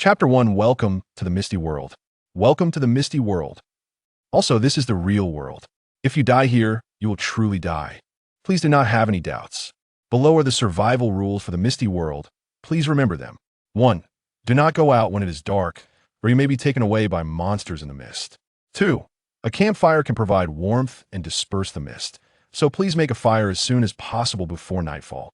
Chapter 1, Welcome to the Misty World. Welcome to the Misty World. Also, this is the real world. If you die here, you will truly die. Please do not have any doubts. Below are the survival rules for the Misty World. Please remember them. 1. Do not go out when it is dark, or you may be taken away by monsters in the mist. 2. A campfire can provide warmth and disperse the mist, so please make a fire as soon as possible before nightfall.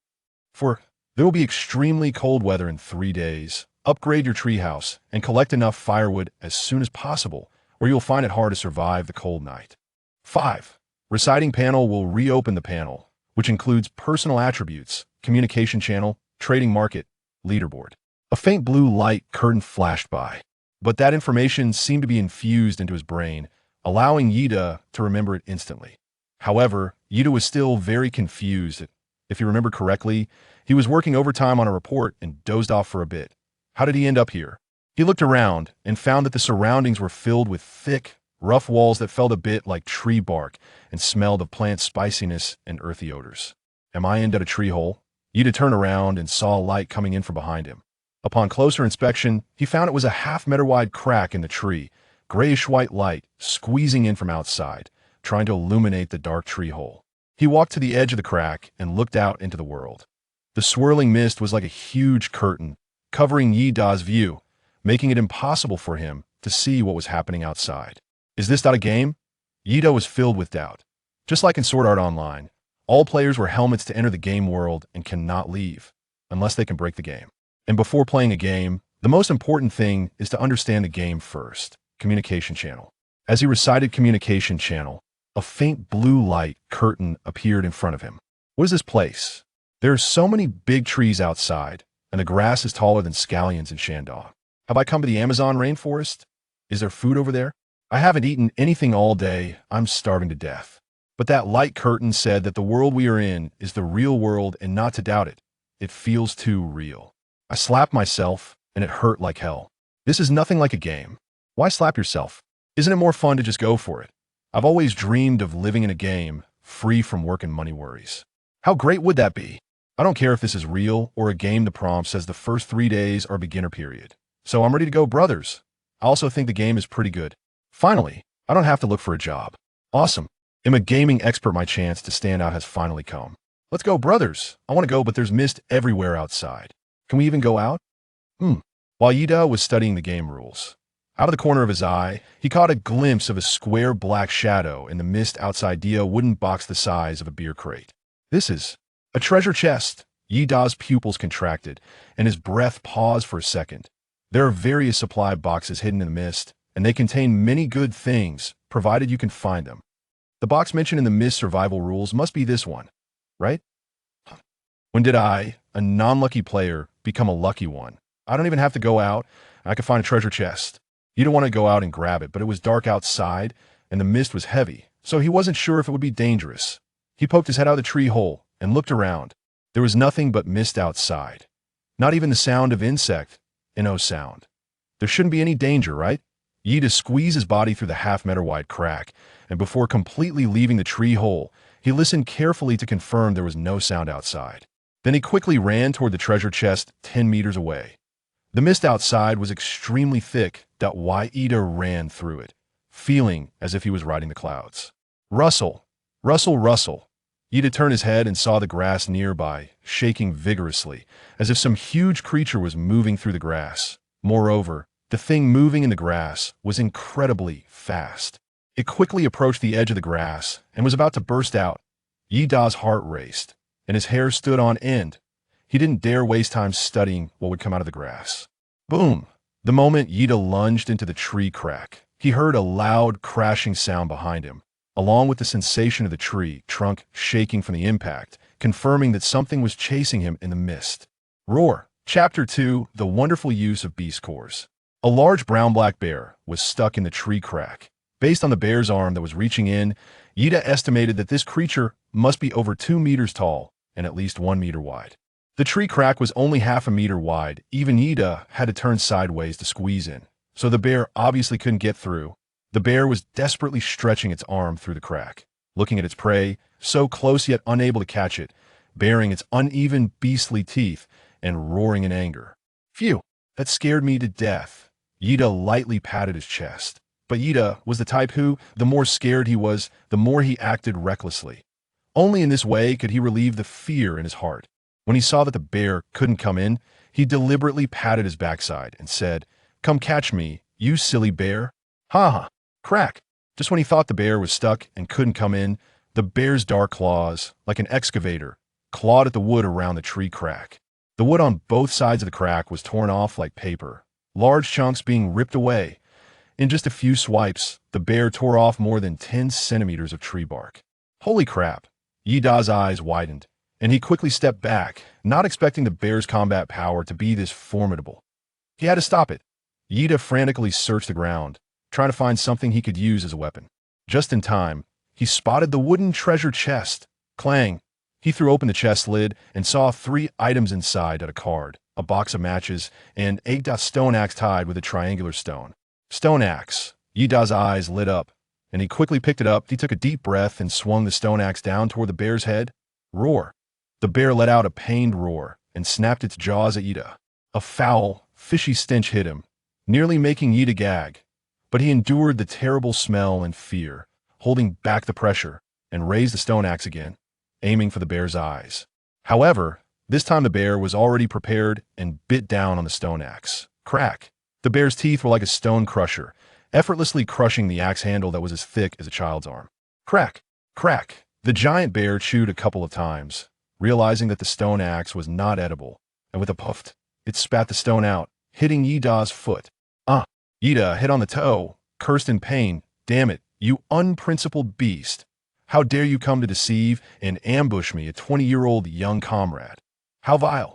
4. There will be extremely cold weather in 3 days. Upgrade your treehouse and collect enough firewood as soon as possible, or you'll find it hard to survive the cold night. 5. Reciting panel will reopen the panel, which includes personal attributes, communication channel, trading market, leaderboard. A faint blue light curtain flashed by, but that information seemed to be infused into his brain, allowing Yida to remember it instantly. However, Yida was still very confused. If you remember correctly, he was working overtime on a report and dozed off for a bit. How did he end up here? He looked around and found that the surroundings were filled with thick, rough walls that felt a bit like tree bark and smelled of plant spiciness and earthy odors. Am I in a tree hole? Yida turned around and saw a light coming in from behind him. Upon closer inspection, he found it was a half-meter-wide crack in the tree, grayish-white light squeezing in from outside, trying to illuminate the dark tree hole. He walked to the edge of the crack and looked out into the world. The swirling mist was like a huge curtain, covering Yida's view, making it impossible for him to see what was happening outside. Is this not a game? Yida was filled with doubt. Just like in Sword Art Online, all players wear helmets to enter the game world and cannot leave, unless they can break the game. And before playing a game, the most important thing is to understand the game first. Communication channel. As he recited communication channel, a faint blue light curtain appeared in front of him. What is this place? There are so many big trees outside, and the grass is taller than scallions in Shandong. Have I come to the Amazon rainforest? Is there food over there? I haven't eaten anything all day. I'm starving to death. But that light curtain said that the world we are in is the real world and not to doubt it. It feels too real. I slapped myself, and it hurt like hell. This is nothing like a game. Why slap yourself? Isn't it more fun to just go for it? I've always dreamed of living in a game, free from work and money worries. How great would that be? I don't care if this is real or a game. The prompt says the first 3 days are beginner period. So I'm ready to go, brothers. I also think the game is pretty good. Finally, I don't have to look for a job. Awesome. I'm a gaming expert. My chance to stand out has finally come. Let's go, brothers. I want to go, but there's mist everywhere outside. Can we even go out? While Yida was studying the game rules, out of the corner of his eye, he caught a glimpse of a square black shadow in the mist outside a wooden box the size of a beer crate. This is a treasure chest. Yida's pupils contracted, and his breath paused for a second. There are various supply boxes hidden in the mist, and they contain many good things, provided you can find them. The box mentioned in the mist survival rules must be this one, right? When did I, a non-lucky player, become a lucky one? I don't even have to go out. I could find a treasure chest. He didn't want to go out and grab it, but it was dark outside, and the mist was heavy, so he wasn't sure if it would be dangerous. He poked his head out of the tree hole and looked around. There was nothing but mist outside. Not even the sound of insect. No sound. There shouldn't be any danger, right? Yida squeezed his body through the half-meter-wide crack, and before completely leaving the tree hole, he listened carefully to confirm there was no sound outside. Then he quickly ran toward the treasure chest 10 meters away. The mist outside was extremely thick. Why Yida ran through it, feeling as if he was riding the clouds. Rustle, rustle, rustle. Yida turned his head and saw the grass nearby, shaking vigorously, as if some huge creature was moving through the grass. Moreover, the thing moving in the grass was incredibly fast. It quickly approached the edge of the grass and was about to burst out. Yida's heart raced, and his hair stood on end. He didn't dare waste time studying what would come out of the grass. Boom! The moment Yida lunged into the tree crack, he heard a loud crashing sound behind him, along with the sensation of the tree trunk shaking from the impact, confirming that something was chasing him in the mist. Roar! Chapter 2, The Wonderful Use of Beast Cores. A large brown-black bear was stuck in the tree crack. Based on the bear's arm that was reaching in, Yida estimated that this creature must be over 2 meters tall and at least 1 meter wide. The tree crack was only half a meter wide. Even Yida had to turn sideways to squeeze in, so the bear obviously couldn't get through. The bear was desperately stretching its arm through the crack, looking at its prey, so close yet unable to catch it, baring its uneven, beastly teeth and roaring in anger. Phew! That scared me to death. Yida lightly patted his chest. But Yida was the type who, the more scared he was, the more he acted recklessly. Only in this way could he relieve the fear in his heart. When he saw that the bear couldn't come in, he deliberately patted his backside and said, "Come catch me, you silly bear." Ha ha. Crack. Just when he thought the bear was stuck and couldn't come in, the bear's dark claws, like an excavator, clawed at the wood around the tree crack. The wood on both sides of the crack was torn off like paper, large chunks being ripped away. In just a few swipes, the bear tore off more than 10 centimeters of tree bark. Holy crap! Yida's eyes widened, and he quickly stepped back, not expecting the bear's combat power to be this formidable. He had to stop it. Yida frantically searched the ground, trying to find something he could use as a weapon. Just in time, he spotted the wooden treasure chest. Clang! He threw open the chest lid and saw 3 items inside: a card, a box of matches, and a stone axe tied with a triangular stone. Stone axe. Yida's eyes lit up, and he quickly picked it up. He took a deep breath and swung the stone axe down toward the bear's head. Roar. The bear let out a pained roar and snapped its jaws at Yida. A foul, fishy stench hit him, nearly making Yida gag. But he endured the terrible smell and fear, holding back the pressure, and raised the stone axe again, aiming for the bear's eyes. However, this time the bear was already prepared and bit down on the stone axe. Crack! The bear's teeth were like a stone crusher, effortlessly crushing the axe handle that was as thick as a child's arm. Crack! Crack! The giant bear chewed a couple of times, realizing that the stone axe was not edible, and with a puff, it spat the stone out, hitting Yida's foot. Yida hit on the toe, cursed in pain. "Damn it, you unprincipled beast. How dare you come to deceive and ambush me, a 20-year-old young comrade? How vile!"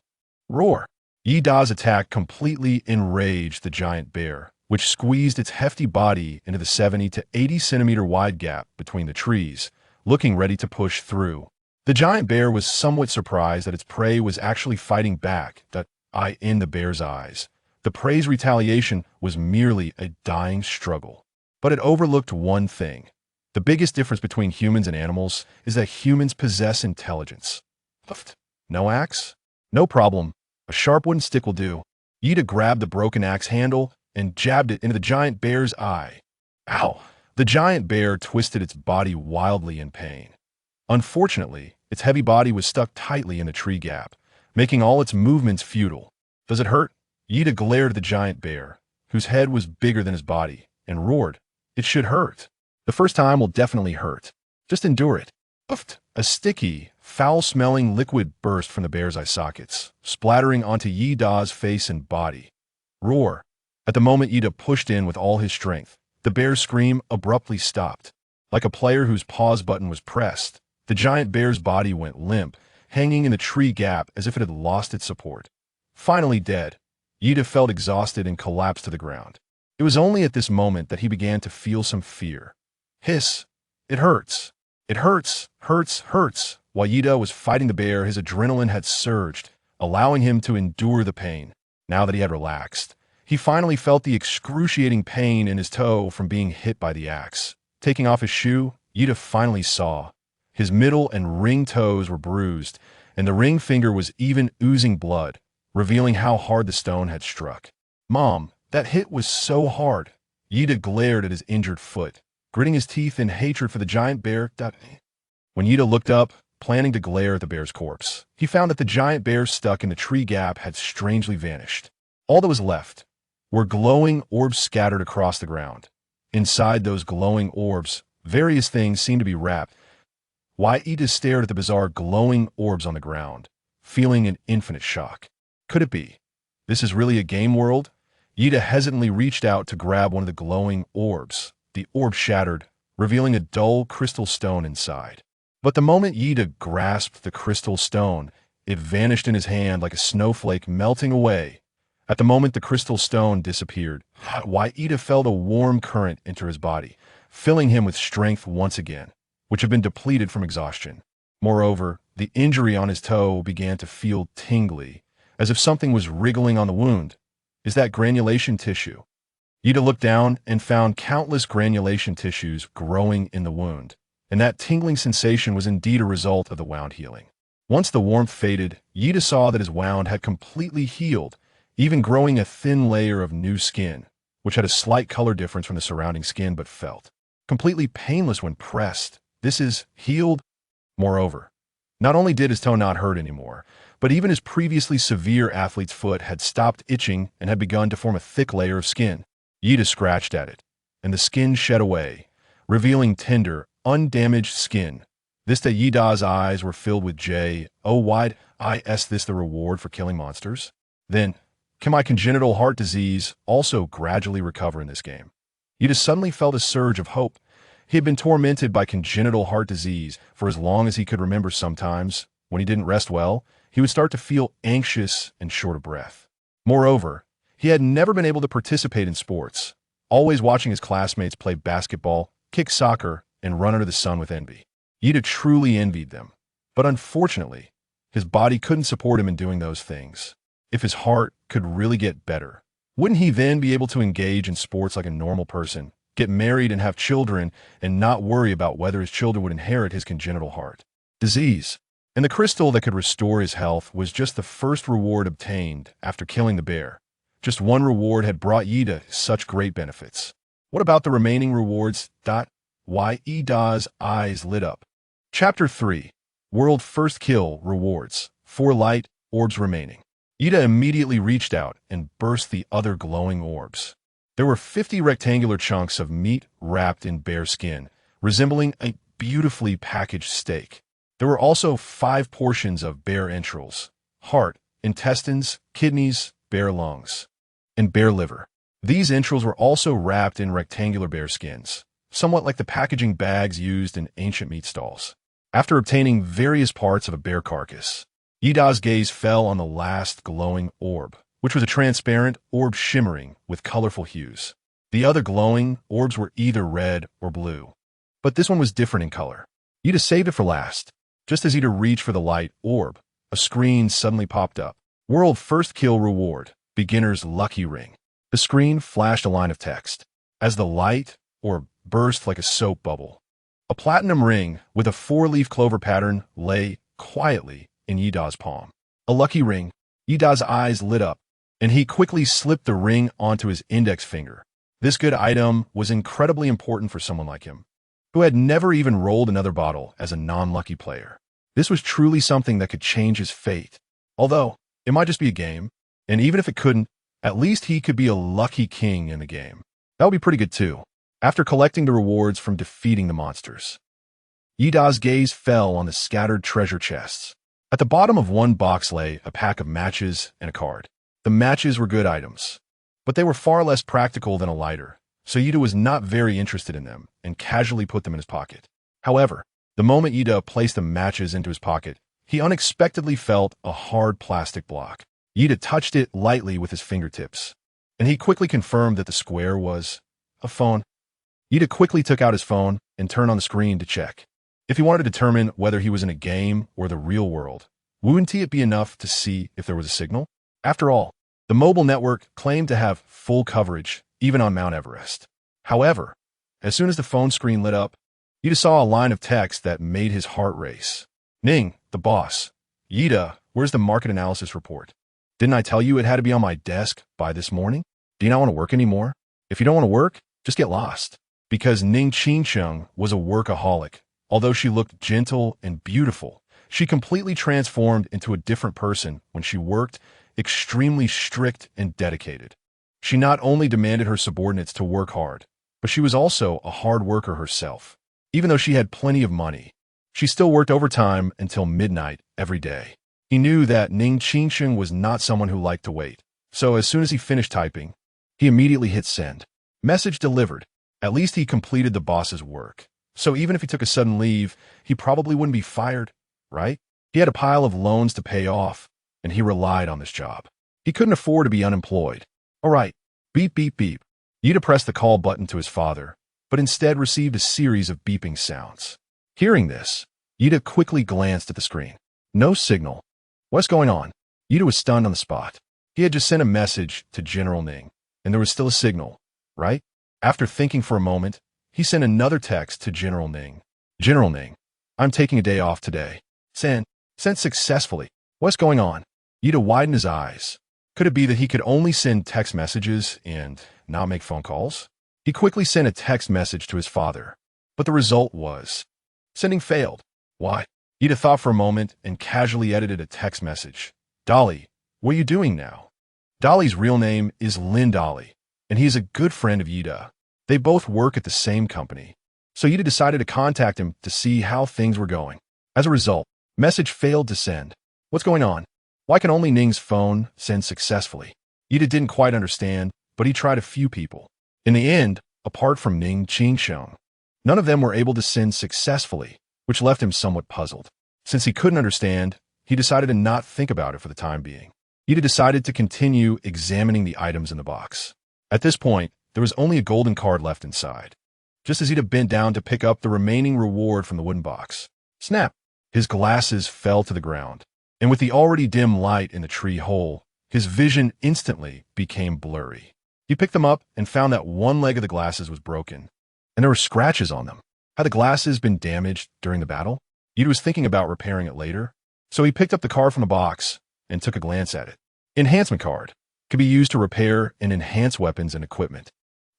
Roar! Yida's attack completely enraged the giant bear, which squeezed its hefty body into the 70 to 80 centimeter wide gap between the trees, looking ready to push through. The giant bear was somewhat surprised that its prey was actually fighting back, that eye in the bear's eyes. The prey's retaliation was merely a dying struggle. But it overlooked one thing. The biggest difference between humans and animals is that humans possess intelligence. No axe? No problem. A sharp wooden stick will do. Yida grabbed the broken axe handle and jabbed it into the giant bear's eye. Ow! The giant bear twisted its body wildly in pain. Unfortunately, its heavy body was stuck tightly in the tree gap, making all its movements futile. Does it hurt? Yida glared at the giant bear, whose head was bigger than his body, and roared, "It should hurt. The first time will definitely hurt. Just endure it." Puffed. A sticky, foul-smelling liquid burst from the bear's eye sockets, splattering onto Yida's face and body. Roar. At the moment Yida pushed in with all his strength, the bear's scream abruptly stopped. Like a player whose pause button was pressed, the giant bear's body went limp, hanging in the tree gap as if it had lost its support. Finally dead, Yida felt exhausted and collapsed to the ground. It was only at this moment that he began to feel some fear. Hiss. "It hurts. It hurts, hurts, hurts." While Yida was fighting the bear, his adrenaline had surged, allowing him to endure the pain. Now that he had relaxed, he finally felt the excruciating pain in his toe from being hit by the axe. Taking off his shoe, Yida finally saw. His middle and ring toes were bruised, and the ring finger was even oozing blood, revealing how hard the stone had struck. "Mom, that hit was so hard." Yida glared at his injured foot, gritting his teeth in hatred for the giant bear. When Yida looked up, planning to glare at the bear's corpse, he found that the giant bear stuck in the tree gap had strangely vanished. All that was left were glowing orbs scattered across the ground. Inside those glowing orbs, various things seemed to be wrapped. Yida stared at the bizarre glowing orbs on the ground, feeling an infinite shock. Could it be? This is really a game world? Yida hesitantly reached out to grab one of the glowing orbs. The orb shattered, revealing a dull crystal stone inside. But the moment Yida grasped the crystal stone, it vanished in his hand like a snowflake melting away. At the moment the crystal stone disappeared, Yida felt a warm current enter his body, filling him with strength once again, which had been depleted from exhaustion. Moreover, the injury on his toe began to feel tingly, as if something was wriggling on the wound. Is that granulation tissue? Yida looked down and found countless granulation tissues growing in the wound, and that tingling sensation was indeed a result of the wound healing. Once the warmth faded, Yida saw that his wound had completely healed, even growing a thin layer of new skin, which had a slight color difference from the surrounding skin but felt completely painless when pressed. This is healed. Moreover, not only did his toe not hurt anymore, but even his previously severe athlete's foot had stopped itching and had begun to form a thick layer of skin. Yida scratched at it, and the skin shed away, revealing tender, undamaged skin. This that Yida's eyes were filled with J. Oh, why'd is this the reward for killing monsters? Then, can my congenital heart disease also gradually recover in this game? Yida suddenly felt a surge of hope. He had been tormented by congenital heart disease for as long as he could remember. Sometimes, when he didn't rest well, he would start to feel anxious and short of breath. Moreover, he had never been able to participate in sports, always watching his classmates play basketball, kick soccer, and run under the sun with envy. Yida truly envied them, but unfortunately, his body couldn't support him in doing those things. If his heart could really get better, wouldn't he then be able to engage in sports like a normal person, get married and have children, and not worry about whether his children would inherit his congenital heart disease? And the crystal that could restore his health was just the first reward obtained after killing the bear. Just one reward had brought Yida such great benefits. What about the remaining rewards? Why Yida's eyes lit up. Chapter 3. World First Kill Rewards. 4 light orbs remaining. Yida immediately reached out and burst the other glowing orbs. There were 50 rectangular chunks of meat wrapped in bear skin, resembling a beautifully packaged steak. There were also 5 portions of bear entrails, heart, intestines, kidneys, bear lungs, and bear liver. These entrails were also wrapped in rectangular bear skins, somewhat like the packaging bags used in ancient meat stalls. After obtaining various parts of a bear carcass, Yida's gaze fell on the last glowing orb, which was a transparent orb shimmering with colorful hues. The other glowing orbs were either red or blue, but this one was different in color. Yida saved it for last. Just as Yida reached for the light orb, a screen suddenly popped up. World First Kill Reward, Beginner's Lucky Ring. The screen flashed a line of text. As the light orb burst like a soap bubble, a platinum ring with a 4-leaf clover pattern lay quietly in Yida's palm. A lucky ring. Yida's eyes lit up, and he quickly slipped the ring onto his index finger. This good item was incredibly important for someone like him, who had never even rolled another bottle as a non-lucky player. This was truly something that could change his fate. Although, it might just be a game, and even if it couldn't, at least he could be a lucky king in the game. That would be pretty good too. After collecting the rewards from defeating the monsters, Yida's gaze fell on the scattered treasure chests. At the bottom of one box lay a pack of matches and a card. The matches were good items, but they were far less practical than a lighter, so Yida was not very interested in them and casually put them in his pocket. However, the moment Yida placed the matches into his pocket, he unexpectedly felt a hard plastic block. Yida touched it lightly with his fingertips, and he quickly confirmed that the square was a phone. Yida quickly took out his phone and turned on the screen to check. If he wanted to determine whether he was in a game or the real world, wouldn't it be enough to see if there was a signal? After all, the mobile network claimed to have full coverage, even on Mount Everest. However, as soon as the phone screen lit up, Yida saw a line of text that made his heart race. Ning, the boss. Yida, where's the market analysis report? Didn't I tell you it had to be on my desk by this morning? Do you not want to work anymore? If you don't want to work, just get lost. Because Ning Qingcheng was a workaholic. Although she looked gentle and beautiful, she completely transformed into a different person when she worked, extremely strict and dedicated. She not only demanded her subordinates to work hard, but she was also a hard worker herself. Even though she had plenty of money, she still worked overtime until midnight every day. He knew that Ning Qingcheng was not someone who liked to wait, so as soon as he finished typing, he immediately hit send. Message delivered. At least he completed the boss's work. So even if he took a sudden leave, he probably wouldn't be fired, right? He had a pile of loans to pay off, and he relied on this job. He couldn't afford to be unemployed. All right, beep, beep, beep. Yida pressed the call button to his father, but instead received a series of beeping sounds. Hearing this, Yida quickly glanced at the screen. No signal. What's going on? Yida was stunned on the spot. He had just sent a message to General Ning, and there was still a signal, right? After thinking for a moment, he sent another text to General Ning. General Ning, I'm taking a day off today. Sent successfully. What's going on? Yida widened his eyes. Could it be that he could only send text messages and not make phone calls? He quickly sent a text message to his father, but the result was sending failed. Why? Ida thought for a moment and casually edited a text message. Dolly, what are you doing now? Dolly's real name is Lynn Dolly, and he is a good friend of Ida. They both work at the same company. So Ida decided to contact him to see how things were going. As a result, message failed to send. What's going on? Why can only Ning's phone send successfully? Ida didn't quite understand, but he tried a few people. In the end, apart from Ning Qingsheng, none of them were able to send successfully, which left him somewhat puzzled. Since he couldn't understand, he decided to not think about it for the time being. Ida decided to continue examining the items in the box. At this point, there was only a golden card left inside. Just as Ida bent down to pick up the remaining reward from the wooden box, snap! His glasses fell to the ground, and with the already dim light in the tree hole, his vision instantly became blurry. He picked them up and found that one leg of the glasses was broken, and there were scratches on them. Had the glasses been damaged during the battle? Ida was thinking about repairing it later, so he picked up the card from the box and took a glance at it. Enhancement card could be used to repair and enhance weapons and equipment,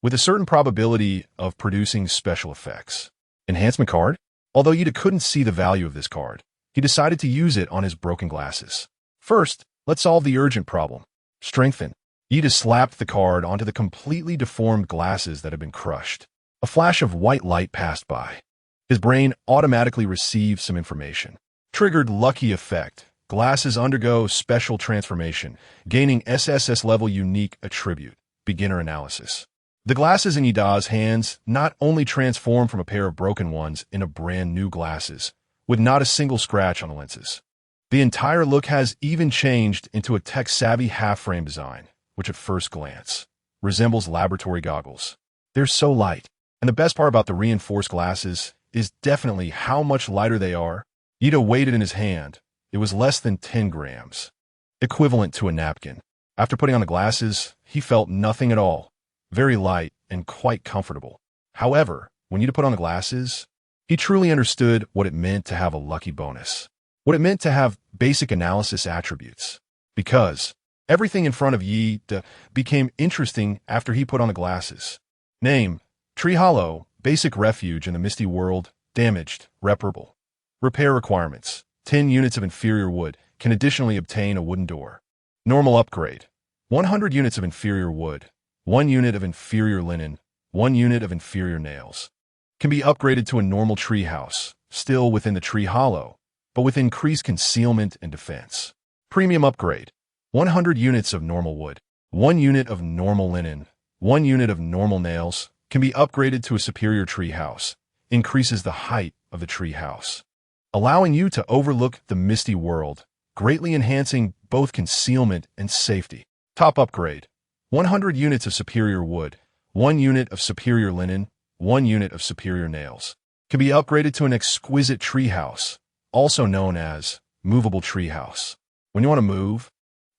with a certain probability of producing special effects. Enhancement card? Although Ida couldn't see the value of this card, he decided to use it on his broken glasses. First, let's solve the urgent problem. Strengthen. Ida slapped the card onto the completely deformed glasses that had been crushed. A flash of white light passed by. His brain automatically received some information. Triggered lucky effect. Glasses undergo special transformation, gaining SSS level unique attribute. Beginner analysis. The glasses in Ida's hands not only transformed from a pair of broken ones into brand new glasses, with not a single scratch on the lenses. The entire look has even changed into a tech-savvy half-frame design, which at first glance resembles laboratory goggles. They're so light, and the best part about the reinforced glasses is definitely how much lighter they are. Ida weighed it in his hand. It was less than 10 grams, equivalent to a napkin. After putting on the glasses, he felt nothing at all. Very light and quite comfortable. However, when Ida put on the glasses, he truly understood what it meant to have a lucky bonus. What it meant to have basic analysis attributes. Because everything in front of Ida became interesting after he put on the glasses. Name, Tree Hollow, basic refuge in the Misty World, damaged, reparable. Repair requirements, 10 units of inferior wood, can additionally obtain a wooden door. Normal upgrade, 100 units of inferior wood. 1 unit of inferior linen, 1 unit of inferior nails. Can be upgraded to a normal tree house, still within the tree hollow, but with increased concealment and defense. Premium upgrade, 100 units of normal wood, 1 unit of normal linen, 1 unit of normal nails, can be upgraded to a superior tree house, increases the height of the tree house, allowing you to overlook the Misty World, greatly enhancing both concealment and safety. Top upgrade, 100 units of superior wood, 1 unit of superior linen, 1 unit of superior nails. Can be upgraded to an exquisite treehouse, also known as movable treehouse. When you want to move,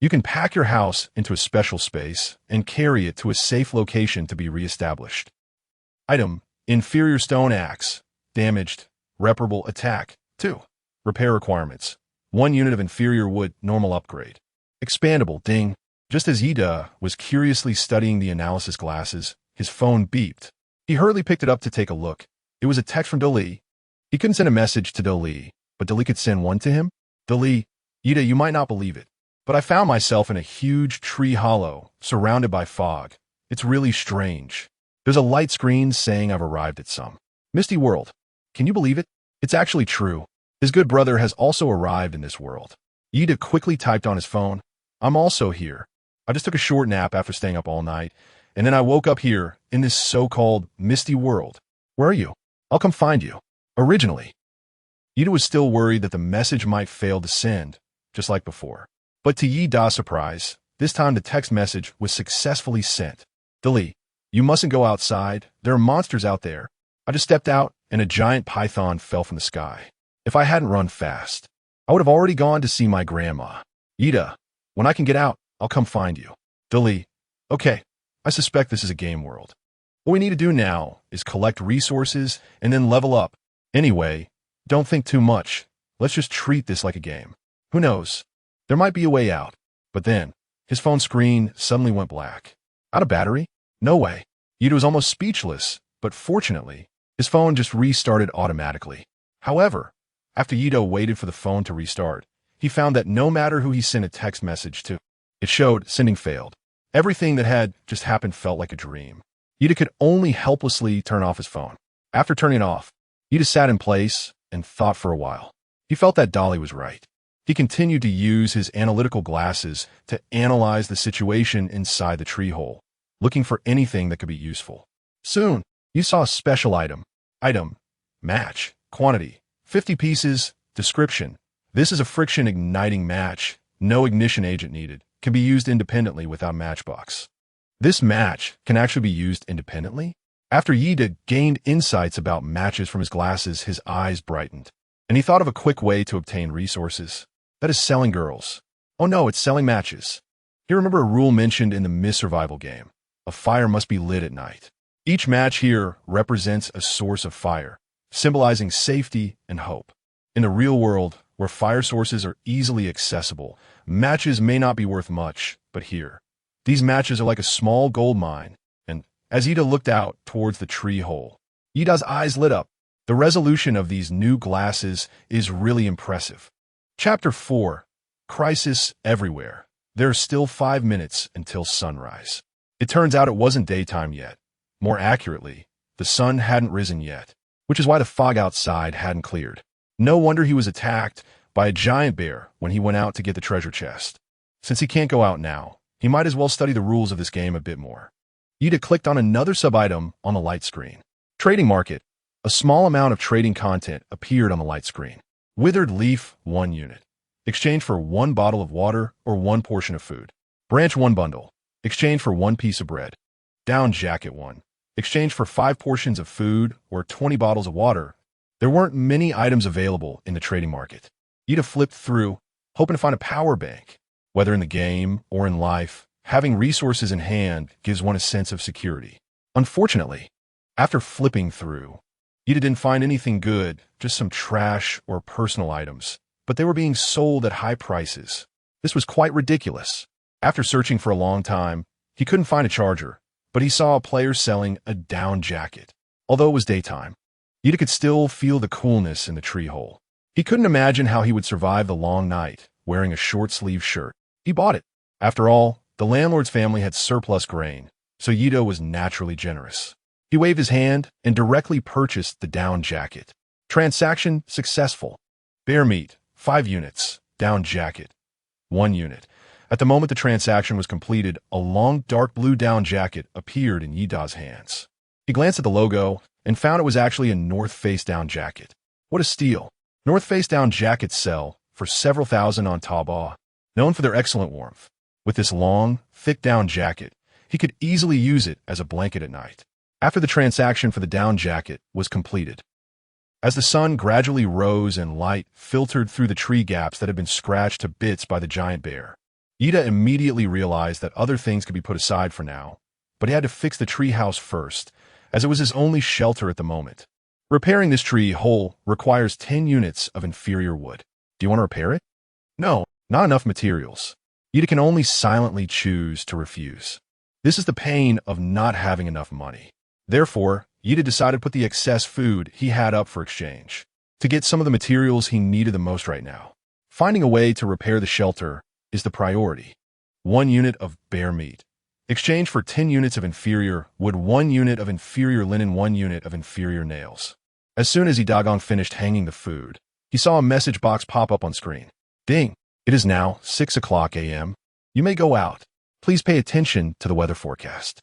you can pack your house into a special space and carry it to a safe location to be reestablished. Item, inferior stone axe, damaged, reparable attack, 2. Repair requirements, 1 unit of inferior wood, normal upgrade. Expandable, ding. Just as Ida was curiously studying the analysis glasses, his phone beeped. He hurriedly picked it up to take a look. It was a text from Dolly. He couldn't send a message to Dolly, but Dolly could send one to him. Dolly, Ida, you might not believe it, but I found myself in a huge tree hollow, surrounded by fog. It's really strange. There's a light screen saying I've arrived at some Misty World. Can you believe it? It's actually true. His good brother has also arrived in this world. Ida quickly typed on his phone, I'm also here. I just took a short nap after staying up all night, and then I woke up here in this so-called Misty World. Where are you? I'll come find you. Originally, Ida was still worried that the message might fail to send, just like before. But to Ida's surprise, this time the text message was successfully sent. Dolly, you mustn't go outside. There are monsters out there. I just stepped out, and a giant python fell from the sky. If I hadn't run fast, I would have already gone to see my grandma. Ida, when I can get out, I'll come find you. Dolly, okay, I suspect this is a game world. What we need to do now is collect resources and then level up. Anyway, don't think too much. Let's just treat this like a game. Who knows? There might be a way out. But then, His phone screen suddenly went black. Out of battery? No way. Yuta was almost speechless, but fortunately, his phone just restarted automatically. However, after Yuta waited for the phone to restart, he found that no matter who he sent a text message to, it showed sending failed. Everything that had just happened felt like a dream. Yuta could only helplessly turn off his phone. After turning it off, Yuta sat in place and thought for a while. He felt that Dolly was right. He continued to use his analytical glasses to analyze the situation inside the tree hole, looking for anything that could be useful. Soon, you saw a special item. Match. Quantity. 50 pieces. Description. This is a friction-igniting match. No ignition agent needed. Can be used independently without matchbox. This match can actually be used independently? After Yuta gained insights about matches from his glasses, his eyes brightened, and he thought of a quick way to obtain resources. That is selling girls. Oh no, it's selling matches. You remember a rule mentioned in the Misty survival game. A fire must be lit at night. Each match here represents a source of fire, symbolizing safety and hope. In the real world, where fire sources are easily accessible, matches may not be worth much, but here, these matches are like a small gold mine. And as Yuta looked out towards the tree hole, Yuta's eyes lit up. The resolution of these new glasses is really impressive. Chapter 4. Crisis Everywhere. There are still 5 minutes until sunrise. It turns out it wasn't daytime yet. More accurately, the sun hadn't risen yet, which is why the fog outside hadn't cleared. No wonder he was attacked by a giant bear when he went out to get the treasure chest. Since he can't go out now, he might as well study the rules of this game a bit more. Yuta clicked on another sub-item on the light screen. Trading market. A small amount of trading content appeared on the light screen. Withered leaf, 1 unit. Exchange for 1 bottle of water or 1 portion of food. Branch 1 bundle. Exchange for 1 piece of bread. Down jacket 1. Exchange for 5 portions of food or 20 bottles of water. There weren't many items available in the trading market. Yuta flipped through, hoping to find a power bank. Whether in the game or in life, having resources in hand gives one a sense of security. Unfortunately, after flipping through, Yuta didn't find anything good, just some trash or personal items, but they were being sold at high prices. This was quite ridiculous. After searching for a long time, he couldn't find a charger, but he saw a player selling a down jacket. Although it was daytime, Yuta could still feel the coolness in the tree hole. He couldn't imagine how he would survive the long night wearing a short-sleeved shirt. He bought it. After all, the landlord's family had surplus grain, so Yuta was naturally generous. He waved his hand and directly purchased the down jacket. Transaction successful. Bear meat, 5 units. Down jacket, 1 unit. At the moment the transaction was completed, a long dark blue down jacket appeared in Yuta's hands. He glanced at the logo and found it was actually a North Face down jacket. What a steal. North Face down jackets sell for several thousand on Taobao, known for their excellent warmth. With this long, thick down jacket, he could easily use it as a blanket at night. After the transaction for the down jacket was completed, as the sun gradually rose and light filtered through the tree gaps that had been scratched to bits by the giant bear, Yuta immediately realized that other things could be put aside for now, but he had to fix the tree house first, as it was his only shelter at the moment. Repairing this tree hole requires 10 units of inferior wood. Do you want to repair it? No, not enough materials. Yuta can only silently choose to refuse. This is the pain of not having enough money. Therefore, Yuta decided to put the excess food he had up for exchange, to get some of the materials he needed the most right now. Finding a way to repair the shelter is the priority. 1 unit of bear meat. Exchange for 10 units of inferior wood, 1 unit of inferior linen, 1 unit of inferior nails. As soon as he doggone finished hanging the food, he saw a message box pop up on screen. Ding! It is now 6:00 a.m. You may go out. Please pay attention to the weather forecast.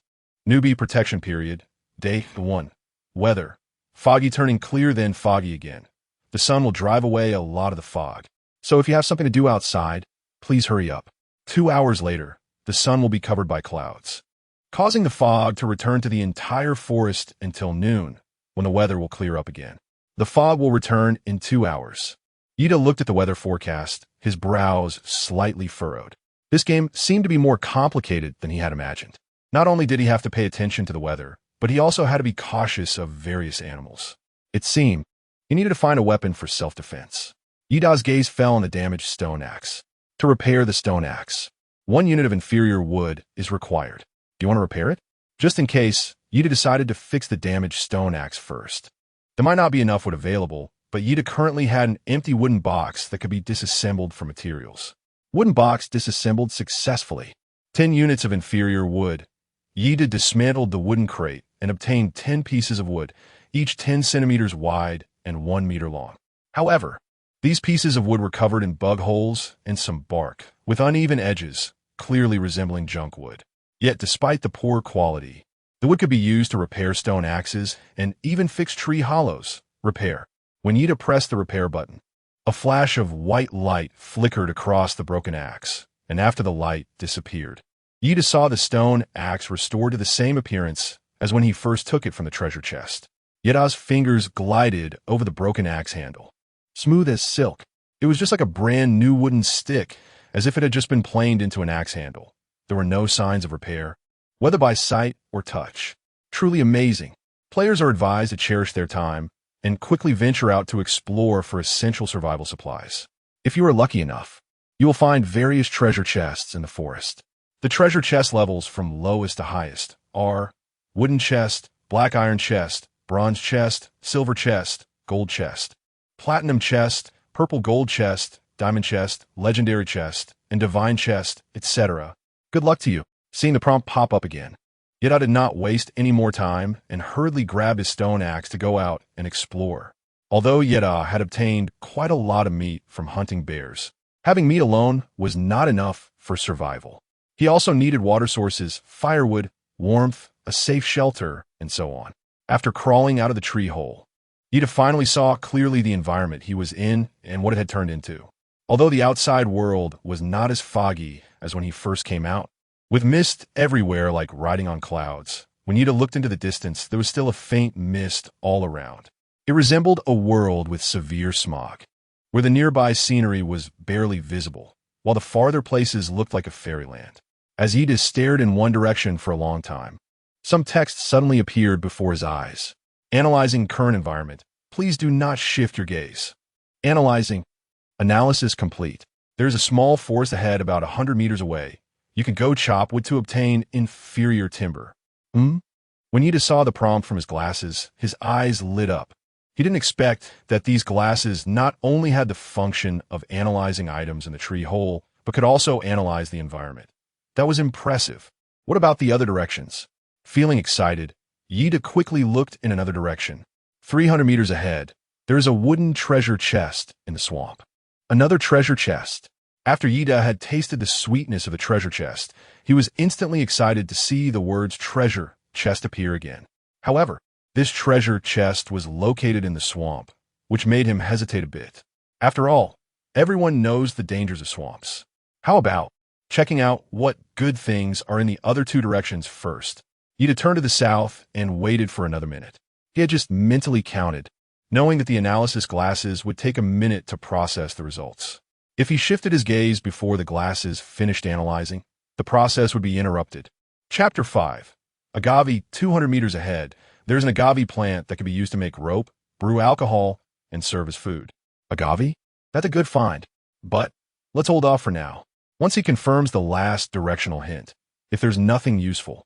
Newbie protection period. Day 1. Weather. Foggy turning clear, then foggy again. The sun will drive away a lot of the fog. So if you have something to do outside, please hurry up. 2 hours later, the sun will be covered by clouds, causing the fog to return to the entire forest until noon, when the weather will clear up again. The fog will return in 2 hours. Yuta looked at the weather forecast, his brows slightly furrowed. This game seemed to be more complicated than he had imagined. Not only did he have to pay attention to the weather, but he also had to be cautious of various animals. It seemed he needed to find a weapon for self-defense. Yuta's gaze fell on the damaged stone axe. To repair the stone axe, 1 unit of inferior wood is required. Do you want to repair it? Just in case, Yida decided to fix the damaged stone axe first. There might not be enough wood available, but Yida currently had an empty wooden box that could be disassembled from materials. Wooden box disassembled successfully. 10 units of inferior wood. Yida dismantled the wooden crate and obtained 10 pieces of wood, each 10 centimeters wide and 1 meter long. However, these pieces of wood were covered in bug holes and some bark, with uneven edges, clearly resembling junk wood. Yet despite the poor quality, the wood could be used to repair stone axes and even fix tree hollows. Repair. When Yida pressed the repair button, a flash of white light flickered across the broken axe, and after the light disappeared, Yida saw the stone axe restored to the same appearance as when he first took it from the treasure chest. Yida's fingers glided over the broken axe handle. Smooth as silk, it was just like a brand new wooden stick, as if it had just been planed into an axe handle. There were no signs of repair, whether by sight or touch. Truly amazing. Players are advised to cherish their time and quickly venture out to explore for essential survival supplies. If you are lucky enough, you will find various treasure chests in the forest. The treasure chest levels from lowest to highest are wooden chest, black iron chest, bronze chest, silver chest, gold chest, platinum chest, purple gold chest, diamond chest, legendary chest, and divine chest, etc. Good luck to you. Seeing the prompt pop up again, Yida did not waste any more time and hurriedly grabbed his stone axe to go out and explore. Although Yida had obtained quite a lot of meat from hunting bears, having meat alone was not enough for survival. He also needed water sources, firewood, warmth, a safe shelter, and so on. After crawling out of the tree hole, Yida finally saw clearly the environment he was in and what it had turned into. Although the outside world was not as foggy as when he first came out, with mist everywhere like riding on clouds, when Yida looked into the distance, there was still a faint mist all around. It resembled a world with severe smog, where the nearby scenery was barely visible, while the farther places looked like a fairyland. As Yida stared in one direction for a long time, some text suddenly appeared before his eyes. Analyzing current environment. Please do not shift your gaze. Analyzing. Analysis complete. There is a small forest ahead about 100 meters away. You can go chop wood to obtain inferior timber. When Yida saw the prompt from his glasses, his eyes lit up. He didn't expect that these glasses not only had the function of analyzing items in the tree hole, but could also analyze the environment. That was impressive. What about the other directions? Feeling excited, Yida quickly looked in another direction. 300 meters ahead, there is a wooden treasure chest in the swamp. Another treasure chest. After Yida had tasted the sweetness of the treasure chest, he was instantly excited to see the words treasure chest appear again. However, this treasure chest was located in the swamp, which made him hesitate a bit. After all, everyone knows the dangers of swamps. How about checking out what good things are in the other two directions first? Yida turned to the south and waited for another minute. He had just mentally counted, knowing that the analysis glasses would take a minute to process the results. If he shifted his gaze before the glasses finished analyzing, the process would be interrupted. Chapter 5. Agave. 200 meters ahead, there's an agave plant that can be used to make rope, brew alcohol, and serve as food. Agave? That's a good find. But let's hold off for now. Once he confirms the last directional hint, if there's nothing useful,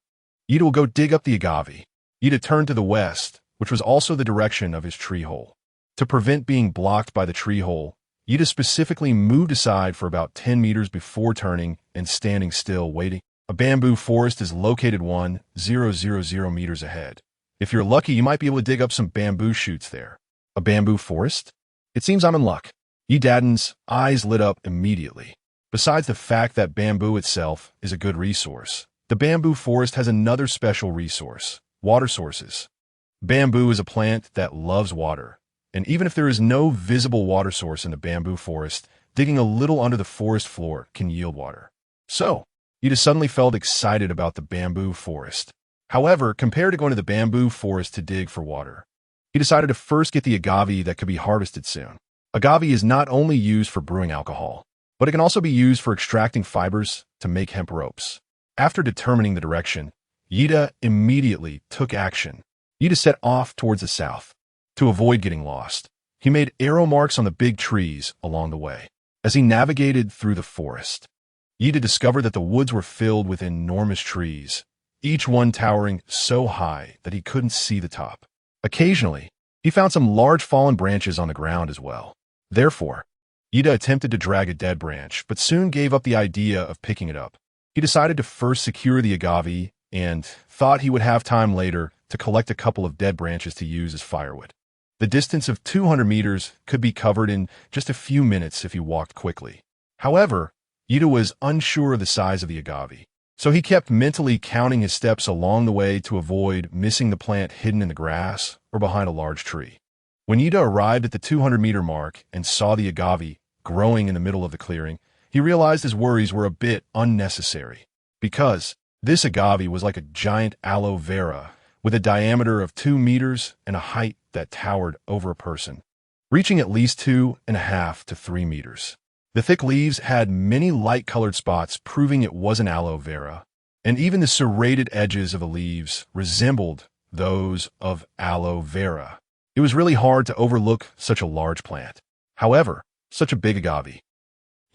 Yida will go dig up the agave. Yida turned to the west, which was also the direction of his tree hole. To prevent being blocked by the tree hole, Yida specifically moved aside for about 10 meters before turning and standing still, waiting. A bamboo forest is located 1,000 meters ahead. If you're lucky, you might be able to dig up some bamboo shoots there. A bamboo forest? It seems I'm in luck. Yida's eyes lit up immediately. Besides the fact that bamboo itself is a good resource, the bamboo forest has another special resource: water sources. Bamboo is a plant that loves water, and even if there is no visible water source in the bamboo forest, digging a little under the forest floor can yield water. So, Yida suddenly felt excited about the bamboo forest. However, compared to going to the bamboo forest to dig for water, he decided to first get the agave that could be harvested soon. Agave is not only used for brewing alcohol, but it can also be used for extracting fibers to make hemp ropes. After determining the direction, Yida immediately took action. Yida set off towards the south. To avoid getting lost, he made arrow marks on the big trees along the way. As he navigated through the forest, Yida discovered that the woods were filled with enormous trees, each one towering so high that he couldn't see the top. Occasionally, he found some large fallen branches on the ground as well. Therefore, Yida attempted to drag a dead branch, but soon gave up the idea of picking it up. He decided to first secure the agave and thought he would have time later to collect a couple of dead branches to use as firewood. The distance of 200 meters could be covered in just a few minutes if he walked quickly. However, Yida was unsure of the size of the agave, so he kept mentally counting his steps along the way to avoid missing the plant hidden in the grass or behind a large tree. When Yida arrived at the 200-meter mark and saw the agave growing in the middle of the clearing, he realized his worries were a bit unnecessary, because this agave was like a giant aloe vera with a diameter of 2 meters and a height that towered over a person, reaching at least 2.5 to 3 meters. The thick leaves had many light-colored spots, proving it was an aloe vera, and even the serrated edges of the leaves resembled those of aloe vera. It was really hard to overlook such a large plant. However, such a big agave.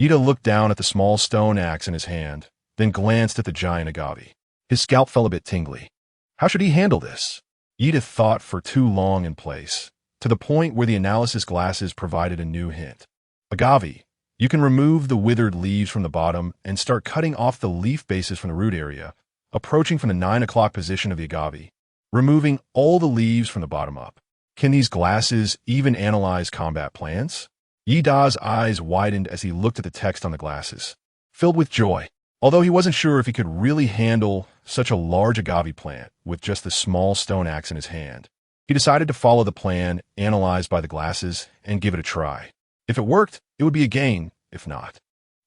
Yida looked down at the small stone axe in his hand, then glanced at the giant agave. His scalp felt a bit tingly. How should he handle this? Yida thought for too long in place, to the point where the analysis glasses provided a new hint. Agave. You can remove the withered leaves from the bottom and start cutting off the leaf bases from the root area, approaching from the 9 o'clock position of the agave, removing all the leaves from the bottom up. Can these glasses even analyze combat plants? Yida's eyes widened as he looked at the text on the glasses, filled with joy. Although he wasn't sure if he could really handle such a large agave plant with just the small stone axe in his hand, he decided to follow the plan analyzed by the glasses and give it a try. If it worked, it would be a gain. If not,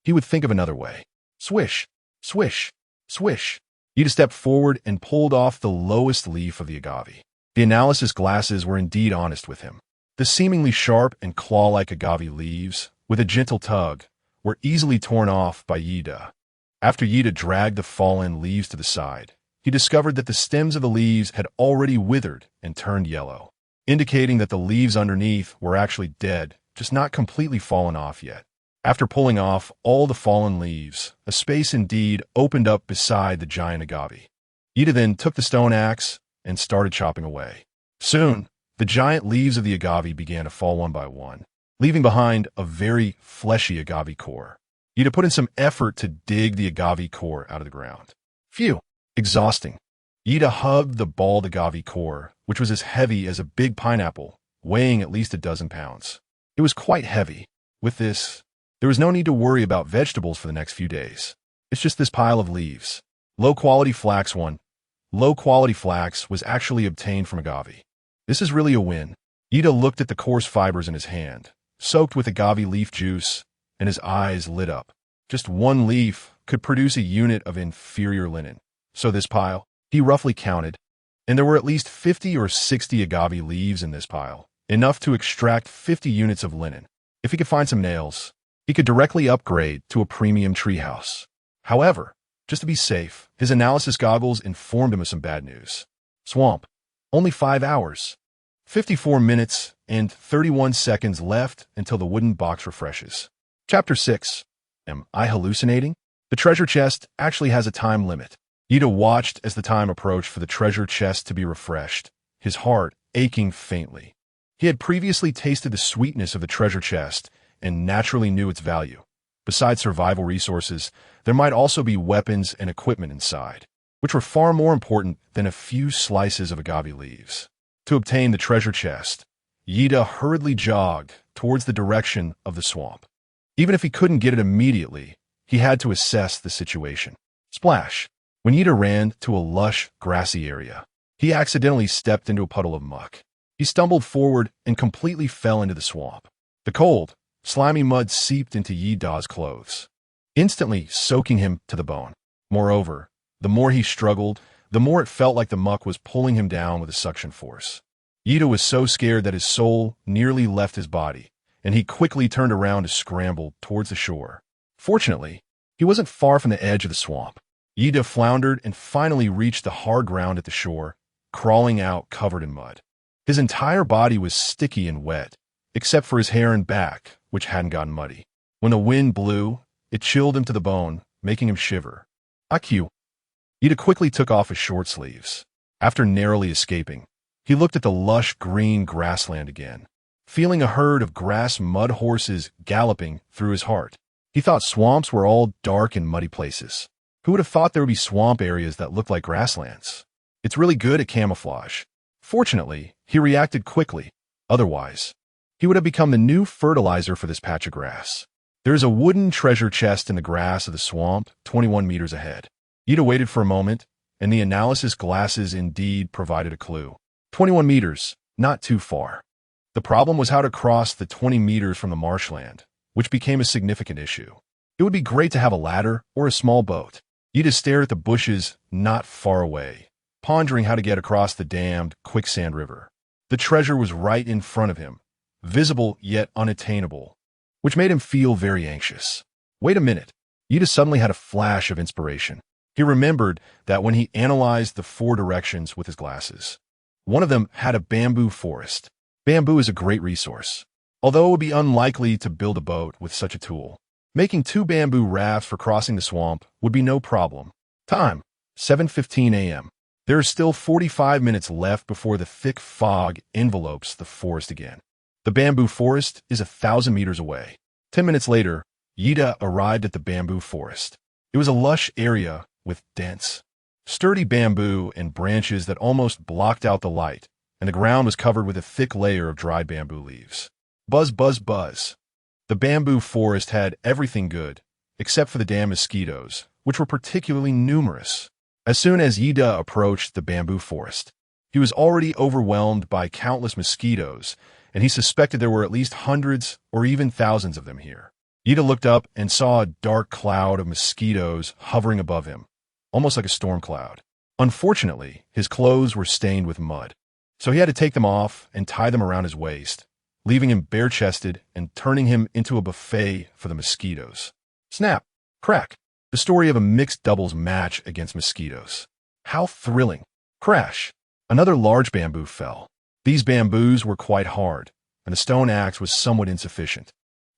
he would think of another way. Swish, swish, swish. Yida stepped forward and pulled off the lowest leaf of the agave. The analysis glasses were indeed honest with him. The seemingly sharp and claw-like agave leaves, with a gentle tug, were easily torn off by Yida. After Yida dragged the fallen leaves to the side, he discovered that the stems of the leaves had already withered and turned yellow, indicating that the leaves underneath were actually dead, just not completely fallen off yet. After pulling off all the fallen leaves, a space indeed opened up beside the giant agave. Yida then took the stone axe and started chopping away. Soon, the giant leaves of the agave began to fall one by one, leaving behind a very fleshy agave core. Yida put in some effort to dig the agave core out of the ground. Phew! Exhausting. Yida hugged the bald agave core, which was as heavy as a big pineapple, weighing at least a dozen pounds. It was quite heavy. With this, there was no need to worry about vegetables for the next few days. It's just this pile of leaves. Low-quality flax one. Low-quality flax was actually obtained from agave. This is really a win. Yida looked at the coarse fibers in his hand, soaked with agave leaf juice, and his eyes lit up. Just one leaf could produce a unit of inferior linen. So this pile, he roughly counted, and there were at least 50 or 60 agave leaves in this pile, enough to extract 50 units of linen. If he could find some nails, he could directly upgrade to a premium treehouse. However, just to be safe, his analysis goggles informed him of some bad news. Swamp. Only 5 hours. 54 minutes and 31 seconds left until the wooden box refreshes. Chapter 6. Am I hallucinating? The treasure chest actually has a time limit. Yida watched as the time approached for the treasure chest to be refreshed, his heart aching faintly. He had previously tasted the sweetness of the treasure chest and naturally knew its value. Besides survival resources, there might also be weapons and equipment inside, which were far more important than a few slices of agave leaves. To obtain the treasure chest, Yida hurriedly jogged towards the direction of the swamp. Even if he couldn't get it immediately, he had to assess the situation. Splash! When Yida ran to a lush, grassy area, he accidentally stepped into a puddle of muck. He stumbled forward and completely fell into the swamp. The cold, slimy mud seeped into Yida's clothes, instantly soaking him to the bone. Moreover, the more he struggled, the more it felt like the muck was pulling him down with a suction force. Yida was so scared that his soul nearly left his body, and he quickly turned around to scramble towards the shore. Fortunately, he wasn't far from the edge of the swamp. Yida floundered and finally reached the hard ground at the shore, crawling out covered in mud. His entire body was sticky and wet, except for his hair and back, which hadn't gotten muddy. When the wind blew, it chilled him to the bone, making him shiver. IQ. Ida quickly took off his short sleeves. After narrowly escaping, he looked at the lush green grassland again, feeling a herd of grass mud horses galloping through his heart. He thought swamps were all dark and muddy places. Who would have thought there would be swamp areas that looked like grasslands? It's really good at camouflage. Fortunately, he reacted quickly. Otherwise, he would have become the new fertilizer for this patch of grass. There is a wooden treasure chest in the grass of the swamp, 21 meters ahead. Ida waited for a moment, and the analysis glasses indeed provided a clue. 21 meters, not too far. The problem was how to cross the 20 meters from the marshland, which became a significant issue. It would be great to have a ladder or a small boat. Ida stared at the bushes not far away, pondering how to get across the dammed quicksand river. The treasure was right in front of him, visible yet unattainable, which made him feel very anxious. Wait a minute. Ida suddenly had a flash of inspiration. He remembered that when he analyzed the 4 directions with his glasses, one of them had a bamboo forest. Bamboo is a great resource, although it would be unlikely to build a boat with such a tool. Making 2 bamboo rafts for crossing the swamp would be no problem. Time, 7:15 a.m. There are still 45 minutes left before the thick fog envelopes the forest again. The bamboo forest is 1,000 meters away. 10 minutes later, Ida arrived at the bamboo forest. It was a lush area with dense, sturdy bamboo and branches that almost blocked out the light, and the ground was covered with a thick layer of dried bamboo leaves. Buzz, buzz, buzz. The bamboo forest had everything good, except for the damn mosquitoes, which were particularly numerous. As soon as Ida approached the bamboo forest, he was already overwhelmed by countless mosquitoes, and he suspected there were at least hundreds or even thousands of them here. Ida looked up and saw a dark cloud of mosquitoes hovering above him, almost like a storm cloud. Unfortunately, his clothes were stained with mud, so he had to take them off and tie them around his waist, leaving him bare-chested and turning him into a buffet for the mosquitoes. Snap! Crack! The story of a mixed doubles match against mosquitoes. How thrilling! Crash! Another large bamboo fell. These bamboos were quite hard, and the stone axe was somewhat insufficient.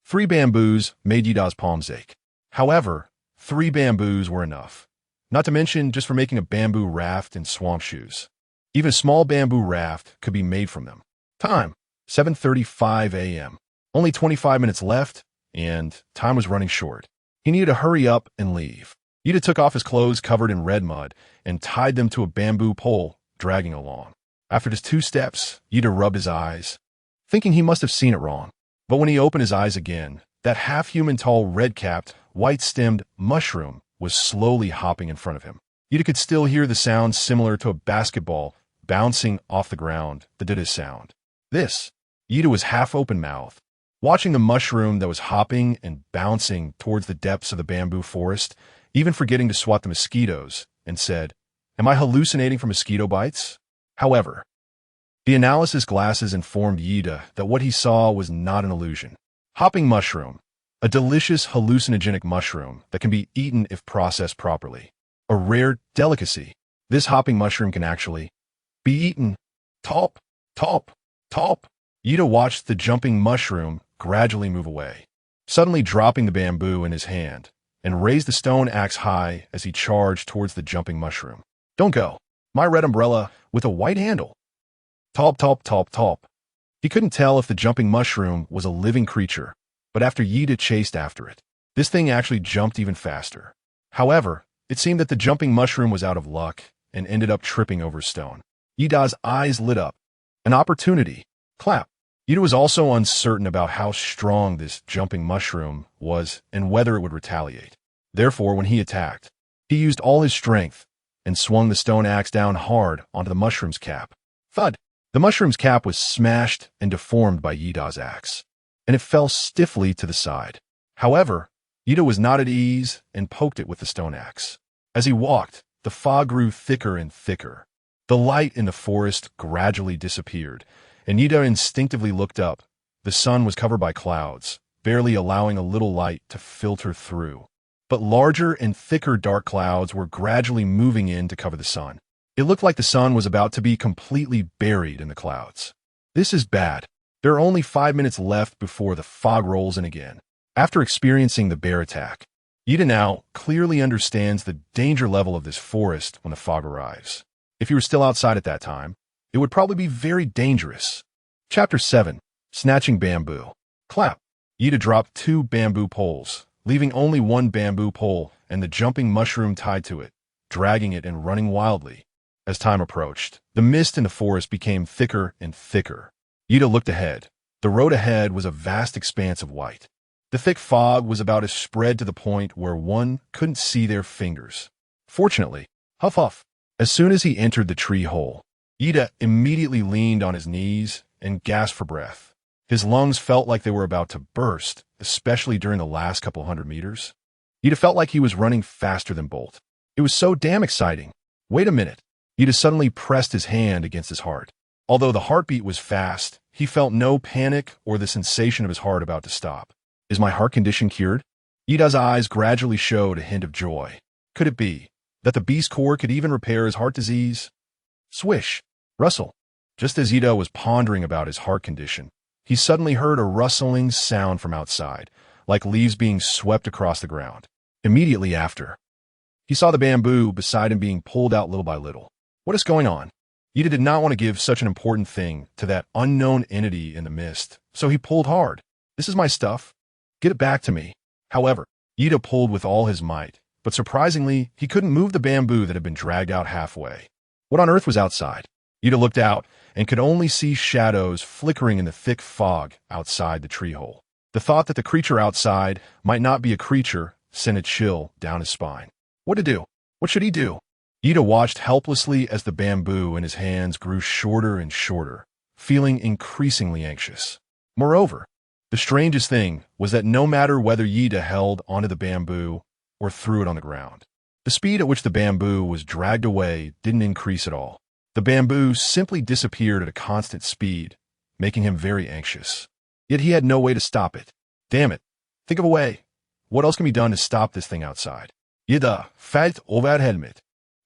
3 bamboos made Ida's palms ache. However, 3 bamboos were enough, not to mention just for making a bamboo raft and swamp shoes. Even a small bamboo raft could be made from them. Time, 7:35 a.m. Only 25 minutes left, and time was running short. He needed to hurry up and leave. Ida took off his clothes covered in red mud and tied them to a bamboo pole, dragging along. After just 2 steps, Ida rubbed his eyes, thinking he must have seen it wrong. But when he opened his eyes again, that half-human tall red-capped, white-stemmed mushroom was slowly hopping in front of him. Ida could still hear the sound similar to a basketball bouncing off the ground that did his sound. This, Ida was half open-mouthed, watching the mushroom that was hopping and bouncing towards the depths of the bamboo forest, even forgetting to swat the mosquitoes, and said, "Am I hallucinating from mosquito bites?" However, the analysis glasses informed Ida that what he saw was not an illusion. Hopping mushroom, a delicious hallucinogenic mushroom that can be eaten if processed properly. A rare delicacy. This hopping mushroom can actually be eaten. Top, top, top. Ida watched the jumping mushroom gradually move away, suddenly dropping the bamboo in his hand, and raised the stone axe high as he charged towards the jumping mushroom. Don't go. My red umbrella with a white handle. Top, top, top, top. He couldn't tell if the jumping mushroom was a living creature, but after Ida chased after it, this thing actually jumped even faster. However, it seemed that the jumping mushroom was out of luck and ended up tripping over a stone. Ida's eyes lit up. An opportunity. Clap. Ida was also uncertain about how strong this jumping mushroom was and whether it would retaliate. Therefore, when he attacked, he used all his strength and swung the stone axe down hard onto the mushroom's cap. Thud! The mushroom's cap was smashed and deformed by Ida's axe, and it fell stiffly to the side. However, Ida was not at ease and poked it with the stone axe. As he walked, the fog grew thicker and thicker. The light in the forest gradually disappeared, and Ida instinctively looked up. The sun was covered by clouds, barely allowing a little light to filter through. But larger and thicker dark clouds were gradually moving in to cover the sun. It looked like the sun was about to be completely buried in the clouds. This is bad. There are only 5 minutes left before the fog rolls in again. After experiencing the bear attack, Ida now clearly understands the danger level of this forest when the fog arrives. If you were still outside at that time, it would probably be very dangerous. Chapter 7. Snatching Bamboo. Clap. Ida dropped 2 bamboo poles, leaving only 1 bamboo pole and the jumping mushroom tied to it, dragging it and running wildly. As time approached, the mist in the forest became thicker and thicker. Ida looked ahead. The road ahead was a vast expanse of white. The thick fog was about as spread to the point where one couldn't see their fingers. Fortunately, huff huff. As soon as he entered the tree hole, Ida immediately leaned on his knees and gasped for breath. His lungs felt like they were about to burst, especially during the last couple hundred meters. Ida felt like he was running faster than Bolt. It was so damn exciting. Wait a minute. Ida suddenly pressed his hand against his heart. Although the heartbeat was fast, he felt no panic or the sensation of his heart about to stop. Is my heart condition cured? Ida's eyes gradually showed a hint of joy. Could it be that the Beast Core could even repair his heart disease? Swish. Rustle. Just as Ida was pondering about his heart condition, he suddenly heard a rustling sound from outside, like leaves being swept across the ground. Immediately after, he saw the bamboo beside him being pulled out little by little. What is going on? Ida did not want to give such an important thing to that unknown entity in the mist, so he pulled hard. This is my stuff. Get it back to me. However, Ida pulled with all his might, but surprisingly, he couldn't move the bamboo that had been dragged out halfway. What on earth was outside? Ida looked out and could only see shadows flickering in the thick fog outside the tree hole. The thought that the creature outside might not be a creature sent a chill down his spine. What to do? What should he do? Ida watched helplessly as the bamboo in his hands grew shorter and shorter, feeling increasingly anxious. Moreover, the strangest thing was that no matter whether Ida held onto the bamboo or threw it on the ground, the speed at which the bamboo was dragged away didn't increase at all. The bamboo simply disappeared at a constant speed, making him very anxious. Yet he had no way to stop it. Damn it. Think of a way. What else can be done to stop this thing outside? Ida felt overhelmet.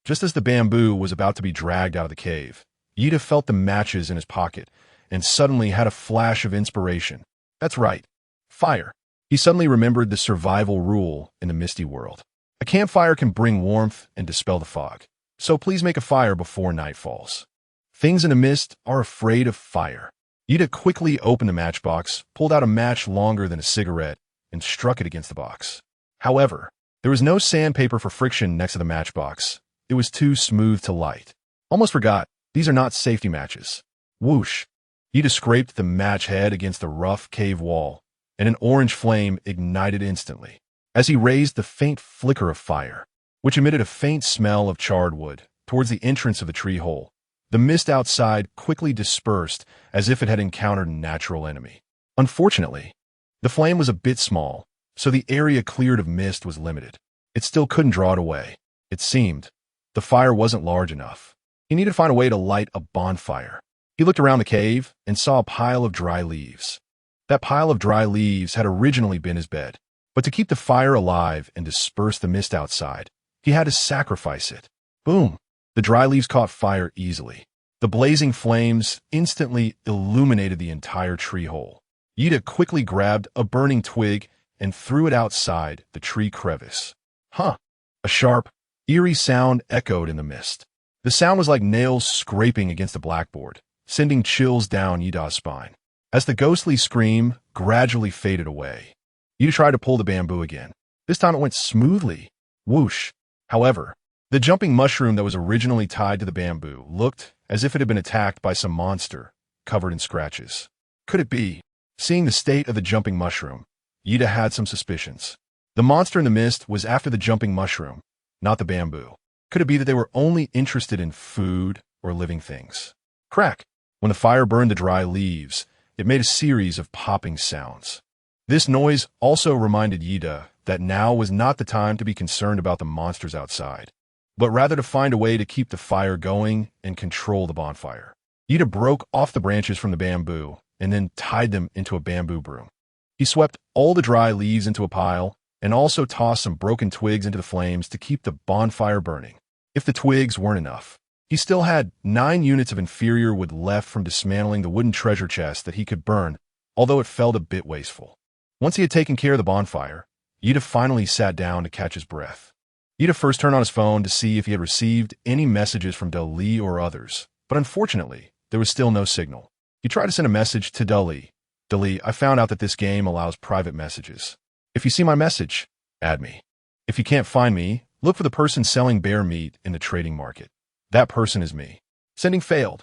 Just as the bamboo was about to be dragged out of the cave, Ida felt the matches in his pocket and suddenly had a flash of inspiration. That's right. Fire. He suddenly remembered the survival rule in the Misty World. A campfire can bring warmth and dispel the fog. So please make a fire before night falls. Things in the mist are afraid of fire. Ida quickly opened the matchbox, pulled out a match longer than a cigarette, and struck it against the box. However, there was no sandpaper for friction next to the matchbox. It was too smooth to light. Almost forgot, these are not safety matches. Whoosh. Ida scraped the match head against the rough cave wall, and an orange flame ignited instantly. As he raised the faint flicker of fire, which emitted a faint smell of charred wood, towards the entrance of the tree hole, the mist outside quickly dispersed as if it had encountered a natural enemy. Unfortunately, the flame was a bit small, so the area cleared of mist was limited. It still couldn't draw it away. It seemed the fire wasn't large enough. He needed to find a way to light a bonfire. He looked around the cave and saw a pile of dry leaves. That pile of dry leaves had originally been his bed, but to keep the fire alive and disperse the mist outside, he had to sacrifice it. Boom! The dry leaves caught fire easily. The blazing flames instantly illuminated the entire tree hole. Ida quickly grabbed a burning twig and threw it outside the tree crevice. Huh! A sharp, eerie sound echoed in the mist. The sound was like nails scraping against a blackboard, sending chills down Ida's spine. As the ghostly scream gradually faded away, Ida tried to pull the bamboo again. This time it went smoothly. Whoosh! However, the jumping mushroom that was originally tied to the bamboo looked as if it had been attacked by some monster, covered in scratches. Could it be? Seeing the state of the jumping mushroom, Ida had some suspicions. The monster in the mist was after the jumping mushroom, not the bamboo. Could it be that they were only interested in food or living things? Crack! When the fire burned the dry leaves, it made a series of popping sounds. This noise also reminded Ida that now was not the time to be concerned about the monsters outside, but rather to find a way to keep the fire going and control the bonfire. Ida broke off the branches from the bamboo and then tied them into a bamboo broom. He swept all the dry leaves into a pile and also tossed some broken twigs into the flames to keep the bonfire burning. If the twigs weren't enough, he still had 9 units of inferior wood left from dismantling the wooden treasure chest that he could burn, although it felt a bit wasteful. Once he had taken care of the bonfire, Ida finally sat down to catch his breath. Ida first turned on his phone to see if he had received any messages from Dali or others, but unfortunately, there was still no signal. He tried to send a message to Dali. Dali, I found out that this game allows private messages. If you see my message, add me. If you can't find me, look for the person selling bear meat in the trading market. That person is me. Sending failed.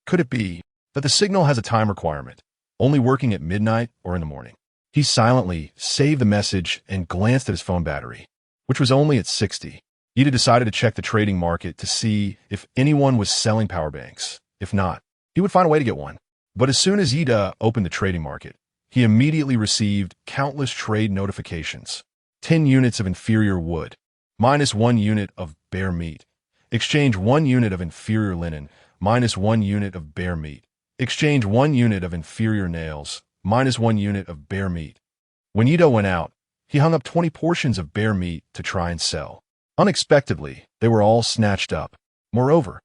Could it be that the signal has a time requirement, only working at midnight or in the morning? He silently saved the message and glanced at his phone battery, which was only at 60. Ida decided to check the trading market to see if anyone was selling power banks. If not, he would find a way to get one. But as soon as Ida opened the trading market, he immediately received countless trade notifications. 10 units of inferior wood, -1 unit of bear meat. Exchange 1 unit of inferior linen, -1 unit of bear meat. Exchange 1 unit of inferior nails, -1 unit of bear meat. When Ida went out, he hung up 20 portions of bear meat to try and sell. Unexpectedly, they were all snatched up. Moreover,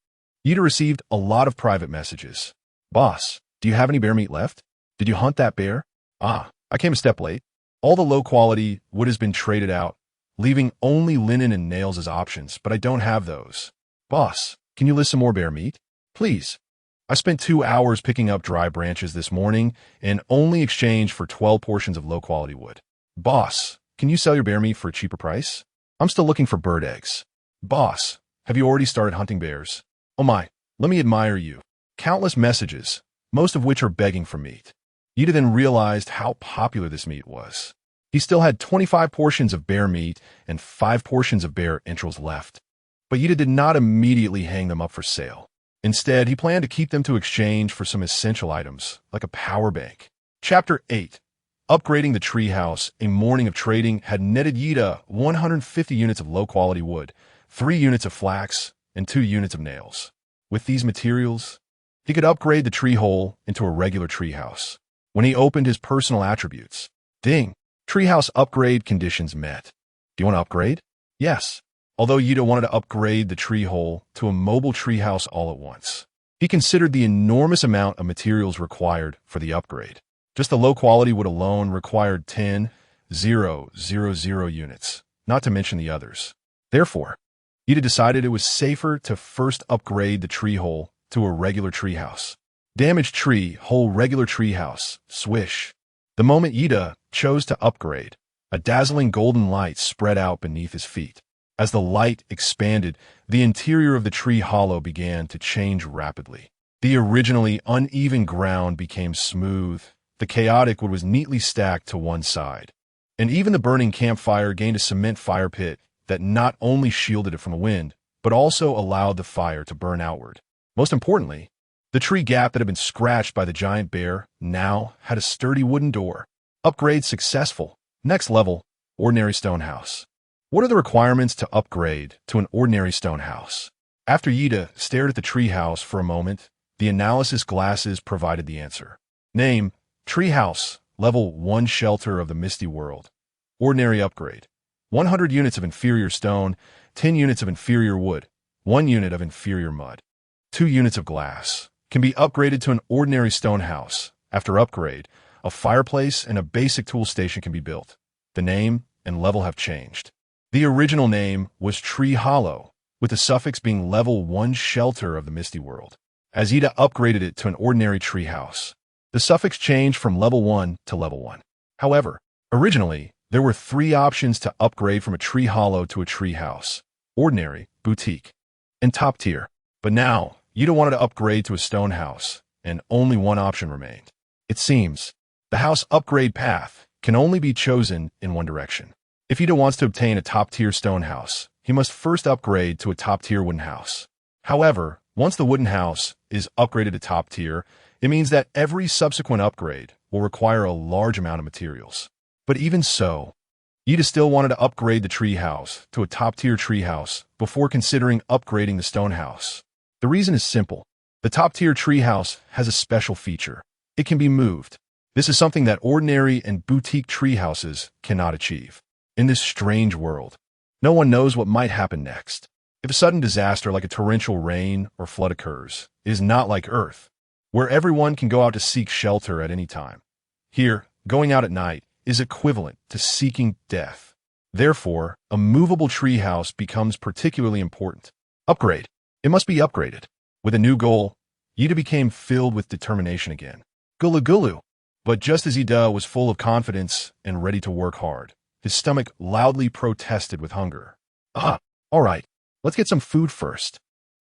Ida received a lot of private messages. Boss, do you have any bear meat left? Did you hunt that bear? Ah, I came a step late. All the low-quality wood has been traded out, leaving only linen and nails as options, but I don't have those. Boss, can you list some more bear meat? Please. I spent 2 hours picking up dry branches this morning and only exchanged for 12 portions of low-quality wood. Boss, can you sell your bear meat for a cheaper price? I'm still looking for bird eggs. Boss, have you already started hunting bears? Oh my, let me admire you. Countless messages, most of which are begging for meat. Ida then realized how popular this meat was. He still had 25 portions of bear meat and 5 portions of bear entrails left. But Ida did not immediately hang them up for sale. Instead, he planned to keep them to exchange for some essential items, like a power bank. Chapter 8. Upgrading the treehouse, a morning of trading had netted Ida 150 units of low-quality wood, 3 units of flax, and 2 units of nails. With these materials, he could upgrade the tree hole into a regular treehouse. When he opened his personal attributes, ding, treehouse upgrade conditions met. Do you want to upgrade? Yes. Although Ida wanted to upgrade the tree hole to a mobile treehouse all at once. He considered the enormous amount of materials required for the upgrade. Just the low-quality wood alone required 10,000 units, not to mention the others. Therefore, Ida decided it was safer to first upgrade the tree hole to a regular treehouse. Damaged tree, hole regular treehouse, swish. The moment Ida chose to upgrade, a dazzling golden light spread out beneath his feet. As the light expanded, the interior of the tree hollow began to change rapidly. The originally uneven ground became smooth. The chaotic wood was neatly stacked to one side. And even the burning campfire gained a cement fire pit that not only shielded it from the wind, but also allowed the fire to burn outward. Most importantly, the tree gap that had been scratched by the giant bear now had a sturdy wooden door. Upgrade successful. Next level, ordinary stone house. What are the requirements to upgrade to an ordinary stone house? After Ida stared at the tree house for a moment, the analysis glasses provided the answer. Name, tree house, level 1 shelter of the Misty World. Ordinary upgrade. 100 units of inferior stone, 10 units of inferior wood, 1 unit of inferior mud, 2 units of glass. Can be upgraded to an ordinary stone house. After upgrade, a fireplace and a basic tool station can be built. The name and level have changed. The original name was Tree Hollow, with the suffix being level 1 shelter of the Misty World. As Ida upgraded it to an ordinary tree house, the suffix changed from level 1 to level 1. However, originally, there were 3 options to upgrade from a tree hollow to a tree house: ordinary, boutique, and top tier. But now, Ida wanted to upgrade to a stone house, and only one option remained. It seems, the house upgrade path can only be chosen in one direction. If Ida wants to obtain a top-tier stone house, he must first upgrade to a top-tier wooden house. However, once the wooden house is upgraded to top tier, it means that every subsequent upgrade will require a large amount of materials. But even so, Ida still wanted to upgrade the tree house to a top-tier tree house before considering upgrading the stone house. The reason is simple. The top-tier tree house has a special feature. It can be moved. This is something that ordinary and boutique tree houses cannot achieve. In this strange world, no one knows what might happen next. If a sudden disaster like a torrential rain or flood occurs, it is not like Earth, where everyone can go out to seek shelter at any time. Here, going out at night is equivalent to seeking death. Therefore, a movable treehouse becomes particularly important. Upgrade. It must be upgraded. With a new goal, Ida became filled with determination again. Gulu gulu. But just as Ida was full of confidence and ready to work hard, his stomach loudly protested with hunger. All right, let's get some food first.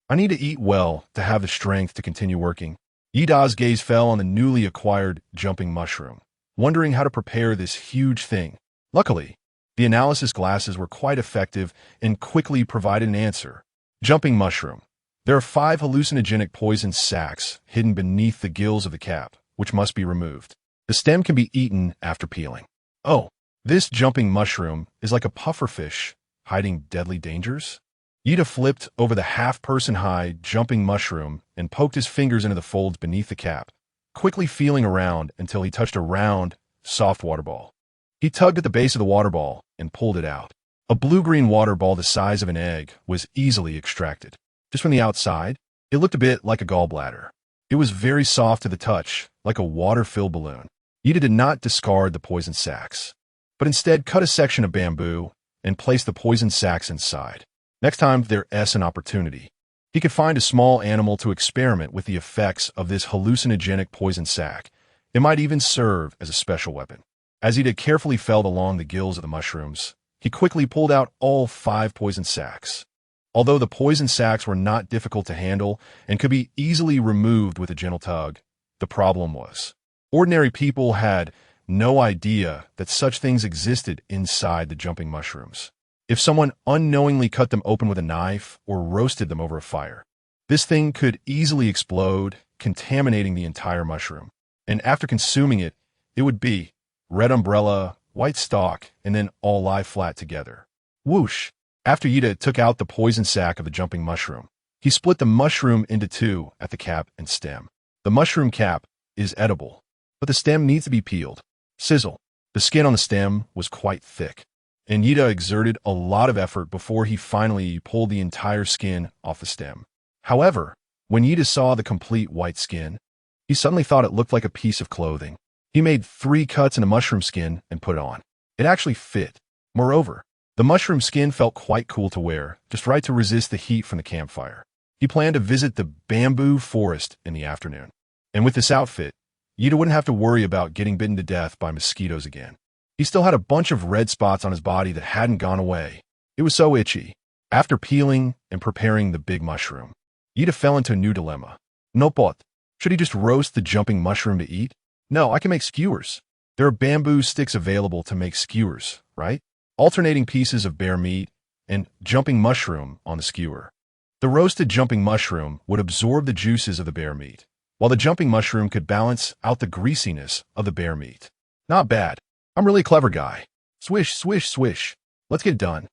I need to eat well to have the strength to continue working. Ida's gaze fell on the newly acquired jumping mushroom, wondering how to prepare this huge thing. Luckily, the analysis glasses were quite effective and quickly provided an answer. Jumping mushroom. There are 5 hallucinogenic poison sacs hidden beneath the gills of the cap, which must be removed. The stem can be eaten after peeling. Oh, this jumping mushroom is like a pufferfish, hiding deadly dangers? Ida flipped over the half-person-high jumping mushroom and poked his fingers into the folds beneath the cap, quickly feeling around until he touched a round, soft water ball. He tugged at the base of the water ball and pulled it out. A blue-green water ball the size of an egg was easily extracted. Just from the outside, it looked a bit like a gallbladder. It was very soft to the touch, like a water-filled balloon. Ida did not discard the poison sacs, but instead cut a section of bamboo and placed the poison sacs inside. Next time there's an opportunity, he could find a small animal to experiment with the effects of this hallucinogenic poison sac. It might even serve as a special weapon. As Ida carefully felt along the gills of the mushrooms, he quickly pulled out all 5 poison sacs. Although the poison sacs were not difficult to handle and could be easily removed with a gentle tug, the problem was, ordinary people had no idea that such things existed inside the jumping mushrooms. If someone unknowingly cut them open with a knife or roasted them over a fire, this thing could easily explode, contaminating the entire mushroom. And after consuming it, it would be red umbrella, white stalk, and then all lie flat together. Whoosh! After Ida took out the poison sac of the jumping mushroom, he split the mushroom into 2 at the cap and stem. The mushroom cap is edible, but the stem needs to be peeled. Sizzle. The skin on the stem was quite thick, and Ida exerted a lot of effort before he finally pulled the entire skin off the stem. However, when Ida saw the complete white skin, he suddenly thought it looked like a piece of clothing. He made 3 cuts in the mushroom skin and put it on. It actually fit. Moreover, the mushroom skin felt quite cool to wear, just right to resist the heat from the campfire. He planned to visit the bamboo forest in the afternoon. And with this outfit, Ida wouldn't have to worry about getting bitten to death by mosquitoes again. He still had a bunch of red spots on his body that hadn't gone away. It was so itchy. After peeling and preparing the big mushroom, Ida fell into a new dilemma. No pot. Should he just roast the jumping mushroom to eat? No, I can make skewers. There are bamboo sticks available to make skewers, right? Alternating pieces of bear meat and jumping mushroom on the skewer. The roasted jumping mushroom would absorb the juices of the bear meat, while the jumping mushroom could balance out the greasiness of the bear meat. Not bad. I'm really a clever guy. Swish, swish, swish. Let's get it done.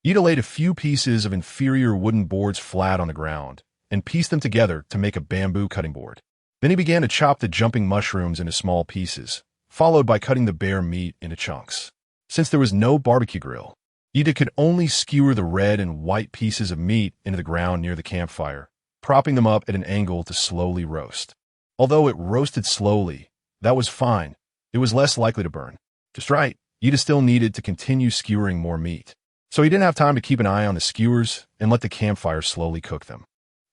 Ida laid a few pieces of inferior wooden boards flat on the ground and pieced them together to make a bamboo cutting board. Then he began to chop the jumping mushrooms into small pieces, followed by cutting the bear meat into chunks. Since there was no barbecue grill, Ida could only skewer the red and white pieces of meat into the ground near the campfire, propping them up at an angle to slowly roast. Although it roasted slowly, that was fine. It was less likely to burn. Just right, Ida still needed to continue skewering more meat. So he didn't have time to keep an eye on the skewers and let the campfire slowly cook them.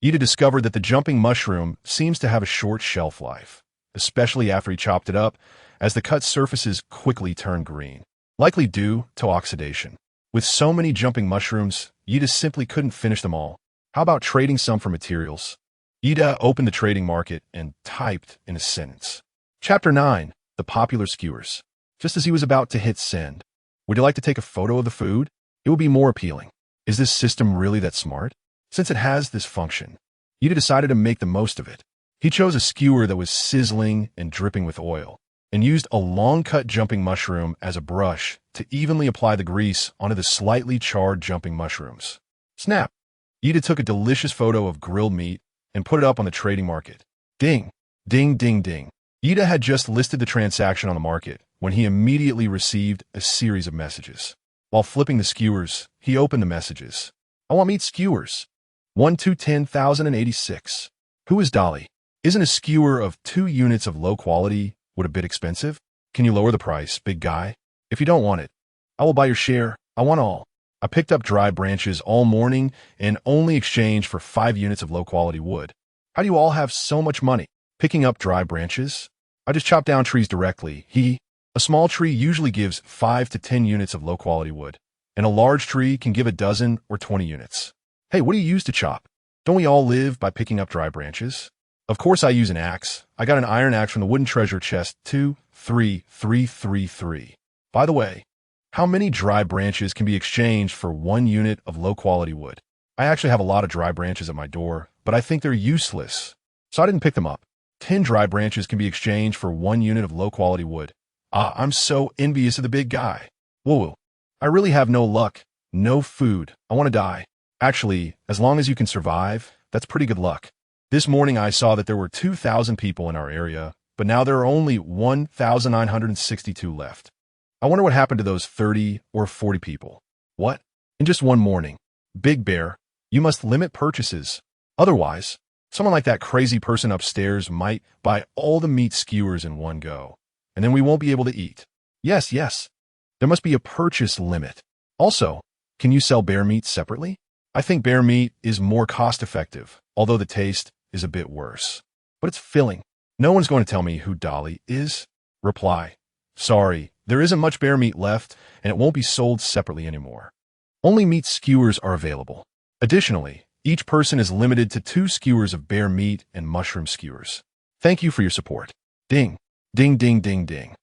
Ida discovered that the jumping mushroom seems to have a short shelf life, especially after he chopped it up, as the cut surfaces quickly turned green, likely due to oxidation. With so many jumping mushrooms, Ida simply couldn't finish them all. How about trading some for materials? Ida opened the trading market and typed in a sentence. Chapter 9. The Popular Skewers. Just as he was about to hit send. Would you like to take a photo of the food? It would be more appealing. Is this system really that smart? Since it has this function, Ida decided to make the most of it. He chose a skewer that was sizzling and dripping with oil, and used a long-cut jumping mushroom as a brush to evenly apply the grease onto the slightly charred jumping mushrooms. Snap! Ida took a delicious photo of grilled meat and put it up on the trading market. Ding! Ding, ding, ding. Ida had just listed the transaction on the market when he immediately received a series of messages. While flipping the skewers, he opened the messages. I want meat skewers. 1 to 10,086. Who is Dolly? Isn't a skewer of 2 units of low quality a bit expensive? Can you lower the price, big guy? If you don't want it, I will buy your share. I want all. I picked up dry branches all morning and only exchanged for 5 units of low-quality wood. How do you all have so much money? Picking up dry branches? I just chop down trees directly. A small tree usually gives 5 to 10 units of low-quality wood, and a large tree can give a dozen or 20 units. Hey, what do you use to chop? Don't we all live by picking up dry branches? Of course I use an axe. I got an iron axe from the wooden treasure chest 23333. By the way, how many dry branches can be exchanged for 1 unit of low-quality wood? I actually have a lot of dry branches at my door, but I think they're useless, so I didn't pick them up. 10 dry branches can be exchanged for 1 unit of low-quality wood. I'm so envious of the big guy. Whoa, I really have no luck, no food. I want to die. Actually, as long as you can survive, that's pretty good luck. This morning I saw that there were 2,000 people in our area, but now there are only 1,962 left. I wonder what happened to those 30 or 40 people. What? In just one morning. Big Bear, you must limit purchases. Otherwise, someone like that crazy person upstairs might buy all the meat skewers in one go, and then we won't be able to eat. Yes. There must be a purchase limit. Also, can you sell bear meat separately? I think bear meat is more cost-effective, although the taste is a bit worse. But it's filling. No one's going to tell me who Dolly is. Reply. Sorry, there isn't much bear meat left, and it won't be sold separately anymore. Only meat skewers are available. Additionally, each person is limited to 2 skewers of bear meat and mushroom skewers. Thank you for your support. Ding, ding, ding, ding, ding.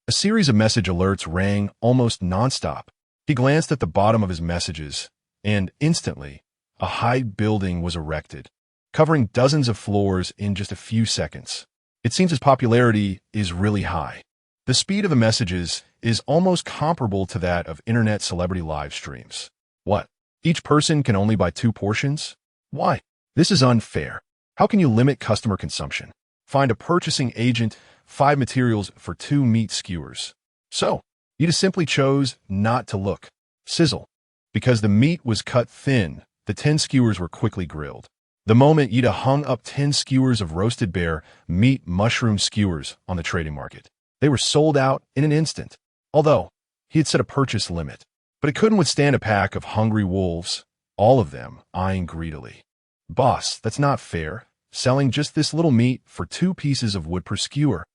A series of message alerts rang almost nonstop. He glanced at the bottom of his messages, and instantly, a high building was erected, covering dozens of floors in just a few seconds. It seems his popularity is really high. The speed of the messages is almost comparable to that of internet celebrity live streams. What? Each person can only buy 2 portions? Why? This is unfair. How can you limit customer consumption? Find a purchasing agent, 5 materials for 2 meat skewers. So, you just simply chose not to look. Sizzle. Because the meat was cut thin, the 10 skewers were quickly grilled. The moment Ida hung up 10 skewers of roasted bear meat mushroom skewers on the trading market. They were sold out in an instant, although he had set a purchase limit. But it couldn't withstand a pack of hungry wolves, all of them eyeing greedily. Boss, that's not fair, selling just this little meat for 2 pieces of wood per skewer.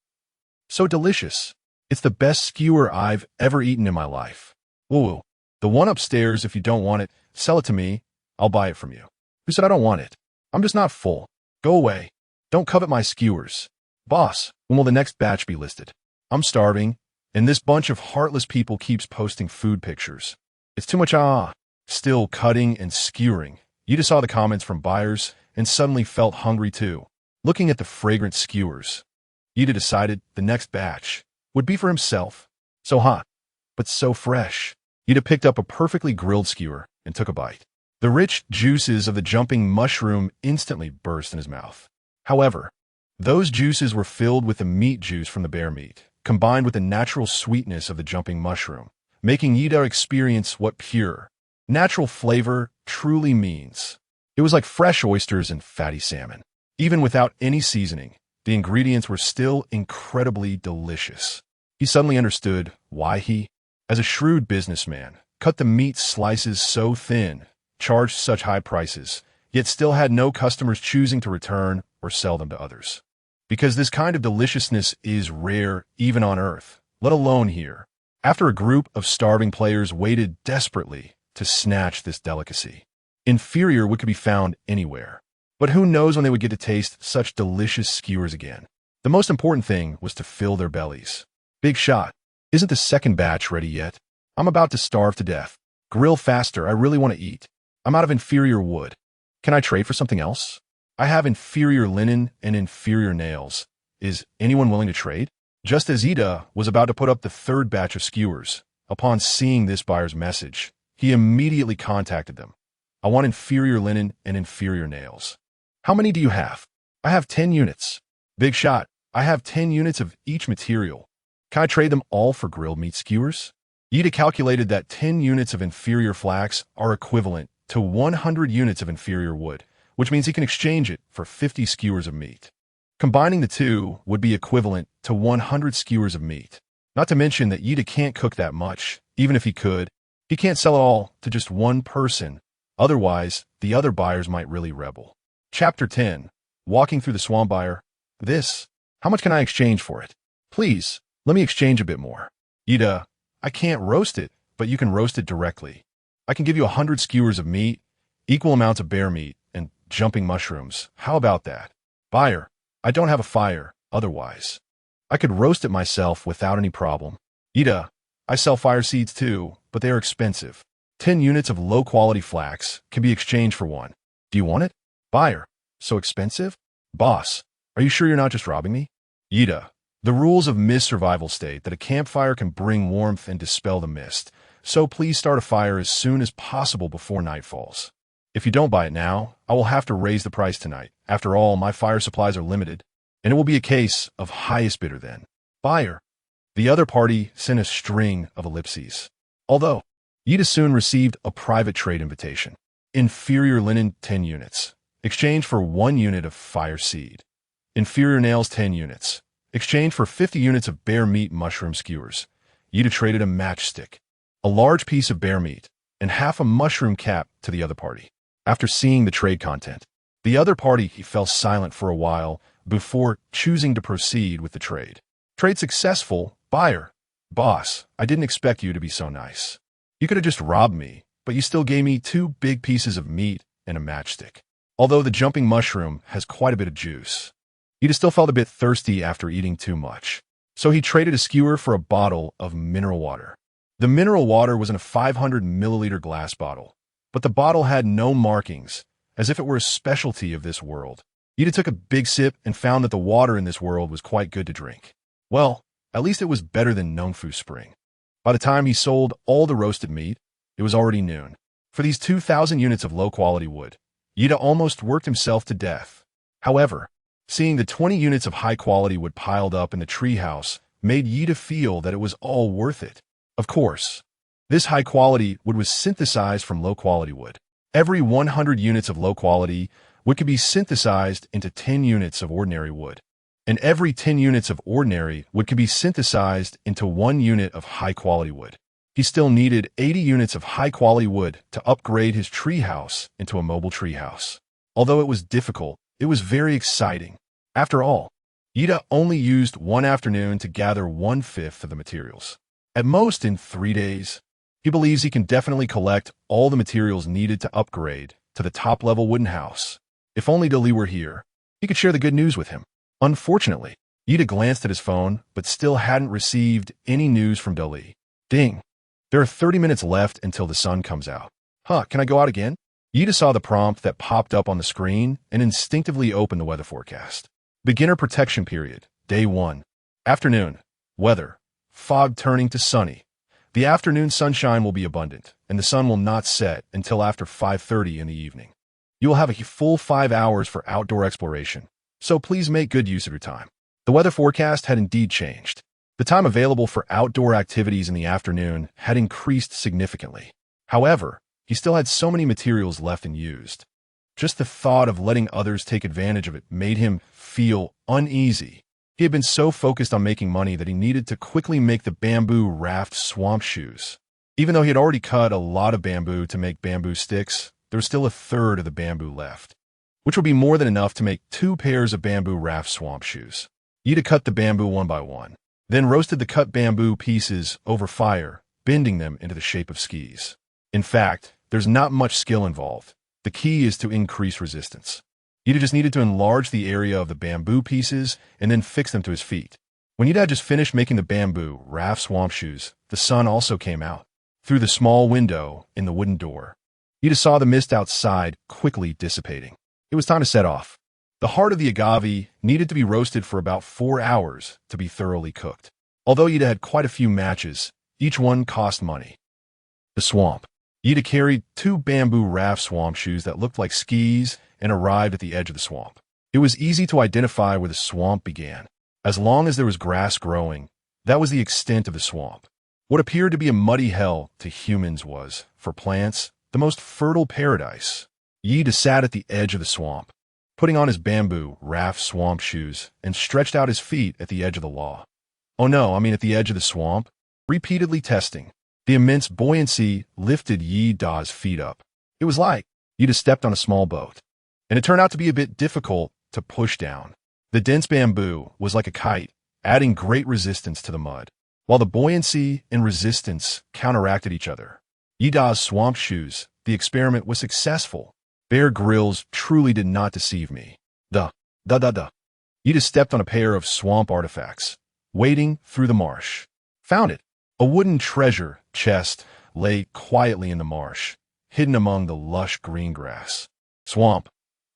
So delicious. It's the best skewer I've ever eaten in my life. Woo, the one upstairs, if you don't want it, sell it to me. I'll buy it from you. Who said I don't want it? I'm just not full. Go away. Don't covet my skewers. Boss, when will the next batch be listed? I'm starving, and this bunch of heartless people keeps posting food pictures. It's too much Still cutting and skewering. You just saw the comments from buyers and suddenly felt hungry too. Looking at the fragrant skewers, Yuta decided the next batch would be for himself. So hot, but so fresh. Yuta picked up a perfectly grilled skewer and took a bite. The rich juices of the jumping mushroom instantly burst in his mouth. However, those juices were filled with the meat juice from the bear meat, combined with the natural sweetness of the jumping mushroom, making Yuta experience what pure, natural flavor truly means. It was like fresh oysters and fatty salmon. Even without any seasoning, the ingredients were still incredibly delicious. He suddenly understood why he, as a shrewd businessman, cut the meat slices so thin, charged such high prices, yet still had no customers choosing to return or sell them to others. Because this kind of deliciousness is rare even on Earth, let alone here. After a group of starving players waited desperately to snatch this delicacy. Inferior wood could be found anywhere. But who knows when they would get to taste such delicious skewers again. The most important thing was to fill their bellies. Big shot. Isn't the second batch ready yet? I'm about to starve to death. Grill faster, I really want to eat. I'm out of inferior wood. Can I trade for something else? I have inferior linen and inferior nails. Is anyone willing to trade? Just as Ida was about to put up the 3rd batch of skewers, upon seeing this buyer's message, he immediately contacted them. I want inferior linen and inferior nails. How many do you have? I have 10 units. Big shot. I have 10 units of each material. Can I trade them all for grilled meat skewers? Ida calculated that 10 units of inferior flax are equivalent to 100 units of inferior wood, which means he can exchange it for 50 skewers of meat. Combining the two would be equivalent to 100 skewers of meat. Not to mention that Ida can't cook that much. Even if he could, he can't sell it all to just one person. Otherwise, the other buyers might really rebel. Chapter 10. Walking through the swamp. Buyer. This. How much can I exchange for it? Please, let me exchange a bit more. Ida, I can't roast it, but you can roast it directly. I can give you 100 skewers of meat, equal amounts of bear meat, and jumping mushrooms. How about that? Buyer, I don't have a fire, otherwise. I could roast it myself without any problem. Ida, I sell fire seeds too, but they are expensive. 10 units of low-quality flax can be exchanged for one. Do you want it? Buyer, so expensive? Boss, are you sure you're not just robbing me? Ida, the rules of mist survival state that a campfire can bring warmth and dispel the mist, so please start a fire as soon as possible before night falls. If you don't buy it now, I will have to raise the price tonight. After all, my fire supplies are limited, and it will be a case of highest bidder then. Buyer. The other party sent a string of ellipses. Although, Ida soon received a private trade invitation. Inferior linen 10 units. Exchange for 1 unit of fire seed. Inferior nails 10 units. Exchange for 50 units of bear meat mushroom skewers. Ida traded a matchstick, a large piece of bear meat, and half a mushroom cap to the other party. After seeing the trade content, the other party fell silent for a while before choosing to proceed with the trade. Trade successful. Buyer. Boss, I didn't expect you to be so nice. You could have just robbed me, but you still gave me 2 big pieces of meat and a matchstick. Although the jumping mushroom has quite a bit of juice, Ida still felt a bit thirsty after eating too much, so he traded a skewer for a bottle of mineral water. The mineral water was in a 500 milliliter glass bottle, but the bottle had no markings, as if it were a specialty of this world. Ida took a big sip and found that the water in this world was quite good to drink. Well, at least it was better than Nungfu Spring. By the time he sold all the roasted meat, it was already noon. For these 2,000 units of low-quality wood, Ida almost worked himself to death. However, seeing the 20 units of high-quality wood piled up in the treehouse made Ida feel that it was all worth it. Of course, this high-quality wood was synthesized from low-quality wood. Every 100 units of low-quality wood could be synthesized into 10 units of ordinary wood, and every 10 units of ordinary wood could be synthesized into 1 unit of high-quality wood. He still needed 80 units of high-quality wood to upgrade his treehouse into a mobile treehouse. Although it was difficult, it was very exciting. After all, Ida only used 1 afternoon to gather 1/5 of the materials. At most in 3 days, he believes he can definitely collect all the materials needed to upgrade to the top-level wooden house. If only Dali were here, he could share the good news with him. Unfortunately, Ida glanced at his phone, but still hadn't received any news from Dali. Ding! There are 30 minutes left until the sun comes out. Can I go out again? Ida saw the prompt that popped up on the screen and instinctively opened the weather forecast. Beginner protection period, day 1. Afternoon, weather, fog turning to sunny. The afternoon sunshine will be abundant, and the sun will not set until after 5:30 in the evening. You will have a full 5 hours for outdoor exploration, so please make good use of your time. The weather forecast had indeed changed. The time available for outdoor activities in the afternoon had increased significantly. However, he still had so many materials left unused. Just the thought of letting others take advantage of it made him feel uneasy. He had been so focused on making money that he needed to quickly make the bamboo raft swamp shoes. Even though he had already cut a lot of bamboo to make bamboo sticks, there was still 1/3 of the bamboo left, which would be more than enough to make 2 pairs of bamboo raft swamp shoes. Ida cut the bamboo one by one, then roasted the cut bamboo pieces over fire, bending them into the shape of skis. In fact, there's not much skill involved. The key is to increase resistance. Ida just needed to enlarge the area of the bamboo pieces and then fix them to his feet. When Ida had just finished making the bamboo raft swamp shoes, the sun also came out through the small window in the wooden door. Ida saw the mist outside quickly dissipating. It was time to set off. The heart of the agave needed to be roasted for about 4 hours to be thoroughly cooked. Although Ida had quite a few matches, each one cost money. The swamp. Ida carried 2 bamboo raft swamp shoes that looked like skis and arrived at the edge of the swamp. It was easy to identify where the swamp began. As long as there was grass growing, that was the extent of the swamp. What appeared to be a muddy hell to humans was, for plants, the most fertile paradise. Ida sat at the edge of the swamp, putting on his bamboo raft swamp shoes, and stretched out his feet at the edge of the law. Oh no, I mean at the edge of the swamp, repeatedly testing. The immense buoyancy lifted Yi Da's feet up. It was like Yi Da stepped on a small boat, and it turned out to be a bit difficult to push down. The dense bamboo was like a kite, adding great resistance to the mud, while the buoyancy and resistance counteracted each other. Yi Da's swamp shoes, the experiment was successful. Bear Grylls truly did not deceive me. Duh. Yi Da stepped on a pair of swamp artifacts, wading through the marsh. Found it. A wooden treasure chest lay quietly in the marsh, hidden among the lush green grass. Swamp.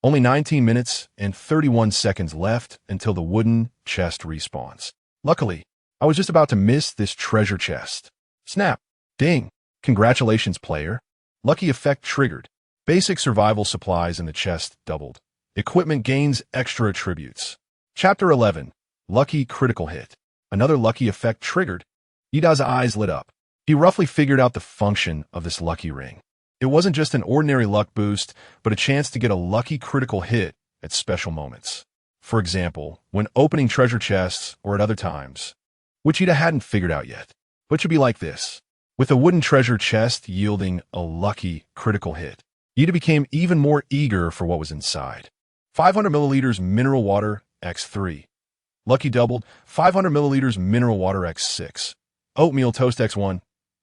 Only 19 minutes and 31 seconds left until the wooden chest respawns. Luckily, I was just about to miss this treasure chest. Snap. Ding. Congratulations, player. Lucky effect triggered. Basic survival supplies in the chest doubled. Equipment gains extra attributes. Chapter 11. Lucky critical hit. Another lucky effect triggered. Yi Da's eyes lit up. He roughly figured out the function of this lucky ring. It wasn't just an ordinary luck boost, but a chance to get a lucky critical hit at special moments. For example, when opening treasure chests or at other times, which Yi Da hadn't figured out yet. But should be like this. With a wooden treasure chest yielding a lucky critical hit, Yi Da became even more eager for what was inside. 500 milliliters mineral water x3. Lucky doubled, 500 milliliters mineral water x6. Oatmeal toast x1.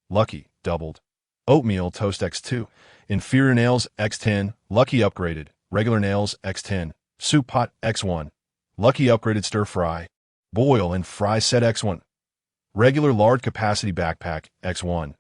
Lucky doubled. Oatmeal toast x2. Inferior nails x10. Lucky upgraded. Regular nails x10. Soup pot x1. Lucky upgraded stir fry. Boil and fry set x1. Regular large capacity backpack x1.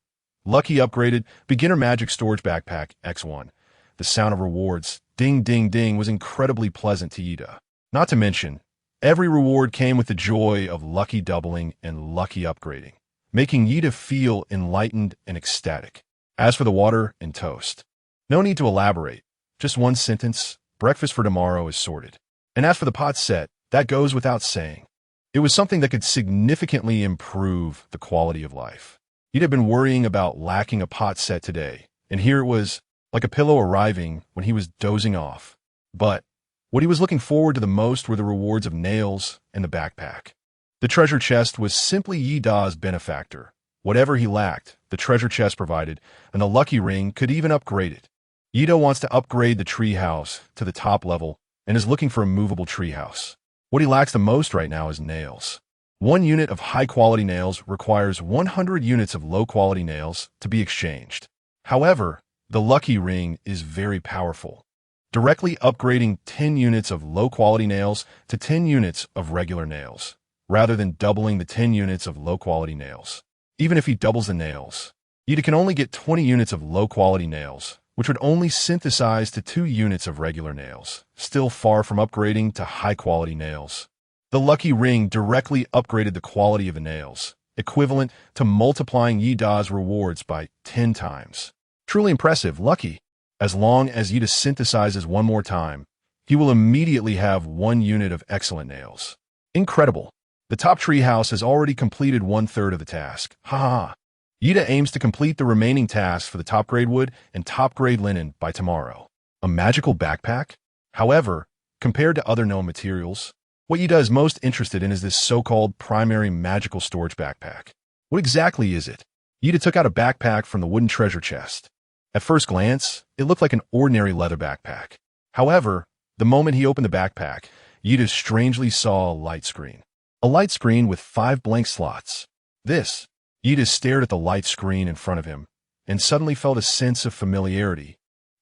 Lucky upgraded beginner magic storage backpack x1. The sound of rewards, ding ding ding, was incredibly pleasant to Yi Da. Not to mention, every reward came with the joy of lucky doubling and lucky upgrading, making Yi Da feel enlightened and ecstatic. As for the water and toast, no need to elaborate. Just one sentence, breakfast for tomorrow is sorted. And as for the pot set, that goes without saying. It was something that could significantly improve the quality of life. He'd have been worrying about lacking a pot set today, and here it was, like a pillow arriving when he was dozing off. But what he was looking forward to the most were the rewards of nails and the backpack. The treasure chest was simply Yi Da's benefactor. Whatever he lacked, the treasure chest provided, and the lucky ring could even upgrade it. Yi Da wants to upgrade the treehouse to the top level and is looking for a movable treehouse. What he lacks the most right now is nails. 1 unit of high-quality nails requires 100 units of low-quality nails to be exchanged. However, the lucky ring is very powerful, directly upgrading 10 units of low-quality nails to 10 units of regular nails, rather than doubling the 10 units of low-quality nails. Even if he doubles the nails, Yi Da can only get 20 units of low-quality nails, which would only synthesize to 2 units of regular nails, still far from upgrading to high-quality nails. The lucky ring directly upgraded the quality of the nails, equivalent to multiplying Yi Da's rewards by 10 times. Truly impressive, lucky. As long as Yi Da synthesizes one more time, he will immediately have 1 unit of excellent nails. Incredible. The top treehouse has already completed 1/3 of the task. Ha ha ha. Yi Da aims to complete the remaining tasks for the top-grade wood and top-grade linen by tomorrow. A magical backpack? However, compared to other known materials, what Yi Da is most interested in is this so-called primary magical storage backpack. What exactly is it? Yi Da took out a backpack from the wooden treasure chest. At first glance, it looked like an ordinary leather backpack. However, the moment he opened the backpack, Yi Da strangely saw a light screen. A light screen with 5 blank slots. Yi Da stared at the light screen in front of him and suddenly felt a sense of familiarity,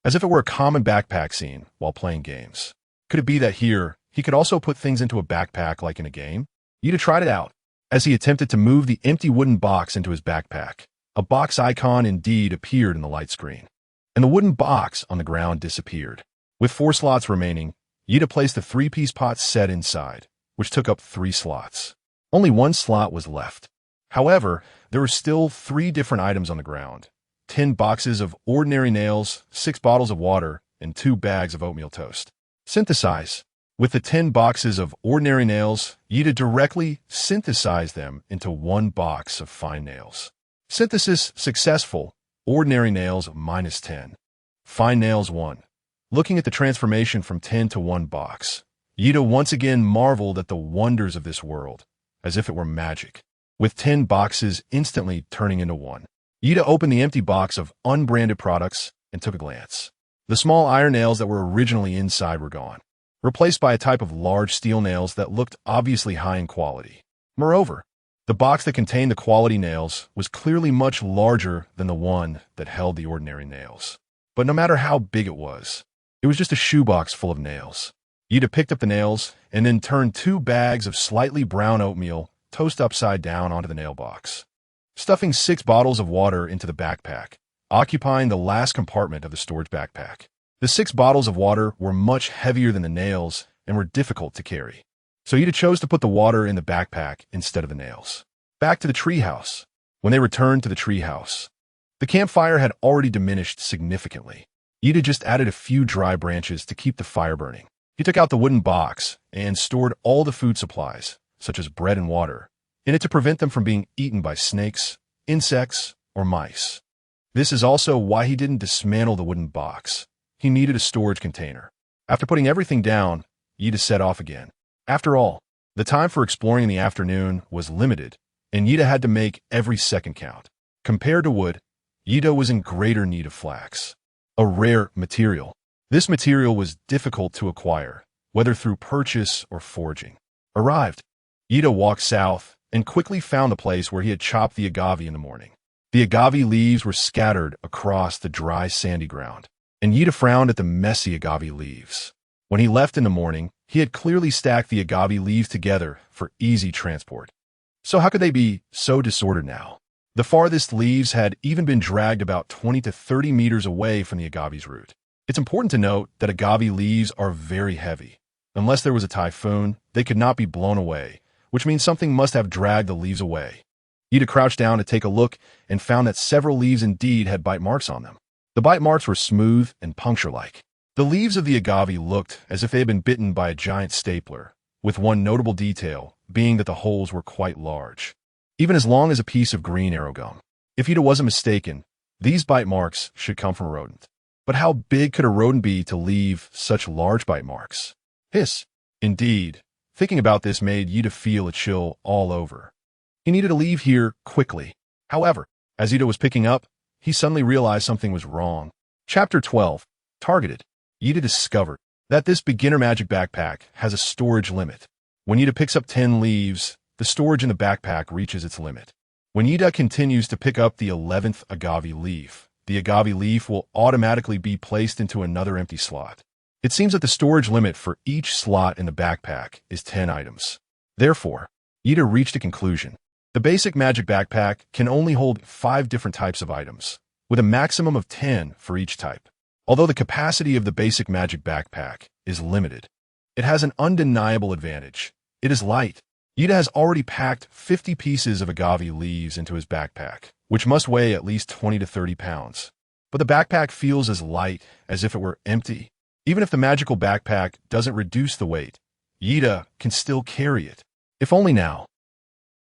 as if it were a common backpack scene while playing games. Could it be that here, he could also put things into a backpack like in a game? Yi Da tried it out. As he attempted to move the empty wooden box into his backpack, a box icon indeed appeared in the light screen, and the wooden box on the ground disappeared. With 4 slots remaining, Yi Da placed the 3-piece pot set inside, which took up 3 slots. Only 1 slot was left. However, there were still 3 different items on the ground: 10 boxes of ordinary nails, 6 bottles of water, and 2 bags of oatmeal toast. Synthesize. With the 10 boxes of ordinary nails, Yi Da directly synthesized them into 1 box of fine nails. Synthesis successful. Ordinary nails -10. Fine nails 1. Looking at the transformation from 10 to 1 box, Yi Da once again marveled at the wonders of this world. as if it were magic, with 10 boxes instantly turning into one. Ida opened the empty box of unbranded products and took a glance. The small iron nails that were originally inside were gone, replaced by a type of large steel nails that looked obviously high in quality. Moreover, the box that contained the quality nails was clearly much larger than the one that held the ordinary nails. But no matter how big it was just a shoebox full of nails. Ida picked up the nails and then turned 2 bags of slightly brown oatmeal toast upside down onto the nail box, stuffing 6 bottles of water into the backpack, occupying the last compartment of the storage backpack. The 6 bottles of water were much heavier than the nails and were difficult to carry, so Ida chose to put the water in the backpack instead of the nails. Back to the treehouse. When they returned to the treehouse, the campfire had already diminished significantly. Ida just added a few dry branches to keep the fire burning. He took out the wooden box and stored all the food supplies, such as bread and water, in it to prevent them from being eaten by snakes, insects, or mice. This is also why he didn't dismantle the wooden box. He needed a storage container. After putting everything down, Ida set off again. After all, the time for exploring in the afternoon was limited, and Ida had to make every second count. Compared to wood, Ida was in greater need of flax, a rare material. This material was difficult to acquire, whether through purchase or foraging. Arrived, Ida walked south and quickly found the place where he had chopped the agave in the morning. The agave leaves were scattered across the dry, sandy ground, and Ida frowned at the messy agave leaves. When he left in the morning, he had clearly stacked the agave leaves together for easy transport. So how could they be so disordered now? The farthest leaves had even been dragged about 20 to 30 meters away from the agave's root. It's important to note that agave leaves are very heavy. Unless there was a typhoon, they could not be blown away, which means something must have dragged the leaves away. Ida crouched down to take a look and found that several leaves indeed had bite marks on them. The bite marks were smooth and puncture-like. The leaves of the agave looked as if they had been bitten by a giant stapler, with one notable detail being that the holes were quite large, even as long as a piece of green arrow gum. If Ida wasn't mistaken, these bite marks should come from a rodent. But how big could a rodent be to leave such large bite marks? Hiss. Indeed, thinking about this made Ida feel a chill all over. He needed to leave here quickly. However, as Ida was picking up, he suddenly realized something was wrong. Chapter 12. Targeted. Ida discovered that this beginner magic backpack has a storage limit. When Ida picks up 10 leaves, the storage in the backpack reaches its limit. When Ida continues to pick up the 11th agave leaf, the agave leaf will automatically be placed into another empty slot. It seems that the storage limit for each slot in the backpack is 10 items. Therefore, Ida reached a conclusion. The basic magic backpack can only hold 5 different types of items, with a maximum of 10 for each type. Although the capacity of the basic magic backpack is limited, it has an undeniable advantage. It is light. Ida has already packed 50 pieces of agave leaves into his backpack, which must weigh at least 20 to 30 pounds. But the backpack feels as light as if it were empty. Even if the magical backpack doesn't reduce the weight, Ida can still carry it. If only now.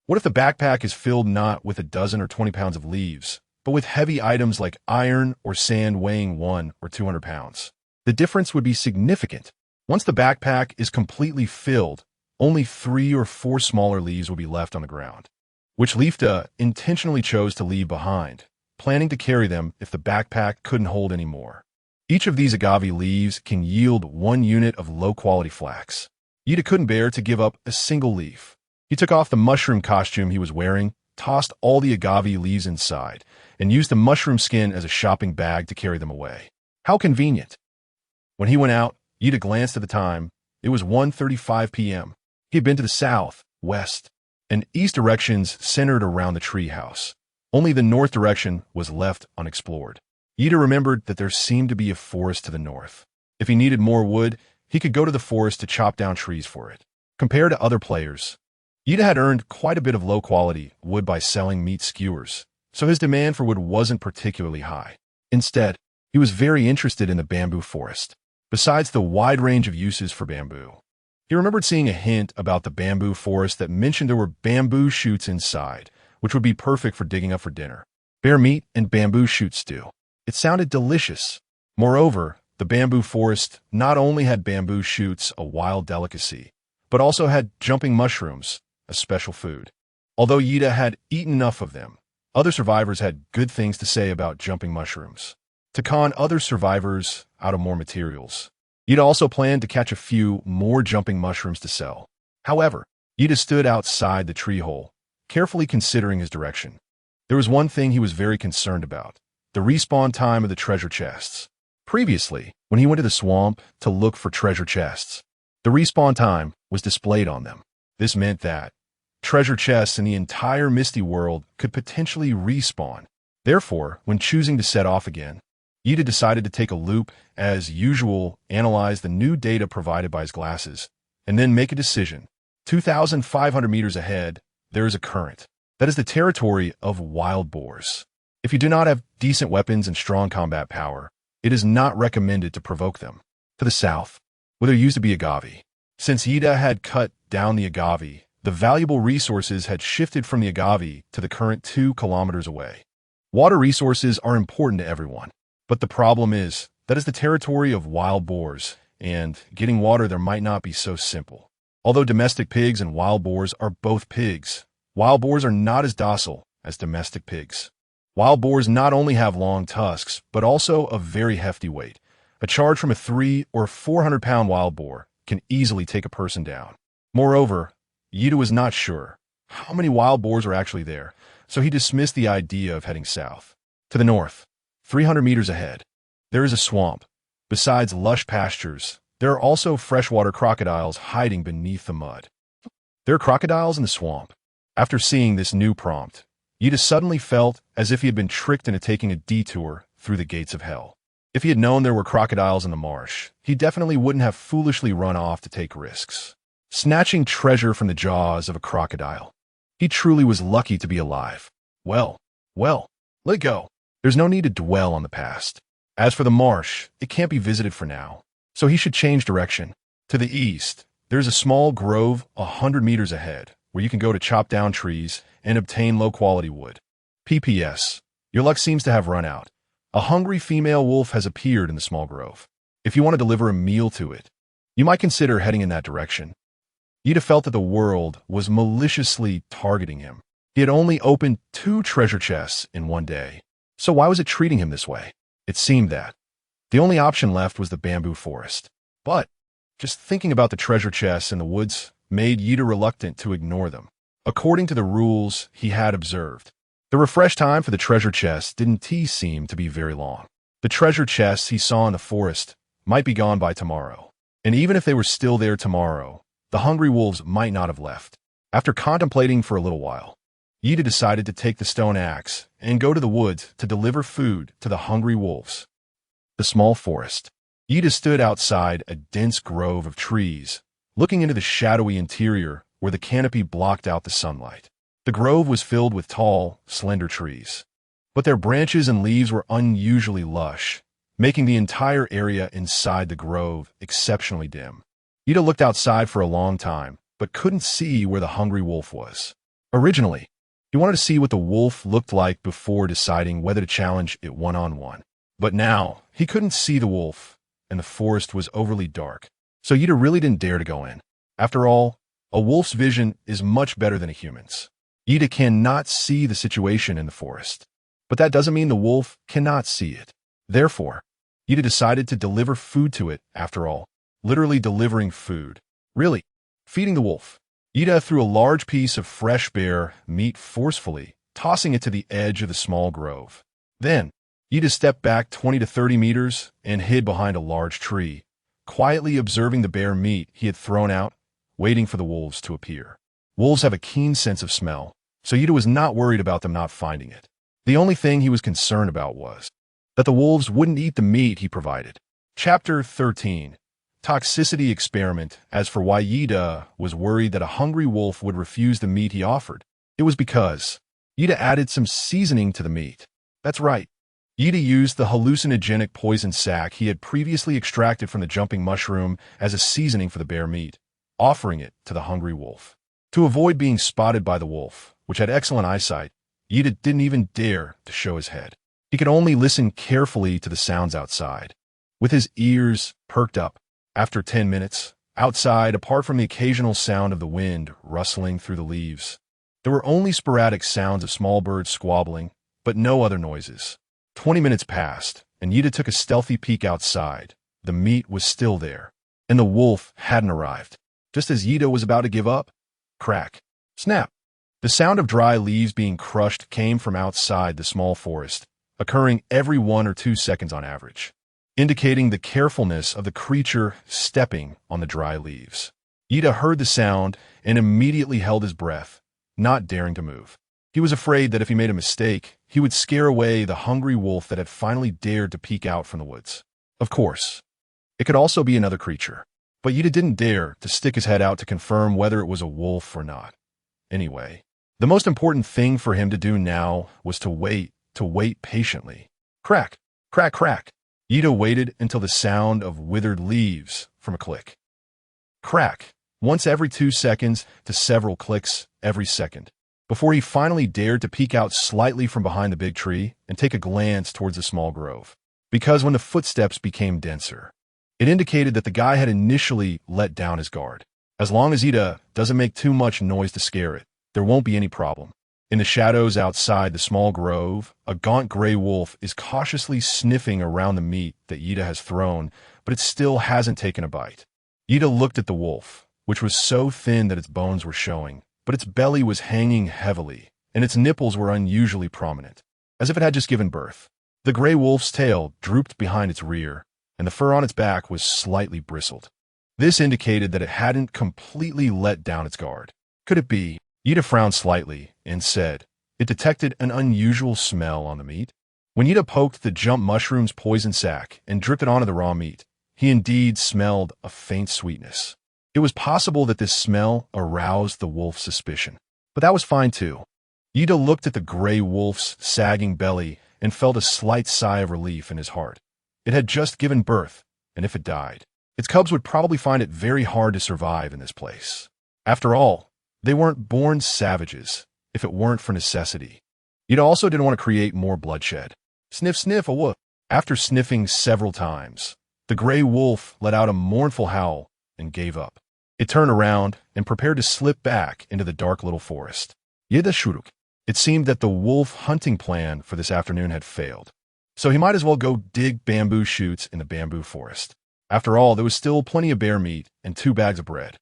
What if the backpack is filled not with a dozen or 20 pounds of leaves, but with heavy items like iron or sand weighing 1 or 200 pounds? The difference would be significant. Once the backpack is completely filled, only 3 or 4 smaller leaves will be left on the ground, which Leifta intentionally chose to leave behind, planning to carry them if the backpack couldn't hold any more. Each of these agave leaves can yield 1 unit of low-quality flax. Ida couldn't bear to give up a single leaf. He took off the mushroom costume he was wearing, tossed all the agave leaves inside, and used the mushroom skin as a shopping bag to carry them away. How convenient. When he went out, Ida glanced at the time. It was 1:35 p.m. He had been to the south, west, and east directions centered around the treehouse. Only the north direction was left unexplored. Ida remembered that there seemed to be a forest to the north. If he needed more wood, he could go to the forest to chop down trees for it. Compared to other players, Ida had earned quite a bit of low-quality wood by selling meat skewers, so his demand for wood wasn't particularly high. Instead, he was very interested in the bamboo forest. Besides the wide range of uses for bamboo, he remembered seeing a hint about the bamboo forest that mentioned there were bamboo shoots inside, which would be perfect for digging up for dinner. Bear meat and bamboo shoot stew. It sounded delicious. Moreover, the bamboo forest not only had bamboo shoots, a wild delicacy, but also had jumping mushrooms, a special food. Although Yida had eaten enough of them, other survivors had good things to say about jumping mushrooms. To con other survivors out of more materials, Yida also planned to catch a few more jumping mushrooms to sell. However, Yida stood outside the tree hole, carefully considering his direction. There was one thing he was very concerned about: the respawn time of the treasure chests. Previously, when he went to the swamp to look for treasure chests, the respawn time was displayed on them. This meant that treasure chests in the entire Misty World could potentially respawn. Therefore, when choosing to set off again, Yida decided to take a loop, as usual, analyze the new data provided by his glasses, and then make a decision. 2,500 meters ahead, there is a current. That is the territory of wild boars. If you do not have decent weapons and strong combat power, it is not recommended to provoke them. To the south, where there used to be agave. Since Yida had cut down the agave, the valuable resources had shifted from the agave to the current 2 kilometers away. Water resources are important to everyone, but the problem is that is the territory of wild boars, and getting water there might not be so simple. Although domestic pigs and wild boars are both pigs, wild boars are not as docile as domestic pigs. Wild boars not only have long tusks, but also a very hefty weight. A charge from a 300 or 400-pound wild boar can easily take a person down. Moreover, Yida was not sure how many wild boars were actually there, so he dismissed the idea of heading south. To the north, 300 meters ahead, there is a swamp. Besides lush pastures, there are also freshwater crocodiles hiding beneath the mud. There are crocodiles in the swamp. After seeing this new prompt, Yida suddenly felt as if he had been tricked into taking a detour through the gates of hell. If he had known there were crocodiles in the marsh, he definitely wouldn't have foolishly run off to take risks. Snatching treasure from the jaws of a crocodile. He truly was lucky to be alive. Well, let it go. There's no need to dwell on the past. As for the marsh, it can't be visited for now, so he should change direction. To the east, there's a small grove 100 meters ahead, where you can go to chop down trees and obtain low-quality wood. P.P.S. Your luck seems to have run out. A hungry female wolf has appeared in the small grove. If you want to deliver a meal to it, you might consider heading in that direction. Yida felt that the world was maliciously targeting him. He had only opened 2 treasure chests in one day, so why was it treating him this way? It seemed that the only option left was the bamboo forest. But just thinking about the treasure chests in the woods made Yida reluctant to ignore them. According to the rules he had observed, the refresh time for the treasure chests didn't seem to be very long. The treasure chests he saw in the forest might be gone by tomorrow, and even if they were still there tomorrow, the hungry wolves might not have left. After contemplating for a little while, Yida decided to take the stone axe and go to the woods to deliver food to the hungry wolves. The small forest. Yida stood outside a dense grove of trees, looking into the shadowy interior where the canopy blocked out the sunlight. The grove was filled with tall, slender trees, but their branches and leaves were unusually lush, making the entire area inside the grove exceptionally dim. Yida looked outside for a long time, but couldn't see where the hungry wolf was. Originally, he wanted to see what the wolf looked like before deciding whether to challenge it one-on-one. But now, he couldn't see the wolf, and the forest was overly dark, so Yida really didn't dare to go in. After all, a wolf's vision is much better than a human's. Yida cannot see the situation in the forest, but that doesn't mean the wolf cannot see it. Therefore, Yida decided to deliver food to it after all. Literally delivering food. Really, feeding the wolf. Yida threw a large piece of fresh bear meat forcefully, tossing it to the edge of the small grove. Then, Yida stepped back 20 to 30 meters and hid behind a large tree, quietly observing the bear meat he had thrown out, waiting for the wolves to appear. Wolves have a keen sense of smell, so Yida was not worried about them not finding it. The only thing he was concerned about was that the wolves wouldn't eat the meat he provided. Chapter 13. Toxicity Experiment. As for why Yida was worried that a hungry wolf would refuse the meat he offered, it was because Yida added some seasoning to the meat. That's right. Yida used the hallucinogenic poison sac he had previously extracted from the jumping mushroom as a seasoning for the bear meat, offering it to the hungry wolf. To avoid being spotted by the wolf, which had excellent eyesight, Yida didn't even dare to show his head. He could only listen carefully to the sounds outside, with his ears perked up. After 10 minutes, Outside, apart from the occasional sound of the wind rustling through the leaves, there were only sporadic sounds of small birds squabbling, but no other noises. 20 minutes passed, and Yida took a stealthy peek outside. The meat was still there, and the wolf hadn't arrived. Just as Yida was about to give up, crack, snap. The sound of dry leaves being crushed came from outside the small forest, occurring every 1 or 2 seconds on average, indicating the carefulness of the creature stepping on the dry leaves. Yida heard the sound and immediately held his breath, not daring to move. He was afraid that if he made a mistake, he would scare away the hungry wolf that had finally dared to peek out from the woods. Of course, it could also be another creature, but Yida didn't dare to stick his head out to confirm whether it was a wolf or not. Anyway, the most important thing for him to do now was to wait patiently. Crack, crack, crack. Yida waited until the sound of withered leaves from a click. Crack, once every 2 seconds to several clicks every second, before he finally dared to peek out slightly from behind the big tree and take a glance towards the small grove. Because when the footsteps became denser, it indicated that the guy had initially let down his guard. As long as Yida doesn't make too much noise to scare it, there won't be any problem. In the shadows outside the small grove, a gaunt gray wolf is cautiously sniffing around the meat that Yida has thrown, but it still hasn't taken a bite. Yida looked at the wolf, which was so thin that its bones were showing, but its belly was hanging heavily, and its nipples were unusually prominent, as if it had just given birth. The gray wolf's tail drooped behind its rear, and the fur on its back was slightly bristled. This indicated that it hadn't completely let down its guard. Could it be? Yida frowned slightly and said it detected an unusual smell on the meat. When Yida poked the jump mushroom's poison sac and dripped it onto the raw meat, he indeed smelled a faint sweetness. It was possible that this smell aroused the wolf's suspicion, but that was fine too. Yida looked at the gray wolf's sagging belly and felt a slight sigh of relief in his heart. It had just given birth, and if it died, its cubs would probably find it very hard to survive in this place. After all, they weren't born savages if it weren't for necessity. Yida also didn't want to create more bloodshed. Sniff, sniff, a wolf. After sniffing several times, the gray wolf let out a mournful howl and gave up. It turned around and prepared to slip back into the dark little forest. Yida shuruk. It seemed that the wolf hunting plan for this afternoon had failed, so he might as well go dig bamboo shoots in the bamboo forest. After all, there was still plenty of bear meat and 2 bags of bread.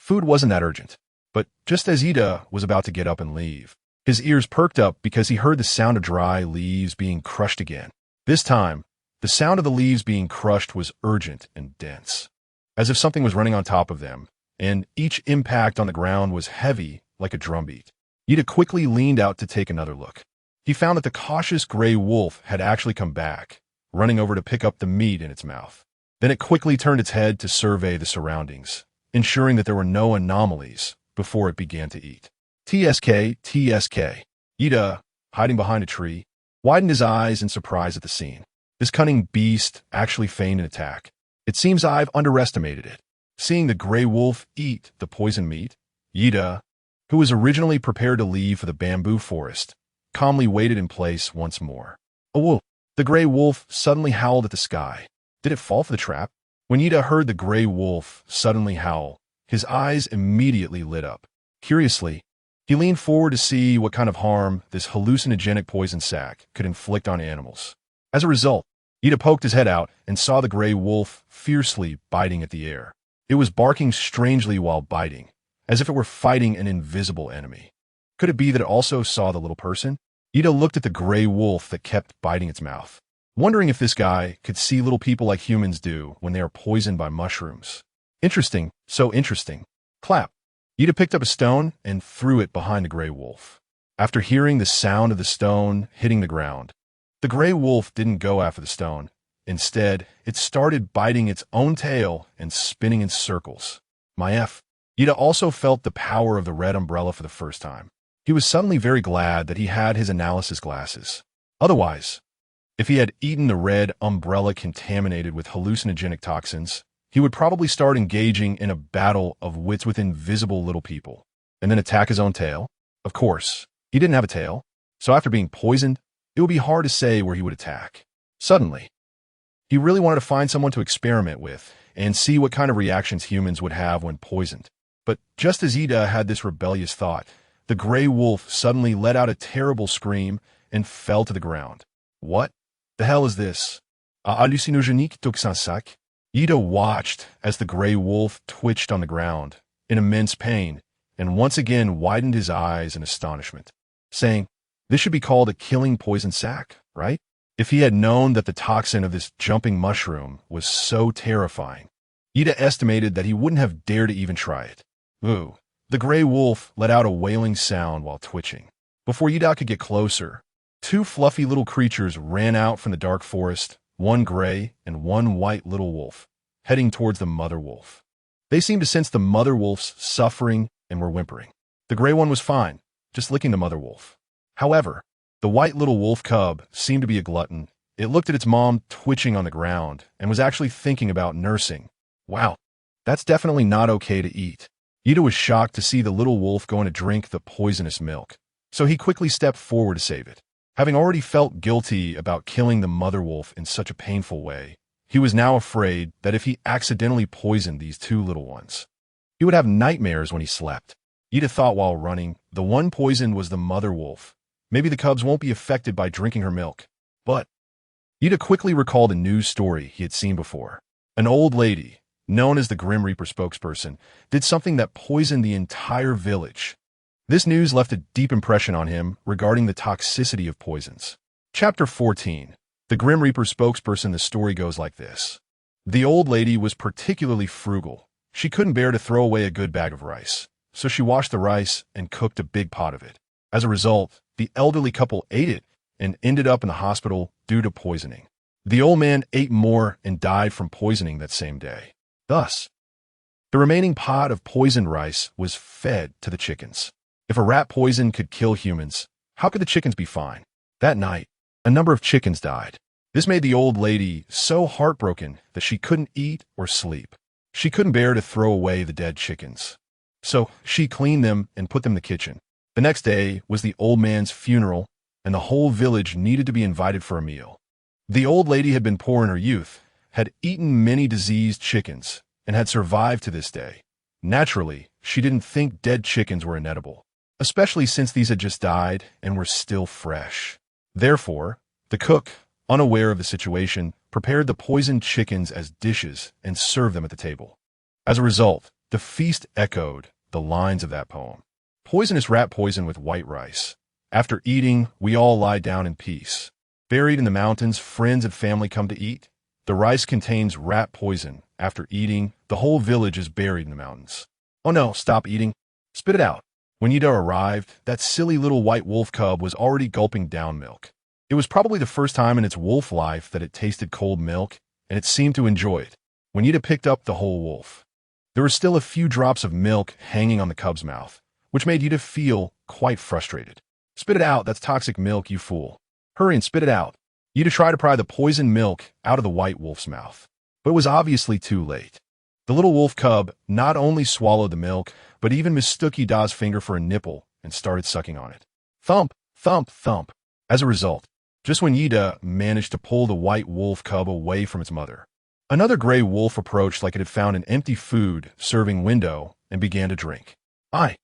Food wasn't that urgent. But just as Yida was about to get up and leave, his ears perked up because he heard the sound of dry leaves being crushed again. This time, the sound of the leaves being crushed was urgent and dense, as if something was running on top of them, and each impact on the ground was heavy like a drumbeat. Yida quickly leaned out to take another look. He found that the cautious gray wolf had actually come back, running over to pick up the meat in its mouth. Then it quickly turned its head to survey the surroundings, ensuring that there were no anomalies before it began to eat. TSK, TSK. Yida, hiding behind a tree, widened his eyes in surprise at the scene. This cunning beast actually feigned an attack. It seems I've underestimated it. Seeing the gray wolf eat the poisoned meat, Yida, who was originally prepared to leave for the bamboo forest, calmly waited in place once more. A wolf. The gray wolf suddenly howled at the sky. Did it fall for the trap? When Yida heard the gray wolf suddenly howl, his eyes immediately lit up. Curiously, he leaned forward to see what kind of harm this hallucinogenic poison sac could inflict on animals. As a result, Yida poked his head out and saw the gray wolf fiercely biting at the air. It was barking strangely while biting, as if it were fighting an invisible enemy. Could it be that it also saw the little person? Yida looked at the gray wolf that kept biting its mouth, wondering if this guy could see little people like humans do when they are poisoned by mushrooms. Interesting, so interesting. Clap. Yida picked up a stone and threw it behind the gray wolf. After hearing the sound of the stone hitting the ground, the gray wolf didn't go after the stone. Instead, it started biting its own tail and spinning in circles. My F. Yida also felt the power of the red umbrella for the first time. He was suddenly very glad that he had his analysis glasses. Otherwise, if he had eaten the red umbrella contaminated with hallucinogenic toxins, he would probably start engaging in a battle of wits with invisible little people, and then attack his own tail. Of course, he didn't have a tail, so after being poisoned, it would be hard to say where he would attack. Suddenly, he really wanted to find someone to experiment with and see what kind of reactions humans would have when poisoned. But just as Ida had this rebellious thought, the gray wolf suddenly let out a terrible scream and fell to the ground. What the hell is this? A hallucinogenique toxin-sac? Ida watched as the gray wolf twitched on the ground in immense pain and once again widened his eyes in astonishment, saying, "This should be called a killing poison sac, right?" If he had known that the toxin of this jumping mushroom was so terrifying, Ida estimated that he wouldn't have dared to even try it. Ooh. The gray wolf let out a wailing sound while twitching. Before Ida could get closer, two fluffy little creatures ran out from the dark forest, one gray and one white little wolf, heading towards the mother wolf. They seemed to sense the mother wolf's suffering and were whimpering. The gray one was fine, just licking the mother wolf. However, the white little wolf cub seemed to be a glutton. It looked at its mom twitching on the ground and was actually thinking about nursing. Wow, that's definitely not okay to eat. Ida was shocked to see the little wolf going to drink the poisonous milk, so he quickly stepped forward to save it. Having already felt guilty about killing the mother wolf in such a painful way, he was now afraid that if he accidentally poisoned these two little ones, he would have nightmares when he slept. Ida thought while running, the one poisoned was the mother wolf. Maybe the cubs won't be affected by drinking her milk. But Ida quickly recalled a news story he had seen before. An old lady, known as the Grim Reaper spokesperson, did something that poisoned the entire village. This news left a deep impression on him regarding the toxicity of poisons. Chapter 14. The Grim Reaper spokesperson. The story goes like this. The old lady was particularly frugal. She couldn't bear to throw away a good bag of rice, so she washed the rice and cooked a big pot of it. As a result, the elderly couple ate it and ended up in the hospital due to poisoning. The old man ate more and died from poisoning that same day. Thus, the remaining pot of poisoned rice was fed to the chickens. If a rat poison could kill humans, how could the chickens be fine? That night, a number of chickens died. This made the old lady so heartbroken that she couldn't eat or sleep. She couldn't bear to throw away the dead chickens, so she cleaned them and put them in the kitchen. The next day was the old man's funeral, and the whole village needed to be invited for a meal. The old lady had been poor in her youth, had eaten many diseased chickens, and had survived to this day. Naturally, she didn't think dead chickens were inedible, especially since these had just died and were still fresh. Therefore, the cook, unaware of the situation, prepared the poisoned chickens as dishes and served them at the table. As a result, the feast echoed the lines of that poem. Poisonous rat poison with white rice. After eating, we all lie down in peace. Buried in the mountains, friends and family come to eat. The rice contains rat poison. After eating, the whole village is buried in the mountains. Oh no, stop eating. Spit it out. When Ida arrived, that silly little white wolf cub was already gulping down milk. It was probably the first time in its wolf life that it tasted cold milk, and it seemed to enjoy it. When Ida picked up the whole wolf, there were still a few drops of milk hanging on the cub's mouth, which made Ida feel quite frustrated. Spit it out, that's toxic milk, you fool. Hurry and spit it out. Ida tried to pry the poisoned milk out of the white wolf's mouth, but it was obviously too late. The little wolf cub not only swallowed the milk, but even mistook Ida's finger for a nipple and started sucking on it. Thump, thump, thump. As a result, just when Ida managed to pull the white wolf cub away from its mother, another gray wolf approached like it had found an empty food-serving window and began to drink. Ida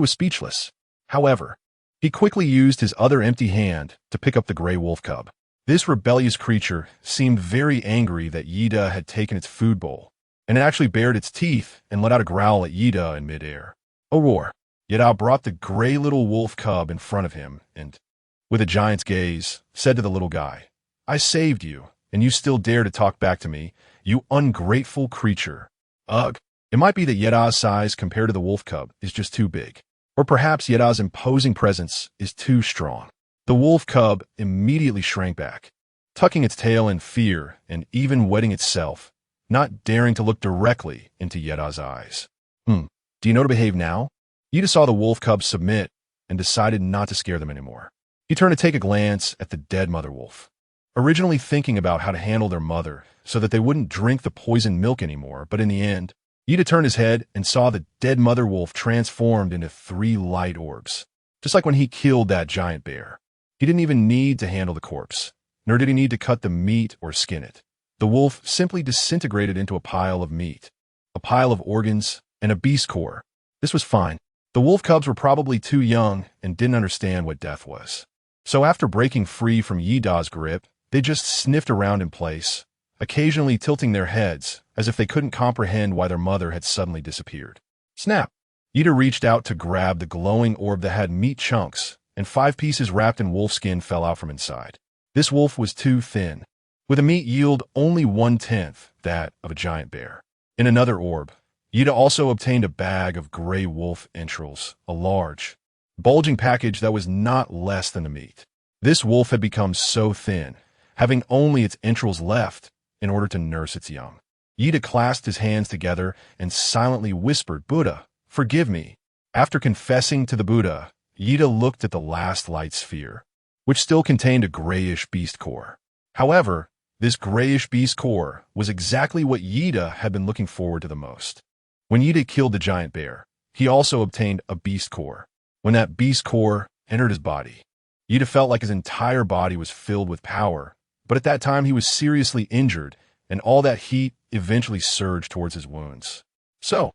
was speechless. However, he quickly used his other empty hand to pick up the gray wolf cub. This rebellious creature seemed very angry that Ida had taken its food bowl, and it actually bared its teeth and let out a growl at Ida in midair. A roar. Ida brought the gray little wolf cub in front of him and, with a giant's gaze, said to the little guy, "I saved you, and you still dare to talk back to me, you ungrateful creature." Ugh. It might be that Ida's size compared to the wolf cub is just too big. Or perhaps Ida's imposing presence is too strong. The wolf cub immediately shrank back, tucking its tail in fear and even wetting itself, not daring to look directly into Ida's eyes. Do you know to behave now? Ida saw the wolf cub submit and decided not to scare them anymore. He turned to take a glance at the dead mother wolf. Originally thinking about how to handle their mother so that they wouldn't drink the poisoned milk anymore, but in the end, Ida turned his head and saw the dead mother wolf transformed into 3 light orbs, just like when he killed that giant bear. He didn't even need to handle the corpse, nor did he need to cut the meat or skin it. the wolf simply disintegrated into a pile of meat, a pile of organs, and a beast core. This was fine. The wolf cubs were probably too young and didn't understand what death was. So after breaking free from Yida's grip, they just sniffed around in place, occasionally tilting their heads as if they couldn't comprehend why their mother had suddenly disappeared. Snap! Yida reached out to grab the glowing orb that had meat chunks, and 5 pieces wrapped in wolf skin fell out from inside. This wolf was too thin, with a meat yield only 1/10 that of a giant bear. In another orb, Yida also obtained a bag of gray wolf entrails, a large, bulging package that was not less than the meat. This wolf had become so thin, having only its entrails left in order to nurse its young. Yida clasped his hands together and silently whispered, "Buddha, forgive me." After confessing to the Buddha, Yida looked at the last light sphere, which still contained a grayish beast core. However, this grayish beast core was exactly what Yida had been looking forward to the most. When Yida killed the giant bear, he also obtained a beast core. When that beast core entered his body, Yida felt like his entire body was filled with power, but at that time he was seriously injured, and all that heat eventually surged towards his wounds. So,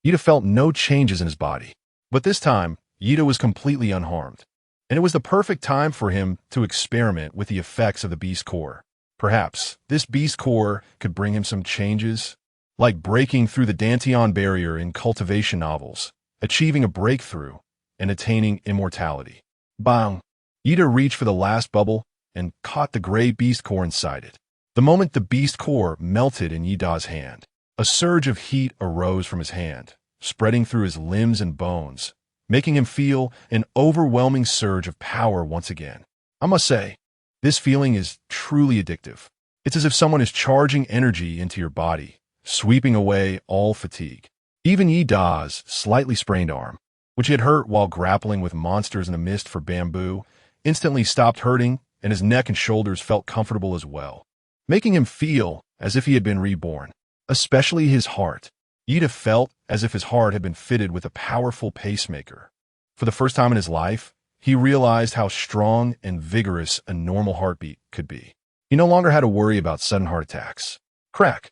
Yida felt no changes in his body. But this time, Yida was completely unharmed, and it was the perfect time for him to experiment with the effects of the beast core. Perhaps this beast core could bring him some changes, like breaking through the Danteon barrier in cultivation novels, achieving a breakthrough, and attaining immortality. Bang! Yida reached for the last bubble and caught the gray beast core inside it. The moment the beast core melted in Yida's hand, a surge of heat arose from his hand, spreading through his limbs and bones, making him feel an overwhelming surge of power once again. I must say, this feeling is truly addictive. It's as if someone is charging energy into your body, sweeping away all fatigue. Even Yida's slightly sprained arm, which had hurt while grappling with monsters in the mist for bamboo, instantly stopped hurting, and his neck and shoulders felt comfortable as well, making him feel as if he had been reborn. Especially his heart. Yida felt as if his heart had been fitted with a powerful pacemaker. For the first time in his life, he realized how strong and vigorous a normal heartbeat could be. He no longer had to worry about sudden heart attacks. Crack!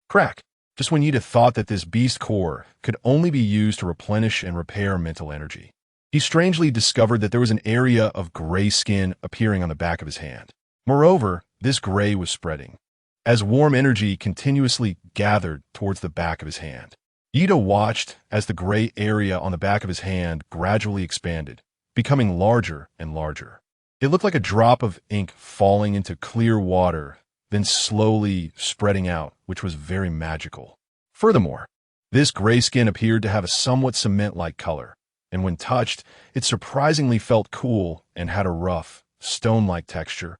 Crack! Just when Yida thought that this beast core could only be used to replenish and repair mental energy, he strangely discovered that there was an area of gray skin appearing on the back of his hand. Moreover, this gray was spreading, as warm energy continuously gathered towards the back of his hand. Yida watched as the gray area on the back of his hand gradually expanded, becoming larger and larger. It looked like a drop of ink falling into clear water, then slowly spreading out, which was very magical. Furthermore, this gray skin appeared to have a somewhat cement-like color, and when touched, it surprisingly felt cool and had a rough, stone-like texture.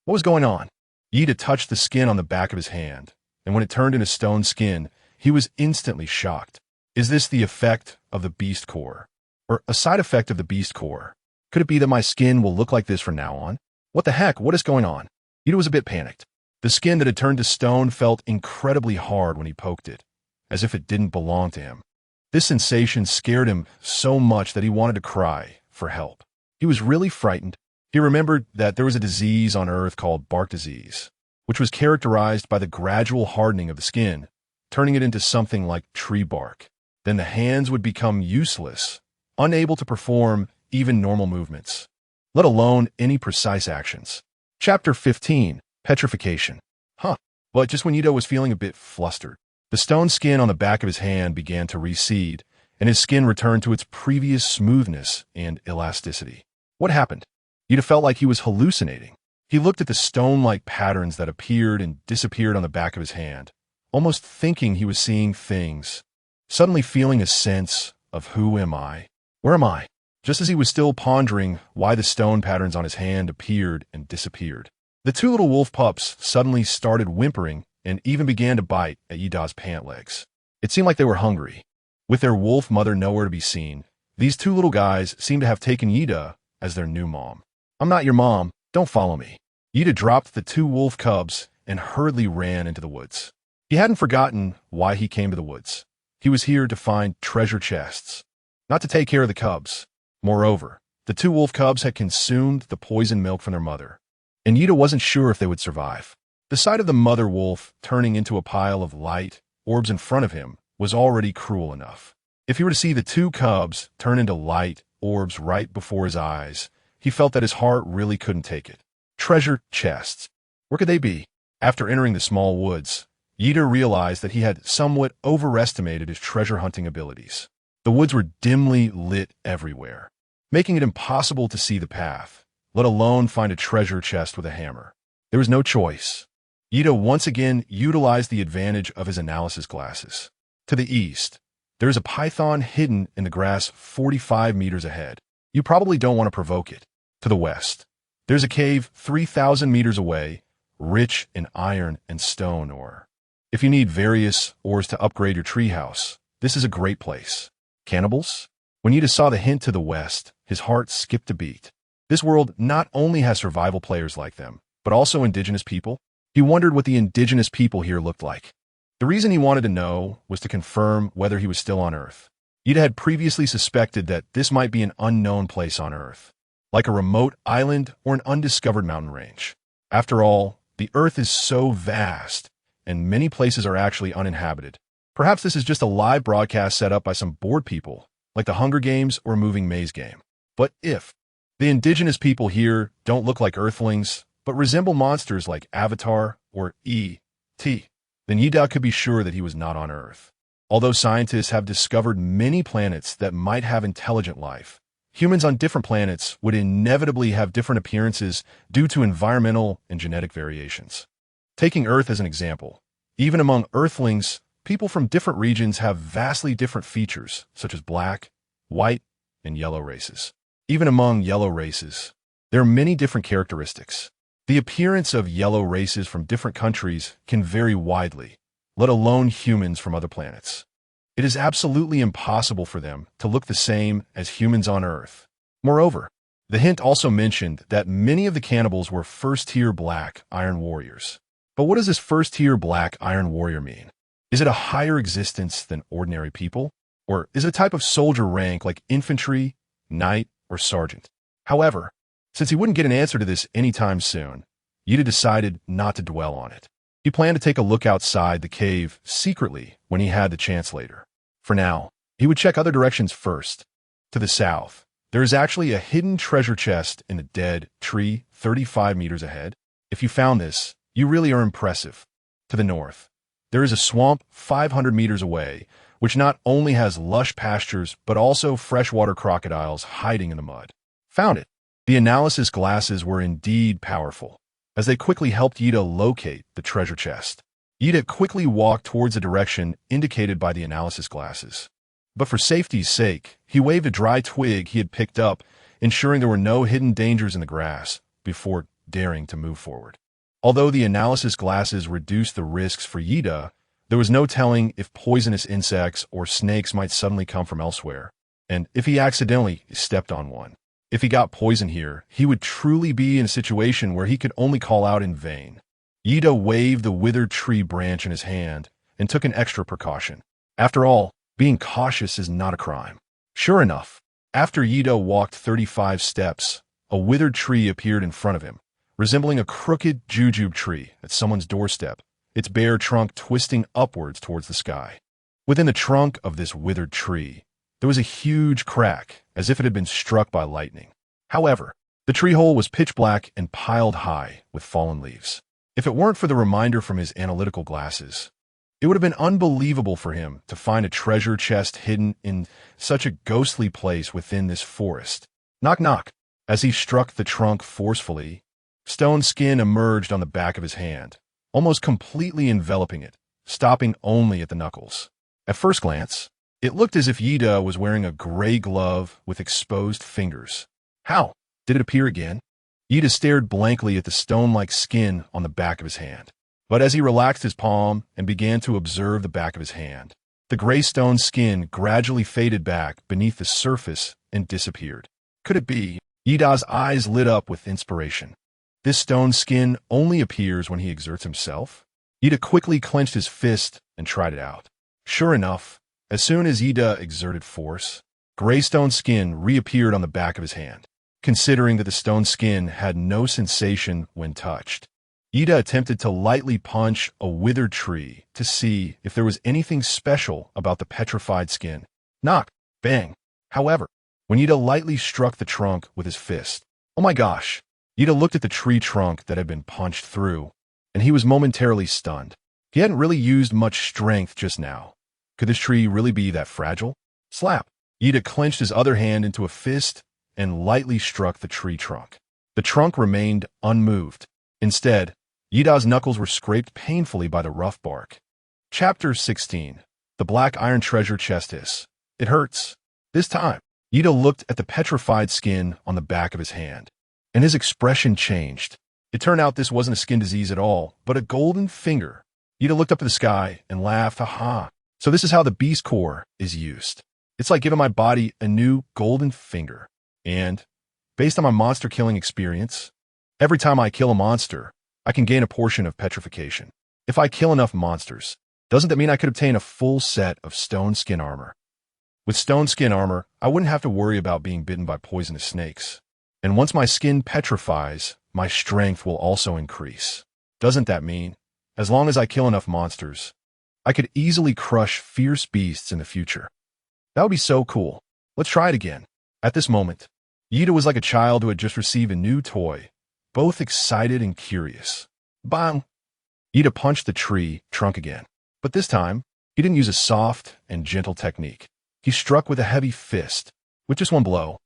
What was going on? Yida touched the skin on the back of his hand, and when it turned into stone skin, he was instantly shocked. Is this the effect of the beast core? Or a side effect of the beast core? Could it be that my skin will look like this from now on? What the heck? What is going on? Yida was a bit panicked. The skin that had turned to stone felt incredibly hard when he poked it, as if it didn't belong to him. This sensation scared him so much that he wanted to cry for help. He was really frightened. He remembered that there was a disease on Earth called bark disease, which was characterized by the gradual hardening of the skin, turning it into something like tree bark. Then the hands would become useless, unable to perform even normal movements, let alone any precise actions. Chapter 15, Petrification. But just when Yida was feeling a bit flustered, the stone skin on the back of his hand began to recede, and his skin returned to its previous smoothness and elasticity. What happened? Yida felt like he was hallucinating. He looked at the stone-like patterns that appeared and disappeared on the back of his hand, almost thinking he was seeing things, suddenly feeling a sense of who am I? Where am I? Just as he was still pondering why the stone patterns on his hand appeared and disappeared, the 2 little wolf pups suddenly started whimpering and even began to bite at Yida's pant legs. It seemed like they were hungry. With their wolf mother nowhere to be seen, these 2 little guys seemed to have taken Yida as their new mom. I'm not your mom. Don't follow me. Yida dropped the 2 wolf cubs and hurriedly ran into the woods. He hadn't forgotten why he came to the woods. He was here to find treasure chests, not to take care of the cubs. Moreover, the 2 wolf cubs had consumed the poison milk from their mother, and Yida wasn't sure if they would survive. The sight of the mother wolf turning into a pile of light orbs in front of him was already cruel enough. If he were to see the two cubs turn into light orbs right before his eyes, he felt that his heart really couldn't take it. Treasure chests. Where could they be? After entering the small woods, Yida realized that he had somewhat overestimated his treasure hunting abilities. The woods were dimly lit everywhere, making it impossible to see the path, let alone find a treasure chest with a hammer. There was no choice. Yida once again utilized the advantage of his analysis glasses. To the east, there is a python hidden in the grass 45 meters ahead. You probably don't want to provoke it. To the west, there's a cave 3,000 meters away, rich in iron and stone ore. If you need various ores to upgrade your treehouse, this is a great place. Cannibals? When Yida saw the hint to the west, his heart skipped a beat. This world not only has survival players like them, but also indigenous people. He wondered what the indigenous people here looked like. The reason he wanted to know was to confirm whether he was still on Earth. Yida had previously suspected that this might be an unknown place on Earth, like a remote island or an undiscovered mountain range. After all, the Earth is so vast, and many places are actually uninhabited. Perhaps this is just a live broadcast set up by some bored people, like the Hunger Games or a moving maze game. But if the indigenous people here don't look like Earthlings, but resemble monsters like Avatar or E.T., then Yida could be sure that he was not on Earth. Although scientists have discovered many planets that might have intelligent life, humans on different planets would inevitably have different appearances due to environmental and genetic variations. Taking Earth as an example, even among Earthlings, people from different regions have vastly different features, such as black, white, and yellow races. Even among yellow races, there are many different characteristics. The appearance of yellow races from different countries can vary widely, let alone humans from other planets. It is absolutely impossible for them to look the same as humans on Earth. Moreover, the hint also mentioned that many of the cannibals were first-tier black iron warriors. But what does this first-tier black iron warrior mean? Is it a higher existence than ordinary people? Or is it a type of soldier rank like infantry, knight, or sergeant? However, since he wouldn't get an answer to this anytime soon, Yida decided not to dwell on it. He planned to take a look outside the cave secretly when he had the chance later. For now, he would check other directions first. To the south, there is actually a hidden treasure chest in a dead tree 35 meters ahead. If you found this, you really are impressive. To the north, there is a swamp 500 meters away, which not only has lush pastures, but also freshwater crocodiles hiding in the mud. Found it. The analysis glasses were indeed powerful, as they quickly helped Yida locate the treasure chest. Yida quickly walked towards the direction indicated by the analysis glasses. But for safety's sake, he waved a dry twig he had picked up, ensuring there were no hidden dangers in the grass, before daring to move forward. Although the analysis glasses reduced the risks for Yida, there was no telling if poisonous insects or snakes might suddenly come from elsewhere, and if he accidentally stepped on one. If he got poison here, he would truly be in a situation where he could only call out in vain. Yida waved the withered tree branch in his hand and took an extra precaution. After all, being cautious is not a crime. Sure enough, after Yida walked 35 steps, a withered tree appeared in front of him, resembling a crooked jujube tree at someone's doorstep, its bare trunk twisting upwards towards the sky. Within the trunk of this withered tree, there was a huge crack, as if it had been struck by lightning. However, the tree hole was pitch black and piled high with fallen leaves. If it weren't for the reminder from his analytical glasses, it would have been unbelievable for him to find a treasure chest hidden in such a ghostly place within this forest. Knock knock. As he struck the trunk forcefully, stone skin emerged on the back of his hand, almost completely enveloping it, stopping only at the knuckles. At first glance, it looked as if Yida was wearing a gray glove with exposed fingers. How? Did it appear again? Yida stared blankly at the stone-like skin on the back of his hand. But as he relaxed his palm and began to observe the back of his hand, the gray stone skin gradually faded back beneath the surface and disappeared. Could it be? Yida's eyes lit up with inspiration. This stone skin only appears when he exerts himself? Yida quickly clenched his fist and tried it out. Sure enough, as soon as Yida exerted force, gray stone skin reappeared on the back of his hand. Considering that the stone skin had no sensation when touched, Ida attempted to lightly punch a withered tree to see if there was anything special about the petrified skin. Knock, bang. However, when Ida lightly struck the trunk with his fist, oh my gosh, Ida looked at the tree trunk that had been punched through, and he was momentarily stunned. He hadn't really used much strength just now. Could this tree really be that fragile? Slap. Ida clenched his other hand into a fist and lightly struck the tree trunk. The trunk remained unmoved. Instead, Ida's knuckles were scraped painfully by the rough bark. Chapter 16. The Black Iron Treasure Chest Hiss. It hurts. This time, Ida looked at the petrified skin on the back of his hand, and his expression changed. It turned out this wasn't a skin disease at all, but a golden finger. Ida looked up at the sky and laughed, ha. So this is how the beast core is used. It's like giving my body a new golden finger. And, based on my monster killing experience, every time I kill a monster, I can gain a portion of petrification. If I kill enough monsters, doesn't that mean I could obtain a full set of stone skin armor? With stone skin armor, I wouldn't have to worry about being bitten by poisonous snakes. And once my skin petrifies, my strength will also increase. Doesn't that mean, as long as I kill enough monsters, I could easily crush fierce beasts in the future? That would be so cool. Let's try it again. At this moment, Ida was like a child who had just received a new toy, both excited and curious. Bang! Ida punched the tree trunk again. But this time, he didn't use a soft and gentle technique. He struck with a heavy fist. With just one blow,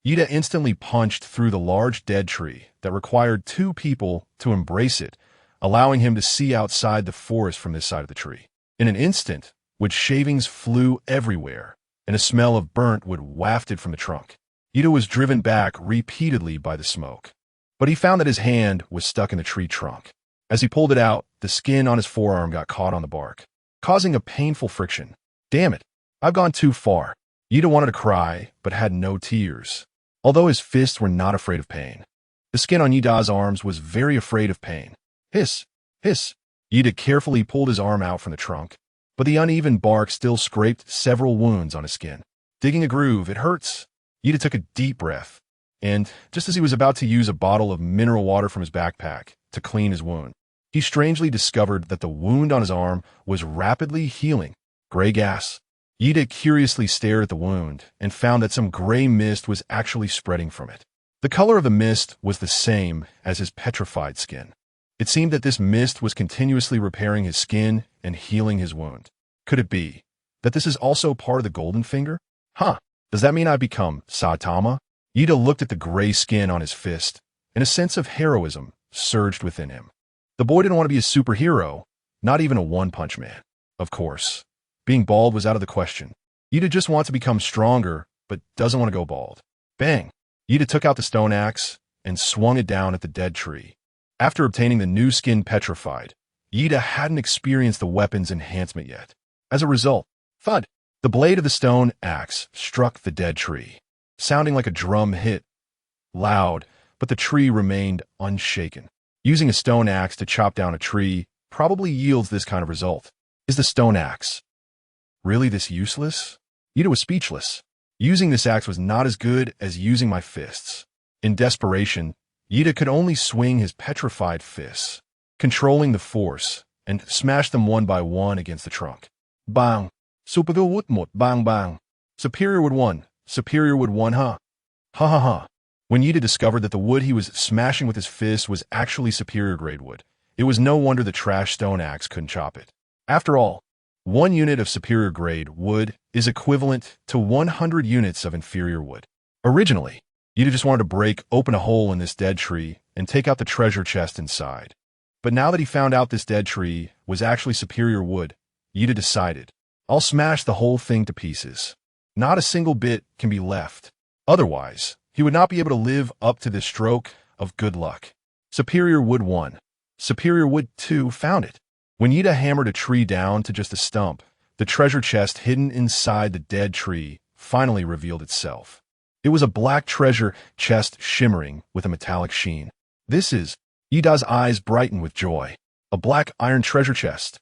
Ida instantly punched through the large dead tree that required two people to embrace it, allowing him to see outside the forest from this side of the tree. In an instant, wood shavings flew everywhere, and a smell of burnt wood wafted from the trunk. Ida was driven back repeatedly by the smoke, but he found that his hand was stuck in the tree trunk. As he pulled it out, the skin on his forearm got caught on the bark, causing a painful friction. Damn it, I've gone too far. Ida wanted to cry, but had no tears. Although his fists were not afraid of pain, the skin on Ida's arms was very afraid of pain. Hiss, hiss. Ida carefully pulled his arm out from the trunk, but the uneven bark still scraped several wounds on his skin. Digging a groove, it hurts. Ida took a deep breath, and just as he was about to use a bottle of mineral water from his backpack to clean his wound, he strangely discovered that the wound on his arm was rapidly healing. Gray gas. Ida curiously stared at the wound and found that some gray mist was actually spreading from it. The color of the mist was the same as his petrified skin. It seemed that this mist was continuously repairing his skin and healing his wound. Could it be that this is also part of the golden finger? Does that mean I become Saitama? Ida looked at the gray skin on his fist, and a sense of heroism surged within him. The boy didn't want to be a superhero, not even a one-punch man. Of course, being bald was out of the question. Ida just wants to become stronger, but doesn't want to go bald. Bang! Ida took out the stone axe and swung it down at the dead tree. After obtaining the new skin petrified, Ida hadn't experienced the weapon's enhancement yet. As a result, thud! The blade of the stone axe struck the dead tree, sounding like a drum hit. Loud, but the tree remained unshaken. Using a stone axe to chop down a tree probably yields this kind of result. Is the stone axe really this useless? Ida was speechless. Using this axe was not as good as using my fists. In desperation, Ida could only swing his petrified fists, controlling the force, and smash them one by one against the trunk. Bang! Superior wood mot bang bang. Superior wood 1. Superior wood 1 Ha ha ha. When Ida discovered that the wood he was smashing with his fist was actually superior grade wood, it was no wonder the trash stone axe couldn't chop it. After all, 1 unit of superior grade wood is equivalent to 100 units of inferior wood. Originally, Ida just wanted to break open a hole in this dead tree and take out the treasure chest inside. But now that he found out this dead tree was actually superior wood, Ida decided, I'll smash the whole thing to pieces. Not a single bit can be left. Otherwise, he would not be able to live up to this stroke of good luck. Superior wood 1. Superior wood 2 found it. When Ida hammered a tree down to just a stump, the treasure chest hidden inside the dead tree finally revealed itself. It was a black treasure chest shimmering with a metallic sheen. This is... Ida's eyes brightened with joy. A black iron treasure chest.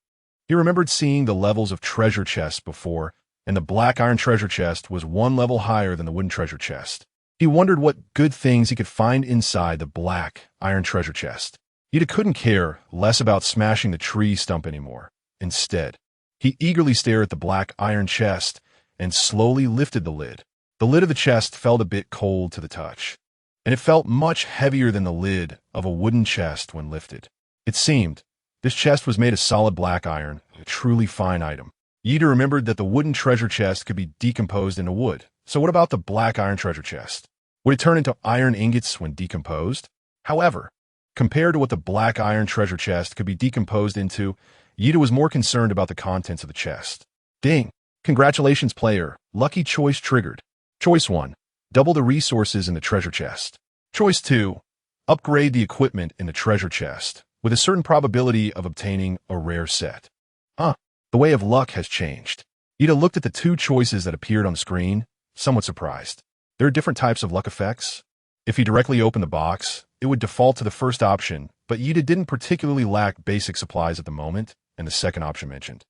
He remembered seeing the levels of treasure chests before, and the black iron treasure chest was 1 level higher than the wooden treasure chest. He wondered what good things he could find inside the black iron treasure chest. Ida couldn't care less about smashing the tree stump anymore. Instead, he eagerly stared at the black iron chest and slowly lifted the lid. The lid of the chest felt a bit cold to the touch, and it felt much heavier than the lid of a wooden chest when lifted. It seemed this chest was made of solid black iron, a truly fine item. Ida remembered that the wooden treasure chest could be decomposed into wood. So what about the black iron treasure chest? Would it turn into iron ingots when decomposed? However, compared to what the black iron treasure chest could be decomposed into, Ida was more concerned about the contents of the chest. Ding! Congratulations, player. Lucky choice triggered. Choice 1. Double the resources in the treasure chest. Choice 2. Upgrade the equipment in the treasure chest, with a certain probability of obtaining a rare set. The way of luck has changed. Ida looked at the two choices that appeared on the screen, somewhat surprised. There are different types of luck effects. If he directly opened the box, it would default to the first option, but Ida didn't particularly lack basic supplies at the moment, and the second option mentioned.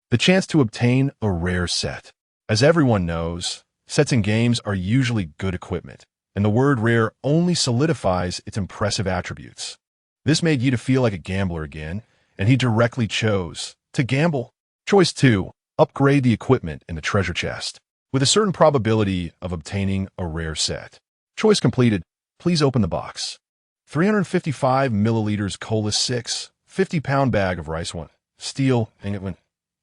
The chance to obtain a rare set. As everyone knows, sets in games are usually good equipment, and the word rare only solidifies its impressive attributes. This made Ida feel like a gambler again, and he directly chose to gamble. Choice 2. Upgrade the equipment in the treasure chest, with a certain probability of obtaining a rare set. Choice completed. Please open the box. 355 milliliters cola 6, 50-pound bag of rice 1, steel ingot 1,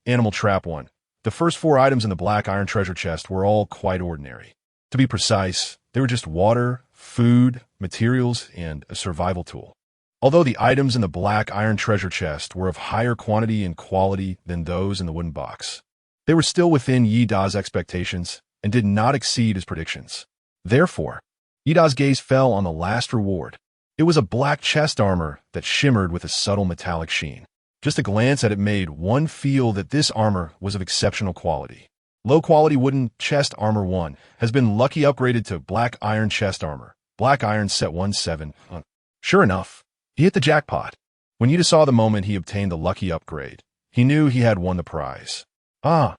animal trap 1. The first 4 items in the black iron treasure chest were all quite ordinary. To be precise, they were just water, food, materials, and a survival tool. Although the items in the black iron treasure chest were of higher quantity and quality than those in the wooden box, they were still within Ida's expectations and did not exceed his predictions. Therefore, Ida's gaze fell on the last reward. It was a black chest armor that shimmered with a subtle metallic sheen. Just a glance at it made one feel that this armor was of exceptional quality. Low-quality wooden chest armor 1 has been lucky upgraded to black iron chest armor, black iron set 1-7. Sure enough, he hit the jackpot. When Ida saw the moment he obtained the lucky upgrade, he knew he had won the prize. Ida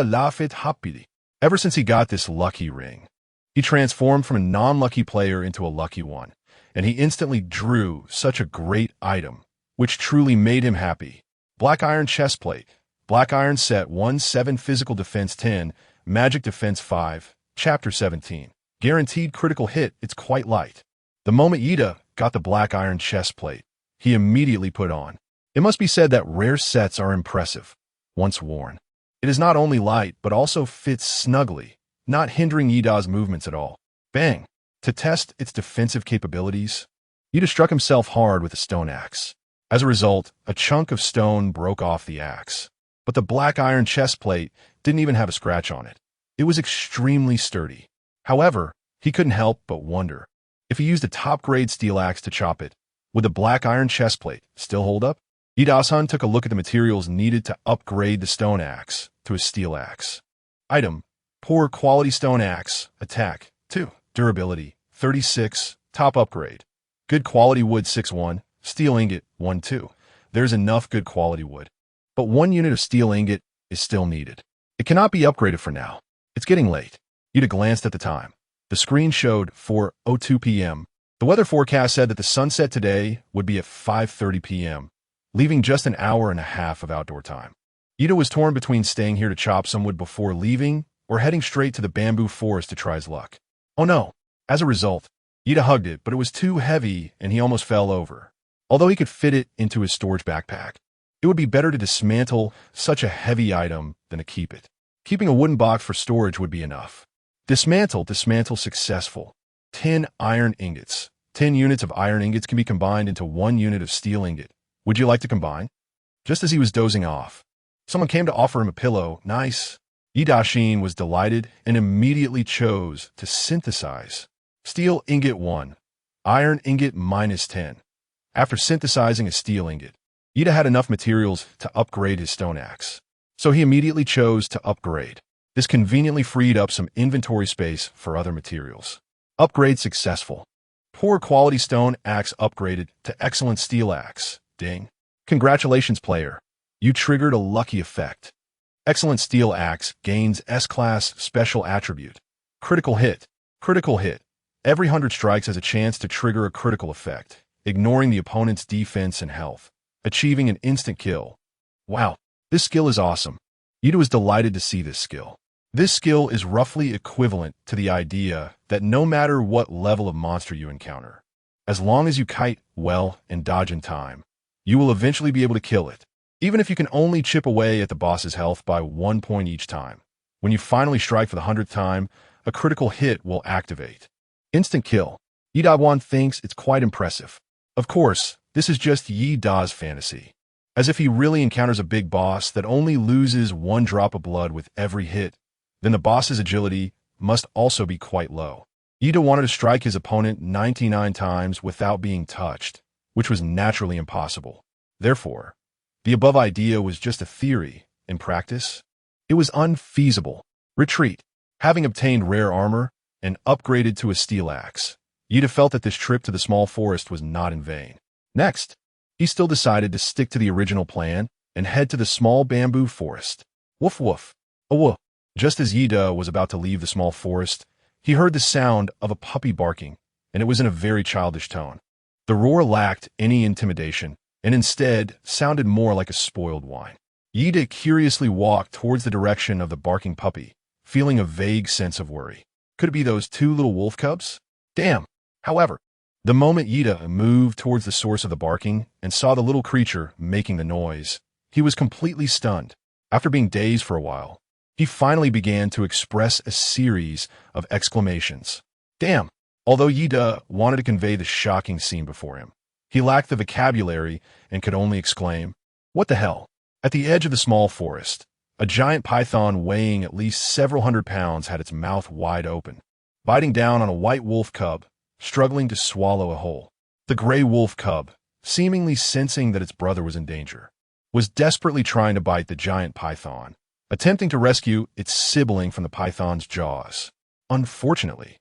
laughed happily. Ever since he got this lucky ring, he transformed from a non-lucky player into a lucky one, and he instantly drew such a great item, which truly made him happy. Black iron chest plate, black iron set 1-7 physical defense 10, magic defense 5, chapter 17. Guaranteed critical hit, it's quite light. The moment Ida got the black iron chest plate, he immediately put on. It must be said that rare sets are impressive, once worn. It is not only light, but also fits snugly, not hindering Ida's movements at all. Bang! To test its defensive capabilities, Ida struck himself hard with a stone axe. As a result, a chunk of stone broke off the axe. But the black iron chest plate didn't even have a scratch on it. It was extremely sturdy. However, he couldn't help but wonder, if he used a top-grade steel axe to chop it, would the black iron chest plate still hold up? Ida-san took a look at the materials needed to upgrade the stone axe to a steel axe. Item: poor quality stone axe, attack 2, durability 36, top upgrade. Good quality wood 6-1, steel ingot 1-2. There's enough good quality wood, but 1 unit of steel ingot is still needed. It cannot be upgraded for now. It's getting late. Ida glanced at the time. The screen showed 4:02 p.m. The weather forecast said that the sunset today would be at 5:30 p.m., leaving just an hour and a half of outdoor time. Ida was torn between staying here to chop some wood before leaving or heading straight to the bamboo forest to try his luck. Oh no! As a result, Ida hugged it, but it was too heavy and he almost fell over. Although he could fit it into his storage backpack, it would be better to dismantle such a heavy item than to keep it. Keeping a wooden box for storage would be enough. Dismantle successful. 10 iron ingots. 10 units of iron ingots can be combined into 1 unit of steel ingot. Would you like to combine? Just as he was dozing off, someone came to offer him a pillow. Nice. Ida-shin was delighted and immediately chose to synthesize. Steel ingot 1, iron ingot -10. After synthesizing a steel ingot, Ida had enough materials to upgrade his stone axe. So he immediately chose to upgrade. This conveniently freed up some inventory space for other materials. Upgrade successful. Poor quality stone axe upgraded to excellent steel axe. Ding. Congratulations, player. You triggered a lucky effect. Excellent steel axe gains S-class special attribute. Critical hit. Critical hit. Every 100 strikes has a chance to trigger a critical effect. ignoring the opponent's defense and health, achieving an instant kill. Wow, this skill is awesome. Ida was delighted to see this skill. This skill is roughly equivalent to the idea that no matter what level of monster you encounter, as long as you kite well and dodge in time, you will eventually be able to kill it, even if you can only chip away at the boss's health by 1 point each time. When you finally strike for the 100th time, a critical hit will activate. Instant kill. Yi Da thinks it's quite impressive. Of course, this is just Yi Da's fantasy. As if he really encounters a big boss that only loses 1 drop of blood with every hit, then the boss's agility must also be quite low. Yi Da wanted to strike his opponent 99 times without being touched, which was naturally impossible. Therefore, the above idea was just a theory. In practice, it was unfeasible. Retreat. Having obtained rare armor and upgraded to a steel axe, Yi Da felt that this trip to the small forest was not in vain. Next, he still decided to stick to the original plan and head to the small bamboo forest. Woof woof. A woof. Just as Yi Da was about to leave the small forest, he heard the sound of a puppy barking, and it was in a very childish tone. The roar lacked any intimidation, and instead sounded more like a spoiled whine. Yi Da curiously walked towards the direction of the barking puppy, feeling a vague sense of worry. Could it be those 2 little wolf cubs? Damn! However, the moment Yi Da moved towards the source of the barking and saw the little creature making the noise, he was completely stunned. After being dazed for a while, he finally began to express a series of exclamations. Damn! Although Yi Da wanted to convey the shocking scene before him, he lacked the vocabulary and could only exclaim, "What the hell?" At the edge of the small forest, a giant python weighing at least several hundred pounds had its mouth wide open, biting down on a white wolf cub, struggling to swallow a whole. The gray wolf cub, seemingly sensing that its brother was in danger, was desperately trying to bite the giant python, attempting to rescue its sibling from the python's jaws. Unfortunately,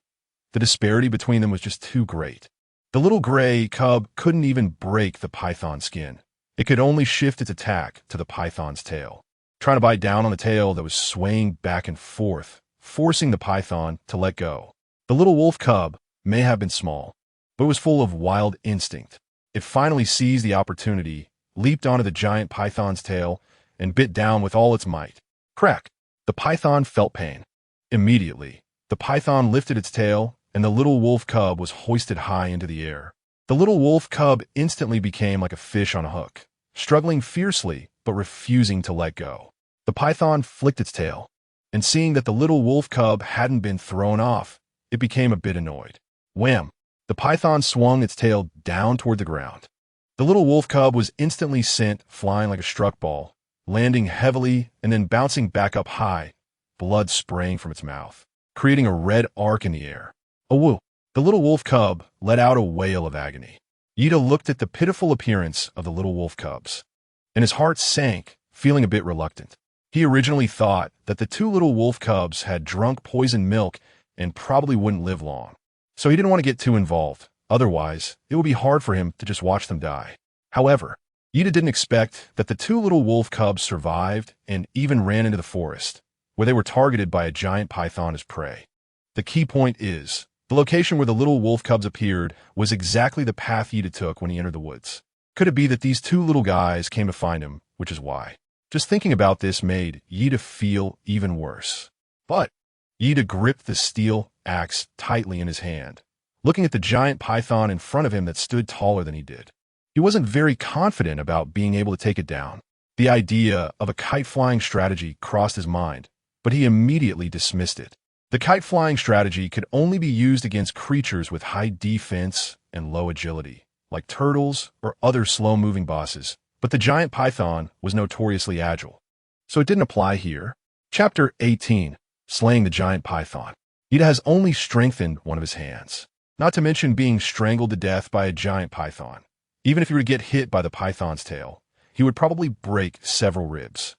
the disparity between them was just too great. The little gray cub couldn't even break the python's skin. It could only shift its attack to the python's tail, trying to bite down on the tail that was swaying back and forth, forcing the python to let go. The little wolf cub may have been small, but was full of wild instinct. It finally seized the opportunity, leaped onto the giant python's tail, and bit down with all its might. Crack! The python felt pain. Immediately, the python lifted its tail, and the little wolf cub was hoisted high into the air. The little wolf cub instantly became like a fish on a hook, struggling fiercely but refusing to let go. The python flicked its tail, and seeing that the little wolf cub hadn't been thrown off, it became a bit annoyed. Wham! The python swung its tail down toward the ground. The little wolf cub was instantly sent flying like a struck ball, landing heavily and then bouncing back up high, blood spraying from its mouth, creating a red arc in the air. A woo! The little wolf cub let out a wail of agony. Yi Da looked at the pitiful appearance of the little wolf cubs, and his heart sank, feeling a bit reluctant. He originally thought that the 2 little wolf cubs had drunk poisoned milk and probably wouldn't live long, so he didn't want to get too involved. Otherwise, it would be hard for him to just watch them die. However, Yi Da didn't expect that the 2 little wolf cubs survived and even ran into the forest, where they were targeted by a giant python as prey. The key point is, the location where the little wolf cubs appeared was exactly the path Yi Da took when he entered the woods. Could it be that these 2 little guys came to find him, which is why? Just thinking about this made Yi Da feel even worse. But Yi Da gripped the steel axe tightly in his hand, looking at the giant python in front of him that stood taller than he did. He wasn't very confident about being able to take it down. The idea of a kite-flying strategy crossed his mind, but he immediately dismissed it. The kite-flying strategy could only be used against creatures with high defense and low agility, like turtles or other slow-moving bosses, but the giant python was notoriously agile, so it didn't apply here. Chapter 18. Slaying the Giant Python. Yi Da has only strengthened one of his hands, not to mention being strangled to death by a giant python. Even if he were to get hit by the python's tail, he would probably break several ribs.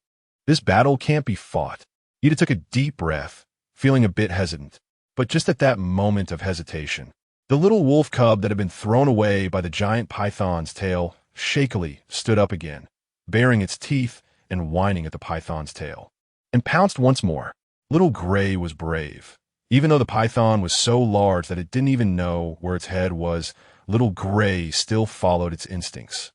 This battle can't be fought. Yi Da took a deep breath, feeling a bit hesitant. But just at that moment of hesitation, the little wolf cub that had been thrown away by the giant python's tail shakily stood up again, baring its teeth and whining at the python's tail, and pounced once more. Little Gray was brave. Even though the python was so large that it didn't even know where its head was Little Gray still followed its instincts,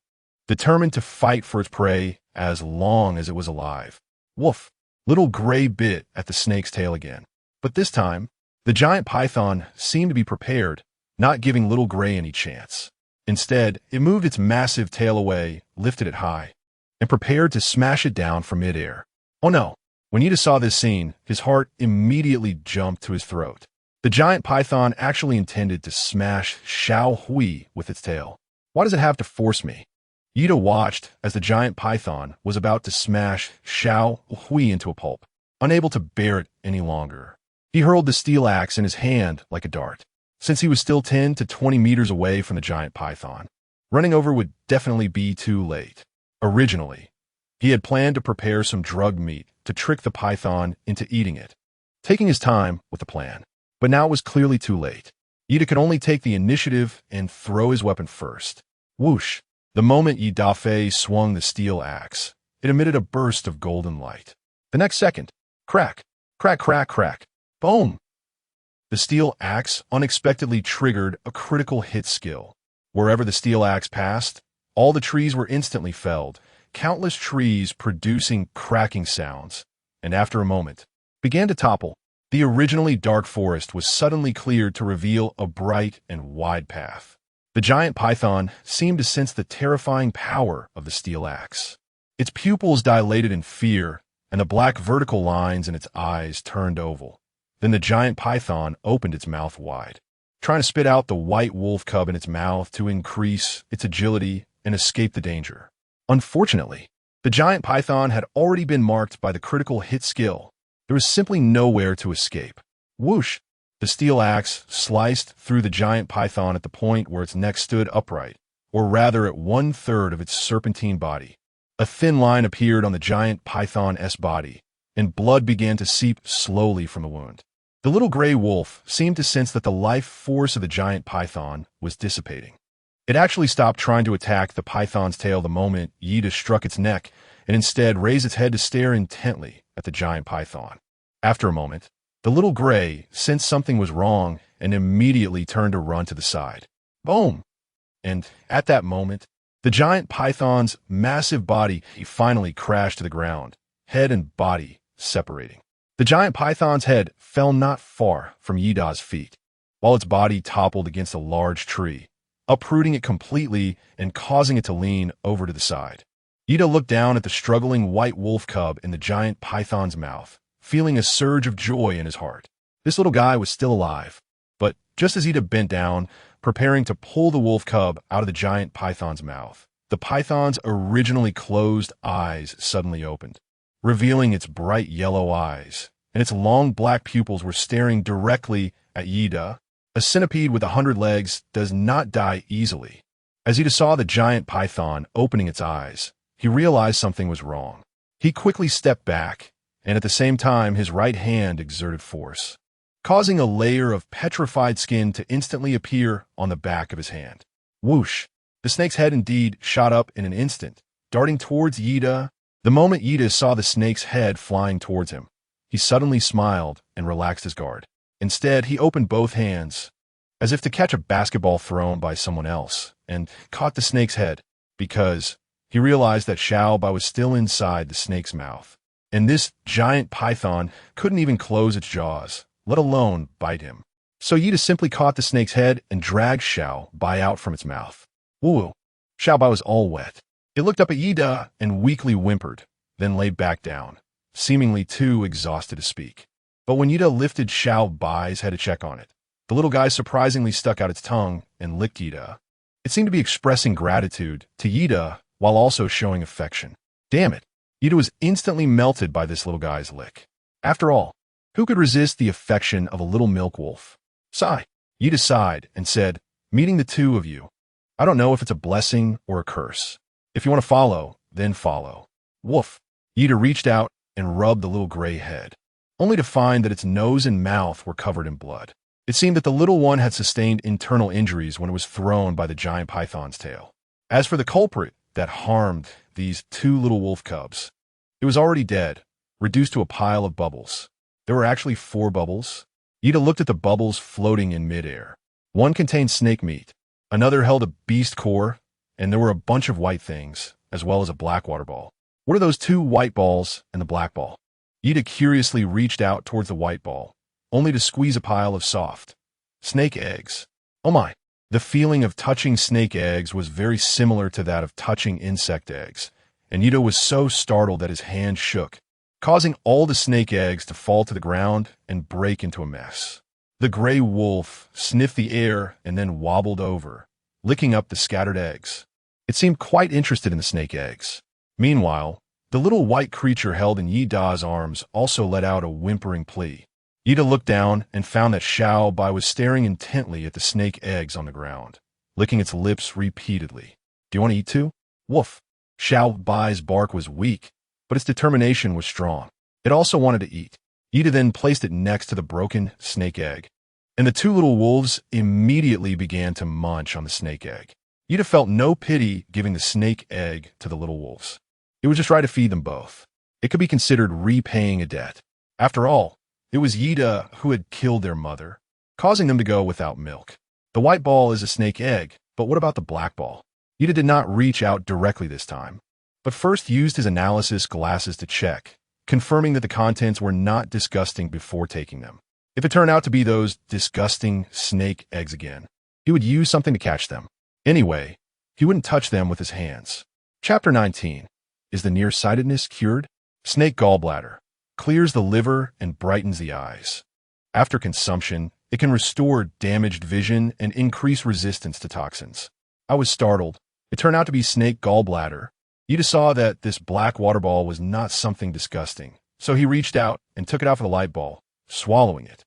determined to fight for its prey as long as it was alive. Woof! Little Gray bit at the snake's tail again. But this time, the giant python seemed to be prepared, not giving Little Gray any chance. Instead, it moved its massive tail away, lifted it high, and prepared to smash it down from midair. Oh no! When Ida saw this scene, his heart immediately jumped to his throat. The giant python actually intended to smash Xiao Hui with its tail. Why does it have to force me? Ida watched as the giant python was about to smash Xiao Hui into a pulp, unable to bear it any longer. He hurled the steel axe in his hand like a dart, since he was still 10 to 20 meters away from the giant python. Running over would definitely be too late. Originally, he had planned to prepare some drugged meat to trick the python into eating it, taking his time with the plan. But now it was clearly too late. Ida could only take the initiative and throw his weapon first. Whoosh! The moment Yi Dafei swung the steel axe, it emitted a burst of golden light. The next second, crack, crack, crack, crack, boom! The steel axe unexpectedly triggered a critical hit skill. Wherever the steel axe passed, all the trees were instantly felled, countless trees producing cracking sounds, and after a moment, began to topple. The originally dark forest was suddenly cleared to reveal a bright and wide path. The giant python seemed to sense the terrifying power of the steel axe. Its pupils dilated in fear, and the black vertical lines in its eyes turned oval. Then the giant python opened its mouth wide, trying to spit out the white wolf cub in its mouth to increase its agility and escape the danger. Unfortunately, the giant python had already been marked by the critical hit skill. There was simply nowhere to escape. Whoosh! The steel axe sliced through the giant python at the point where its neck stood upright, or rather at 1/3 of its serpentine body. A thin line appeared on the giant python's body, and blood began to seep slowly from the wound. The little gray wolf seemed to sense that the life force of the giant python was dissipating. It actually stopped trying to attack the python's tail the moment Yida struck its neck, and instead raised its head to stare intently at the giant python. After a moment, the little gray sensed something was wrong and immediately turned to run to the side. Boom! And at that moment, the giant python's massive body finally crashed to the ground, head and body separating. The giant python's head fell not far from Yida's feet, while its body toppled against a large tree, uprooting it completely and causing it to lean over to the side. Yida looked down at the struggling white wolf cub in the giant python's mouth, feeling a surge of joy in his heart. This little guy was still alive, but just as Yida bent down, preparing to pull the wolf cub out of the giant python's mouth, the python's originally closed eyes suddenly opened, revealing its bright yellow eyes, and its long black pupils were staring directly at Yida. A centipede with 100 legs does not die easily. As Yida saw the giant python opening its eyes, he realized something was wrong. He quickly stepped back, and at the same time his right hand exerted force, causing a layer of petrified skin to instantly appear on the back of his hand. Whoosh! The snake's head indeed shot up in an instant, darting towards Yida. The moment Yida saw the snake's head flying towards him, he suddenly smiled and relaxed his guard. Instead, he opened both hands, as if to catch a basketball thrown by someone else, and caught the snake's head, because he realized that Xiaobai was still inside the snake's mouth, and this giant python couldn't even close its jaws, let alone bite him. So Yida simply caught the snake's head and dragged Xiaobai out from its mouth. Woo! Xiaobai was all wet. It looked up at Yida and weakly whimpered, then lay back down, seemingly too exhausted to speak. But when Yida lifted Xiaobai's head to check on it, the little guy surprisingly stuck out its tongue and licked Yida. It seemed to be expressing gratitude to Yida while also showing affection. Damn it! Yida was instantly melted by this little guy's lick. After all, who could resist the affection of a little milk wolf? Sigh. Yida sighed and said, "Meeting the two of you, I don't know if it's a blessing or a curse. If you want to follow, then follow." Woof! Yida reached out and rubbed the little gray head, only to find that its nose and mouth were covered in blood. It seemed that the little one had sustained internal injuries when it was thrown by the giant python's tail. As for the culprit that harmed these two little wolf cubs, it was already dead, reduced to a pile of bubbles. There were actually 4 bubbles. Yida looked at the bubbles floating in midair. One contained snake meat, Another held a beast core, and there were a bunch of white things, as well as a black water ball. What are those two white balls and the black ball? Ida curiously reached out towards the white ball, only to squeeze a pile of soft snake eggs. Oh my! The feeling of touching snake eggs was very similar to that of touching insect eggs, and Ida was so startled that his hand shook, causing all the snake eggs to fall to the ground and break into a mess. The gray wolf sniffed the air and then wobbled over, licking up the scattered eggs. It seemed quite interested in the snake eggs. Meanwhile, the little white creature held in Yi Da's arms also let out a whimpering plea. Ida looked down and found that Xiao Bai was staring intently at the snake eggs on the ground, licking its lips repeatedly. Do you want to eat too? Woof! Xiao Bai's bark was weak, but its determination was strong. It also wanted to eat. Ida then placed it next to the broken snake egg, and the two little wolves immediately began to munch on the snake egg. Ida felt no pity giving the snake egg to the little wolves. It was just right to feed them both. It could be considered repaying a debt. After all, it was Ida who had killed their mother, causing them to go without milk. The white ball is a snake egg, but what about the black ball? Ida did not reach out directly this time, but first used his analysis glasses to check, confirming that the contents were not disgusting before taking them. If it turned out to be those disgusting snake eggs again, he would use something to catch them. Anyway, he wouldn't touch them with his hands. Chapter 19. Is the nearsightedness cured? Snake gallbladder. Clears the liver and brightens the eyes. After consumption, it can restore damaged vision and increase resistance to toxins. I was startled. It turned out to be snake gallbladder. Ida saw that this black water ball was not something disgusting, so he reached out and took it out of the light ball, swallowing it.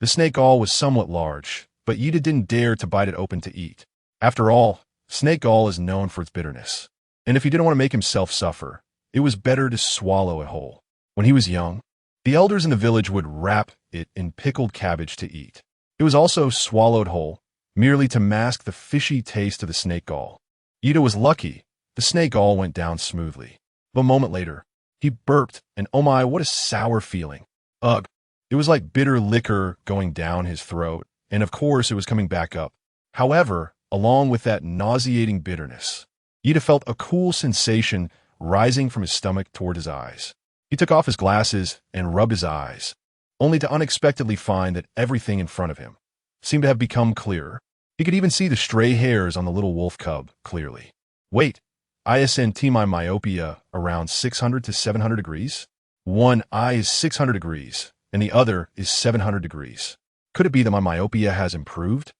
The snake gall was somewhat large, but Ida didn't dare to bite it open to eat. After all, snake gall is known for its bitterness, and if he didn't want to make himself suffer, it was better to swallow it whole. When he was young, the elders in the village would wrap it in pickled cabbage to eat. It was also swallowed whole, merely to mask the fishy taste of the snake gall. Ida was lucky. The snake gall went down smoothly. But a moment later, he burped, and oh my, what a sour feeling. Ugh. It was like bitter liquor going down his throat, and of course it was coming back up. However, along with that nauseating bitterness, Ida felt a cool sensation rising from his stomach toward his eyes. He took off his glasses and rubbed his eyes, only to unexpectedly find that everything in front of him seemed to have become clearer. He could even see the stray hairs on the little wolf cub clearly. Wait, ISNT my myopia around 600 to 700 degrees? One eye is 600 degrees, and the other is 700 degrees. Could it be that my myopia has improved?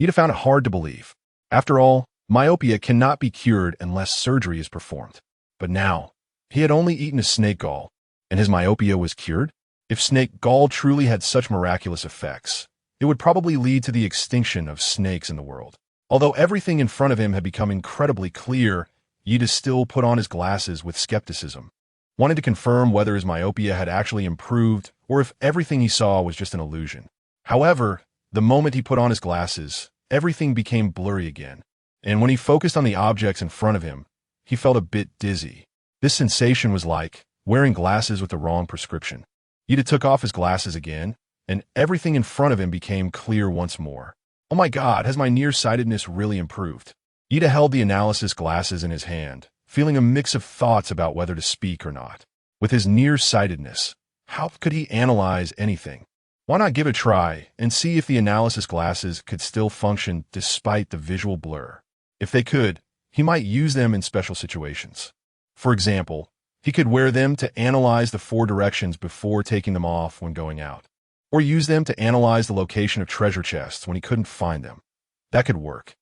Ida found it hard to believe. After all, myopia cannot be cured unless surgery is performed. But now, he had only eaten a snake gall, and his myopia was cured? If snake gall truly had such miraculous effects, it would probably lead to the extinction of snakes in the world. Although everything in front of him had become incredibly clear, Ida still put on his glasses with skepticism, wanting to confirm whether his myopia had actually improved or if everything he saw was just an illusion. However, the moment he put on his glasses, everything became blurry again, and when he focused on the objects in front of him, he felt a bit dizzy. This sensation was like wearing glasses with the wrong prescription. Ida took off his glasses again, and everything in front of him became clear once more. Oh my God, has my nearsightedness really improved? Ida held the analysis glasses in his hand, feeling a mix of thoughts about whether to speak or not. With his nearsightedness, how could he analyze anything? Why not give it a try and see if the analysis glasses could still function despite the visual blur? If they could, he might use them in special situations. For example, he could wear them to analyze the 4 directions before taking them off when going out, or use them to analyze the location of treasure chests when he couldn't find them. That could work.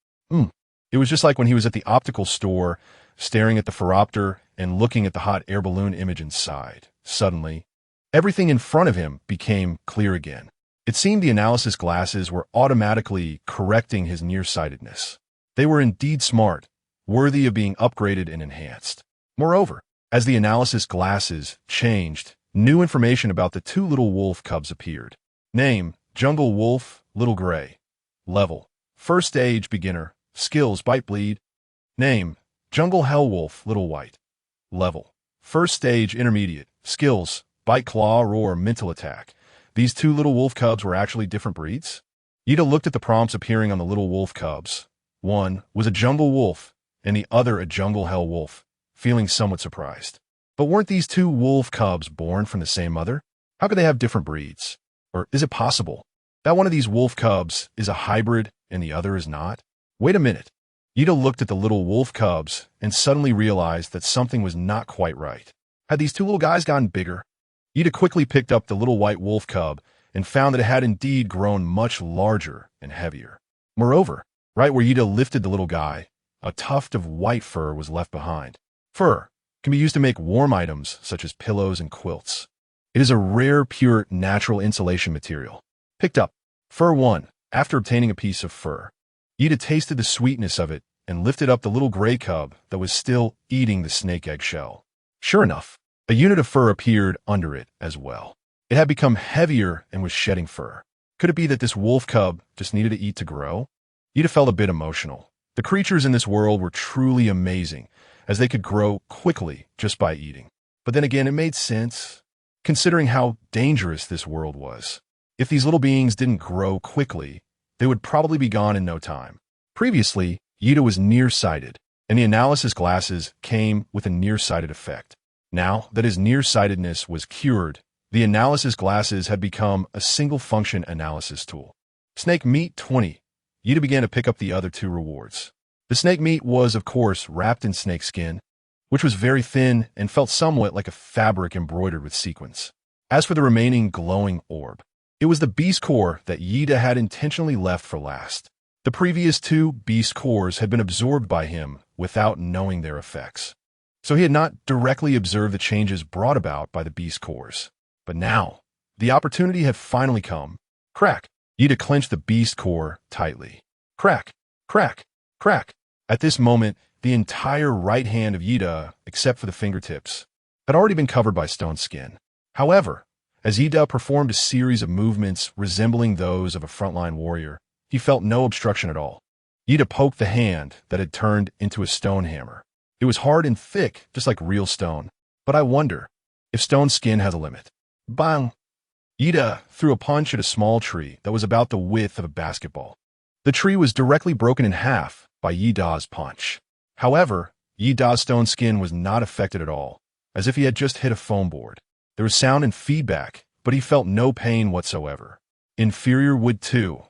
It was just like when he was at the optical store, staring at the phoropter and looking at the hot air balloon image inside. Suddenly, everything in front of him became clear again. It seemed the analysis glasses were automatically correcting his nearsightedness. They were indeed smart, worthy of being upgraded and enhanced. Moreover, as the analysis glasses changed, new information about the 2 little wolf cubs appeared. Name, Jungle Wolf, Little Gray. Level, First Stage, Beginner. Skills, Bite Bleed. Name, Jungle Hell Wolf, Little White. Level, First Stage, Intermediate. Skills, Bite Claw, Roar, Mental Attack. These 2 little wolf cubs were actually different breeds? Ida looked at the prompts appearing on the little wolf cubs, One was a jungle wolf, and the other a jungle hell wolf, feeling somewhat surprised. But weren't these two wolf cubs born from the same mother? How could they have different breeds? Or is it possible that one of these wolf cubs is a hybrid and the other is not? Wait a minute. Ida looked at the little wolf cubs and suddenly realized that something was not quite right. Had these two little guys gotten bigger? Ida quickly picked up the little white wolf cub and found that it had indeed grown much larger and heavier. Moreover, right where Ida lifted the little guy, a tuft of white fur was left behind. Fur can be used to make warm items such as pillows and quilts. It is a rare, pure, natural insulation material. Picked up fur 1 after obtaining a piece of fur. Ida tasted the sweetness of it and lifted up the little gray cub that was still eating the snake egg shell. Sure enough, a unit of fur appeared under it as well. It had become heavier and was shedding fur. Could it be that this wolf cub just needed to eat to grow? Ida felt a bit emotional. The creatures in this world were truly amazing, as they could grow quickly just by eating. But then again, it made sense, considering how dangerous this world was. If these little beings didn't grow quickly, they would probably be gone in no time. Previously, Ida was nearsighted, and the analysis glasses came with a nearsighted effect. Now that his nearsightedness was cured, the analysis glasses had become a single-function analysis tool. Snake meat 20. Ida began to pick up the other two rewards. The snake meat was, of course, wrapped in snake skin, which was very thin and felt somewhat like a fabric embroidered with sequins. As for the remaining glowing orb, it was the beast core that Yida had intentionally left for last. The previous two beast cores had been absorbed by him without knowing their effects. So he had not directly observed the changes brought about by the beast cores. But now, the opportunity had finally come. Crack! Yida clenched the beast core tightly. Crack! Crack! Crack! At this moment, the entire right hand of Yida, except for the fingertips, had already been covered by stone skin. However, as Yida performed a series of movements resembling those of a frontline warrior, he felt no obstruction at all. Yida poked the hand that had turned into a stone hammer. It was hard and thick, just like real stone. But I wonder if stone skin has a limit. Bang! Yida threw a punch at a small tree that was about the width of a basketball. The tree was directly broken in half by Yida's punch. However, Yida's stone skin was not affected at all, as if he had just hit a foam board. There was sound and feedback, but he felt no pain whatsoever. Inferior wood 2.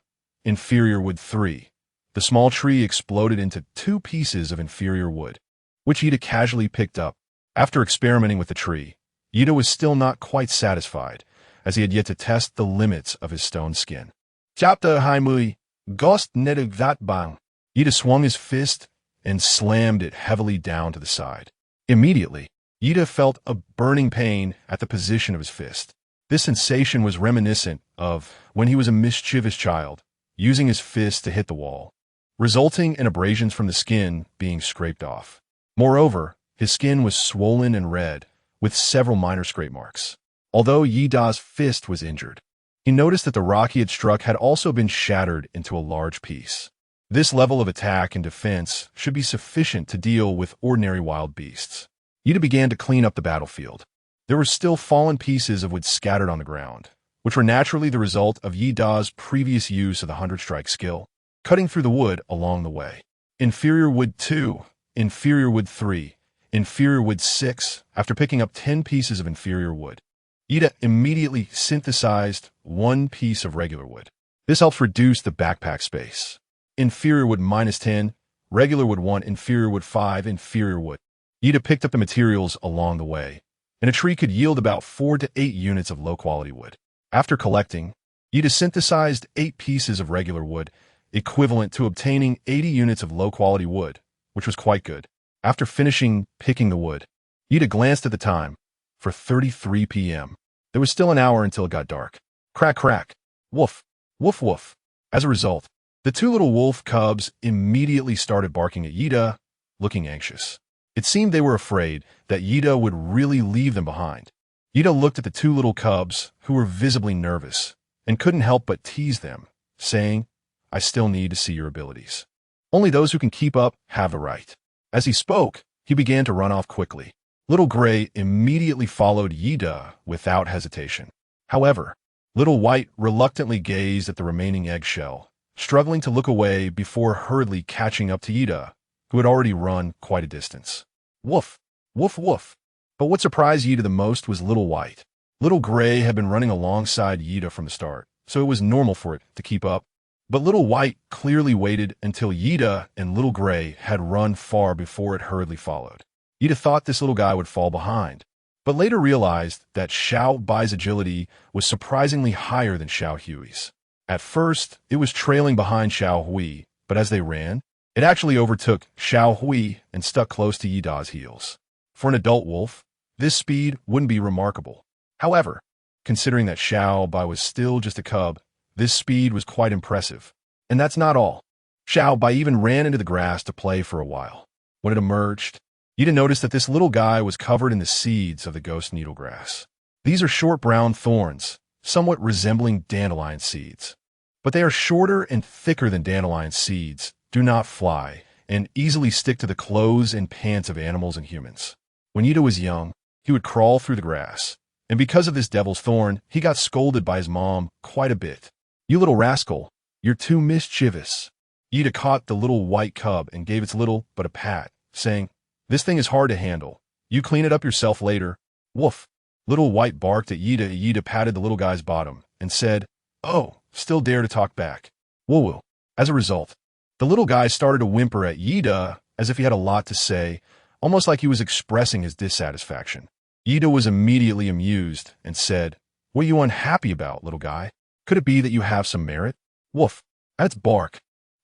Inferior wood 3. The small tree exploded into 2 pieces of inferior wood, which Yida casually picked up. After experimenting with the tree, Yida was still not quite satisfied, as he had yet to test the limits of his stone skin. Chapter Haimui, Ghost Nedig That Bang. Yida swung his fist and slammed it heavily down to the side. Immediately, Yida felt a burning pain at the position of his fist. This sensation was reminiscent of when he was a mischievous child, using his fist to hit the wall, resulting in abrasions from the skin being scraped off. Moreover, his skin was swollen and red, with several minor scrape marks. Although Yida's fist was injured, he noticed that the rock he had struck had also been shattered into a large piece. This level of attack and defense should be sufficient to deal with ordinary wild beasts. Yida began to clean up the battlefield. There were still fallen pieces of wood scattered on the ground, which were naturally the result of Yida's previous use of the 100-strike skill, cutting through the wood along the way. Inferior wood 2, inferior wood 3, inferior wood 6. After picking up 10 pieces of inferior wood, Yida immediately synthesized 1 piece of regular wood. This helps reduce the backpack space. Inferior wood -10, regular wood 1, inferior wood 5, inferior wood. Yida picked up the materials along the way, and a tree could yield about 4 to 8 units of low-quality wood. After collecting, Yida synthesized 8 pieces of regular wood, equivalent to obtaining 80 units of low-quality wood, which was quite good. After finishing picking the wood, Yida glanced at the time. For 33 p.m. There was still an hour until it got dark. Crack, crack. Woof. Woof, woof. As a result, the 2 little wolf cubs immediately started barking at Yida, looking anxious. It seemed they were afraid that Yida would really leave them behind. Yida looked at the 2 little cubs, who were visibly nervous, and couldn't help but tease them, saying, "I still need to see your abilities. Only those who can keep up have the right." As he spoke, he began to run off quickly. Little Gray immediately followed Yida without hesitation. However, Little White reluctantly gazed at the remaining eggshell, struggling to look away before hurriedly catching up to Yida, who had already run quite a distance. Woof, woof, woof. But what surprised Yida the most was Little White. Little Gray had been running alongside Yida from the start, so it was normal for it to keep up. But Little White clearly waited until Yida and Little Gray had run far before it hurriedly followed. Yida thought this little guy would fall behind, but later realized that Xiao Bai's agility was surprisingly higher than Xiao Hui's. At first, it was trailing behind Xiao Hui, but as they ran, it actually overtook Xiao Hui and stuck close to Yida's heels. For an adult wolf, this speed wouldn't be remarkable. However, considering that Xiao Bai was still just a cub, this speed was quite impressive. And that's not all. Xiao Bai even ran into the grass to play for a while. When it emerged, Yida noticed that this little guy was covered in the seeds of the ghost needlegrass. These are short brown thorns, somewhat resembling dandelion seeds. But they are shorter and thicker than dandelion seeds, do not fly, and easily stick to the clothes and pants of animals and humans. When Yida was young, he would crawl through the grass, and because of this devil's thorn, he got scolded by his mom quite a bit. "You little rascal, you're too mischievous." Yida caught the little white cub and gave its little but a pat, saying, "This thing is hard to handle. You clean it up yourself later." Woof. Little White barked at Yida. Yida patted the little guy's bottom and said, "Oh, still dare to talk back. Woo-woo." As a result, the little guy started to whimper at Yida as if he had a lot to say, almost like he was expressing his dissatisfaction. Yida was immediately amused and said, "What are you unhappy about, little guy? Could it be that you have some merit?" Woof. That's bark.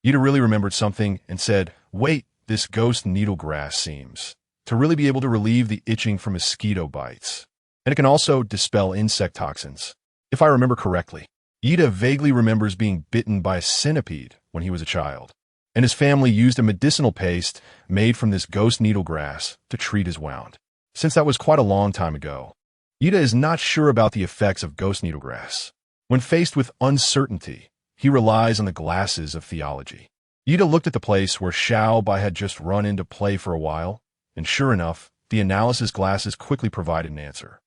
Yida really remembered something and said, "Wait, this ghost needlegrass seems to really be able to relieve the itching from mosquito bites. And it can also dispel insect toxins. If I remember correctly, Yida vaguely remembers being bitten by a centipede when he was a child, and his family used a medicinal paste made from this ghost needlegrass to treat his wound. Since that was quite a long time ago, Yida is not sure about the effects of ghost needlegrass. When faced with uncertainty, he relies on the glasses of theology. Yida looked at the place where Xiao Bai had just run in to play for a while, and sure enough, the analysis glasses quickly provided an answer.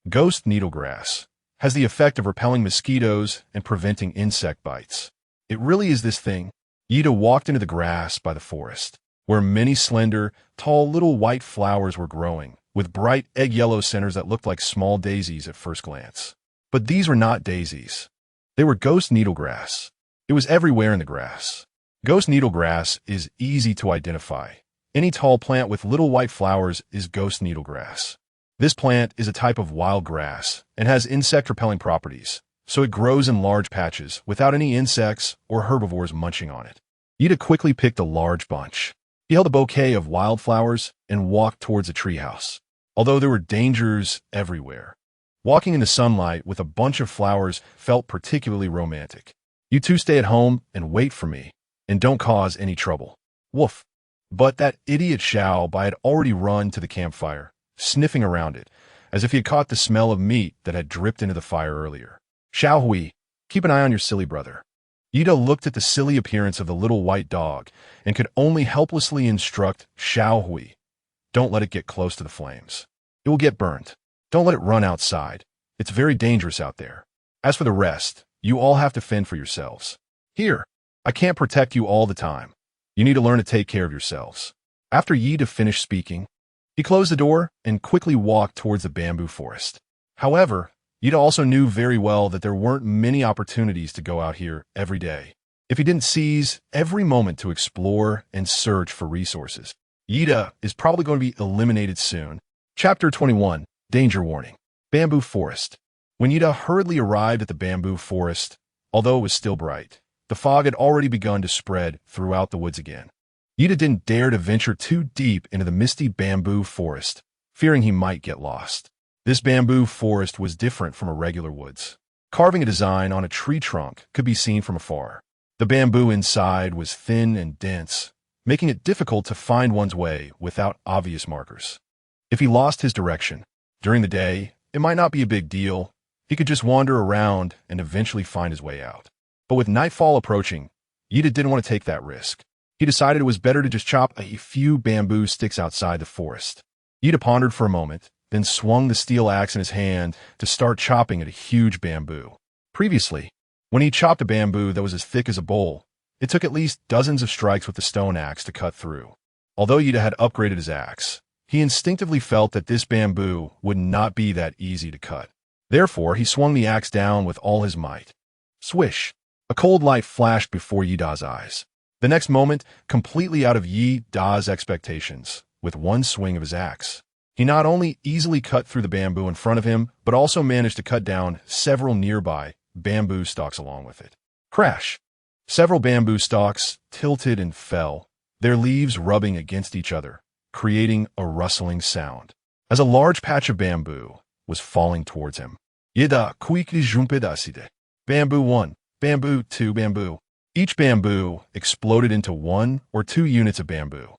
Ghost needlegrass has the effect of repelling mosquitoes and preventing insect bites. It really is this thing. Yida walked into the grass by the forest, where many slender, tall little white flowers were growing, with bright egg-yellow centers that looked like small daisies at first glance. But these were not daisies. They were ghost needlegrass. It was everywhere in the grass. Ghost needlegrass is easy to identify. Any tall plant with little white flowers is ghost needlegrass. This plant is a type of wild grass and has insect-repelling properties, so it grows in large patches without any insects or herbivores munching on it. Yida quickly picked a large bunch. He held a bouquet of wildflowers and walked towards a treehouse, although there were dangers everywhere. Walking in the sunlight with a bunch of flowers felt particularly romantic. "You two stay at home and wait for me, and don't cause any trouble." Woof. But that idiot Xiao Bai had already run to the campfire, sniffing around it, as if he had caught the smell of meat that had dripped into the fire earlier. "Xiao Hui, keep an eye on your silly brother." Yida looked at the silly appearance of the little white dog and could only helplessly instruct Xiao Hui, "Don't let it get close to the flames. It will get burned. Don't let it run outside. It's very dangerous out there. As for the rest, you all have to fend for yourselves. Here, I can't protect you all the time. You need to learn to take care of yourselves." After Yida finished speaking, he closed the door and quickly walked towards the bamboo forest. However, Yida also knew very well that there weren't many opportunities to go out here every day. If he didn't seize every moment to explore and search for resources, Yida is probably going to be eliminated soon. Chapter 21. Danger Warning. Bamboo Forest. When Yida hurriedly arrived at the bamboo forest, although it was still bright, the fog had already begun to spread throughout the woods again. Yida didn't dare to venture too deep into the misty bamboo forest, fearing he might get lost. This bamboo forest was different from a regular woods. Carving a design on a tree trunk could be seen from afar. The bamboo inside was thin and dense, making it difficult to find one's way without obvious markers. If he lost his direction during the day, it might not be a big deal. He could just wander around and eventually find his way out. But with nightfall approaching, Yida didn't want to take that risk. He decided it was better to just chop a few bamboo sticks outside the forest. Yida pondered for a moment, then swung the steel axe in his hand to start chopping at a huge bamboo. Previously, when he chopped a bamboo that was as thick as a bowl, It took at least dozens of strikes with the stone axe to cut through. Although Yida had upgraded his axe, he instinctively felt that this bamboo would not be that easy to cut. Therefore, he swung the axe down with all his might. Swish! A cold light flashed before Yida's eyes. The next moment, completely out of Yida's expectations, with one swing of his axe, he not only easily cut through the bamboo in front of him, but also managed to cut down several nearby bamboo stalks along with it. Crash! Several bamboo stalks tilted and fell, their leaves rubbing against each other, creating a rustling sound, as a large patch of bamboo was falling towards him. Yida quickly jumped acide. Bamboo 1, bamboo 2, bamboo. Each bamboo exploded into 1 or 2 units of bamboo,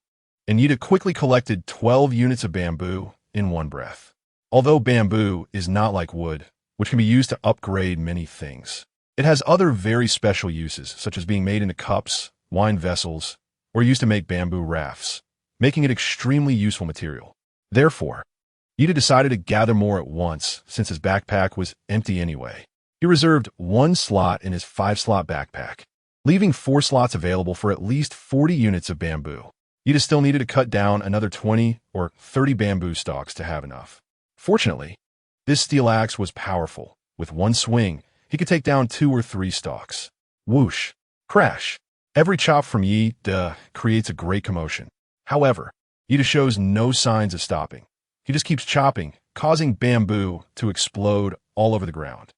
and Yida quickly collected 12 units of bamboo in one breath. Although bamboo is not like wood, which can be used to upgrade many things, it has other very special uses, such as being made into cups, wine vessels, or used to make bamboo rafts, making it extremely useful material. Therefore, Yida decided to gather more at once, since his backpack was empty anyway. He reserved 1 slot in his 5-slot backpack, leaving 4 slots available for at least 40 units of bamboo. Yida still needed to cut down another 20 or 30 bamboo stalks to have enough. Fortunately, this steel axe was powerful. With one swing, he could take down 2 or 3 stalks. Whoosh! Crash! Every chop from Yida creates a great commotion. However, Yida shows no signs of stopping. He just keeps chopping, causing bamboo to explode all over the ground.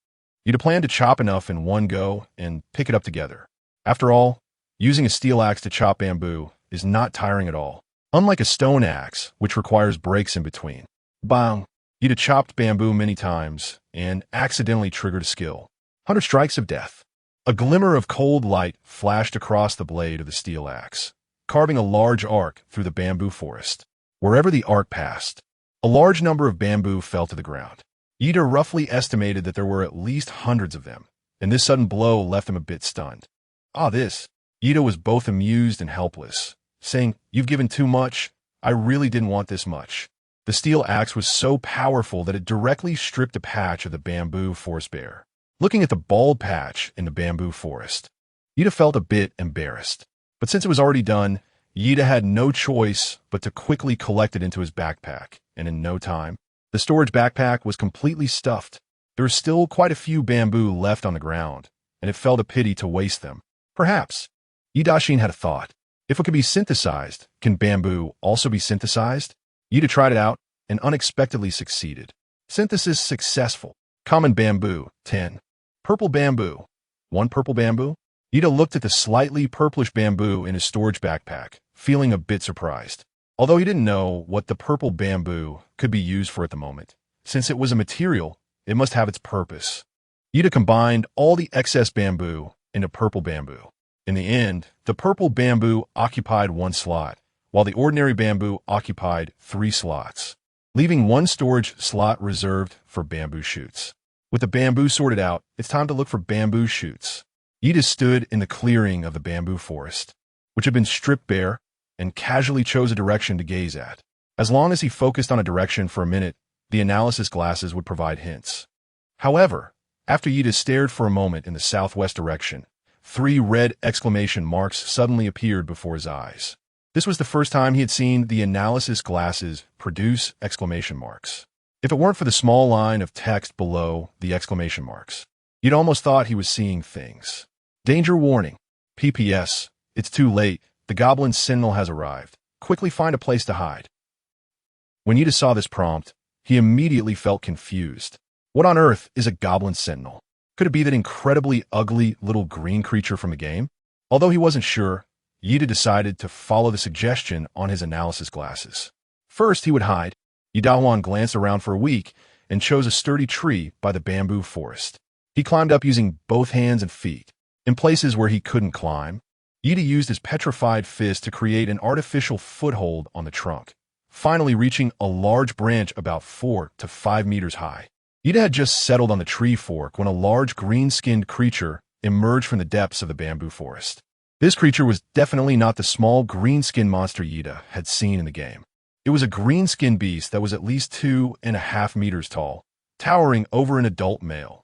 Yida planned to chop enough in one go and pick it up together. After all, using a steel axe to chop bamboo is not tiring at all, unlike a stone axe, which requires breaks in between. Bang! Yida chopped bamboo many times and accidentally triggered a skill. 100 strikes of death. A glimmer of cold light flashed across the blade of the steel axe, carving a large arc through the bamboo forest. Wherever the arc passed, a large number of bamboo fell to the ground. Yida roughly estimated that there were at least hundreds of them, and this sudden blow left him a bit stunned. Yida was both amused and helpless, saying, "You've given too much. I really didn't want this much." The steel axe was so powerful that it directly stripped a patch of the bamboo forest bare. Looking at the bald patch in the bamboo forest, Yida felt a bit embarrassed. But since it was already done, Yida had no choice but to quickly collect it into his backpack, and in no time, the storage backpack was completely stuffed. There were still quite a few bamboo left on the ground, and it felt a pity to waste them. Perhaps, Yidashin had a thought. If it could be synthesized, can bamboo also be synthesized? Yida tried it out and unexpectedly succeeded. Synthesis successful. Common bamboo, 10. Purple bamboo, 1 purple bamboo. Yida looked at the slightly purplish bamboo in his storage backpack, feeling a bit surprised. Although he didn't know what the purple bamboo could be used for at the moment. Since it was a material, it must have its purpose. Yida combined all the excess bamboo into purple bamboo. In the end, the purple bamboo occupied 1 slot, while the ordinary bamboo occupied 3 slots, leaving 1 storage slot reserved for bamboo shoots. With the bamboo sorted out, it's time to look for bamboo shoots. Yida stood in the clearing of the bamboo forest, which had been stripped bare, and casually chose a direction to gaze at. As long as he focused on a direction for a minute, the analysis glasses would provide hints. However, after Yida stared for a moment in the southwest direction, 3 red exclamation marks suddenly appeared before his eyes. This was the first time he had seen the analysis glasses produce exclamation marks. If it weren't for the small line of text below the exclamation marks, you'd almost thought he was seeing things. Danger warning. PPS. It's too late. The goblin sentinel has arrived. Quickly find a place to hide. When Yida saw this prompt, he immediately felt confused. What on earth is a goblin sentinel? Could it be that incredibly ugly little green creature from the game? Although he wasn't sure, Yida decided to follow the suggestion on his analysis glasses. First, he would hide. Yidahuan glanced around for a week and chose a sturdy tree by the bamboo forest. He climbed up using both hands and feet. In places where he couldn't climb, Yida used his petrified fist to create an artificial foothold on the trunk, finally reaching a large branch about 4 to 5 meters high. Yida had just settled on the tree fork when a large green-skinned creature emerged from the depths of the bamboo forest. This creature was definitely not the small green-skinned monster Yida had seen in the game. It was a green-skinned beast that was at least 2.5 meters tall, towering over an adult male.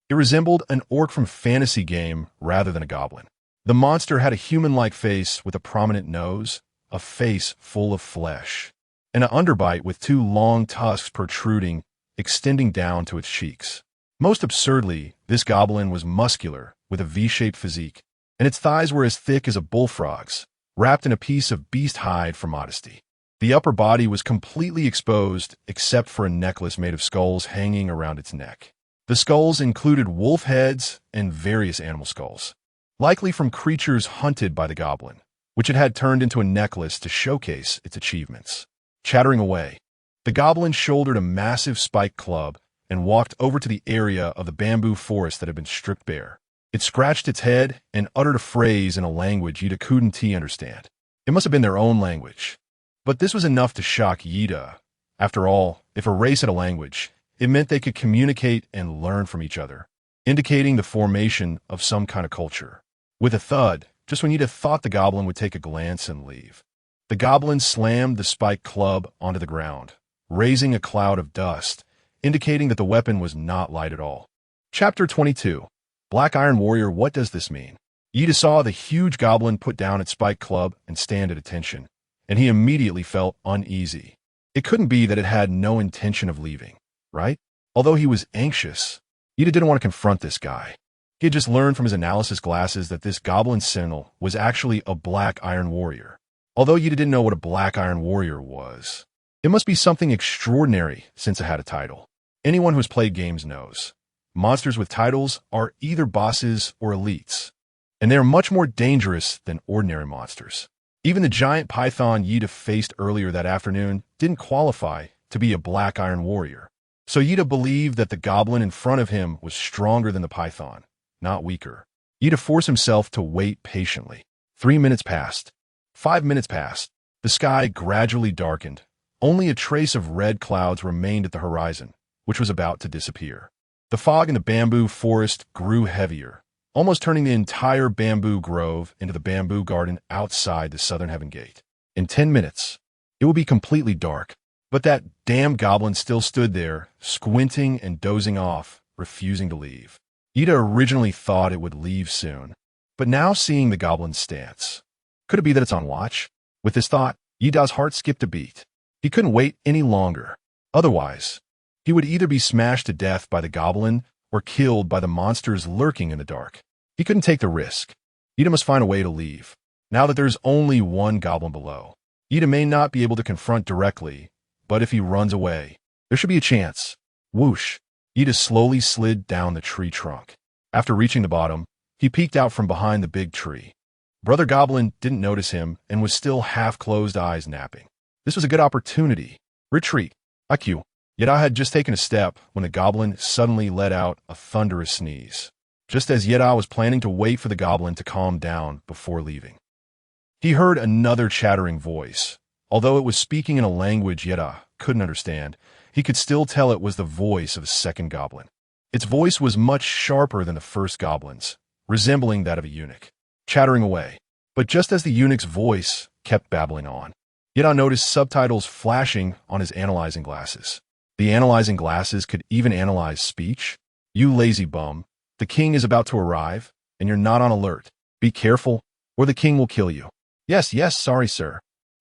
It resembled an orc from fantasy game rather than a goblin. The monster had a human-like face with a prominent nose, a face full of flesh, and an underbite with two long tusks protruding, extending down to its cheeks. Most absurdly, this goblin was muscular, with a V-shaped physique, and its thighs were as thick as a bullfrog's, wrapped in a piece of beast hide for modesty. The upper body was completely exposed, except for a necklace made of skulls hanging around its neck. The skulls included wolf heads and various animal skulls, likely from creatures hunted by the goblin, which it had turned into a necklace to showcase its achievements. Chattering away, the goblin shouldered a massive spiked club and walked over to the area of the bamboo forest that had been stripped bare. It scratched its head and uttered a phrase in a language Yida couldn't understand. It must have been their own language. But this was enough to shock Yida. After all, if a race had a language, it meant they could communicate and learn from each other, indicating the formation of some kind of culture. With a thud, just when Yida thought the goblin would take a glance and leave, the goblin slammed the spiked club onto the ground, raising a cloud of dust, indicating that the weapon was not light at all. Chapter 22. Black Iron Warrior. What does this mean? Yida saw the huge goblin put down its spiked club and stand at attention, and he immediately felt uneasy. It couldn't be that it had no intention of leaving, right? Although he was anxious, Yida didn't want to confront this guy. He had just learned from his analysis glasses that this goblin sentinel was actually a Black Iron Warrior. Although Yida didn't know what a Black Iron Warrior was, it must be something extraordinary since it had a title. Anyone who has played games knows. Monsters with titles are either bosses or elites, and they are much more dangerous than ordinary monsters. Even the giant python Yida faced earlier that afternoon didn't qualify to be a Black Iron Warrior. So Yida believed that the goblin in front of him was stronger than the python, not weaker. Yida forced himself to wait patiently. 3 minutes passed. 5 minutes passed. The sky gradually darkened. Only a trace of red clouds remained at the horizon, which was about to disappear. The fog in the bamboo forest grew heavier, almost turning the entire bamboo grove into the bamboo garden outside the southern heaven gate. In 10 minutes, it would be completely dark, but that damn goblin still stood there, squinting and dozing off, refusing to leave. Yida originally thought it would leave soon, but now seeing the goblin's stance, could it be that it's on watch? With this thought, Yida's heart skipped a beat. He couldn't wait any longer. Otherwise, he would either be smashed to death by the goblin or killed by the monsters lurking in the dark. He couldn't take the risk. Yida must find a way to leave. Now that there's only one goblin below, Yida may not be able to confront directly, but if he runs away, there should be a chance. Whoosh! Yida slowly slid down the tree trunk. After reaching the bottom, he peeked out from behind the big tree. Brother Goblin didn't notice him and was still half-closed eyes napping. This was a good opportunity. Retreat. IQ. Yida had just taken a step when the goblin suddenly let out a thunderous sneeze, just as Yida was planning to wait for the goblin to calm down before leaving. He heard another chattering voice. Although it was speaking in a language Yida couldn't understand, he could still tell it was the voice of a second goblin. Its voice was much sharper than the first goblin's, resembling that of a eunuch, chattering away. But just as the eunuch's voice kept babbling on, Yida noticed subtitles flashing on his analyzing glasses. The analyzing glasses could even analyze speech. You lazy bum, the king is about to arrive, and you're not on alert. Be careful, or the king will kill you. Yes, sorry, sir.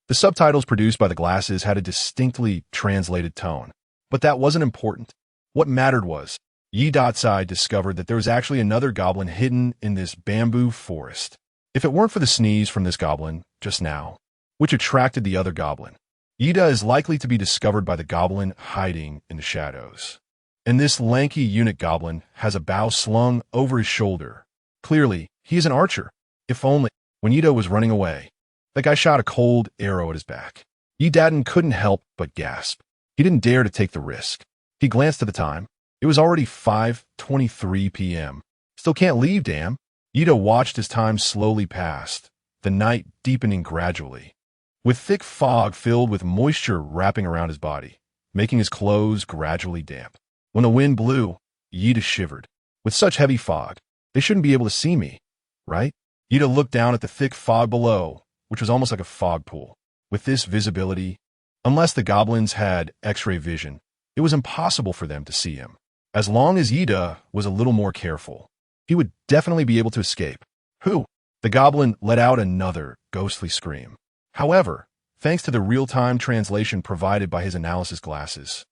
The subtitles produced by the glasses had a distinctly translated tone, but that wasn't important. What mattered was, Yi.Sai discovered that there was actually another goblin hidden in this bamboo forest. If it weren't for the sneeze from this goblin just now, which attracted the other goblin, Yida is likely to be discovered by the goblin hiding in the shadows. And this lanky eunuch goblin has a bow slung over his shoulder. Clearly, he is an archer. If only, when Yida was running away, the guy shot a cold arrow at his back. Yida couldn't help but gasp. He didn't dare to take the risk. He glanced at the time. It was already 5:23 p.m. Still can't leave, damn. Yida watched as time slowly passed, the night deepening gradually, with thick fog filled with moisture wrapping around his body, making his clothes gradually damp. When the wind blew, Yida shivered. With such heavy fog, they shouldn't be able to see me, right? Yida looked down at the thick fog below, which was almost like a fog pool. With this visibility, unless the goblins had X-ray vision, it was impossible for them to see him. As long as Yida was a little more careful, he would definitely be able to escape. Who? The goblin let out another ghostly scream. However, thanks to the real-time translation provided by his analysis glasses,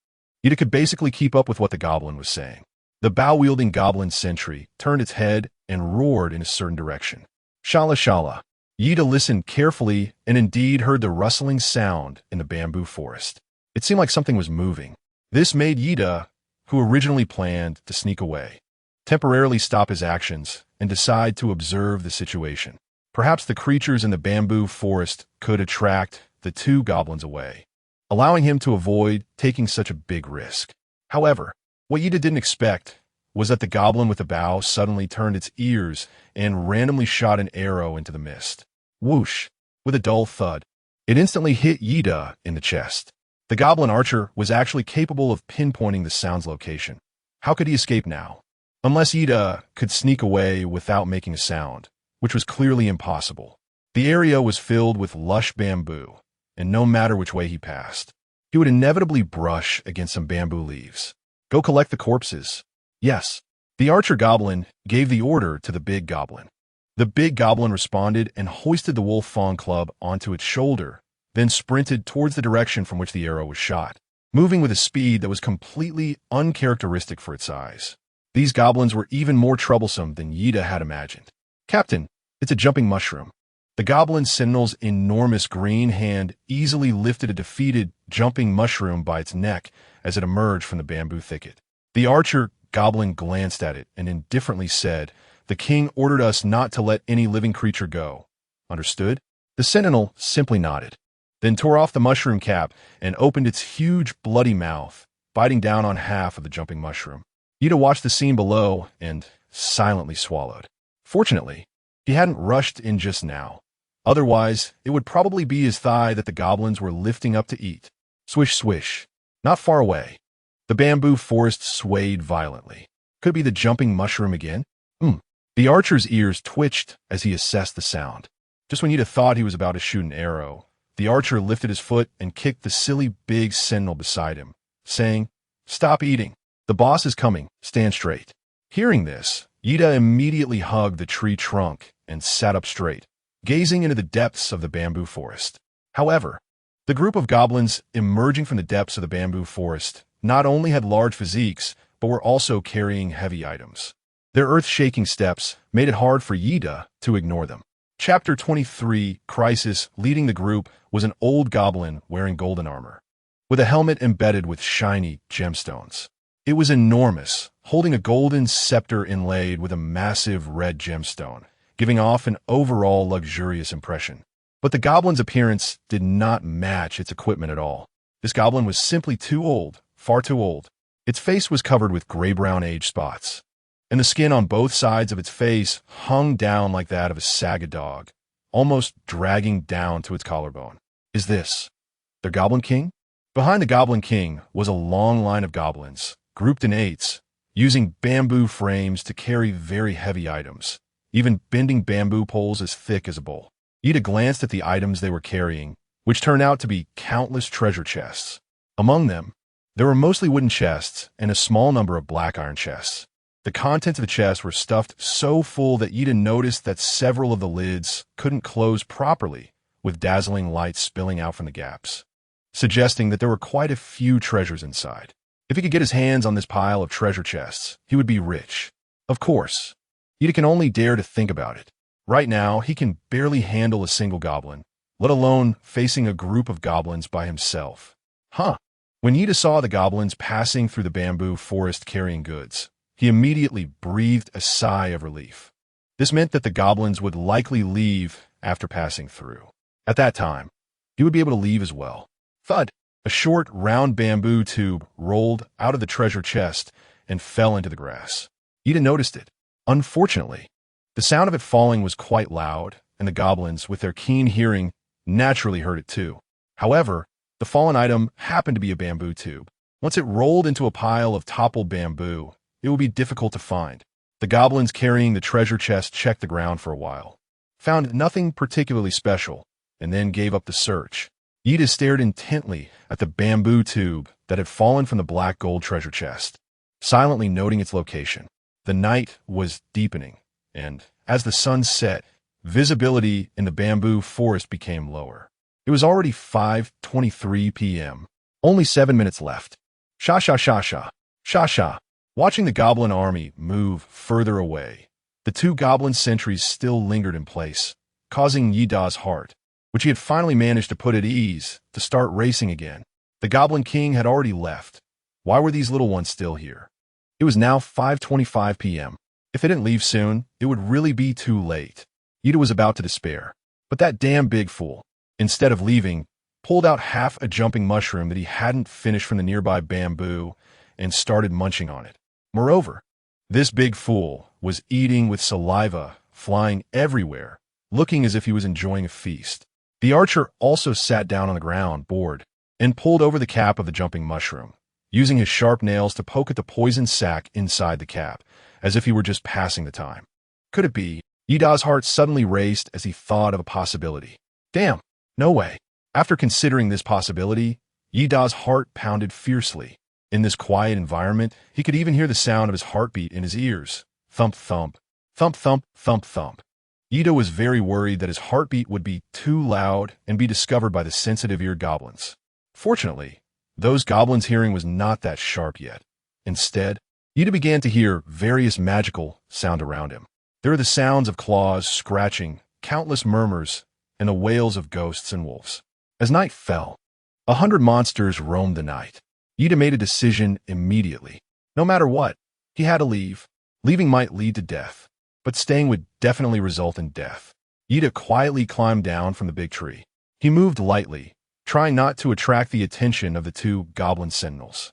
Ida could basically keep up with what the goblin was saying. The bow-wielding goblin sentry turned its head and roared in a certain direction. Shala shala. Yida listened carefully and indeed heard the rustling sound in the bamboo forest. It seemed like something was moving. This made Yida, who originally planned to sneak away, temporarily stop his actions and decide to observe the situation. Perhaps the creatures in the bamboo forest could attract the two goblins away, allowing him to avoid taking such a big risk. However, what Yida didn't expect was that the goblin with the bow suddenly turned its ears and randomly shot an arrow into the mist. Whoosh! With a dull thud, it instantly hit Yida in the chest. The goblin archer was actually capable of pinpointing the sound's location. How could he escape now? Unless Yida could sneak away without making a sound, which was clearly impossible. The area was filled with lush bamboo, and no matter which way he passed, he would inevitably brush against some bamboo leaves. Go collect the corpses. Yes. The archer goblin gave the order to the big goblin. The big goblin responded and hoisted the wolf fawn club onto its shoulder, then sprinted towards the direction from which the arrow was shot, moving with a speed that was completely uncharacteristic for its size. These goblins were even more troublesome than Yida had imagined. Captain, it's a jumping mushroom. The goblin sentinel's enormous green hand easily lifted a defeated jumping mushroom by its neck as it emerged from the bamboo thicket. The archer goblin glanced at it and indifferently said, "The king ordered us not to let any living creature go. Understood?" The sentinel simply nodded, then tore off the mushroom cap and opened its huge bloody mouth, biting down on half of the jumping mushroom. Yida watched the scene below and silently swallowed. Fortunately, he hadn't rushed in just now. Otherwise, it would probably be his thigh that the goblins were lifting up to eat. Swish, swish. Not far away, the bamboo forest swayed violently. Could it be the jumping mushroom again? The archer's ears twitched as he assessed the sound. Just when Yida thought he was about to shoot an arrow, the archer lifted his foot and kicked the silly big sentinel beside him, saying, "Stop eating. The boss is coming. Stand straight." Hearing this, Yida immediately hugged the tree trunk and sat up straight, gazing into the depths of the bamboo forest. However, the group of goblins emerging from the depths of the bamboo forest not only had large physiques, but were also carrying heavy items. Their earth-shaking steps made it hard for Yida to ignore them. Chapter 23, Crisis. Leading the group was an old goblin wearing golden armor, with a helmet embedded with shiny gemstones. It was enormous, holding a golden scepter inlaid with a massive red gemstone, giving off an overall luxurious impression. But the goblin's appearance did not match its equipment at all. This goblin was simply too old, far too old. Its face was covered with gray-brown age spots, and the skin on both sides of its face hung down like that of a saga dog, almost dragging down to its collarbone. Is this their Goblin King? Behind the Goblin King was a long line of goblins, grouped in eights, using bamboo frames to carry very heavy items, even bending bamboo poles as thick as a bowl. Yida glanced at the items they were carrying, which turned out to be countless treasure chests. Among them, there were mostly wooden chests and a small number of black iron chests. The contents of the chests were stuffed so full that Yida noticed that several of the lids couldn't close properly, with dazzling light spilling out from the gaps, suggesting that there were quite a few treasures inside. If he could get his hands on this pile of treasure chests, he would be rich. Of course, Yida can only dare to think about it. Right now, he can barely handle a single goblin, let alone facing a group of goblins by himself. When Yida saw the goblins passing through the bamboo forest carrying goods, he immediately breathed a sigh of relief. This meant that the goblins would likely leave after passing through. At that time, he would be able to leave as well. Thud! A short, round bamboo tube rolled out of the treasure chest and fell into the grass. Yida noticed it. Unfortunately, the sound of it falling was quite loud, and the goblins, with their keen hearing, naturally heard it too. However, the fallen item happened to be a bamboo tube. Once it rolled into a pile of toppled bamboo, it would be difficult to find. The goblins carrying the treasure chest checked the ground for a while, found nothing particularly special, and then gave up the search. Yida stared intently at the bamboo tube that had fallen from the black gold treasure chest, silently noting its location. The night was deepening, and as the sun set, visibility in the bamboo forest became lower. It was already 5:23 p.m. Only 7 minutes left. Sha sha sha sha. Sha sha. Watching the goblin army move further away, the two goblin sentries still lingered in place, causing Yida's heart, which he had finally managed to put at ease, to start racing again. The Goblin King had already left. Why were these little ones still here? It was now 5:25 p.m. If they didn't leave soon, it would really be too late. Yida was about to despair. But that damn big fool, instead of leaving, pulled out half a jumping mushroom that he hadn't finished from the nearby bamboo and started munching on it. Moreover, this big fool was eating with saliva flying everywhere, looking as if he was enjoying a feast. The archer also sat down on the ground, bored, and pulled over the cap of the jumping mushroom, using his sharp nails to poke at the poison sac inside the cap, as if he were just passing the time. Could it be? Yida's heart suddenly raced as he thought of a possibility. Damn, no way. After considering this possibility, Yida's heart pounded fiercely. In this quiet environment, he could even hear the sound of his heartbeat in his ears. Thump, thump, thump, thump, thump, thump. Yida was very worried that his heartbeat would be too loud and be discovered by the sensitive-eared goblins. Fortunately, those goblins' hearing was not that sharp yet. Instead, Yida began to hear various magical sounds around him. There were the sounds of claws scratching, countless murmurs, and the wails of ghosts and wolves. As night fell, 100 monsters roamed the night. Yida made a decision immediately. No matter what, he had to leave. Leaving might lead to death, but staying would definitely result in death. Yida quietly climbed down from the big tree. He moved lightly, trying not to attract the attention of the two goblin sentinels.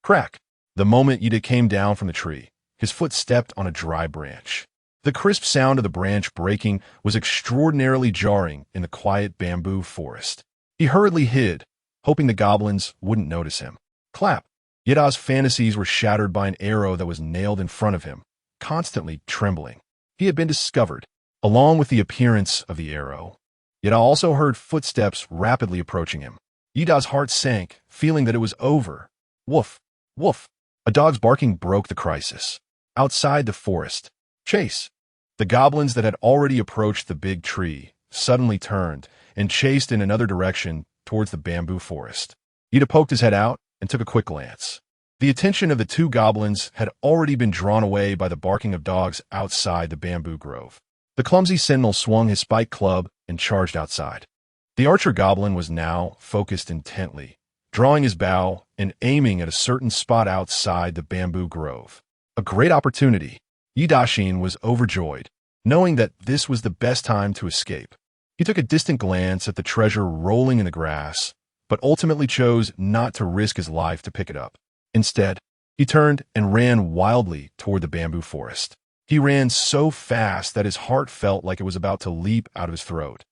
Crack! The moment Yida came down from the tree, his foot stepped on a dry branch. The crisp sound of the branch breaking was extraordinarily jarring in the quiet bamboo forest. He hurriedly hid, hoping the goblins wouldn't notice him. Clap! Yida's fantasies were shattered by an arrow that was nailed in front of him, constantly trembling. He had been discovered, along with the appearance of the arrow. Yida also heard footsteps rapidly approaching him. Yida's heart sank, feeling that it was over. Woof! Woof! A dog's barking broke the crisis. Outside the forest. Chase! The goblins that had already approached the big tree suddenly turned and chased in another direction towards the bamboo forest. Yida poked his head out and took a quick glance. The attention of the two goblins had already been drawn away by the barking of dogs outside the bamboo grove. The clumsy sentinel swung his spiked club and charged outside. The archer goblin was now focused intently, drawing his bow and aiming at a certain spot outside the bamboo grove. A great opportunity. Yidashin was overjoyed, knowing that this was the best time to escape. He took a distant glance at the treasure rolling in the grass, but ultimately chose not to risk his life to pick it up. Instead, he turned and ran wildly toward the bamboo forest. He ran so fast that his heart felt like it was about to leap out of his throat,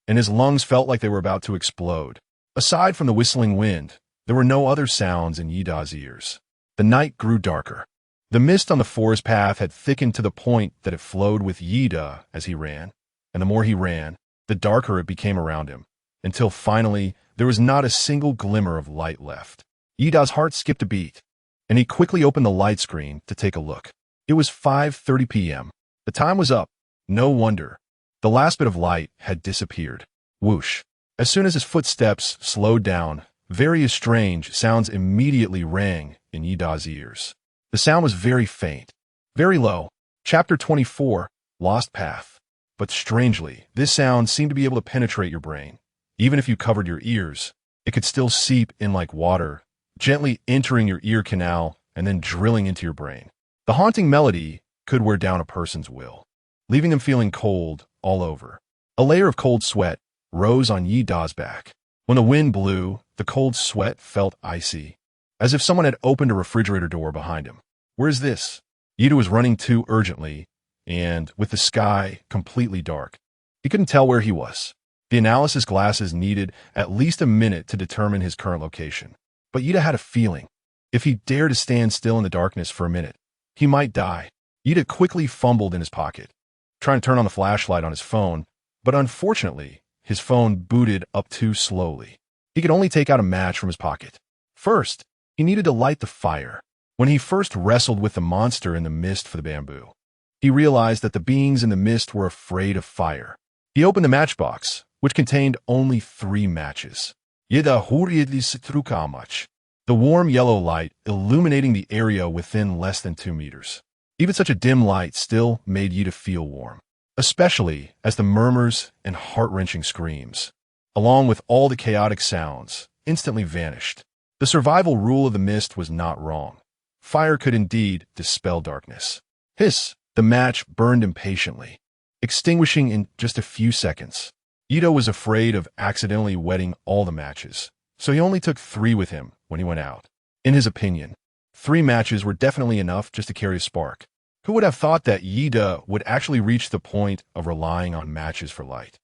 and his lungs felt like they were about to explode. Aside from the whistling wind, there were no other sounds in Yida's ears. The night grew darker. The mist on the forest path had thickened to the point that it flowed with Yida as he ran, and the more he ran, the darker it became around him, until finally there was not a single glimmer of light left. Yida's heart skipped a beat, and he quickly opened the light screen to take a look. It was 5:30 p.m. The time was up. No wonder. The last bit of light had disappeared. Whoosh. As soon as his footsteps slowed down, various strange sounds immediately rang in Yida's ears. The sound was very faint, very low. Chapter 24, Lost Path. But strangely, this sound seemed to be able to penetrate your brain. Even if you covered your ears, it could still seep in like water, gently entering your ear canal and then drilling into your brain. The haunting melody could wear down a person's will, leaving them feeling cold all over. A layer of cold sweat rose on Yida's back. When the wind blew, the cold sweat felt icy, as if someone had opened a refrigerator door behind him. Where's this? Yida was running too urgently, and with the sky completely dark, he couldn't tell where he was. The analysis glasses needed at least a minute to determine his current location. But Yida had a feeling. If he dared to stand still in the darkness for a minute, he might die. Yida quickly fumbled in his pocket, trying to turn on the flashlight on his phone, but unfortunately, his phone booted up too slowly. He could only take out a match from his pocket. First, he needed to light the fire. When he first wrestled with the monster in the mist for the bamboo, he realized that the beings in the mist were afraid of fire. He opened the matchbox, which contained only 3 matches. Yida hurriedly struck much. The warm yellow light illuminating the area within less than 2 meters. Even such a dim light still made Yida feel warm, especially as the murmurs and heart-wrenching screams, along with all the chaotic sounds, instantly vanished. The survival rule of the mist was not wrong. Fire could indeed dispel darkness. Hiss! The match burned impatiently, extinguishing in just a few seconds. Ito was afraid of accidentally wetting all the matches, so he only took 3 with him when he went out. In his opinion, 3 matches were definitely enough just to carry a spark. Who would have thought that Yida would actually reach the point of relying on matches for light?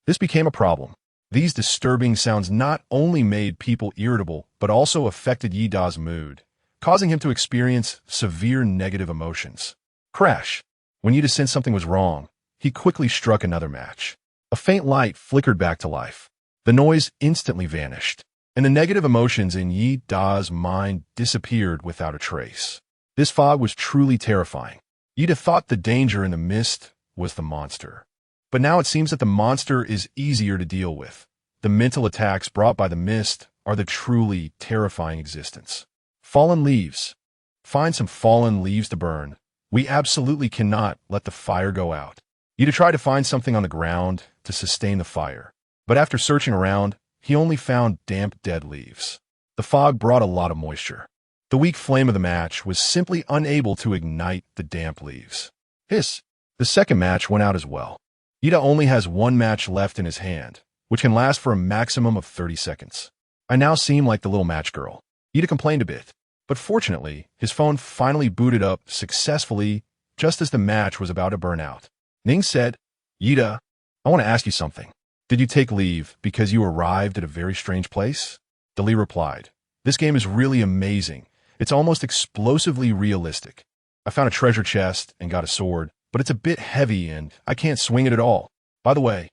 This became a problem. These disturbing sounds not only made people irritable, but also affected Yida's mood, causing him to experience severe negative emotions. Crash! When Yida sensed something was wrong, he quickly struck another match. A faint light flickered back to life. The noise instantly vanished, and the negative emotions in Yida's mind disappeared without a trace. This fog was truly terrifying. Yida thought the danger in the mist was the monster. But now it seems that the monster is easier to deal with. The mental attacks brought by the mist are the truly terrifying existence. Fallen leaves. Find some fallen leaves to burn. We absolutely cannot let the fire go out. Yida tried to find something on the ground to sustain the fire, but after searching around, he only found damp, dead leaves. The fog brought a lot of moisture. The weak flame of the match was simply unable to ignite the damp leaves. Hiss! The second match went out as well. Yida only has 1 match left in his hand, which can last for a maximum of 30 seconds. I now seem like the little match girl. Yida complained a bit, but fortunately, his phone finally booted up successfully just as the match was about to burn out. Ning said, Yida, I want to ask you something. Did you take leave because you arrived at a very strange place? Dali replied, this game is really amazing. It's almost explosively realistic. I found a treasure chest and got a sword, but it's a bit heavy and I can't swing it at all. By the way,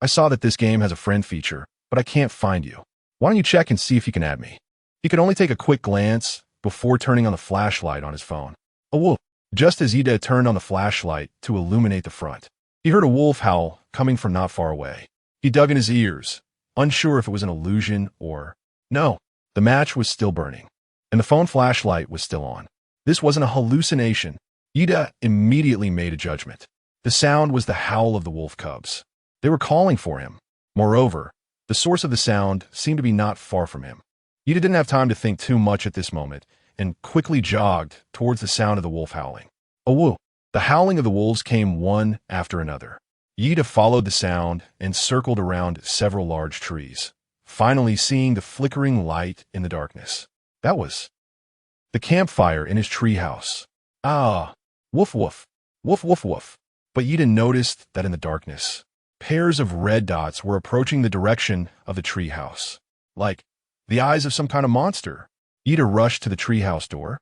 I saw that this game has a friend feature, but I can't find you. Why don't you check and see if you can add me? He could only take a quick glance before turning on the flashlight on his phone. A wolf. Just as Yida turned on the flashlight to illuminate the front, he heard a wolf howl coming from not far away. He dug in his ears, unsure if it was an illusion or... No, the match was still burning, and the phone flashlight was still on. This wasn't a hallucination. Yida immediately made a judgment. The sound was the howl of the wolf cubs. They were calling for him. Moreover, the source of the sound seemed to be not far from him. Yida didn't have time to think too much at this moment, and quickly jogged towards the sound of the wolf howling. A woo! The howling of the wolves came one after another. Yida followed the sound and circled around several large trees, finally seeing the flickering light in the darkness. That was the campfire in his treehouse. Ah! Woof woof! Woof woof woof! But Yida noticed that in the darkness, pairs of red dots were approaching the direction of the treehouse, like the eyes of some kind of monster. Yida rushed to the treehouse door,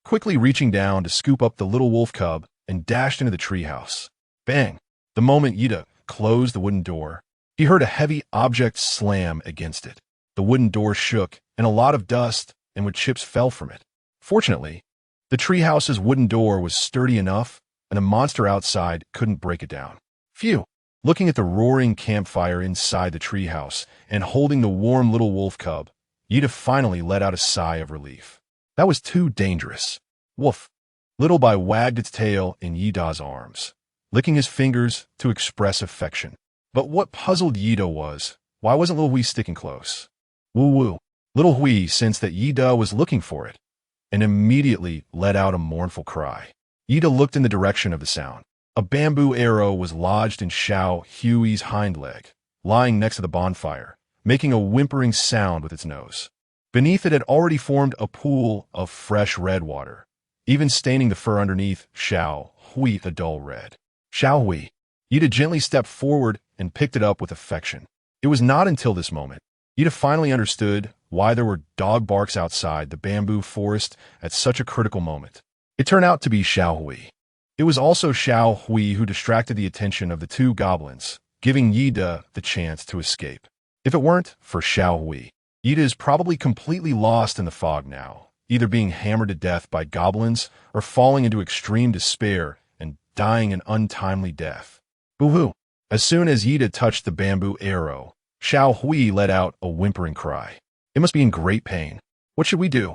quickly reaching down to scoop up the little wolf cub and dashed into the treehouse. Bang! The moment Yida closed the wooden door, he heard a heavy object slam against it. The wooden door shook, and a lot of dust and wood chips fell from it. Fortunately, the treehouse's wooden door was sturdy enough, and the monster outside couldn't break it down. Phew! Looking at the roaring campfire inside the treehouse and holding the warm little wolf cub, Yida finally let out a sigh of relief. That was too dangerous. Woof! Little Bai wagged its tail in Yida's arms, licking his fingers to express affection. But what puzzled Yida was, why wasn't Little Hui sticking close? Woo-woo! Little Hui sensed that Yida was looking for it, and immediately let out a mournful cry. Yida looked in the direction of the sound. A bamboo arrow was lodged in Xiao Hui's hind leg, lying next to the bonfire, making a whimpering sound with its nose. Beneath it had already formed a pool of fresh red water, even staining the fur underneath Xiao Hui a dull red. Xiao Hui. Yida gently stepped forward and picked it up with affection. It was not until this moment Yida finally understood why there were dog barks outside the bamboo forest at such a critical moment. It turned out to be Xiao Hui. It was also Xiao Hui who distracted the attention of the 2 goblins, giving Yida the chance to escape. If it weren't for Xiao Hui, Yida is probably completely lost in the fog now, either being hammered to death by goblins or falling into extreme despair and dying an untimely death. Boo-hoo! As soon as Yida touched the bamboo arrow, Xiao Hui let out a whimpering cry. It must be in great pain. What should we do?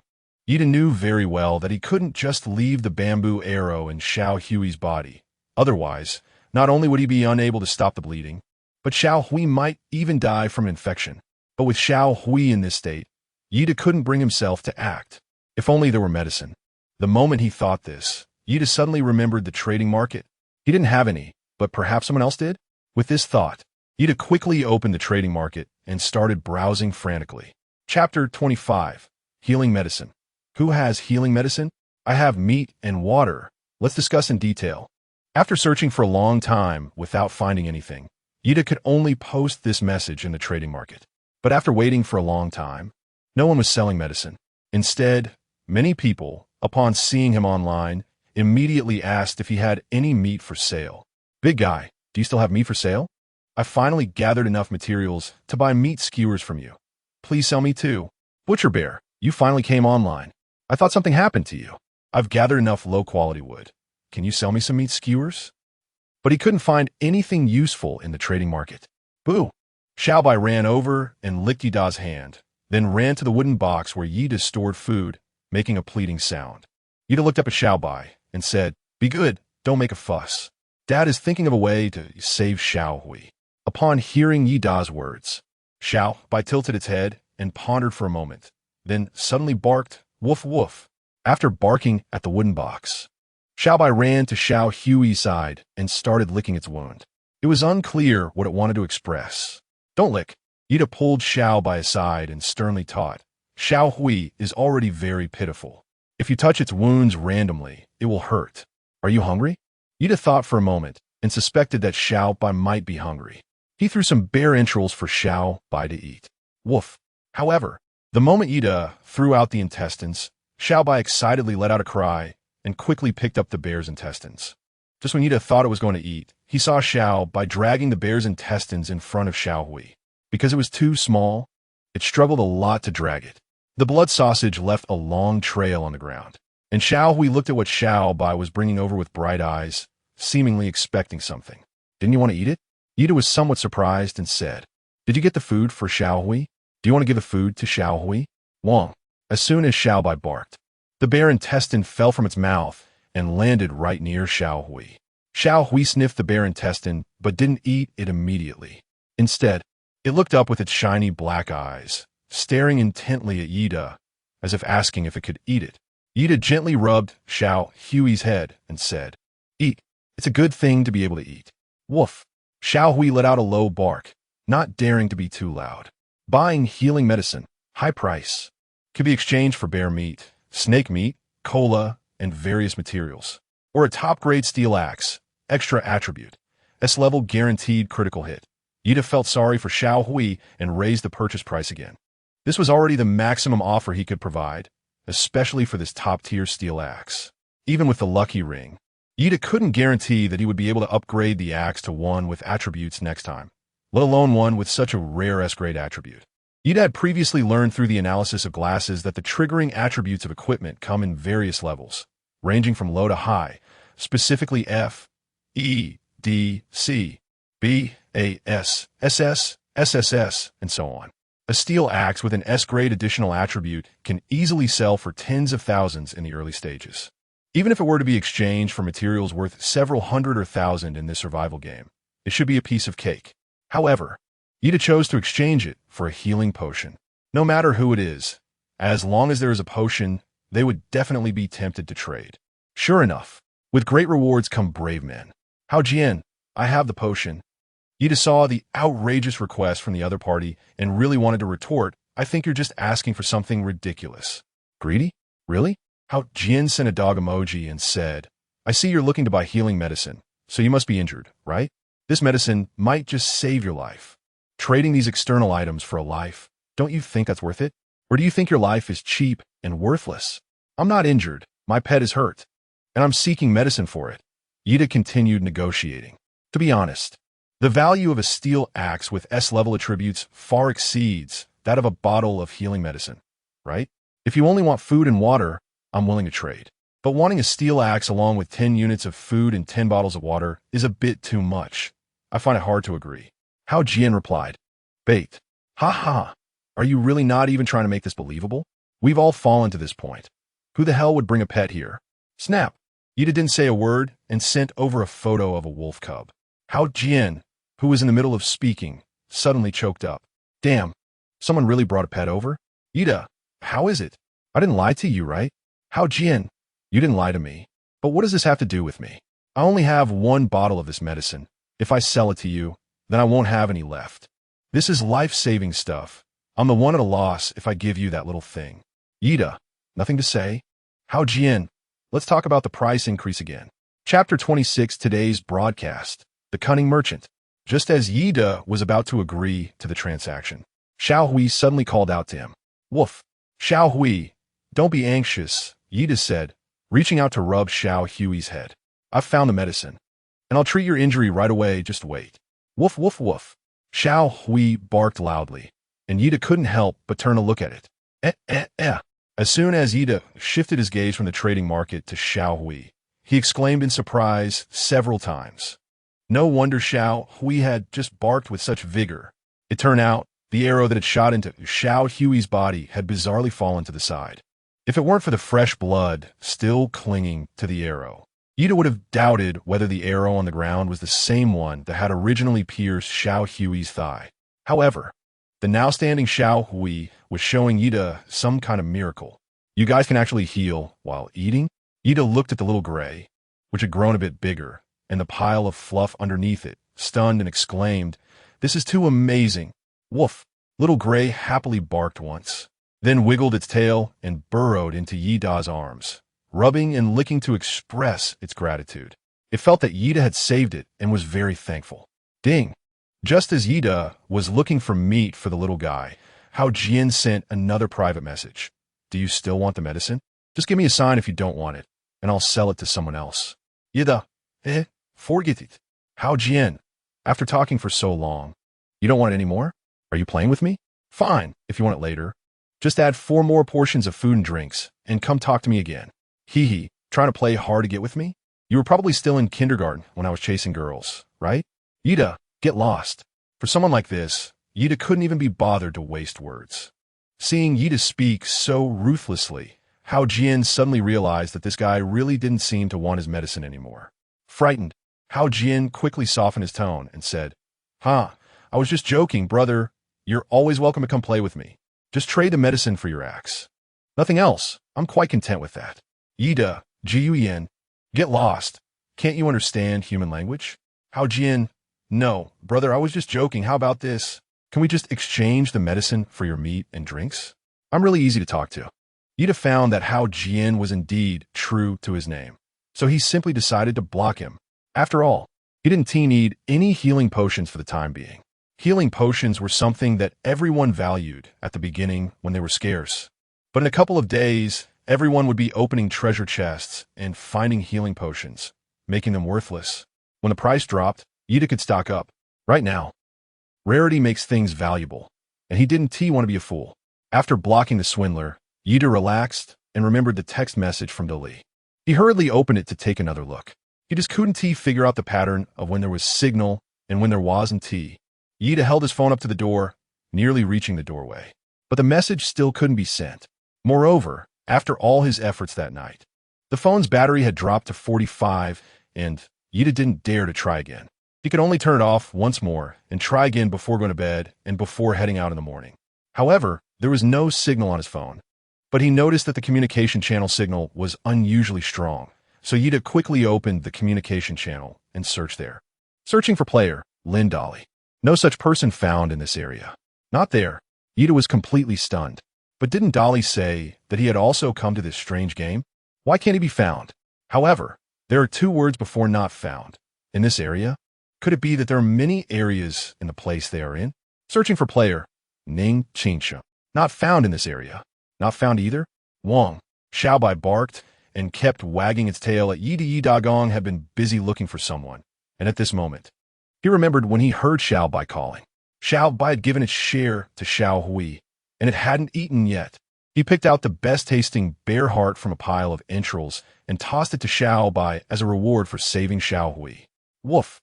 Yida knew very well that he couldn't just leave the bamboo arrow in Xiao Hui's body. Otherwise, not only would he be unable to stop the bleeding, but Xiao Hui might even die from infection. But with Xiao Hui in this state, Yida couldn't bring himself to act. If only there were medicine. The moment he thought this, Yida suddenly remembered the trading market. He didn't have any, but perhaps someone else did? With this thought, Yida quickly opened the trading market and started browsing frantically. Chapter 25. Healing Medicine. Who has healing medicine? I have meat and water. Let's discuss in detail. After searching for a long time without finding anything, Yida could only post this message in the trading market. But after waiting for a long time, no one was selling medicine. Instead, many people, upon seeing him online, immediately asked if he had any meat for sale. Big guy, do you still have meat for sale? I finally gathered enough materials to buy meat skewers from you. Please sell me too. Butcher Bear, you finally came online. I thought something happened to you. I've gathered enough low-quality wood. Can you sell me some meat skewers? But he couldn't find anything useful in the trading market. Boo! Xiaobai ran over and licked Yida's hand, then ran to the wooden box where Yida stored food, making a pleading sound. Yida looked up at Xiaobai and said, "Be good, don't make a fuss. Dad is thinking of a way to save Xiao Hui." Upon hearing Yida's words, Xiaobai tilted its head and pondered for a moment, then suddenly barked, "Woof woof." After barking at the wooden box, Xiaobai ran to Xiao Hui's side and started licking its wound. It was unclear what it wanted to express. "Don't lick." Yida pulled Xiao by his side and sternly taught, "Xiao Hui is already very pitiful. If you touch its wounds randomly, it will hurt. Are you hungry?" Yida thought for a moment and suspected that Xiao Bai might be hungry. He threw some bear entrails for Xiao Bai to eat. Woof. However, the moment Yida threw out the intestines, Xiao Bai excitedly let out a cry and quickly picked up the bear's intestines. Just when Yida thought it was going to eat, he saw Xiao Bai dragging the bear's intestines in front of Xiao Hui. Because it was too small, it struggled a lot to drag it. The blood sausage left a long trail on the ground, and Xiao Hui looked at what Xiao Bai was bringing over with bright eyes, seemingly expecting something. "Didn't you want to eat it?" Yida was somewhat surprised and said, "Did you get the food for Xiao Hui? Do you want to give the food to Xiao Hui?" Wong. As soon as Xiao Bai barked, the bear intestine fell from its mouth and landed right near Xiao Hui. Xiao Hui sniffed the bear intestine but didn't eat it immediately. Instead, it looked up with its shiny black eyes, staring intently at Yida, as if asking if it could eat it. Yida gently rubbed Xiao Hui's head and said, "Eat. It's a good thing to be able to eat." Woof. Xiao Hui let out a low bark, not daring to be too loud. Buying healing medicine, high price, could be exchanged for bear meat, snake meat, cola, and various materials. Or a top-grade steel axe, extra attribute, S-level guaranteed critical hit. Yida felt sorry for Xiao Hui and raised the purchase price again. This was already the maximum offer he could provide, especially for this top-tier steel axe. Even with the lucky ring, Yida couldn't guarantee that he would be able to upgrade the axe to one with attributes next time, let alone one with such a rare S-grade attribute. Yida had previously learned through the analysis of glasses that the triggering attributes of equipment come in various levels, ranging from low to high, specifically F, E, D, C, B, A, S, SS, SSS, and so on. A steel axe with an S-grade additional attribute can easily sell for tens of thousands in the early stages. Even if it were to be exchanged for materials worth several hundred or thousand in this survival game, it should be a piece of cake. However, Yida chose to exchange it for a healing potion. No matter who it is, as long as there is a potion, they would definitely be tempted to trade. Sure enough, with great rewards come brave men. "Hao Jian, I have the potion." Yida saw the outrageous request from the other party and really wanted to retort, "I think you're just asking for something ridiculous." Greedy? Really? Hao Jian sent a dog emoji and said, "I see you're looking to buy healing medicine, so you must be injured, right? This medicine might just save your life. Trading these external items for a life, don't you think that's worth it? Or do you think your life is cheap and worthless?" "I'm not injured, my pet is hurt, and I'm seeking medicine for it." Yida continued negotiating. To be honest, the value of a steel axe with S-level attributes far exceeds that of a bottle of healing medicine, right? If you only want food and water, I'm willing to trade. But wanting a steel axe along with 10 units of food and 10 bottles of water is a bit too much. I find it hard to agree. Hao Jian replied, bait. Ha ha. Are you really not even trying to make this believable? We've all fallen to this point. Who the hell would bring a pet here? Snap. Yida didn't say a word and sent over a photo of a wolf cub. Hao Jian, who was in the middle of speaking, suddenly choked up. Damn, someone really brought a pet over? Yida, how is it? I didn't lie to you, right? Hao Jian, you didn't lie to me. But what does this have to do with me? I only have one bottle of this medicine. If I sell it to you, then I won't have any left. This is life-saving stuff. I'm the one at a loss if I give you that little thing. Yida, nothing to say? Hao Jian, let's talk about the price increase again. Chapter 26, today's broadcast. The Cunning Merchant. Just as Yida was about to agree to the transaction, Xiao Hui suddenly called out to him. Woof. Xiao Hui, don't be anxious, Yida said, reaching out to rub Xiao Hui's head. I've found the medicine, and I'll treat your injury right away, just wait. Woof, woof, woof. Xiao Hui barked loudly, and Yida couldn't help but turn to look at it. As soon as Yida shifted his gaze from the trading market to Xiao Hui, he exclaimed in surprise several times. No wonder Xiao Hui had just barked with such vigor. It turned out the arrow that had shot into Xiao Hui's body had bizarrely fallen to the side. If it weren't for the fresh blood still clinging to the arrow, Yida would have doubted whether the arrow on the ground was the same one that had originally pierced Xiao Hui's thigh. However, the now standing Xiao Hui was showing Yida some kind of miracle. You guys can actually heal while eating? Yida looked at the little gray, which had grown a bit bigger, and the pile of fluff underneath it, stunned and exclaimed, This is too amazing. Woof. Little gray happily barked once, then wiggled its tail and burrowed into Yida's arms, rubbing and licking to express its gratitude. It felt that Yida had saved it and was very thankful. Ding! Just as Yida was looking for meat for the little guy, Hao Jian sent another private message. Do you still want the medicine? Just give me a sign if you don't want it, and I'll sell it to someone else. Yida, forget it. Hao Jian, after talking for so long, you don't want it anymore? Are you playing with me? Fine, if you want it later. Just add 4 more portions of food and drinks, and come talk to me again. Hee hee, trying to play hard to get with me? You were probably still in kindergarten when I was chasing girls, right? Yida, get lost. For someone like this, Yida couldn't even be bothered to waste words. Seeing Yida speak so ruthlessly, Hao Jian suddenly realized that this guy really didn't seem to want his medicine anymore. Frightened, Hao Jian quickly softened his tone and said, I was just joking, brother. You're always welcome to come play with me. Just trade the medicine for your axe. Nothing else. I'm quite content with that. Yida, Jiuyan, get lost. Can't you understand human language? Hao Jian, no, brother, I was just joking. How about this? Can we just exchange the medicine for your meat and drinks? I'm really easy to talk to. Yida found that Hao Jian was indeed true to his name, so he simply decided to block him. After all, he didn't need any healing potions for the time being. Healing potions were something that everyone valued at the beginning when they were scarce. But in a couple of days, everyone would be opening treasure chests and finding healing potions, making them worthless. When the price dropped, Yida could stock up. Right now, rarity makes things valuable, and he didn't want to be a fool. After blocking the swindler, Yida relaxed and remembered the text message from Dali. He hurriedly opened it to take another look. He just couldn't figure out the pattern of when there was signal and when there wasn't. Yida held his phone up to the door, nearly reaching the doorway. But the message still couldn't be sent. Moreover, after all his efforts that night, the phone's battery had dropped to 45, and Yida didn't dare to try again. He could only turn it off once more and try again before going to bed and before heading out in the morning. However, there was no signal on his phone, but he noticed that the communication channel signal was unusually strong, so Yida quickly opened the communication channel and searched there. Searching for player, Lin Dolly. No such person found in this area. Not there. Yida was completely stunned. But didn't Dolly say that he had also come to this strange game? Why can't he be found? However, there are 2 words before not found. In this area? Could it be that there are many areas in the place they are in? Searching for player, Ning Qingsha. Not found in this area. Not found either? Wang. Xiaobai barked and kept wagging its tail at Yida. Yidagong had been busy looking for someone, and at this moment, he remembered when he heard Xiaobai calling. Xiaobai had given its share to Xiao Hui, and it hadn't eaten yet. He picked out the best-tasting bear heart from a pile of entrails and tossed it to Xiaobai as a reward for saving Xiao Hui. Woof!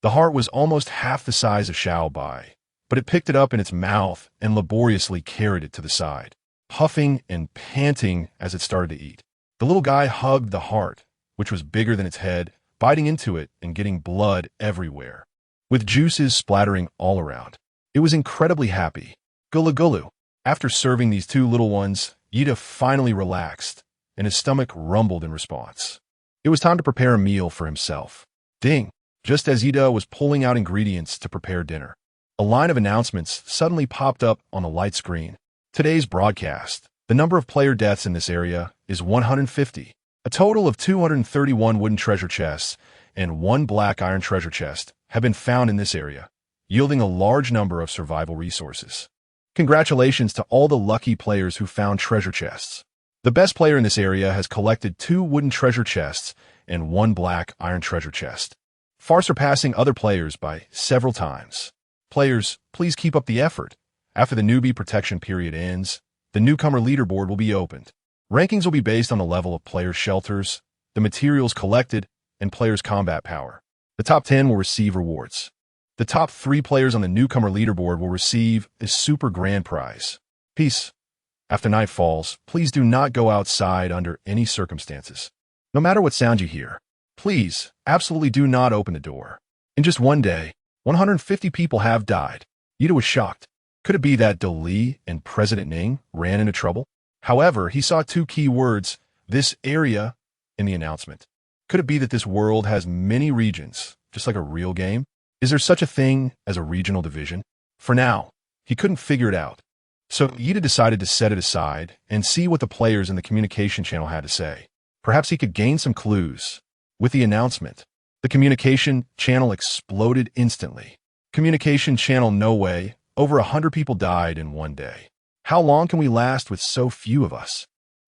The heart was almost half the size of Xiao Bai, but it picked it up in its mouth and laboriously carried it to the side, puffing and panting as it started to eat. The little guy hugged the heart, which was bigger than its head, biting into it and getting blood everywhere, with juices splattering all around. It was incredibly happy. Gulu gulu. After serving these two little ones, Yida finally relaxed, and his stomach rumbled in response. It was time to prepare a meal for himself. Ding! Just as Yida was pulling out ingredients to prepare dinner, a line of announcements suddenly popped up on the light screen. Today's broadcast. The number of player deaths in this area is 150. A total of 231 wooden treasure chests and 1 black iron treasure chest have been found in this area, yielding a large number of survival resources. Congratulations to all the lucky players who found treasure chests. The best player in this area has collected 2 wooden treasure chests and 1 black iron treasure chest, far surpassing other players by several times. Players, please keep up the effort. After the newbie protection period ends, the newcomer leaderboard will be opened. Rankings will be based on the level of players' shelters, the materials collected, and players' combat power. The top 10 will receive rewards. The top 3 players on the newcomer leaderboard will receive a super grand prize. Peace. After night falls, please do not go outside under any circumstances. No matter what sound you hear, please absolutely do not open the door. In just one day, 150 people have died. Yida was shocked. Could it be that Li and President Ning ran into trouble? However, he saw 2 key words, this area, in the announcement. Could it be that this world has many regions, just like a real game? Is there such a thing as a regional division? For now, he couldn't figure it out. So Yida decided to set it aside and see what the players in the communication channel had to say. Perhaps he could gain some clues. With the announcement, the communication channel exploded instantly. Communication channel, no way. Over 100 people died in one day. How long can we last with so few of us?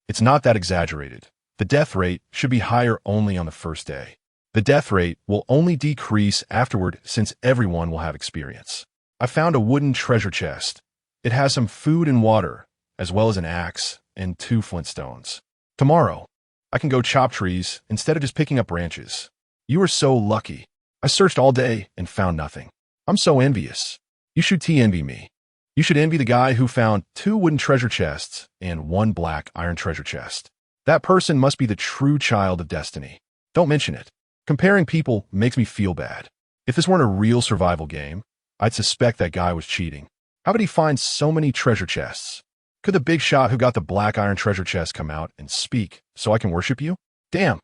It's not that exaggerated. The death rate should be higher only on the first day. The death rate will only decrease afterward since everyone will have experience. I found a wooden treasure chest. It has some food and water, as well as an axe and 2 flintstones. Tomorrow, I can go chop trees instead of just picking up branches. You are so lucky. I searched all day and found nothing. I'm so envious. You should envy me. You should envy the guy who found 2 wooden treasure chests and 1 black iron treasure chest. That person must be the true child of destiny. Don't mention it. Comparing people makes me feel bad. If this weren't a real survival game, I'd suspect that guy was cheating. How did he find so many treasure chests? Could the big shot who got the black iron treasure chest come out and speak so I can worship you? Damn,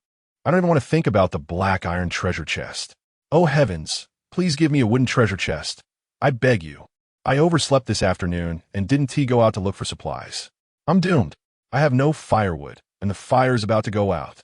I don't even want to think about the black iron treasure chest. Oh heavens, please give me a wooden treasure chest. I beg you. I overslept this afternoon and didn't go out to look for supplies. I'm doomed. I have no firewood, and the fire's about to go out.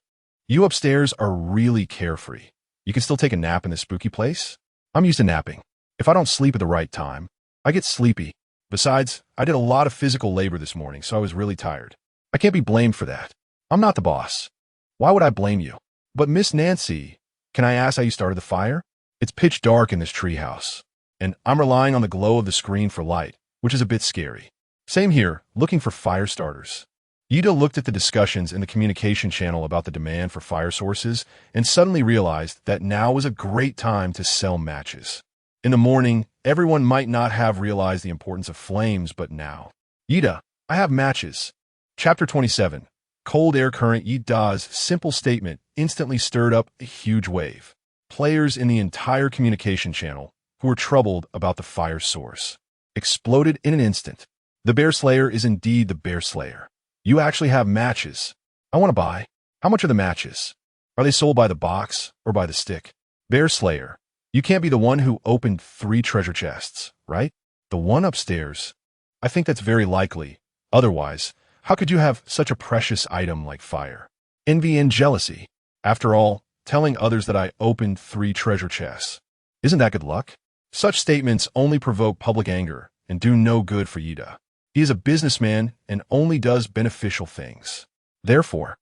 You upstairs are really carefree. You can still take a nap in this spooky place? I'm used to napping. If I don't sleep at the right time, I get sleepy. Besides, I did a lot of physical labor this morning, so I was really tired. I can't be blamed for that. I'm not the boss. Why would I blame you? But Miss Nancy, can I ask how you started the fire? It's pitch dark in this treehouse, and I'm relying on the glow of the screen for light, which is a bit scary. Same here, looking for fire starters. Yida looked at the discussions in the communication channel about the demand for fire sources and suddenly realized that now was a great time to sell matches. In the morning, everyone might not have realized the importance of flames, but now. Yida, I have matches. Chapter 27. Cold air current. Yida's simple statement instantly stirred up a huge wave. Players in the entire communication channel, who were troubled about the fire source, exploded in an instant. The Bear Slayer is indeed the Bear Slayer. You actually have matches. I want to buy. How much are the matches? Are they sold by the box or by the stick? Bear Slayer, you can't be the one who opened 3 treasure chests, right? The one upstairs. I think that's very likely. Otherwise, how could you have such a precious item like fire? Envy and jealousy. After all, telling others that I opened 3 treasure chests. Isn't that good luck? Such statements only provoke public anger and do no good for Yida. He is a businessman and only does beneficial things. Therefore,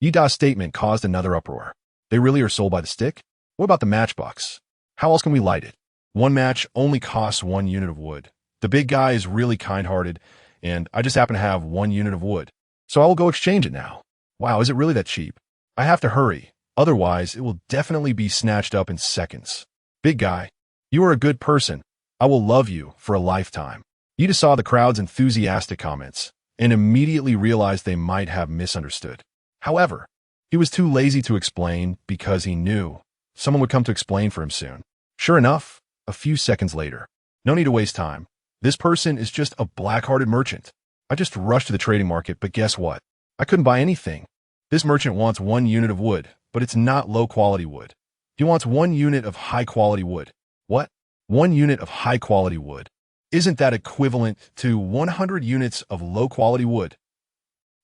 Yida's statement caused another uproar. They really are sold by the stick? What about the matchbox? How else can we light it? 1 match only costs 1 unit of wood. The big guy is really kind-hearted, and I just happen to have 1 unit of wood. So I will go exchange it now. Wow, is it really that cheap? I have to hurry. Otherwise, it will definitely be snatched up in seconds. Big guy, You are a good person. I will love you for a lifetime. Yida saw the crowd's enthusiastic comments and immediately realized they might have misunderstood. However, he was too lazy to explain because he knew someone would come to explain for him soon. Sure enough, a few seconds later. No need to waste time. This person is just a black-hearted merchant. I just rushed to the trading market, but guess what? I couldn't buy anything. This merchant wants 1 unit of wood, but it's not low-quality wood. He wants 1 unit of high-quality wood. What? 1 unit of high-quality wood. Isn't that equivalent to 100 units of low-quality wood?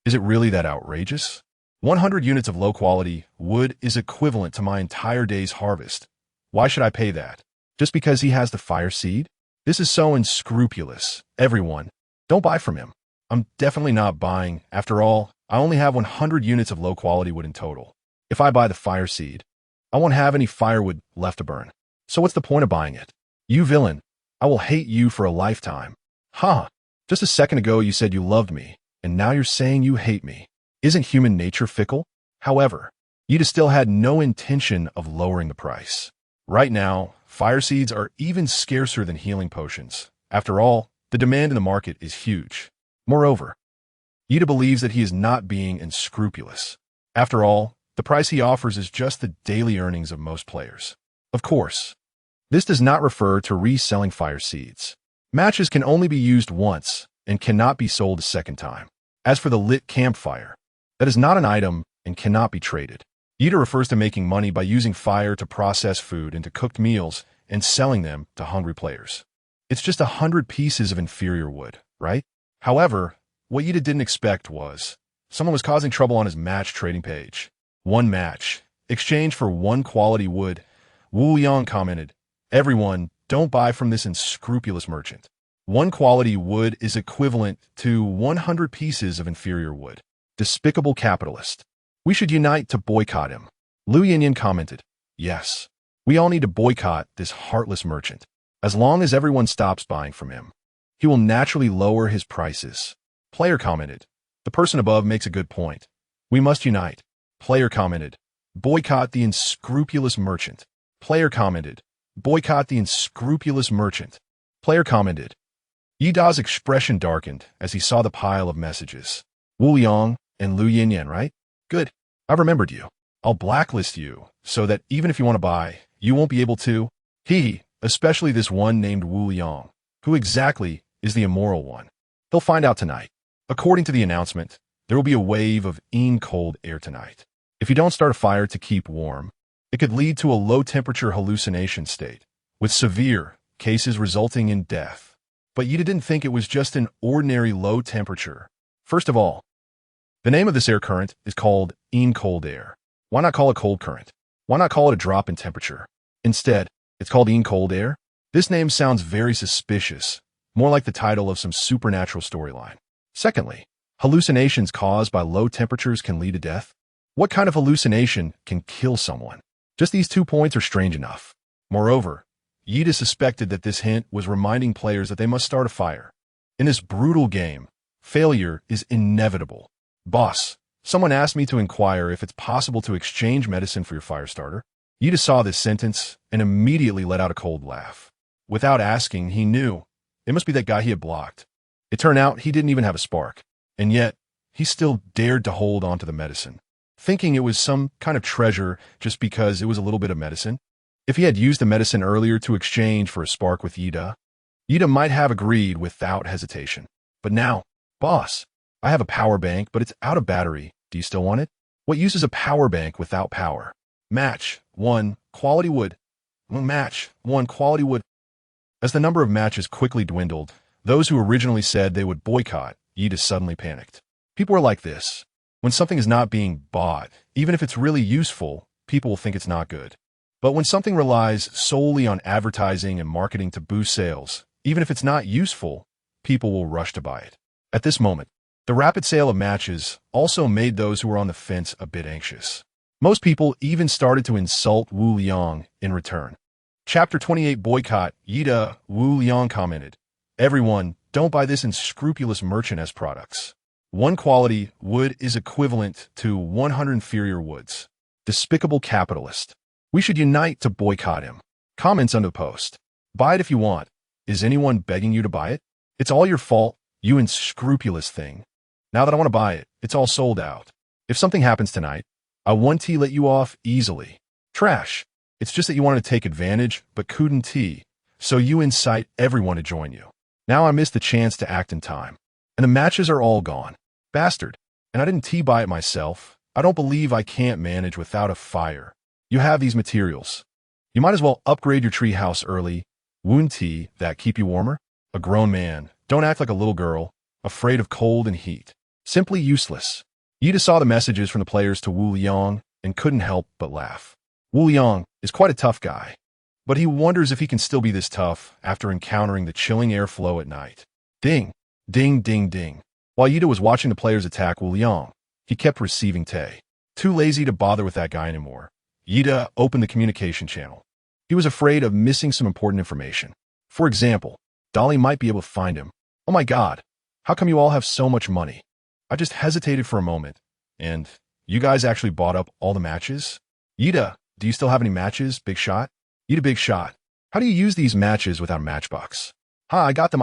Is it really that outrageous? 100 units of low-quality wood is equivalent to my entire day's harvest. Why should I pay that? Just because he has the fire seed? This is so unscrupulous. Everyone, don't buy from him. I'm definitely not buying. After all, I only have 100 units of low-quality wood in total. If I buy the fire seed, I won't have any firewood left to burn. So what's the point of buying it? You villain, I will hate you for a lifetime. Ha! Just a second ago you said you loved me, and now you're saying you hate me. Isn't human nature fickle? However, Yida still had no intention of lowering the price. Right now, fire seeds are even scarcer than healing potions. After all, the demand in the market is huge. Moreover, Yida believes that he is not being unscrupulous. After all, the price he offers is just the daily earnings of most players. Of course, this does not refer to reselling fire seeds. Matches can only be used once and cannot be sold a second time. As for the lit campfire, that is not an item and cannot be traded. Yida refers to making money by using fire to process food into cooked meals and selling them to hungry players. It's just 100 pieces of inferior wood, right? However, what Yida didn't expect was someone was causing trouble on his match trading page. 1 match, exchange for 1 quality wood. Wu Yang commented, "Everyone, don't buy from this unscrupulous merchant. 1 quality wood is equivalent to 100 pieces of inferior wood. Despicable capitalist. We should unite to boycott him." Lu Yinyan commented, "Yes, we all need to boycott this heartless merchant. As long as everyone stops buying from him, he will naturally lower his prices." Player commented, "The person above makes a good point. We must unite." Player commented, "Boycott the unscrupulous merchant." Player commented, "Boycott the unscrupulous merchant." Player commented. Yida's expression darkened as he saw the pile of messages. Wu Yang and Lu Yinyan, right? Good. I've remembered you. I'll blacklist you so that even if you want to buy, you won't be able to. Especially this one named Wu Yang. Who exactly is the immoral one? He'll find out tonight. According to the announcement, there will be a wave of cold air tonight. If you don't start a fire to keep warm, it could lead to a low-temperature hallucination state, with severe cases resulting in death. But Yida didn't think it was just an ordinary low temperature. First of all, the name of this air current is called cold air. Why not call it cold current? Why not call it a drop in temperature? Instead, it's called cold air. This name sounds very suspicious, more like the title of some supernatural storyline. Secondly, hallucinations caused by low temperatures can lead to death. What kind of hallucination can kill someone? Just these 2 points are strange enough. Moreover, Yida suspected that this hint was reminding players that they must start a fire. In this brutal game, failure is inevitable. Boss, someone asked me to inquire if it's possible to exchange medicine for your fire starter. Yida saw this sentence and immediately let out a cold laugh. Without asking, he knew it must be that guy he had blocked. It turned out he didn't even have a spark, and yet he still dared to hold on to the medicine, thinking it was some kind of treasure just because it was a little bit of medicine. If he had used the medicine earlier to exchange for a spark with Yida, Yida might have agreed without hesitation. But now, boss, I have a power bank, but it's out of battery. Do you still want it? What use is a power bank without power? Match 1, quality wood. Match 1, quality wood. As the number of matches quickly dwindled, those who originally said they would boycott Yida suddenly panicked. People are like this. When something is not being bought, even if it's really useful, people will think it's not good. But when something relies solely on advertising and marketing to boost sales, even if it's not useful, people will rush to buy it. At this moment, the rapid sale of matches also made those who were on the fence a bit anxious. Most people even started to insult Wu Liang in return. Chapter 28 Boycott Yida. Wu Liang commented, "Everyone, don't buy this unscrupulous merchant as products. 1 quality wood is equivalent to 100 inferior woods. Despicable capitalist. We should unite to boycott him." Comments under the post. Buy it if you want. Is anyone begging you to buy it? It's all your fault, you unscrupulous thing. Now that I want to buy it, it's all sold out. If something happens tonight, I want to let you off easily. Trash. It's just that you wanted to take advantage, but couldn't tea. So you incite everyone to join you. Now I missed the chance to act in time. And the matches are all gone. Bastard. And I didn't tea buy it myself. I don't believe I can't manage without a fire. You have these materials. You might as well upgrade your tree house early. Wound tea that keep you warmer? A grown man. Don't act like a little girl, afraid of cold and heat. Simply useless. Yida saw the messages from the players to Wu Liang and couldn't help but laugh. Wu Liang is quite a tough guy, but he wonders if he can still be this tough after encountering the chilling airflow at night. Ding, ding, ding, ding. While Yida was watching the players attack Wu Liang, he kept receiving Tay. Too lazy to bother with that guy anymore, Yida opened the communication channel. He was afraid of missing some important information. For example, Dolly might be able to find him. Oh my God, how come you all have so much money? I just hesitated for a moment. And you guys actually bought up all the matches? Yida, do you still have any matches, Big Shot? Yida, Big Shot. How do you use these matches without a matchbox? I got them.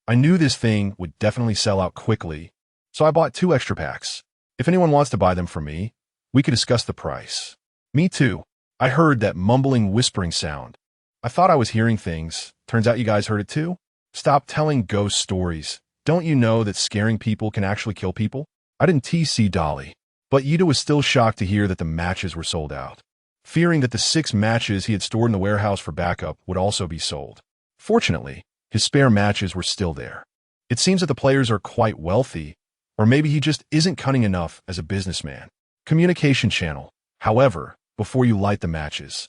I knew this thing would definitely sell out quickly, so I bought 2 extra packs. If anyone wants to buy them from me, we could discuss the price. Me too. I heard that mumbling, whispering sound. I thought I was hearing things. Turns out you guys heard it too? Stop telling ghost stories. Don't you know that scaring people can actually kill people? I didn't TC Dolly. But Yida was still shocked to hear that the matches were sold out, fearing that the 6 matches he had stored in the warehouse for backup would also be sold. Fortunately, his spare matches were still there. It seems that the players are quite wealthy, or maybe he just isn't cunning enough as a businessman. Communication channel. However, before you light the matches,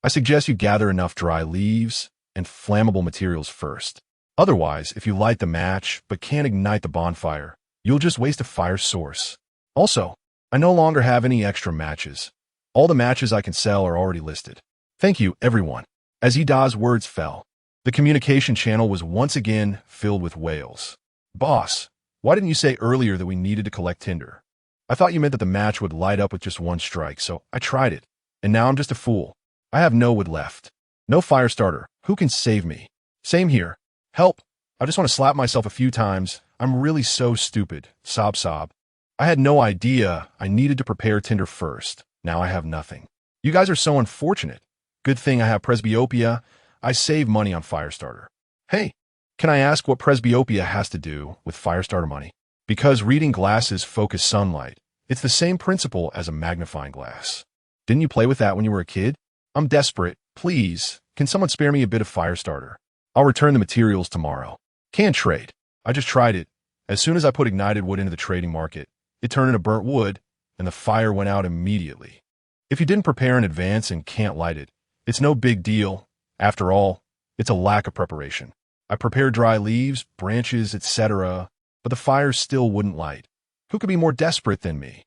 I suggest you gather enough dry leaves and flammable materials first. Otherwise, if you light the match but can't ignite the bonfire, you'll just waste a fire source. Also, I no longer have any extra matches. All the matches I can sell are already listed. Thank you, everyone. As Yida's words fell, the communication channel was once again filled with wails. Boss, why didn't you say earlier that we needed to collect tinder? I thought you meant that the match would light up with just 1 strike, so I tried it. And now I'm just a fool. I have no wood left. No fire starter. Who can save me? Same here. Help. I just want to slap myself a few times. I'm really so stupid. Sob sob. I had no idea I needed to prepare tinder first. Now I have nothing. You guys are so unfortunate. Good thing I have presbyopia. I save money on Firestarter. Hey, can I ask what presbyopia has to do with Firestarter money? Because reading glasses focus sunlight. It's the same principle as a magnifying glass. Didn't you play with that when you were a kid? I'm desperate. Please, can someone spare me a bit of Firestarter? I'll return the materials tomorrow. Can't trade. I just tried it. As soon as I put ignited wood into the trading market, it turned into burnt wood, and the fire went out immediately. If you didn't prepare in advance and can't light it, it's no big deal. After all, it's a lack of preparation. I prepared dry leaves, branches, etc., but the fire still wouldn't light. Who could be more desperate than me?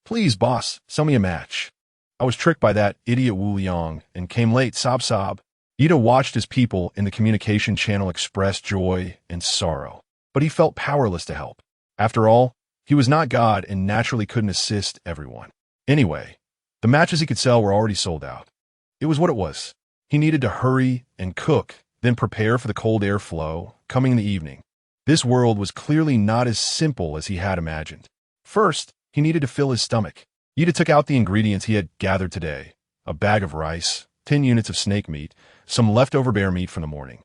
Please, boss, sell me a match. I was tricked by that idiot Wu Liang and came late, sob sob. Yida watched as people in the communication channel express joy and sorrow, but he felt powerless to help. After all, he was not God and naturally couldn't assist everyone. Anyway, the matches he could sell were already sold out. It was what it was. He needed to hurry and cook, then prepare for the cold air flow coming in the evening. This world was clearly not as simple as he had imagined. First, he needed to fill his stomach. Yida took out the ingredients he had gathered today: a bag of rice, 10 units of snake meat, some leftover bear meat from the morning,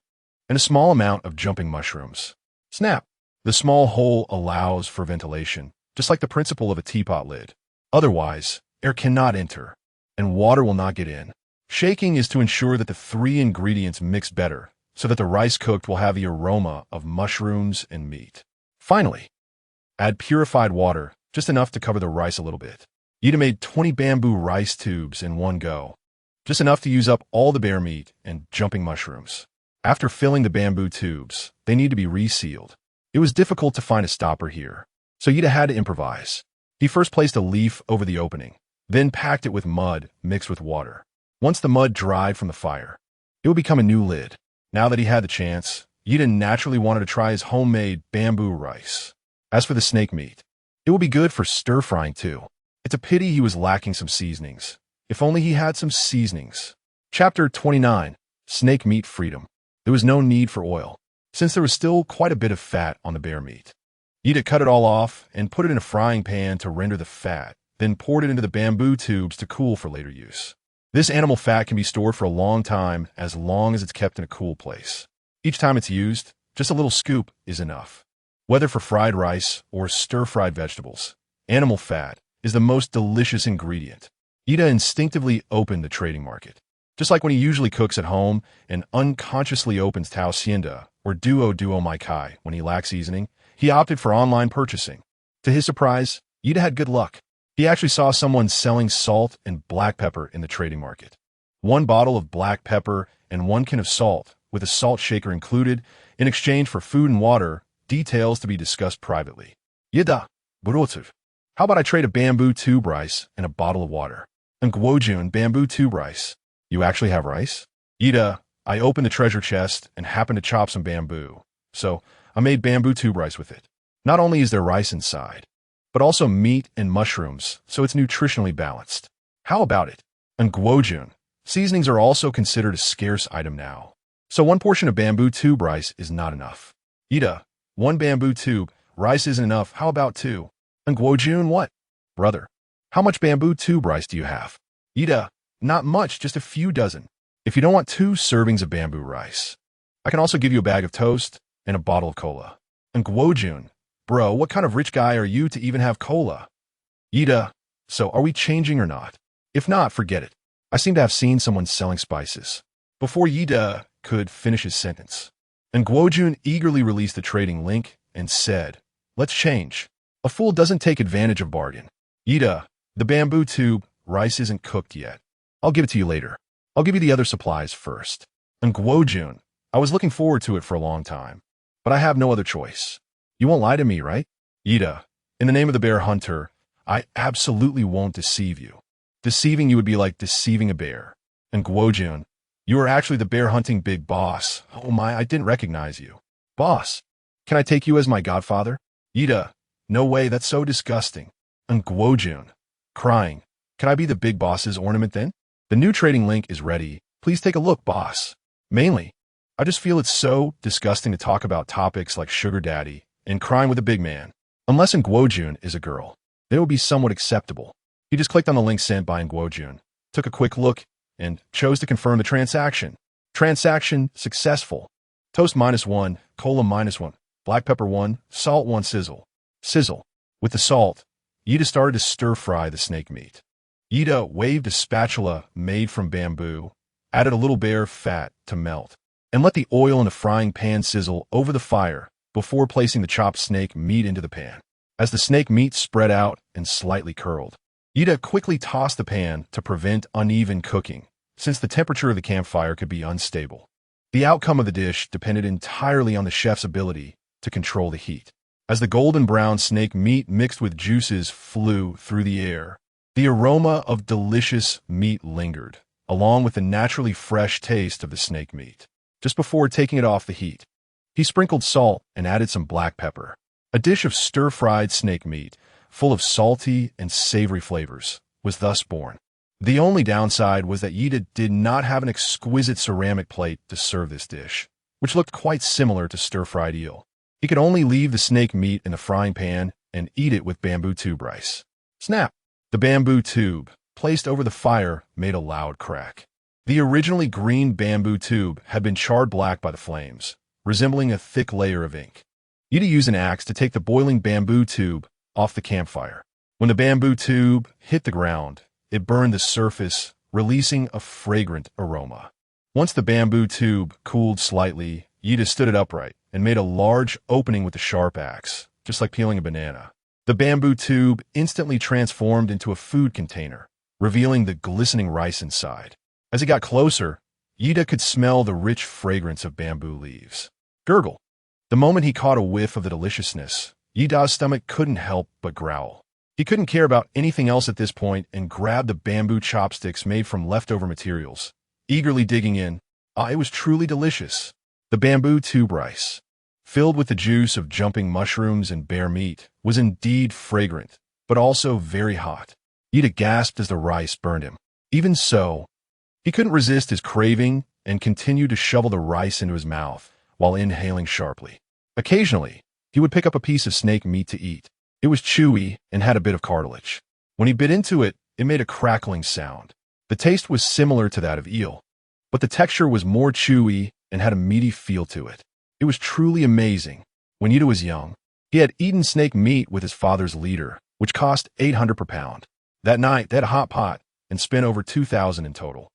and a small amount of jumping mushrooms. Snap! The small hole allows for ventilation, just like the principle of a teapot lid. Otherwise, air cannot enter, and water will not get in. Shaking is to ensure that the 3 ingredients mix better, so that the rice cooked will have the aroma of mushrooms and meat. Finally, add purified water, just enough to cover the rice a little bit. Yida made 20 bamboo rice tubes in one go, just enough to use up all the bear meat and jumping mushrooms. After filling the bamboo tubes, they need to be resealed. It was difficult to find a stopper here, so Yida had to improvise. He first placed a leaf over the opening, then packed it with mud mixed with water. Once the mud dried from the fire, it would become a new lid. Now that he had the chance, Yida naturally wanted to try his homemade bamboo rice. As for the snake meat, it will be good for stir-frying too. It's a pity he was lacking some seasonings. If only he had some seasonings. Chapter 29. Snake meat freedom. There was no need for oil, since there was still quite a bit of fat on the bear meat. Ida cut it all off and put it in a frying pan to render the fat, then poured it into the bamboo tubes to cool for later use. This animal fat can be stored for a long time as long as it's kept in a cool place. Each time it's used, just a little scoop is enough. Whether for fried rice or stir-fried vegetables, animal fat is the most delicious ingredient. Ida instinctively opened the trading market. Just like when he usually cooks at home and unconsciously opens Tao Sienda or Duo Mai Kai when he lacks seasoning, he opted for online purchasing. To his surprise, Ida had good luck. He actually saw someone selling salt and black pepper in the trading market. 1 bottle of black pepper and 1 can of salt, with a salt shaker included, in exchange for food and water, details to be discussed privately. Yida, Burotu. How about I trade a bamboo tube rice and a bottle of water? And Guojun bamboo tube rice. You actually have rice? Yida, I opened the treasure chest and happened to chop some bamboo. So, I made bamboo tube rice with it. Not only is there rice inside, but also meat and mushrooms, so it's nutritionally balanced. How about it? And Guojun. Seasonings are also considered a scarce item now. So 1 portion of bamboo tube rice is not enough. Ida, 1 bamboo tube, rice isn't enough, how about 2? And Guojun what? Brother, how much bamboo tube rice do you have? Ida, not much, just a few dozen. If you don't want 2 servings of bamboo rice, I can also give you a bag of toast and a bottle of cola. And Guojun, bro, what kind of rich guy are you to even have cola? Ida, so are we changing or not? If not, forget it. I seem to have seen someone selling spices. Before Yida could finish his sentence, and Guojun eagerly released the trading link and said, let's change. A fool doesn't take advantage of bargain. Yida, the bamboo tube, rice isn't cooked yet. I'll give it to you later. I'll give you the other supplies first. And Guojun, I was looking forward to it for a long time, but I have no other choice. You won't lie to me, right? Yida, in the name of the bear hunter, I absolutely won't deceive you. Deceiving you would be like deceiving a bear. And Guojun, you are actually the bear hunting big boss. Oh my, I didn't recognize you. Boss, can I take you as my godfather? Yida, no way, that's so disgusting. And Guojun, crying, can I be the big boss's ornament then? The new trading link is ready. Please take a look, boss. Mainly, I just feel it's so disgusting to talk about topics like sugar daddy and crying with a big man. Unless Guojun is a girl, they would be somewhat acceptable. He just clicked on the link sent by Guojun, took a quick look, and chose to confirm the transaction. Transaction successful. Toast -1, cola -1, black pepper 1, salt 1 sizzle. Sizzle. With the salt, Yida started to stir-fry the snake meat. Yida waved a spatula made from bamboo, added a little bear fat to melt, and let the oil in the frying pan sizzle over the fire before placing the chopped snake meat into the pan. As the snake meat spread out and slightly curled, Yida quickly tossed the pan to prevent uneven cooking, since the temperature of the campfire could be unstable. The outcome of the dish depended entirely on the chef's ability to control the heat. As the golden brown snake meat mixed with juices flew through the air, the aroma of delicious meat lingered, along with the naturally fresh taste of the snake meat. Just before taking it off the heat, he sprinkled salt and added some black pepper. A dish of stir-fried snake meat, full of salty and savory flavors, was thus born. The only downside was that Yida did not have an exquisite ceramic plate to serve this dish, which looked quite similar to stir-fried eel. He could only leave the snake meat in the frying pan and eat it with bamboo tube rice. Snap! The bamboo tube, placed over the fire, made a loud crack. The originally green bamboo tube had been charred black by the flames, resembling a thick layer of ink. Yida used an axe to take the boiling bamboo tube off the campfire. When the bamboo tube hit the ground, it burned the surface, releasing a fragrant aroma. Once the bamboo tube cooled slightly, Yida stood it upright and made a large opening with the sharp axe, just like peeling a banana. The bamboo tube instantly transformed into a food container, revealing the glistening rice inside. As he got closer, Yida could smell the rich fragrance of bamboo leaves. Gurgle. The moment he caught a whiff of the deliciousness, Yida's stomach couldn't help but growl. He couldn't care about anything else at this point and grabbed the bamboo chopsticks made from leftover materials, eagerly digging in. It was truly delicious. The bamboo tube rice, filled with the juice of jumping mushrooms and bear meat, was indeed fragrant, but also very hot. Yida gasped as the rice burned him. Even so, he couldn't resist his craving and continued to shovel the rice into his mouth while inhaling sharply. Occasionally, he would pick up a piece of snake meat to eat. It was chewy and had a bit of cartilage. When he bit into it, it made a crackling sound. The taste was similar to that of eel, but the texture was more chewy and had a meaty feel to it. It was truly amazing. When Ida was young, he had eaten snake meat with his father's leader, which cost $800 per pound. That night, they had a hot pot and spent over $2,000 in total.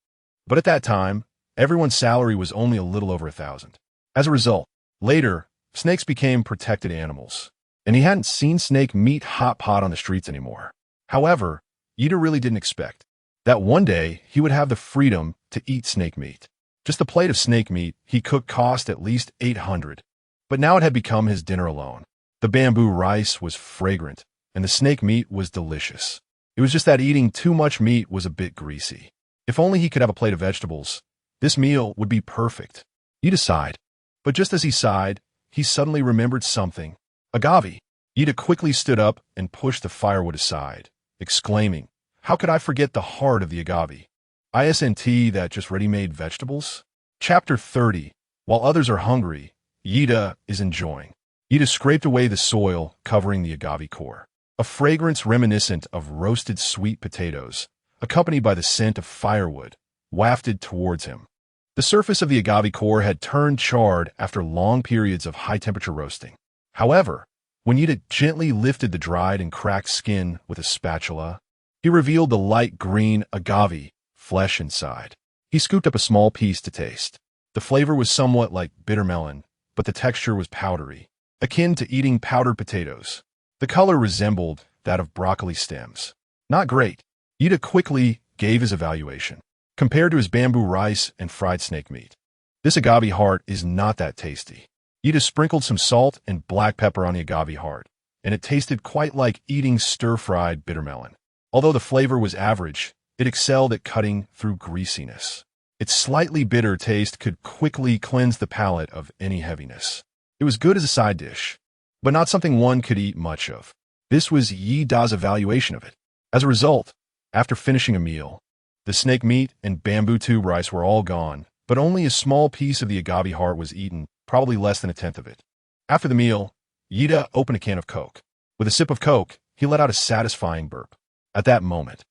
But at that time, everyone's salary was only a little over $1,000. As a result, later, snakes became protected animals, and he hadn't seen snake meat hot pot on the streets anymore. However, Ida really didn't expect that one day he would have the freedom to eat snake meat. Just a plate of snake meat he cooked cost at least $800, but now it had become his dinner alone. The bamboo rice was fragrant, and the snake meat was delicious. It was just that eating too much meat was a bit greasy. If only he could have a plate of vegetables, this meal would be perfect. Ida sighed, but just as he sighed, he suddenly remembered something. Agave. Ida quickly stood up and pushed the firewood aside, exclaiming, "How could I forget the heart of the agave? Isn't that just ready-made vegetables?" Chapter 30. While others are hungry, Ida is enjoying. Ida scraped away the soil covering the agave core. A fragrance reminiscent of roasted sweet potatoes, accompanied by the scent of firewood, wafted towards him. The surface of the agave core had turned charred after long periods of high-temperature roasting. However, when Ida gently lifted the dried and cracked skin with a spatula, he revealed the light green agave flesh inside. He scooped up a small piece to taste. The flavor was somewhat like bitter melon, but the texture was powdery, akin to eating powdered potatoes. The color resembled that of broccoli stems. Not great. Ida quickly gave his evaluation. Compared to his bamboo rice and fried snake meat, this agave heart is not that tasty. Ida sprinkled some salt and black pepper on the agave heart, and it tasted quite like eating stir-fried bitter melon. Although the flavor was average, it excelled at cutting through greasiness. Its slightly bitter taste could quickly cleanse the palate of any heaviness. It was good as a side dish, but not something one could eat much of. This was Yi Da's evaluation of it. As a result, after finishing a meal, the snake meat and bamboo tube rice were all gone, but only a small piece of the agave heart was eaten, probably less than a tenth of it. After the meal, Ida opened a can of Coke. With a sip of Coke, he let out a satisfying burp. At that moment,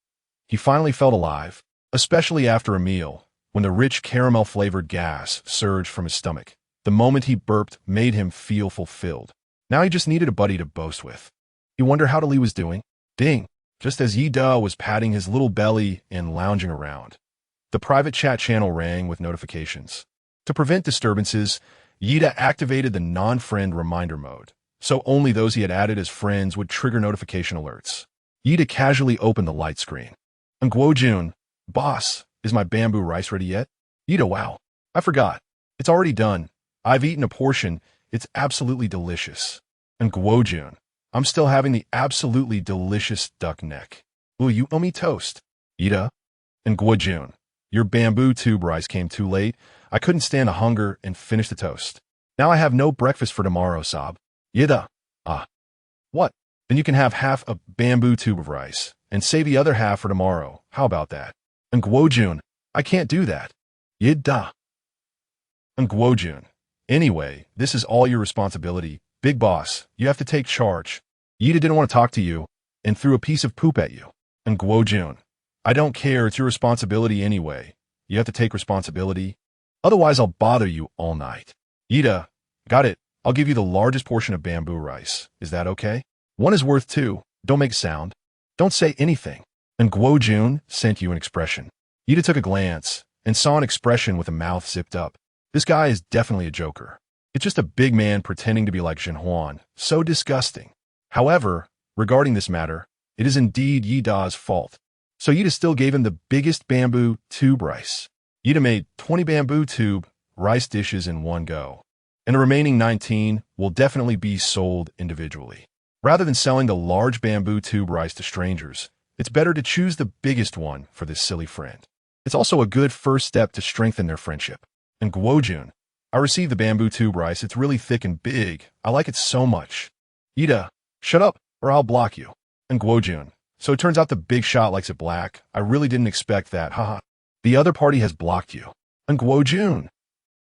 he finally felt alive, especially after a meal, when the rich caramel-flavored gas surged from his stomach. The moment he burped made him feel fulfilled. Now he just needed a buddy to boast with. He wondered how Lee was doing. Ding! Just as Yi Da was patting his little belly and lounging around, the private chat channel rang with notifications. To prevent disturbances, Yi Da activated the non-friend reminder mode, so only those he had added as friends would trigger notification alerts. Yi Da casually opened the light screen. Nguo-jun, boss, is my bamboo rice ready yet? Yi Da, wow, I forgot. It's already done. I've eaten a portion. It's absolutely delicious. Nguo-jun, I'm still having the absolutely delicious duck neck. Will you owe me toast? Ida? And Nguo-jun, your bamboo tube rice came too late. I couldn't stand the hunger and finish the toast. Now I have no breakfast for tomorrow, Sob. Yida. Ah. What? Then you can have half a bamboo tube of rice and save the other half for tomorrow. How about that? And Nguo-jun, I can't do that. Yida. And Nguo-jun, anyway, this is all your responsibility. Big boss, you have to take charge. Ida didn't want to talk to you and threw a piece of poop at you. And Nguo-jun, I don't care, it's your responsibility anyway. You have to take responsibility. Otherwise, I'll bother you all night. Ida, got it. I'll give you the largest portion of bamboo rice. Is that okay? One is worth two. Don't make a sound. Don't say anything. And Nguo-jun sent you an expression. Ida took a glance and saw an expression with a mouth zipped up. This guy is definitely a joker. It's just a big man pretending to be like Zhenhuan. So disgusting. However, regarding this matter, it is indeed Yi Da's fault. So Ida still gave him the biggest bamboo tube rice. Ida made 20 bamboo tube rice dishes in one go, and the remaining 19 will definitely be sold individually. Rather than selling the large bamboo tube rice to strangers, it's better to choose the biggest one for this silly friend. It's also a good first step to strengthen their friendship. And Nguo-jun, I received the bamboo tube rice. It's really thick and big. I like it so much. Ida, shut up or I'll block you. And Nguo-jun, so it turns out the big shot likes it black. I really didn't expect that, haha. The other party has blocked you. And Guo,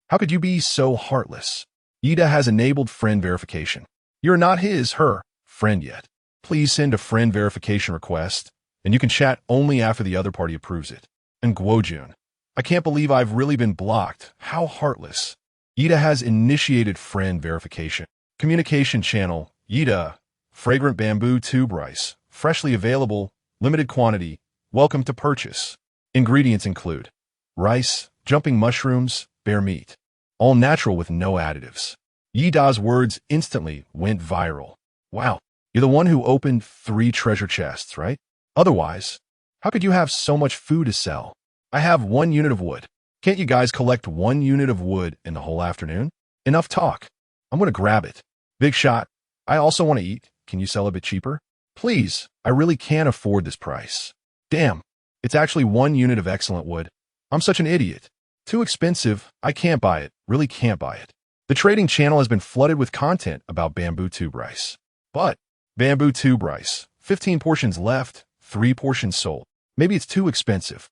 how could you be so heartless? Yida has enabled friend verification. You're not her friend yet. Please send a friend verification request, and you can chat only after the other party approves it. And Guo, I can't believe I've really been blocked. How heartless. Yida has initiated friend verification. Communication channel, Yida, fragrant bamboo tube rice, freshly available, limited quantity, welcome to purchase. Ingredients include rice, jumping mushrooms, bear meat. All natural with no additives. Yida's words instantly went viral. Wow, you're the one who opened 3 treasure chests, right? Otherwise, how could you have so much food to sell? I have 1 unit of wood. Can't you guys collect 1 unit of wood in the whole afternoon? Enough talk. I'm gonna grab it. Big shot. I also want to eat. Can you sell a bit cheaper? Please, I really can't afford this price. Damn, it's actually 1 unit of excellent wood. I'm such an idiot. Too expensive. I can't buy it. Really can't buy it. The trading channel has been flooded with content about bamboo tube rice. But bamboo tube rice, 15 portions left, 3 portions sold. Maybe it's too expensive.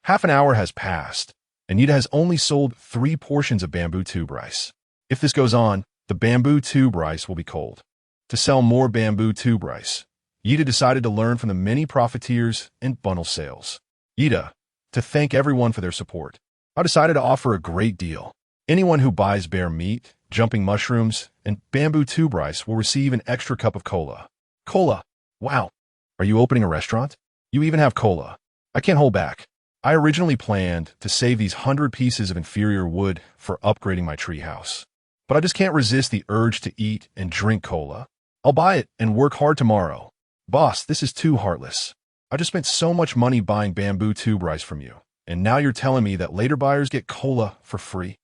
Half an hour has passed, and Yida has only sold 3 portions of bamboo tube rice. If this goes on, the bamboo tube rice will be cold. To sell more bamboo tube rice, Yida decided to learn from the many profiteers and bundle sales. Yida, to thank everyone for their support, I decided to offer a great deal. Anyone who buys bear meat, jumping mushrooms, and bamboo tube rice will receive an extra cup of cola. Cola? Wow. Are you opening a restaurant? You even have cola. I can't hold back. I originally planned to save these 100 pieces of inferior wood for upgrading my treehouse. But I just can't resist the urge to eat and drink cola. I'll buy it and work hard tomorrow. Boss, this is too heartless. I just spent so much money buying bamboo tube rice from you, and now you're telling me that later buyers get cola for free?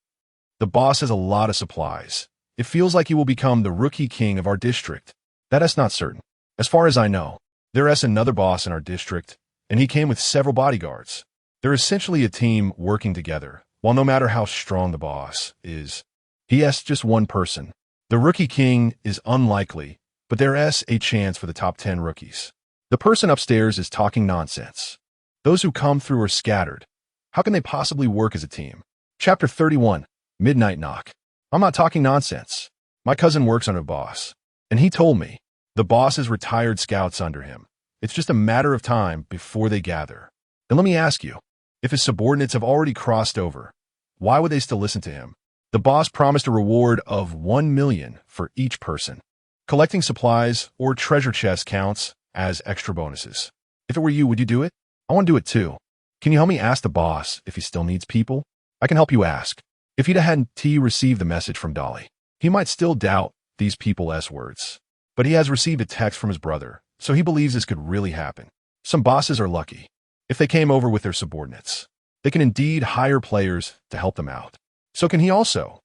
The boss has a lot of supplies. It feels like he will become the rookie king of our district. That is not certain. As far as I know, there is another boss in our district, and he came with several bodyguards. They're essentially a team working together, while no matter how strong the boss is, he has just one person. The rookie king is unlikely, but there is a chance for the top 10 rookies. The person upstairs is talking nonsense. Those who come through are scattered. How can they possibly work as a team? Chapter 31, Midnight Knock. I'm not talking nonsense. My cousin works under a boss, and he told me the boss has retired scouts under him. It's just a matter of time before they gather. And let me ask you, if his subordinates have already crossed over, why would they still listen to him? The boss promised a reward of 1 million for each person. Collecting supplies or treasure chests counts as extra bonuses. If it were you, would you do it? I want to do it too. Can you help me ask the boss if he still needs people? I can help you ask. If Yida hadn't received the message from Dolly, he might still doubt these people's words. But he has received a text from his brother, so he believes this could really happen. Some bosses are lucky. If they came over with their subordinates, they can indeed hire players to help them out. So can he also.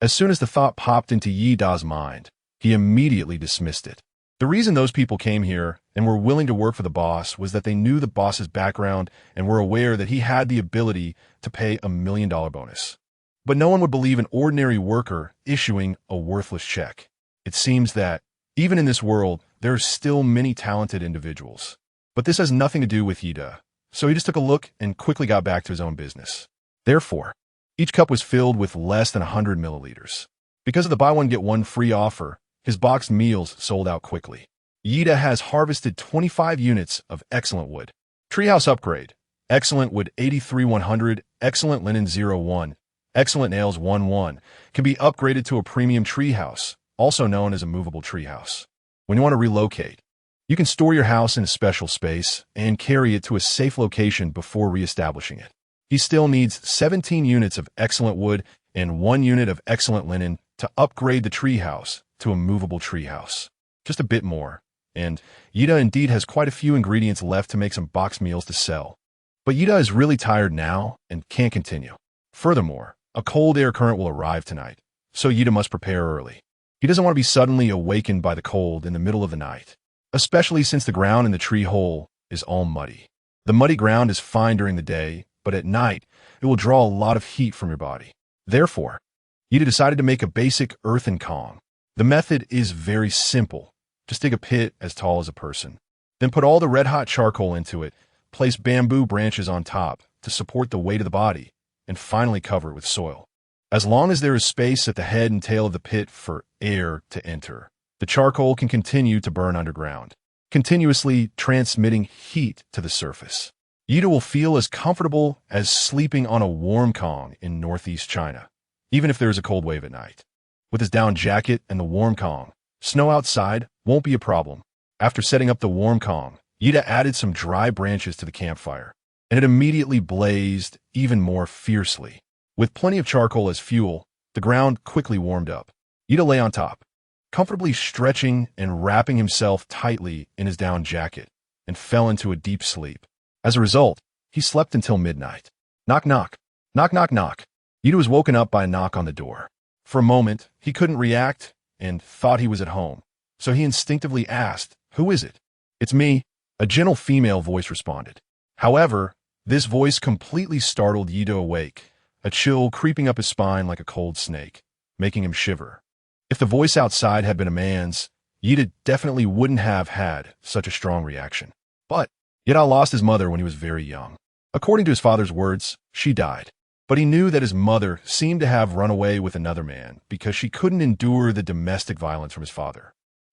As soon as the thought popped into Yida's mind, he immediately dismissed it. The reason those people came here and were willing to work for the boss was that they knew the boss's background and were aware that he had the ability to pay $1 million bonus. But no one would believe an ordinary worker issuing a worthless check. It seems that, even in this world, there are still many talented individuals. But this has nothing to do with Yida, so he just took a look and quickly got back to his own business. Therefore, each cup was filled with less than 100 milliliters. Because of the buy one get one free offer, his boxed meals sold out quickly. Yida has harvested 25 units of excellent wood. Treehouse upgrade. Excellent wood 83-100, excellent linen 01, excellent nails 11 can be upgraded to a premium treehouse, also known as a movable treehouse. When you want to relocate, you can store your house in a special space and carry it to a safe location before reestablishing it. He still needs 17 units of excellent wood and 1 unit of excellent linen to upgrade the treehouse to a movable treehouse. Just a bit more, and Yida indeed has quite a few ingredients left to make some boxed meals to sell. But Yida is really tired now and can't continue. Furthermore, a cold air current will arrive tonight, so Yida must prepare early. He doesn't want to be suddenly awakened by the cold in the middle of the night, especially since the ground in the tree hole is all muddy. The muddy ground is fine during the day, but at night, it will draw a lot of heat from your body. Therefore, Yida decided to make a basic earthen Kong. The method is very simple. Just dig a pit as tall as a person. Then put all the red-hot charcoal into it, place bamboo branches on top to support the weight of the body, and finally cover it with soil. As long as there is space at the head and tail of the pit for air to enter, the charcoal can continue to burn underground, continuously transmitting heat to the surface. Yida will feel as comfortable as sleeping on a warm Kong in northeast China, even if there is a cold wave at night. With his down jacket and the warm Kong, snow outside won't be a problem. After setting up the warm Kong, Yida added some dry branches to the campfire, and it immediately blazed even more fiercely. With plenty of charcoal as fuel, the ground quickly warmed up. Yida lay on top, comfortably stretching and wrapping himself tightly in his down jacket, and fell into a deep sleep. As a result, he slept until midnight. Knock, knock. Knock, knock, knock. Yida was woken up by a knock on the door. For a moment, he couldn't react and thought he was at home, so he instinctively asked, "Who is it?" "It's me," a gentle female voice responded. However, this voice completely startled Yida awake, a chill creeping up his spine like a cold snake, making him shiver. If the voice outside had been a man's, Yida definitely wouldn't have had such a strong reaction. But Yida lost his mother when he was very young. According to his father's words, she died. But he knew that his mother seemed to have run away with another man because she couldn't endure the domestic violence from his father.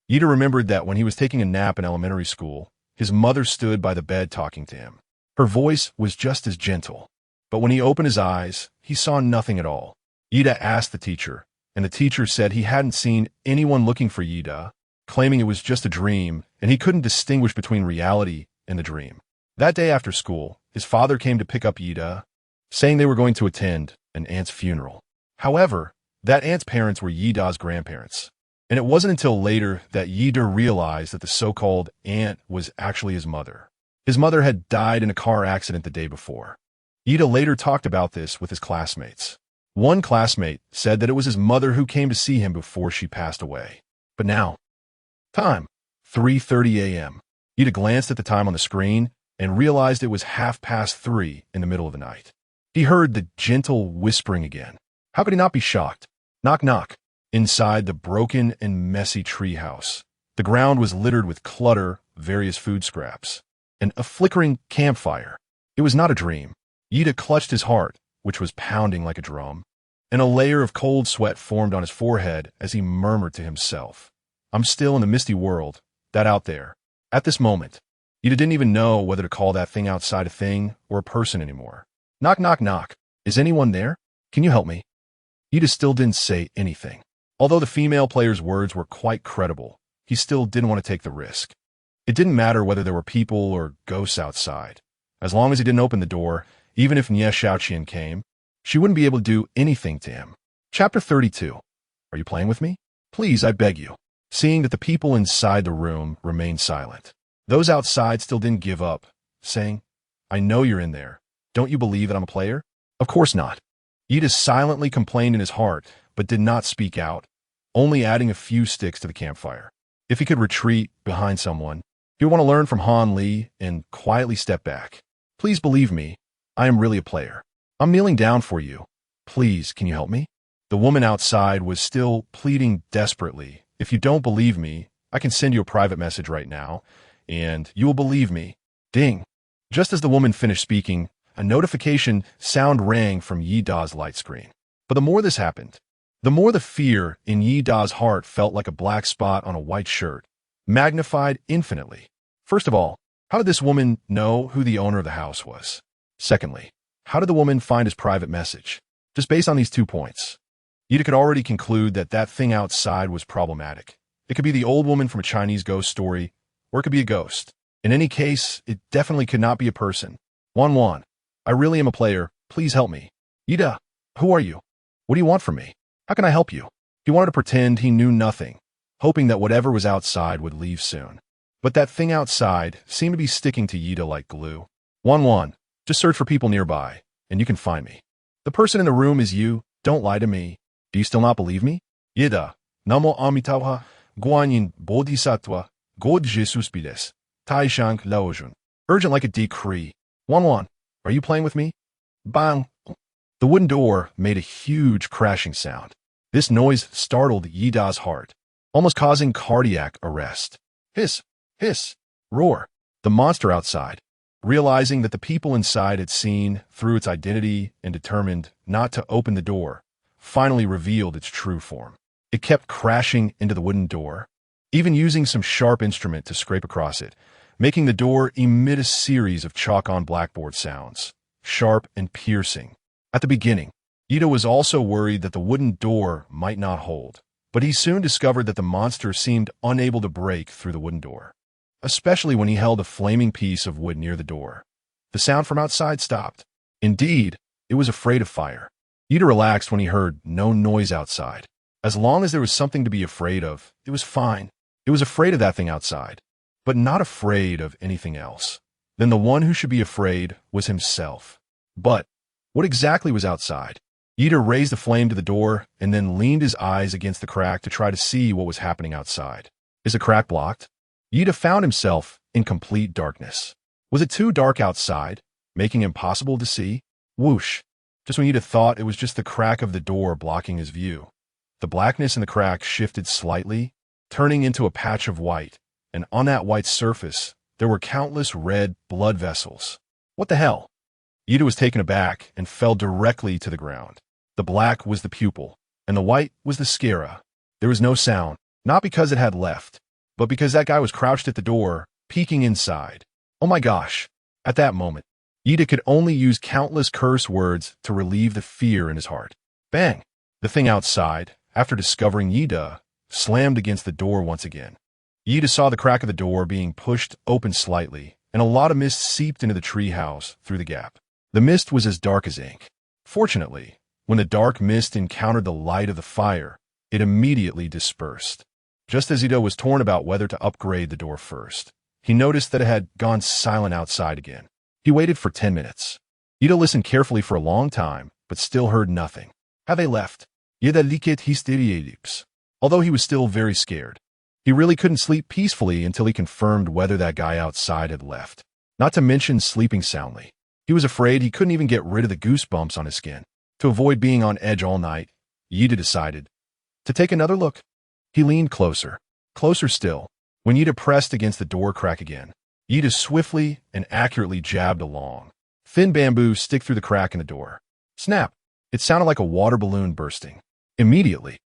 Yida remembered that when he was taking a nap in elementary school, his mother stood by the bed talking to him. Her voice was just as gentle. But when he opened his eyes, he saw nothing at all. Yida asked the teacher, and the teacher said he hadn't seen anyone looking for Yida, claiming it was just a dream, and he couldn't distinguish between reality and the dream. That day after school, his father came to pick up Yida, saying they were going to attend an aunt's funeral. However, that aunt's parents were Yida's grandparents, and it wasn't until later that Yida realized that the so-called aunt was actually his mother. His mother had died in a car accident the day before. Yida later talked about this with his classmates. One classmate said that it was his mother who came to see him before she passed away. But now, time, 3:30 a.m. Yida glanced at the time on the screen and realized it was 3:30 in the middle of the night. He heard the gentle whispering again. How could he not be shocked? Knock, knock. Inside the broken and messy treehouse, the ground was littered with clutter, various food scraps, and a flickering campfire. It was not a dream. Yida clutched his heart, which was pounding like a drum, and a layer of cold sweat formed on his forehead as he murmured to himself, "I'm still in the misty world, that out there." At this moment, Yida didn't even know whether to call that thing outside a thing or a person anymore. Knock, knock, knock. Is anyone there? Can you help me? Yida still didn't say anything. Although the female player's words were quite credible, he still didn't want to take the risk. It didn't matter whether there were people or ghosts outside. As long as he didn't open the door, even if Nie Xiaoqian came, she wouldn't be able to do anything to him. Chapter 32. Are you playing with me? Please, I beg you. Seeing that the people inside the room remained silent, those outside still didn't give up, saying, "I know you're in there. Don't you believe that I'm a player?" Of course not. Yida silently complained in his heart, but did not speak out, only adding a few sticks to the campfire. If he could retreat behind someone, he would want to learn from Han Li and quietly step back. "Please believe me, I am really a player. I'm kneeling down for you. Please, can you help me?" The woman outside was still pleading desperately. "If you don't believe me, I can send you a private message right now, and you will believe me." Ding. Just as the woman finished speaking, a notification sound rang from Yida's light screen. But the more this happened, the more the fear in Yida's heart felt like a black spot on a white shirt, magnified infinitely. First of all, how did this woman know who the owner of the house was? Secondly, how did the woman find his private message? Just based on these 2 points, Yida could already conclude that that thing outside was problematic. It could be the old woman from a Chinese ghost story, or it could be a ghost. In any case, it definitely could not be a person. Wan, I really am a player. Please help me. Yida, who are you? What do you want from me? How can I help you? He wanted to pretend he knew nothing, hoping that whatever was outside would leave soon. But that thing outside seemed to be sticking to Yida like glue. Wan, just search for people nearby, and you can find me. The person in the room is you. Don't lie to me. Do you still not believe me? Yida, Namo Amitabha, Guanyin Bodhisattva, God Jesus Bides, Taishang Laojun. Urgent like a decree. Wan, are you playing with me? Bang. The wooden door made a huge crashing sound. This noise startled Yida's heart, almost causing cardiac arrest. Hiss, hiss, roar. The monster outside, realizing that the people inside had seen through its identity and determined not to open the door, finally revealed its true form. It kept crashing into the wooden door, even using some sharp instrument to scrape across it, making the door emit a series of chalk-on blackboard sounds, sharp and piercing. At the beginning, Ito was also worried that the wooden door might not hold, but he soon discovered that the monster seemed unable to break through the wooden door, especially when he held a flaming piece of wood near the door. The sound from outside stopped. Indeed, it was afraid of fire. Ito relaxed when he heard no noise outside. As long as there was something to be afraid of, it was fine. It was afraid of that thing outside, but not afraid of anything else. Then the one who should be afraid was himself. But what exactly was outside? Ito raised the flame to the door and then leaned his eyes against the crack to try to see what was happening outside. Is the crack blocked? Ito found himself in complete darkness. Was it too dark outside, making it impossible to see? Whoosh! Just when Ito thought it was just the crack of the door blocking his view, the blackness in the crack shifted slightly, turning into a patch of white, and on that white surface, there were countless red blood vessels. What the hell? Ito was taken aback and fell directly to the ground. The black was the pupil, and the white was the sclera. There was no sound, not because it had left, but because that guy was crouched at the door, peeking inside. Oh my gosh! At that moment, Ito could only use countless curse words to relieve the fear in his heart. Bang! The thing outside, after discovering Ito, slammed against the door once again. Ito saw the crack of the door being pushed open slightly, and a lot of mist seeped into the treehouse through the gap. The mist was as dark as ink. Fortunately, when the dark mist encountered the light of the fire, it immediately dispersed. Just as Ito was torn about whether to upgrade the door first, he noticed that it had gone silent outside again. He waited for 10 minutes. Ito listened carefully for a long time, but still heard nothing. Had they left? Ida liket hysteriadips. Although he was still very scared, he really couldn't sleep peacefully until he confirmed whether that guy outside had left. Not to mention sleeping soundly. He was afraid he couldn't even get rid of the goosebumps on his skin. To avoid being on edge all night, Ida decided to take another look. He leaned closer, closer still. When Ida pressed against the door crack again, Ida swiftly and accurately jabbed a long, thin bamboo stick through the crack in the door. Snap! It sounded like a water balloon bursting. Immediately,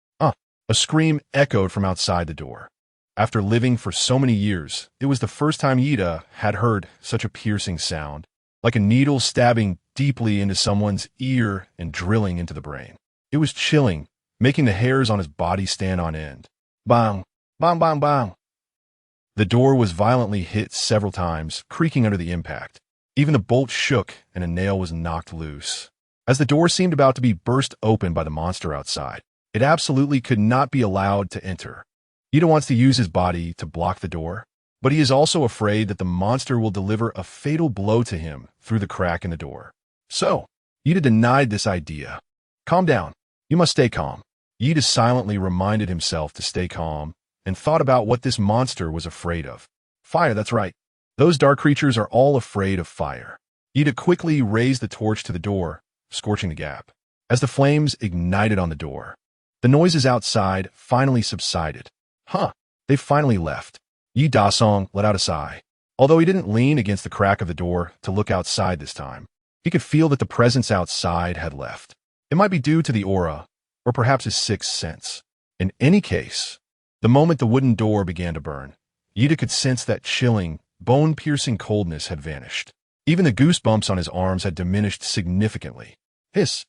a scream echoed from outside the door. After living for so many years, it was the first time Ida had heard such a piercing sound, like a needle stabbing deeply into someone's ear and drilling into the brain. It was chilling, making the hairs on his body stand on end. Bang! Bang, bang, bang! The door was violently hit several times, creaking under the impact. Even the bolt shook and a nail was knocked loose. As the door seemed about to be burst open by the monster outside, it absolutely could not be allowed to enter. Ida wants to use his body to block the door, but he is also afraid that the monster will deliver a fatal blow to him through the crack in the door. So, Ida denied this idea. Calm down. You must stay calm. Ida silently reminded himself to stay calm and thought about what this monster was afraid of. Fire, that's right. Those dark creatures are all afraid of fire. Ida quickly raised the torch to the door, scorching the gap. As the flames ignited on the door, the noises outside finally subsided. They finally left. Yi Da-song let out a sigh. Although he didn't lean against the crack of the door to look outside this time, he could feel that the presence outside had left. It might be due to the aura, or perhaps his sixth sense. In any case, the moment the wooden door began to burn, Ida could sense that chilling, bone-piercing coldness had vanished. Even the goosebumps on his arms had diminished significantly. Hiss!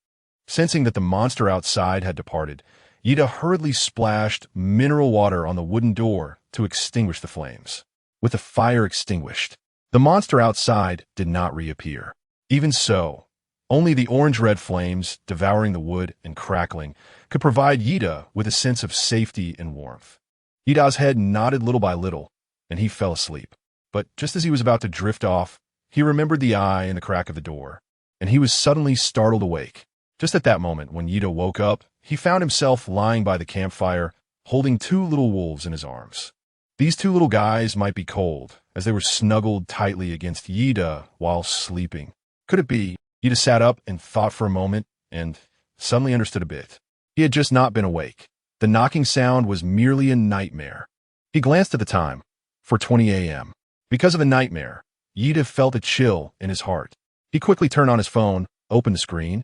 Sensing that the monster outside had departed, Ida hurriedly splashed mineral water on the wooden door to extinguish the flames. With the fire extinguished, the monster outside did not reappear. Even so, only the orange-red flames, devouring the wood and crackling, could provide Ida with a sense of safety and warmth. Ida's head nodded little by little, and he fell asleep. But just as he was about to drift off, he remembered the eye in the crack of the door, and he was suddenly startled awake. Just at that moment, when Ida woke up, he found himself lying by the campfire, holding two little wolves in his arms. These two little guys might be cold, as they were snuggled tightly against Ida while sleeping. Could it be? Ida sat up and thought for a moment, and suddenly understood a bit. He had just not been awake. The knocking sound was merely a nightmare. He glanced at the time. 4:20 a.m. Because of the nightmare, Yida felt a chill in his heart. He quickly turned on his phone, opened the screen,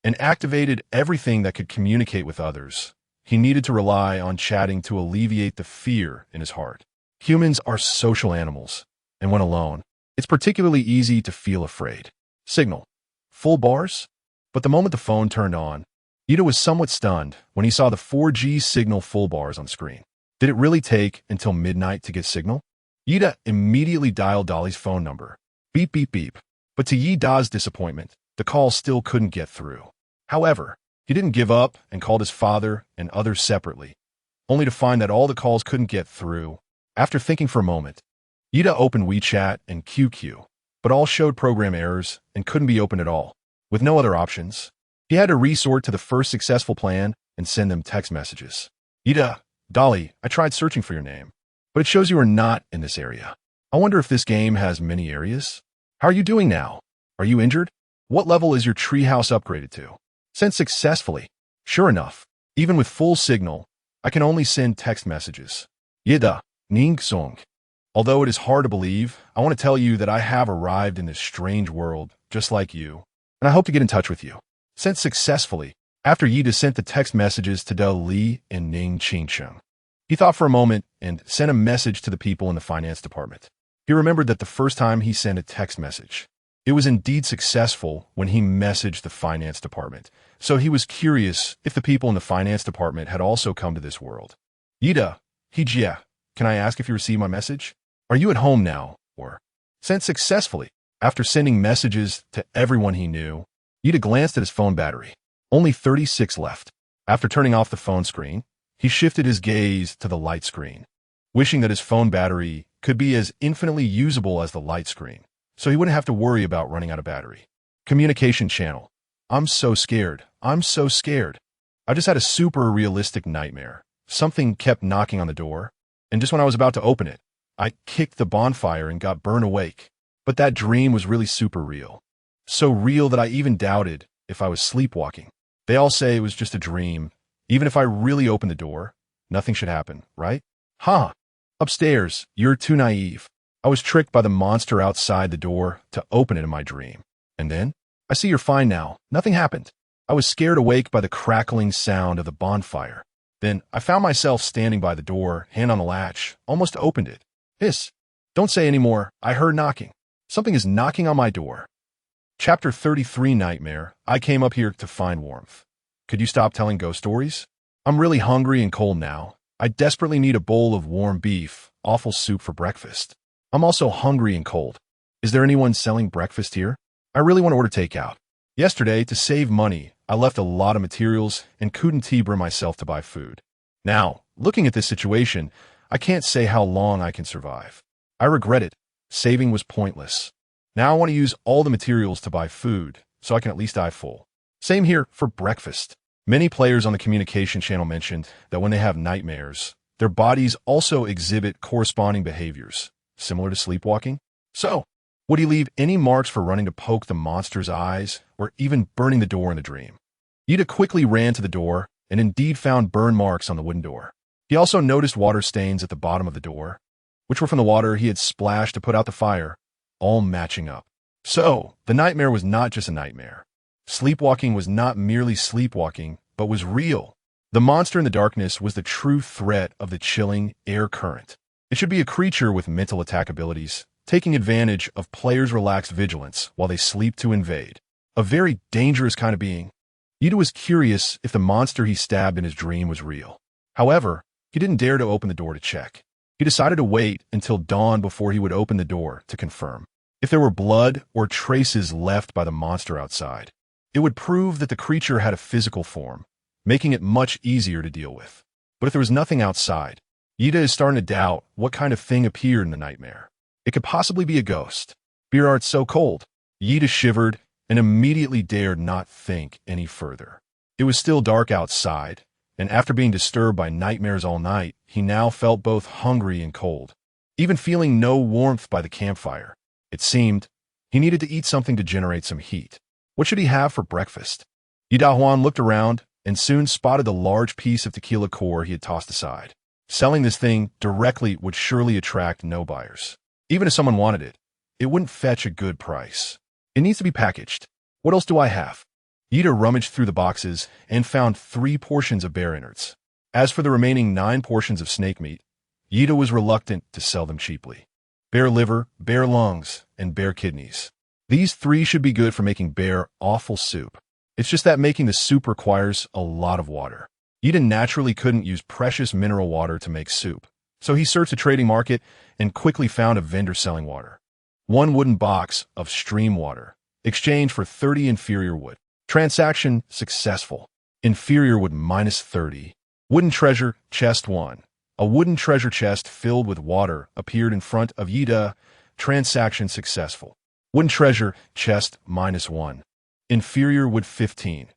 and activated everything that could communicate with others. He needed to rely on chatting to alleviate the fear in his heart. Humans are social animals, and when alone, it's particularly easy to feel afraid. Signal. Full bars? But the moment the phone turned on, Ida was somewhat stunned when he saw the 4G signal full bars on the screen. Did it really take until midnight to get signal? Ida immediately dialed Dolly's phone number. Beep, beep, beep. But to Yida's disappointment, the call still couldn't get through. However, he didn't give up and called his father and others separately, only to find that all the calls couldn't get through. After thinking for a moment, Ida opened WeChat and QQ, but all showed program errors and couldn't be opened at all. With no other options, he had to resort to the first successful plan and send them text messages. Ida, Dolly, I tried searching for your name, but it shows you are not in this area. I wonder if this game has many areas. How are you doing now? Are you injured? What level is your treehouse upgraded to? Sent successfully. Sure enough, even with full signal, I can only send text messages. Yida, Ning Song. Although it is hard to believe, I want to tell you that I have arrived in this strange world, just like you, and I hope to get in touch with you. Sent successfully, after Yida sent the text messages to Del Li and Ning Qingcheng. He thought for a moment and sent a message to the people in the finance department. He remembered that the first time he sent a text message, it was indeed successful when he messaged the finance department, so he was curious if the people in the finance department had also come to this world. Yida, Hijia, can I ask if you received my message? Are you at home now? Or sent successfully. After sending messages to everyone he knew, Yida glanced at his phone battery. Only 36 left. After turning off the phone screen, he shifted his gaze to the light screen, wishing that his phone battery could be as infinitely usable as the light screen, so he wouldn't have to worry about running out of battery. Communication channel. I'm so scared. I'm so scared. I just had a super realistic nightmare. Something kept knocking on the door, and just when I was about to open it, I kicked the bonfire and got burned awake. But that dream was really super real. So real that I even doubted if I was sleepwalking. They all say it was just a dream. Even if I really opened the door, nothing should happen, right? Huh. Upstairs, you're too naive. I was tricked by the monster outside the door to open it in my dream. And then, I see you're fine now. Nothing happened. I was scared awake by the crackling sound of the bonfire. Then, I found myself standing by the door, hand on the latch, almost opened it. Hiss. Don't say any more. I heard knocking. Something is knocking on my door. Chapter 33 Nightmare. I came up here to find warmth. Could you stop telling ghost stories? I'm really hungry and cold now. I desperately need a bowl of warm beef, awful soup for breakfast. I'm also hungry and cold. Is there anyone selling breakfast here? I really want to order takeout. Yesterday, to save money, I left a lot of materials and couldn't bring myself to buy food. Now, looking at this situation, I can't say how long I can survive. I regret it. Saving was pointless. Now I want to use all the materials to buy food, so I can at least die full. Same here for breakfast. Many players on the communication channel mentioned that when they have nightmares, their bodies also exhibit corresponding behaviors, similar to sleepwalking. So, would he leave any marks for running to poke the monster's eyes, or even burning the door in the dream? Ida quickly ran to the door, and indeed found burn marks on the wooden door. He also noticed water stains at the bottom of the door, which were from the water he had splashed to put out the fire, all matching up. So, the nightmare was not just a nightmare. Sleepwalking was not merely sleepwalking, but was real. The monster in the darkness was the true threat of the chilling air current. It should be a creature with mental attack abilities, taking advantage of players' relaxed vigilance while they sleep to invade. A very dangerous kind of being. Ida was curious if the monster he stabbed in his dream was real. However, he didn't dare to open the door to check. He decided to wait until dawn before he would open the door to confirm. If there were blood or traces left by the monster outside, it would prove that the creature had a physical form, making it much easier to deal with. But if there was nothing outside, Ida is starting to doubt what kind of thing appeared in the nightmare. It could possibly be a ghost. Beer art's so cold. Ida shivered and immediately dared not think any further. It was still dark outside, and after being disturbed by nightmares all night, he now felt both hungry and cold. Even feeling no warmth by the campfire, it seemed he needed to eat something to generate some heat. What should he have for breakfast? Yidahuan looked around and soon spotted the large piece of tequila core he had tossed aside. Selling this thing directly would surely attract no buyers. Even if someone wanted it, it wouldn't fetch a good price. It needs to be packaged. What else do I have? Ida rummaged through the boxes and found 3 portions of bear innards. As for the remaining 9 portions of snake meat, Ida was reluctant to sell them cheaply. Bear liver, bear lungs, and bear kidneys. These 3 should be good for making bear offal soup. It's just that making the soup requires a lot of water. Ida naturally couldn't use precious mineral water to make soup, so he searched a trading market and quickly found a vendor selling water. 1 wooden box of stream water, exchanged for 30 inferior wood. Transaction successful. Inferior wood -30. Wooden treasure chest 1. A wooden treasure chest filled with water appeared in front of Ida. Transaction successful. Wooden treasure chest -1. Inferior wood 15.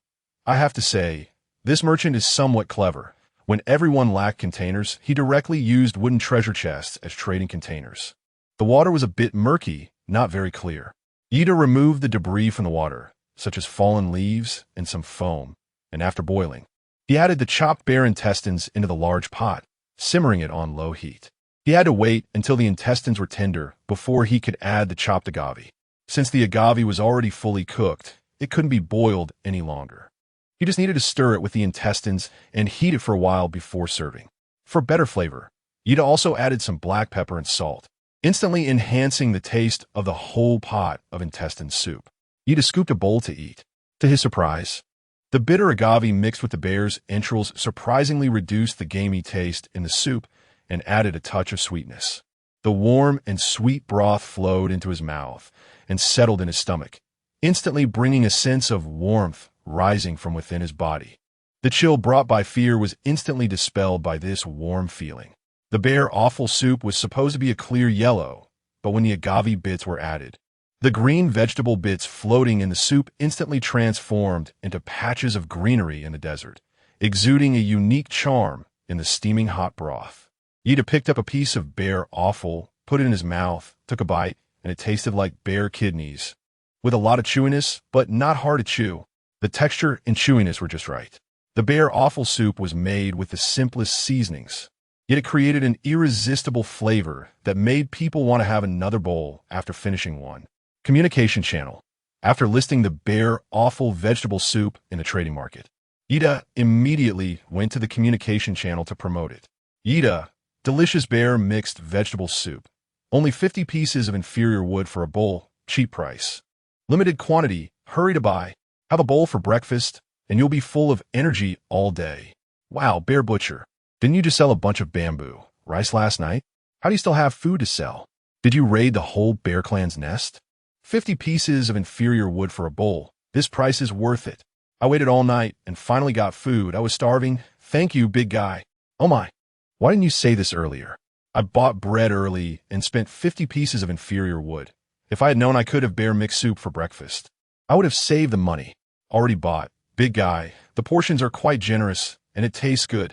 I have to say, this merchant is somewhat clever. When everyone lacked containers, he directly used wooden treasure chests as trading containers. The water was a bit murky, not very clear. Ida removed the debris from the water, such as fallen leaves and some foam, and after boiling, he added the chopped bear intestines into the large pot, simmering it on low heat. He had to wait until the intestines were tender before he could add the chopped agave. Since the agave was already fully cooked, it couldn't be boiled any longer. He just needed to stir it with the intestines and heat it for a while before serving. For better flavor, Ida also added some black pepper and salt, instantly enhancing the taste of the whole pot of intestine soup. Ida scooped a bowl to eat. To his surprise, the bitter agave mixed with the bear's entrails surprisingly reduced the gamey taste in the soup and added a touch of sweetness. The warm and sweet broth flowed into his mouth and settled in his stomach, instantly bringing a sense of warmth rising from within his body. The chill brought by fear was instantly dispelled by this warm feeling. The bear offal soup was supposed to be a clear yellow, but when the agave bits were added, the green vegetable bits floating in the soup instantly transformed into patches of greenery in the desert, exuding a unique charm in the steaming hot broth. Ida picked up a piece of bear offal, put it in his mouth, took a bite, and it tasted like bear kidneys, with a lot of chewiness, but not hard to chew. The texture and chewiness were just right. The bear offal soup was made with the simplest seasonings, yet it created an irresistible flavor that made people want to have another bowl after finishing one. Communication channel. After listing the bear offal vegetable soup in the trading market, Ida immediately went to the communication channel to promote it. Ida, delicious bear mixed vegetable soup. Only 50 pieces of inferior wood for a bowl, cheap price. Limited quantity, hurry to buy. Have a bowl for breakfast, and you'll be full of energy all day. Wow, Bear Butcher. Didn't you just sell a bunch of bamboo rice last night? How do you still have food to sell? Did you raid the whole bear clan's nest? 50 pieces of inferior wood for a bowl. This price is worth it. I waited all night and finally got food. I was starving. Thank you, big guy. Oh my. Why didn't you say this earlier? I bought bread early and spent 50 pieces of inferior wood. If I had known I could have bear mixed soup for breakfast, I would have saved the money. Already bought. Big guy. The portions are quite generous and it tastes good.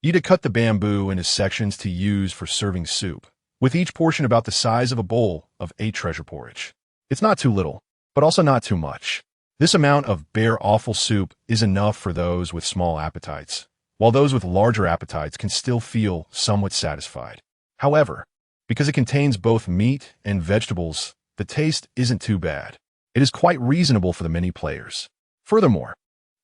Ida cut the bamboo into sections to use for serving soup, with each portion about the size of a bowl of 8 treasure porridge. It's not too little, but also not too much. This amount of bear offal soup is enough for those with small appetites, while those with larger appetites can still feel somewhat satisfied. However, because it contains both meat and vegetables, the taste isn't too bad. It is quite reasonable for the many players. Furthermore,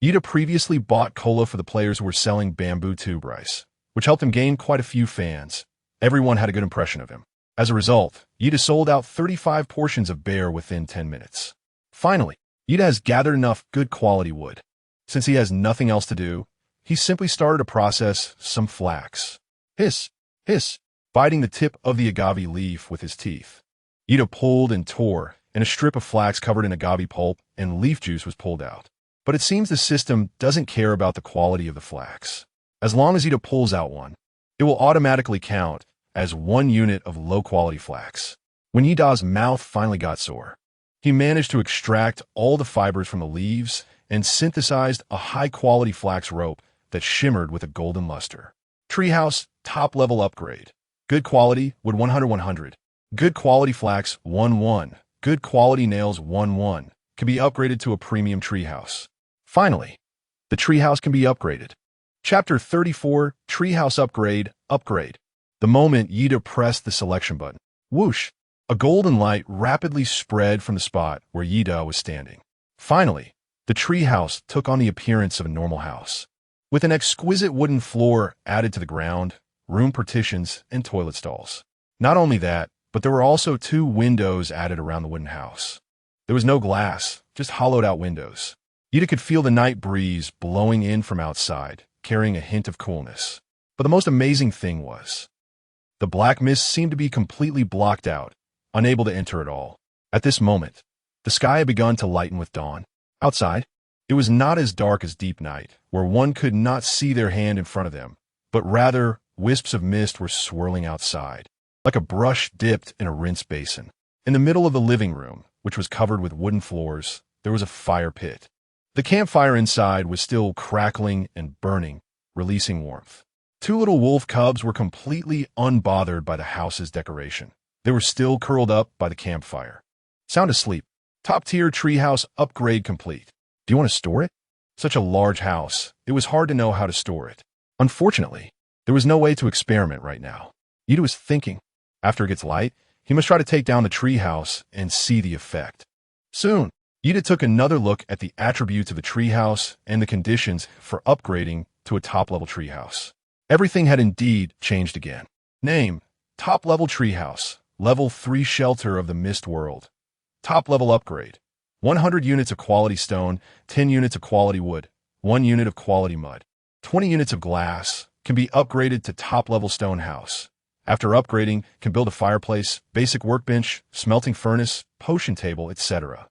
Ida previously bought cola for the players who were selling bamboo tube rice, which helped him gain quite a few fans. Everyone had a good impression of him. As a result, Ida sold out 35 portions of bear within 10 minutes. Finally, Ida has gathered enough good quality wood. Since he has nothing else to do, he simply started to process some flax. Hiss, hiss, biting the tip of the agave leaf with his teeth. Ida pulled and tore, and a strip of flax covered in agave pulp and leaf juice was pulled out. But it seems the system doesn't care about the quality of the flax. As long as Ida pulls out one, it will automatically count as 1 unit of low-quality flax. When Ida's mouth finally got sore, he managed to extract all the fibers from the leaves and synthesized a high-quality flax rope that shimmered with a golden luster. Treehouse top-level upgrade. Good quality wood 100-100. Good quality flax 1-1. Good quality nails 1-1. Can be upgraded to a premium treehouse. Finally, the treehouse can be upgraded. Chapter 34, Treehouse Upgrade, Upgrade. The moment Ida pressed the selection button, whoosh, A golden light rapidly spread from the spot where Yida was standing. Finally, the treehouse took on the appearance of a normal house, with an exquisite wooden floor added to the ground, room partitions, and toilet stalls. Not only that, but there were also 2 windows added around the wooden house. There was no glass, just hollowed-out windows. Yida could feel the night breeze blowing in from outside, carrying a hint of coolness. But the most amazing thing was, the black mist seemed to be completely blocked out, unable to enter at all. At this moment, the sky had begun to lighten with dawn. Outside, it was not as dark as deep night, where one could not see their hand in front of them, but rather wisps of mist were swirling outside, like a brush dipped in a rinse basin. In the middle of the living room, which was covered with wooden floors, there was a fire pit. The campfire inside was still crackling and burning, releasing warmth. 2 little wolf cubs were completely unbothered by the house's decoration. They were still curled up by the campfire, sound asleep. Top-tier treehouse upgrade complete. Do you want to store it? Such a large house, it was hard to know how to store it. Unfortunately, there was no way to experiment right now. Yida was thinking, after it gets light, he must try to take down the treehouse and see the effect. Soon, Yida took another look at the attributes of the treehouse and the conditions for upgrading to a top-level treehouse. Everything had indeed changed again. Name: top-level treehouse, level 3 shelter of the Mist World. Top-level upgrade: 100 units of quality stone, 10 units of quality wood, 1 unit of quality mud, 20 units of glass, can be upgraded to top-level stone house. After upgrading, can build a fireplace, basic workbench, smelting furnace, potion table, etc.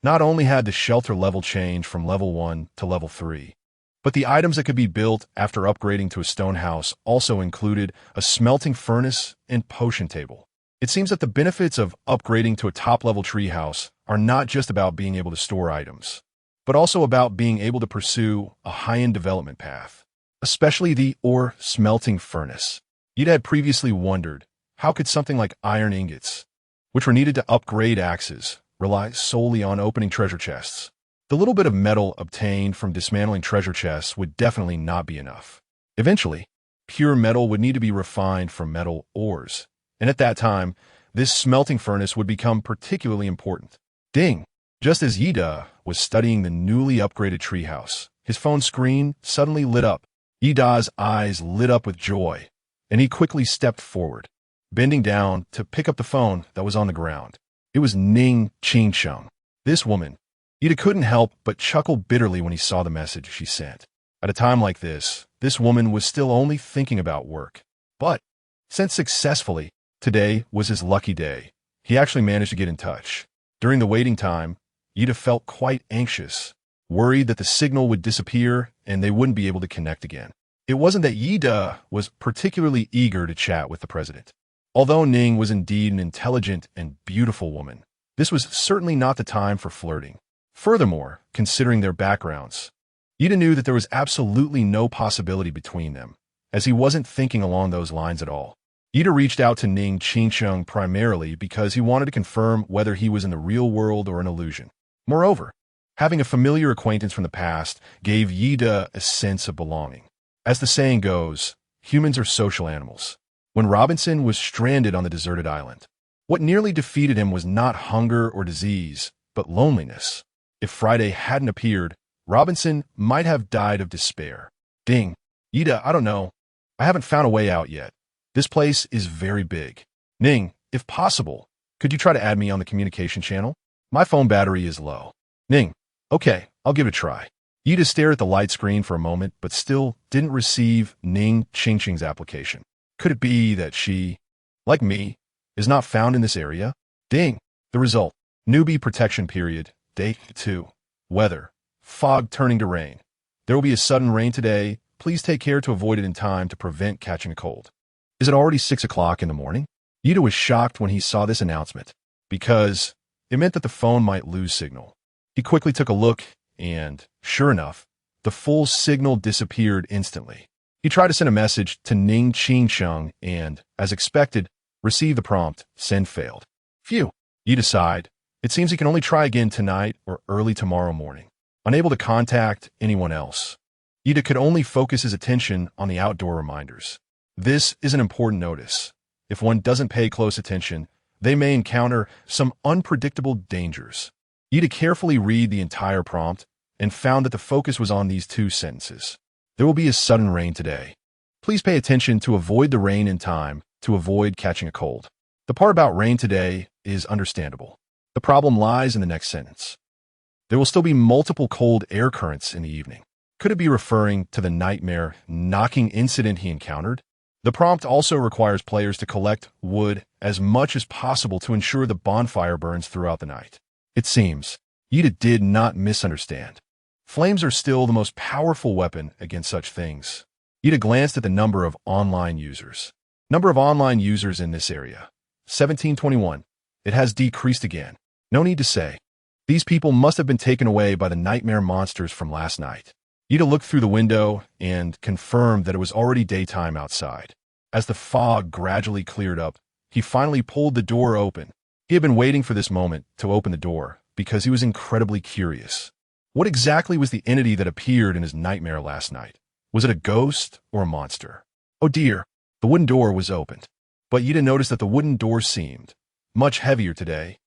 Not only had the shelter level changed from level 1 to level 3, but the items that could be built after upgrading to a stone house also included a smelting furnace and potion table. It seems that the benefits of upgrading to a top-level treehouse are not just about being able to store items, but also about being able to pursue a high-end development path, especially the ore smelting furnace. Yida had previously wondered, how could something like iron ingots, which were needed to upgrade axes, rely solely on opening treasure chests? The little bit of metal obtained from dismantling treasure chests would definitely not be enough. Eventually, pure metal would need to be refined from metal ores, and at that time, this smelting furnace would become particularly important. Ding! Just as Yida was studying the newly upgraded treehouse, his phone screen suddenly lit up. Yida's eyes lit up with joy, and he quickly stepped forward, bending down to pick up the phone that was on the ground. It was Ning Qingsheng. This woman. Yida couldn't help but chuckle bitterly when he saw the message she sent. At a time like this woman was still only thinking about work. But, sent successfully, today was his lucky day. He actually managed to get in touch. During the waiting time, Yida felt quite anxious, worried that the signal would disappear and they wouldn't be able to connect again. It wasn't that Yida was particularly eager to chat with the president. Although Ning was indeed an intelligent and beautiful woman, this was certainly not the time for flirting. Furthermore, considering their backgrounds, Yida knew that there was absolutely no possibility between them, as he wasn't thinking along those lines at all. Yida reached out to Ning Qingsheng primarily because he wanted to confirm whether he was in the real world or an illusion. Moreover, having a familiar acquaintance from the past gave Yida a sense of belonging. As the saying goes, humans are social animals. When Robinson was stranded on the deserted island, what nearly defeated him was not hunger or disease, but loneliness. If Friday hadn't appeared, Robinson might have died of despair. Ding. Yida, I don't know. I haven't found a way out yet. This place is very big. Ning, if possible, could you try to add me on the communication channel? My phone battery is low. Ning, okay, I'll give it a try. Yida stared at the light screen for a moment, but still didn't receive Ning Qingsheng's application. Could it be that she, like me, is not found in this area? Ding. The result. Newbie protection period. Day 2. Weather. Fog turning to rain. There will be a sudden rain today. Please take care to avoid it in time to prevent catching a cold. Is it already 6 o'clock in the morning? Yida was shocked when he saw this announcement, because it meant that the phone might lose signal. He quickly took a look, and, sure enough, the full signal disappeared instantly. He tried to send a message to Ning Qingsheng and, as expected, received the prompt, send failed. Phew. Yida sighed. It seems he can only try again tonight or early tomorrow morning. Unable to contact anyone else, Yida could only focus his attention on the outdoor reminders. This is an important notice. If one doesn't pay close attention, they may encounter some unpredictable dangers. Yida carefully read the entire prompt and found that the focus was on these two sentences. There will be a sudden rain today. Please pay attention to avoid the rain in time to avoid catching a cold. The part about rain today is understandable. The problem lies in the next sentence. There will still be multiple cold air currents in the evening. Could it be referring to the nightmare knocking incident he encountered? The prompt also requires players to collect wood as much as possible to ensure the bonfire burns throughout the night. It seems Yida did not misunderstand. Flames are still the most powerful weapon against such things. Yida glanced at the number of online users. Number of online users in this area. 1721. It has decreased again. No need to say. These people must have been taken away by the nightmare monsters from last night. Yida looked through the window and confirmed that it was already daytime outside. As the fog gradually cleared up, he finally pulled the door open. He had been waiting for this moment to open the door because he was incredibly curious. What exactly was the entity that appeared in his nightmare last night? Was it a ghost or a monster? Oh dear, the wooden door was opened. But Yida noticed that the wooden door seemed much heavier today.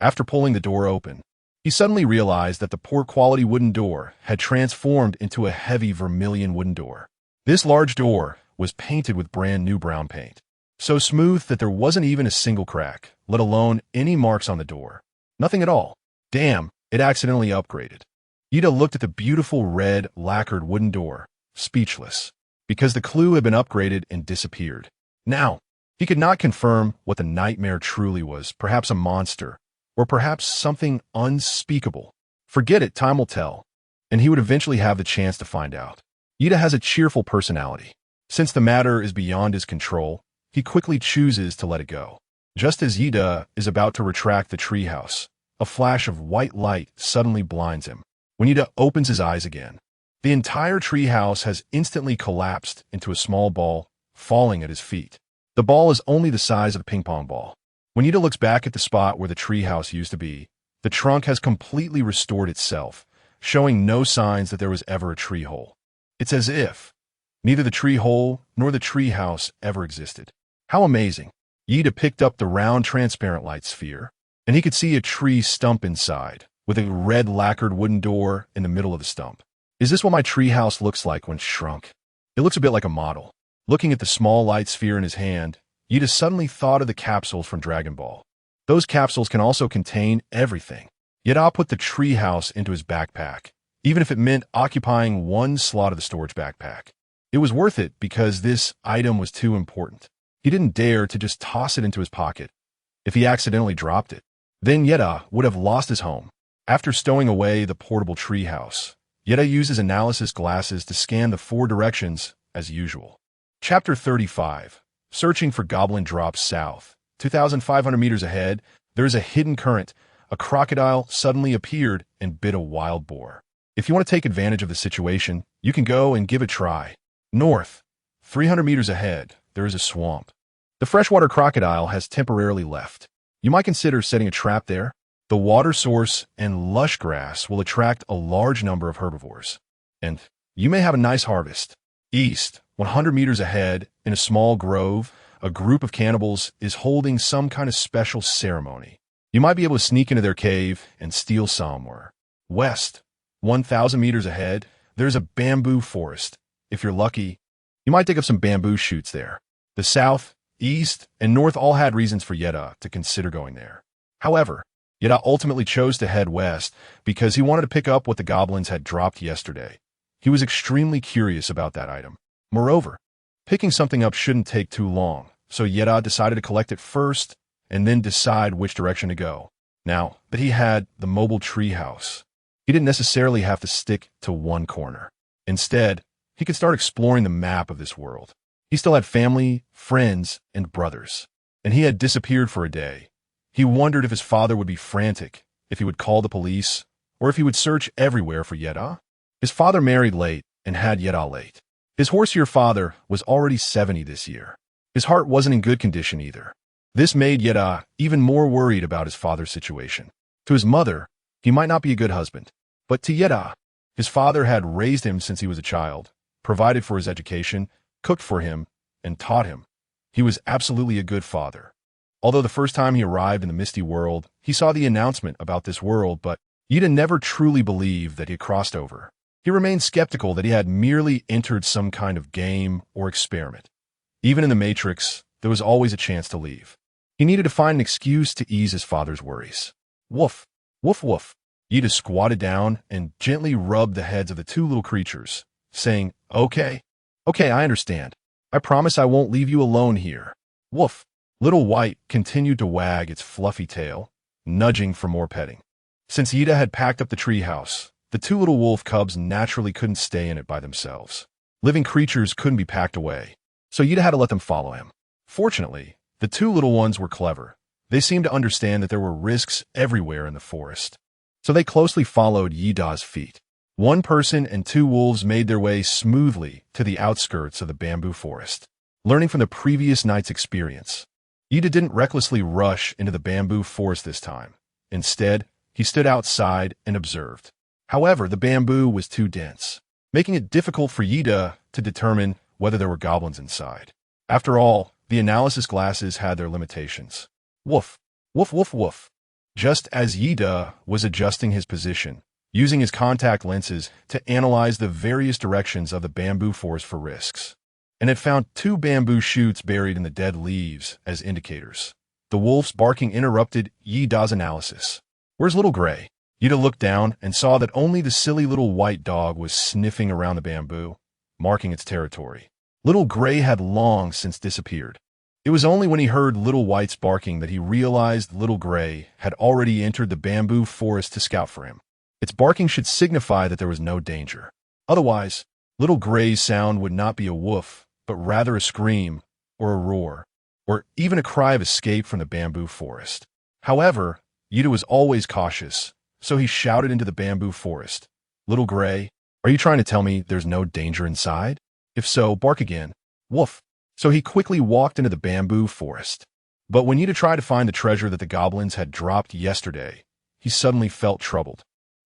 After pulling the door open, he suddenly realized that the poor quality wooden door had transformed into a heavy vermilion wooden door. This large door was painted with brand new brown paint, so smooth that there wasn't even a single crack, let alone any marks on the door. Nothing at all. Damn, it accidentally upgraded. Yida looked at the beautiful red lacquered wooden door, speechless, because the clue had been upgraded and disappeared. Now, he could not confirm what the nightmare truly was, perhaps a monster, or perhaps something unspeakable. Forget it, time will tell, and he would eventually have the chance to find out. Yida has a cheerful personality. Since the matter is beyond his control, he quickly chooses to let it go. Just as Yida is about to retract the treehouse, a flash of white light suddenly blinds him. When Yida opens his eyes again, the entire treehouse has instantly collapsed into a small ball, falling at his feet. The ball is only the size of a ping-pong ball. When Yida looks back at the spot where the treehouse used to be, the trunk has completely restored itself, showing no signs that there was ever a tree hole. It's as if neither the tree hole nor the treehouse ever existed. How amazing! Yida picked up the round transparent light sphere, and he could see a tree stump inside, with a red lacquered wooden door in the middle of the stump. Is this what my treehouse looks like when shrunk? It looks a bit like a model. Looking at the small light sphere in his hand, Yida suddenly thought of the capsules from Dragon Ball. Those capsules can also contain everything. Yida put the treehouse into his backpack, even if it meant occupying one slot of the storage backpack. It was worth it because this item was too important. He didn't dare to just toss it into his pocket. If he accidentally dropped it, then Yida would have lost his home. After stowing away the portable treehouse, Yida used his analysis glasses to scan the 4 directions as usual. Chapter 35. Searching for Goblin Drops South. 2,500 meters ahead, there is a hidden current. A crocodile suddenly appeared and bit a wild boar. If you want to take advantage of the situation, you can go and give it a try. North. 300 meters ahead, there is a swamp. The freshwater crocodile has temporarily left. You might consider setting a trap there. The water source and lush grass will attract a large number of herbivores, and you may have a nice harvest. East. 100 meters ahead, in a small grove, a group of cannibals is holding some kind of special ceremony. You might be able to sneak into their cave and steal somewhere. West, 1,000 meters ahead, there's a bamboo forest. If you're lucky, you might dig up some bamboo shoots there. The south, east, and north all had reasons for Yida to consider going there. However, Yida ultimately chose to head west because he wanted to pick up what the goblins had dropped yesterday. He was extremely curious about that item. Moreover, picking something up shouldn't take too long, so Yida decided to collect it first and then decide which direction to go. Now that he had the mobile treehouse, he didn't necessarily have to stick to one corner. Instead, he could start exploring the map of this world. He still had family, friends, and brothers, and he had disappeared for a day. He wondered if his father would be frantic, if he would call the police, or if he would search everywhere for Yida. His father married late and had Yida late. His horsier father was already 70 this year. His heart wasn't in good condition either. This made Yida even more worried about his father's situation. To his mother, he might not be a good husband, but to Yida, his father had raised him since he was a child, provided for his education, cooked for him, and taught him. He was absolutely a good father. Although the first time he arrived in the Misty World, he saw the announcement about this world, but Yida never truly believed that he had crossed over. He remained skeptical that he had merely entered some kind of game or experiment. Even in the Matrix, there was always a chance to leave. He needed to find an excuse to ease his father's worries. Woof, woof, woof. Yida squatted down and gently rubbed the heads of the two little creatures, saying, Okay, I understand. I promise I won't leave you alone here. Woof. Little White continued to wag its fluffy tail, nudging for more petting. Since Yida had packed up the treehouse, the two little wolf cubs naturally couldn't stay in it by themselves. Living creatures couldn't be packed away, so Yida had to let them follow him. Fortunately, the two little ones were clever. They seemed to understand that there were risks everywhere in the forest, so they closely followed Yida's feet. One person and two wolves made their way smoothly to the outskirts of the bamboo forest. Learning from the previous night's experience, Yida didn't recklessly rush into the bamboo forest this time. Instead, he stood outside and observed. However, the bamboo was too dense, making it difficult for Yida to determine whether there were goblins inside. After all, the analysis glasses had their limitations. Woof, woof, woof, woof. Just as Yida was adjusting his position, using his contact lenses to analyze the various directions of the bamboo forest for risks, and had found two bamboo shoots buried in the dead leaves as indicators. The wolf's barking interrupted Yida's analysis. Where's Little Gray? Yida looked down and saw that only the silly little white dog was sniffing around the bamboo, marking its territory. Little Gray had long since disappeared. It was only when he heard Little White's barking that he realized Little Gray had already entered the bamboo forest to scout for him. Its barking should signify that there was no danger. Otherwise, Little Gray's sound would not be a woof, but rather a scream, or a roar, or even a cry of escape from the bamboo forest. However, Yida was always cautious, so he shouted into the bamboo forest, Little Gray, are you trying to tell me there's no danger inside? If so, bark again. Woof. So he quickly walked into the bamboo forest. But when Yida tried to find the treasure that the goblins had dropped yesterday, he suddenly felt troubled.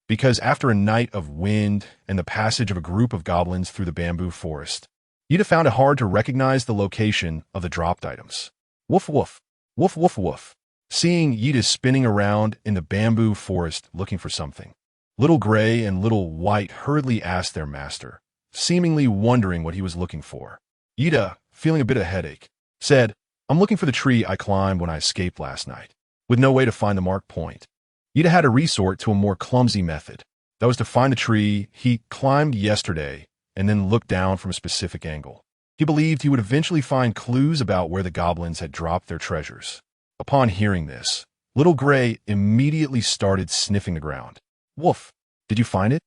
Because after a night of wind and the passage of a group of goblins through the bamboo forest, Yida found it hard to recognize the location of the dropped items. Woof woof, woof woof woof. Seeing Yida spinning around in the bamboo forest looking for something, Little Gray and Little White hurriedly asked their master, seemingly wondering what he was looking for. Yida, feeling a bit of a headache, said, I'm looking for the tree I climbed when I escaped last night. With no way to find the marked point, Yida had to resort to a more clumsy method. That was to find the tree he climbed yesterday and then look down from a specific angle. He believed he would eventually find clues about where the goblins had dropped their treasures. Upon hearing this, Little Gray immediately started sniffing the ground. Woof! Did you find it?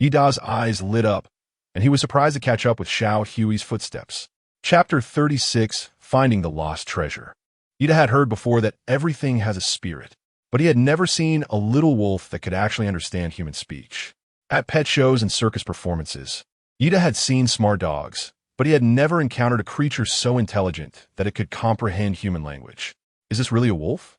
Yida's eyes lit up, and he was surprised to catch up with Xiao Hui's footsteps. Chapter 36, Finding the Lost Treasure. Yida had heard before that everything has a spirit, but he had never seen a little wolf that could actually understand human speech. At pet shows and circus performances, Yida had seen smart dogs, but he had never encountered a creature so intelligent that it could comprehend human language. Is this really a wolf?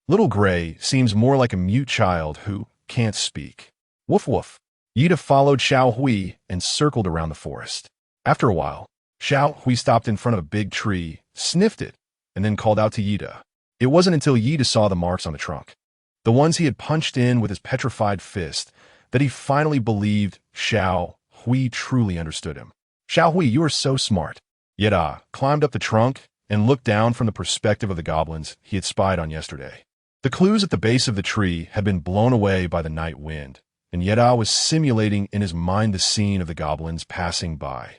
Little Gray seems more like a mute child who can't speak. Woof woof. Yida followed Xiao Hui and circled around the forest. After a while, Xiao Hui stopped in front of a big tree, sniffed it, and then called out to Yida. It wasn't until Yida saw the marks on the trunk, the ones he had punched in with his petrified fist, that he finally believed Xiao Hui truly understood him. Xiao Hui, you are so smart. Yida climbed up the trunk and looked down from the perspective of the goblins he had spied on yesterday. The clues at the base of the tree had been blown away by the night wind, and Yida was simulating in his mind the scene of the goblins passing by,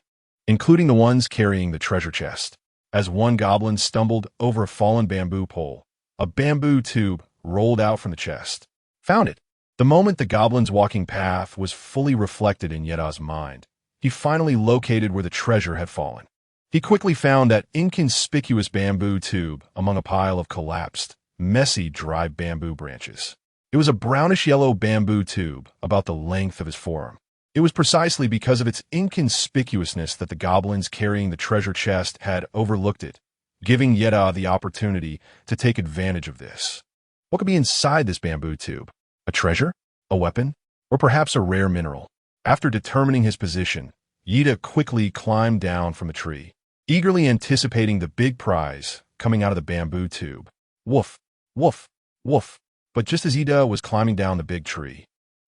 including the ones carrying the treasure chest. As one goblin stumbled over a fallen bamboo pole, a bamboo tube rolled out from the chest. Found it. The moment the goblin's walking path was fully reflected in Yida's mind, he finally located where the treasure had fallen. He quickly found that inconspicuous bamboo tube among a pile of collapsed, messy, dry bamboo branches. It was a brownish-yellow bamboo tube about the length of his forearm. It was precisely because of its inconspicuousness that the goblins carrying the treasure chest had overlooked it, giving Yida the opportunity to take advantage of this. What could be inside this bamboo tube? A treasure? A weapon? Or perhaps a rare mineral? After determining his position, Yida quickly climbed down from the tree, eagerly anticipating the big prize coming out of the bamboo tube. Woof, woof, woof. But just as Ida was climbing down the big tree,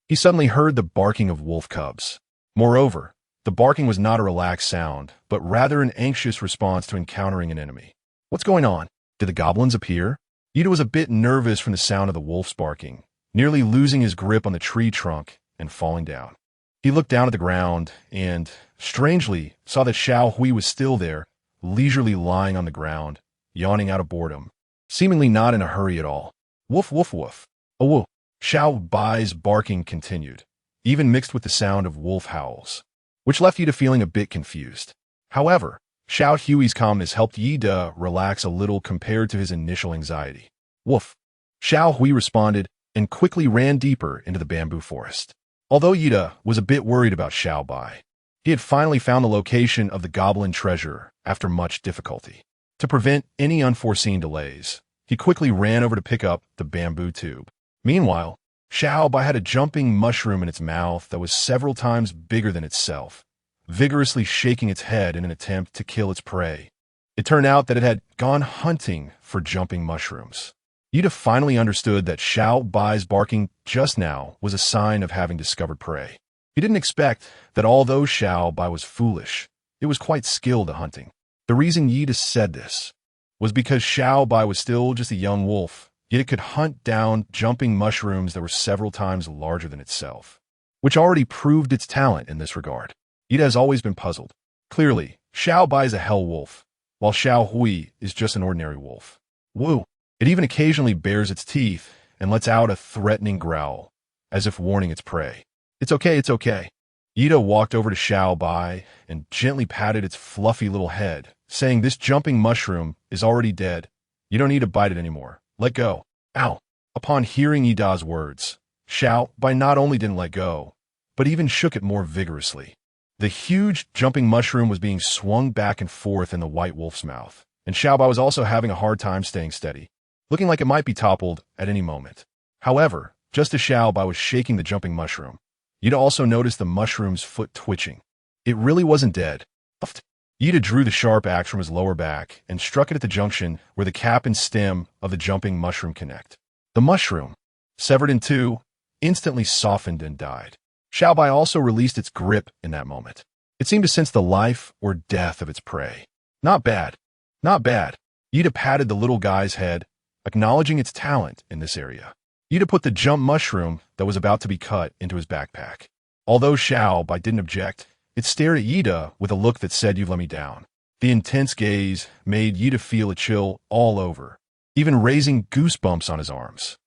he suddenly heard the barking of wolf cubs. Moreover, the barking was not a relaxed sound, but rather an anxious response to encountering an enemy. What's going on? Did the goblins appear? Ida was a bit nervous from the sound of the wolf's barking, nearly losing his grip on the tree trunk and falling down. He looked down at the ground and, strangely, saw that Xiao Hui was still there, leisurely lying on the ground, yawning out of boredom, seemingly not in a hurry at all. Woof, woof, woof. Oh, woof. Xiao Bai's barking continued, even mixed with the sound of wolf howls, which left Ida feeling a bit confused. However, Xiao Hui's calmness helped Ida relax a little compared to his initial anxiety. Woof. Xiao Hui responded and quickly ran deeper into the bamboo forest. Although Ida was a bit worried about Xiao Bai, he had finally found the location of the goblin treasure after much difficulty. To prevent any unforeseen delays, he quickly ran over to pick up the bamboo tube. Meanwhile, Xiao Bai had a jumping mushroom in its mouth that was several times bigger than itself, vigorously shaking its head in an attempt to kill its prey. It turned out that it had gone hunting for jumping mushrooms. Ida finally understood that Xiao Bai's barking just now was a sign of having discovered prey. He didn't expect that although Xiao Bai was foolish, it was quite skilled at hunting. The reason Ida said this was because Xiao Bai was still just a young wolf, yet it could hunt down jumping mushrooms that were several times larger than itself, which already proved its talent in this regard. Ida has always been puzzled. Clearly, Xiao Bai is a hell wolf, while Xiao Hui is just an ordinary wolf. Woo! It even occasionally bares its teeth and lets out a threatening growl, as if warning its prey. It's okay, it's okay. Ida walked over to Xiao Bai and gently patted its fluffy little head, saying, "This jumping mushroom is already dead. You don't need to bite it anymore. Let go." Ow! Upon hearing Ida's words, Xiao Bai not only didn't let go, but even shook it more vigorously. The huge jumping mushroom was being swung back and forth in the white wolf's mouth, and Xiao Bai was also having a hard time staying steady, looking like it might be toppled at any moment. However, just as Xiao Bai was shaking the jumping mushroom, Ida also noticed the mushroom's foot twitching. It really wasn't dead. Ida drew the sharp axe from his lower back and struck it at the junction where the cap and stem of the jumping mushroom connect. The mushroom, severed in two, instantly softened and died. Xiao Bai also released its grip in that moment. It seemed to sense the life or death of its prey. Not bad. Not bad. Ida patted the little guy's head, acknowledging its talent in this area. Ida put the jump mushroom that was about to be cut into his backpack. Although Xiao Bai didn't object, it stared at Ida with a look that said, "You've let me down." The intense gaze made Ida feel a chill all over, even raising goosebumps on his arms.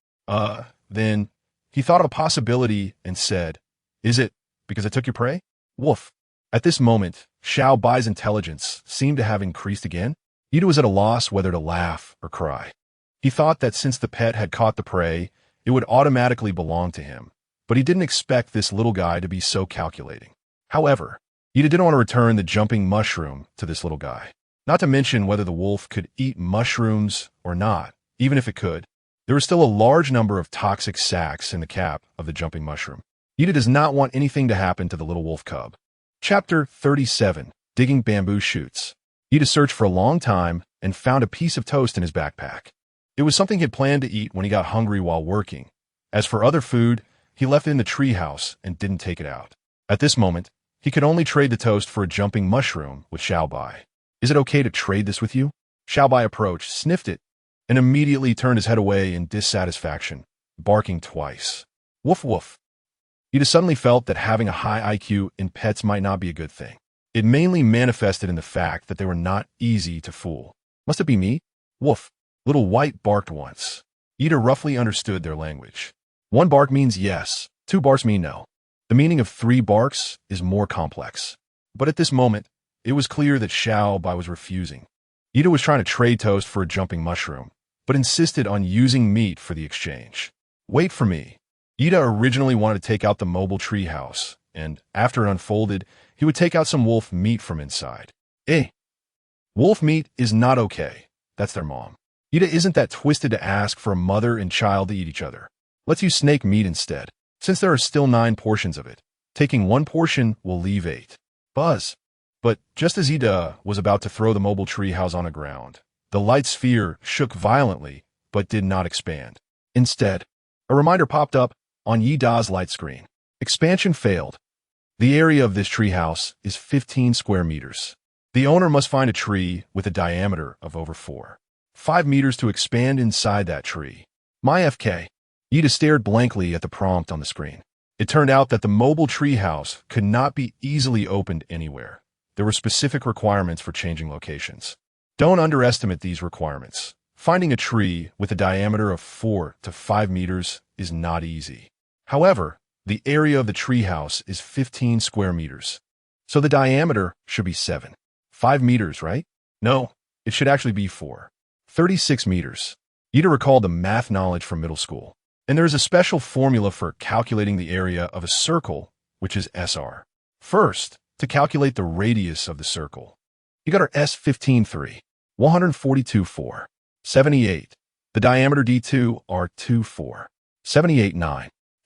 Then he thought of a possibility and said, "Is it because I took your prey?" Woof. At this moment, Xiao Bai's intelligence seemed to have increased again. Ida was at a loss whether to laugh or cry. He thought that since the pet had caught the prey, it would automatically belong to him, but he didn't expect this little guy to be so calculating. However, Ida didn't want to return the jumping mushroom to this little guy. Not to mention whether the wolf could eat mushrooms or not. Even if it could, there was still a large number of toxic sacs in the cap of the jumping mushroom. Ida does not want anything to happen to the little wolf cub. Chapter 37. Digging Bamboo Shoots. Ida searched for a long time and found a piece of toast in his backpack. It was something he had planned to eat when he got hungry while working. As for other food, he left it in the treehouse and didn't take it out. At this moment, he could only trade the toast for a jumping mushroom with Xiao Bai. "Is it okay to trade this with you?" Xiao Bai approached, sniffed it, and immediately turned his head away in dissatisfaction, barking twice. Woof woof. Ida suddenly felt that having a high IQ in pets might not be a good thing. It mainly manifested in the fact that they were not easy to fool. "Must it be me?" Woof. Little White barked once. Ida roughly understood their language. 1 bark means yes, 2 barks mean no. The meaning of 3 barks is more complex. But at this moment, it was clear that Xiao Bai was refusing. Ida was trying to trade toast for a jumping mushroom, but insisted on using meat for the exchange. "Wait for me." Ida originally wanted to take out the mobile treehouse, and after it unfolded, he would take out some wolf meat from inside. Wolf meat is not okay. That's their mom. Ida isn't that twisted to ask for a mother and child to eat each other. Let's use snake meat instead, since there are still 9 portions of it. Taking 1 portion will leave 8. Buzz. But just as Ida was about to throw the mobile treehouse on the ground, the light sphere shook violently, but did not expand. Instead, a reminder popped up on Yi Da's light screen. Expansion failed. The area of this treehouse is 15 square meters. The owner must find a tree with a diameter of over 5 meters to expand inside that tree. My FK. Ida stared blankly at the prompt on the screen. It turned out that the mobile treehouse could not be easily opened anywhere. There were specific requirements for changing locations. Don't underestimate these requirements. Finding a tree with a diameter of 4 to 5 meters is not easy. However, the area of the treehouse is 15 square meters. So the diameter should be 5 meters, right? No, it should actually be 36 meters. Ida recalled the math knowledge from middle school. And there is a special formula for calculating the area of a circle, which is SR. First, to calculate the radius of the circle, you got our S15 142 78. The diameter D2 are 78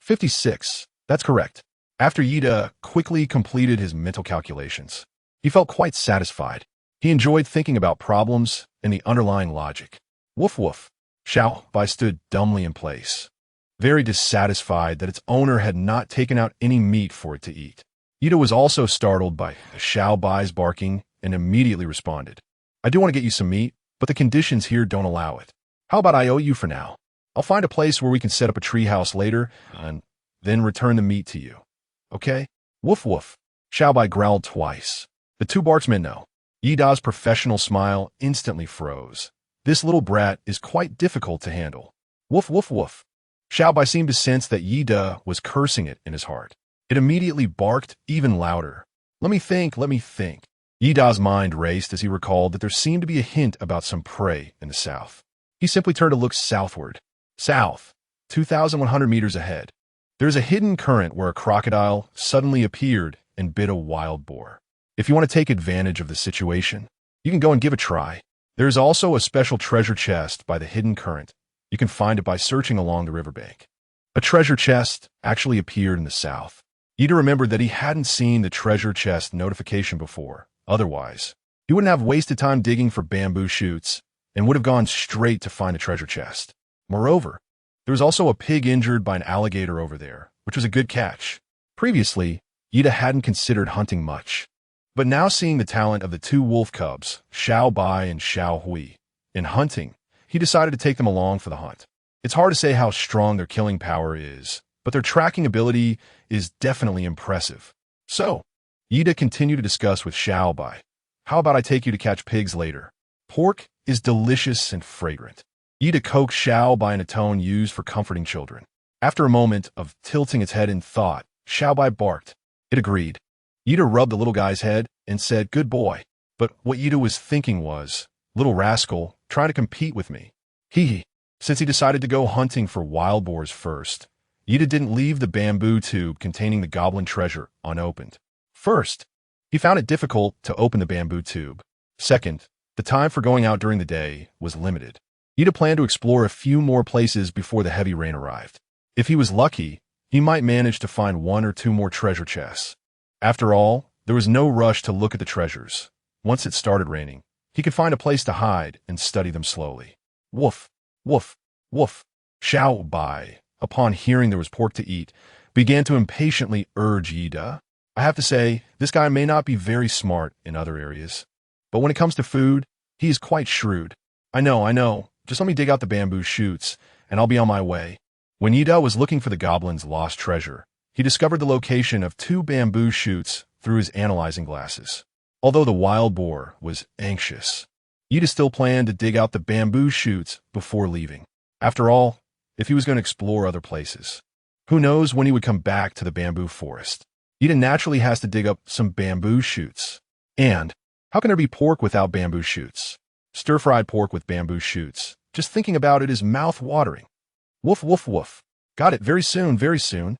56. That's correct. After Ida quickly completed his mental calculations, he felt quite satisfied. He enjoyed thinking about problems and the underlying logic. Woof woof. Xiao Bai stood dumbly in place, very dissatisfied that its owner had not taken out any meat for it to eat. Ida was also startled by Xiao Bai's barking and immediately responded. I do want to get you some meat, but the conditions here don't allow it. How about I owe you for now? I'll find a place where we can set up a treehouse later and then return the meat to you. Okay? Woof woof. Xiao Bai growled twice. The two barks meant no. Yi Da's professional smile instantly froze. This little brat is quite difficult to handle. Woof woof woof. Xiao Bai seemed to sense that Yi Da was cursing it in his heart. It immediately barked even louder. Let me think. Yi Da's mind raced as he recalled that there seemed to be a hint about some prey in the south. He simply turned to look southward. South, 2,100 meters ahead. There is a hidden current where a crocodile suddenly appeared and bit a wild boar. If you want to take advantage of the situation, you can go and give it a try. There is also a special treasure chest by the hidden current. You can find it by searching along the riverbank. A treasure chest actually appeared in the south. Ida remembered that he hadn't seen the treasure chest notification before. Otherwise, he wouldn't have wasted time digging for bamboo shoots and would have gone straight to find a treasure chest. Moreover, there was also a pig injured by an alligator over there, which was a good catch. Previously, Ida hadn't considered hunting much. But now seeing the talent of the two wolf cubs, Xiao Bai and Xiao Hui, in hunting, he decided to take them along for the hunt. It's hard to say how strong their killing power is, but their tracking ability is definitely impressive. So, Ida continued to discuss with Xiao Bai. How about I take you to catch pigs later? Pork is delicious and fragrant. Ida coaxed Xiao Bai in a tone used for comforting children. After a moment of tilting its head in thought, Xiao Bai barked. It agreed. Ida rubbed the little guy's head and said, good boy. But what Ida was thinking was, little rascal, trying to compete with me. Hee. Since he decided to go hunting for wild boars first, Ida didn't leave the bamboo tube containing the goblin treasure unopened. First, he found it difficult to open the bamboo tube. Second, the time for going out during the day was limited. Ida planned to explore a few more places before the heavy rain arrived. If he was lucky, he might manage to find 1 or 2 more treasure chests. After all, there was no rush to look at the treasures. Once it started raining, he could find a place to hide and study them slowly. Woof, woof, woof. Xiao Bai, upon hearing there was pork to eat, began to impatiently urge Ida. I have to say, this guy may not be very smart in other areas, but when it comes to food, he is quite shrewd. I know. Just let me dig out the bamboo shoots, and I'll be on my way. When Ida was looking for the goblin's lost treasure, he discovered the location of 2 bamboo shoots through his analyzing glasses. Although the wild boar was anxious, Ida still planned to dig out the bamboo shoots before leaving. After all, if he was going to explore other places, who knows when he would come back to the bamboo forest. Ida naturally has to dig up some bamboo shoots. And how can there be pork without bamboo shoots? Stir-fried pork with bamboo shoots. Just thinking about it is mouth-watering. Woof, woof, woof. Got it, very soon.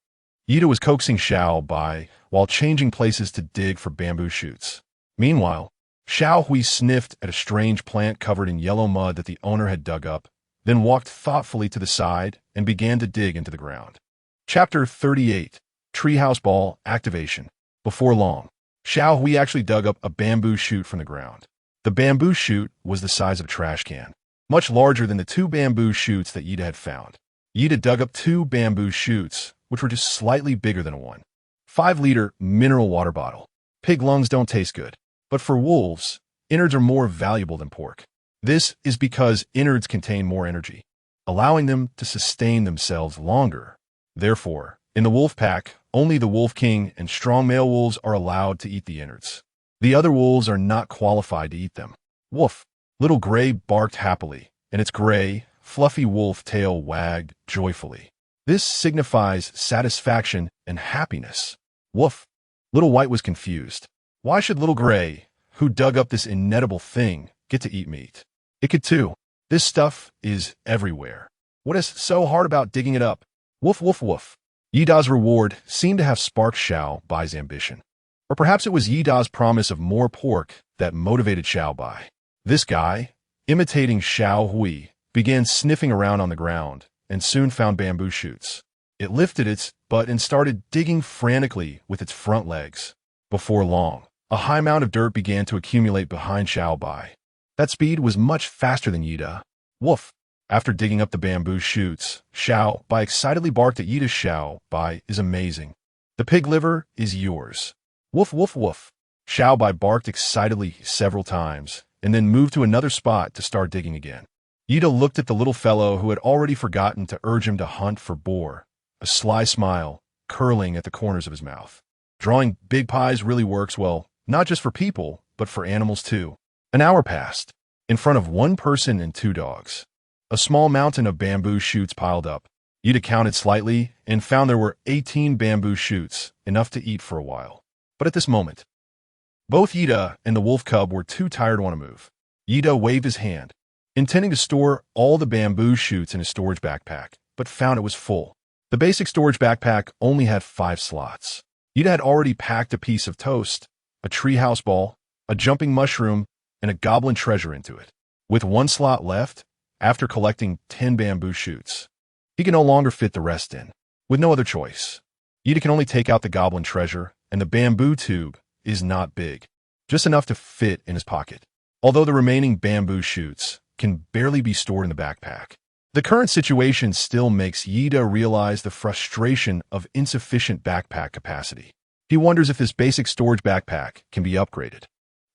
Ida was coaxing Xiao Bai while changing places to dig for bamboo shoots. Meanwhile, Xiao Hui sniffed at a strange plant covered in yellow mud that the owner had dug up, then walked thoughtfully to the side and began to dig into the ground. Chapter 38. Treehouse Ball Activation. Before long, Xiao Hui actually dug up a bamboo shoot from the ground. The bamboo shoot was the size of a trash can. much larger than the 2 bamboo shoots that Yida had found. Yida dug up 2 bamboo shoots, which were just slightly bigger than a 1.5-liter mineral water bottle. Pig lungs don't taste good, but for wolves, innards are more valuable than pork. This is because innards contain more energy, allowing them to sustain themselves longer. Therefore, in the wolf pack, only the wolf king and strong male wolves are allowed to eat the innards. The other wolves are not qualified to eat them. Woof! Little Gray barked happily, and its gray, fluffy wolf tail wagged joyfully. This signifies satisfaction and happiness. Woof! Little White was confused. Why should Little Gray, who dug up this inedible thing, get to eat meat? It could too. This stuff is everywhere. What is so hard about digging it up? Woof, woof, woof. Yida's reward seemed to have sparked Xiao Bai's ambition. Or perhaps it was Yida's promise of more pork that motivated Xiao Bai. This guy, imitating Xiao Hui, began sniffing around on the ground and soon found bamboo shoots. It lifted its butt and started digging frantically with its front legs. Before long, a high mound of dirt began to accumulate behind Xiao Bai. That speed was much faster than Yida. Woof! After digging up the bamboo shoots, Xiao Bai excitedly barked at Yida's. Xiao Bai is amazing. The pig liver is yours. Woof, woof, woof. Xiao Bai barked excitedly several times, and then moved to another spot to start digging again. Yida looked at the little fellow who had already forgotten to urge him to hunt for boar, a sly smile curling at the corners of his mouth. Drawing big pies really works well, not just for people, but for animals too. An hour passed, in front of 1 person and 2 dogs. A small mountain of bamboo shoots piled up. Yida counted slightly and found there were 18 bamboo shoots, enough to eat for a while. But at this moment, both Yida and the wolf cub were too tired to want to move. Yida waved his hand, intending to store all the bamboo shoots in his storage backpack, but found it was full. The basic storage backpack only had 5 slots. Yida had already packed a piece of toast, a treehouse ball, a jumping mushroom, and a goblin treasure into it. With 1 slot left, after collecting 10 bamboo shoots, he can no longer fit the rest in. With no other choice, Yida can only take out the goblin treasure, and the bamboo tube is not big, just enough to fit in his pocket. Although the remaining bamboo shoots can barely be stored in the backpack. The current situation still makes Yida realize the frustration of insufficient backpack capacity. He wonders if this basic storage backpack can be upgraded.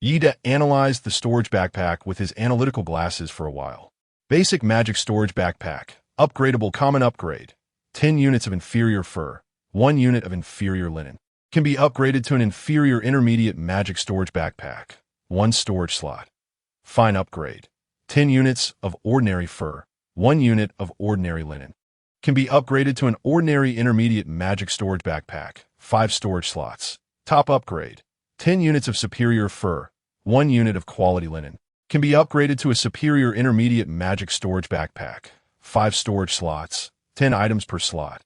Yida analyzed the storage backpack with his analytical glasses for a while. Basic magic storage backpack, upgradable common upgrade, 10 units of inferior fur, 1 unit of inferior linen. Can be upgraded to an inferior intermediate magic storage backpack, 1 storage slot. Fine upgrade, 10 units of ordinary fur, 1 unit of ordinary linen. Can be upgraded to an ordinary intermediate magic storage backpack, 5 storage slots. Top upgrade, 10 units of superior fur, 1 unit of quality linen. Can be upgraded to a superior intermediate magic storage backpack, 5 storage slots, 10 items per slot.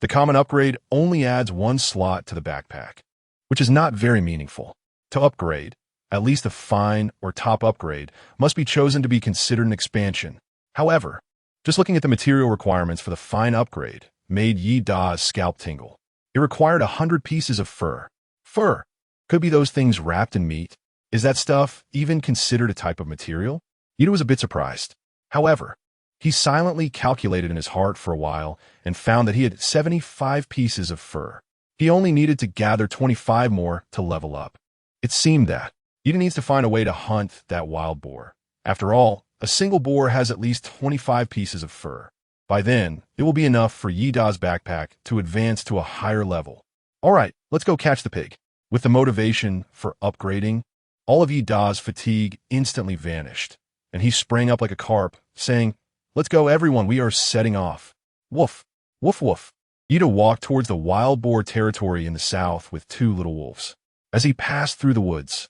The common upgrade only adds 1 slot to the backpack, which is not very meaningful. To upgrade, at least a fine or top upgrade must be chosen to be considered an expansion. However, just looking at the material requirements for the fine upgrade made Yi Da's scalp tingle. It required 100 pieces of fur. Fur! Could be those things wrapped in meat. Is that stuff even considered a type of material? Yida was a bit surprised. However, he silently calculated in his heart for a while and found that he had 75 pieces of fur. He only needed to gather 25 more to level up. It seemed that Yida needs to find a way to hunt that wild boar. After all, a single boar has at least 25 pieces of fur. By then, it will be enough for Yida's backpack to advance to a higher level. All right, let's go catch the pig. With the motivation for upgrading, all of Yida's fatigue instantly vanished, and he sprang up like a carp, saying, "Let's go, everyone, we are setting off." Woof, woof, woof. Yida walked towards the wild boar territory in the south with 2 little wolves. As he passed through the woods,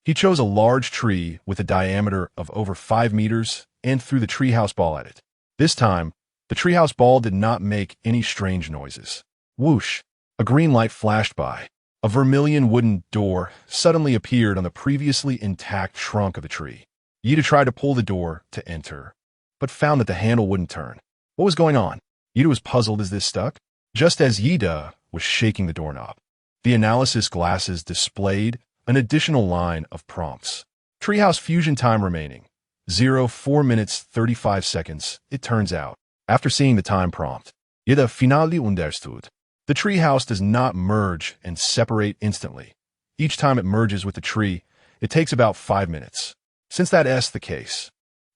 he chose a large tree with a diameter of over 5 meters and threw the treehouse ball at it. This time, the treehouse ball did not make any strange noises. Whoosh! A green light flashed by. A vermilion wooden door suddenly appeared on the previously intact trunk of the tree. Yida tried to pull the door to enter, but found that the handle wouldn't turn. What was going on? Yida was puzzled as this stuck. Just as Yida was shaking the doorknob, the analysis glasses displayed an additional line of prompts. Treehouse fusion time remaining, 4 minutes 35 seconds, it turns out. After seeing the time prompt, Ida finally understood. The treehouse does not merge and separate instantly. Each time it merges with the tree, it takes about 5 minutes. Since that is the case,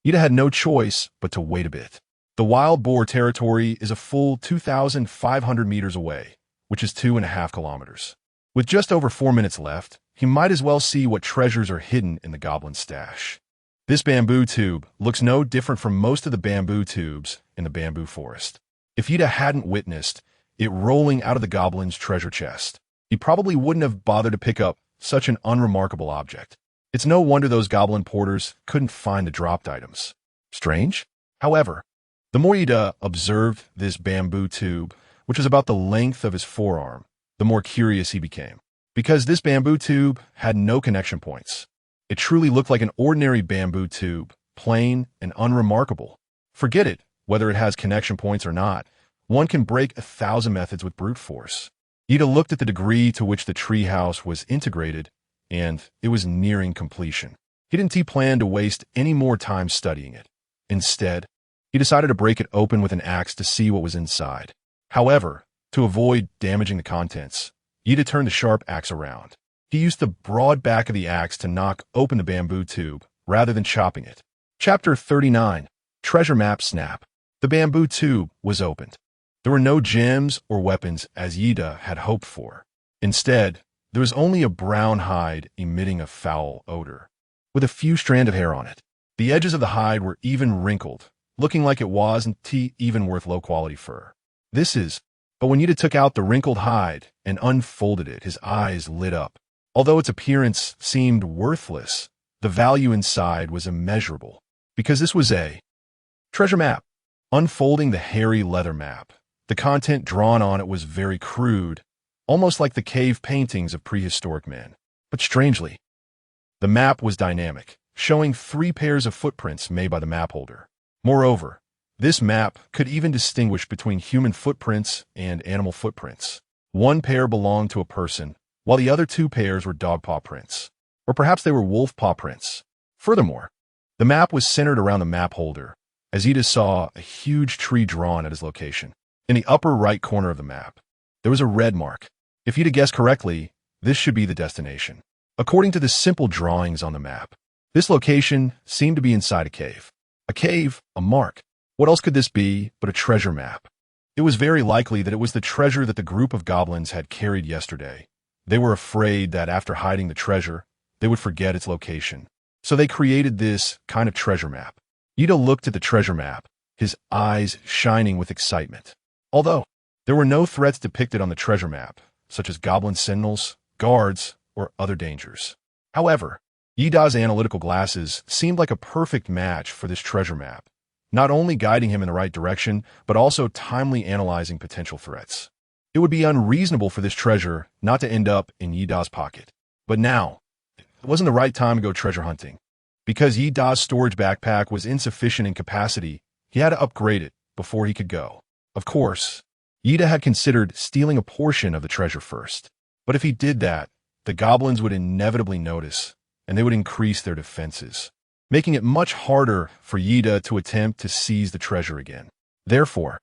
Ida had no choice but to wait a bit. The wild boar territory is a full 2,500 meters away, which is 2.5 kilometers. With just over 4 minutes left, he might as well see what treasures are hidden in the goblin stash. This bamboo tube looks no different from most of the bamboo tubes in the bamboo forest. If Ida hadn't witnessed it rolling out of the goblin's treasure chest, he probably wouldn't have bothered to pick up such an unremarkable object. It's no wonder those goblin porters couldn't find the dropped items. Strange? However, the more Ida observed this bamboo tube, which was about the length of his forearm, the more curious he became. Because this bamboo tube had no connection points. It truly looked like an ordinary bamboo tube, plain and unremarkable. Forget it, whether it has connection points or not. One can break 1,000 methods with brute force. Ida looked at the degree to which the treehouse was integrated, and it was nearing completion. He didn't plan to waste any more time studying it. Instead, he decided to break it open with an axe to see what was inside. However, to avoid damaging the contents, Ida turned the sharp axe around. He used the broad back of the axe to knock open the bamboo tube, rather than chopping it. Chapter 39. Treasure Map Snap. The bamboo tube was opened. There were no gems or weapons as Ida had hoped for. Instead, there was only a brown hide emitting a foul odor, with a few strands of hair on it. The edges of the hide were even wrinkled, looking like it wasn't even worth low-quality fur. But when Ida took out the wrinkled hide and unfolded it, his eyes lit up. Although its appearance seemed worthless, the value inside was immeasurable, because this was a treasure map. Unfolding the hairy leather map, the content drawn on it was very crude, almost like the cave paintings of prehistoric men. But strangely, the map was dynamic, showing 3 pairs of footprints made by the map holder. Moreover, this map could even distinguish between human footprints and animal footprints. 1 pair belonged to a person, while the other 2 pairs were dog paw prints. Or perhaps they were wolf paw prints. Furthermore, the map was centered around the map holder, as Ida saw a huge tree drawn at his location. In the upper right corner of the map, there was a red mark. If Ida guessed correctly, this should be the destination. According to the simple drawings on the map, this location seemed to be inside a cave. A cave, a mark. What else could this be but a treasure map? It was very likely that it was the treasure that the group of goblins had carried yesterday. They were afraid that after hiding the treasure, they would forget its location. So they created this kind of treasure map. Ida looked at the treasure map, his eyes shining with excitement. Although there were no threats depicted on the treasure map, such as goblin sentinels, guards, or other dangers. However, Ida's analytical glasses seemed like a perfect match for this treasure map, not only guiding him in the right direction, but also timely analyzing potential threats. It would be unreasonable for this treasure not to end up in Ida's pocket. But now, it wasn't the right time to go treasure hunting. Because Ida's storage backpack was insufficient in capacity, he had to upgrade it before he could go. Of course, Ida had considered stealing a portion of the treasure first. But if he did that, the goblins would inevitably notice, and they would increase their defenses, making it much harder for Ida to attempt to seize the treasure again. Therefore,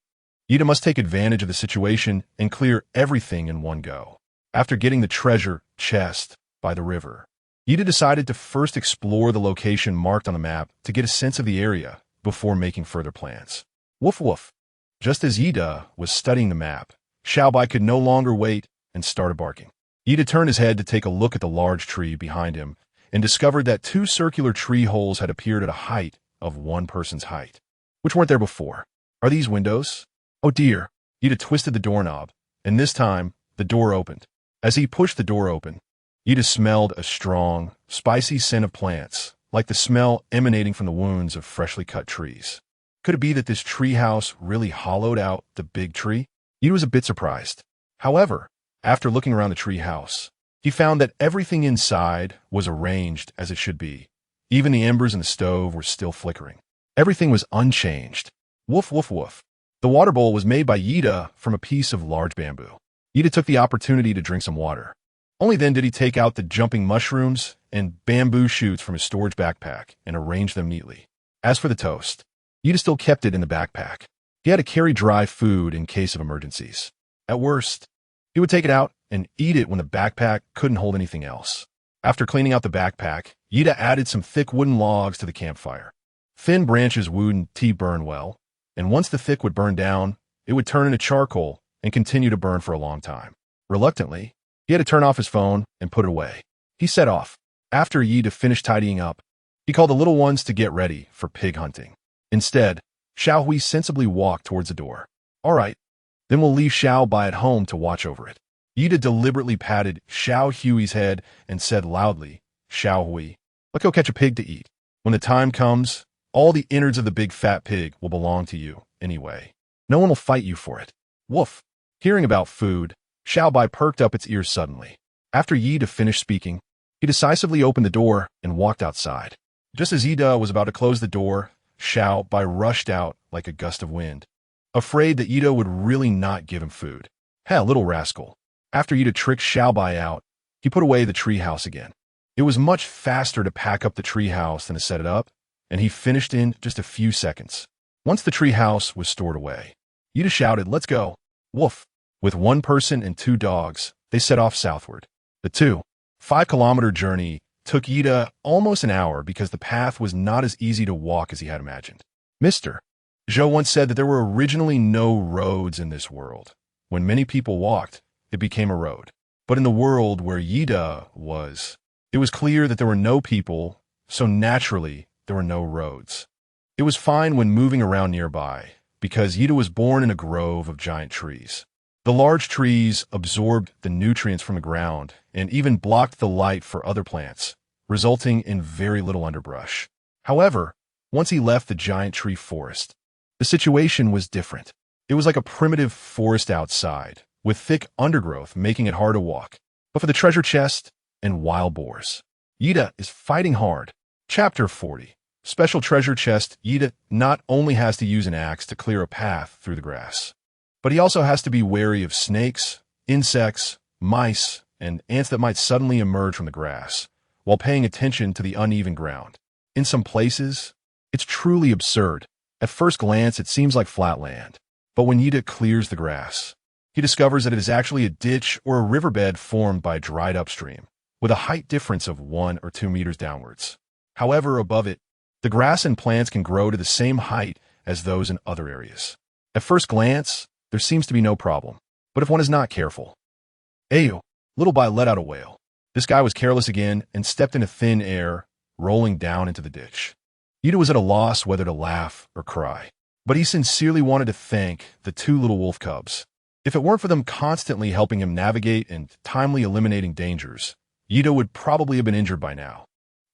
Ida must take advantage of the situation and clear everything in one go. After getting the treasure chest by the river, Ida decided to first explore the location marked on the map to get a sense of the area before making further plans. Woof woof. Just as Ida was studying the map, Xiaobai could no longer wait and started barking. Ida turned his head to take a look at the large tree behind him and discovered that 2 circular tree holes had appeared at a height of 1 person's height, which weren't there before. Are these windows? Oh dear. Ida twisted the doorknob, and this time, the door opened. As he pushed the door open, Ida smelled a strong, spicy scent of plants, like the smell emanating from the wounds of freshly cut trees. Could it be that this treehouse really hollowed out the big tree? Ida was a bit surprised. However, after looking around the treehouse, he found that everything inside was arranged as it should be. Even the embers in the stove were still flickering. Everything was unchanged. Woof, woof, woof. The water bowl was made by Ida from a piece of large bamboo. Ida took the opportunity to drink some water. Only then did he take out the jumping mushrooms and bamboo shoots from his storage backpack and arrange them neatly. As for the toast, Yida still kept it in the backpack. He had to carry dry food in case of emergencies. At worst, he would take it out and eat it when the backpack couldn't hold anything else. After cleaning out the backpack, Yida added some thick wooden logs to the campfire. Thin branches wouldn't burn well, and once the thick would burn down, it would turn into charcoal and continue to burn for a long time. Reluctantly, he had to turn off his phone and put it away. He set off. After Yida finished tidying up, he called the little ones to get ready for pig hunting. Instead, Xiao Hui sensibly walked towards the door. All right, then we'll leave Xiao Bai at home to watch over it. Yida deliberately patted Xiao Hui's head and said loudly, Xiao Hui, let's go catch a pig to eat. When the time comes, all the innards of the big fat pig will belong to you anyway. No one will fight you for it. Woof. Hearing about food, Xiao Bai perked up its ears suddenly. After Yida finished speaking, he decisively opened the door and walked outside. Just as Yida was about to close the door, Xiao Bai rushed out like a gust of wind, afraid that Yida would really not give him food. Hell, little rascal. After Yida tricked Xiao Bai out, he put away the treehouse again. It was much faster to pack up the treehouse than to set it up, and he finished in just a few seconds. Once the treehouse was stored away, Yida shouted, let's go. Woof. With one person and two dogs, they set off southward. The 5-kilometer journey took Yida almost an hour because the path was not as easy to walk as he had imagined. Mr. Zhou once said that there were originally no roads in this world. When many people walked, it became a road. But in the world where Yida was, it was clear that there were no people, so naturally there were no roads. It was fine when moving around nearby, because Yida was born in a grove of giant trees. The large trees absorbed the nutrients from the ground and even blocked the light for other plants, resulting in very little underbrush. However, once he left the giant tree forest, the situation was different. It was like a primitive forest outside, with thick undergrowth making it hard to walk. But for the treasure chest and wild boars, Yida is fighting hard. Chapter 40. Special treasure chest. Yida not only has to use an axe to clear a path through the grass, but he also has to be wary of snakes, insects, mice, and ants that might suddenly emerge from the grass, while paying attention to the uneven ground. In some places, it's truly absurd. At first glance, it seems like flat land, but when Yida clears the grass, he discovers that it is actually a ditch or a riverbed formed by a dried up stream, with a height difference of 1 or 2 meters downwards. However, above it, the grass and plants can grow to the same height as those in other areas. At first glance, there seems to be no problem, but if one is not careful. Ayo, Little Bai let out a wail. This guy was careless again and stepped into thin air, rolling down into the ditch. Yida was at a loss whether to laugh or cry, but he sincerely wanted to thank the 2 little wolf cubs. If it weren't for them constantly helping him navigate and timely eliminating dangers, Yida would probably have been injured by now.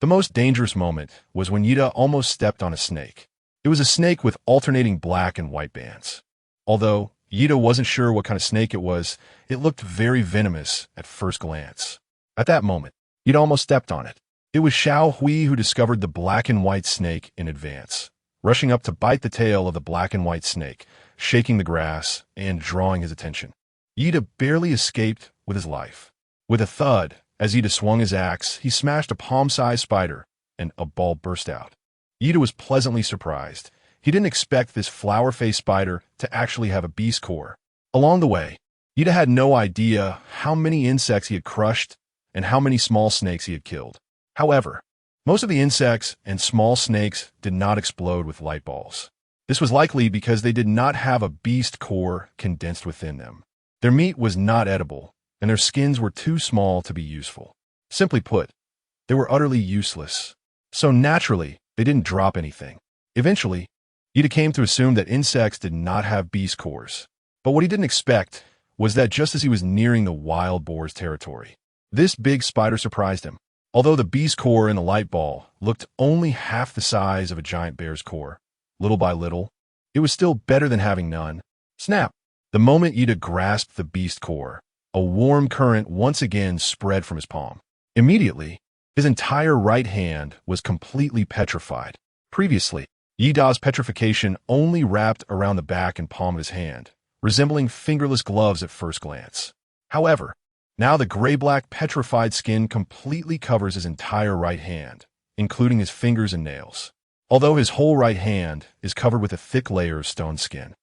The most dangerous moment was when Yida almost stepped on a snake. It was a snake with alternating black and white bands. Although Yida wasn't sure what kind of snake it was, it looked very venomous at first glance. At that moment, Yida almost stepped on it. It was Xiao Hui who discovered the black and white snake in advance, rushing up to bite the tail of the black and white snake, shaking the grass and drawing his attention. Yida barely escaped with his life. With a thud, as Yida swung his axe, he smashed a palm-sized spider, and a ball burst out. Yida was pleasantly surprised. He didn't expect this flower-faced spider to actually have a beast core. Along the way, Yida had no idea how many insects he had crushed and how many small snakes he had killed. However, most of the insects and small snakes did not explode with light balls. This was likely because they did not have a beast core condensed within them. Their meat was not edible, and their skins were too small to be useful. Simply put, they were utterly useless. So naturally, they didn't drop anything. Eventually, Yida came to assume that insects did not have beast cores. But what he didn't expect was that just as he was nearing the wild boar's territory, this big spider surprised him. Although the beast core in the light ball looked only half the size of a giant bear's core, little by little, it was still better than having none. Snap! The moment Yida grasped the beast core, a warm current once again spread from his palm. Immediately, his entire right hand was completely petrified. Previously, Yida's petrification only wrapped around the back and palm of his hand, resembling fingerless gloves at first glance. However, now the gray-black petrified skin completely covers his entire right hand, including his fingers and nails. although his whole right hand is covered with a thick layer of stone skin.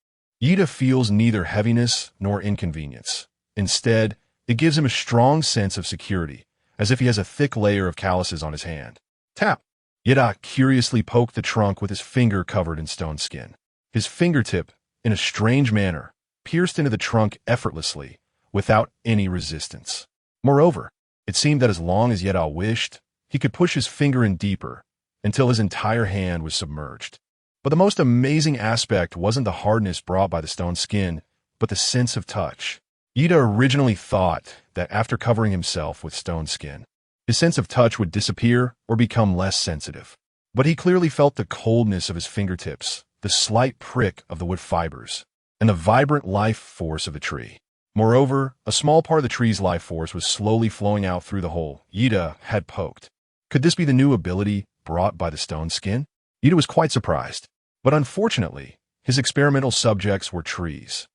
Yida feels neither heaviness nor inconvenience. Instead, it gives him a strong sense of security, as if he has a thick layer of calluses on his hand. Tap! Yida curiously poked the trunk with his finger covered in stone skin. His fingertip, in a strange manner, pierced into the trunk effortlessly, without any resistance. Moreover, it seemed that as long as Yida wished, he could push his finger in deeper, until his entire hand was submerged. But the most amazing aspect wasn't the hardness brought by the stone skin, but the sense of touch. Yida originally thought that after covering himself with stone skin, his sense of touch would disappear or become less sensitive. But he clearly felt the coldness of his fingertips, the slight prick of the wood fibers, and the vibrant life force of the tree. Moreover, a small part of the tree's life force was slowly flowing out through the hole Yida had poked. Could this be the new ability brought by the stone skin? Yida was quite surprised. But unfortunately, his experimental subjects were trees.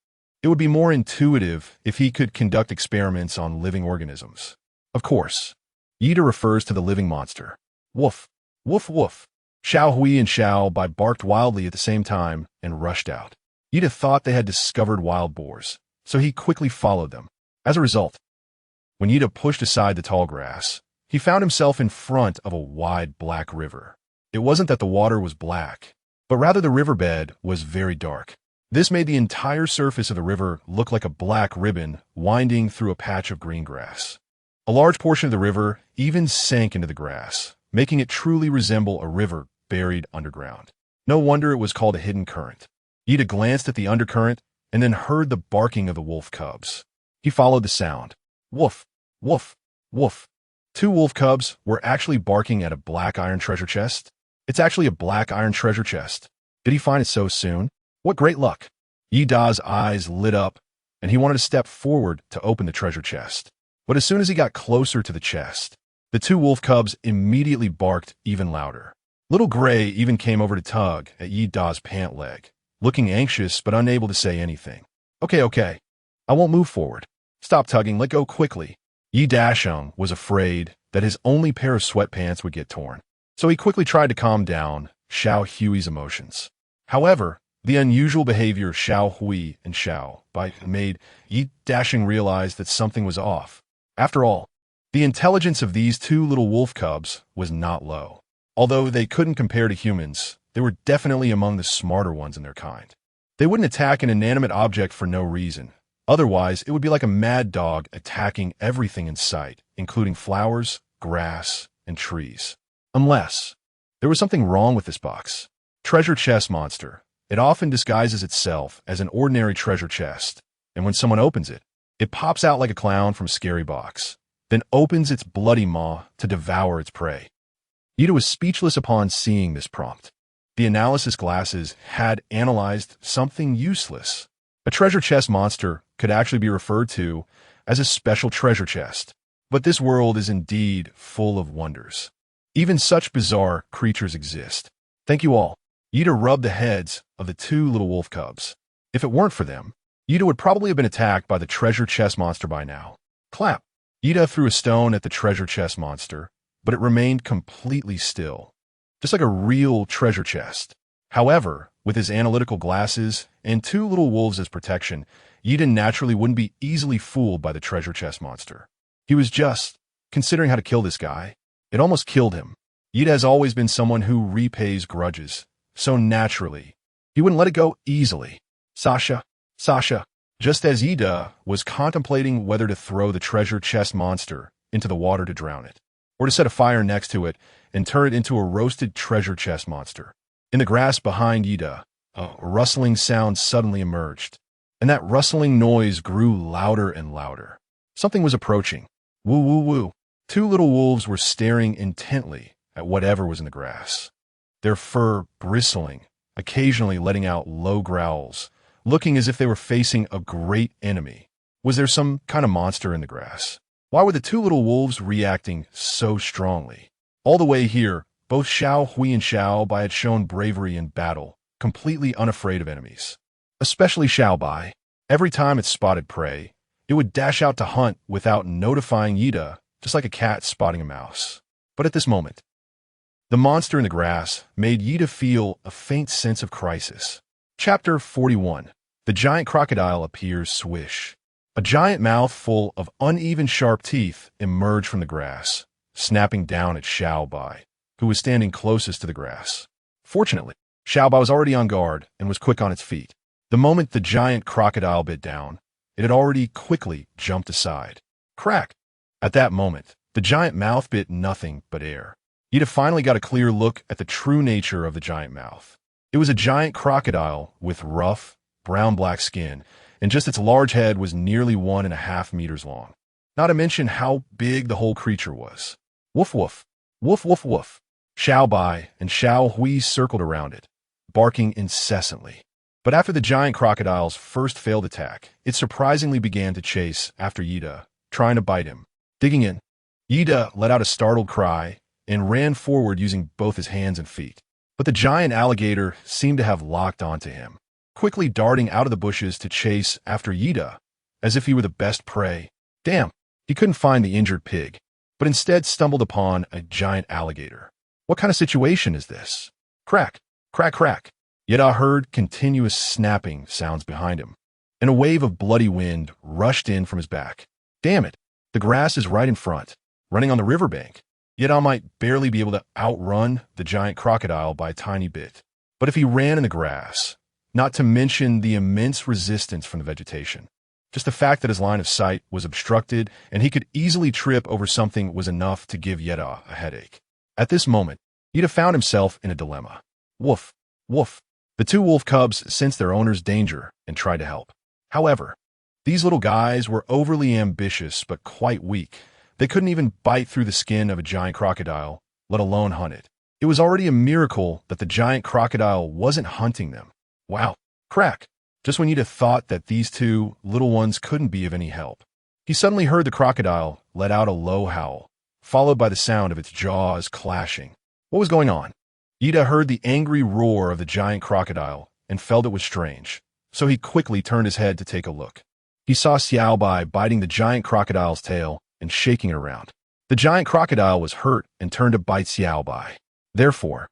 It would be more intuitive if he could conduct experiments on living organisms. Of course, Yida refers to the living monster. Woof, woof, woof. Xiao Hui and Xiao Bai barked wildly at the same time and rushed out. Yida thought they had discovered wild boars, so he quickly followed them. As a result, when Yida pushed aside the tall grass, he found himself in front of a wide black river. It wasn't that the water was black, but rather the riverbed was very dark. This made the entire surface of the river look like a black ribbon winding through a patch of green grass. A large portion of the river even sank into the grass, making it truly resemble a river buried underground. No wonder it was called a hidden current. Yida glanced at the undercurrent and then heard the barking of the wolf cubs. He followed the sound. Woof, woof, woof. 2 wolf cubs were actually barking at a black iron treasure chest. It's actually a black iron treasure chest. Did he find it so soon? What great luck! Yida's eyes lit up, and he wanted to step forward to open the treasure chest. But as soon as he got closer to the chest, the 2 wolf cubs immediately barked even louder. Little Gray even came over to tug at Yida's pant leg, looking anxious but unable to say anything. Okay, I won't move forward. Stop tugging, let go quickly. Yi Dasheng was afraid that his only pair of sweatpants would get torn, so he quickly tried to calm down Xiao Hui's emotions. However, the unusual behavior of Xiao Hui and Xiao Bai made Yi Dasheng realize that something was off. After all, the intelligence of these 2 little wolf cubs was not low. Although they couldn't compare to humans, they were definitely among the smarter ones in their kind. They wouldn't attack an inanimate object for no reason. Otherwise, it would be like a mad dog attacking everything in sight, including flowers, grass, and trees. Unless there was something wrong with this box. Treasure chest monster. It often disguises itself as an ordinary treasure chest, and when someone opens it, it pops out like a clown from a scary box, then opens its bloody maw to devour its prey. Yida was speechless upon seeing this prompt. The analysis glasses had analyzed something useless. A treasure chest monster could actually be referred to as a special treasure chest. But this world is indeed full of wonders. Even such bizarre creatures exist. Thank you all. Yida rubbed the heads of the 2 little wolf cubs. If it weren't for them, Yida would probably have been attacked by the treasure chest monster by now. Clap! Yida threw a stone at the treasure chest monster, but it remained completely still, just like a real treasure chest. However, with his analytical glasses and 2 little wolves as protection, Yida naturally wouldn't be easily fooled by the treasure chest monster. He was just considering how to kill this guy. It almost killed him. Yida has always been someone who repays grudges, so naturally, he wouldn't let it go easily. Sasha. Just as Yida was contemplating whether to throw the treasure chest monster into the water to drown it, or to set a fire next to it and turn it into a roasted treasure chest monster. In the grass behind Yida, a rustling sound suddenly emerged, and that rustling noise grew louder and louder. Something was approaching. Woo, woo, woo. 2 little wolves were staring intently at whatever was in the grass, their fur bristling, occasionally letting out low growls, looking as if they were facing a great enemy. Was there some kind of monster in the grass? Why were the 2 little wolves reacting so strongly? All the way here, both Xiao Hui and Xiao Bai had shown bravery in battle, completely unafraid of enemies. Especially Xiao Bai. Every time it spotted prey, it would dash out to hunt without notifying Yida, just like a cat spotting a mouse. But at this moment, The monster in the grass made Yida feel a faint sense of crisis. Chapter 41. The giant crocodile appears swish. A giant mouth full of uneven sharp teeth emerged from the grass, snapping down at Xiaobai, who was standing closest to the grass. Fortunately, Xiaobai was already on guard and was quick on its feet. The moment the giant crocodile bit down, it had already quickly jumped aside. Crack! At that moment, the giant mouth bit nothing but air. Yida finally got a clear look at the true nature of the giant mouth. It was a giant crocodile with rough, brown-black skin, and just its large head was nearly 1.5 meters long. Not to mention how big the whole creature was. Woof woof, woof woof woof. Xiao Bai and Xiao Hui circled around it, barking incessantly. But after the giant crocodile's first failed attack, it surprisingly began to chase after Yida, trying to bite him. Digging in, Yida let out a startled cry and ran forward using both his hands and feet. But the giant alligator seemed to have locked onto him, quickly darting out of the bushes to chase after Yida, as if he were the best prey. Damn, he couldn't find the injured pig, but instead stumbled upon a giant alligator. What kind of situation is this? Crack, crack, crack. Yida heard continuous snapping sounds behind him, and a wave of bloody wind rushed in from his back. Damn it, the grass is right in front, running on the riverbank. Yida might barely be able to outrun the giant crocodile by a tiny bit. But if he ran in the grass, not to mention the immense resistance from the vegetation, just the fact that his line of sight was obstructed and he could easily trip over something was enough to give Yida a headache. At this moment, Yida found himself in a dilemma. Woof, woof. The two wolf cubs sensed their owner's danger and tried to help. However, these little guys were overly ambitious but quite weak. They couldn't even bite through the skin of a giant crocodile, let alone hunt it. It was already a miracle that the giant crocodile wasn't hunting them. Wow, crack. Just when Yida thought that these two little ones couldn't be of any help, he suddenly heard the crocodile let out a low howl, followed by the sound of its jaws clashing. What was going on? Yida heard the angry roar of the giant crocodile and felt it was strange, so he quickly turned his head to take a look. He saw Xiaobai biting the giant crocodile's tail and shaking it around. The giant crocodile was hurt and turned to bite Xiaobai. Therefore,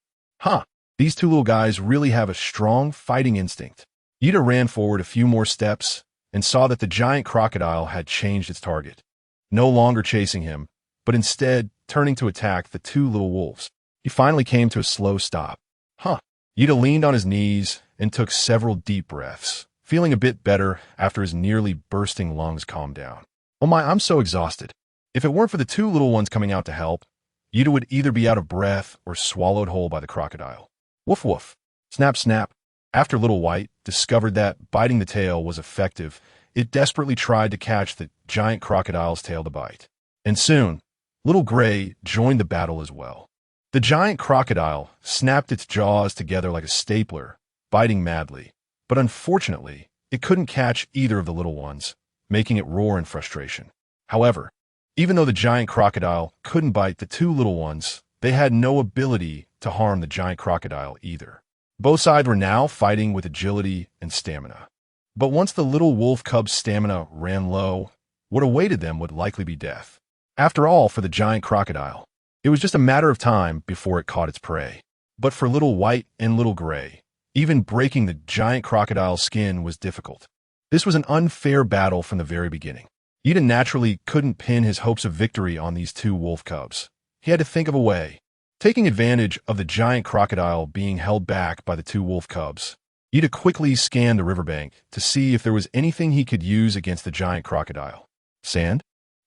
these two little guys really have a strong fighting instinct. Yida ran forward a few more steps and saw that the giant crocodile had changed its target, no longer chasing him, but instead turning to attack the two little wolves. He finally came to a slow stop. Yida leaned on his knees and took several deep breaths, feeling a bit better after his nearly bursting lungs calmed down. Oh my, I'm so exhausted. If it weren't for the two little ones coming out to help, Yida would either be out of breath or swallowed whole by the crocodile. Woof woof. Snap snap. After Little White discovered that biting the tail was effective, it desperately tried to catch the giant crocodile's tail to bite. And soon, Little Gray joined the battle as well. The giant crocodile snapped its jaws together like a stapler, biting madly. But unfortunately, it couldn't catch either of the little ones, making it roar in frustration. However, even though the giant crocodile couldn't bite the two little ones, they had no ability to harm the giant crocodile either. Both sides were now fighting with agility and stamina. But once the little wolf cub's stamina ran low, what awaited them would likely be death. After all, for the giant crocodile, it was just a matter of time before it caught its prey. But for Little White and Little Gray, even breaking the giant crocodile's skin was difficult. This was an unfair battle from the very beginning. Yida naturally couldn't pin his hopes of victory on these two wolf cubs. He had to think of a way. Taking advantage of the giant crocodile being held back by the two wolf cubs, Yida quickly scanned the riverbank to see if there was anything he could use against the giant crocodile. Sand?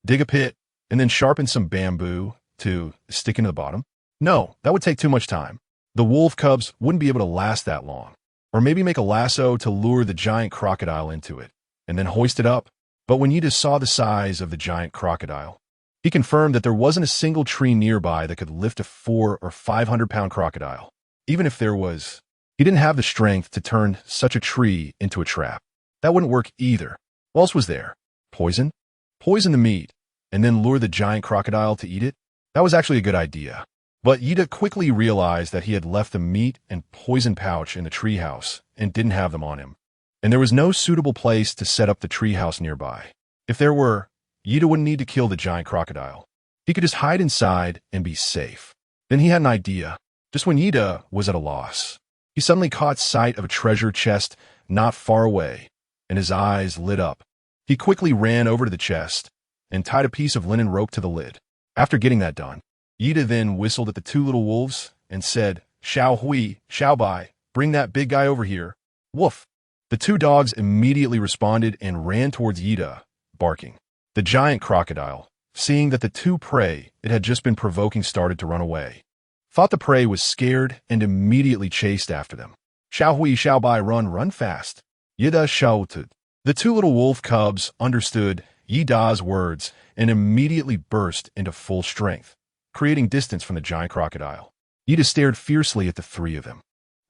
Dig a pit, and then sharpen some bamboo to stick into the bottom? No, that would take too much time. The wolf cubs wouldn't be able to last that long. Or maybe make a lasso to lure the giant crocodile into it, and then hoist it up. But when Yida saw the size of the giant crocodile, he confirmed that there wasn't a single tree nearby that could lift a 400 or 500-pound crocodile. Even if there was, he didn't have the strength to turn such a tree into a trap. That wouldn't work either. What else was there? Poison? Poison the meat, and then lure the giant crocodile to eat it? That was actually a good idea. But Yida quickly realized that he had left the meat and poison pouch in the treehouse and didn't have them on him. And there was no suitable place to set up the treehouse nearby. If there were, Yida wouldn't need to kill the giant crocodile. He could just hide inside and be safe. Then he had an idea. Just when Yida was at a loss, he suddenly caught sight of a treasure chest not far away, and his eyes lit up. He quickly ran over to the chest and tied a piece of linen rope to the lid. After getting that done, Yida then whistled at the two little wolves and said, "Xiao Hui, Xiao Bai, bring that big guy over here." Woof! The two dogs immediately responded and ran towards Yida, barking. The giant crocodile, seeing that the two prey it had just been provoking started to run away, thought the prey was scared and immediately chased after them. "Xiao Hui, Xiao Bai, run fast!" Yida shouted. The two little wolf cubs understood Yida's words and immediately burst into full strength, creating distance from the giant crocodile. Yida stared fiercely at the three of them.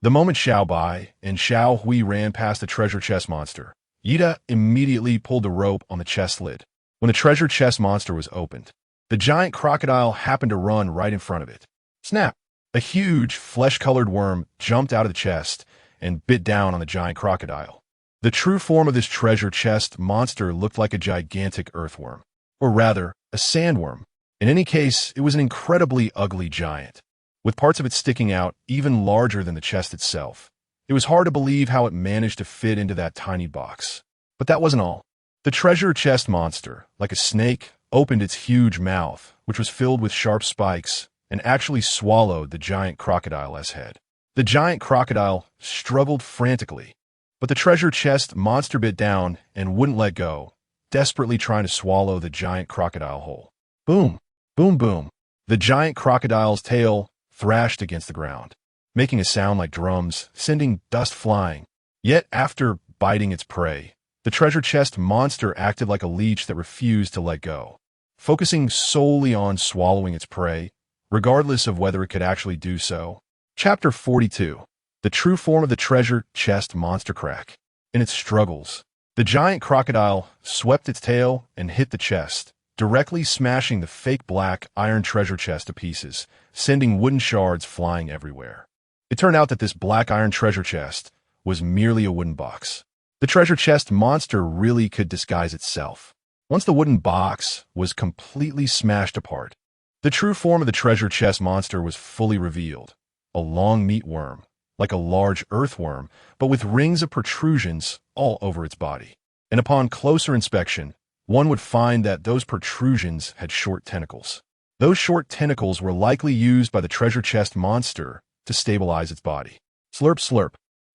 The moment Xiao Bai and Xiao Hui ran past the treasure chest monster, Yida immediately pulled the rope on the chest lid. When the treasure chest monster was opened, the giant crocodile happened to run right in front of it. Snap! A huge, flesh-colored worm jumped out of the chest and bit down on the giant crocodile. The true form of this treasure chest monster looked like a gigantic earthworm, or rather, a sandworm. In any case, it was an incredibly ugly giant, with parts of it sticking out even larger than the chest itself. It was hard to believe how it managed to fit into that tiny box. But that wasn't all. The treasure chest monster, like a snake, opened its huge mouth, which was filled with sharp spikes, and actually swallowed the giant crocodile's head. The giant crocodile struggled frantically, but the treasure chest monster bit down and wouldn't let go, desperately trying to swallow the giant crocodile whole. Boom! Boom boom! The giant crocodile's tail thrashed against the ground, making a sound like drums, sending dust flying. Yet after biting its prey, the treasure chest monster acted like a leech that refused to let go, focusing solely on swallowing its prey, regardless of whether it could actually do so. Chapter 42. The true form of the treasure chest monster crack. In its struggles, the giant crocodile swept its tail and hit the chest, directly smashing the fake black iron treasure chest to pieces, sending wooden shards flying everywhere. It turned out that this black iron treasure chest was merely a wooden box. The treasure chest monster really could disguise itself. Once the wooden box was completely smashed apart, the true form of the treasure chest monster was fully revealed. A long meat worm, like a large earthworm, but with rings of protrusions all over its body. And upon closer inspection, one would find that those protrusions had short tentacles. Those short tentacles were likely used by the treasure chest monster to stabilize its body. Slurp, slurp,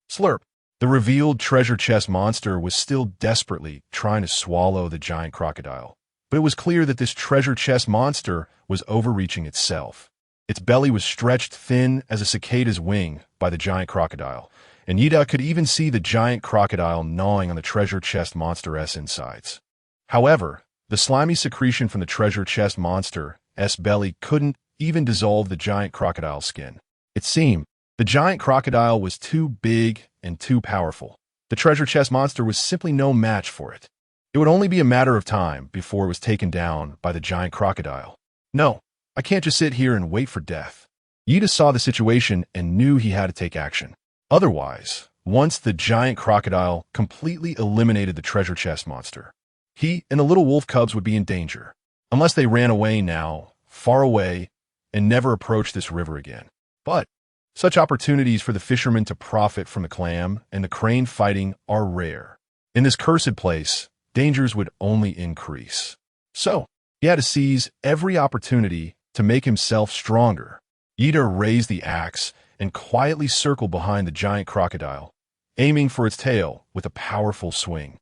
slurp. The revealed treasure chest monster was still desperately trying to swallow the giant crocodile, but it was clear that this treasure chest monster was overreaching itself. Its belly was stretched thin as a cicada's wing by the giant crocodile, and Yida could even see the giant crocodile gnawing on the treasure chest monster's insides. However, the slimy secretion from the treasure chest monster's belly couldn't even dissolve the giant crocodile's skin. It seemed the giant crocodile was too big and too powerful. The treasure chest monster was simply no match for it. It would only be a matter of time before it was taken down by the giant crocodile. No, I can't just sit here and wait for death. Yida saw the situation and knew he had to take action. Otherwise, once the giant crocodile completely eliminated the treasure chest monster, he and the little wolf cubs would be in danger, unless they ran away now, far away, and never approached this river again. But such opportunities for the fishermen to profit from the clam and the crane fighting are rare. In this cursed place, dangers would only increase. So, he had to seize every opportunity to make himself stronger. Yida raised the axe and quietly circled behind the giant crocodile, aiming for its tail with a powerful swing.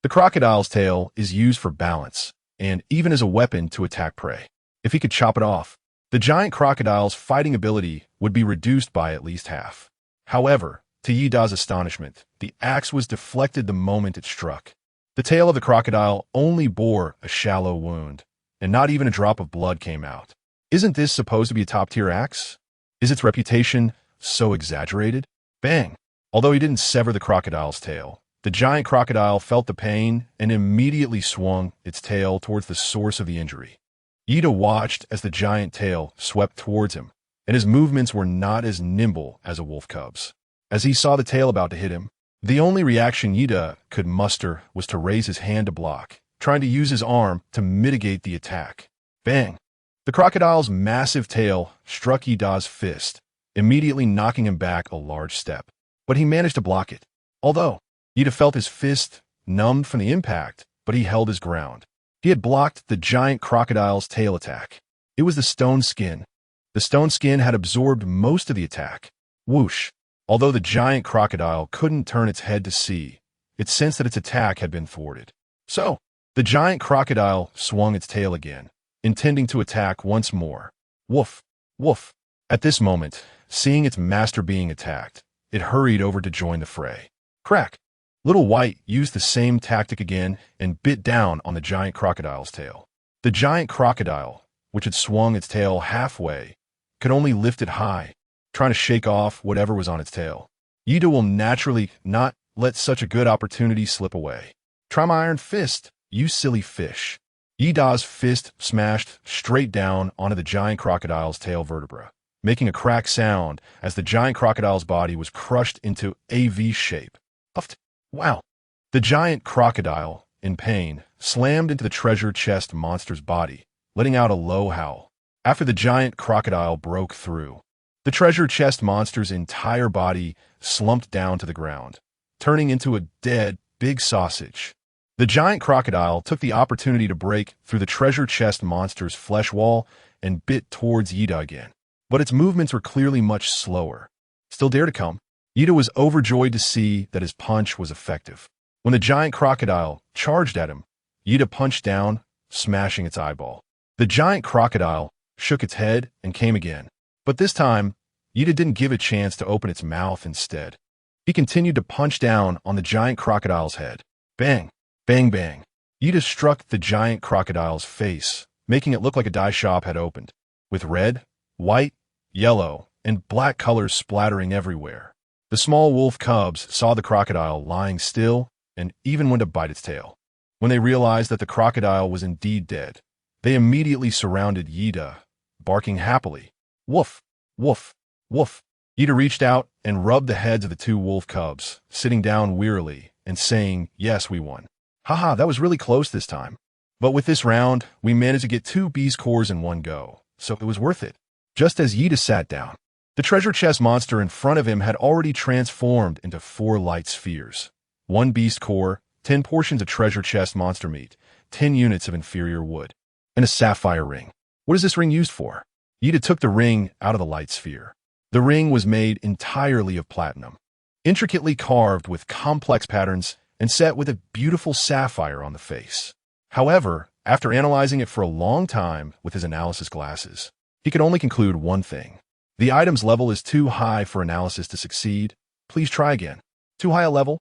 The crocodile's tail is used for balance and even as a weapon to attack prey. If he could chop it off, the giant crocodile's fighting ability would be reduced by at least half. However, to Yida's astonishment, the axe was deflected the moment it struck. The tail of the crocodile only bore a shallow wound, and not even a drop of blood came out. Isn't this supposed to be a top-tier axe? Is its reputation so exaggerated? Bang! Although he didn't sever the crocodile's tail, the giant crocodile felt the pain and immediately swung its tail towards the source of the injury. Yida watched as the giant tail swept towards him, and his movements were not as nimble as a wolf cub's. As he saw the tail about to hit him, the only reaction Yida could muster was to raise his hand to block, trying to use his arm to mitigate the attack. Bang! The crocodile's massive tail struck Ida's fist, immediately knocking him back a large step. But he managed to block it. Although Ida felt his fist numbed from the impact, but he held his ground. He had blocked the giant crocodile's tail attack. It was the stone skin. The stone skin had absorbed most of the attack. Whoosh! Although the giant crocodile couldn't turn its head to see, it sensed that its attack had been thwarted. So, the giant crocodile swung its tail again, intending to attack once more. Woof! Woof! At this moment, seeing its master being attacked, it hurried over to join the fray. Crack! Little White used the same tactic again and bit down on the giant crocodile's tail. The giant crocodile, which had swung its tail halfway, could only lift it high, trying to shake off whatever was on its tail. Ida will naturally not let such a good opportunity slip away. Try my iron fist, you silly fish. Ida's fist smashed straight down onto the giant crocodile's tail vertebra, making a crack sound as the giant crocodile's body was crushed into a V shape. Uffed. Wow. The giant crocodile, in pain, slammed into the treasure chest monster's body, letting out a low howl. After the giant crocodile broke through, the treasure chest monster's entire body slumped down to the ground, turning into a dead, big sausage. The giant crocodile took the opportunity to break through the treasure chest monster's flesh wall and bit towards Ida again. But its movements were clearly much slower. Still dare to come. Ida was overjoyed to see that his punch was effective. When the giant crocodile charged at him, Ida punched down, smashing its eyeball. The giant crocodile shook its head and came again. But this time, Ida didn't give it a chance to open its mouth instead. He continued to punch down on the giant crocodile's head. Bang! Bang bang. Ida struck the giant crocodile's face, making it look like a dye shop had opened, with red, white, yellow, and black colors splattering everywhere. The small wolf cubs saw the crocodile lying still and even went to bite its tail. When they realized that the crocodile was indeed dead, they immediately surrounded Ida, barking happily. Woof, woof, woof. Ida reached out and rubbed the heads of the two wolf cubs, sitting down wearily and saying, "Yes, we won. Haha, that was really close this time. But with this round, we managed to get 2 beast cores in one go, so it was worth it." Just as Ida sat down, the treasure chest monster in front of him had already transformed into 4 light spheres. 1 beast core, 10 portions of treasure chest monster meat, 10 units of inferior wood, and a sapphire ring. What is this ring used for? Ida took the ring out of the light sphere. The ring was made entirely of platinum, intricately carved with complex patterns and set with a beautiful sapphire on the face. However, after analyzing it for a long time with his analysis glasses, he could only conclude one thing. The item's level is too high for analysis to succeed. Please try again. Too high a level?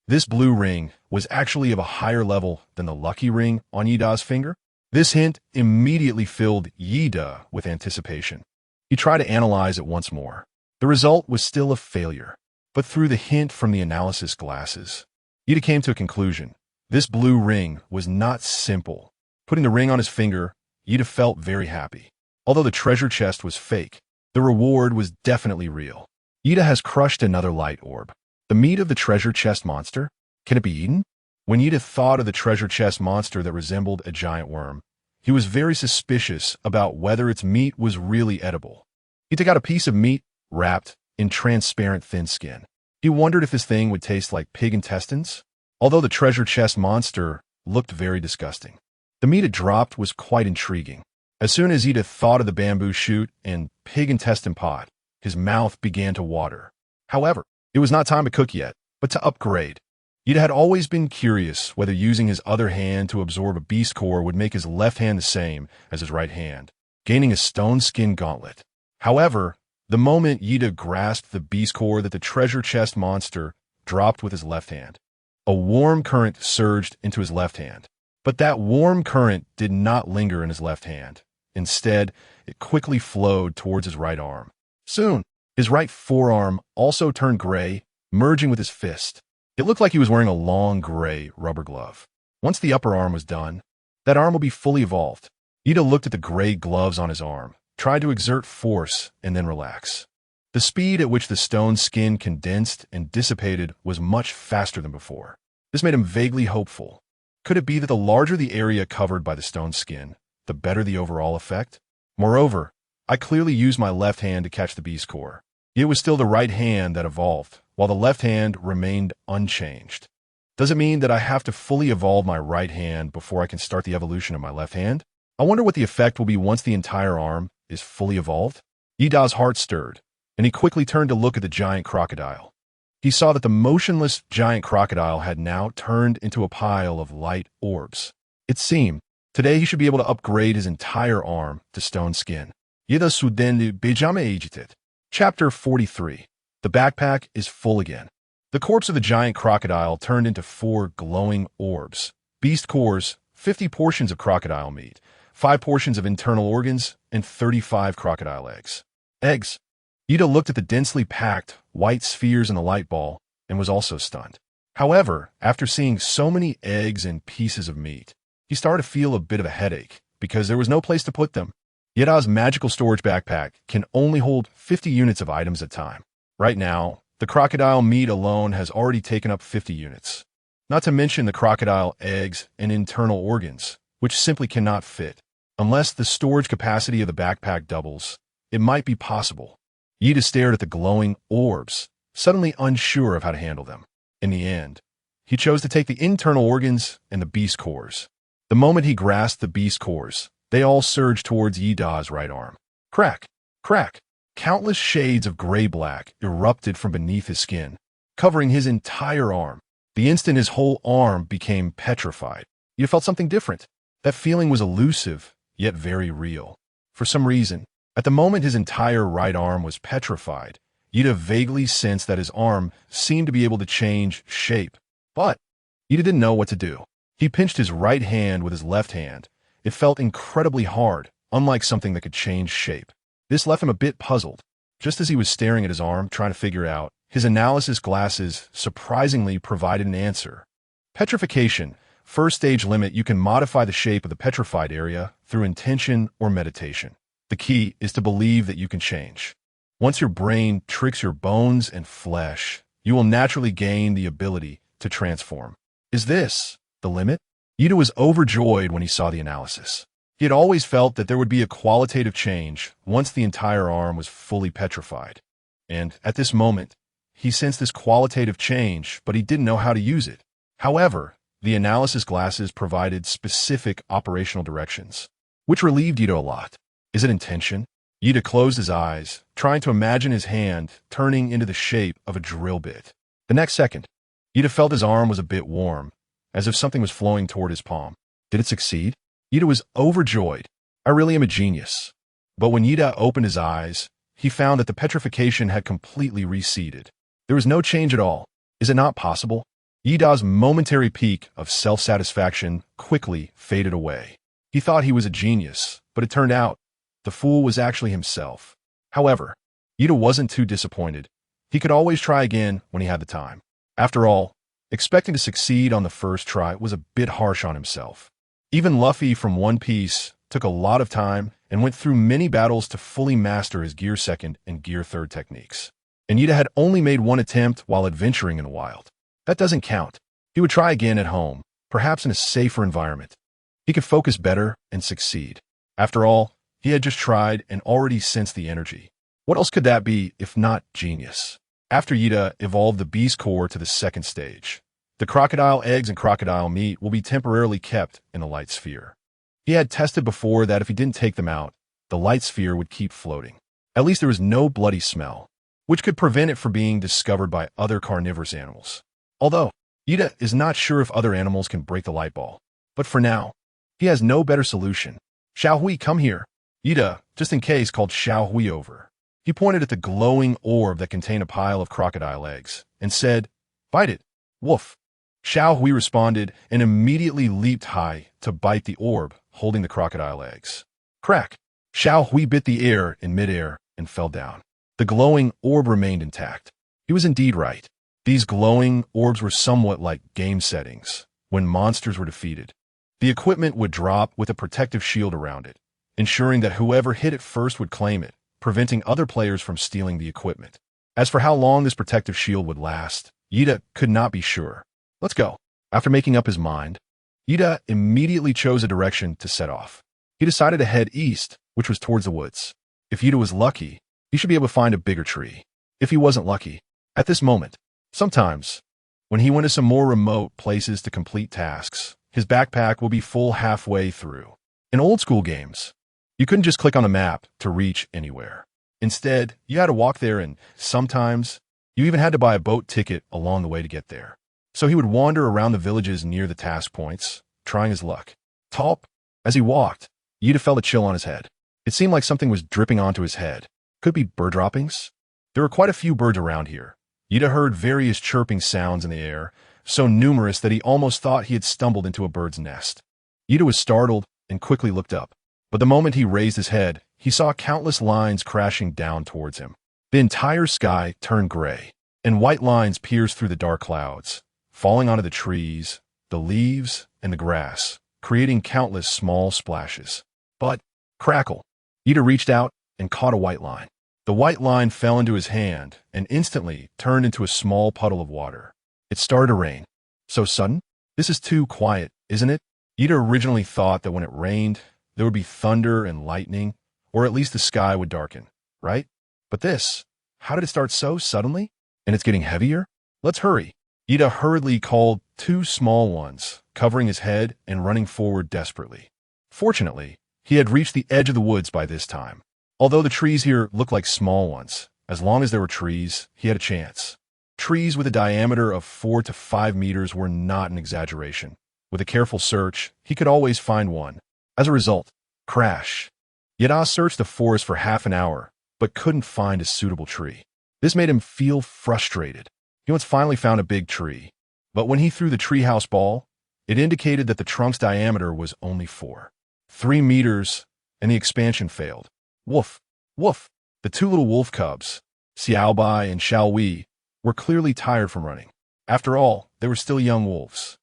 This blue ring was actually of a higher level than the lucky ring on Ida's finger. This hint immediately filled Ida with anticipation. He tried to analyze it once more. The result was still a failure. But through the hint from the analysis glasses, Ida came to a conclusion. This blue ring was not simple. Putting the ring on his finger, Ida felt very happy. Although the treasure chest was fake, the reward was definitely real. Ida has crushed another light orb. The meat of the treasure chest monster? Can it be eaten? When Ida thought of the treasure chest monster that resembled a giant worm, he was very suspicious about whether its meat was really edible. He took out a piece of meat wrapped in transparent thin skin. He wondered if this thing would taste like pig intestines, although the treasure chest monster looked very disgusting. The meat it dropped was quite intriguing. As soon as Ida thought of the bamboo shoot and pig intestine pot, his mouth began to water. However, it was not time to cook yet, but to upgrade. Ida had always been curious whether using his other hand to absorb a beast core would make his left hand the same as his right hand, gaining a stone skin gauntlet. However, the moment Ida grasped the beast core that the treasure chest monster dropped with his left hand, a warm current surged into his left hand. But that warm current did not linger in his left hand. Instead, it quickly flowed towards his right arm. Soon, his right forearm also turned gray, merging with his fist. It looked like he was wearing a long gray rubber glove. Once the upper arm was done, that arm would be fully evolved. Ida looked at the gray gloves on his arm, tried to exert force, and then relax. The speed at which the stone skin condensed and dissipated was much faster than before. This made him vaguely hopeful. Could it be that the larger the area covered by the stone skin, the better the overall effect? Moreover, I clearly used my left hand to catch the beast core. It was still the right hand that evolved, while the left hand remained unchanged. Does it mean that I have to fully evolve my right hand before I can start the evolution of my left hand? I wonder what the effect will be once the entire arm is fully evolved. Ida's heart stirred, and he quickly turned to look at the giant crocodile. He saw that the motionless giant crocodile had now turned into a pile of light orbs. It seemed, today he should be able to upgrade his entire arm to stone skin. Ida suden bejame ejitet. Chapter 43. The backpack is full again. The corpse of the giant crocodile turned into 4 glowing orbs. Beast cores, 50 portions of crocodile meat, 5 portions of internal organs, and 35 crocodile eggs. Eggs. Ida looked at the densely packed, white spheres in the light ball and was also stunned. However, after seeing so many eggs and pieces of meat, he started to feel a bit of a headache because there was no place to put them. Ida's magical storage backpack can only hold 50 units of items at a time. Right now, the crocodile meat alone has already taken up 50 units. Not to mention the crocodile eggs and internal organs, which simply cannot fit. Unless the storage capacity of the backpack doubles, it might be possible. Ida stared at the glowing orbs, suddenly unsure of how to handle them. In the end, he chose to take the internal organs and the beast cores. The moment he grasped the beast cores, they all surged towards Ida's right arm. Crack! Crack! Countless shades of gray-black erupted from beneath his skin, covering his entire arm. The instant his whole arm became petrified, Ida felt something different. That feeling was elusive, yet very real. For some reason, at the moment his entire right arm was petrified, Ida vaguely sensed that his arm seemed to be able to change shape. But Ida didn't know what to do. He pinched his right hand with his left hand. It felt incredibly hard, unlike something that could change shape. This left him a bit puzzled. Just as he was staring at his arm, trying to figure out, his analysis glasses surprisingly provided an answer. Petrification. First stage limit, you can modify the shape of the petrified area through intention or meditation. The key is to believe that you can change. Once your brain tricks your bones and flesh, you will naturally gain the ability to transform. Is this the limit? Ida was overjoyed when he saw the analysis. He had always felt that there would be a qualitative change once the entire arm was fully petrified. And at this moment, he sensed this qualitative change, but he didn't know how to use it. However, the analysis glasses provided specific operational directions, which relieved Ida a lot. Is it intention? Ida closed his eyes, trying to imagine his hand turning into the shape of a drill bit. The next second, Ida felt his arm was a bit warm, as if something was flowing toward his palm. Did it succeed? Ida was overjoyed. I really am a genius. But when Ida opened his eyes, he found that the petrification had completely receded. There was no change at all. Is it not possible? Ida's momentary peak of self-satisfaction quickly faded away. He thought he was a genius, but it turned out the fool was actually himself. However, Ida wasn't too disappointed. He could always try again when he had the time. After all, expecting to succeed on the first try was a bit harsh on himself. Even Luffy from One Piece took a lot of time and went through many battles to fully master his Gear 2nd and Gear 3rd techniques. And Ida had only made one attempt while adventuring in the wild. That doesn't count. He would try again at home, perhaps in a safer environment. He could focus better and succeed. After all, he had just tried and already sensed the energy. What else could that be if not genius? After Ida evolved the beast core to the second stage, the crocodile eggs and crocodile meat will be temporarily kept in the light sphere. He had tested before that if he didn't take them out, the light sphere would keep floating. At least there was no bloody smell, which could prevent it from being discovered by other carnivorous animals. Although, Ida is not sure if other animals can break the light ball. But for now, he has no better solution. Xiao Hui, come here. Ida, just in case, called Xiao Hui over. He pointed at the glowing orb that contained a pile of crocodile eggs and said, "Bite it, woof." Xiao Hui responded and immediately leaped high to bite the orb holding the crocodile eggs. Crack! Xiao Hui bit the air in midair and fell down. The glowing orb remained intact. He was indeed right. These glowing orbs were somewhat like game settings when monsters were defeated. The equipment would drop with a protective shield around it, ensuring that whoever hit it first would claim it, preventing other players from stealing the equipment. As for how long this protective shield would last, Ida could not be sure. Let's go. After making up his mind, Ida immediately chose a direction to set off. He decided to head east, which was towards the woods. If Yuta was lucky, he should be able to find a bigger tree. If he wasn't lucky, at this moment, sometimes, when he went to some more remote places to complete tasks, his backpack will be full halfway through. In old school games, you couldn't just click on a map to reach anywhere. Instead, you had to walk there, and sometimes you even had to buy a boat ticket along the way to get there. So he would wander around the villages near the task points, trying his luck. Talp, as he walked, Yuta felt a chill on his head. It seemed like something was dripping onto his head. Could be bird droppings? There were quite a few birds around here. Yuta heard various chirping sounds in the air, so numerous that he almost thought he had stumbled into a bird's nest. Yuta was startled and quickly looked up. But the moment he raised his head, he saw countless lines crashing down towards him. The entire sky turned gray, and white lines pierced through the dark clouds, falling onto the trees, the leaves, and the grass, creating countless small splashes. But, crackle, Yuta reached out and caught a white line. The white line fell into his hand and instantly turned into a small puddle of water. It started to rain. So sudden? This is too quiet, isn't it? Yuta originally thought that when it rained, there would be thunder and lightning, or at least the sky would darken, right? But this, how did it start so suddenly? And it's getting heavier? Let's hurry. Yuta hurriedly called two small ones, covering his head and running forward desperately. Fortunately, he had reached the edge of the woods by this time. Although the trees here looked like small ones, as long as there were trees, he had a chance. Trees with a diameter of 4 to 5 meters were not an exaggeration. With a careful search, he could always find one. As a result, crash. Yuta searched the forest for half an hour, but couldn't find a suitable tree. This made him feel frustrated. He once finally found a big tree, but when he threw the treehouse ball, it indicated that the trunk's diameter was only 3 meters, and the expansion failed. Woof, woof. The two little wolf cubs, Xiaobai and Xiaowei, were clearly tired from running. After all, they were still young wolves,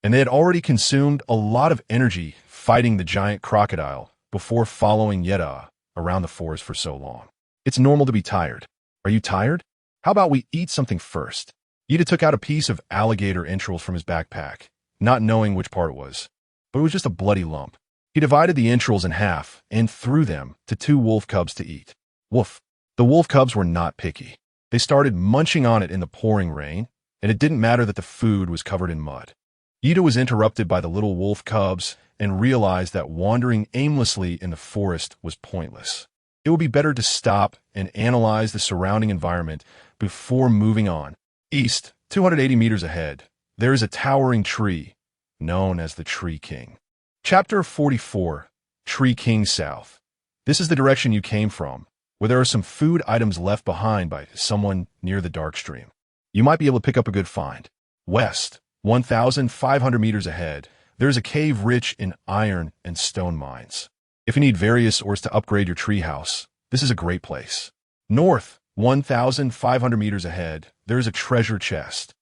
and they had already consumed a lot of energy fighting the giant crocodile before following Yuta around the forest for so long. It's normal to be tired. Are you tired? How about we eat something first? Yuta took out a piece of alligator entrails from his backpack, not knowing which part it was, but it was just a bloody lump. He divided the entrails in half and threw them to two wolf cubs to eat. Woof. The wolf cubs were not picky. They started munching on it in the pouring rain, and it didn't matter that the food was covered in mud. Yuta was interrupted by the little wolf cubs and realized that wandering aimlessly in the forest was pointless. It would be better to stop and analyze the surrounding environment before moving on. East, 280 meters ahead, there is a towering tree known as the Tree King. Chapter 44, Tree King South. This is the direction you came from, where there are some food items left behind by someone near the dark stream. You might be able to pick up a good find. West, 1,500 meters ahead, there is a cave rich in iron and stone mines. If you need various ores to upgrade your treehouse, this is a great place. North, 1,500 meters ahead, there is a treasure chest,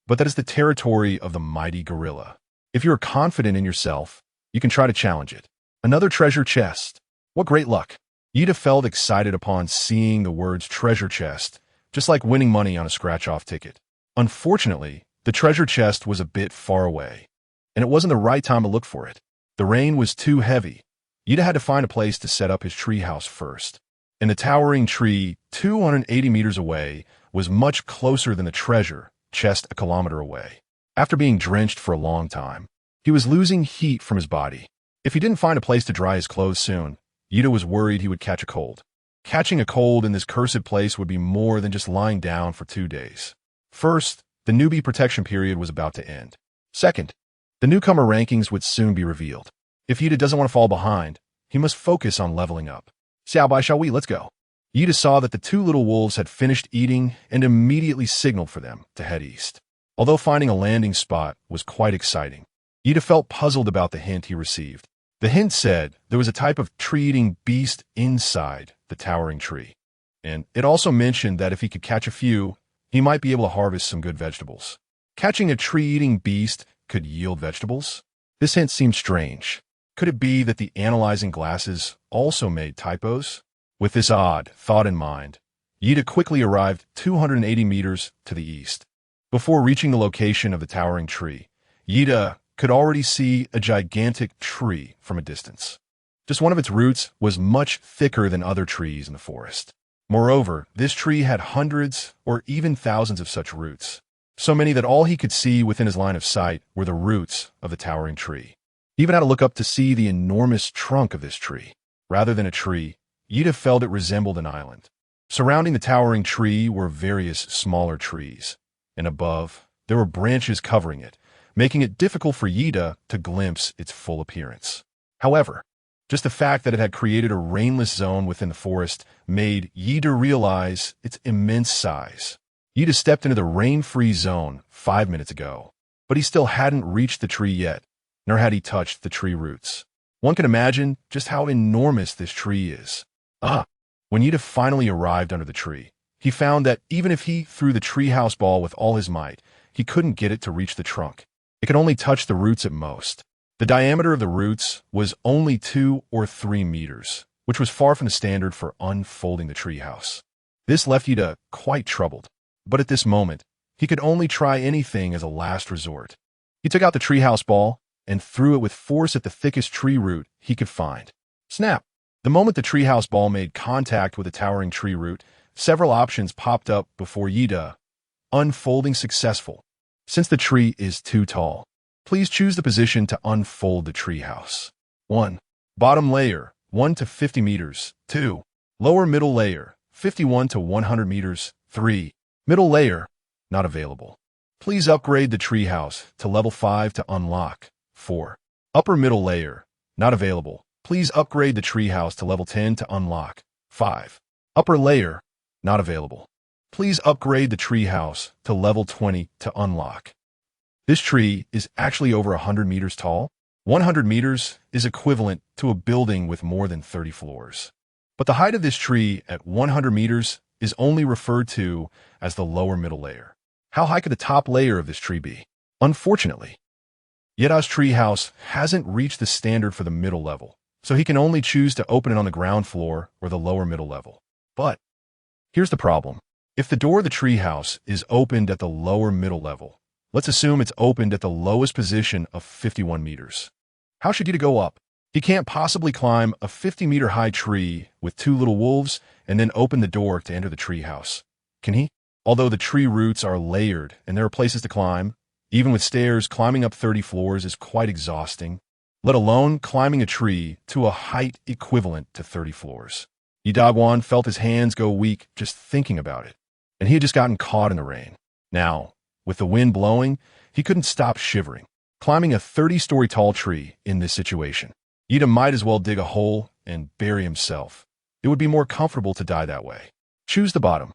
but that is the territory of the mighty gorilla. If you are confident in yourself, you can try to challenge it. Another treasure chest. What great luck. Yuta felt excited upon seeing the words treasure chest, just like winning money on a scratch-off ticket. Unfortunately, the treasure chest was a bit far away, and it wasn't the right time to look for it. The rain was too heavy. Yuta had to find a place to set up his treehouse first. And the towering tree, 280 meters away, was much closer than the treasure chest a kilometer away. After being drenched for a long time, he was losing heat from his body. If he didn't find a place to dry his clothes soon, Yuta was worried he would catch a cold. Catching a cold in this cursed place would be more than just lying down for 2 days. First, the newbie protection period was about to end. Second, the newcomer rankings would soon be revealed. If Yuta doesn't want to fall behind, he must focus on leveling up. Xiaobai, shall we? Let's go. Yuta saw that the two little wolves had finished eating and immediately signaled for them to head east. Although finding a landing spot was quite exciting, Yuta felt puzzled about the hint he received. The hint said there was a type of tree-eating beast inside the towering tree, and it also mentioned that if he could catch a few, he might be able to harvest some good vegetables. Catching a tree-eating beast could yield vegetables? This hint seemed strange. Could it be that the analyzing glasses also made typos? With this odd thought in mind, Yuta quickly arrived 280 meters to the east. Before reaching the location of the towering tree, Yuta could already see a gigantic tree from a distance. Just one of its roots was much thicker than other trees in the forest. Moreover, this tree had hundreds or even thousands of such roots, so many that all he could see within his line of sight were the roots of the towering tree. He even had to look up to see the enormous trunk of this tree. Rather than a tree, Ida felt it resembled an island. Surrounding the towering tree were various smaller trees, and above, there were branches covering it, making it difficult for Ida to glimpse its full appearance. However, just the fact that it had created a rainless zone within the forest made Ida realize its immense size. Ida stepped into the rain-free zone 5 minutes ago, but he still hadn't reached the tree yet, nor had he touched the tree roots. One can imagine just how enormous this tree is. When Ida finally arrived under the tree, he found that even if he threw the treehouse ball with all his might, he couldn't get it to reach the trunk. It could only touch the roots at most. The diameter of the roots was only 2 or 3 meters, which was far from the standard for unfolding the treehouse. This left Ida quite troubled, but at this moment, he could only try anything as a last resort. He took out the treehouse ball and threw it with force at the thickest tree root he could find. Snap! The moment the treehouse ball made contact with a towering tree root, several options popped up before Ida. Unfolding successful. Since the tree is too tall, please choose the position to unfold the treehouse. 1. Bottom layer, 1 to 50 meters. 2. Lower middle layer, 51 to 100 meters. 3. Middle layer, not available. Please upgrade the treehouse to level 5 to unlock. 4. Upper middle layer, not available. Please upgrade the treehouse to level 10 to unlock. 5. Upper layer, not available. Please upgrade the treehouse to level 20 to unlock. This tree is actually over 100 meters tall. 100 meters is equivalent to a building with more than 30 floors. But the height of this tree at 100 meters is only referred to as the lower middle layer. How high could the top layer of this tree be? Unfortunately, Ida's treehouse hasn't reached the standard for the middle level, so he can only choose to open it on the ground floor or the lower middle level. But here's the problem. If the door of the treehouse is opened at the lower middle level, let's assume it's opened at the lowest position of 51 meters. How should Ida go up? He can't possibly climb a 50-meter high tree with 2 little wolves and then open the door to enter the treehouse. Can he? Although the tree roots are layered and there are places to climb, even with stairs, climbing up 30 floors is quite exhausting, let alone climbing a tree to a height equivalent to 30 floors. Yidagwan felt his hands go weak just thinking about it, and he had just gotten caught in the rain. Now, with the wind blowing, he couldn't stop shivering. Climbing a 30-story tall tree in this situation, Ida might as well dig a hole and bury himself. It would be more comfortable to die that way. Choose the bottom.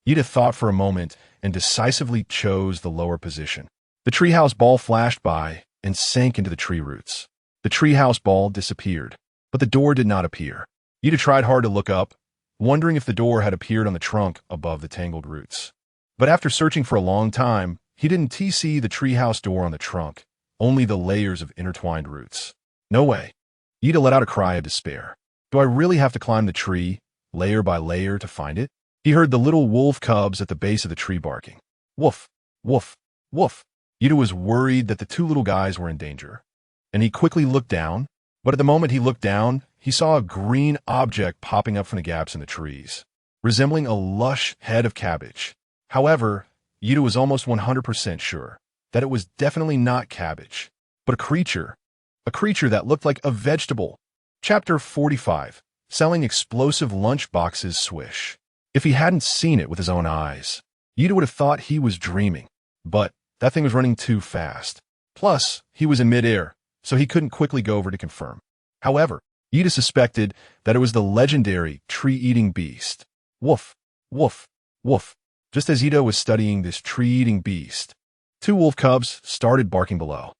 Ida thought for a moment and decisively chose the lower position. The treehouse ball flashed by and sank into the tree roots. The treehouse ball disappeared, but the door did not appear. Ida tried hard to look up, wondering if the door had appeared on the trunk above the tangled roots. But after searching for a long time, he didn't see the treehouse door on the trunk, only the layers of intertwined roots. No way. Ida let out a cry of despair. Do I really have to climb the tree, layer by layer, to find it? He heard the little wolf cubs at the base of the tree barking. Woof, woof, woof. Ida was worried that the 2 little guys were in danger, and he quickly looked down, but at the moment he looked down, he saw a green object popping up from the gaps in the trees, resembling a lush head of cabbage. However, Ida was almost 100% sure that it was definitely not cabbage, but a creature that looked like a vegetable. Chapter 45, Selling Explosive Lunch Boxes Swish. If he hadn't seen it with his own eyes, Ida would have thought he was dreaming, but that thing was running too fast. Plus, he was in midair, so he couldn't quickly go over to confirm. However, Ida suspected that it was the legendary tree-eating beast. Woof, woof, woof. Just as Ida was studying this tree-eating beast, 2 wolf cubs started barking below.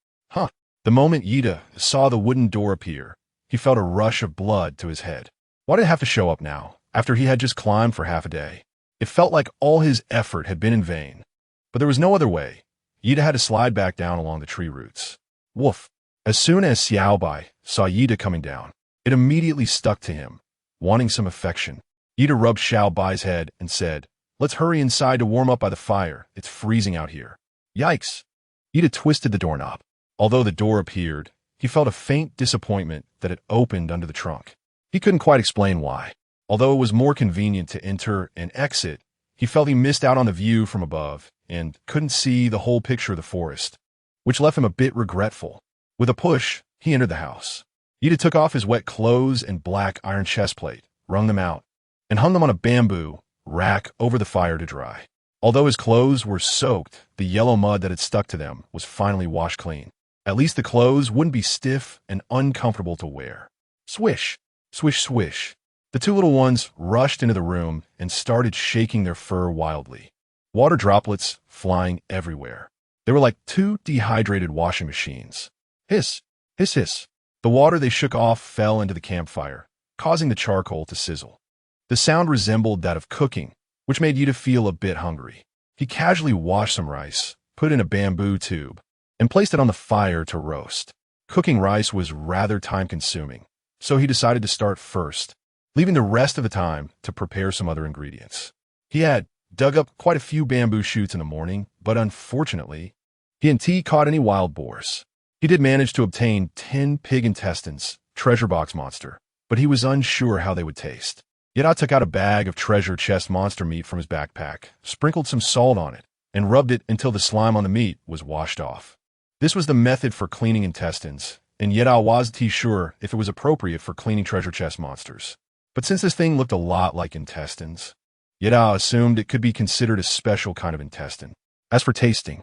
The moment Ida saw the wooden door appear, he felt a rush of blood to his head. Why did it have to show up now, after he had just climbed for half a day? It felt like all his effort had been in vain. But there was no other way. Ida had to slide back down along the tree roots. Woof. As soon as Xiaobai saw Ida coming down, it immediately stuck to him, wanting some affection. Ida rubbed Xiaobai's head and said, "Let's hurry inside to warm up by the fire. It's freezing out here." Yikes! Ida twisted the doorknob. Although the door appeared, he felt a faint disappointment that had opened under the trunk. He couldn't quite explain why. Although it was more convenient to enter and exit, he felt he missed out on the view from above and couldn't see the whole picture of the forest, which left him a bit regretful. With a push, he entered the house. Ida took off his wet clothes and black iron chestplate, wrung them out, and hung them on a bamboo rack over the fire to dry. Although his clothes were soaked, the yellow mud that had stuck to them was finally washed clean. At least the clothes wouldn't be stiff and uncomfortable to wear. Swish, swish, swish. The two little ones rushed into the room and started shaking their fur wildly. Water droplets flying everywhere. They were like two dehydrated washing machines. Hiss, hiss, hiss. The water they shook off fell into the campfire, causing the charcoal to sizzle. The sound resembled that of cooking, which made Yuta feel a bit hungry. He casually washed some rice, put it in a bamboo tube, and placed it on the fire to roast. Cooking rice was rather time-consuming, so he decided to start first, leaving the rest of the time to prepare some other ingredients. He had dug up quite a few bamboo shoots in the morning, but unfortunately, he hadn't caught any wild boars. He did manage to obtain 10 pig intestines, treasure box monster, but he was unsure how they would taste. Yada took out a bag of treasure chest monster meat from his backpack, sprinkled some salt on it, and rubbed it until the slime on the meat was washed off. This was the method for cleaning intestines, and Yada wasn't sure if it was appropriate for cleaning treasure chest monsters. But since this thing looked a lot like intestines, Yada assumed it could be considered a special kind of intestine. As for tasting,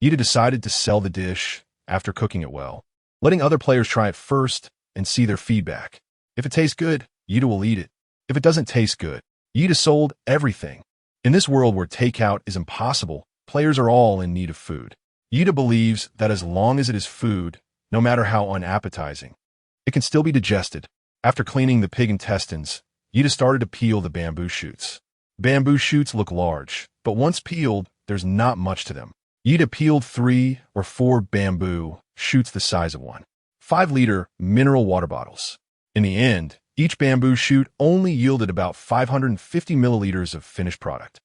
Yada decided to sell the dish after cooking it well, letting other players try it first and see their feedback. If it tastes good, Yuta will eat it. If it doesn't taste good, Yuta sold everything. In this world where takeout is impossible, players are all in need of food. Yuta believes that as long as it is food, no matter how unappetizing, it can still be digested. After cleaning the pig intestines, Yuta started to peel the bamboo shoots. Bamboo shoots look large, but once peeled, there's not much to them. Yuta peeled 3 or 4 bamboo shoots the size of one 5-liter mineral water bottles. In the end, each bamboo shoot only yielded about 550 milliliters of finished product.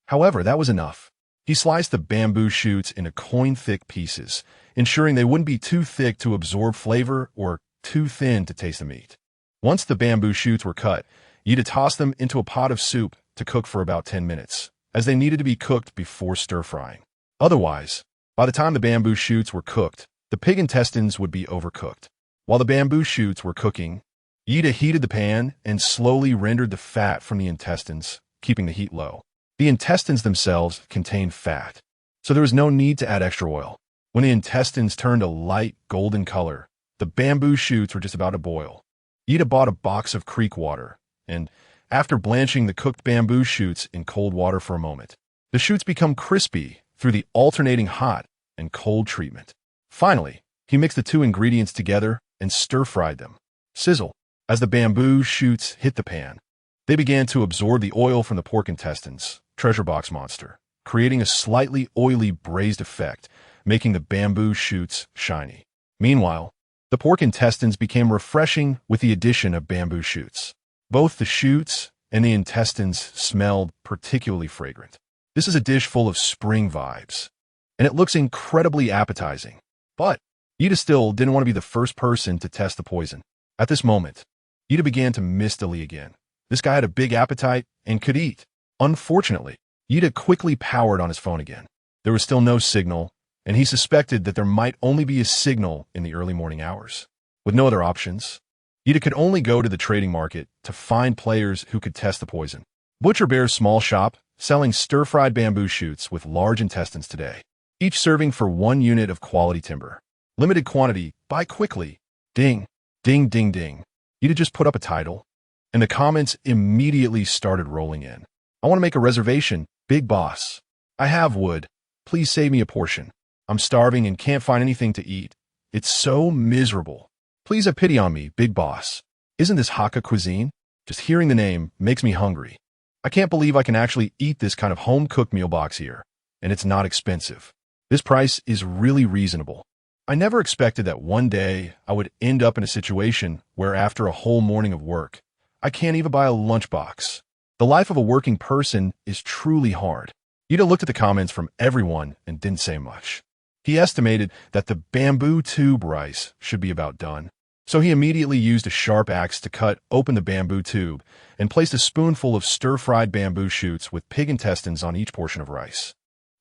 However, that was enough. He sliced the bamboo shoots into coin-thick pieces, ensuring they wouldn't be too thick to absorb flavor or too thin to taste the meat. Once the bamboo shoots were cut, Yuta tossed them into a pot of soup to cook for about 10 minutes, as they needed to be cooked before stir-frying. Otherwise, by the time the bamboo shoots were cooked, the pig intestines would be overcooked. While the bamboo shoots were cooking, Yuta heated the pan and slowly rendered the fat from the intestines, keeping the heat low. The intestines themselves contained fat, so there was no need to add extra oil. When the intestines turned a light golden color, the bamboo shoots were just about to boil. Yuta bought a box of creek water, and after blanching the cooked bamboo shoots in cold water for a moment, the shoots become crispy through the alternating hot and cold treatment. Finally, he mixed the two ingredients together and stir-fried them. Sizzle. As the bamboo shoots hit the pan, they began to absorb the oil from the pork intestines, treasure box monster, creating a slightly oily braised effect, making the bamboo shoots shiny. Meanwhile, the pork intestines became refreshing with the addition of bamboo shoots. Both the shoots and the intestines smelled particularly fragrant. This is a dish full of spring vibes, and it looks incredibly appetizing. But Yuta still didn't want to be the first person to test the poison. At this moment, Yuta began to miss Dali again. This guy had a big appetite and could eat. Unfortunately, Yuta quickly powered on his phone again. There was still no signal, and he suspected that there might only be a signal in the early morning hours. With no other options, Yuta could only go to the trading market to find players who could test the poison. Butcher Bear's small shop, selling stir-fried bamboo shoots with large intestines today, each serving for 1 unit of quality timber. Limited quantity, buy quickly. Ding, ding, ding, ding. Yuta just put up a title, and the comments immediately started rolling in. I want to make a reservation, big boss. I have wood. Please save me a portion. I'm starving and can't find anything to eat. It's so miserable. Please have pity on me, big boss. Isn't this Hakka cuisine? Just hearing the name makes me hungry. I can't believe I can actually eat this kind of home-cooked meal box here, and it's not expensive. This price is really reasonable. I never expected that one day I would end up in a situation where after a whole morning of work, I can't even buy a lunchbox. The life of a working person is truly hard. Yuta looked at the comments from everyone and didn't say much. He estimated that the bamboo tube rice should be about done. So he immediately used a sharp axe to cut open the bamboo tube and placed a spoonful of stir-fried bamboo shoots with pig intestines on each portion of rice.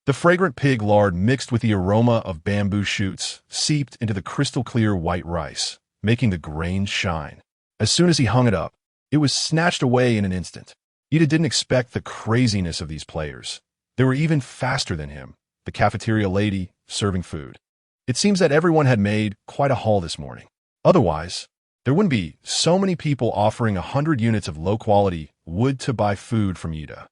The fragrant pig lard mixed with the aroma of bamboo shoots seeped into the crystal-clear white rice, making the grains shine. As soon as he hung it up, it was snatched away in an instant. Ida didn't expect the craziness of these players. They were even faster than him, the cafeteria lady serving food. It seems that everyone had made quite a haul this morning. Otherwise, there wouldn't be so many people offering 100 units of low-quality wood to buy food from Ida.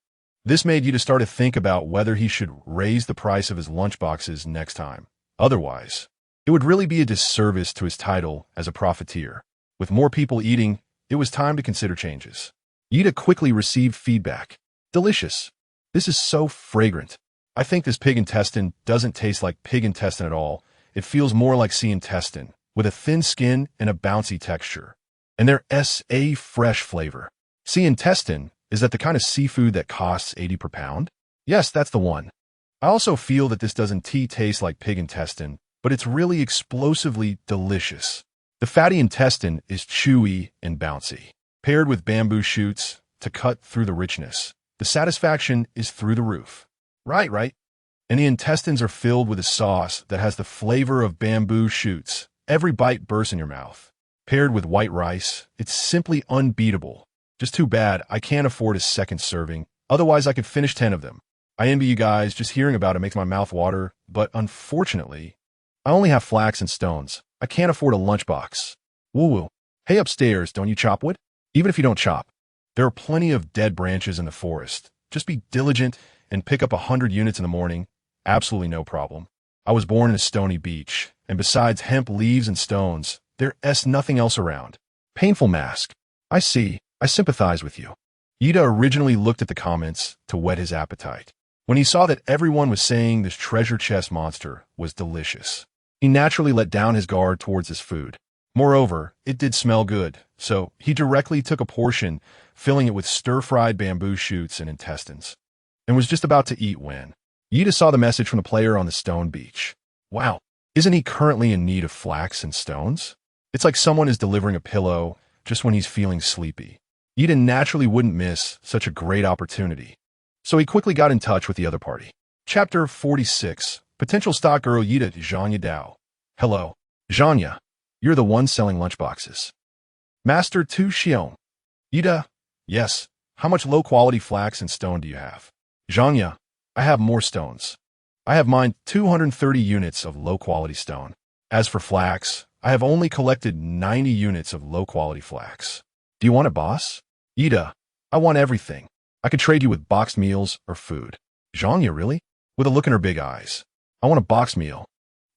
This made Ida start to think about whether he should raise the price of his lunchboxes next time. Otherwise, it would really be a disservice to his title as a profiteer. With more people eating, it was time to consider changes. Ida quickly received feedback. Delicious. This is so fragrant. I think this pig intestine doesn't taste like pig intestine at all. It feels more like sea intestine, with a thin skin and a bouncy texture. And there's a fresh flavor. Sea intestine, is that the kind of seafood that costs 80 per pound? Yes, that's the one. I also feel that this doesn't taste like pig intestine, but it's really explosively delicious. The fatty intestine is chewy and bouncy, paired with bamboo shoots to cut through the richness. The satisfaction is through the roof. Right. And the intestines are filled with a sauce that has the flavor of bamboo shoots. Every bite bursts in your mouth. Paired with white rice, it's simply unbeatable. Just too bad I can't afford a second serving, otherwise I could finish 10 of them. I envy you guys, just hearing about it makes my mouth water, but unfortunately, I only have flax and stones. I can't afford a lunchbox. Woo-woo. Hey, upstairs, don't you chop wood? Even if you don't chop, there are plenty of dead branches in the forest. Just be diligent and pick up 100 units in the morning. Absolutely no problem. I was born in a stony beach, and besides hemp leaves and stones, there's nothing else around. Painful mask. I see. I sympathize with you. Ida originally looked at the comments to whet his appetite. When he saw that everyone was saying this treasure chest monster was delicious, he naturally let down his guard towards his food. Moreover, it did smell good, so he directly took a portion, filling it with stir-fried bamboo shoots and intestines, and was just about to eat when Ida saw the message from the player on the stone beach. Wow, isn't he currently in need of flax and stones? It's like someone is delivering a pillow just when he's feeling sleepy. Ida naturally wouldn't miss such a great opportunity, so he quickly got in touch with the other party. Chapter 46. Potential stock girl Ida Zhanya Dao. Hello, Zhanya. You're the one selling lunchboxes. Master Tu Xiong. Ida. Yes. How much low-quality flax and stone do you have? Zhanya. I have more stones. I have mined 230 units of low-quality stone. As for flax, I have only collected 90 units of low-quality flax. Do you want it, boss? Ida, I want everything. I could trade you with boxed meals or food. Zhanya, really? With a look in her big eyes. I want a boxed meal.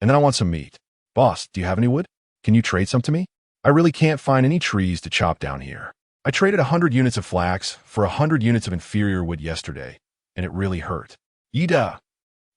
And then I want some meat. Boss, do you have any wood? Can you trade some to me? I really can't find any trees to chop down here. I traded 100 units of flax for 100 units of inferior wood yesterday, and it really hurt. Ida,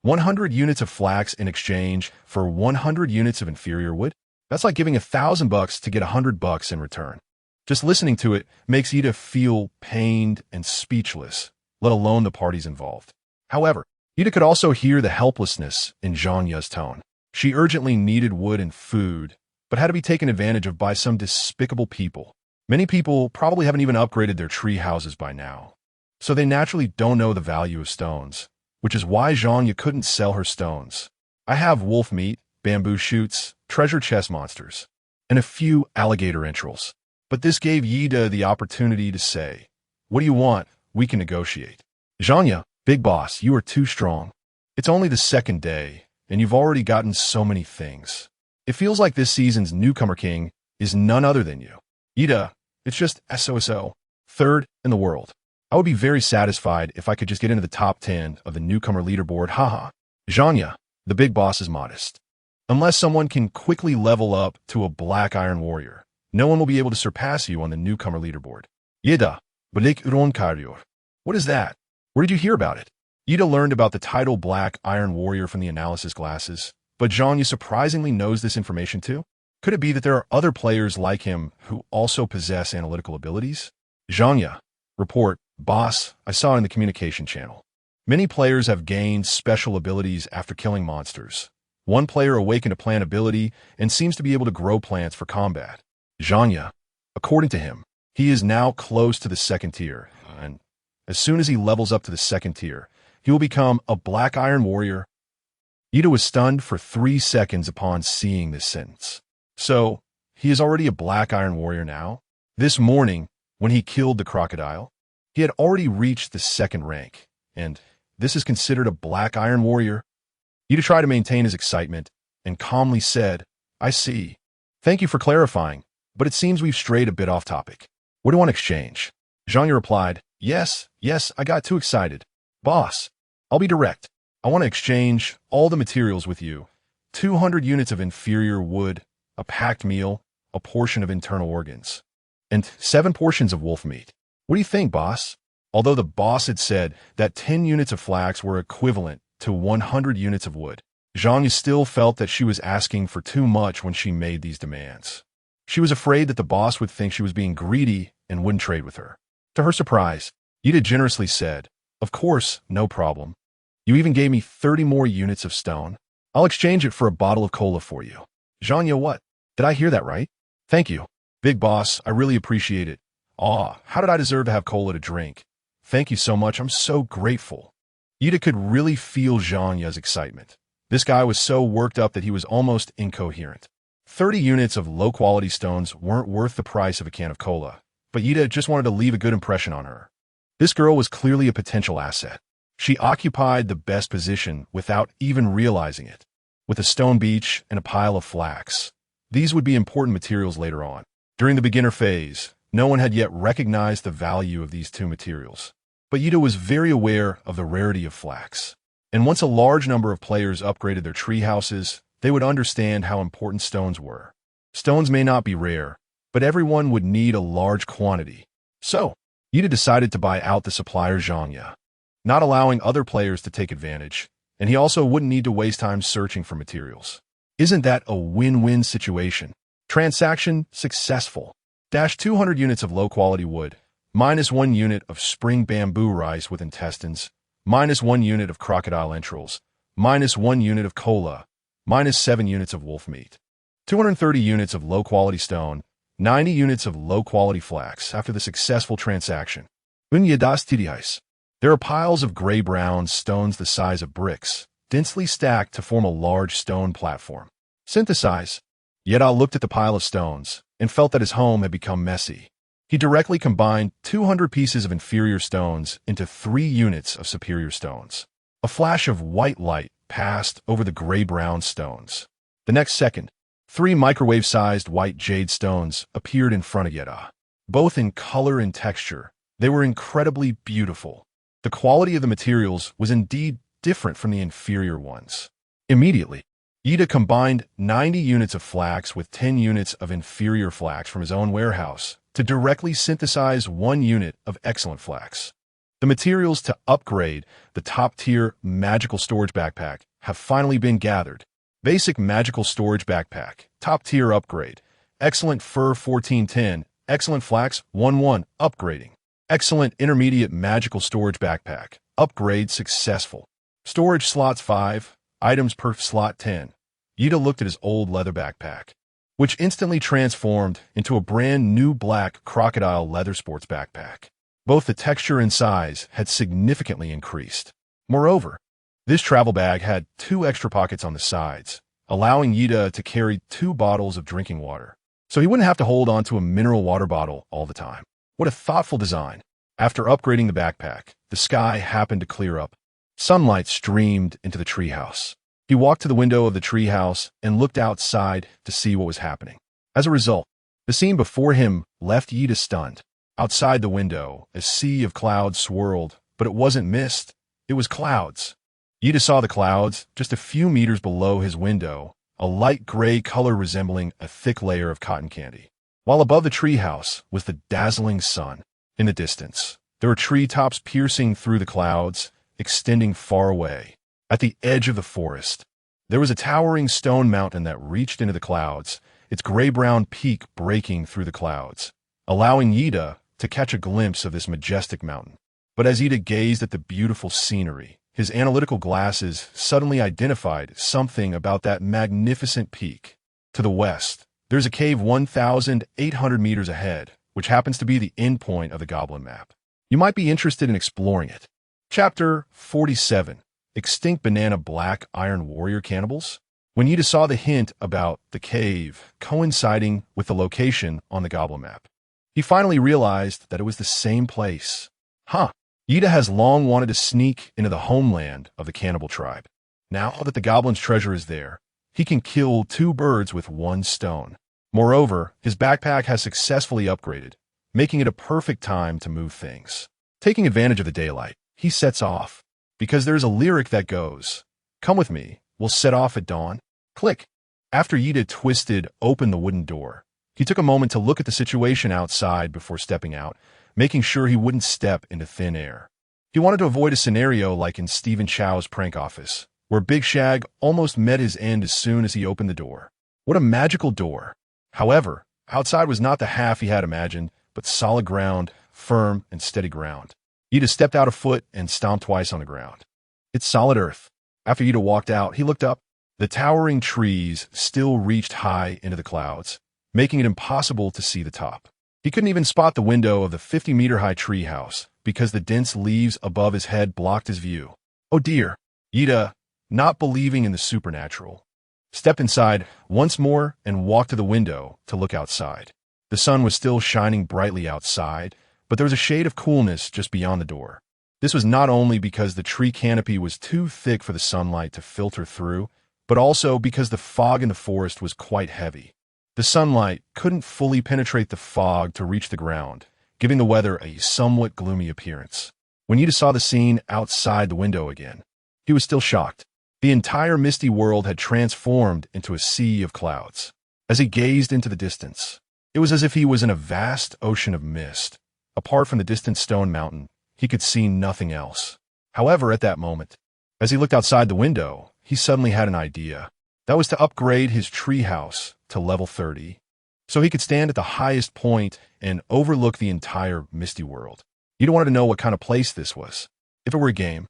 100 units of flax in exchange for 100 units of inferior wood? That's like giving $1,000 to get $100 in return. Just listening to it makes Ida feel pained and speechless, let alone the parties involved. However, Ida could also hear the helplessness in Zhanya's tone. She urgently needed wood and food, but had to be taken advantage of by some despicable people. Many people probably haven't even upgraded their tree houses by now, so they naturally don't know the value of stones, which is why Zhanya couldn't sell her stones. I have wolf meat, bamboo shoots, treasure chest monsters, and a few alligator entrails. But this gave Ida the opportunity to say, what do you want? We can negotiate. Zhanya, big boss, you are too strong. It's only the second day, and you've already gotten so many things. It feels like this season's newcomer king is none other than you. Ida, it's just SOSO, third in the world. I would be very satisfied if I could just get into the top 10 of the newcomer leaderboard, haha. Zhanya, the big boss is modest. Unless someone can quickly level up to a black iron warrior, no one will be able to surpass you on the newcomer leaderboard. Ida, Balik Uron Karyor. What is that? Where did you hear about it? Ida learned about the title Black Iron Warrior from the analysis glasses, but Zhanya surprisingly knows this information too. Could it be that there are other players like him who also possess analytical abilities? Zhanya, report, boss, I saw it in the communication channel. Many players have gained special abilities after killing monsters. One player awakened a plant ability and seems to be able to grow plants for combat. Zhanya. According to him, he is now close to the second tier, and as soon as he levels up to the second tier, he will become a Black Iron Warrior. Ida was stunned for 3 seconds upon seeing this sentence. So, he is already a Black Iron Warrior now? This morning, when he killed the crocodile, he had already reached the second rank, and this is considered a Black Iron Warrior? Ida tried to maintain his excitement and calmly said, I see. Thank you for clarifying, but it seems we've strayed a bit off topic. What do you want to exchange? Zhanya replied, Yes, I got too excited. Boss, I'll be direct. I want to exchange all the materials with you. 200 units of inferior wood, a packed meal, a portion of internal organs, and 7 portions of wolf meat. What do you think, boss? Although the boss had said that 10 units of flax were equivalent to 100 units of wood, Zhanya still felt that she was asking for too much when she made these demands. She was afraid that the boss would think she was being greedy and wouldn't trade with her. To her surprise, Ida generously said, Of course, no problem. You even gave me 30 more units of stone. I'll exchange it for a bottle of cola for you. Zhanya, what? Did I hear that right? Thank you. Big boss, I really appreciate it. Aw, how did I deserve to have cola to drink? Thank you so much, I'm so grateful. Ida could really feel Zhanya's excitement. This guy was so worked up that he was almost incoherent. 30 units of low-quality stones weren't worth the price of a can of cola, but Ida just wanted to leave a good impression on her. This girl was clearly a potential asset. She occupied the best position without even realizing it, with a stone beach and a pile of flax. These would be important materials later on. During the beginner phase, no one had yet recognized the value of these 2 materials. But Ida was very aware of the rarity of flax. And once a large number of players upgraded their tree houses, they would understand how important stones were. Stones may not be rare, but everyone would need a large quantity. So, Ida decided to buy out the supplier Zhanya, not allowing other players to take advantage, and he also wouldn't need to waste time searching for materials. Isn't that a win-win situation? Transaction successful. 200 units of low-quality wood, -1 unit of spring bamboo rice with intestines, -1 unit of crocodile entrails, -1 unit of cola, -7 units of wolf meat. 230 units of low-quality stone, 90 units of low-quality flax after the successful transaction. There are piles of gray-brown stones the size of bricks, densely stacked to form a large stone platform. Synthesize. Yeda looked at the pile of stones and felt that his home had become messy. He directly combined 200 pieces of inferior stones into 3 units of superior stones. A flash of white light passed over the gray-brown stones. The next second, 3 microwave-sized white jade stones appeared in front of Yeda. Both in color and texture, they were incredibly beautiful. The quality of the materials was indeed different from the inferior ones. Immediately, Yeda combined 90 units of flax with 10 units of inferior flax from his own warehouse to directly synthesize 1 unit of excellent flax. The materials to upgrade the top-tier magical storage backpack have finally been gathered. Basic magical storage backpack, top-tier upgrade. Excellent fur 1410, excellent flax 11, upgrading. Excellent intermediate magical storage backpack, upgrade successful. Storage slots 5, items per slot 10. Yeda looked at his old leather backpack, which instantly transformed into a brand new black crocodile leather sports backpack. Both the texture and size had significantly increased. Moreover, this travel bag had 2 extra pockets on the sides, allowing Yeda to carry 2 bottles of drinking water, so he wouldn't have to hold on to a mineral water bottle all the time. What a thoughtful design. After upgrading the backpack, the sky happened to clear up. Sunlight streamed into the treehouse. He walked to the window of the treehouse and looked outside to see what was happening. As a result, the scene before him left Yeda stunned. Outside the window, a sea of clouds swirled, but it wasn't mist, it was clouds. Yeda saw the clouds just a few meters below his window, a light gray color resembling a thick layer of cotton candy. While above the treehouse was the dazzling sun. In the distance, there were treetops piercing through the clouds, extending far away. At the edge of the forest, there was a towering stone mountain that reached into the clouds, its gray-brown peak breaking through the clouds, allowing Yeda to catch a glimpse of this majestic mountain. But as Yeda gazed at the beautiful scenery, his analytical glasses suddenly identified something about that magnificent peak. To the west, There's a cave 1,800 meters ahead, which happens to be the endpoint of the Goblin map. You might be interested in exploring it. Chapter 47. Extinct Banana Black Iron Warrior Cannibals. When Yida saw the hint about the cave coinciding with the location on the Goblin map, he finally realized that it was the same place. Yida has long wanted to sneak into the homeland of the cannibal tribe. Now that the Goblin's treasure is there, he can kill two birds with one stone. Moreover, his backpack has successfully upgraded, making it a perfect time to move things. Taking advantage of the daylight, he sets off, because there's a lyric that goes, "Come with me, we'll set off at dawn." Click. After Yida twisted open the wooden door, he took a moment to look at the situation outside before stepping out, making sure he wouldn't step into thin air. He wanted to avoid a scenario like in Stephen Chow's Prank Office, where Big Shag almost met his end as soon as he opened the door. What a magical door. However, outside was not the half he had imagined, but solid ground, firm and steady ground. Yida stepped out a foot and stomped twice on the ground. It's solid earth. After Yida walked out, he looked up. The towering trees still reached high into the clouds, making it impossible to see the top. He couldn't even spot the window of the 50-meter-high tree house because the dense leaves above his head blocked his view. Oh dear. Yida, not believing in the supernatural, stepped inside once more and walked to the window to look outside. The sun was still shining brightly outside, but there was a shade of coolness just beyond the door. This was not only because the tree canopy was too thick for the sunlight to filter through, but also because the fog in the forest was quite heavy. The sunlight couldn't fully penetrate the fog to reach the ground, giving the weather a somewhat gloomy appearance. When Yida saw the scene outside the window again, he was still shocked. The entire Misty World had transformed into a sea of clouds. As he gazed into the distance, it was as if he was in a vast ocean of mist. Apart from the distant stone mountain, he could see nothing else. However, at that moment, as he looked outside the window, he suddenly had an idea. That was to upgrade his treehouse to level 30, so he could stand at the highest point and overlook the entire Misty World. Yida wanted to know what kind of place this was. If it were a game.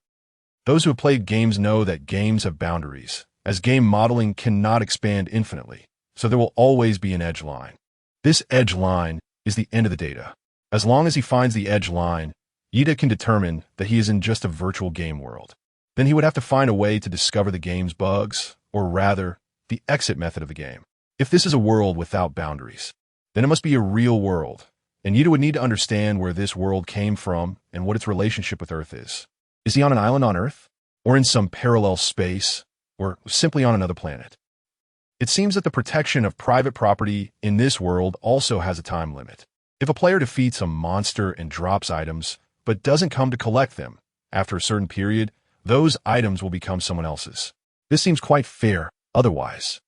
Those who have played games know that games have boundaries, as game modeling cannot expand infinitely, so there will always be an edge line. This edge line is the end of the data. As long as he finds the edge line, Yida can determine that he is in just a virtual game world. Then he would have to find a way to discover the game's bugs, or rather, the exit method of the game. If this is a world without boundaries, then it must be a real world, and Yida would need to understand where this world came from and what its relationship with Earth is. Is he on an island on Earth, or in some parallel space, or simply on another planet? It seems that the protection of private property in this world also has a time limit. If a player defeats a monster and drops items, but doesn't come to collect them, after a certain period, those items will become someone else's. This seems quite fair otherwise.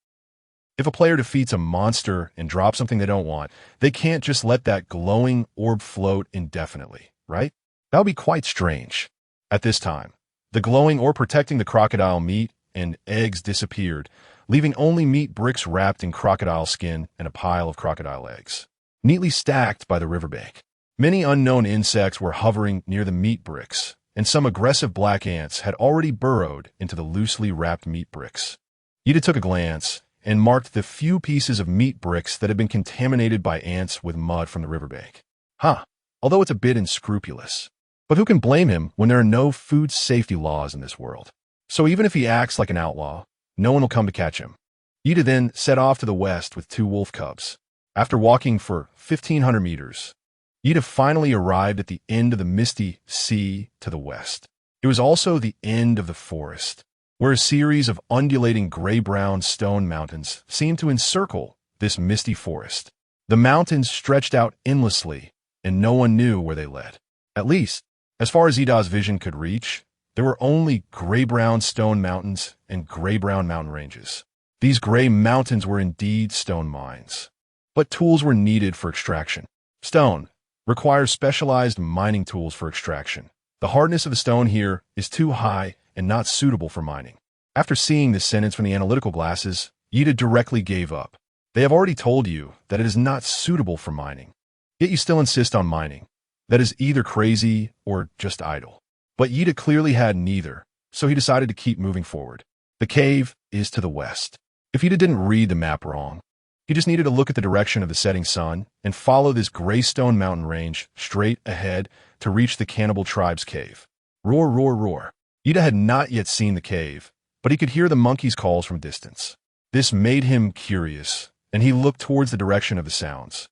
If a player defeats a monster and drops something they don't want, they can't just let that glowing orb float indefinitely, right? That would be quite strange. At this time, the glowing orb protecting the crocodile meat and eggs disappeared, leaving only meat bricks wrapped in crocodile skin and a pile of crocodile eggs, neatly stacked by the riverbank. Many unknown insects were hovering near the meat bricks, and some aggressive black ants had already burrowed into the loosely wrapped meat bricks. Yida took a glance and marked the few pieces of meat bricks that had been contaminated by ants with mud from the riverbank. Although it's a bit unscrupulous. But who can blame him when there are no food safety laws in this world? So even if he acts like an outlaw, no one will come to catch him. Yida then set off to the west with 2 wolf cubs. After walking for 1,500 meters, Yida finally arrived at the end of the misty sea to the west. It was also the end of the forest, where a series of undulating gray-brown stone mountains seemed to encircle this misty forest. The mountains stretched out endlessly, and no one knew where they led. At least, as far as Yida's vision could reach, there were only gray-brown stone mountains and gray-brown mountain ranges. These gray mountains were indeed stone mines. But tools were needed for extraction. Stone requires specialized mining tools for extraction. The hardness of the stone here is too high and not suitable for mining. After seeing this sentence from the analytical glasses, Yida directly gave up. They have already told you that it is not suitable for mining, yet you still insist on mining. That is either crazy or just idle. But Yida clearly had neither, so he decided to keep moving forward. The cave is to the west. If Yida didn't read the map wrong, He just needed to look at the direction of the setting sun and follow this gray stone mountain range straight ahead to reach the cannibal tribe's cave. Roar, roar, roar. Ida had not yet seen the cave, but he could hear the monkeys' calls from a distance. This made him curious, and he looked towards the direction of the sounds.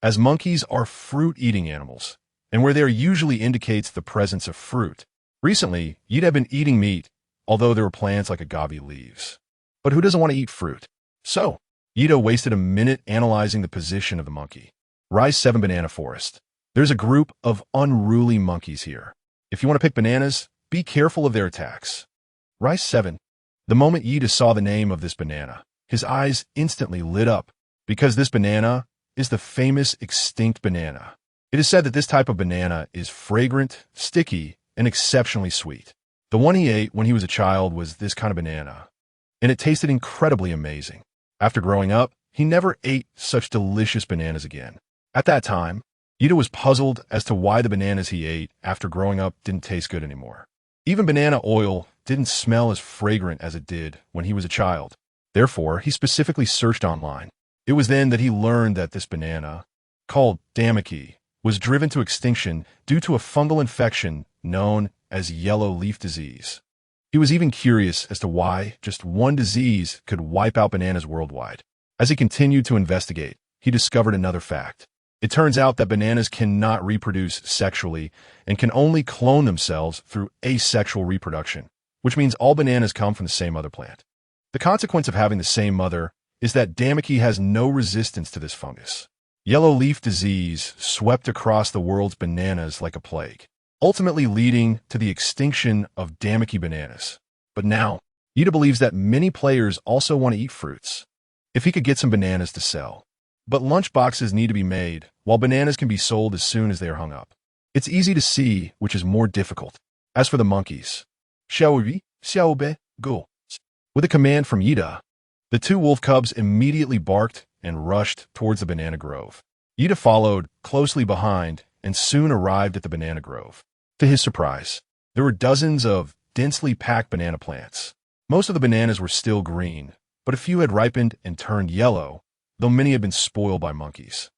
As monkeys are fruit-eating animals, and where there usually indicates the presence of fruit. Recently, Ida had been eating meat, although there were plants like agave leaves. But who doesn't want to eat fruit? So, Ida wasted a minute analyzing the position of the monkey. Rise 7 Banana Forest. There's a group of unruly monkeys here. If you want to pick bananas, be careful of their attacks. Rise 7. The moment Ida saw the name of this banana, his eyes instantly lit up, because this banana is the famous extinct banana. It is said that this type of banana is fragrant, sticky, and exceptionally sweet. The one he ate when he was a child was this kind of banana, and it tasted incredibly amazing. After growing up, he never ate such delicious bananas again. At that time, Ida was puzzled as to why the bananas he ate after growing up didn't taste good anymore. Even banana oil didn't smell as fragrant as it did when he was a child. Therefore, he specifically searched online. It was then that he learned that this banana, called damaki, was driven to extinction due to a fungal infection known as yellow leaf disease. He was even curious as to why just one disease could wipe out bananas worldwide. As he continued to investigate, he discovered another fact. It turns out that bananas cannot reproduce sexually and can only clone themselves through asexual reproduction, which means all bananas come from the same mother plant. The consequence of having the same mother is that damaki has no resistance to this fungus. Yellow leaf disease swept across the world's bananas like a plague, ultimately leading to the extinction of damaki bananas. But now, Ida believes that many players also want to eat fruits. If he could get some bananas to sell. But lunch boxes need to be made, while bananas can be sold as soon as they are hung up. It's easy to see which is more difficult. As for the monkeys, Xiaobi, Xiaobe, go. With a command from Ida, the 2 wolf cubs immediately barked and rushed towards the banana grove. Ida followed closely behind and soon arrived at the banana grove. To his surprise, there were dozens of densely packed banana plants. Most of the bananas were still green, but a few had ripened and turned yellow, though many had been spoiled by monkeys.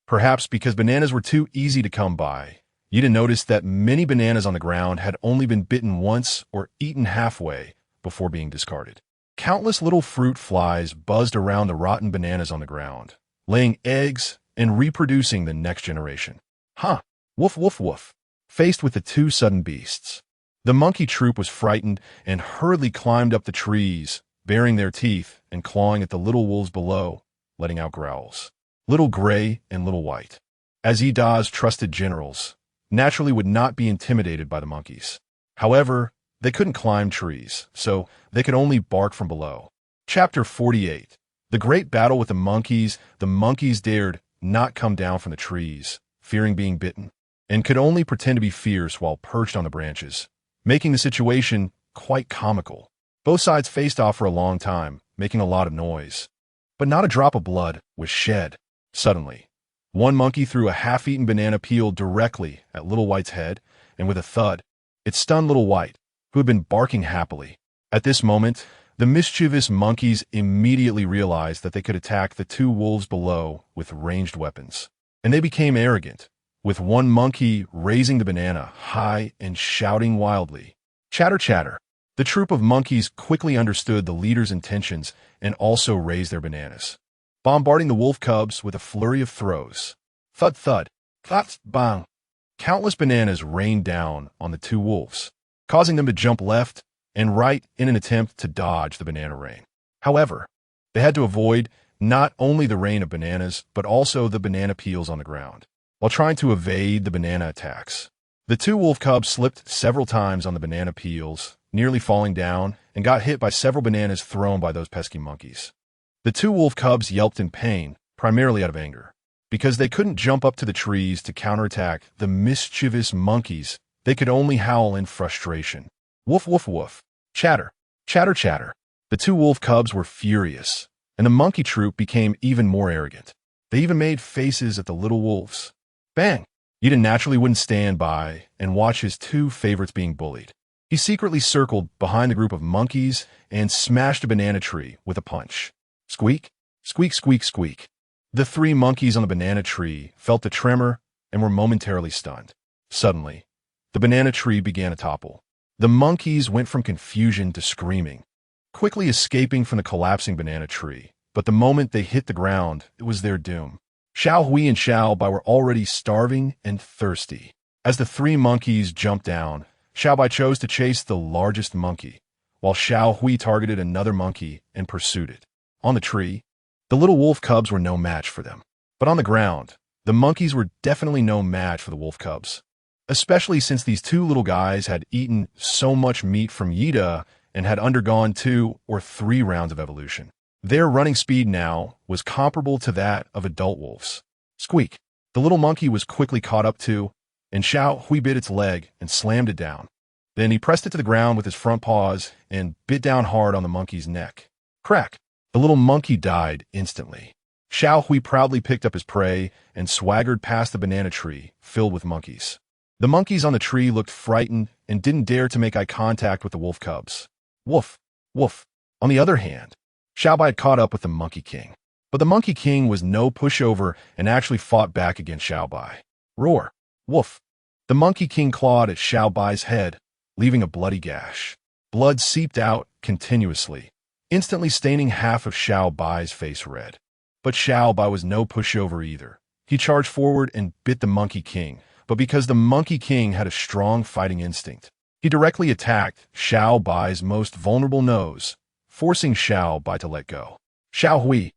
Perhaps because bananas were too easy to come by, Ida noticed that many bananas on the ground had only been bitten once or eaten halfway before being discarded. Countless little fruit flies buzzed around the rotten bananas on the ground, laying eggs and reproducing the next generation. Huh! Woof, woof, woof. Faced with the 2 sudden beasts, the monkey troop was frightened and hurriedly climbed up the trees, baring their teeth and clawing at the little wolves below, letting out growls. Little Gray and Little White, as Ida's trusted generals, naturally would not be intimidated by the monkeys. However, they couldn't climb trees, so they could only bark from below. Chapter 48. The Great Battle with the Monkeys dared not come down from the trees, fearing being bitten, and could only pretend to be fierce while perched on the branches, making the situation quite comical. Both sides faced off for a long time, making a lot of noise. But not a drop of blood was shed. Suddenly, one monkey threw a half-eaten banana peel directly at Little White's head, and with a thud, it stunned Little White, who had been barking happily. At this moment, the mischievous monkeys immediately realized that they could attack the 2 wolves below with ranged weapons. And they became arrogant, with one monkey raising the banana high and shouting wildly. Chatter, chatter. The troop of monkeys quickly understood the leader's intentions and also raised their bananas, bombarding the wolf cubs with a flurry of throws. Thud, thud. Thud, bang. Countless bananas rained down on the 2 wolves, causing them to jump left and right in an attempt to dodge the banana rain. However, they had to avoid not only the rain of bananas, but also the banana peels on the ground, while trying to evade the banana attacks. The 2 wolf cubs slipped several times on the banana peels, nearly falling down, and got hit by several bananas thrown by those pesky monkeys. The 2 wolf cubs yelped in pain, primarily out of anger. Because they couldn't jump up to the trees to counterattack the mischievous monkeys, they could only howl in frustration. Woof, woof, woof. Chatter, chatter, chatter. The 2 wolf cubs were furious, and the monkey troop became even more arrogant. They even made faces at the little wolves. Bang! Eden naturally wouldn't stand by and watch his 2 favorites being bullied. He secretly circled behind the group of monkeys and smashed a banana tree with a punch. Squeak, squeak, squeak, squeak. The three monkeys on the banana tree felt the tremor and were momentarily stunned. Suddenly, the banana tree began to topple. The monkeys went from confusion to screaming, quickly escaping from the collapsing banana tree. But the moment they hit the ground, it was their doom. Xiao Hui and Xiao Bai were already starving and thirsty. As the three monkeys jumped down, Xiao Bai chose to chase the largest monkey, while Xiao Hui targeted another monkey and pursued it. On the tree, the little wolf cubs were no match for them. But on the ground, the monkeys were definitely no match for the wolf cubs, especially since these two little guys had eaten so much meat from Yida and had undergone 2 or 3 rounds of evolution. Their running speed now was comparable to that of adult wolves. Squeak! The little monkey was quickly caught up to, and Xiao Hui bit its leg and slammed it down. Then he pressed it to the ground with his front paws and bit down hard on the monkey's neck. Crack! The little monkey died instantly. Xiao Hui proudly picked up his prey and swaggered past the banana tree filled with monkeys. The monkeys on the tree looked frightened and didn't dare to make eye contact with the wolf cubs. Woof! Woof! On the other hand, Xiao Bai had caught up with the Monkey King. But the Monkey King was no pushover and actually fought back against Xiao Bai. Roar! Woof! The Monkey King clawed at Xiao Bai's head, leaving a bloody gash. Blood seeped out continuously, instantly staining half of Xiao Bai's face red. But Xiao Bai was no pushover either. He charged forward and bit the Monkey King, but because the Monkey King had a strong fighting instinct, he directly attacked Xiao Bai's most vulnerable nose, forcing Xiao Bai to let go. Xiao Hui,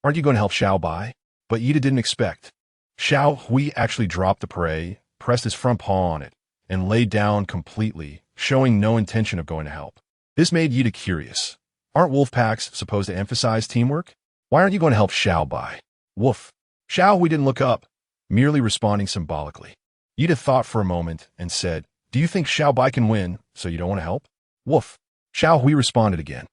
aren't you going to help Xiao Bai? But Yida didn't expect. Xiao Hui actually dropped the prey, pressed his front paw on it, and laid down completely, showing no intention of going to help. This made Yida curious. Aren't wolf packs supposed to emphasize teamwork? Why aren't you going to help Xiao Bai? Woof! Xiao Hui didn't look up, merely responding symbolically. Yida thought for a moment and said, "Do you think Xiao Bai can win, so you don't want to help?" Woof! Xiao Hui responded again.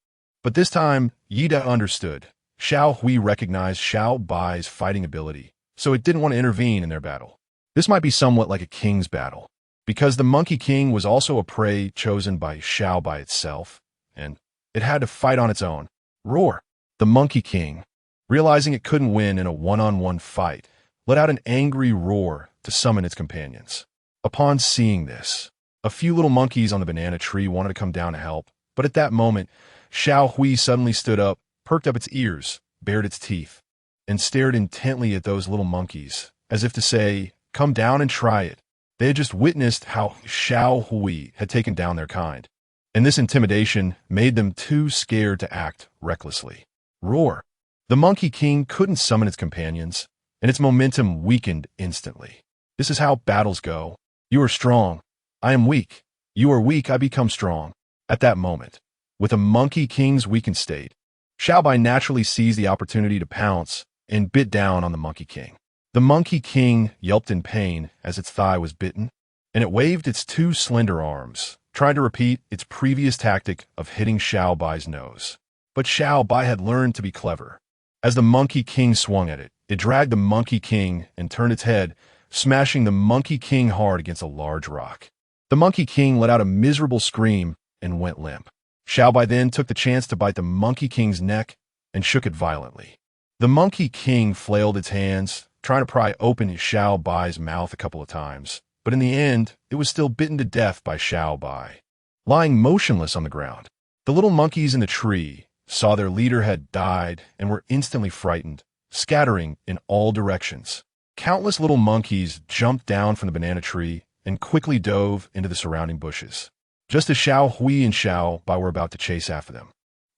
But this time, Yida understood. Xiao Hui recognized Xiao Bai's fighting ability, so it didn't want to intervene in their battle. This might be somewhat like a king's battle, because the Monkey King was also a prey chosen by Xiao Bai itself, and it had to fight on its own. Roar! The Monkey King, realizing it couldn't win in a one-on-one fight, let out an angry roar to summon its companions. Upon seeing this, a few little monkeys on the banana tree wanted to come down to help, but at that moment, Xiao Hui suddenly stood up, perked up its ears, bared its teeth, and stared intently at those little monkeys, as if to say, "Come down and try it." They had just witnessed how Xiao Hui had taken down their kind, and this intimidation made them too scared to act recklessly. Roar! The Monkey King couldn't summon its companions, and its momentum weakened instantly. This is how battles go. You are strong. I am weak. You are weak. I become strong. At that moment, with a Monkey King's weakened state, Xiao Bai naturally seized the opportunity to pounce and bit down on the Monkey King. The Monkey King yelped in pain as its thigh was bitten, and it waved its 2 slender arms, trying to repeat its previous tactic of hitting Xiao Bai's nose. But Xiao Bai had learned to be clever. As the Monkey King swung at it, it dragged the Monkey King and turned its head, smashing the Monkey King hard against a large rock. The Monkey King let out a miserable scream and went limp. Xiao Bai then took the chance to bite the Monkey King's neck and shook it violently. The Monkey King flailed its hands, trying to pry open Xiao Bai's mouth a couple of times, but in the end, it was still bitten to death by Xiao Bai. Lying motionless on the ground, the little monkeys in the tree saw their leader had died and were instantly frightened, scattering in all directions. Countless little monkeys jumped down from the banana tree and quickly dove into the surrounding bushes, just as Xiao Hui and Xiao Bai were about to chase after them.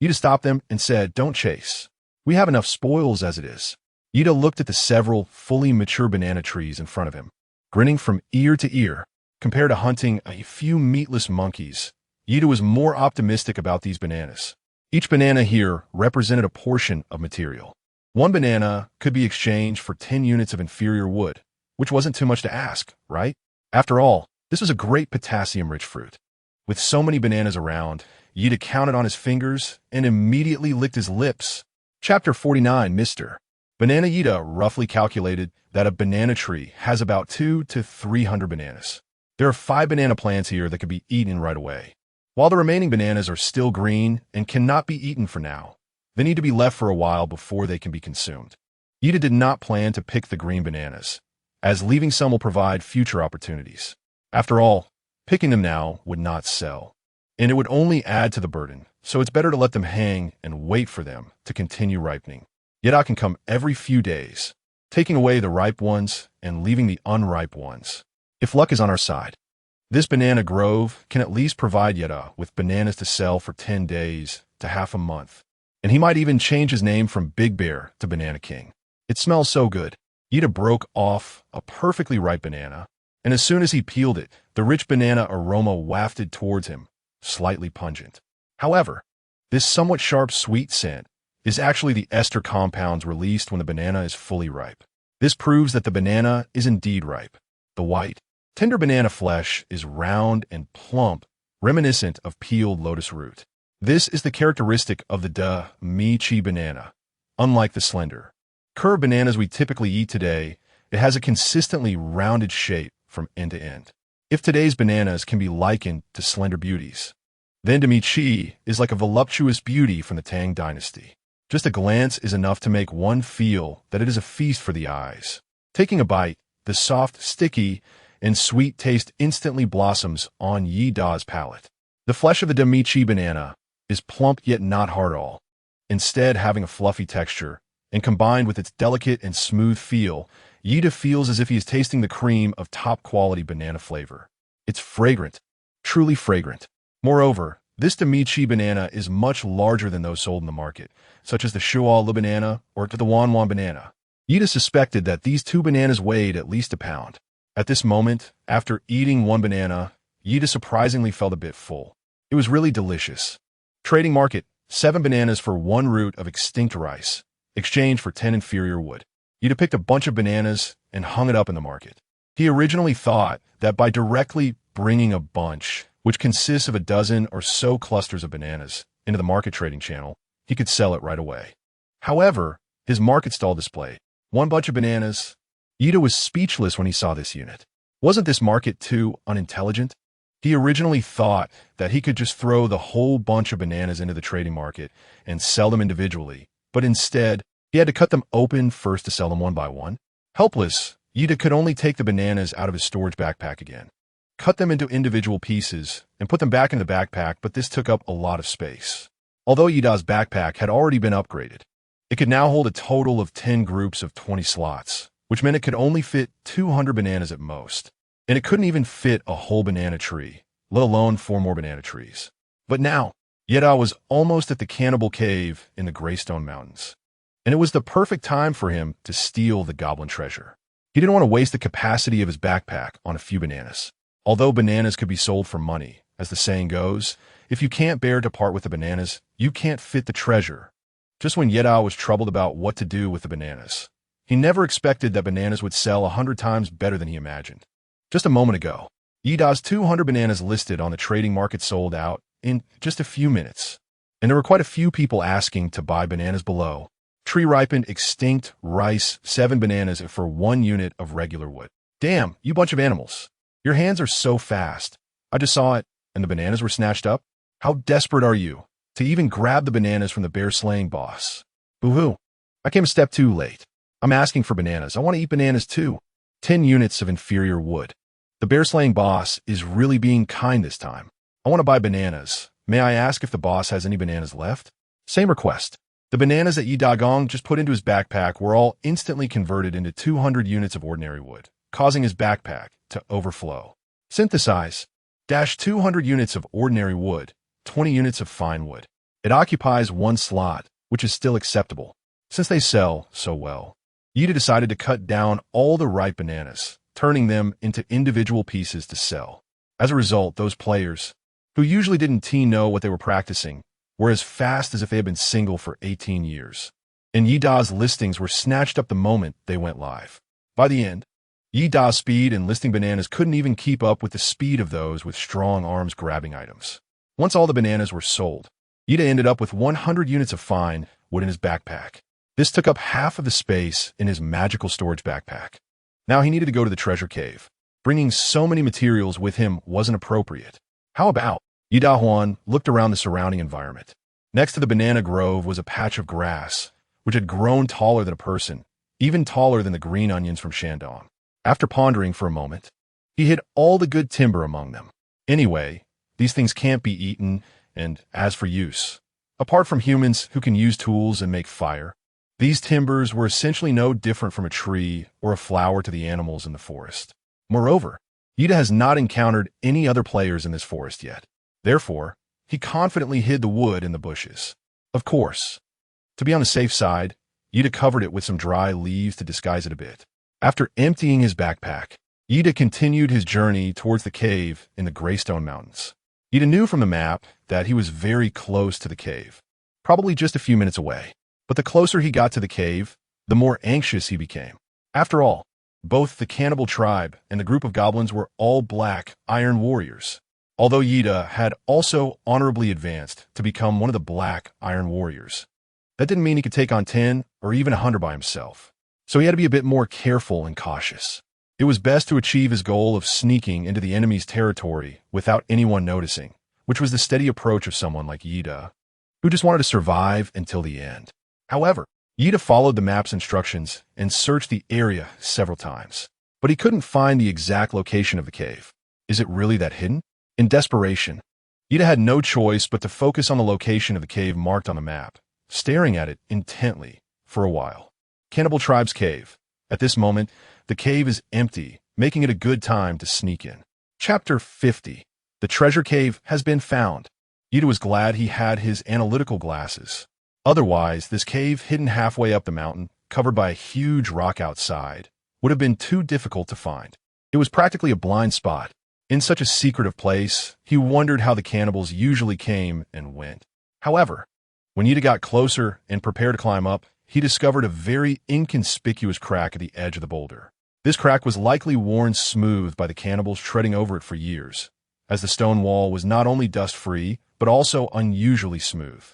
Yida stopped them and said, "Don't chase. We have enough spoils as it is." Yida looked at the several fully mature banana trees in front of him, grinning from ear to ear. Compared to hunting a few meatless monkeys, Yida was more optimistic about these bananas. Each banana here represented a portion of material. One banana could be exchanged for 10 units of inferior wood, which wasn't too much to ask, right? After all, this was a great potassium-rich fruit. With so many bananas around, Yida counted on his fingers and immediately licked his lips. Chapter 49, Mr. Banana Yida roughly calculated that a banana tree has about 200 to 300 bananas. There are 5 banana plants here that could be eaten right away, while the remaining bananas are still green and cannot be eaten for now. They need to be left for a while before they can be consumed. Ida did not plan to pick the green bananas, as leaving some will provide future opportunities. After all, picking them now would not sell, and it would only add to the burden, so it's better to let them hang and wait for them to continue ripening. Yada can come every few days, taking away the ripe ones and leaving the unripe ones. If luck is on our side, this banana grove can at least provide Yada with bananas to sell for 10 days to half a month. And he might even change his name from Big Bear to Banana King. It smells so good. Yada broke off a perfectly ripe banana, and as soon as he peeled it, the rich banana aroma wafted towards him, slightly pungent. However, this somewhat sharp sweet scent is actually the ester compounds released when the banana is fully ripe. This proves that the banana is indeed ripe. The white, tender banana flesh is round and plump, reminiscent of peeled lotus root. This is the characteristic of the Misty banana. Unlike the slender, curved bananas we typically eat today, it has a consistently rounded shape from end to end. If today's bananas can be likened to slender beauties, then the Misty is like a voluptuous beauty from the Tang dynasty. Just a glance is enough to make one feel that it is a feast for the eyes. Taking a bite, the soft, sticky, and sweet taste instantly blossoms on Yida's palate. The flesh of the Misty banana is plump yet not hard at all, instead having a fluffy texture, and combined with its delicate and smooth feel, Yida feels as if he is tasting the cream of top-quality banana flavor. It's fragrant, truly fragrant. Moreover, this Misty banana is much larger than those sold in the market, such as the Shual banana or the Wanwan banana. Yida suspected that these two bananas weighed at least a pound. At this moment, after eating one banana, Yida surprisingly felt a bit full. It was really delicious. Trading market, 7 bananas for 1 root of extinct rice, exchanged for 10 inferior wood. Yida picked a bunch of bananas and hung it up in the market. He originally thought that by directly bringing a bunch, which consists of a dozen or so clusters of bananas, into the market trading channel, he could sell it right away. However, his market stall displayed 1 bunch of bananas. Yida was speechless when he saw this unit. Wasn't this market too unintelligent? He originally thought that he could just throw the whole bunch of bananas into the trading market and sell them individually, but instead, he had to cut them open first to sell them one by one. Helpless, Yida could only take the bananas out of his storage backpack again, cut them into individual pieces, and put them back in the backpack, but this took up a lot of space. Although Yida's backpack had already been upgraded, it could now hold a total of 10 groups of 20 slots, which meant it could only fit 200 bananas at most. And it couldn't even fit a whole banana tree, let alone 4 more banana trees. But now, Yida was almost at the Cannibal Cave in the Greystone Mountains, and it was the perfect time for him to steal the goblin treasure. He didn't want to waste the capacity of his backpack on a few bananas. Although bananas could be sold for money, as the saying goes, if you can't bear to part with the bananas, you can't fit the treasure. Just when Yida was troubled about what to do with the bananas, he never expected that bananas would sell 100 times better than he imagined. Just a moment ago, Yida's 200 bananas listed on the trading market sold out in just a few minutes, and there were quite a few people asking to buy bananas below. Tree-ripened, extinct rice, 7 bananas for 1 unit of regular wood. Damn, you bunch of animals. Your hands are so fast. I just saw it, and the bananas were snatched up. How desperate are you to even grab the bananas from the bear-slaying boss? Boo-hoo. I came a step too late. I'm asking for bananas. I want to eat bananas too. 10 units of inferior wood. The bear-slaying boss is really being kind this time. I want to buy bananas. May I ask if the boss has any bananas left? Same request. The bananas that Yida Gong just put into his backpack were all instantly converted into 200 units of ordinary wood, causing his backpack to overflow. Synthesize. 200 units of ordinary wood, 20 units of fine wood. It occupies 1 slot, which is still acceptable, since they sell so well. Yida decided to cut down all the ripe bananas, turning them into individual pieces to sell. As a result, those players, who usually didn't know what they were practicing, were as fast as if they had been single for 18 years. And Yida's listings were snatched up the moment they went live. By the end, Yida's speed in listing bananas couldn't even keep up with the speed of those with strong arms grabbing items. Once all the bananas were sold, Yida ended up with 100 units of fine wood in his backpack. This took up half of the space in his magical storage backpack. Now he needed to go to the treasure cave. Bringing so many materials with him wasn't appropriate. How about? Yida Huan looked around the surrounding environment. Next to the banana grove was a patch of grass, which had grown taller than a person, even taller than the green onions from Shandong. After pondering for a moment, he hid all the good timber among them. Anyway, these things can't be eaten, and as for use, apart from humans who can use tools and make fire, these timbers were essentially no different from a tree or a flower to the animals in the forest. Moreover, Ida has not encountered any other players in this forest yet. Therefore, he confidently hid the wood in the bushes. Of course, to be on the safe side, Ida covered it with some dry leaves to disguise it a bit. After emptying his backpack, Ida continued his journey towards the cave in the Greystone Mountains. Ida knew from the map that he was very close to the cave, probably just a few minutes away. But the closer he got to the cave, the more anxious he became. After all, both the cannibal tribe and the group of goblins were all black iron warriors, although Yida had also honorably advanced to become one of the black iron warriors. That didn't mean he could take on 10 or even 100 by himself, so he had to be a bit more careful and cautious. It was best to achieve his goal of sneaking into the enemy's territory without anyone noticing, which was the steady approach of someone like Yida, who just wanted to survive until the end. However, Yida followed the map's instructions and searched the area several times, but he couldn't find the exact location of the cave. Is it really that hidden? In desperation, Yida had no choice but to focus on the location of the cave marked on the map, staring at it intently for a while. Cannibal Tribe's cave. At this moment, the cave is empty, making it a good time to sneak in. Chapter 50. The treasure cave has been found. Yida was glad he had his analytical glasses. Otherwise, this cave hidden halfway up the mountain, covered by a huge rock outside, would have been too difficult to find. It was practically a blind spot. In such a secretive place, he wondered how the cannibals usually came and went. However, when Yida got closer and prepared to climb up, he discovered a very inconspicuous crack at the edge of the boulder. This crack was likely worn smooth by the cannibals treading over it for years, as the stone wall was not only dust-free, but also unusually smooth.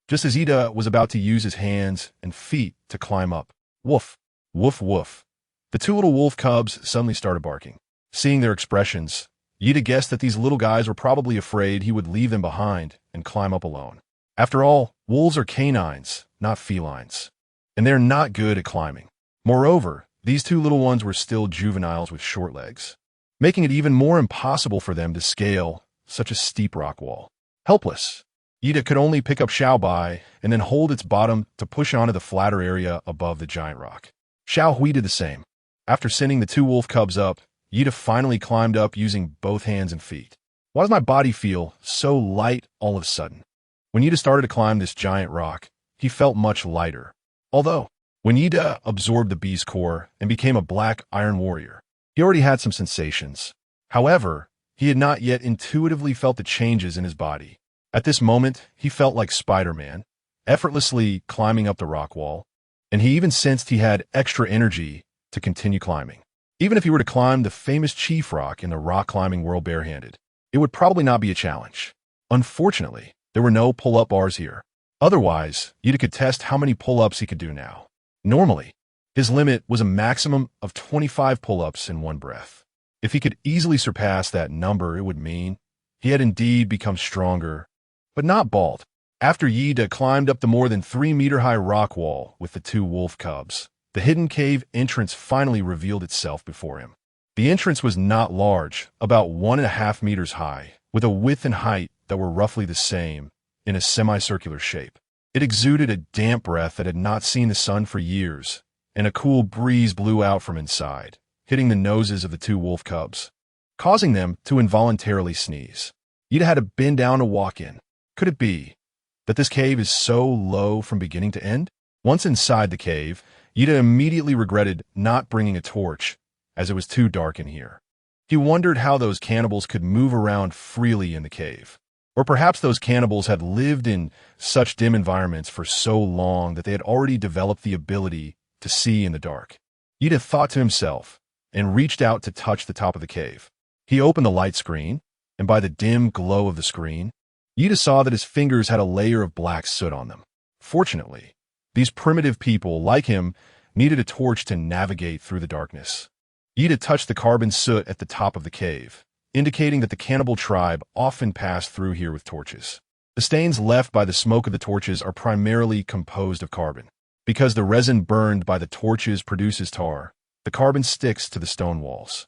Just as Ida was about to use his hands and feet to climb up, woof, woof, woof, the two little wolf cubs suddenly started barking. Seeing their expressions, Ida guessed that these little guys were probably afraid he would leave them behind and climb up alone. After all, wolves are canines, not felines, and they're not good at climbing. Moreover, these two little ones were still juveniles with short legs, making it even more impossible for them to scale such a steep rock wall. Helpless, Ida could only pick up Xiao Bai and then hold its bottom to push onto the flatter area above the giant rock. Xiao Hui did the same. After sending the two wolf cubs up, Ida finally climbed up using both hands and feet. Why does my body feel so light all of a sudden? When Ida started to climb this giant rock, he felt much lighter. Although, when Ida absorbed the beast core and became a black iron warrior, he already had some sensations. However, he had not yet intuitively felt the changes in his body. At this moment, he felt like Spider-Man, effortlessly climbing up the rock wall, and he even sensed he had extra energy to continue climbing. Even if he were to climb the famous Chief Rock in the rock climbing world barehanded, it would probably not be a challenge. Unfortunately, there were no pull-up bars here. Otherwise, Ida could test how many pull-ups he could do now. Normally, his limit was a maximum of 25 pull-ups in one breath. If he could easily surpass that number, it would mean he had indeed become stronger, but not bald. After Yida climbed up the more than 3-meter-high rock wall with the two wolf cubs, the hidden cave entrance finally revealed itself before him. The entrance was not large, about 1.5 meters high, with a width and height that were roughly the same, in a semicircular shape. It exuded a damp breath that had not seen the sun for years, and a cool breeze blew out from inside, hitting the noses of the two wolf cubs, causing them to involuntarily sneeze. Yida had to bend down to walk in. Could it be that this cave is so low from beginning to end? Once inside the cave, Yida immediately regretted not bringing a torch, as it was too dark in here. He wondered how those cannibals could move around freely in the cave. Or perhaps those cannibals had lived in such dim environments for so long that they had already developed the ability to see in the dark. Yida thought to himself and reached out to touch the top of the cave. He opened the light screen, and by the dim glow of the screen, Yida saw that his fingers had a layer of black soot on them. Fortunately, these primitive people, like him, needed a torch to navigate through the darkness. Yida touched the carbon soot at the top of the cave, indicating that the cannibal tribe often passed through here with torches. The stains left by the smoke of the torches are primarily composed of carbon. Because the resin burned by the torches produces tar, the carbon sticks to the stone walls.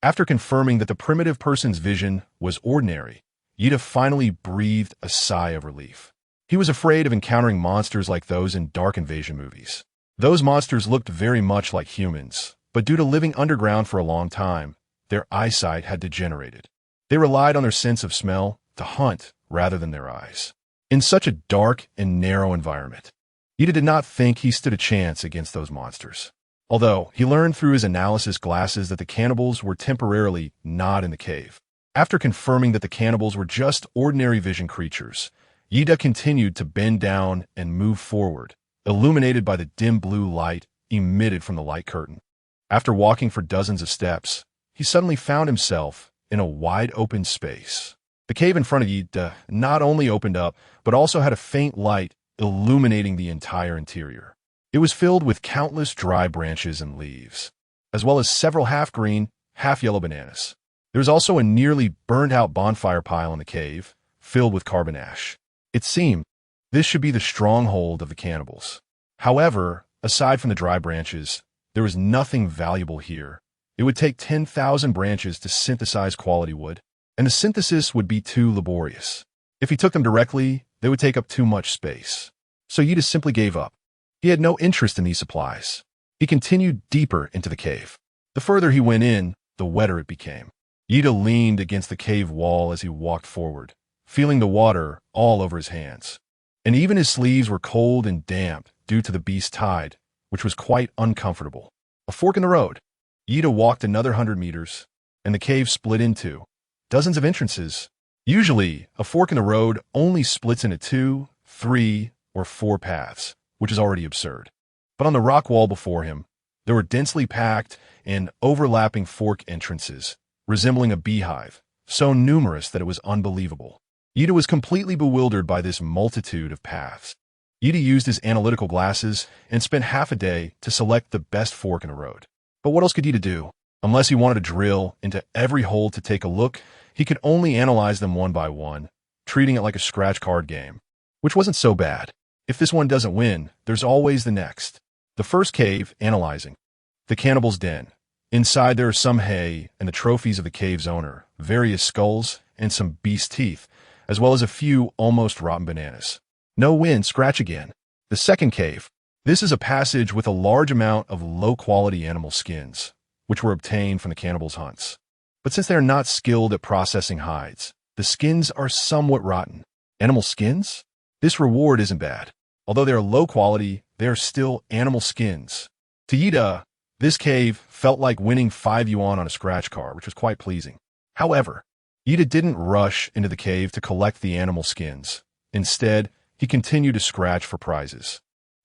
After confirming that the primitive person's vision was ordinary, Yida finally breathed a sigh of relief. He was afraid of encountering monsters like those in dark invasion movies. Those monsters looked very much like humans, but due to living underground for a long time, their eyesight had degenerated. They relied on their sense of smell to hunt rather than their eyes. In such a dark and narrow environment, Yida did not think he stood a chance against those monsters. Although he learned through his analysis glasses that the cannibals were temporarily not in the cave. After confirming that the cannibals were just ordinary vision creatures, Yida continued to bend down and move forward, illuminated by the dim blue light emitted from the light curtain. After walking for dozens of steps, he suddenly found himself in a wide open space. The cave in front of Yida not only opened up, but also had a faint light illuminating the entire interior. It was filled with countless dry branches and leaves, as well as several half-green, half-yellow bananas. There was also a nearly burned-out bonfire pile in the cave, filled with carbon ash. It seemed this should be the stronghold of the cannibals. However, aside from the dry branches, there was nothing valuable here. It would take 10,000 branches to synthesize quality wood, and the synthesis would be too laborious. If he took them directly, they would take up too much space. So Yida simply gave up. He had no interest in these supplies. He continued deeper into the cave. The further he went in, the wetter it became. Yida leaned against the cave wall as he walked forward, feeling the water all over his hands. And even his sleeves were cold and damp due to the beast's tide, which was quite uncomfortable. A fork in the road. Yida walked another 100 meters, and the cave split into dozens of entrances. Usually, a fork in the road only splits into 2, 3, or 4 paths, which is already absurd. But on the rock wall before him, there were densely packed and overlapping fork entrances, resembling a beehive, so numerous that it was unbelievable. Yida was completely bewildered by this multitude of paths. Yida used his analytical glasses and spent half a day to select the best fork in the road. But what else could Yida do? Unless he wanted to drill into every hole to take a look, he could only analyze them one by one, treating it like a scratch card game, which wasn't so bad. If this one doesn't win, there's always the next. The first cave, analyzing. The cannibal's den. Inside there are some hay and the trophies of the cave's owner, various skulls, and some beast teeth, as well as a few almost rotten bananas. No win, scratch again. The second cave. This is a passage with a large amount of low-quality animal skins, which were obtained from the cannibal's hunts. But since they are not skilled at processing hides, the skins are somewhat rotten. Animal skins? This reward isn't bad. Although they are low quality, they are still animal skins. To Yida, this cave felt like winning 5 yuan on a scratch card, which was quite pleasing. However, Yida didn't rush into the cave to collect the animal skins. Instead, he continued to scratch for prizes.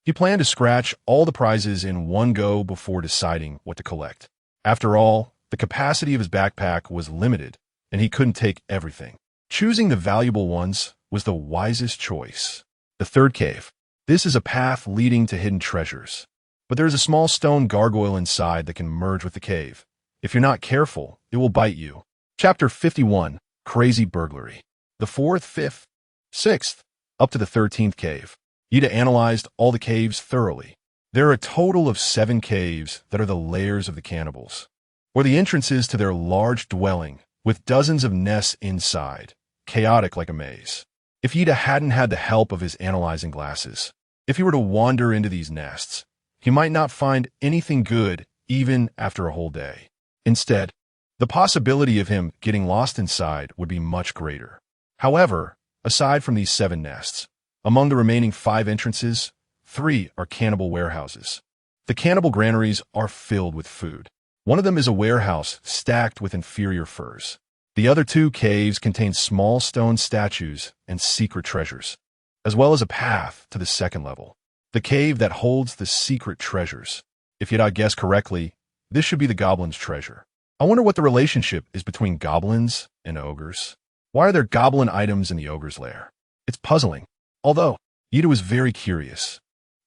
He planned to scratch all the prizes in one go before deciding what to collect. After all, the capacity of his backpack was limited, and he couldn't take everything. Choosing the valuable ones was the wisest choice. The third cave. This is a path leading to hidden treasures. But there is a small stone gargoyle inside that can merge with the cave. If you're not careful, it will bite you. Chapter 51. Crazy Burglary. The 4th, 5th, 6th, up to the 13th cave. Yida analyzed all the caves thoroughly. There are a total of 7 caves that are the lairs of the cannibals, or the entrances to their large dwelling, with dozens of nests inside, chaotic like a maze. If Yida hadn't had the help of his analyzing glasses, if he were to wander into these nests, he might not find anything good even after a whole day. Instead, the possibility of him getting lost inside would be much greater. However, aside from these 7 nests, among the remaining 5 entrances, 3 are cannibal warehouses. The cannibal granaries are filled with food. One of them is a warehouse stacked with inferior furs. The other 2 caves contain small stone statues and secret treasures, as well as a path to the 2nd level, the cave that holds the secret treasures. If you had guessed correctly, this should be the goblin's treasure. I wonder what the relationship is between goblins and ogres. Why are there goblin items in the ogre's lair? It's puzzling. Although, Yida was very curious,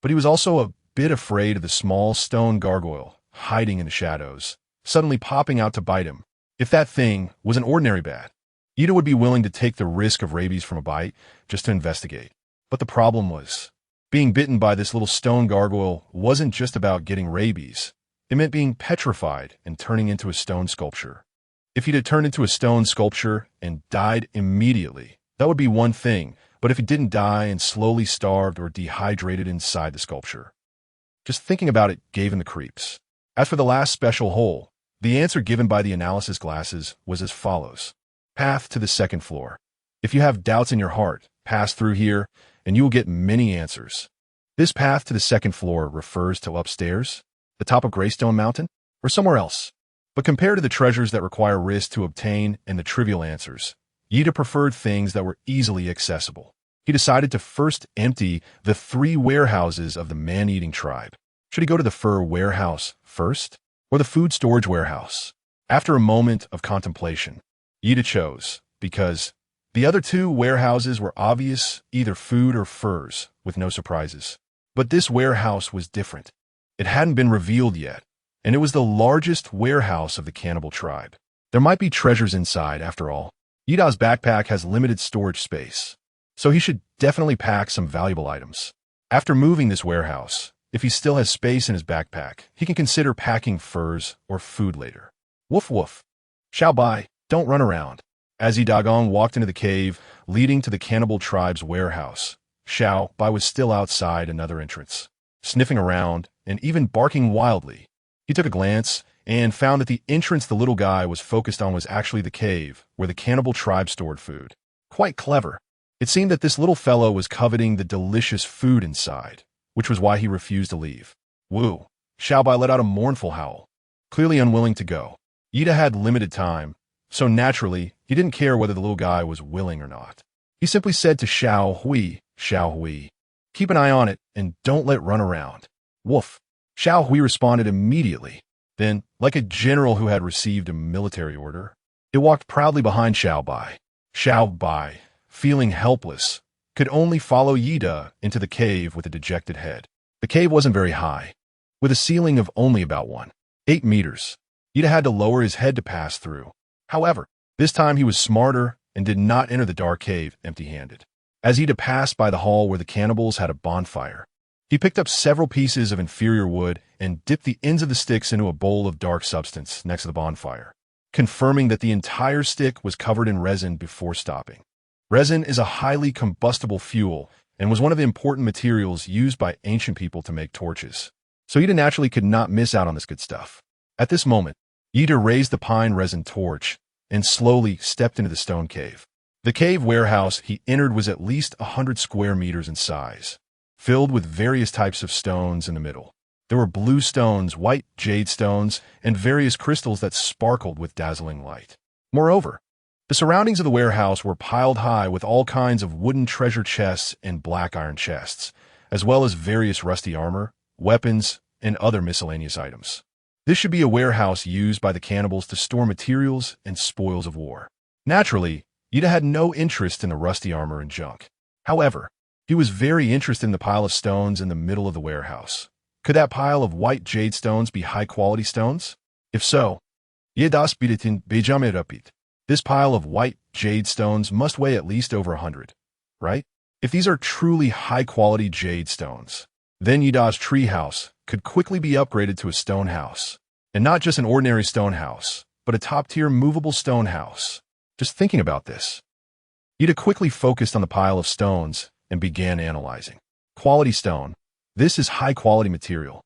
but he was also a bit afraid of the small stone gargoyle hiding in the shadows, suddenly popping out to bite him. If that thing was an ordinary bat, Yida would be willing to take the risk of rabies from a bite just to investigate. But the problem was, Being bitten by this little stone gargoyle wasn't just about getting rabies. It meant being petrified and turning into a stone sculpture. If he'd had turned into a stone sculpture and died immediately, that would be one thing, but if he didn't die and slowly starved or dehydrated inside the sculpture, just thinking about it gave him the creeps. As for the last special hole, the answer given by the analysis glasses was as follows. Path to the second floor. If you have doubts in your heart, pass through here, and you will get many answers. This path to the second floor refers to upstairs, the top of Greystone Mountain, or somewhere else. But compared to the treasures that require risk to obtain and the trivial answers, Yida preferred things that were easily accessible. He decided to first empty the 3 warehouses of the man-eating tribe. Should he go to the fur warehouse first, or the food storage warehouse? After a moment of contemplation, Yida chose, because the other 2 warehouses were obvious, either food or furs, with no surprises. But this warehouse was different. It hadn't been revealed yet, and it was the largest warehouse of the cannibal tribe. There might be treasures inside, after all. Yida's backpack has limited storage space, so he should definitely pack some valuable items. After moving this warehouse, if he still has space in his backpack, he can consider packing furs or food later. Woof woof. Xiao Bai, don't run around. As Yi Dagong walked into the cave leading to the cannibal tribe's warehouse, Xiao Bai was still outside another entrance, sniffing around and even barking wildly. He took a glance and found that the entrance the little guy was focused on was actually the cave where the cannibal tribe stored food. Quite clever. It seemed that this little fellow was coveting the delicious food inside, which was why he refused to leave. Woo! Xiao Bai let out a mournful howl, clearly unwilling to go. Yida had limited time, so naturally, he didn't care whether the little guy was willing or not. He simply said to Xiao Hui, keep an eye on it and don't let it run around. Woof. Xiao Hui responded immediately. Then, like a general who had received a military order, it walked proudly behind Xiao Bai. Xiao Bai, feeling helpless, could only follow Yida into the cave with a dejected head. The cave wasn't very high, with a ceiling of only about 8 meters. Yida had to lower his head to pass through. However, this time he was smarter and did not enter the dark cave empty-handed. As Yida passed by the hall where the cannibals had a bonfire, he picked up several pieces of inferior wood and dipped the ends of the sticks into a bowl of dark substance next to the bonfire, confirming that the entire stick was covered in resin before stopping. Resin is a highly combustible fuel and was one of the important materials used by ancient people to make torches. So Yida naturally could not miss out on this good stuff. At this moment, Yida raised the pine resin torch and slowly stepped into the stone cave. The cave warehouse he entered was at least 100 square meters in size, filled with various types of stones in the middle. There were blue stones, white jade stones, and various crystals that sparkled with dazzling light. Moreover, the surroundings of the warehouse were piled high with all kinds of wooden treasure chests and black iron chests, as well as various rusty armor, weapons, and other miscellaneous items. This should be a warehouse used by the cannibals to store materials and spoils of war. Naturally, Yida had no interest in the rusty armor and junk. However, he was very interested in the pile of stones in the middle of the warehouse. Could that pile of white jade stones be high-quality stones? If so, Yedas biditin bejamirapit. This pile of white jade stones must weigh at least over 100, right? If these are truly high-quality jade stones, then Yeda's treehouse could quickly be upgraded to a stone house. And not just an ordinary stone house, but a top-tier movable stone house. Just thinking about this, Yida quickly focused on the pile of stones and began analyzing. Quality stone. This is high-quality material.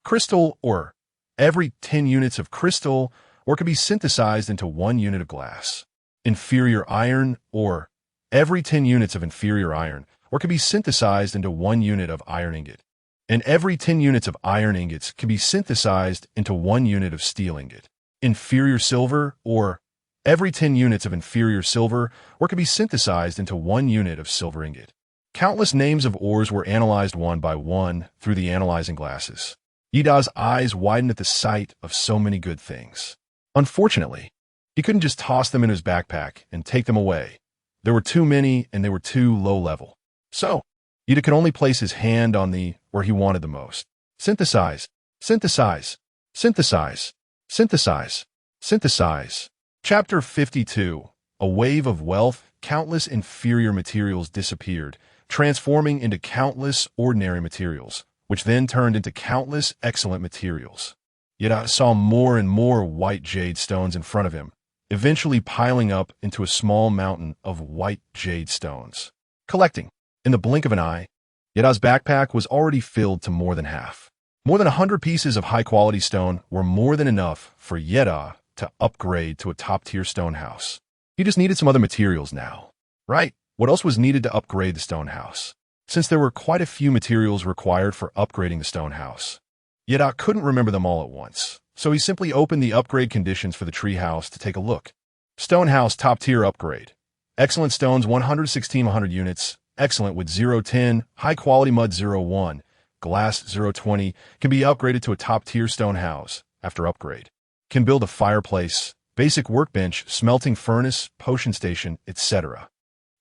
Crystal, or every 10 units of crystal, or can be synthesized into 1 unit of glass. Inferior iron, or every 10 units of inferior iron, or can be synthesized into 1 unit of iron ingot. And every 10 units of iron ingots can be synthesized into 1 unit of steel ingot. Inferior silver, or every 10 units of inferior silver, or can be synthesized into 1 unit of silver ingot. Countless names of ores were analyzed one by one through the analyzing glasses. Yida's eyes widened at the sight of so many good things. Unfortunately, he couldn't just toss them in his backpack and take them away. There were too many and they were too low level. So, Yida could only place his hand on the where he wanted the most. Synthesize, synthesize, synthesize, synthesize, synthesize. Chapter 52. A wave of wealth, countless inferior materials disappeared, transforming into countless ordinary materials, which then turned into countless excellent materials. Yet saw more and more white jade stones in front of him, eventually piling up into a small mountain of white jade stones. Collecting. In the blink of an eye, Yada's backpack was already filled to more than half. More than 100 pieces of high-quality stone were more than enough for Yada to upgrade to a top-tier stone house. He just needed some other materials now. Right, what else was needed to upgrade the stone house? Since there were quite a few materials required for upgrading the stone house, Yada couldn't remember them all at once, so he simply opened the upgrade conditions for the tree house to take a look. Stone house top-tier upgrade. Excellent stones 116 units, excellent with 010, high-quality mud 01, glass 020, can be upgraded to a top-tier stone house after upgrade. Can build a fireplace, basic workbench, smelting furnace, potion station, etc.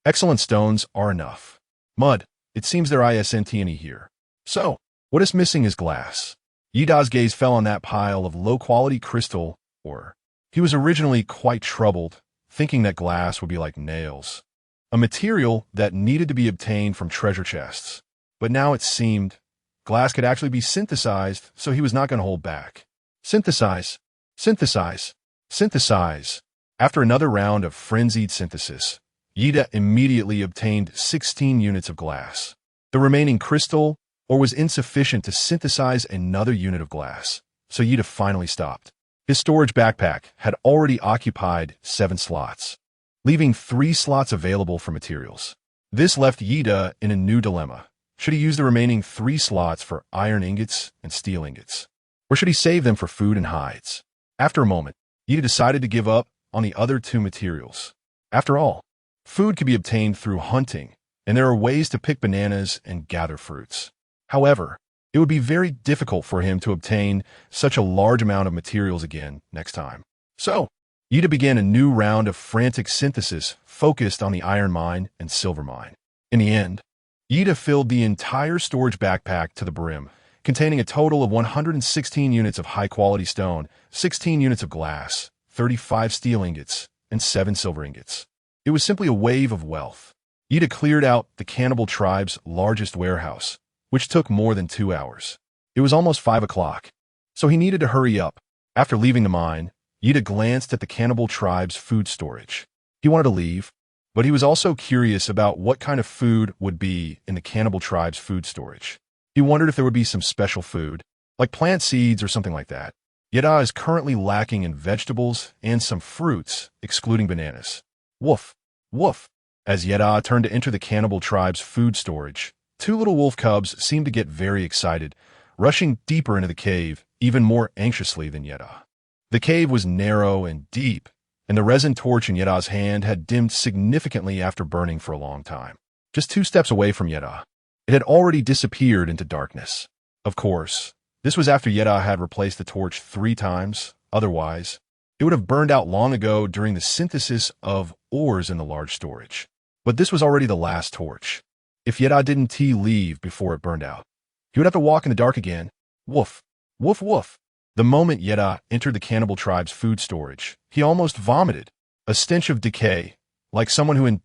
Excellent stones are enough. Mud, it seems there isn't any here. So, what is missing is glass. Yada's gaze fell on that pile of low-quality crystal, or he was originally quite troubled, thinking that glass would be like nails, a material that needed to be obtained from treasure chests. But now it seemed glass could actually be synthesized, so he was not going to hold back. Synthesize, synthesize, synthesize. After another round of frenzied synthesis, Yada immediately obtained 16 units of glass. The remaining crystal or was insufficient to synthesize another unit of glass, so Yada finally stopped. His storage backpack had already occupied 7 slots, leaving 3 slots available for materials. This left Yada in a new dilemma. Should he use the remaining 3 slots for iron ingots and steel ingots? Or should he save them for food and hides? After a moment, Yada decided to give up on the other 2 materials. After all, food could be obtained through hunting, and there are ways to pick bananas and gather fruits. However, it would be very difficult for him to obtain such a large amount of materials again next time. So, Yada began a new round of frantic synthesis focused on the iron mine and silver mine. In the end, Yada filled the entire storage backpack to the brim, containing a total of 116 units of high-quality stone, 16 units of glass, 35 steel ingots, and 7 silver ingots. It was simply a wave of wealth. Yada cleared out the cannibal tribe's largest warehouse, which took more than 2 hours. It was almost 5 o'clock, so he needed to hurry up. After leaving the mine, Yada glanced at the cannibal tribe's food storage. He wanted to leave, but he was also curious about what kind of food would be in the cannibal tribe's food storage. He wondered if there would be some special food, like plant seeds or something like that. Yada is currently lacking in vegetables and some fruits, excluding bananas. Woof, woof. As Yada turned to enter the cannibal tribe's food storage, 2 little wolf cubs seemed to get very excited, rushing deeper into the cave, even more anxiously than Yada. The cave was narrow and deep, and the resin torch in Yada's hand had dimmed significantly after burning for a long time. Just 2 steps away from Yada, it had already disappeared into darkness. Of course, this was after Yada had replaced the torch 3 times. Otherwise, it would have burned out long ago during the synthesis of ores in the large storage. But this was already the last torch. If Yada didn't leave before it burned out, he would have to walk in the dark again. Woof, woof, woof. The moment Yada entered the cannibal tribe's food storage, he almost vomited. A stench of decay, like someone who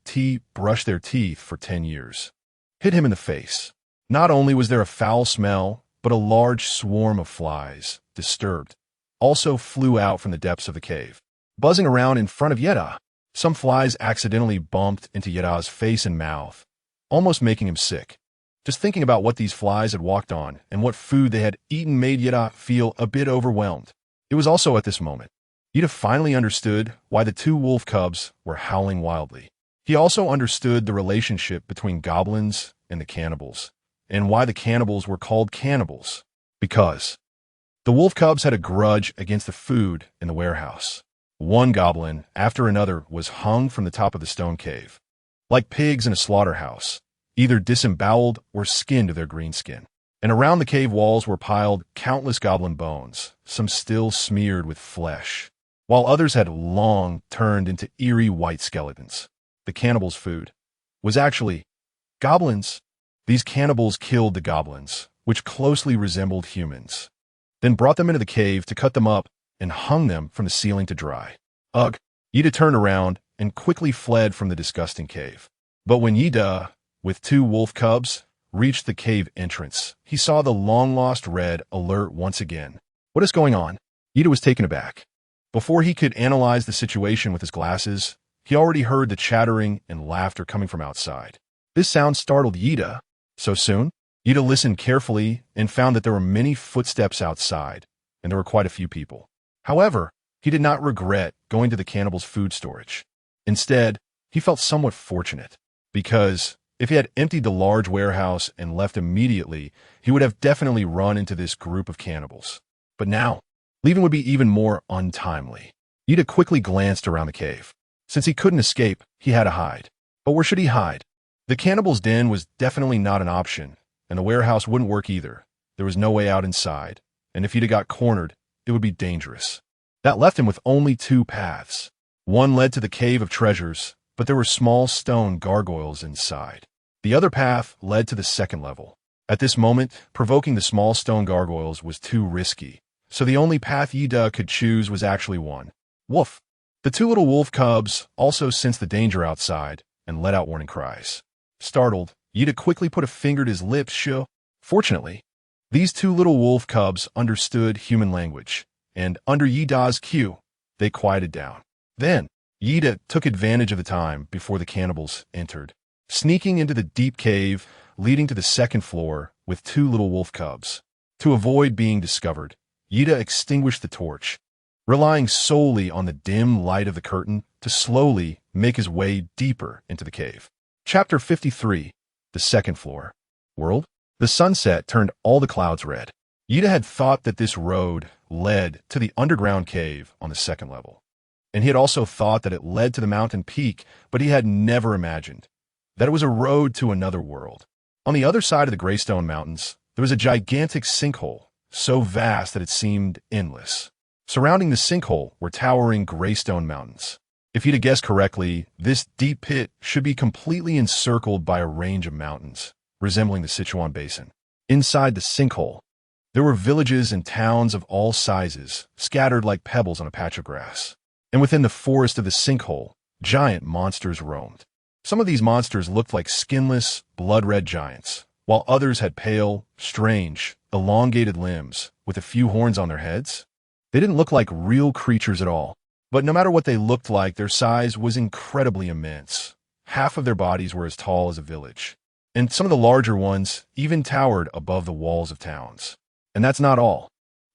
brushed their teeth for 10 years, hit him in the face. Not only was there a foul smell, but a large swarm of flies, disturbed, also flew out from the depths of the cave, buzzing around in front of Yada. Some flies accidentally bumped into Yada's face and mouth, almost making him sick. Just thinking about what these flies had walked on and what food they had eaten made Yada feel a bit overwhelmed. It was also at this moment Yada finally understood why the 2 wolf cubs were howling wildly. He also understood the relationship between goblins and the cannibals, and why the cannibals were called cannibals. Because the wolf cubs had a grudge against the food in the warehouse. One goblin after another was hung from the top of the stone cave, like pigs in a slaughterhouse, either disemboweled or skinned to their green skin. And around the cave walls were piled countless goblin bones, some still smeared with flesh, while others had long turned into eerie white skeletons. The cannibals' food was actually goblins. These cannibals killed the goblins, which closely resembled humans, then brought them into the cave to cut them up and hung them from the ceiling to dry. Ugh! Yada turned around and quickly fled from the disgusting cave. But when Yada with 2 wolf cubs, reached the cave entrance. He saw the long-lost red alert once again. What is going on? Ida was taken aback. Before he could analyze the situation with his glasses, he already heard the chattering and laughter coming from outside. This sound startled Ida. So soon? Ida listened carefully and found that there were many footsteps outside, and there were quite a few people. However, he did not regret going to the cannibal's food storage. Instead, he felt somewhat fortunate, because if he had emptied the large warehouse and left immediately, he would have definitely run into this group of cannibals. But now, leaving would be even more untimely. Ida quickly glanced around the cave. Since he couldn't escape, he had to hide. But where should he hide? The cannibal's den was definitely not an option, and the warehouse wouldn't work either. There was no way out inside, and if Ida got cornered, it would be dangerous. That left him with only 2 paths. One led to the Cave of Treasures, but there were small stone gargoyles inside. The other path led to the second level. At this moment, provoking the small stone gargoyles was too risky, so the only path Ida could choose was actually one. Woof! The 2 little wolf cubs also sensed the danger outside and let out warning cries. Startled, Ida quickly put a finger to his lips. Fortunately, these 2 little wolf cubs understood human language, and under Ida's cue, they quieted down. Then, Ida took advantage of the time before the cannibals entered, sneaking into the deep cave leading to the second floor with 2 little wolf cubs. To avoid being discovered, Ida extinguished the torch, relying solely on the dim light of the curtain to slowly make his way deeper into the cave. Chapter 53. The Second Floor. World? The sunset turned all the clouds red. Ida had thought that this road led to the underground cave on the second level, and he had also thought that it led to the mountain peak, but he had never imagined that it was a road to another world. On the other side of the Greystone Mountains, there was a gigantic sinkhole, so vast that it seemed endless. Surrounding the sinkhole were towering Greystone Mountains. If he'd have guessed correctly, this deep pit should be completely encircled by a range of mountains, resembling the Sichuan Basin. Inside the sinkhole, there were villages and towns of all sizes, scattered like pebbles on a patch of grass. And within the forest of the sinkhole, giant monsters roamed. Some of these monsters looked like skinless, blood-red giants, while others had pale, strange, elongated limbs with a few horns on their heads. They didn't look like real creatures at all, but no matter what they looked like, their size was incredibly immense. Half of their bodies were as tall as a village, and some of the larger ones even towered above the walls of towns. And that's not all.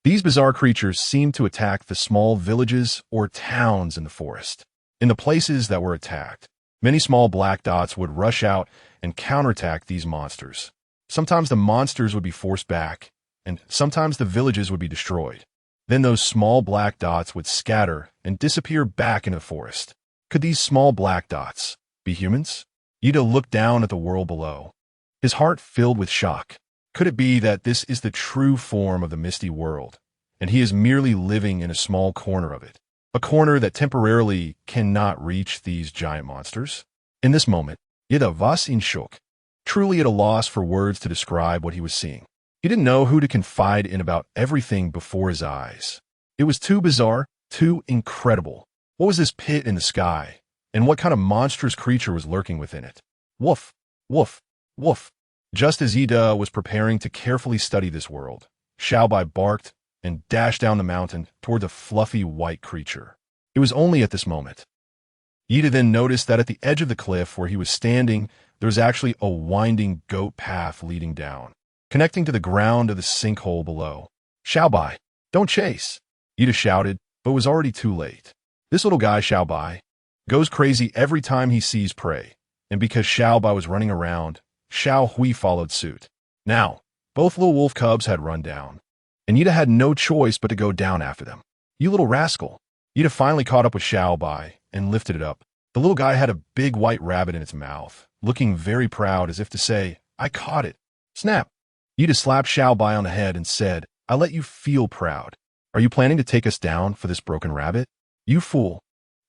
These bizarre creatures seemed to attack the small villages or towns in the forest. In the places that were attacked, many small black dots would rush out and counterattack these monsters. Sometimes the monsters would be forced back, and sometimes the villages would be destroyed. Then those small black dots would scatter and disappear back into the forest. Could these small black dots be humans? Ida looked down at the world below, his heart filled with shock. Could it be that this is the true form of the Misty World, and he is merely living in a small corner of it? A corner that temporarily cannot reach these giant monsters? In this moment, Ida was in shock, truly at a loss for words to describe what he was seeing. He didn't know who to confide in about everything before his eyes. It was too bizarre, too incredible. What was this pit in the sky, and what kind of monstrous creature was lurking within it? Woof, woof, woof. Just as Ida was preparing to carefully study this world, Xiaobai barked and dashed down the mountain toward the fluffy white creature. It was only at this moment. Ida then noticed that at the edge of the cliff where he was standing, there was actually a winding goat path leading down, connecting to the ground of the sinkhole below. Xiaobai, don't chase, Ida shouted, but was already too late. This little guy, Xiaobai, goes crazy every time he sees prey, and because Xiaobai was running around, Xiao Hui followed suit. Now, both little wolf cubs had run down, and Ida had no choice but to go down after them. You little rascal. Ida finally caught up with Xiaobai and lifted it up. The little guy had a big white rabbit in its mouth, looking very proud as if to say, I caught it. Snap. Ida slapped Xiaobai on the head and said, I let you feel proud. Are you planning to take us down for this broken rabbit? You fool.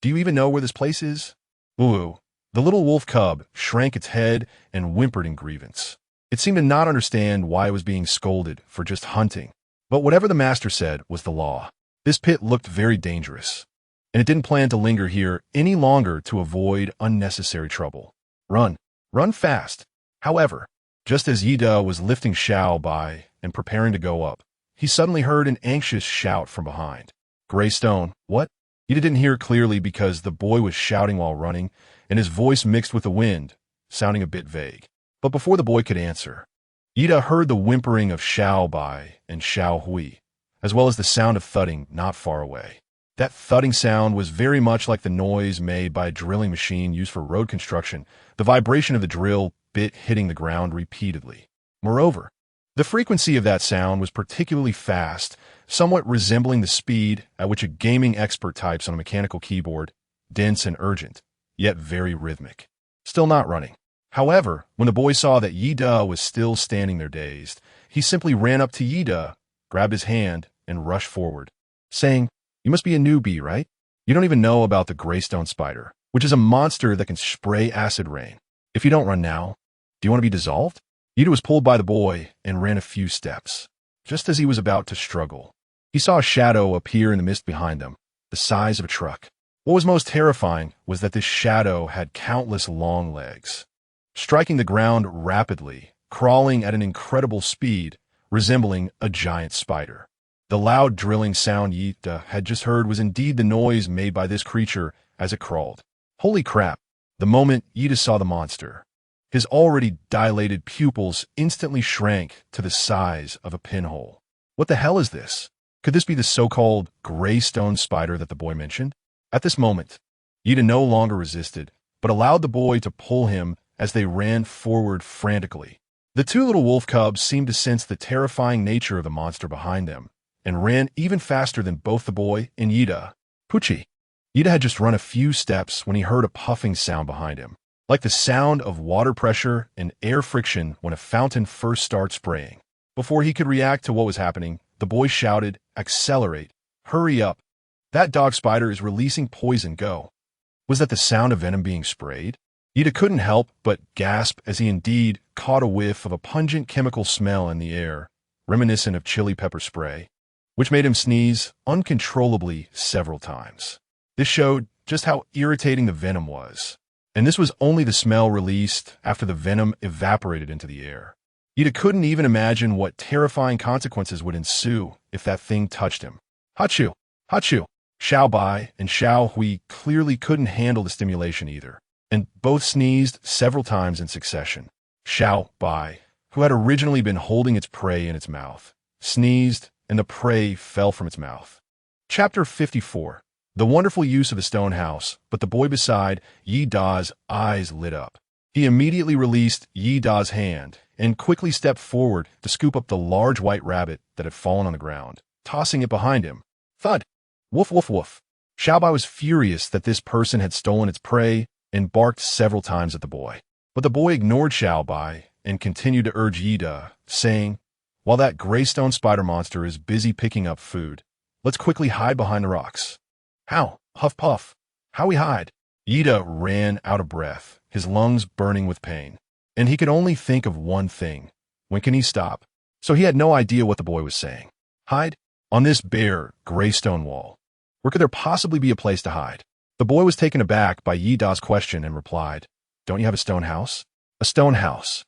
Do you even know where this place is? Ooh. The little wolf cub shrank its head and whimpered in grievance. It seemed to not understand why it was being scolded for just hunting. But whatever the master said was the law. This pit looked very dangerous, and it didn't plan to linger here any longer to avoid unnecessary trouble. Run. Run fast. However, just as Yida was lifting Xiao Bai and preparing to go up, he suddenly heard an anxious shout from behind. Gray stone, what? Yida didn't hear clearly because the boy was shouting while running, and his voice mixed with the wind, sounding a bit vague. But before the boy could answer, Yida heard the whimpering of Xiao Bai and Xiao Hui, as well as the sound of thudding not far away. That thudding sound was very much like the noise made by a drilling machine used for road construction, the vibration of the drill bit hitting the ground repeatedly. Moreover, the frequency of that sound was particularly fast, somewhat resembling the speed at which a gaming expert types on a mechanical keyboard, dense and urgent, yet very rhythmic. Still not running. However, when the boy saw that Yida was still standing there dazed, he simply ran up to Yida, grabbed his hand, and rushed forward, saying, "You must be a newbie, right? You don't even know about the Greystone Spider, which is a monster that can spray acid rain. If you don't run now, do you want to be dissolved?" Yida was pulled by the boy and ran a few steps. Just as he was about to struggle, he saw a shadow appear in the mist behind him, the size of a truck. What was most terrifying was that this shadow had countless long legs, striking the ground rapidly, crawling at an incredible speed, resembling a giant spider. The loud drilling sound Yida had just heard was indeed the noise made by this creature as it crawled. Holy crap! The moment Yida saw the monster, his already dilated pupils instantly shrank to the size of a pinhole. What the hell is this? Could this be the so-called Greystone Spider that the boy mentioned? At this moment, Yida no longer resisted, but allowed the boy to pull him as they ran forward frantically. The two little wolf cubs seemed to sense the terrifying nature of the monster behind them, and ran even faster than both the boy and Yida. Poochie! Yida had just run a few steps when he heard a puffing sound behind him, like the sound of water pressure and air friction when a fountain first starts spraying. Before he could react to what was happening, the boy shouted, "Accelerate! Hurry up! That dog spider is releasing poison, go!" Was that the sound of venom being sprayed? Yida couldn't help but gasp as he indeed caught a whiff of a pungent chemical smell in the air, reminiscent of chili pepper spray, which made him sneeze uncontrollably several times. This showed just how irritating the venom was, and this was only the smell released after the venom evaporated into the air. Yida couldn't even imagine what terrifying consequences would ensue if that thing touched him. Hachu! Hachu! Xiao Bai and Xiao Hui clearly couldn't handle the stimulation either, and both sneezed several times in succession. Xiao Bai, who had originally been holding its prey in its mouth, sneezed, and the prey fell from its mouth. Chapter 54. The wonderful use of the stone house, but the boy beside Yida's eyes lit up. He immediately released Yida's hand and quickly stepped forward to scoop up the large white rabbit that had fallen on the ground, tossing it behind him. Thud! Woof, woof, woof. Xiao Bai was furious that this person had stolen its prey and barked several times at the boy. But the boy ignored Xiao Bai and continued to urge Yida, saying, "While that Greystone Spider monster is busy picking up food, let's quickly hide behind the rocks." "How?" Huff puff. "How we hide?" Yida ran out of breath, his lungs burning with pain, and he could only think of one thing. When can he stop? So he had no idea what the boy was saying. Hide? On this bare, gray stone wall. Where could there possibly be a place to hide? The boy was taken aback by Yida's question and replied, "Don't you have a stone house?" "A stone house."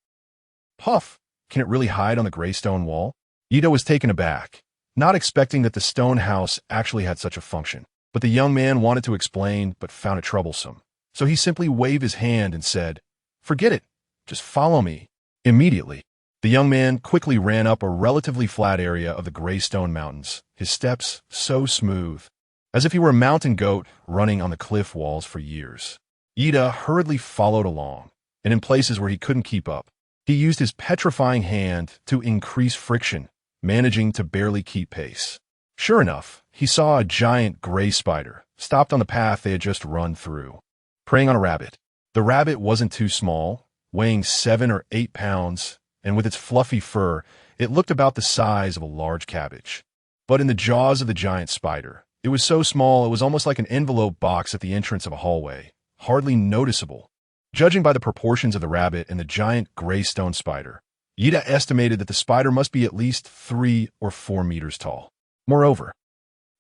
Puff! Can it really hide on the gray stone wall? Yida was taken aback, not expecting that the stone house actually had such a function. But the young man wanted to explain, but found it troublesome. So he simply waved his hand and said, "Forget it. Just follow me." Immediately, the young man quickly ran up a relatively flat area of the Greystone Mountains, his steps so smooth, as if he were a mountain goat running on the cliff walls for years. Yida hurriedly followed along, and in places where he couldn't keep up, he used his petrifying hand to increase friction, managing to barely keep pace. Sure enough, he saw a giant gray spider, stopped on the path they had just run through, preying on a rabbit. The rabbit wasn't too small, weighing 7 or 8 pounds, and with its fluffy fur, it looked about the size of a large cabbage. But in the jaws of the giant spider, it was so small it was almost like an envelope box at the entrance of a hallway, hardly noticeable. Judging by the proportions of the rabbit and the giant gray stone spider, Yida estimated that the spider must be at least 3 or 4 meters tall. Moreover,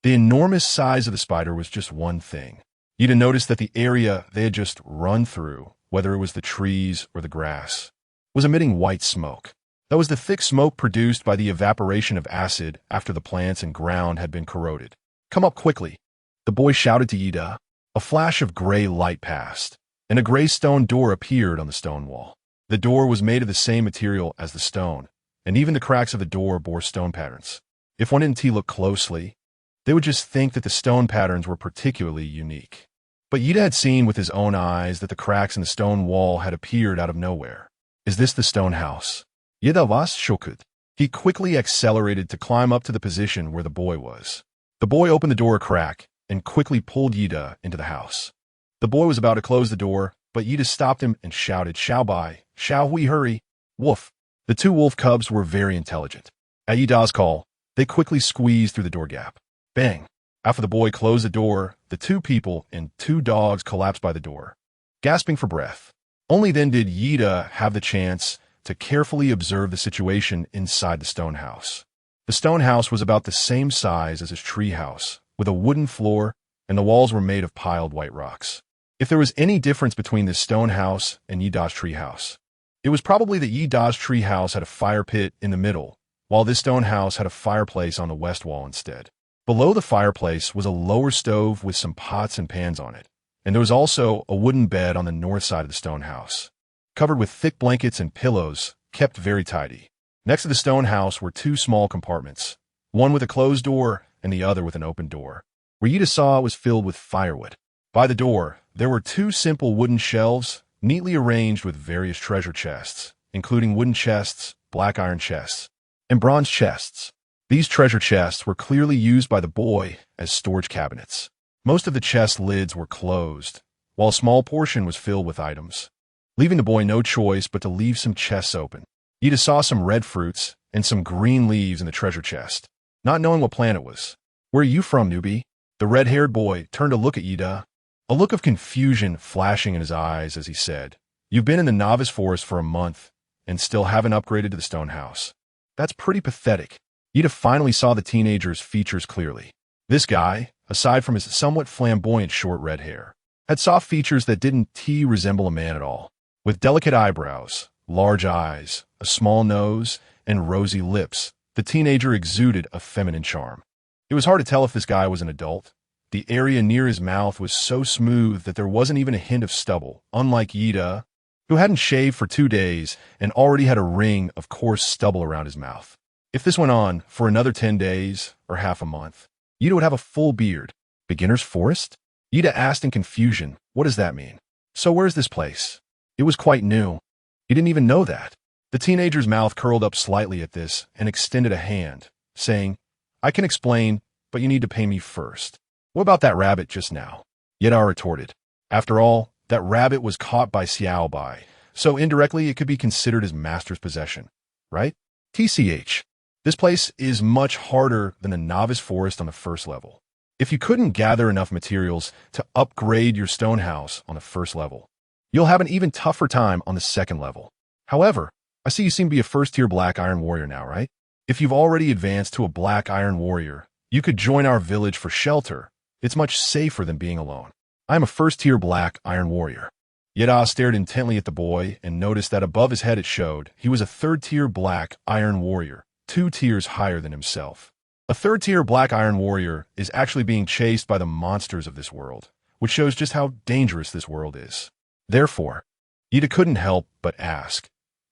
the enormous size of the spider was just one thing. Yida noticed that the area they had just run through, whether it was the trees or the grass, was emitting white smoke. That was the thick smoke produced by the evaporation of acid after the plants and ground had been corroded. "Come up quickly," the boy shouted to Ida. A flash of gray light passed, and a gray stone door appeared on the stone wall. The door was made of the same material as the stone, and even the cracks of the door bore stone patterns. If one didn't look closely, they would just think that the stone patterns were particularly unique. But Ida had seen with his own eyes that the cracks in the stone wall had appeared out of nowhere. "Is this the stone house?" Ida was shocked. He quickly accelerated to climb up to the position where the boy was. The boy opened the door a crack and quickly pulled Ida into the house. The boy was about to close the door, but Ida stopped him and shouted, "Shall we hurry?" "Woof." The two wolf cubs were very intelligent. At Ida's call, they quickly squeezed through the door gap. Bang! After the boy closed the door, the two people and two dogs collapsed by the door, gasping for breath. Only then did Ida have the chance to carefully observe the situation inside the stone house. The stone house was about the same size as his tree house, with a wooden floor, and the walls were made of piled white rocks. If there was any difference between this stone house and Ida's tree house, it was probably that Ida's tree house had a fire pit in the middle, while this stone house had a fireplace on the west wall instead. Below the fireplace was a lower stove with some pots and pans on it, and there was also a wooden bed on the north side of the stone house, covered with thick blankets and pillows, kept very tidy. Next to the stone house were two small compartments, one with a closed door and the other with an open door, where Ida saw it was filled with firewood. By the door, there were two simple wooden shelves, neatly arranged with various treasure chests, including wooden chests, black iron chests, and bronze chests. These treasure chests were clearly used by the boy as storage cabinets. Most of the chest lids were closed, while a small portion was filled with items, leaving the boy no choice but to leave some chests open. Ida saw some red fruits and some green leaves in the treasure chest, not knowing what plant it was. "Where are you from, newbie?" The red-haired boy turned to look at Ida, a look of confusion flashing in his eyes as he said, "You've been in the novice forest for a month and still haven't upgraded to the stone house. That's pretty pathetic." Ida finally saw the teenager's features clearly. This guy, aside from his somewhat flamboyant short red hair, had soft features that didn't resemble a man at all. With delicate eyebrows, large eyes, a small nose, and rosy lips, the teenager exuded a feminine charm. It was hard to tell if this guy was an adult. The area near his mouth was so smooth that there wasn't even a hint of stubble, unlike Ida, who hadn't shaved for 2 days and already had a ring of coarse stubble around his mouth. If this went on for another 10 days or half a month, Ida would have a full beard. "Beginner's forest?" Ida asked in confusion. "What does that mean?" "So where's this place?" It was quite new. He didn't even know that. The teenager's mouth curled up slightly at this and extended a hand, saying, "I can explain, but you need to pay me first." "What about that rabbit just now?" Ida retorted. After all, that rabbit was caught by Xiao Bai, so indirectly it could be considered his master's possession, right? TCH. This place is much harder than the novice forest on the first level. If you couldn't gather enough materials to upgrade your stone house on the first level, you'll have an even tougher time on the second level. However, I see you seem to be a first-tier black iron warrior now, right? If you've already advanced to a black iron warrior, you could join our village for shelter. It's much safer than being alone. I am a first-tier black iron warrior. Ida stared intently at the boy and noticed that above his head it showed he was a third-tier black iron warrior, 2 tiers higher than himself. A third-tier black iron warrior is actually being chased by the monsters of this world, which shows just how dangerous this world is. Therefore, Ida couldn't help but ask,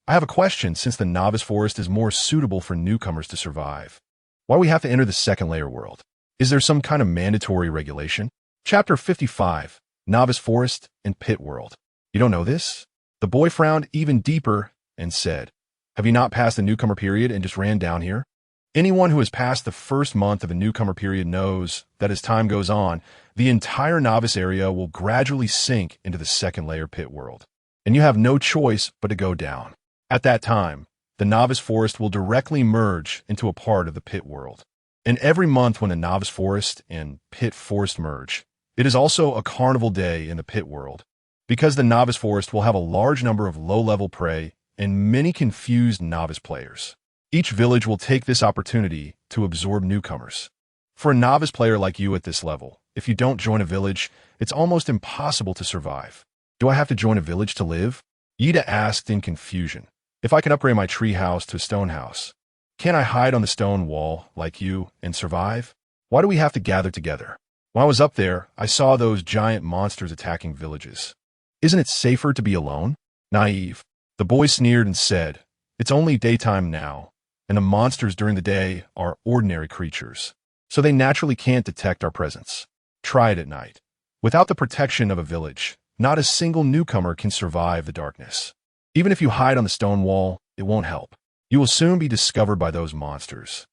"I have a question since the novice forest is more suitable for newcomers to survive. Why do we have to enter the second layer world? Is there some kind of mandatory regulation?" Chapter 55, Novice Forest and Pit World. "You don't know this?" The boy frowned even deeper and said, "Have you not passed the newcomer period and just ran down here? Anyone who has passed the first month of a newcomer period knows that as time goes on, the entire novice area will gradually sink into the second layer pit world, and you have no choice but to go down. At that time, the novice forest will directly merge into a part of the pit world. And every month when the novice forest and pit forest merge, it is also a carnival day in the pit world, because the novice forest will have a large number of low-level prey and many confused novice players. Each village will take this opportunity to absorb newcomers. For a novice player like you at this level, if you don't join a village, it's almost impossible to survive. "Do I have to join a village to live?" Ida asked in confusion. If I can upgrade my tree house to a stone house, can't I hide on the stone wall like you and survive? Why do we have to gather together? When I was up there, I saw those giant monsters attacking villages. Isn't it safer to be alone? Naive. The boy sneered and said, it's only daytime now, and the monsters during the day are ordinary creatures, so they naturally can't detect our presence. Try it at night. Without the protection of a village, not a single newcomer can survive the darkness. Even if you hide on the stone wall, it won't help. You will soon be discovered by those monsters.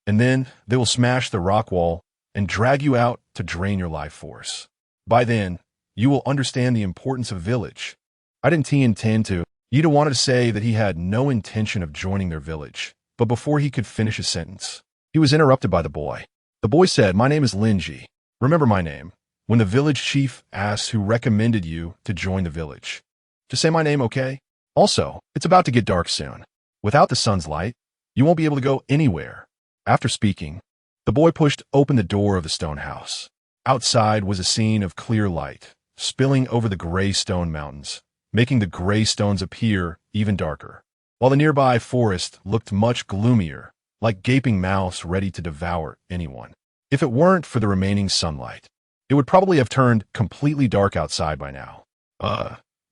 And then they will smash the rock wall and drag you out to drain your life force. By then, you will understand the importance of village. I didn't intend to. Ida wanted to say that he had no intention of joining their village, but before he could finish his sentence, he was interrupted by the boy. The boy said, my name is Linji. Remember my name. When the village chief asks who recommended you to join the village, just say my name, okay? Also, it's about to get dark soon. Without the sun's light, you won't be able to go anywhere. After speaking, the boy pushed open the door of the stone house. Outside was a scene of clear light, spilling over the gray stone mountains, making the gray stones appear even darker, while the nearby forest looked much gloomier, like gaping mouths ready to devour anyone. If it weren't for the remaining sunlight, it would probably have turned completely dark outside by now.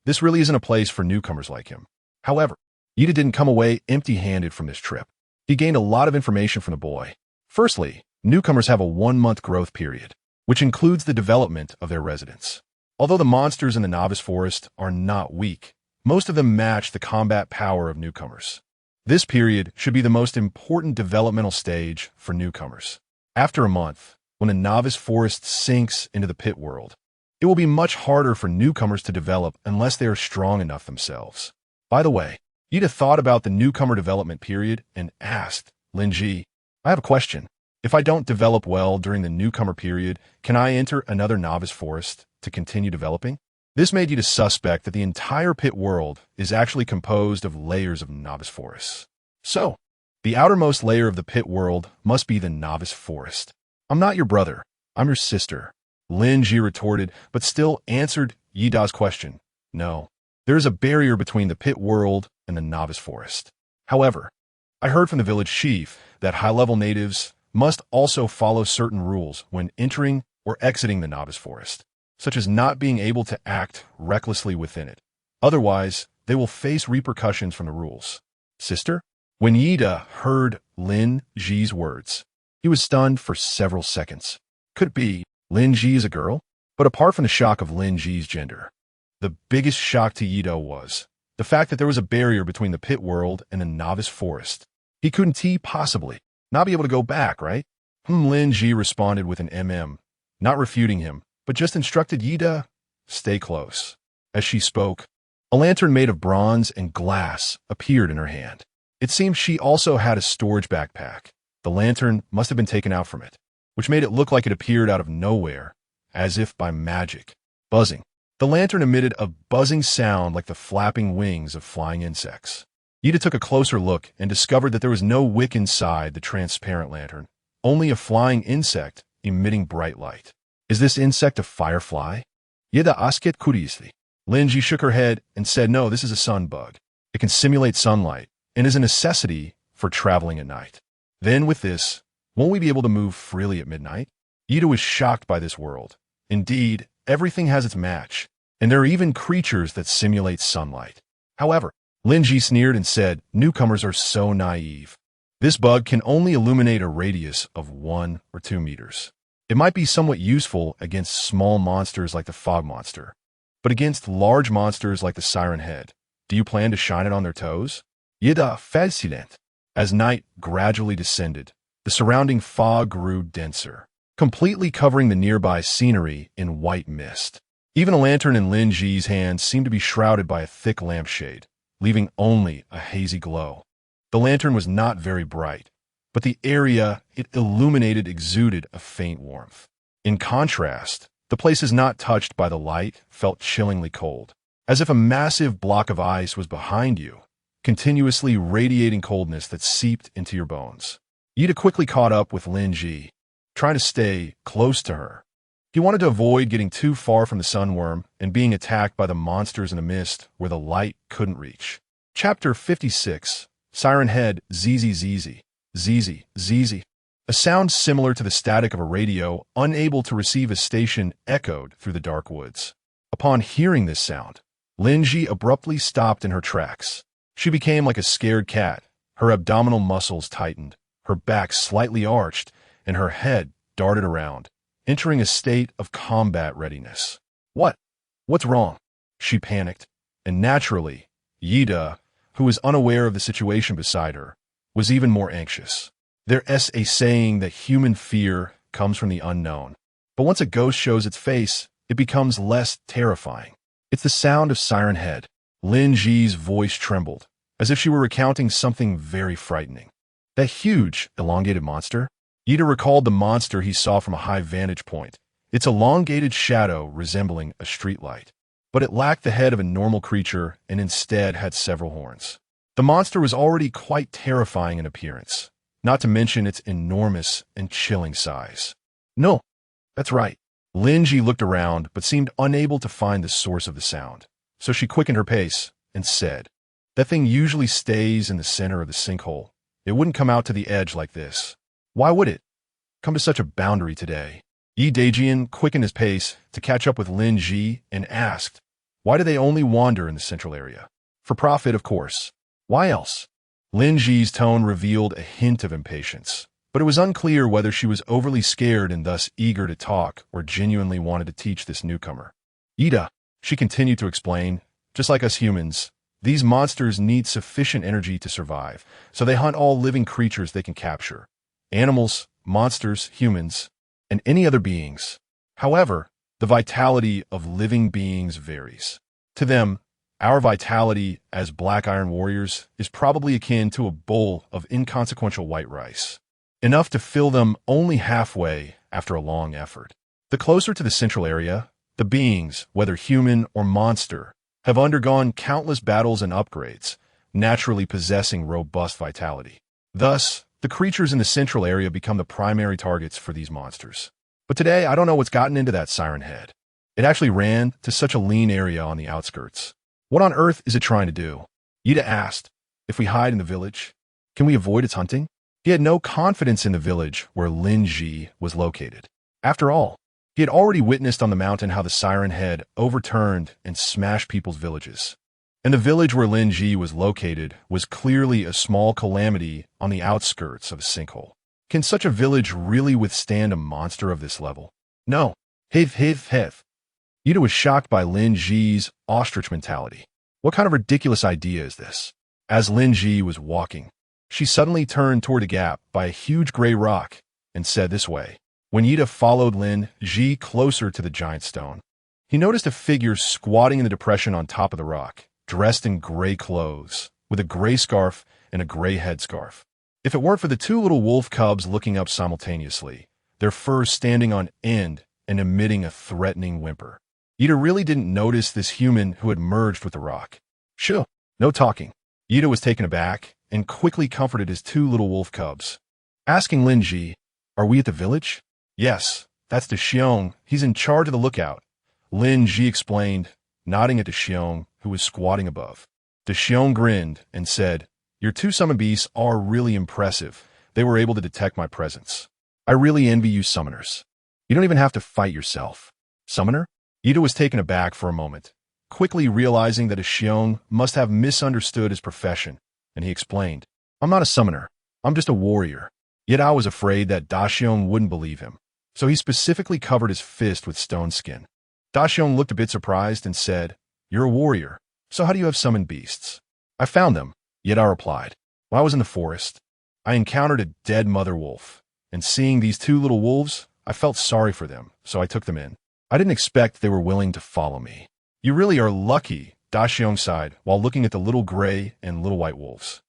This really isn't a place for newcomers like him. However, Ida didn't come away empty-handed from this trip. He gained a lot of information from the boy. Firstly, newcomers have a 1-month growth period, which includes the development of their residents. Although the monsters in the novice forest are not weak, most of them match the combat power of newcomers. This period should be the most important developmental stage for newcomers. After a month, when a novice forest sinks into the pit world, it will be much harder for newcomers to develop unless they are strong enough themselves. By the way, Ida thought about the newcomer development period and asked, Linji, I have a question. If I don't develop well during the newcomer period, can I enter another novice forest to continue developing? This made Ida suspect that the entire pit world is actually composed of layers of novice forests. So, the outermost layer of the pit world must be the novice forest. I'm not your brother. I'm your sister. Linji retorted, but still answered Yida's question. No, there is a barrier between the pit world and the novice forest. However, I heard from the village chief that high-level natives must also follow certain rules when entering or exiting the novice forest, such as not being able to act recklessly within it. Otherwise, they will face repercussions from the rules. Sister? When Yida heard Lin Ji's words, he was stunned for several seconds. Could it be Lin Ji is a girl? But apart from the shock of Lin Ji's gender, the biggest shock to Yida was the fact that there was a barrier between the pit world and the novice forest. He couldn't possibly not be able to go back, right? Lin Ji responded with an not refuting him, but just instructed Yida, stay close. As she spoke, a lantern made of bronze and glass appeared in her hand. It seemed she also had a storage backpack. The lantern must have been taken out from it, which made it look like it appeared out of nowhere, as if by magic. Buzzing. The lantern emitted a buzzing sound like the flapping wings of flying insects. Yida took a closer look and discovered that there was no wick inside the transparent lantern, only a flying insect emitting bright light. Is this insect a firefly? Yida asket kurisli. Linji shook her head and said, no, this is a sun bug. It can simulate sunlight and is a necessity for traveling at night. Then with this, won't we be able to move freely at midnight? Yida was shocked by this world. Indeed, everything has its match, and there are even creatures that simulate sunlight. However, Linji sneered and said, newcomers are so naive. This bug can only illuminate a radius of 1 or 2 meters. It might be somewhat useful against small monsters like the fog monster, but against large monsters like the siren head, do you plan to shine it on their toes? Yida fed silent. As night gradually descended, the surrounding fog grew denser, completely covering the nearby scenery in white mist. Even a lantern in Lin Ji's hand seemed to be shrouded by a thick lampshade, leaving only a hazy glow. The lantern was not very bright, but the area it illuminated exuded a faint warmth. In contrast, the places not touched by the light felt chillingly cold, as if a massive block of ice was behind you, continuously radiating coldness that seeped into your bones. Yida quickly caught up with Lin Ji, trying to stay close to her. He wanted to avoid getting too far from the sunworm and being attacked by the monsters in the mist where the light couldn't reach. Chapter 56. Siren Head, ZZ. A sound similar to the static of a radio, unable to receive a station, echoed through the dark woods. Upon hearing this sound, Linji abruptly stopped in her tracks. She became like a scared cat. Her abdominal muscles tightened, her back slightly arched, and her head darted around, entering a state of combat readiness. What's wrong? She panicked, and naturally, Yida, who was unaware of the situation beside her, was even more anxious. There's a saying that human fear comes from the unknown. But once a ghost shows its face, it becomes less terrifying. It's the sound of Siren Head. Lin Ji's voice trembled, as if she were recounting something very frightening. That huge, elongated monster? Yida recalled the monster he saw from a high vantage point, its elongated shadow resembling a streetlight. But it lacked the head of a normal creature and instead had several horns. The monster was already quite terrifying in appearance, not to mention its enormous and chilling size. No, that's right. Linji looked around but seemed unable to find the source of the sound, so she quickened her pace and said, "That thing usually stays in the center of the sinkhole. It wouldn't come out to the edge like this. Why would it come to such a boundary today?" Yi Daejian quickened his pace to catch up with Lin Ji and asked, "Why do they only wander in the central area?" "For profit, of course. Why else?" Lin Ji's tone revealed a hint of impatience, but it was unclear whether she was overly scared and thus eager to talk or genuinely wanted to teach this newcomer. "Ida," she continued to explain, "just like us humans, these monsters need sufficient energy to survive, so they hunt all living creatures they can capture. Animals, monsters, humans, and any other beings. However, the vitality of living beings varies. To them, our vitality as black iron warriors is probably akin to a bowl of inconsequential white rice, enough to fill them only halfway after a long effort. The closer to the central area, the beings, whether human or monster, have undergone countless battles and upgrades, naturally possessing robust vitality. Thus, the creatures in the central area become the primary targets for these monsters. But today, I don't know what's gotten into that Siren Head. It actually ran to such a lean area on the outskirts. What on earth is it trying to do?" Yida asked. "If we hide in the village, can we avoid its hunting?" He had no confidence in the village where Lin Ji was located. After all, he had already witnessed on the mountain how the Siren Head overturned and smashed people's villages. And the village where Lin Ji was located was clearly a small calamity on the outskirts of a sinkhole. Can such a village really withstand a monster of this level? No. Hiv. Yida was shocked by Lin Ji's ostrich mentality. What kind of ridiculous idea is this? As Lin Ji was walking, she suddenly turned toward a gap by a huge gray rock and said this way. When Yida followed Lin Ji closer to the giant stone, he noticed a figure squatting in the depression on top of the rock, dressed in gray clothes, with a gray scarf and a gray headscarf. If it weren't for the two little wolf cubs looking up simultaneously, their fur standing on end and emitting a threatening whimper, Yida really didn't notice this human who had merged with the rock. "Sure, no talking." Yida was taken aback and quickly comforted his two little wolf cubs. Asking Lin Ji, "Are we at the village?" "Yes, that's the Xiong. He's in charge of the lookout," Lin Ji explained, nodding at the Xiong, who was squatting above. The Xiong grinned and said, "Your two summon beasts are really impressive. They were able to detect my presence. I really envy you summoners. You don't even have to fight yourself." "Summoner?" Yida was taken aback for a moment, quickly realizing that a Xiong must have misunderstood his profession, and he explained, "I'm not a summoner. I'm just a warrior." Yet I was afraid that Da Xiong wouldn't believe him, so he specifically covered his fist with stone skin. Da Xiong looked a bit surprised and said, "You're a warrior, so how do you have summoned beasts?" "I found them," Yida replied. "When I was in the forest, I encountered a dead mother wolf, and seeing these two little wolves, I felt sorry for them, so I took them in. I didn't expect they were willing to follow me." "You really are lucky," Da Xiong sighed while looking at the little gray and little white wolves.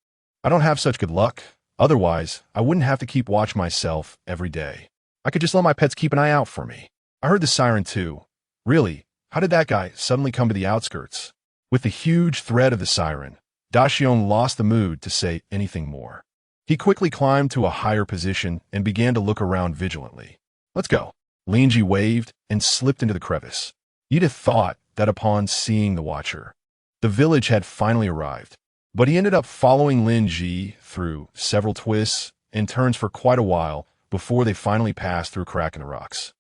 "I don't have such good luck. Otherwise, I wouldn't have to keep watch myself every day. I could just let my pets keep an eye out for me." I heard the siren too. Really, how did that guy suddenly come to the outskirts? With the huge threat of the siren, Da Xiong lost the mood to say anything more. He quickly climbed to a higher position and began to look around vigilantly. "Let's go." Linji waved and slipped into the crevice. Yida thought that upon seeing the watcher, the village had finally arrived. But he ended up following Lin Ji through several twists and turns for quite a while before they finally passed through a crack in the rocks.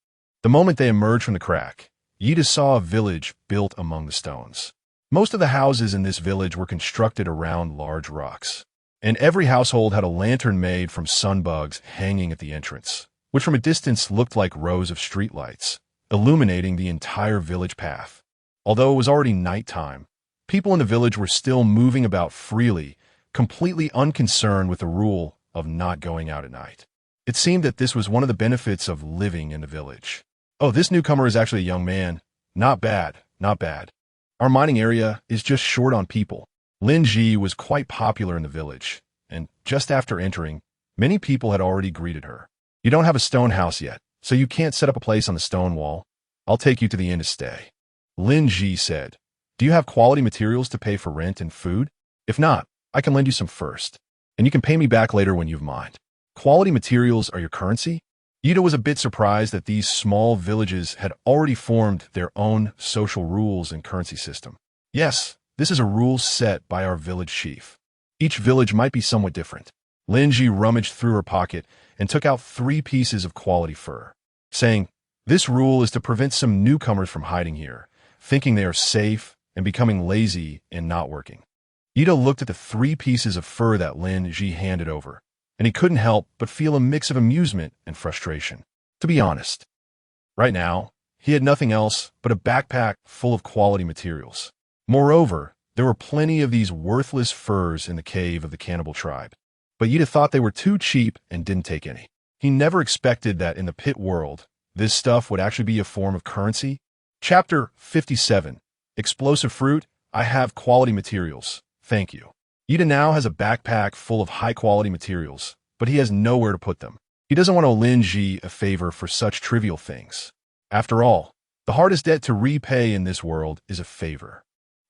The moment they emerged from the crack, Yida saw a village built among the stones. Most of the houses in this village were constructed around large rocks, and every household had a lantern made from sunbugs hanging at the entrance, which from a distance looked like rows of streetlights, illuminating the entire village path. Although it was already nighttime, people in the village were still moving about freely, completely unconcerned with the rule of not going out at night. It seemed that this was one of the benefits of living in the village. Oh, this newcomer is actually a young man. Not bad, not bad. Our mining area is just short on people. Lin Ji was quite popular in the village, and just after entering, many people had already greeted her. You don't have a stone house yet, so you can't set up a place on the stone wall. I'll take you to the inn to stay. Lin Ji said, do you have quality materials to pay for rent and food? If not, I can lend you some first, and you can pay me back later when you've mined. Quality materials are your currency? Ida was a bit surprised that these small villages had already formed their own social rules and currency system. Yes, this is a rule set by our village chief. Each village might be somewhat different. Lin Ji rummaged through her pocket and took out 3 pieces of quality fur, saying, this rule is to prevent some newcomers from hiding here, thinking they are safe and becoming lazy and not working. Ida looked at the 3 pieces of fur that Lin Ji handed over, and he couldn't help but feel a mix of amusement and frustration. To be honest, right now, he had nothing else but a backpack full of quality materials. Moreover, there were plenty of these worthless furs in the cave of the cannibal tribe. But Yida thought they were too cheap and didn't take any. He never expected that in the pit world, this stuff would actually be a form of currency. Chapter 57. Explosive fruit. I have quality materials. Thank you. Yida now has a backpack full of high-quality materials, but he has nowhere to put them. He doesn't want to lend Ji a favor for such trivial things. After all, the hardest debt to repay in this world is a favor.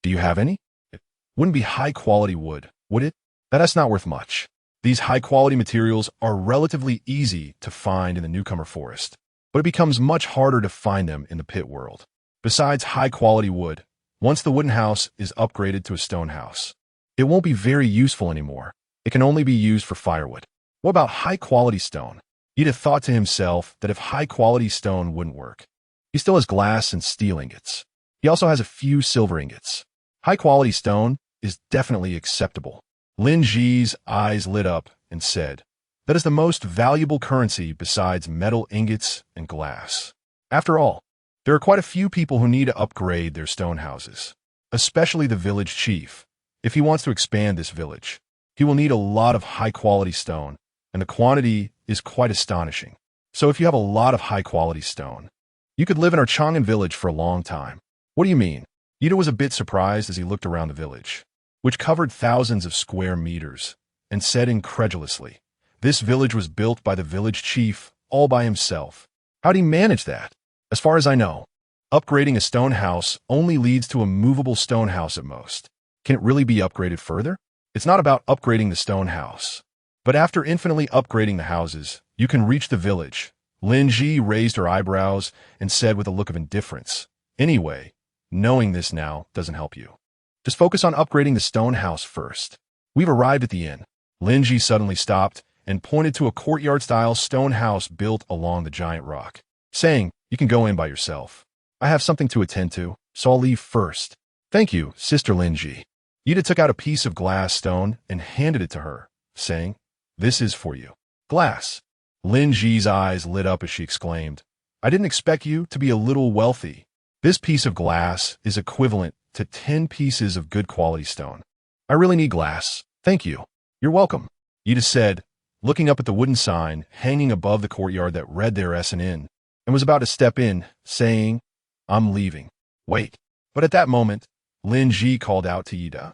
Do you have any? It wouldn't be high-quality wood, would it? That's not worth much. These high-quality materials are relatively easy to find in the newcomer forest, but it becomes much harder to find them in the pit world. Besides high-quality wood, once the wooden house is upgraded to a stone house, it won't be very useful anymore. It can only be used for firewood. What about high-quality stone? Ida thought to himself that if high-quality stone wouldn't work, he still has glass and steel ingots. He also has a few silver ingots. High-quality stone is definitely acceptable. Lin Ji's eyes lit up and said, that is the most valuable currency besides metal ingots and glass. After all, there are quite a few people who need to upgrade their stone houses, especially the village chief. If he wants to expand this village, he will need a lot of high-quality stone, and the quantity is quite astonishing. So if you have a lot of high-quality stone, you could live in our Chang'an village for a long time. What do you mean? Ida was a bit surprised as he looked around the village, which covered thousands of square meters, and said incredulously, this village was built by the village chief all by himself. How'd he manage that? As far as I know, upgrading a stone house only leads to a movable stone house at most. Can it really be upgraded further? It's not about upgrading the stone house, but after infinitely upgrading the houses, you can reach the village. Lin Ji raised her eyebrows and said with a look of indifference, anyway, knowing this now doesn't help you. Just focus on upgrading the stone house first. We've arrived at the inn. Lin Ji suddenly stopped and pointed to a courtyard-style stone house built along the giant rock, saying, you can go in by yourself. I have something to attend to, so I'll leave first. Thank you, Sister Lin Ji. Ida took out a piece of glass stone and handed it to her, saying, this is for you. Glass. Lin Ji's eyes lit up as she exclaimed, I didn't expect you to be a little wealthy. This piece of glass is equivalent to 10 pieces of good quality stone. I really need glass. Thank you. You're welcome. Ida said, looking up at the wooden sign hanging above the courtyard that read there as an inn, and was about to step in, saying, I'm leaving. Wait. But at that moment, Lin Ji called out to Ida.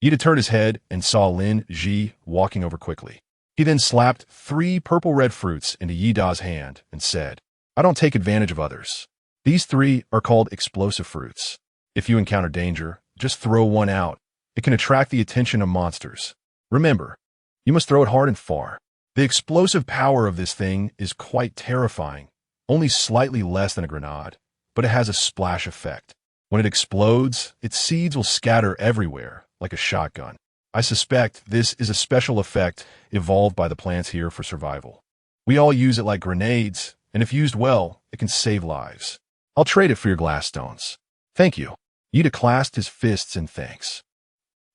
Ida turned his head and saw Lin Ji walking over quickly. He then slapped 3 purple-red fruits into Yida's hand and said, I don't take advantage of others. These 3 are called explosive fruits. If you encounter danger, just throw one out. It can attract the attention of monsters. Remember, you must throw it hard and far. The explosive power of this thing is quite terrifying, only slightly less than a grenade, but it has a splash effect. When it explodes, its seeds will scatter everywhere, like a shotgun. I suspect this is a special effect evolved by the plants here for survival. We all use it like grenades, and if used well, it can save lives. I'll trade it for your glass stones. Thank you. Yida clasped his fists in thanks.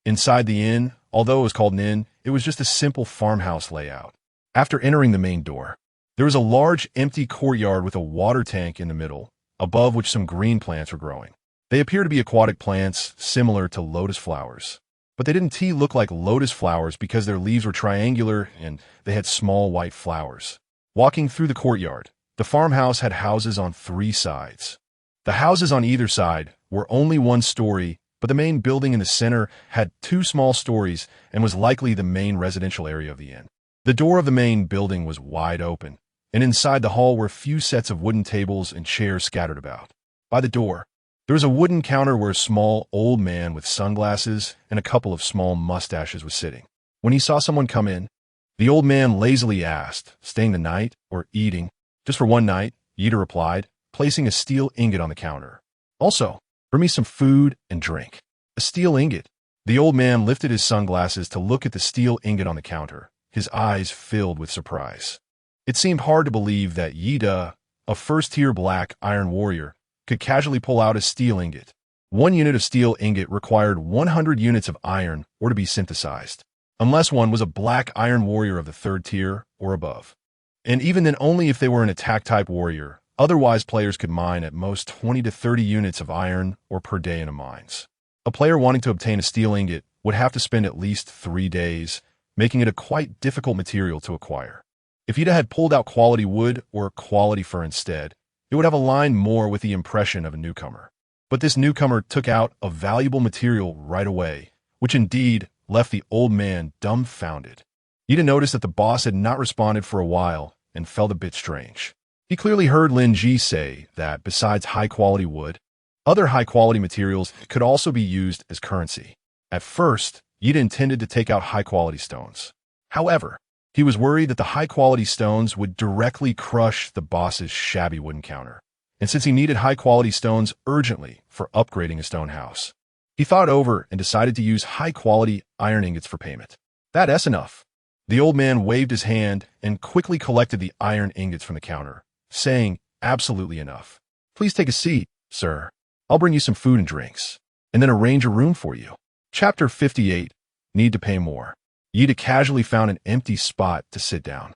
Inside the inn, although it was called an inn, it was just a simple farmhouse layout. After entering the main door, there was a large empty courtyard with a water tank in the middle, above which some green plants were growing. They appear to be aquatic plants, similar to lotus flowers. But they didn't look like lotus flowers because their leaves were triangular and they had small white flowers. Walking through the courtyard, the farmhouse had houses on 3 sides. The houses on either side were only 1 story, but the main building in the center had 2 small stories and was likely the main residential area of the inn. The door of the main building was wide open, and inside the hall were a few sets of wooden tables and chairs scattered about. By the door, there was a wooden counter where a small old man with sunglasses and a couple of small mustaches was sitting. When he saw someone come in, the old man lazily asked, "Staying the night or eating?" "Just for 1 night," Yida replied, placing a steel ingot on the counter. "Also, bring me some food and drink." A steel ingot. The old man lifted his sunglasses to look at the steel ingot on the counter, his eyes filled with surprise. It seemed hard to believe that Yida, a first-tier black iron warrior, could casually pull out a steel ingot. 1 unit of steel ingot required 100 units of iron or to be synthesized, unless one was a black iron warrior of the 3rd tier or above. And even then only if they were an attack-type warrior. Otherwise, players could mine at most 20 to 30 units of iron ore per day in the mines. A player wanting to obtain a steel ingot would have to spend at least 3 days, making it a quite difficult material to acquire. If Yida had pulled out quality wood or quality fur instead, it would have aligned more with the impression of a newcomer. But this newcomer took out a valuable material right away, which indeed left the old man dumbfounded. Yida noticed that the boss had not responded for a while and felt a bit strange. He clearly heard Lin Ji say that besides high-quality wood, other high-quality materials could also be used as currency. At first, Yida intended to take out high-quality stones. However, he was worried that the high-quality stones would directly crush the boss's shabby wooden counter. And since he needed high-quality stones urgently for upgrading a stone house, he thought over and decided to use high-quality iron ingots for payment. "That's enough." The old man waved his hand and quickly collected the iron ingots from the counter, saying, "Absolutely enough. Please take a seat, sir. I'll bring you some food and drinks, and then arrange a room for you." Chapter 58, Need to Pay More. Yida casually found an empty spot to sit down.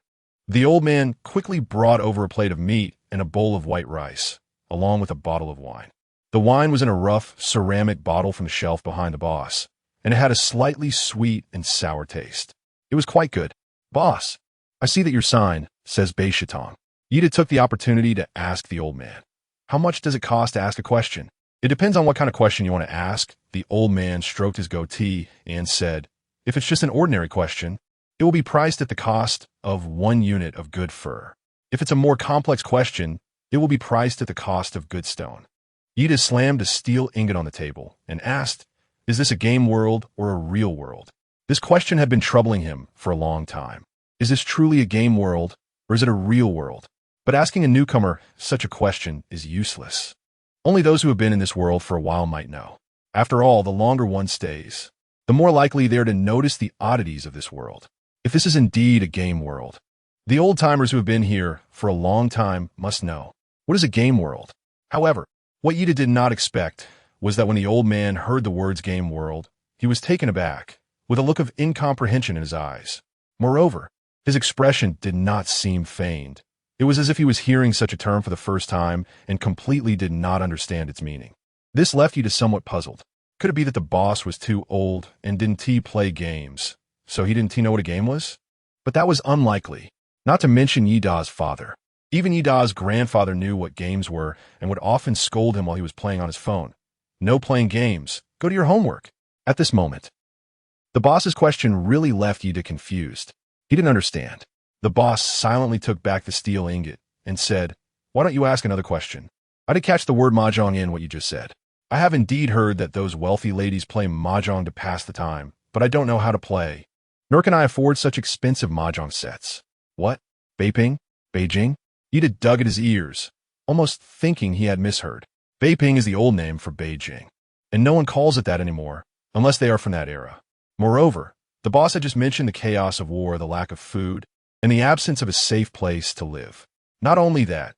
The old man quickly brought over a plate of meat and a bowl of white rice, along with a bottle of wine. The wine was in a rough ceramic bottle from the shelf behind the boss, and it had a slightly sweet and sour taste. It was quite good. "Boss, I see that you're signed," says Beishatong. Yida took the opportunity to ask the old man, "How much does it cost to ask a question?" "It depends on what kind of question you want to ask." The old man stroked his goatee and said, "If it's just an ordinary question, it will be priced at the cost of 1 unit of good fur. If it's a more complex question, it will be priced at the cost of good stone." Yida slammed a steel ingot on the table and asked, "Is this a game world or a real world?" This question had been troubling him for a long time. Is this truly a game world or is it a real world? But asking a newcomer such a question is useless. Only those who have been in this world for a while might know. After all, the longer one stays, the more likely they are to notice the oddities of this world. If this is indeed a game world, the old-timers who have been here for a long time must know. What is a game world? However, what Yida did not expect was that when the old man heard the words game world, he was taken aback, with a look of incomprehension in his eyes. Moreover, his expression did not seem feigned. It was as if he was hearing such a term for the first time and completely did not understand its meaning. This left Yida somewhat puzzled. Could it be that the boss was too old and didn't play games, so he didn't know what a game was? But that was unlikely, not to mention Yida's father. Even Yida's grandfather knew what games were and would often scold him while he was playing on his phone. "No playing games. Go to your homework." At this moment, the boss's question really left Yida confused. He didn't understand. The boss silently took back the steel ingot and said, "Why don't you ask another question? I did catch the word mahjong in what you just said. I have indeed heard that those wealthy ladies play mahjong to pass the time, but I don't know how to play. Nor can I afford such expensive mahjong sets." "What? Beiping? Beijing?" Yida dug at his ears, almost thinking he had misheard. Beiping is the old name for Beijing, and no one calls it that anymore, unless they are from that era. Moreover, the boss had just mentioned the chaos of war, the lack of food, and the absence of a safe place to live. Not only that,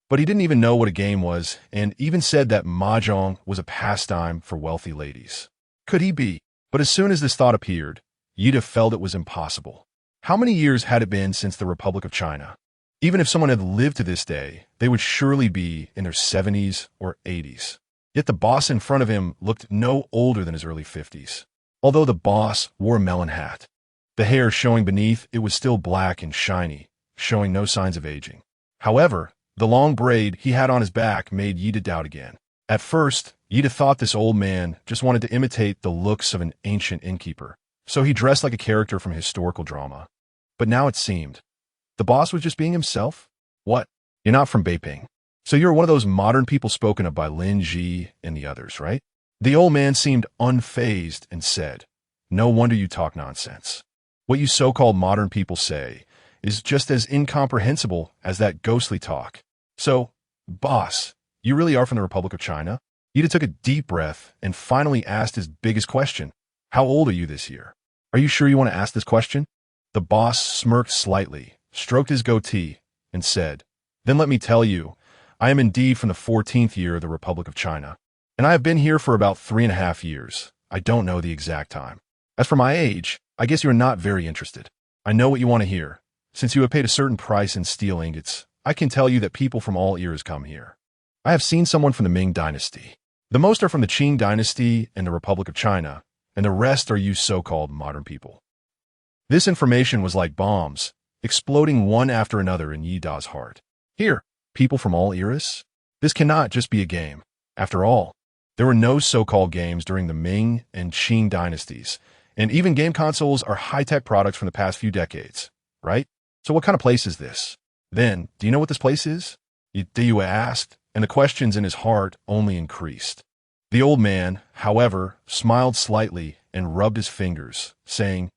but he didn't even know what a game was, and even said that mahjong was a pastime for wealthy ladies. Could he be? But as soon as this thought appeared, Yida felt it was impossible. How many years had it been since the Republic of China? Even if someone had lived to this day, they would surely be in their 70s or 80s. Yet the boss in front of him looked no older than his early 50s. Although the boss wore a melon hat, the hair showing beneath it was still black and shiny, showing no signs of aging. However, the long braid he had on his back made Yida doubt again. At first, Yida thought this old man just wanted to imitate the looks of an ancient innkeeper, so he dressed like a character from a historical drama. But now it seemed, the boss was just being himself? What? You're not from Beiping. So you're one of those modern people spoken of by Lin Ji and the others, right? The old man seemed unfazed and said, "No wonder you talk nonsense. What you so-called modern people say is just as incomprehensible as that ghostly talk. So, boss, you really are from the Republic of China?" Yida took a deep breath and finally asked his biggest question. "How old are you this year? Are you sure you want to ask this question?" The boss smirked slightly, stroked his goatee, and said, "Then let me tell you, I am indeed from the 14th year of the Republic of China, and I have been here for about 3.5 years. I don't know the exact time. As for my age, I guess you are not very interested. I know what you want to hear. Since you have paid a certain price in steel ingots, I can tell you that people from all eras come here. I have seen someone from the Ming Dynasty. The most are from the Qing Dynasty and the Republic of China, and the rest are you so-called modern people." This information was like bombs, exploding one after another in Yida's heart. Here, people from all eras? This cannot just be a game. After all, there were no so-called games during the Ming and Qing dynasties, and even game consoles are high-tech products from the past few decades, right? So what kind of place is this? Then, do you know what this place is? Yida asked, and the questions in his heart only increased. The old man, however, smiled slightly and rubbed his fingers, saying,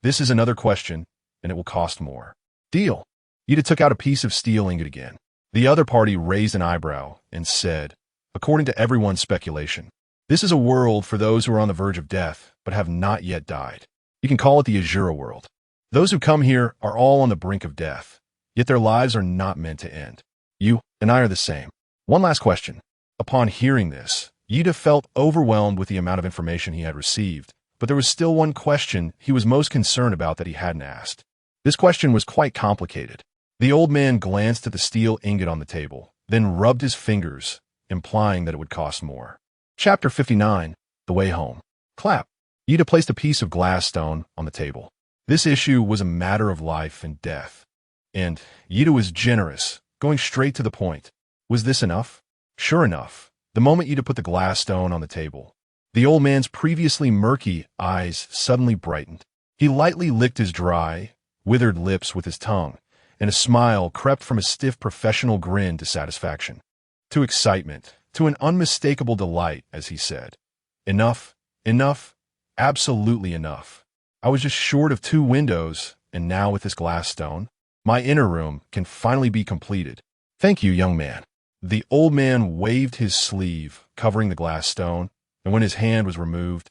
"This is another question, and it will cost more." "Deal." Yida took out a piece of steel ingot again. The other party raised an eyebrow and said, "According to everyone's speculation, this is a world for those who are on the verge of death but have not yet died. You can call it the Azura world. Those who come here are all on the brink of death, yet their lives are not meant to end. You and I are the same." One last question. Upon hearing this, Yida felt overwhelmed with the amount of information he had received, but there was still one question he was most concerned about that he hadn't asked. This question was quite complicated. The old man glanced at the steel ingot on the table, then rubbed his fingers, implying that it would cost more. Chapter 59, The Way Home. Clap. Yida placed a piece of glass stone on the table. This issue was a matter of life and death. And Yida was generous, going straight to the point. Was this enough? Sure enough, the moment Yida put the glass stone on the table, the old man's previously murky eyes suddenly brightened. He lightly licked his dry, withered lips with his tongue, and a smile crept from a stiff professional grin to satisfaction, to excitement, to an unmistakable delight, as he said, "Enough, enough, absolutely enough. I was just short of 2 windows, and now with this glass stone, my inner room can finally be completed. Thank you, young man." The old man waved his sleeve, covering the glass stone, and when his hand was removed,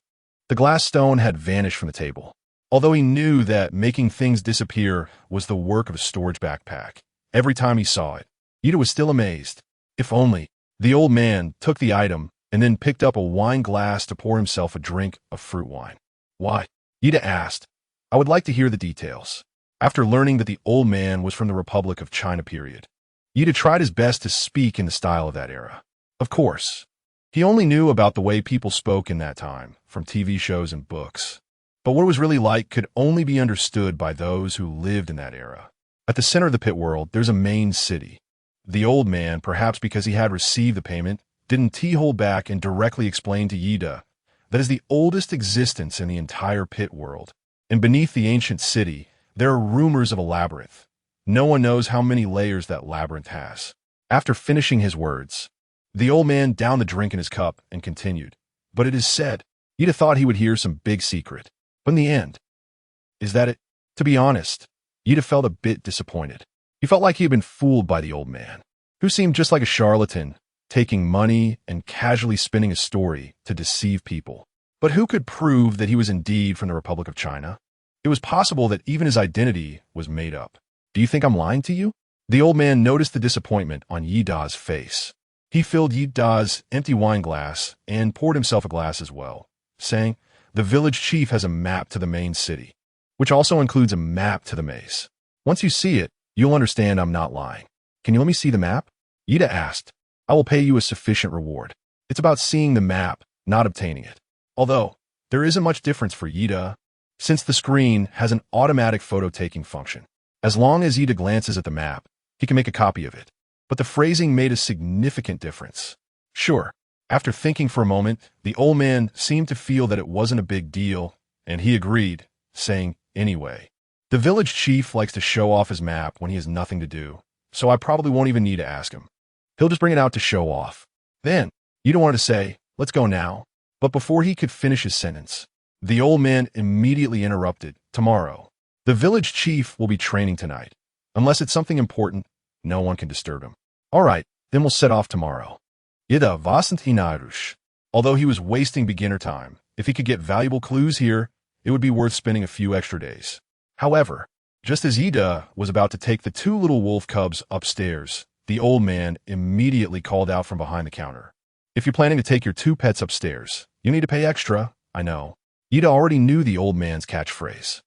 the glass stone had vanished from the table. Although he knew that making things disappear was the work of a storage backpack, every time he saw it, Yida was still amazed. If only. The old man took the item and then picked up a wine glass to pour himself a drink of fruit wine. "Why?" Yida asked. "I would like to hear the details." After learning that the old man was from the Republic of China period, Yida tried his best to speak in the style of that era. Of course, he only knew about the way people spoke in that time, from TV shows and books. But what it was really like could only be understood by those who lived in that era. At the center of the pit world, there's a main city. The old man, perhaps because he had received the payment, didn't hold back and directly explain to Yida that is the oldest existence in the entire pit world. And beneath the ancient city, there are rumors of a labyrinth. No one knows how many layers that labyrinth has. After finishing his words, the old man downed the drink in his cup and continued. But it is said, Yida thought he would hear some big secret. But in the end, is that it? To be honest, Yida felt a bit disappointed. He felt like he had been fooled by the old man, who seemed just like a charlatan, taking money and casually spinning a story to deceive people. But who could prove that he was indeed from the Republic of China? It was possible that even his identity was made up. Do you think I'm lying to you? The old man noticed the disappointment on Yi Da's face. He filled Yi Da's empty wine glass and poured himself a glass as well, saying, "The village chief has a map to the main city, which also includes a map to the maze. Once you see it, you'll understand I'm not lying. Can you let me see the map?" Yida asked. "I will pay you a sufficient reward. It's about seeing the map, not obtaining it." Although, there isn't much difference for Yida, since the screen has an automatic photo-taking function. As long as Yida glances at the map, he can make a copy of it. But the phrasing made a significant difference. Sure, after thinking for a moment, the old man seemed to feel that it wasn't a big deal, and he agreed, saying, "Anyway, the village chief likes to show off his map when he has nothing to do, so I probably won't even need to ask him. He'll just bring it out to show off." Then, Yida wanted to say, "Let's go now." But before he could finish his sentence, the old man immediately interrupted. "Tomorrow, the village chief will be training tonight. Unless it's something important, no one can disturb him." "All right, then we'll set off tomorrow." Yida wasn't hinarush. Although he was wasting beginner time, if he could get valuable clues here, it would be worth spending a few extra days. However, just as Yida was about to take the two little wolf cubs upstairs, the old man immediately called out from behind the counter. "If you're planning to take your two pets upstairs, you need to pay extra, I know." Yida already knew the old man's catchphrase.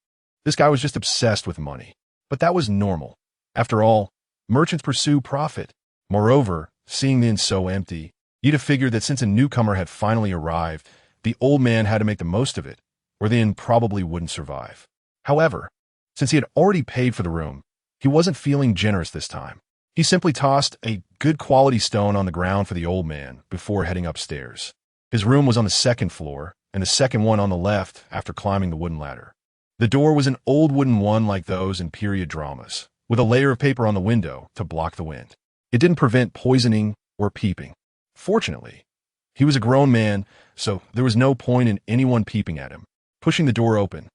This guy was just obsessed with money. But that was normal. After all, merchants pursue profit. Moreover, seeing the inn so empty, Yida figured that since a newcomer had finally arrived, the old man had to make the most of it, or the inn probably wouldn't survive. However, since he had already paid for the room, he wasn't feeling generous this time. He simply tossed a good quality stone on the ground for the old man before heading upstairs. His room was on the second floor, and the second one on the left after climbing the wooden ladder. The door was an old wooden one like those in period dramas, with a layer of paper on the window to block the wind. It didn't prevent poisoning or peeping. Fortunately, he was a grown man, so there was no point in anyone peeping at him. Pushing the door open,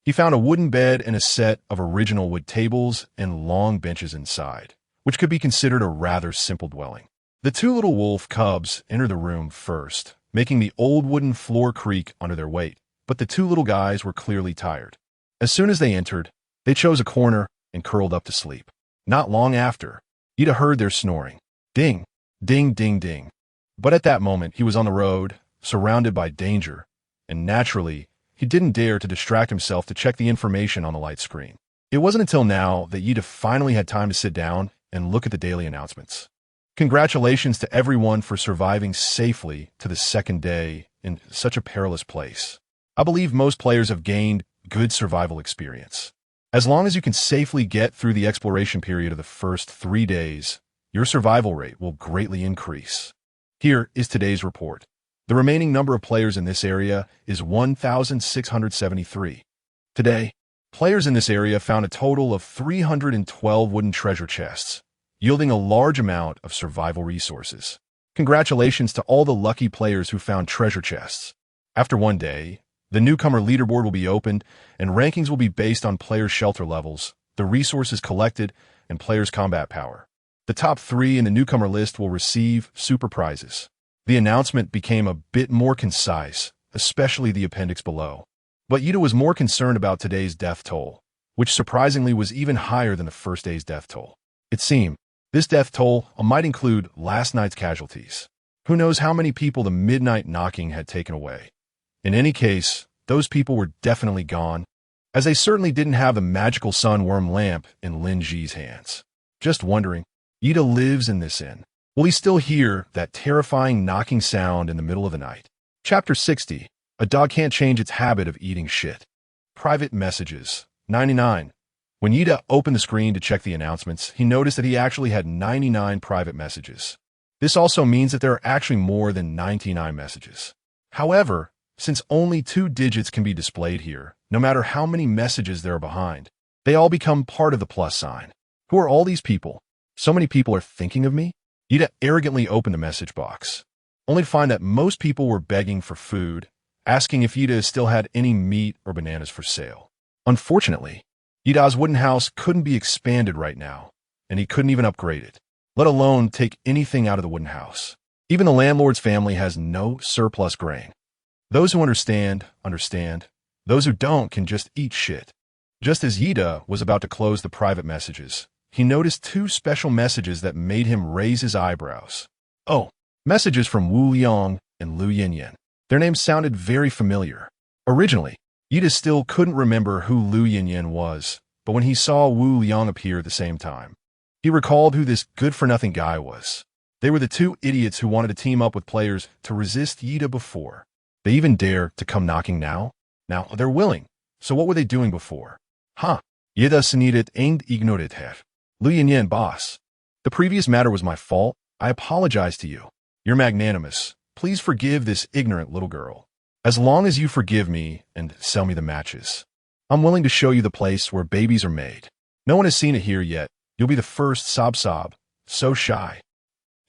he found a wooden bed and a set of original wood tables and long benches inside, which could be considered a rather simple dwelling. The two little wolf cubs entered the room first, making the old wooden floor creak under their weight, but the two little guys were clearly tired. As soon as they entered, they chose a corner and curled up to sleep. Not long after, Yida heard their snoring. Ding, ding, ding, ding. But at that moment, he was on the road, surrounded by danger, and naturally, he didn't dare to distract himself to check the information on the light screen. It wasn't until now that Yida finally had time to sit down and look at the daily announcements. Congratulations to everyone for surviving safely to the second day in such a perilous place. I believe most players have gained good survival experience. As long as you can safely get through the exploration period of the first 3 days, your survival rate will greatly increase. Here is today's report. The remaining number of players in this area is 1,673. Today, players in this area found a total of 312 wooden treasure chests, yielding a large amount of survival resources. Congratulations to all the lucky players who found treasure chests. After 1 day, the newcomer leaderboard will be opened, and rankings will be based on players' shelter levels, the resources collected, and players' combat power. The top 3 in the newcomer list will receive super prizes. The announcement became a bit more concise, especially the appendix below. But Yida was more concerned about today's death toll, which surprisingly was even higher than the first day's death toll. It seemed this death toll might include last night's casualties. Who knows how many people the midnight knocking had taken away. In any case, those people were definitely gone, as they certainly didn't have the magical sunworm lamp in Lin Ji's hands. Just wondering, Yida lives in this inn. Will he still hear that terrifying knocking sound in the middle of the night? Chapter 60. A dog can't change its habit of eating shit. Private messages. 99. When Yida opened the screen to check the announcements, he noticed that he actually had 99 private messages. This also means that there are actually more than 99 messages. However, since only 2 digits can be displayed here, no matter how many messages there are behind, they all become part of the plus sign. Who are all these people? So many people are thinking of me? Yida arrogantly opened the message box, only to find that most people were begging for food, asking if Yida still had any meat or bananas for sale. Unfortunately, Yida's wooden house couldn't be expanded right now, and he couldn't even upgrade it, let alone take anything out of the wooden house. Even the landlord's family has no surplus grain. Those who understand, understand. Those who don't can just eat shit. Just as Yida was about to close the private messages, he noticed two special messages that made him raise his eyebrows. Oh, messages from Wu Liang and Lu Yinyan. Their names sounded very familiar. Originally, Yida still couldn't remember who Lu Yinyan was, but when he saw Wu Liang appear at the same time, he recalled who this good-for-nothing guy was. They were the two idiots who wanted to team up with players to resist Yida before. They even dare to come knocking now? Now, they're willing. So what were they doing before? Huh. Yida senidet ain't ignored her. Lu Yinyan, boss. The previous matter was my fault. I apologize to you. You're magnanimous. Please forgive this ignorant little girl. As long as you forgive me and sell me the matches, I'm willing to show you the place where babies are made. No one has seen it here yet. You'll be the first, sob. So shy.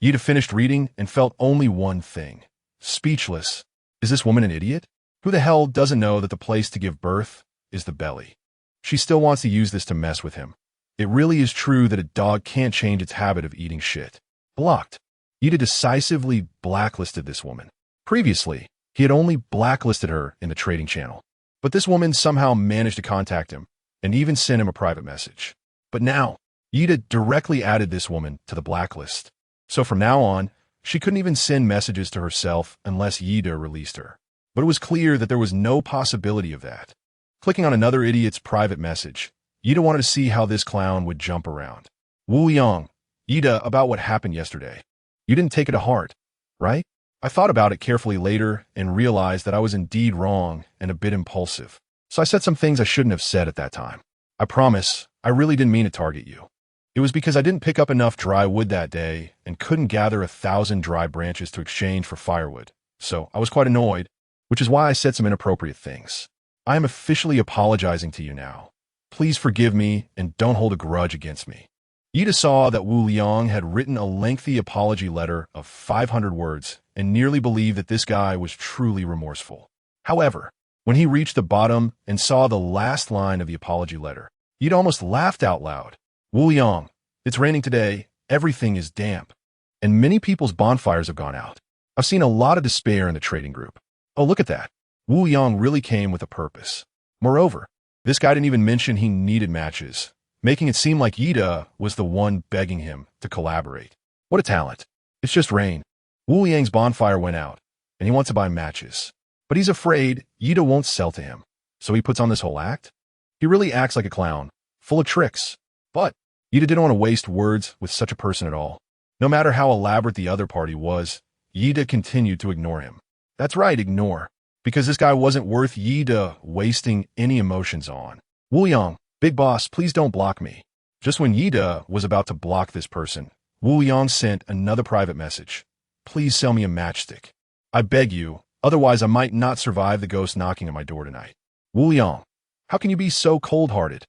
Yida finished reading and felt only one thing. Speechless. Is this woman an idiot? Who the hell doesn't know that the place to give birth is the belly? She still wants to use this to mess with him. It really is true that a dog can't change its habit of eating shit. Blocked. Yida decisively blacklisted this woman. Previously, he had only blacklisted her in the trading channel. But this woman somehow managed to contact him and even sent him a private message. But now, Yida directly added this woman to the blacklist. So from now on, she couldn't even send messages to herself unless Yida released her. But it was clear that there was no possibility of that. Clicking on another idiot's private message, Yida wanted to see how this clown would jump around. Wu Yang, Yida, about what happened yesterday. You didn't take it to heart, right? I thought about it carefully later and realized that I was indeed wrong and a bit impulsive. So I said some things I shouldn't have said at that time. I promise, I really didn't mean to target you. It was because I didn't pick up enough dry wood that day and couldn't gather 1,000 dry branches to exchange for firewood. So I was quite annoyed, which is why I said some inappropriate things. I am officially apologizing to you now. Please forgive me and don't hold a grudge against me. Yida saw that Wu Liang had written a lengthy apology letter of 500 words and nearly believed that this guy was truly remorseful. However, when he reached the bottom and saw the last line of the apology letter, Yida almost laughed out loud. Wu Liang, it's raining today, everything is damp, and many people's bonfires have gone out. I've seen a lot of despair in the trading group. Oh, look at that. Wu Liang really came with a purpose. Moreover, this guy didn't even mention he needed matches, making it seem like Yida was the one begging him to collaborate. What a talent. It's just rain. Wu Liang's bonfire went out, and he wants to buy matches. But he's afraid Yida won't sell to him, so he puts on this whole act. He really acts like a clown, full of tricks. But Yida didn't want to waste words with such a person at all. No matter how elaborate the other party was, Yida continued to ignore him. That's right, ignore. Because this guy wasn't worth Yida wasting any emotions on. Wu Liang, big boss, please don't block me. Just when Yida was about to block this person, Wu Liang sent another private message. Please sell me a matchstick. I beg you, otherwise I might not survive the ghost knocking at my door tonight. Wu Liang, how can you be so cold-hearted?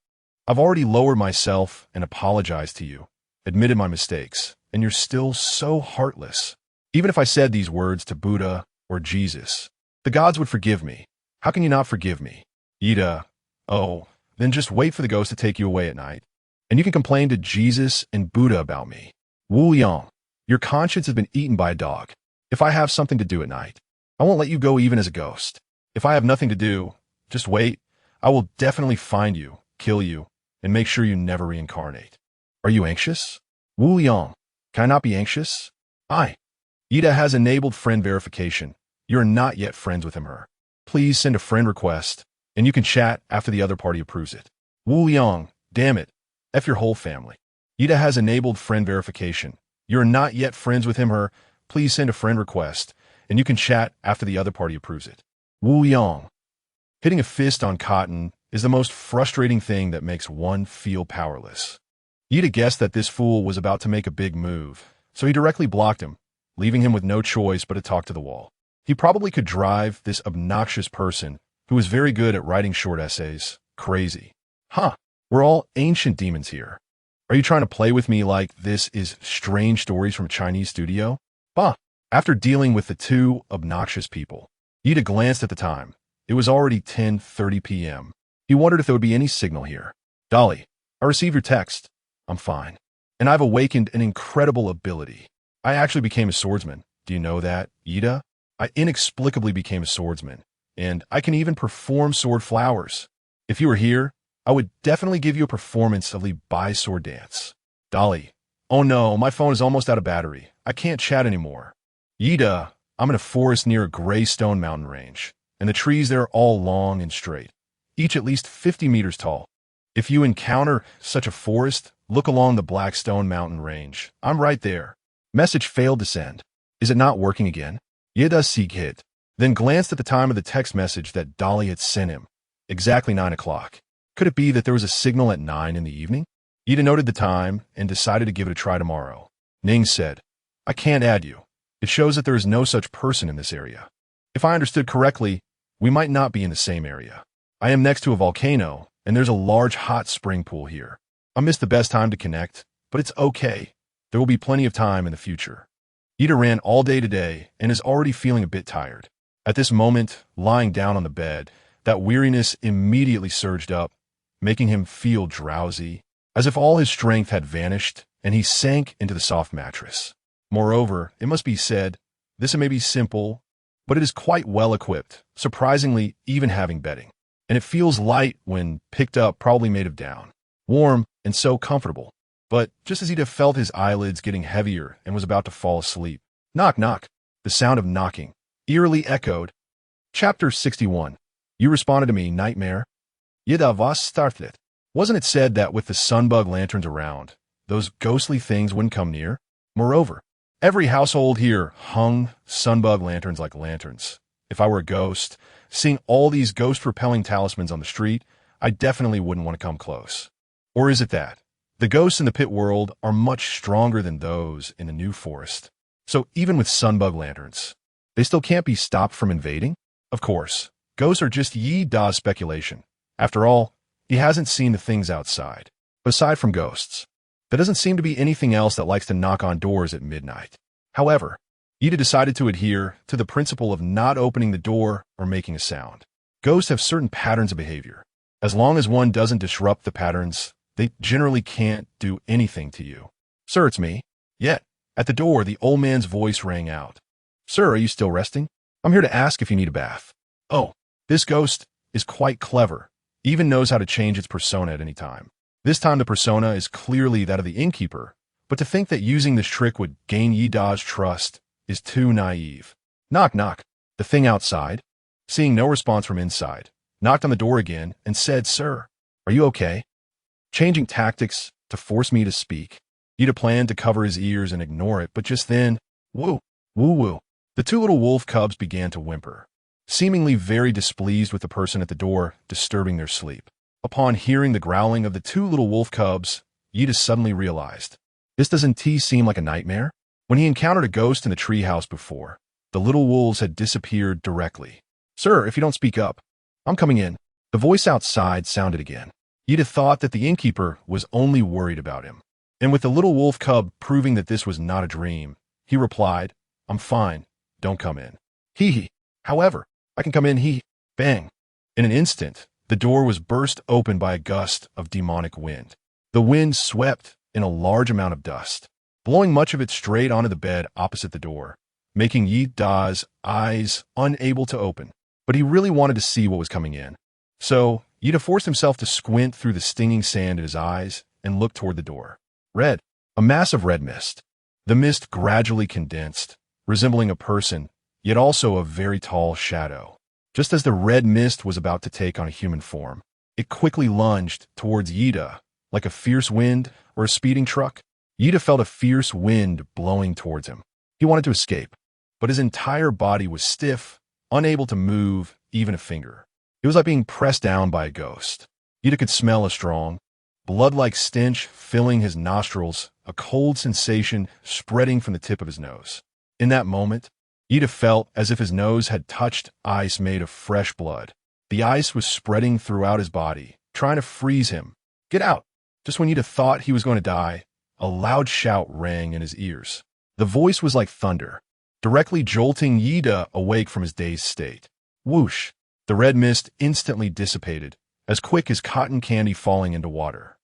I've already lowered myself and apologized to you, admitted my mistakes, and you're still so heartless. Even if I said these words to Buddha or Jesus, the gods would forgive me. How can you not forgive me? Yida, oh, then just wait for the ghost to take you away at night, and you can complain to Jesus and Buddha about me. Wu Liang, your conscience has been eaten by a dog. If I have something to do at night, I won't let you go even as a ghost. If I have nothing to do, just wait. I will definitely find you, kill you, and make sure you never reincarnate. Are you anxious? Wu Liang, can I not be anxious? Yida has enabled friend verification. You are not yet friends with him or her. Please send a friend request, and you can chat after the other party approves it. Wu Liang, damn it, F your whole family. Yida has enabled friend verification. You are not yet friends with him or her. Please send a friend request, and you can chat after the other party approves it. Wu Liang. Hitting a fist on cotton is the most frustrating thing that makes one feel powerless. Yida guessed that this fool was about to make a big move, so he directly blocked him, leaving him with no choice but to talk to the wall. He probably could drive this obnoxious person, who was very good at writing short essays, crazy. We're all ancient demons here. Are you trying to play with me like this is strange stories from a Chinese studio? After dealing with the two obnoxious people, Yida glanced at the time. It was already 10:30 p.m. He wondered if there would be any signal here. Dolly, I received your text. I'm fine. And I've awakened an incredible ability. I actually became a swordsman. Do you know that, Yida? I inexplicably became a swordsman, and I can even perform sword flowers. If you were here, I would definitely give you a performance of the by-sword dance. Dolly. Oh no, my phone is almost out of battery. I can't chat anymore. Yida, I'm in a forest near a gray stone mountain range, and the trees there are all long and straight, each at least 50 meters tall. If you encounter such a forest, look along the black stone mountain range. I'm right there. Message failed to send. Is it not working again? Yida Sighit. Then glanced at the time of the text message that Dolly had sent him. Exactly 9 o'clock. Could it be that there was a signal at 9 in the evening? Yida noted the time and decided to give it a try tomorrow. Ning said, I can't add you. It shows that there is no such person in this area. If I understood correctly, we might not be in the same area. I am next to a volcano, and there's a large hot spring pool here. I missed the best time to connect, but it's okay. There will be plenty of time in the future. Yida ran all day today and is already feeling a bit tired. At this moment, lying down on the bed, that weariness immediately surged up, making him feel drowsy, as if all his strength had vanished, and he sank into the soft mattress. Moreover, it must be said, this may be simple, but it is quite well equipped, surprisingly even having bedding. And it feels light when picked up, probably made of down. Warm and so comfortable. But just as Yida felt his eyelids getting heavier and was about to fall asleep, knock knock, the sound of knocking eerily echoed. Chapter 61. You responded to me, nightmare. Yida was startlet. Wasn't it said that with the sunbug lanterns around, those ghostly things wouldn't come near? Moreover, every household here hung sunbug lanterns like lanterns. If I were a ghost, seeing all these ghost-repelling talismans on the street, I definitely wouldn't want to come close. Or is it that the ghosts in the pit world are much stronger than those in the new forest? So even with sunbug lanterns, they still can't be stopped from invading? Of course, ghosts are just Yida's speculation. After all, he hasn't seen the things outside. But aside from ghosts, there doesn't seem to be anything else that likes to knock on doors at midnight. However, Yida decided to adhere to the principle of not opening the door or making a sound. Ghosts have certain patterns of behavior. As long as one doesn't disrupt the patterns, they generally can't do anything to you. Sir, it's me. Yet, at the door, the old man's voice rang out. Sir, are you still resting? I'm here to ask if you need a bath. Oh, this ghost is quite clever, even knows how to change its persona at any time. This time the persona is clearly that of the innkeeper, but to think that using this trick would gain Yida's trust is too naive. Knock, knock. The thing outside, seeing no response from inside, knocked on the door again and said, Sir, are you okay? Changing tactics to force me to speak. Yida planned to cover his ears and ignore it, but just then, woo, woo woo, the two little wolf cubs began to whimper, seemingly very displeased with the person at the door disturbing their sleep. Upon hearing the growling of the two little wolf cubs, Yida suddenly realized, this doesn't seem like a nightmare? When he encountered a ghost in the treehouse before, the little wolves had disappeared directly. Sir, if you don't speak up, I'm coming in. The voice outside sounded again. Yida thought that the innkeeper was only worried about him. And with the little wolf cub proving that this was not a dream, he replied, I'm fine. Don't come in. Hee hee. However, I can come in. Hee. Bang. In an instant, the door was burst open by a gust of demonic wind. The wind swept in a large amount of dust, blowing much of it straight onto the bed opposite the door, making Yida's eyes unable to open. But he really wanted to see what was coming in. So, Yida forced himself to squint through the stinging sand in his eyes and look toward the door. Red. A mass of red mist. The mist gradually condensed, resembling a person, yet also a very tall shadow. Just as the red mist was about to take on a human form, it quickly lunged towards Yida, like a fierce wind or a speeding truck. Yida felt a fierce wind blowing towards him. He wanted to escape, but his entire body was stiff, unable to move even a finger. It was like being pressed down by a ghost. Yida could smell a strong, blood-like stench filling his nostrils, a cold sensation spreading from the tip of his nose. In that moment, Yida felt as if his nose had touched ice made of fresh blood. The ice was spreading throughout his body, trying to freeze him. Get out! Just when Yida thought he was going to die, a loud shout rang in his ears. The voice was like thunder, directly jolting Yida awake from his dazed state. Whoosh! The red mist instantly dissipated, as quick as cotton candy falling into water.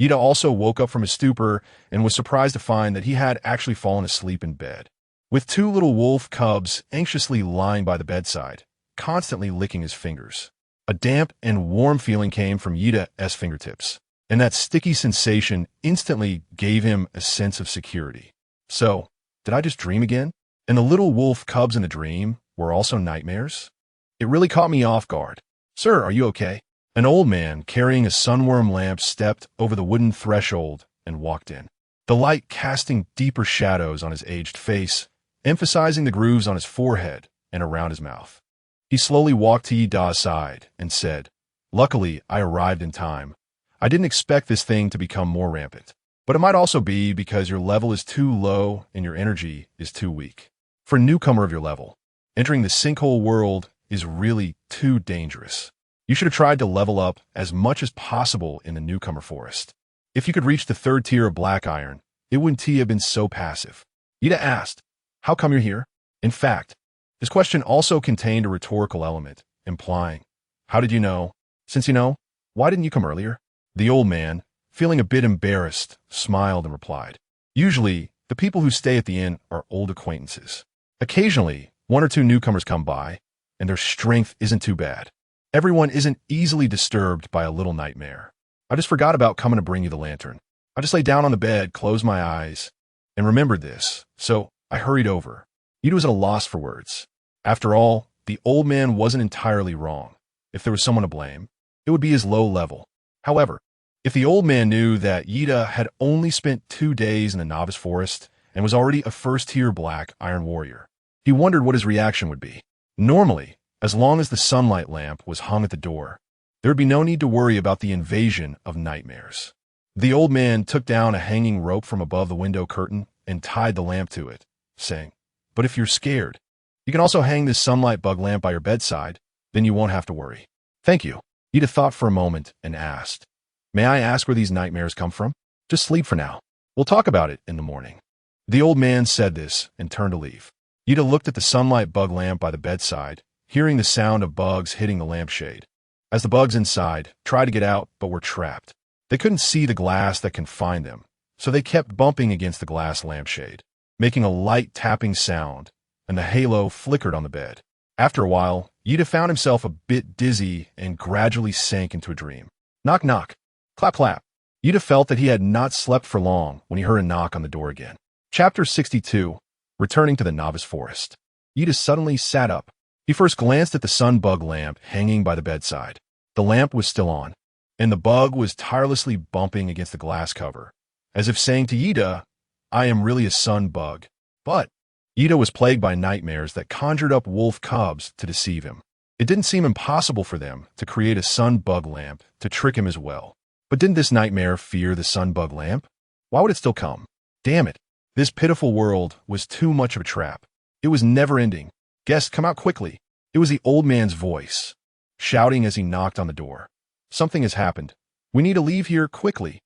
Yida also woke up from his stupor and was surprised to find that he had actually fallen asleep in bed. with two little wolf cubs anxiously lying by the bedside, constantly licking his fingers. A damp and warm feeling came from Yita's fingertips, and that sticky sensation instantly gave him a sense of security. So, did I just dream again? And the little wolf cubs in the dream were also nightmares? It really caught me off guard. "Sir, are you okay?" An old man carrying a sunworm lamp stepped over the wooden threshold and walked in, the light casting deeper shadows on his aged face, emphasizing the grooves on his forehead and around his mouth. He slowly walked to Yida's side and said, "Luckily, I arrived in time. I didn't expect this thing to become more rampant. But it might also be because your level is too low and your energy is too weak. For a newcomer of your level, entering the sinkhole world is really too dangerous. You should have tried to level up as much as possible in the newcomer forest. If you could reach the third tier of black iron, it wouldn't have been so passive." Yita asked, "How come you're here?" In fact, his question also contained a rhetorical element, implying, "How did you know? Since you know, why didn't you come earlier?" The old man, feeling a bit embarrassed, smiled and replied, "Usually, the people who stay at the inn are old acquaintances. Occasionally, one or two newcomers come by, and their strength isn't too bad. Everyone isn't easily disturbed by a little nightmare. I just forgot about coming to bring you the lantern. I just lay down on the bed, closed my eyes, and remembered this, so I hurried over." Yita was at a loss for words. After all, the old man wasn't entirely wrong. If there was someone to blame, it would be his low level. However, if the old man knew that Yita had only spent 2 days in the novice forest and was already a first-tier black iron warrior, he wondered what his reaction would be. Normally, as long as the sunlight lamp was hung at the door, there would be no need to worry about the invasion of nightmares. The old man took down a hanging rope from above the window curtain and tied the lamp to it, saying, "But if you're scared, you can also hang this sunlight bug lamp by your bedside, then you won't have to worry." "Thank you." Yita thought for a moment and asked, "May I ask where these nightmares come from?" "Just sleep for now. We'll talk about it in the morning." The old man said this and turned to leave. Yita looked at the sunlight bug lamp by the bedside, hearing the sound of bugs hitting the lampshade. As the bugs inside tried to get out but were trapped, they couldn't see the glass that confined them, so they kept bumping against the glass lampshade, making a light tapping sound, and the halo flickered on the bed. After a while, Yita found himself a bit dizzy and gradually sank into a dream. Knock, knock. Clap, clap. Yita felt that he had not slept for long when he heard a knock on the door again. Chapter 62. Returning to the novice forest. Yita suddenly sat up. He first glanced at the sun bug lamp hanging by the bedside. The lamp was still on, and the bug was tirelessly bumping against the glass cover, as if saying to Yita, "I am really a sun bug." But Yita was plagued by nightmares that conjured up wolf cubs to deceive him. It didn't seem impossible for them to create a sun bug lamp to trick him as well. But didn't this nightmare fear the sun bug lamp? Why would it still come? Damn it. This pitiful world was too much of a trap. It was never-ending. "Guest, come out quickly." It was the old man's voice, shouting as he knocked on the door. "Something has happened. We need to leave here quickly."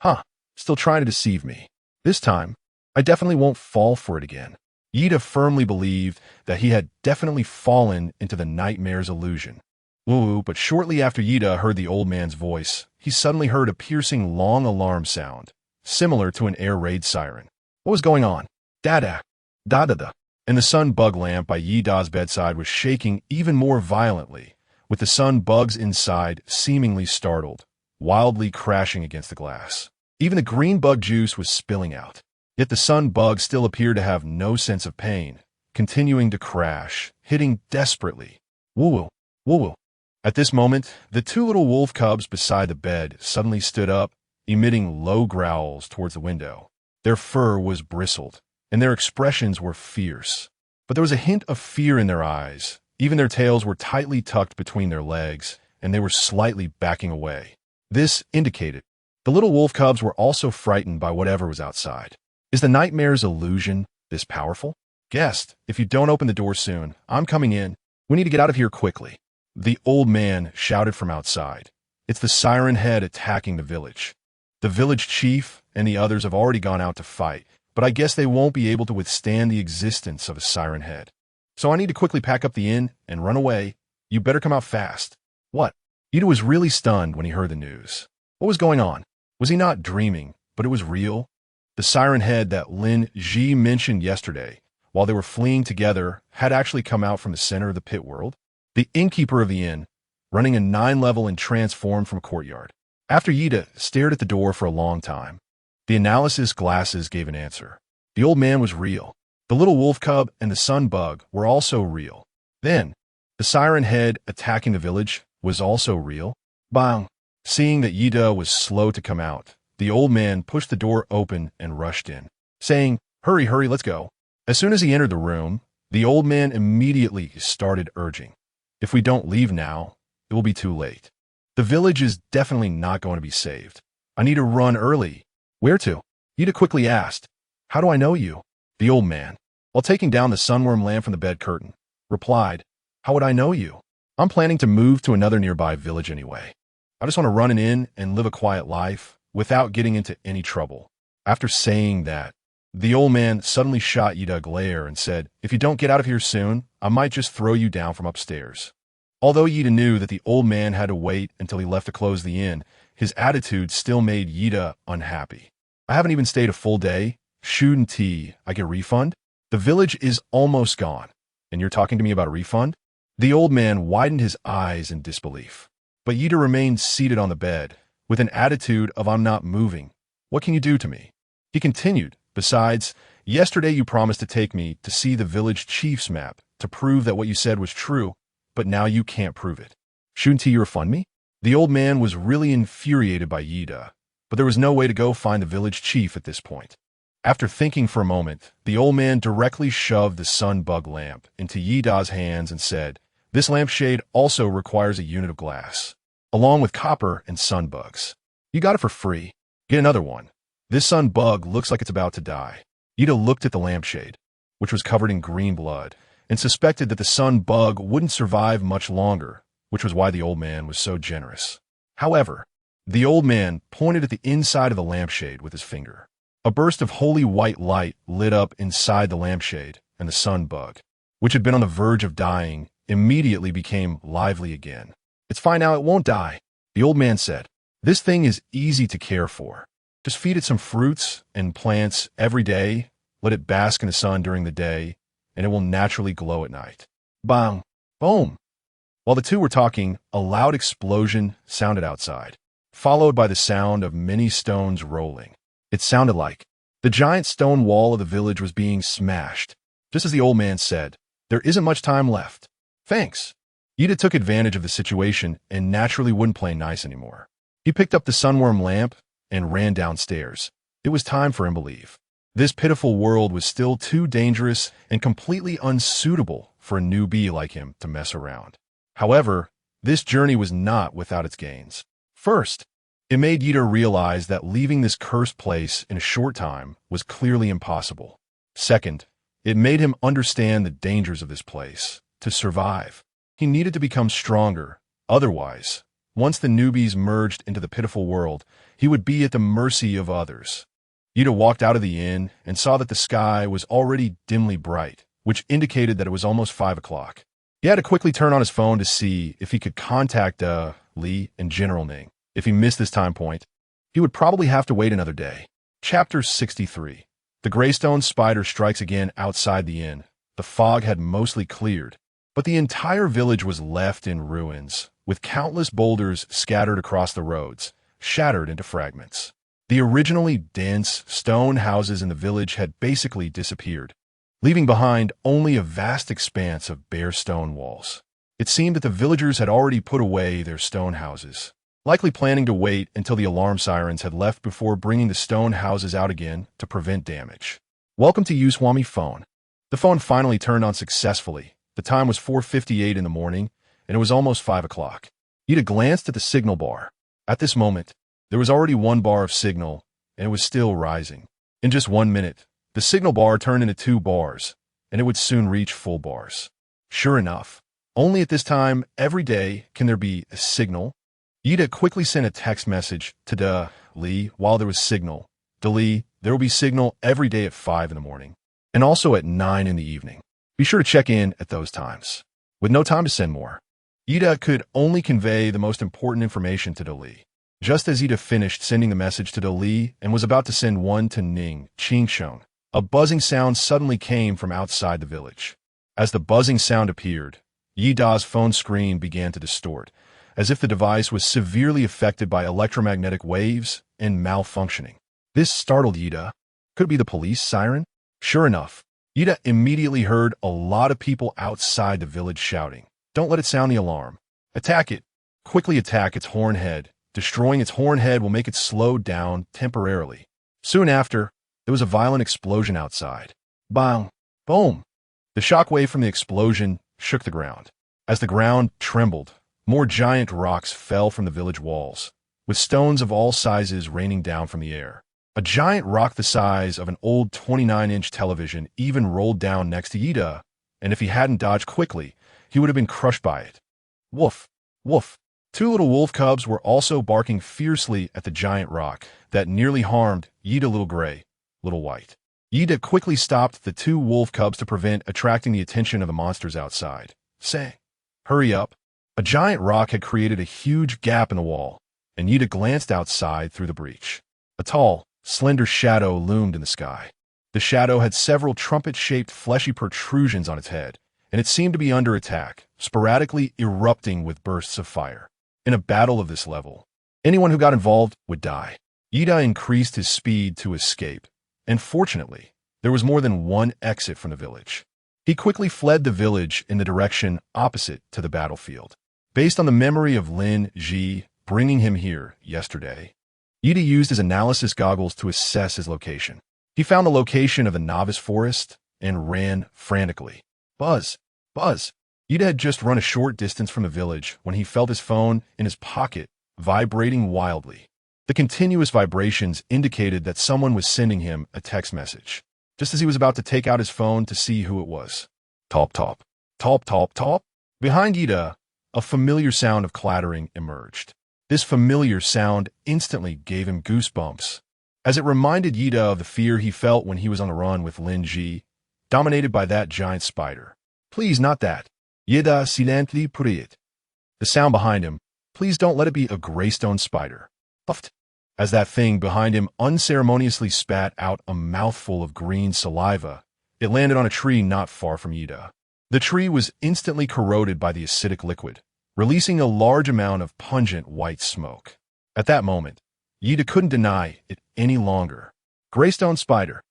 Huh, still trying to deceive me. This time, I definitely won't fall for it again. Yita firmly believed that he had definitely fallen into the nightmare's illusion. Woo, but shortly after Yita heard the old man's voice, he suddenly heard a piercing long alarm sound, similar to an air raid siren. What was going on? Da-da, da-da-da. And the sun bug lamp by Yida's bedside was shaking even more violently, with the sun bugs inside seemingly startled, wildly crashing against the glass. Even the green bug juice was spilling out. Yet the sun bug still appeared to have no sense of pain, continuing to crash, hitting desperately. Woo-woo, woo-woo. At this moment, the two little wolf cubs beside the bed suddenly stood up, emitting low growls towards the window. Their fur was bristled, and their expressions were fierce. But there was a hint of fear in their eyes. Even their tails were tightly tucked between their legs, and they were slightly backing away. This indicated the little wolf cubs were also frightened by whatever was outside. Is the nightmare's illusion this powerful? Guest, if you don't open the door soon, I'm coming in. We need to get out of here quickly. The old man shouted from outside. It's the siren head attacking the village. The village chief and the others have already gone out to fight, but I guess they won't be able to withstand the existence of a siren head. So I need to quickly pack up the inn and run away. You better come out fast. What? Yita was really stunned when he heard the news. What was going on? Was he not dreaming, but it was real? The siren head that Lin Ji mentioned yesterday while they were fleeing together, had actually come out from the center of the pit world? The innkeeper of the inn, running a 9-level and transformed from a courtyard. After Yida stared at the door for a long time, the analysis glasses gave an answer. The old man was real. The little wolf cub and the sun bug were also real. Then, the siren head attacking the village was also real. Bang! Seeing that Yida was slow to come out, the old man pushed the door open and rushed in, saying, "Hurry, hurry, let's go." As soon as he entered the room, the old man immediately started urging, "If we don't leave now, it will be too late. The village is definitely not going to be saved. I need to run early." "Where to?" Yida quickly asked. "How do I know you?" The old man, while taking down the sunworm lamp from the bed curtain, replied, "How would I know you? I'm planning to move to another nearby village anyway. I just want to run an inn and live a quiet life without getting into any trouble." After saying that, the old man suddenly shot Yida a glare and said, "If you don't get out of here soon, I might just throw you down from upstairs." Although Yida knew that the old man had to wait until he left to close the inn, his attitude still made Yida unhappy. "I haven't even stayed a full day. Shouldn't I get a refund? The village is almost gone, and you're talking to me about a refund?" The old man widened his eyes in disbelief. But Yida remained seated on the bed, with an attitude of "I'm not moving. What can you do to me?" He continued, "Besides, yesterday you promised to take me to see the village chief's map to prove that what you said was true, but now you can't prove it. Shouldn't you refund me?" The old man was really infuriated by Yida, but there was no way to go find the village chief at this point. After thinking for a moment, the old man directly shoved the sun bug lamp into Yida's hands and said, "This lampshade also requires a unit of glass, along with copper and sun bugs. You got it for free. Get another one. This sun bug looks like it's about to die." Yida looked at the lampshade, which was covered in green blood, and suspected that the sun bug wouldn't survive much longer, which was why the old man was so generous. However, the old man pointed at the inside of the lampshade with his finger. A burst of holy white light lit up inside the lampshade, and the sun bug, which had been on the verge of dying, immediately became lively again. "It's fine now, it won't die," the old man said. "This thing is easy to care for. Just feed it some fruits and plants every day, let it bask in the sun during the day, and it will naturally glow at night." Bang! Boom! While the two were talking, a loud explosion sounded outside, followed by the sound of many stones rolling. It sounded like the giant stone wall of the village was being smashed. Just as the old man said, "There isn't much time left. Thanks." Yida took advantage of the situation and naturally wouldn't play nice anymore. He picked up the sunworm lamp and ran downstairs. It was time for him to leave. This pitiful world was still too dangerous and completely unsuitable for a newbie like him to mess around. However, this journey was not without its gains. First, it made Yida realize that leaving this cursed place in a short time was clearly impossible. Second, it made him understand the dangers of this place. To survive, he needed to become stronger. Otherwise, once the newbies merged into the pitiful world, he would be at the mercy of others. Yida walked out of the inn and saw that the sky was already dimly bright, which indicated that it was almost 5 o'clock. He had to quickly turn on his phone to see if he could contact Lee and General Ning. If he missed this time point, he would probably have to wait another day. Chapter 63. The Greystone Spider strikes again outside the inn. The fog had mostly cleared, but the entire village was left in ruins, with countless boulders scattered across the roads, shattered into fragments. The originally dense stone houses in the village had basically disappeared, leaving behind only a vast expanse of bare stone walls. It seemed that the villagers had already put away their stone houses, likely planning to wait until the alarm sirens had left before bringing the stone houses out again to prevent damage. "Welcome to Uswami phone." The phone finally turned on successfully. The time was 4:58 in the morning, and it was almost 5 o'clock. Yida glanced at the signal bar. At this moment, there was already 1 bar of signal, and it was still rising. In just 1 minute, the signal bar turned into 2 bars, and it would soon reach full bars. Sure enough, only at this time every day can there be a signal. Yida quickly sent a text message to Lee while there was signal. Lee, there will be signal every day at 5 in the morning, and also at 9 in the evening. Be sure to check in at those times. With no time to send more, Yida could only convey the most important information to Lee. Just as Yida finished sending the message to Lee and was about to send one to Ning Qingsheng, A buzzing sound suddenly came from outside the village. As the buzzing sound appeared, Yida's phone screen began to distort, as if the device was severely affected by electromagnetic waves and malfunctioning. This startled Yida. Could it be the police siren? Sure enough, Yida immediately heard a lot of people outside the village shouting, "Don't let it sound the alarm. Attack it. Quickly attack its horn head. Destroying its horn head will make it slow down temporarily." Soon after, there was a violent explosion outside. Bang! Boom! The shockwave from the explosion shook the ground. As the ground trembled, more giant rocks fell from the village walls, with stones of all sizes raining down from the air. A giant rock the size of an old 29-inch television even rolled down next to Yida, and if he hadn't dodged quickly, he would have been crushed by it. Woof! Woof! Two little wolf cubs were also barking fiercely at the giant rock that nearly harmed Yida Little Gray, Little White. Yida quickly stopped the two wolf cubs to prevent attracting the attention of the monsters outside, saying, "Hurry up." A giant rock had created a huge gap in the wall, and Yida glanced outside through the breach. A tall, slender shadow loomed in the sky. The shadow had several trumpet-shaped fleshy protrusions on its head, and it seemed to be under attack, sporadically erupting with bursts of fire. In a battle of this level, anyone who got involved would die. Yida increased his speed to escape, and fortunately, there was more than one exit from the village. He quickly fled the village in the direction opposite to the battlefield. Based on the memory of Lin Ji bringing him here yesterday, Yida used his analysis goggles to assess his location. He found the location of the novice forest and ran frantically. Buzz! Buzz! Yida had just run a short distance from the village when he felt his phone in his pocket vibrating wildly. The continuous vibrations indicated that someone was sending him a text message. Just as he was about to take out his phone to see who it was. Top, top. Top, top, top. Behind Yida, a familiar sound of clattering emerged. This familiar sound instantly gave him goosebumps, as it reminded Yida of the fear he felt when he was on the run with Lin Ji, dominated by that giant spider. Please, not that. Yida silently priet. The sound behind him, please don't let it be a greystone spider. Puffed. As that thing behind him unceremoniously spat out a mouthful of green saliva, it landed on a tree not far from Yida. The tree was instantly corroded by the acidic liquid, releasing a large amount of pungent white smoke. At that moment, Yida couldn't deny it any longer. Greystone spider.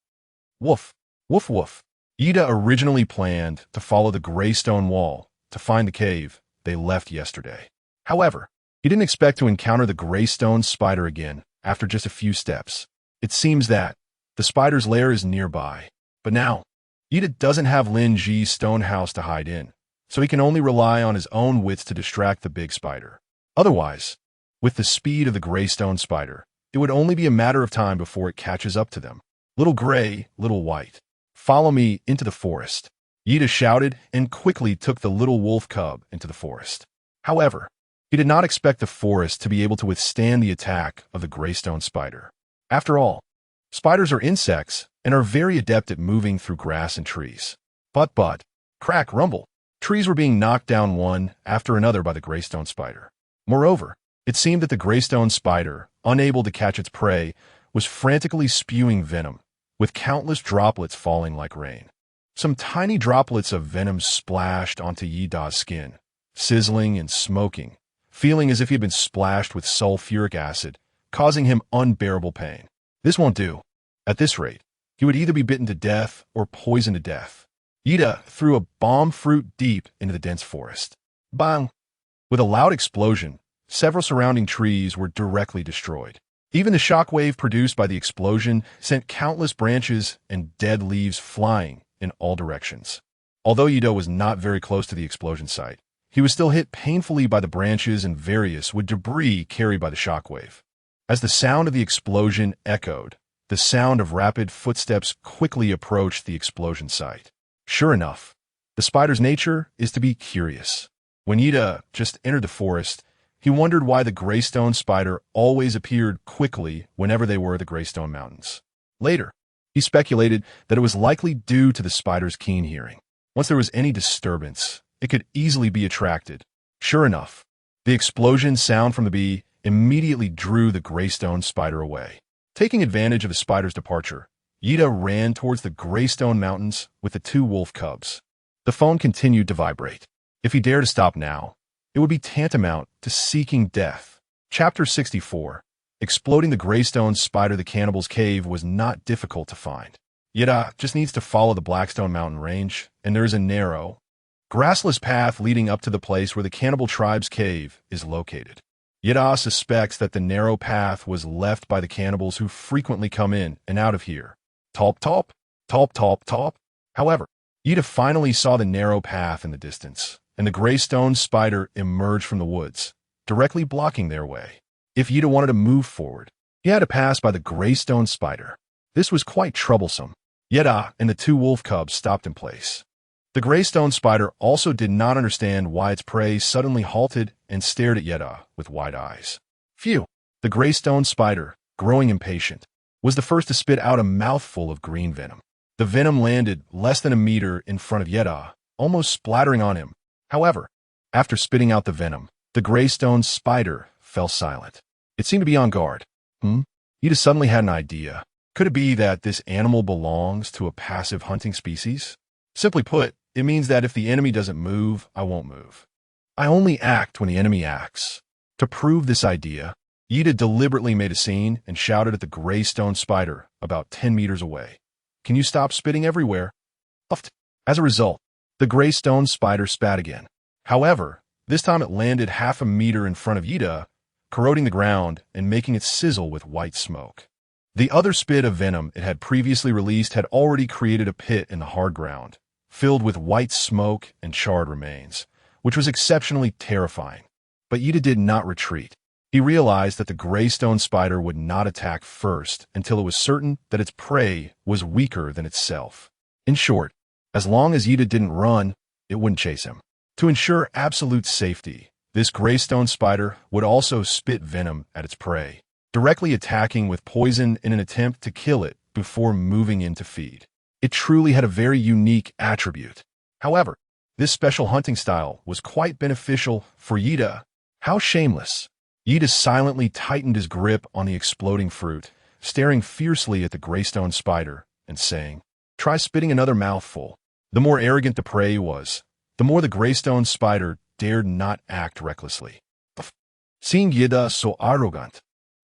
Woof, woof, woof. Yida originally planned to follow the greystone wall to find the cave they left yesterday. However, he didn't expect to encounter the greystone spider again after just a few steps. It seems that the spider's lair is nearby, but now, Yida doesn't have Lin Ji's stone house to hide in, so he can only rely on his own wits to distract the big spider. Otherwise, with the speed of the greystone spider, it would only be a matter of time before it catches up to them. Little Gray, Little White, follow me into the forest. Yida shouted and quickly took the little wolf cub into the forest. However, he did not expect the forest to be able to withstand the attack of the greystone spider. After all, spiders are insects and are very adept at moving through grass and trees. But, crack, rumble. Trees were being knocked down one after another by the greystone spider. Moreover, it seemed that the greystone spider, unable to catch its prey, was frantically spewing venom, with countless droplets falling like rain. Some tiny droplets of venom splashed onto Yida's skin, sizzling and smoking, feeling as if he had been splashed with sulfuric acid, causing him unbearable pain. This won't do. At this rate, he would either be bitten to death or poisoned to death. Yida threw a bomb fruit deep into the dense forest. Bang! With a loud explosion, several surrounding trees were directly destroyed. Even the shockwave produced by the explosion sent countless branches and dead leaves flying in all directions. Although Yida was not very close to the explosion site, he was still hit painfully by the branches and various wood debris carried by the shockwave. As the sound of the explosion echoed, the sound of rapid footsteps quickly approached the explosion site. Sure enough, the spider's nature is to be curious. When Yida just entered the forest, he wondered why the greystone spider always appeared quickly whenever they were at the Greystone Mountains. Later, he speculated that it was likely due to the spider's keen hearing. Once there was any disturbance, it could easily be attracted. Sure enough, the explosion sound from the bee immediately drew the greystone spider away. Taking advantage of the spider's departure, Yida ran towards the Greystone Mountains with the two wolf cubs. The phone continued to vibrate. If he dared to stop now, it would be tantamount to seeking death. Chapter 64. Exploding the Greystone Spider. The cannibal's cave was not difficult to find. Yida just needs to follow the Blackstone Mountain range, and there is a narrow, grassless path leading up to the place where the cannibal tribe's cave is located. Yida suspects that the narrow path was left by the cannibals who frequently come in and out of here. Talp, talp, talp, talp, talp. However, Yida finally saw the narrow path in the distance, and the Greystone Spider emerged from the woods, directly blocking their way. If Yida wanted to move forward, he had to pass by the Greystone Spider. This was quite troublesome. Yida and the two wolf cubs stopped in place. The Greystone Spider also did not understand why its prey suddenly halted and stared at Yida with wide eyes. Phew! The Greystone Spider, growing impatient, was the first to spit out a mouthful of green venom. The venom landed less than a meter in front of Yida, almost splattering on him. However, after spitting out the venom, the Greystone Spider fell silent. It seemed to be on guard. Yida suddenly had an idea. Could it be that this animal belongs to a passive hunting species? Simply put, it means that if the enemy doesn't move, I won't move. I only act when the enemy acts. To prove this idea, Yida deliberately made a scene and shouted at the Greystone Spider about 10 meters away. Can you stop spitting everywhere? As a result, the Greystone Spider spat again. However, this time it landed half a meter in front of Yida, corroding the ground and making it sizzle with white smoke. The other spit of venom it had previously released had already created a pit in the hard ground, filled with white smoke and charred remains, which was exceptionally terrifying. But Yida did not retreat. He realized that the Greystone Spider would not attack first until it was certain that its prey was weaker than itself. In short, as long as Yida didn't run, it wouldn't chase him. To ensure absolute safety, this Greystone Spider would also spit venom at its prey, directly attacking with poison in an attempt to kill it before moving in to feed. It truly had a very unique attribute. However, this special hunting style was quite beneficial for Yida. How shameless! Yida silently tightened his grip on the exploding fruit, staring fiercely at the Greystone Spider and saying, "Try spitting another mouthful." The more arrogant the prey was, the more the Greystone Spider dared not act recklessly. Seeing Yida so arrogant,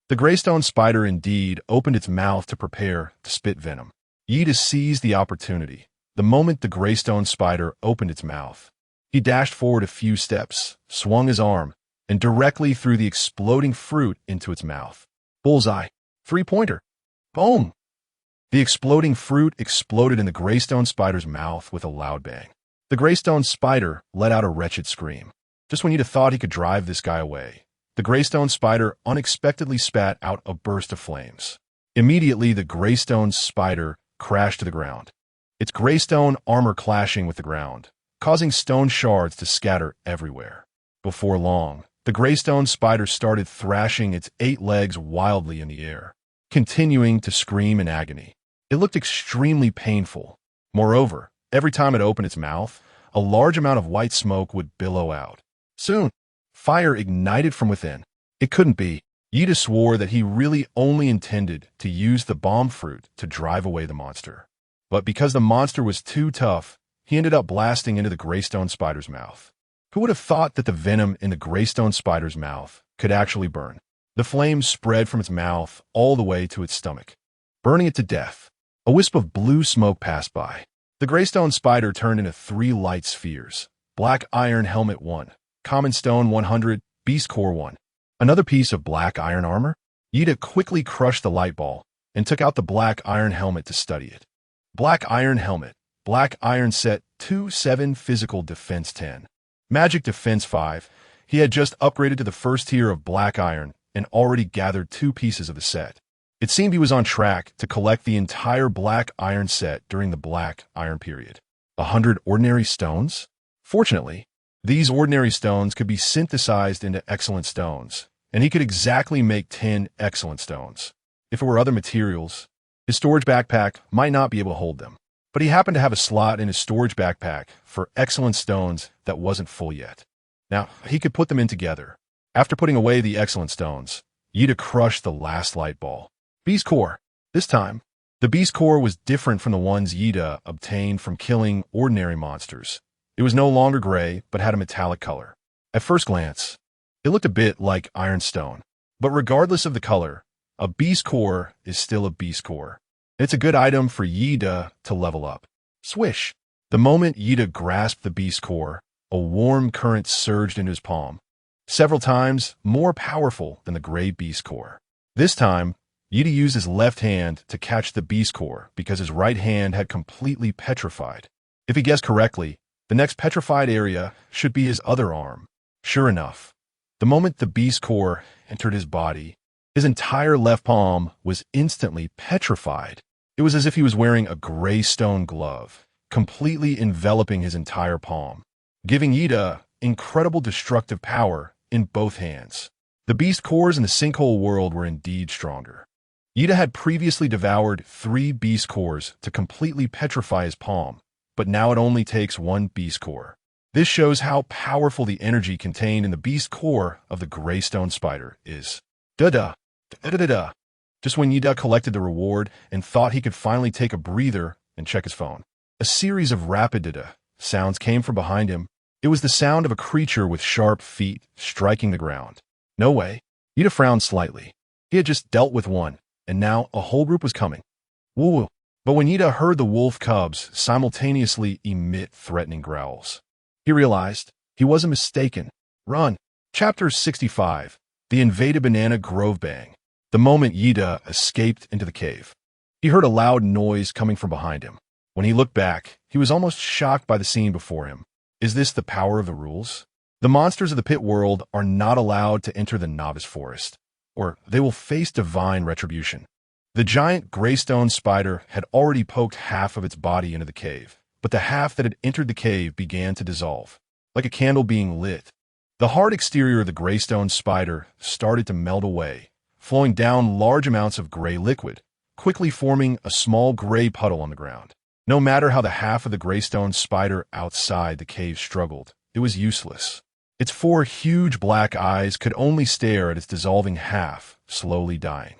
the Greystone Spider indeed opened its mouth to prepare to spit venom. Yida seized the opportunity. The moment the Greystone Spider opened its mouth, he dashed forward a few steps, swung his arm, and directly threw the exploding fruit into its mouth. Bullseye. Three-pointer. Boom! The exploding fruit exploded in the Greystone Spider's mouth with a loud bang. The Greystone Spider let out a wretched scream. Just when Yida thought he could drive this guy away, the Greystone Spider unexpectedly spat out a burst of flames. Immediately, the Greystone Spider crashed to the ground, its greystone armor clashing with the ground, causing stone shards to scatter everywhere. Before long, the Greystone Spider started thrashing its 8 legs wildly in the air, continuing to scream in agony. It looked extremely painful. Moreover, every time it opened its mouth, a large amount of white smoke would billow out. Soon, fire ignited from within. It couldn't be. Yida swore that he really only intended to use the bomb fruit to drive away the monster. But because the monster was too tough, he ended up blasting into the Greystone Spider's mouth. Who would have thought that the venom in the Greystone Spider's mouth could actually burn? The flames spread from its mouth all the way to its stomach, burning it to death. A wisp of blue smoke passed by. The Greystone Spider turned into 3 light spheres. Black Iron Helmet 1, Common Stone 100, Beast Core 1. Another piece of black iron armor? Yida quickly crushed the light ball and took out the black iron helmet to study it. Black Iron Helmet, Black Iron Set 2-7 Physical Defense 10. Magic Defense 5. He had just upgraded to the first tier of Black Iron and already gathered 2 pieces of the set. It seemed he was on track to collect the entire Black Iron set during the Black Iron period. 100 ordinary stones? Fortunately, these ordinary stones could be synthesized into excellent stones, and he could exactly make 10 excellent stones. If it were other materials, his storage backpack might not be able to hold them. But he happened to have a slot in his storage backpack for excellent stones that wasn't full yet. Now, he could put them in together. After putting away the excellent stones, Yida crushed the last light ball. Beast Core. This time, The beast core was different from the ones Yida obtained from killing ordinary monsters. It was no longer gray, but had a metallic color. At first glance, it looked a bit like ironstone. But regardless of the color, a beast core is still a beast core. It's a good item for Yida to level up. Swish! The moment Yida grasped the beast core, a warm current surged into his palm, several times more powerful than the gray beast core. This time, Yida used his left hand to catch the beast core because his right hand had completely petrified. If he guessed correctly, the next petrified area should be his other arm. Sure enough, the moment the beast core entered his body, his entire left palm was instantly petrified. It was as if he was wearing a gray stone glove, completely enveloping his entire palm, giving Yida incredible destructive power in both hands. The beast cores in the sinkhole world were indeed stronger. Yida had previously devoured 3 beast cores to completely petrify his palm, but now it only takes 1 beast core. This shows how powerful the energy contained in the beast core of the greystone spider is. Da-da, da-da-da-da. Just when Yida collected the reward and thought he could finally take a breather and check his phone, a series of rapid da-da sounds came from behind him. It was the sound of a creature with sharp feet striking the ground. No way. Yida frowned slightly. He had just dealt with one, and now a whole group was coming. Woo-woo. But when Yida heard the wolf cubs simultaneously emit threatening growls, he realized he wasn't mistaken. Run. Chapter 65. The Invaded Banana Grove Bang. The moment Yida escaped into the cave, he heard a loud noise coming from behind him. When he looked back, he was almost shocked by the scene before him. Is this the power of the rules? The monsters of the pit world are not allowed to enter the novice forest, or they will face divine retribution. The giant greystone spider had already poked half of its body into the cave, but the half that had entered the cave began to dissolve, like a candle being lit. The hard exterior of the greystone spider started to melt away, flowing down large amounts of gray liquid, quickly forming a small gray puddle on the ground. No matter how the half of the greystone spider outside the cave struggled, it was useless. Its 4 huge black eyes could only stare at its dissolving half, slowly dying.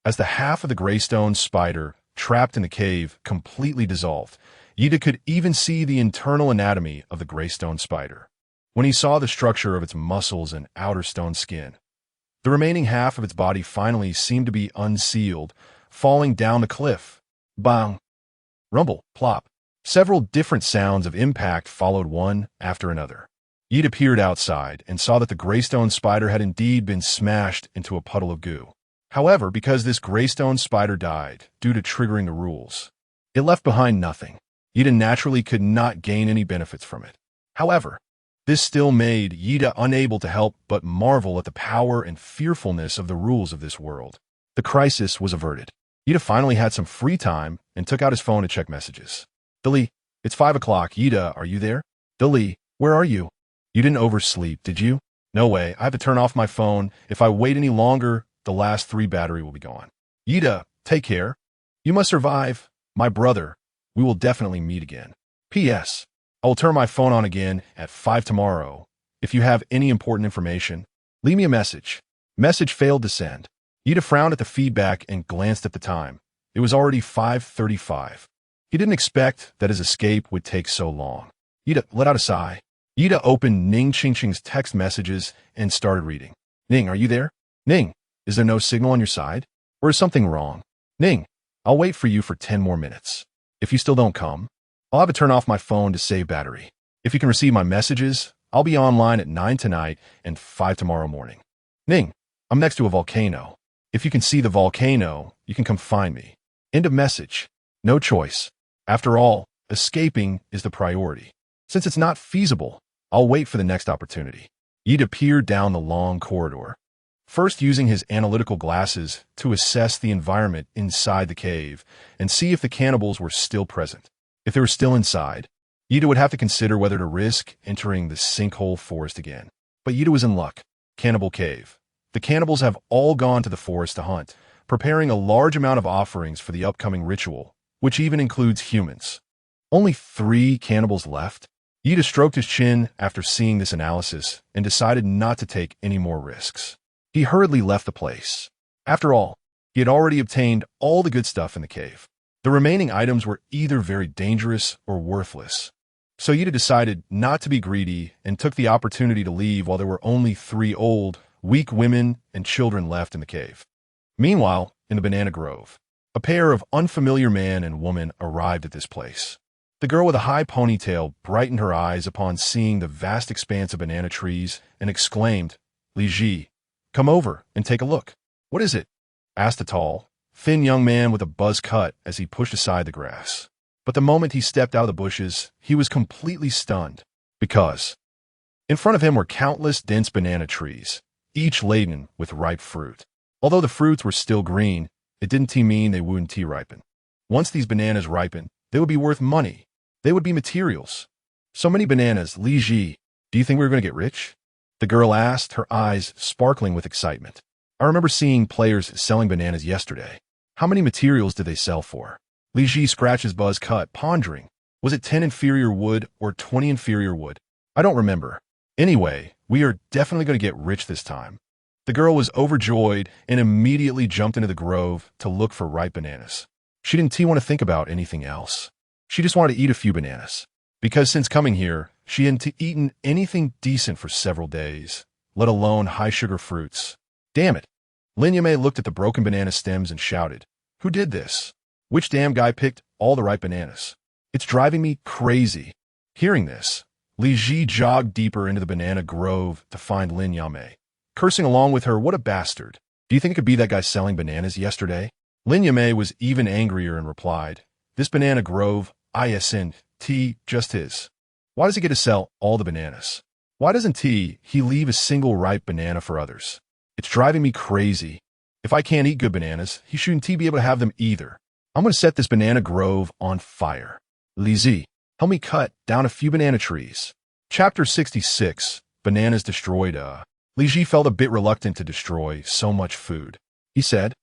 As the half of the greystone spider, trapped in the cave, completely dissolved, Yida could even see the internal anatomy of the greystone spider. When he saw the structure of its muscles and outer stone skin, the remaining half of its body finally seemed to be unsealed, falling down the cliff. Bang! Rumble, plop. Several different sounds of impact followed one after another. Yida peered outside and saw that the greystone spider had indeed been smashed into a puddle of goo. However, because this greystone spider died due to triggering the rules, it left behind nothing. Yida naturally could not gain any benefits from it. However, this still made Yida unable to help but marvel at the power and fearfulness of the rules of this world. The crisis was averted. Yida finally had some free time and took out his phone to check messages. Dali, it's 5 o'clock. Yida, are you there? Dali, where are you? You didn't oversleep, did you? No way. I have to turn off my phone. If I wait any longer, the last 3 battery will be gone. Yida, take care. You must survive. My brother. We will definitely meet again. P.S. I will turn my phone on again at 5 tomorrow. If you have any important information, leave me a message. Message failed to send. Yida frowned at the feedback and glanced at the time. It was already 5:35. He didn't expect that his escape would take so long. Yida let out a sigh. Yida opened Ning Chingching's text messages and started reading. Ning, are you there? Ning, is there no signal on your side? Or is something wrong? Ning, I'll wait for you for 10 more minutes. If you still don't come, I'll have to turn off my phone to save battery. If you can receive my messages, I'll be online at 9 tonight and 5 tomorrow morning. Ning, I'm next to a volcano. If you can see the volcano, you can come find me. End of message. No choice. After all, escaping is the priority. Since it's not feasible, I'll wait for the next opportunity. Yida peered down the long corridor, first using his analytical glasses to assess the environment inside the cave and see if the cannibals were still present. If they were still inside, Yida would have to consider whether to risk entering the sinkhole forest again. But Yida was in luck. Cannibal Cave. The cannibals have all gone to the forest to hunt, preparing a large amount of offerings for the upcoming ritual, which even includes humans. Only 3 cannibals left? Yida stroked his chin after seeing this analysis and decided not to take any more risks. He hurriedly left the place. After all, he had already obtained all the good stuff in the cave. The remaining items were either very dangerous or worthless. So Yida decided not to be greedy and took the opportunity to leave while there were only 3 old, weak women and children left in the cave. Meanwhile, in the banana grove, a pair of unfamiliar man and woman arrived at this place. The girl with a high ponytail brightened her eyes upon seeing the vast expanse of banana trees and exclaimed, "Li Ji, come over and take a look." "What is it?" asked a tall, thin young man with a buzz cut as he pushed aside the grass. But the moment he stepped out of the bushes, he was completely stunned, because in front of him were countless dense banana trees, each laden with ripe fruit. Although the fruits were still green, it didn't mean they wouldn't ripen. Once these bananas ripened, they would be worth money. They would be materials. "So many bananas, Li Ji. Do you think we were going to get rich?" the girl asked, her eyes sparkling with excitement. "I remember seeing players selling bananas yesterday. How many materials did they sell for?" Li Ji scratched his buzz cut, pondering. Was it 10 inferior wood or 20 inferior wood? "I don't remember. Anyway, we are definitely going to get rich this time." The girl was overjoyed and immediately jumped into the grove to look for ripe bananas. She didn't want to think about anything else. She just wanted to eat a few bananas. Because since coming here, she hadn't eaten anything decent for several days, let alone high-sugar fruits. "Damn it." Lin Yamei looked at the broken banana stems and shouted, "Who did this? Which damn guy picked all the ripe bananas? It's driving me crazy." Hearing this, Li Ji jogged deeper into the banana grove to find Lin Yamei, cursing along with her. "What a bastard. Do you think it could be that guy selling bananas yesterday?" Lin Yamei was even angrier and replied, "This banana grove, isn't just his. Why does he get to sell all the bananas? Why doesn't he leave a single ripe banana for others? It's driving me crazy. If I can't eat good bananas, he shouldn't be able to have them either. I'm going to set this banana grove on fire. Li Ji, help me cut down a few banana trees." Chapter 66, Bananas Destroyed. Li Ji felt a bit reluctant to destroy so much food. He said,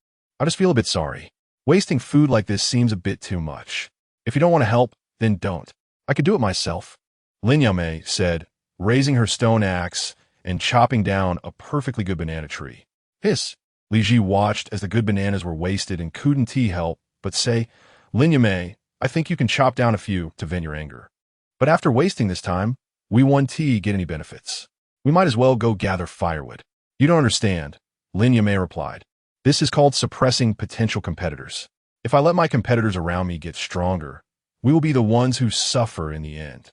"I just feel a bit sorry. Wasting food like this seems a bit too much. If you don't want to help, then don't. I could do it myself." Lin Yamei said, raising her stone axe and chopping down a perfectly good banana tree. "Hiss." Li Ji watched as the good bananas were wasted and couldn't help but say, "Lin Yamei, I think you can chop down a few to vent your anger. But after wasting this time, we won't get any benefits. We might as well go gather firewood." "You don't understand," Lin Yamei replied. "This is called suppressing potential competitors. If I let my competitors around me get stronger, we will be the ones who suffer in the end."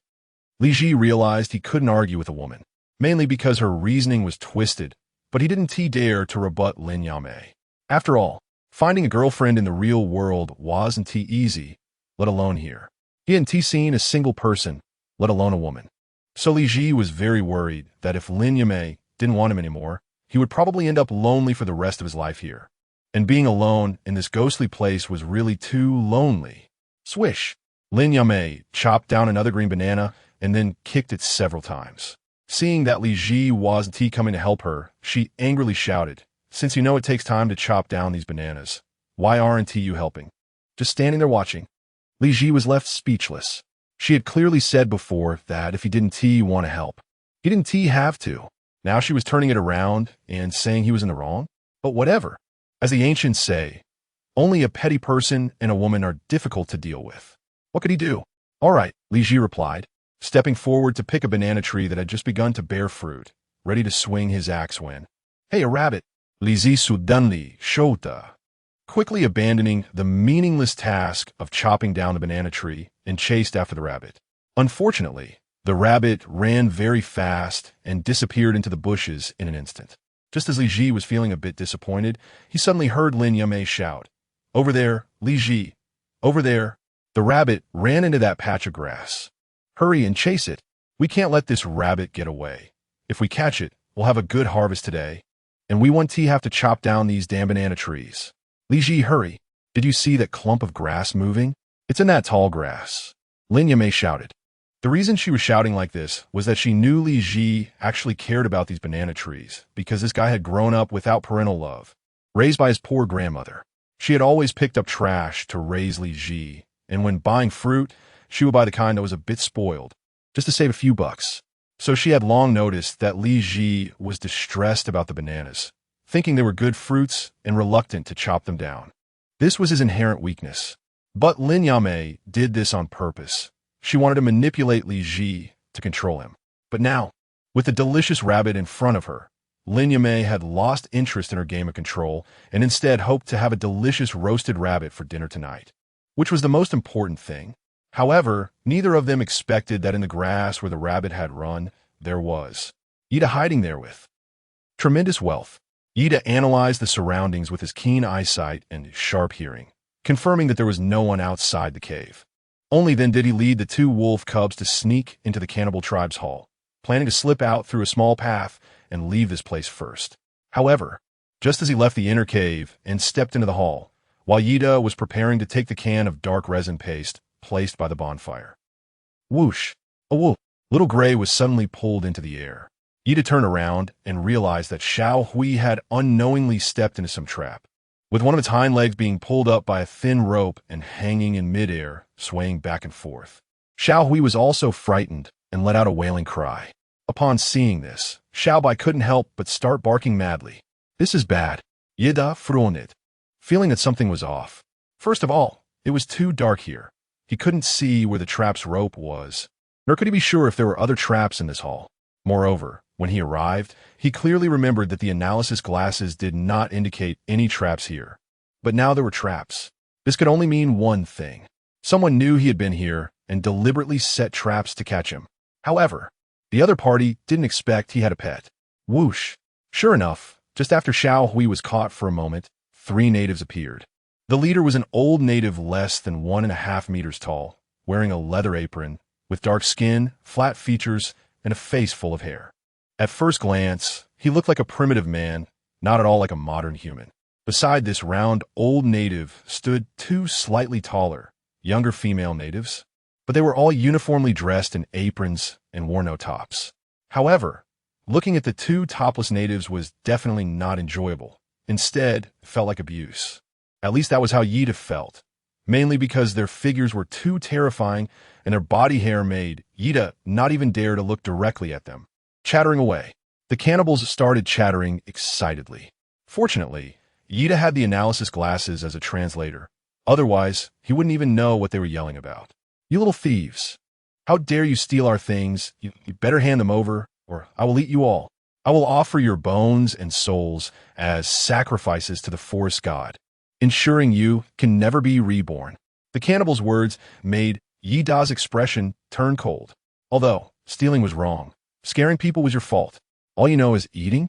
Li Ji realized he couldn't argue with a woman, mainly because her reasoning was twisted, but he didn't dare to rebut Lin Yamei. After all, finding a girlfriend in the real world wasn't easy, let alone here. He hadn't seen a single person, let alone a woman. So Li Ji was very worried that if Lin Yamei didn't want him anymore, he would probably end up lonely for the rest of his life here. And being alone in this ghostly place was really too lonely. Swish! Lin Yamei chopped down another green banana and then kicked it several times. Seeing that Li Ji wasn't coming to help her, she angrily shouted, "Since you know it takes time to chop down these bananas, why aren't you helping? Just standing there watching?" Li Ji was left speechless. She had clearly said before that if he didn't want to help, he didn't have to. Now she was turning it around and saying he was in the wrong? But whatever. As the ancients say, only a petty person and a woman are difficult to deal with. What could he do? "All right," Li Ji replied, stepping forward to pick a banana tree that had just begun to bear fruit, ready to swing his axe when, "Hey, a rabbit!" Li Ji suddenly shouted, quickly abandoning the meaningless task of chopping down the banana tree and chased after the rabbit. Unfortunately, the rabbit ran very fast and disappeared into the bushes in an instant. Just as Li Ji was feeling a bit disappointed, he suddenly heard Lin Yamei shout, "Over there, Li Ji! Over there!" The rabbit ran into that patch of grass. "Hurry and chase it. We can't let this rabbit get away. If we catch it, we'll have a good harvest today. And we won't have to chop down these damn banana trees. Li Ji, hurry. Did you see that clump of grass moving? It's in that tall grass." Lin Yamei shouted. The reason she was shouting like this was that she knew Li Ji actually cared about these banana trees because this guy had grown up without parental love, raised by his poor grandmother. She had always picked up trash to raise Li Ji, and when buying fruit, she would buy the kind that was a bit spoiled, just to save a few bucks. So she had long noticed that Li Ji was distressed about the bananas, thinking they were good fruits and reluctant to chop them down. This was his inherent weakness. But Lin Yamei did this on purpose. She wanted to manipulate Li Ji to control him. But now, with the delicious rabbit in front of her, Lin Yamei had lost interest in her game of control and instead hoped to have a delicious roasted rabbit for dinner tonight, which was the most important thing. However, neither of them expected that in the grass where the rabbit had run, there was Ida hiding there with tremendous wealth. Ida analyzed the surroundings with his keen eyesight and sharp hearing, confirming that there was no one outside the cave. Only then did he lead the two wolf cubs to sneak into the cannibal tribe's hall, planning to slip out through a small path and leave this place first. However, just as he left the inner cave and stepped into the hall, while Yida was preparing to take the can of dark resin paste placed by the bonfire. Whoosh! A wolf! Little Gray was suddenly pulled into the air. Yida turned around and realized that Xiao Hui had unknowingly stepped into some trap, with one of its hind legs being pulled up by a thin rope and hanging in midair, swaying back and forth. Xiao Hui was also frightened and let out a wailing cry. Upon seeing this, Xiao Bai couldn't help but start barking madly. This is bad. Yida froned, feeling that something was off. First of all, it was too dark here. He couldn't see where the trap's rope was, nor could he be sure if there were other traps in this hall. Moreover, when he arrived, he clearly remembered that the analysis glasses did not indicate any traps here. But now there were traps. This could only mean one thing. Someone knew he had been here and deliberately set traps to catch him. However, the other party didn't expect he had a pet. Whoosh! Sure enough, just after Xiao Hui was caught for a moment, 3 natives appeared. The leader was an old native less than 1.5 meters tall, wearing a leather apron, with dark skin, flat features, and a face full of hair. At first glance, he looked like a primitive man, not at all like a modern human. Beside this round old native stood 2 slightly taller, younger female natives, but they were all uniformly dressed in aprons and wore no tops. However, looking at the 2 topless natives was definitely not enjoyable. Instead, it felt like abuse. At least that was how Yida felt, mainly because their figures were too terrifying and their body hair made Yida not even dare to look directly at them. Chattering away, the cannibals started chattering excitedly. Fortunately, Yida had the analysis glasses as a translator. Otherwise, he wouldn't even know what they were yelling about. You little thieves! How dare you steal our things? You better hand them over, or I will eat you all. I will offer your bones and souls as sacrifices to the forest god, ensuring you can never be reborn. The cannibal's words made Yida's expression turn cold. Although stealing was wrong, scaring people was your fault. All you know is eating?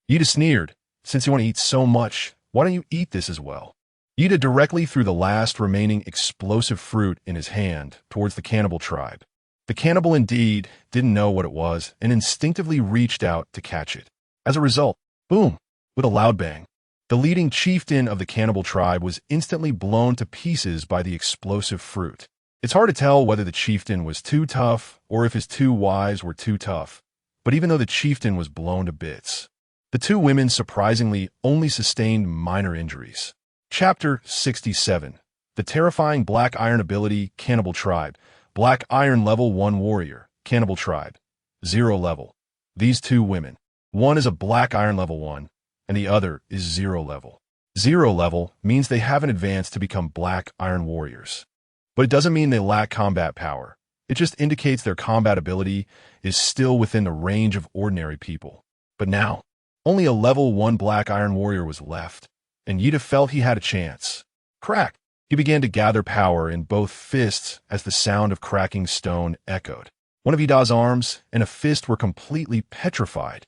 Yida sneered. Since you want to eat so much, why don't you eat this as well? Yida directly threw the last remaining explosive fruit in his hand towards the cannibal tribe. The cannibal indeed didn't know what it was and instinctively reached out to catch it. As a result, boom, with a loud bang, the leading chieftain of the cannibal tribe was instantly blown to pieces by the explosive fruit. It's hard to tell whether the chieftain was too tough or if his 2 wives were too tough, but even though the chieftain was blown to bits, the 2 women surprisingly only sustained minor injuries. Chapter 67. The Terrifying Black Iron Ability, Cannibal Tribe. Black Iron Level 1 Warrior, Cannibal Tribe. 0 level. These 2 women. One is a Black Iron Level 1, and the other is 0 level. 0 level means they haven't advanced to become Black Iron Warriors. But it doesn't mean they lack combat power. It just indicates their combat ability is still within the range of ordinary people. But now, only a Level 1 Black Iron Warrior was left, and Yida felt he had a chance. Crack! He began to gather power in both fists as the sound of cracking stone echoed. One of Yida's arms and a fist were completely petrified.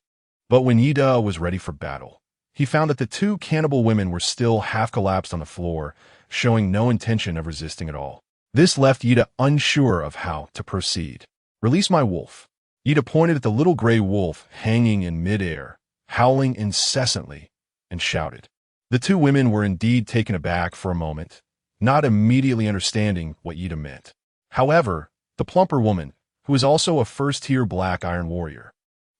But when Yida was ready for battle, he found that the 2 cannibal women were still half collapsed on the floor, showing no intention of resisting at all. This left Yida unsure of how to proceed. Release my wolf. Yida pointed at the little gray wolf hanging in midair, howling incessantly, and shouted. The 2 women were indeed taken aback for a moment, not immediately understanding what Yida meant. However, the plumper woman, who was also a first-tier Black Iron Warrior,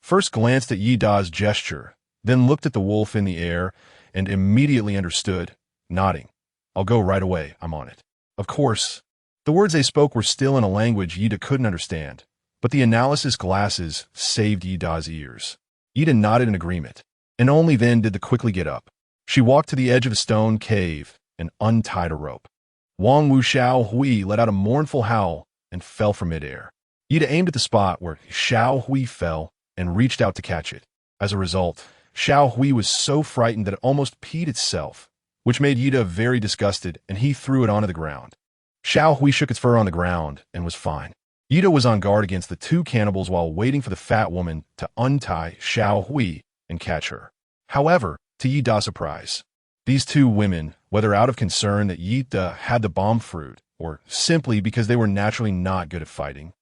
first glanced at Yida's gesture, then looked at the wolf in the air and immediately understood, nodding. I'll go right away, I'm on it. Of course, the words they spoke were still in a language Yida couldn't understand, but the analysis glasses saved Yida's ears. Yida nodded in agreement, and only then did the quickly get up. She walked to the edge of a stone cave and untied a rope. Wang Wu Xiao Hui let out a mournful howl and fell from midair. Ida aimed at the spot where Xiao Hui fell and reached out to catch it. As a result, Xiao Hui was so frightened that it almost peed itself, which made Ida very disgusted, and he threw it onto the ground. Xiao Hui shook its fur on the ground and was fine. Ida was on guard against the two cannibals while waiting for the fat woman to untie Xiao Hui and catch her. However, to Yida's surprise, these two women, whether out of concern that Yida had the bomb fruit or simply because they were naturally not good at fighting,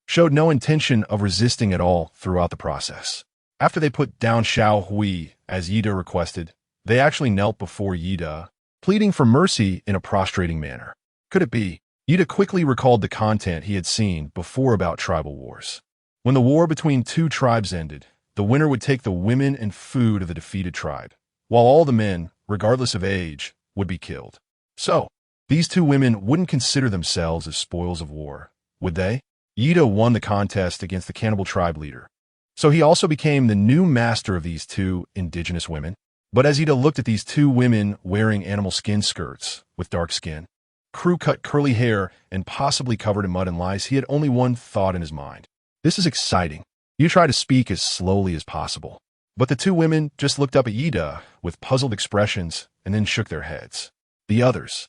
showed no intention of resisting at all throughout the process. After they put down Xiao Hui, as Yida requested, they actually knelt before Yida, pleading for mercy in a prostrating manner. Could it be? Yida quickly recalled the content he had seen before about tribal wars. When the war between two tribes ended, the winner would take the women and food of the defeated tribe, while all the men, regardless of age, would be killed. So, these two women wouldn't consider themselves as spoils of war, would they? Yida won the contest against the cannibal tribe leader, so he also became the new master of these two indigenous women. But as Yida looked at these two women wearing animal skin skirts with dark skin, crew-cut curly hair, and possibly covered in mud and lice, he had only one thought in his mind. This is exciting. You try to speak as slowly as possible. But the two women just looked up at Yida with puzzled expressions and then shook their heads. The others.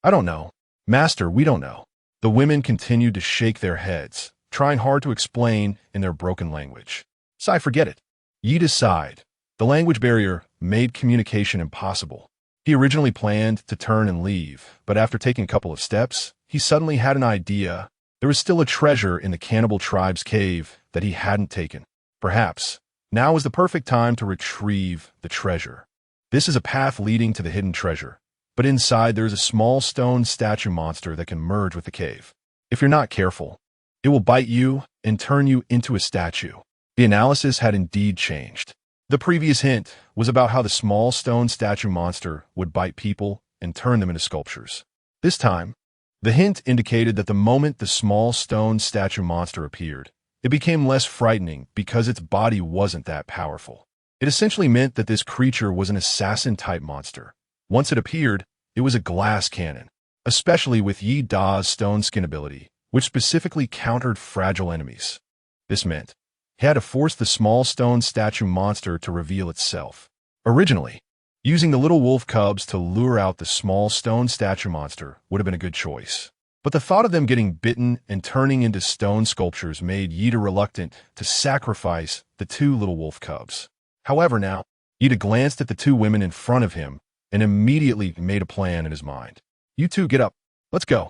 I don't know. Master, we don't know. The women continued to shake their heads, trying hard to explain in their broken language. Sigh, forget it. Yida sighed. The language barrier made communication impossible. He originally planned to turn and leave, but after taking a couple of steps, he suddenly had an idea. There was still a treasure in the cannibal tribe's cave that he hadn't taken. Perhaps now was the perfect time to retrieve the treasure. This is a path leading to the hidden treasure, but inside there is a small stone statue monster that can merge with the cave. If you're not careful, it will bite you and turn you into a statue. The analysis had indeed changed. The previous hint was about how the small stone statue monster would bite people and turn them into sculptures. This time, the hint indicated that the moment the small stone statue monster appeared, it became less frightening because its body wasn't that powerful. It essentially meant that this creature was an assassin-type monster. Once it appeared, it was a glass cannon, especially with Yi Da's stone skin ability, which specifically countered fragile enemies. This meant he had to force the small stone statue monster to reveal itself. Originally, using the little wolf cubs to lure out the small stone statue monster would have been a good choice. But the thought of them getting bitten and turning into stone sculptures made Yida reluctant to sacrifice the two little wolf cubs. However, now, Yida glanced at the two women in front of him and immediately made a plan in his mind. You two get up. Let's go.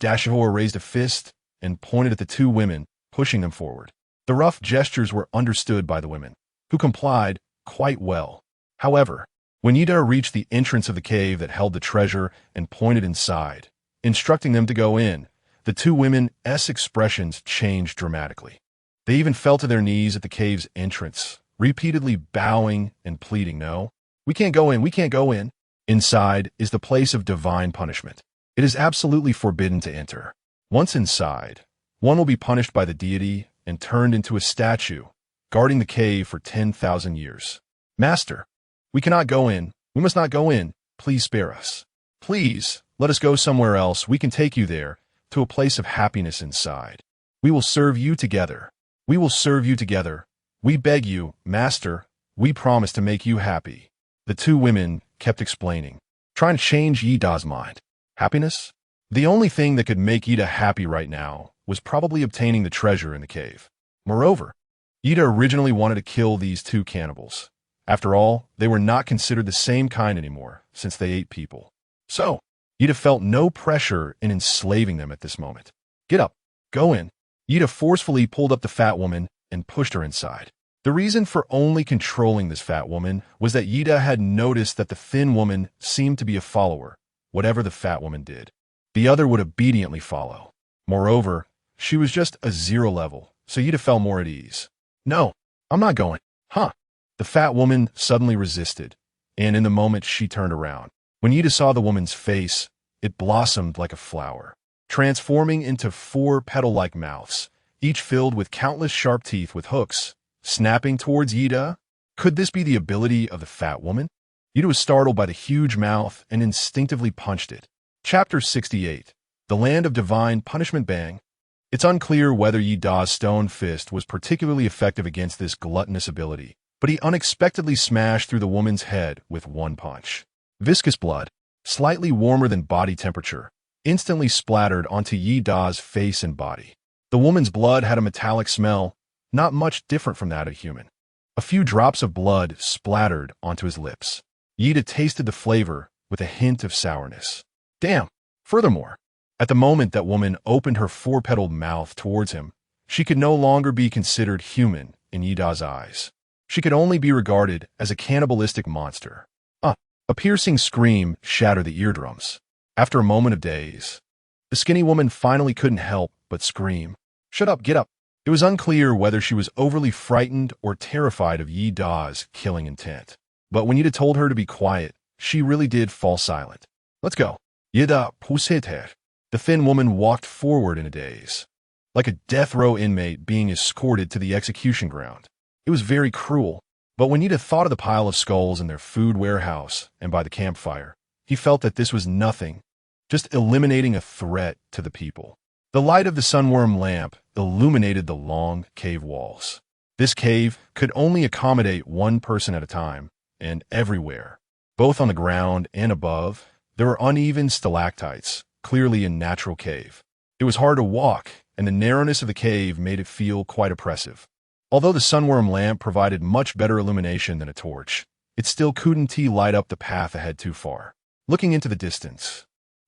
Dashahor raised a fist and pointed at the two women, pushing them forward. The rough gestures were understood by the women, who complied quite well. However, when Yida reached the entrance of the cave that held the treasure and pointed inside, instructing them to go in, the two women's expressions changed dramatically. They even fell to their knees at the cave's entrance, repeatedly bowing and pleading, "No, we can't go in, we can't go in." Inside is the place of divine punishment. It is absolutely forbidden to enter. Once inside, one will be punished by the deity and turned into a statue, guarding the cave for 10,000 years. Master, we cannot go in. We must not go in. Please spare us. Please, let us go somewhere else. We can take you there, to a place of happiness inside. We will serve you together. We will serve you together. We beg you, Master, we promise to make you happy. The two women kept explaining, trying to change Yida's mind. Happiness? The only thing that could make Yida happy right now was probably obtaining the treasure in the cave. Moreover, Yida originally wanted to kill these two cannibals. After all, they were not considered the same kind anymore, since they ate people. So, Yida felt no pressure in enslaving them at this moment. Get up. Go in. Yida forcefully pulled up the fat woman and pushed her inside. The reason for only controlling this fat woman was that Yida had noticed that the thin woman seemed to be a follower. Whatever the fat woman did, the other would obediently follow. Moreover, she was just a 0 level, so Yida felt more at ease. No, I'm not going. Huh? The fat woman suddenly resisted, and in the moment she turned around. When Yida saw the woman's face, it blossomed like a flower, transforming into 4 petal-like mouths, each filled with countless sharp teeth with hooks, snapping towards Yida. Could this be the ability of the fat woman? Yida was startled by the huge mouth and instinctively punched it. Chapter 68. The Land of Divine Punishment. Bang. It's unclear whether Yi Da's stone fist was particularly effective against this gluttonous ability, but he unexpectedly smashed through the woman's head with one punch. Viscous blood, slightly warmer than body temperature, instantly splattered onto Yi Da's face and body. The woman's blood had a metallic smell, not much different from that of a human. A few drops of blood splattered onto his lips. Yi Da tasted the flavor with a hint of sourness. Damn! Furthermore, at the moment that woman opened her four-petaled mouth towards him, she could no longer be considered human in Yi Da's eyes. She could only be regarded as a cannibalistic monster. A piercing scream shattered the eardrums. After a moment of daze, the skinny woman finally couldn't help but scream, "Shut up, get up!" It was unclear whether she was overly frightened or terrified of Yi Da's killing intent. But when Yi Da told her to be quiet, she really did fall silent. "Let's go." Yi Da pushed her. The thin woman walked forward in a daze, like a death row inmate being escorted to the execution ground. It was very cruel, but when Yi Da thought of the pile of skulls in their food warehouse and by the campfire, he felt that this was nothing, just eliminating a threat to the people. The light of the sunworm lamp illuminated the long cave walls. This cave could only accommodate one person at a time, and everywhere, both on the ground and above, there were uneven stalactites, clearly a natural cave. It was hard to walk, and the narrowness of the cave made it feel quite oppressive. Although the sunworm lamp provided much better illumination than a torch, it still couldn't light up the path ahead too far. Looking into the distance,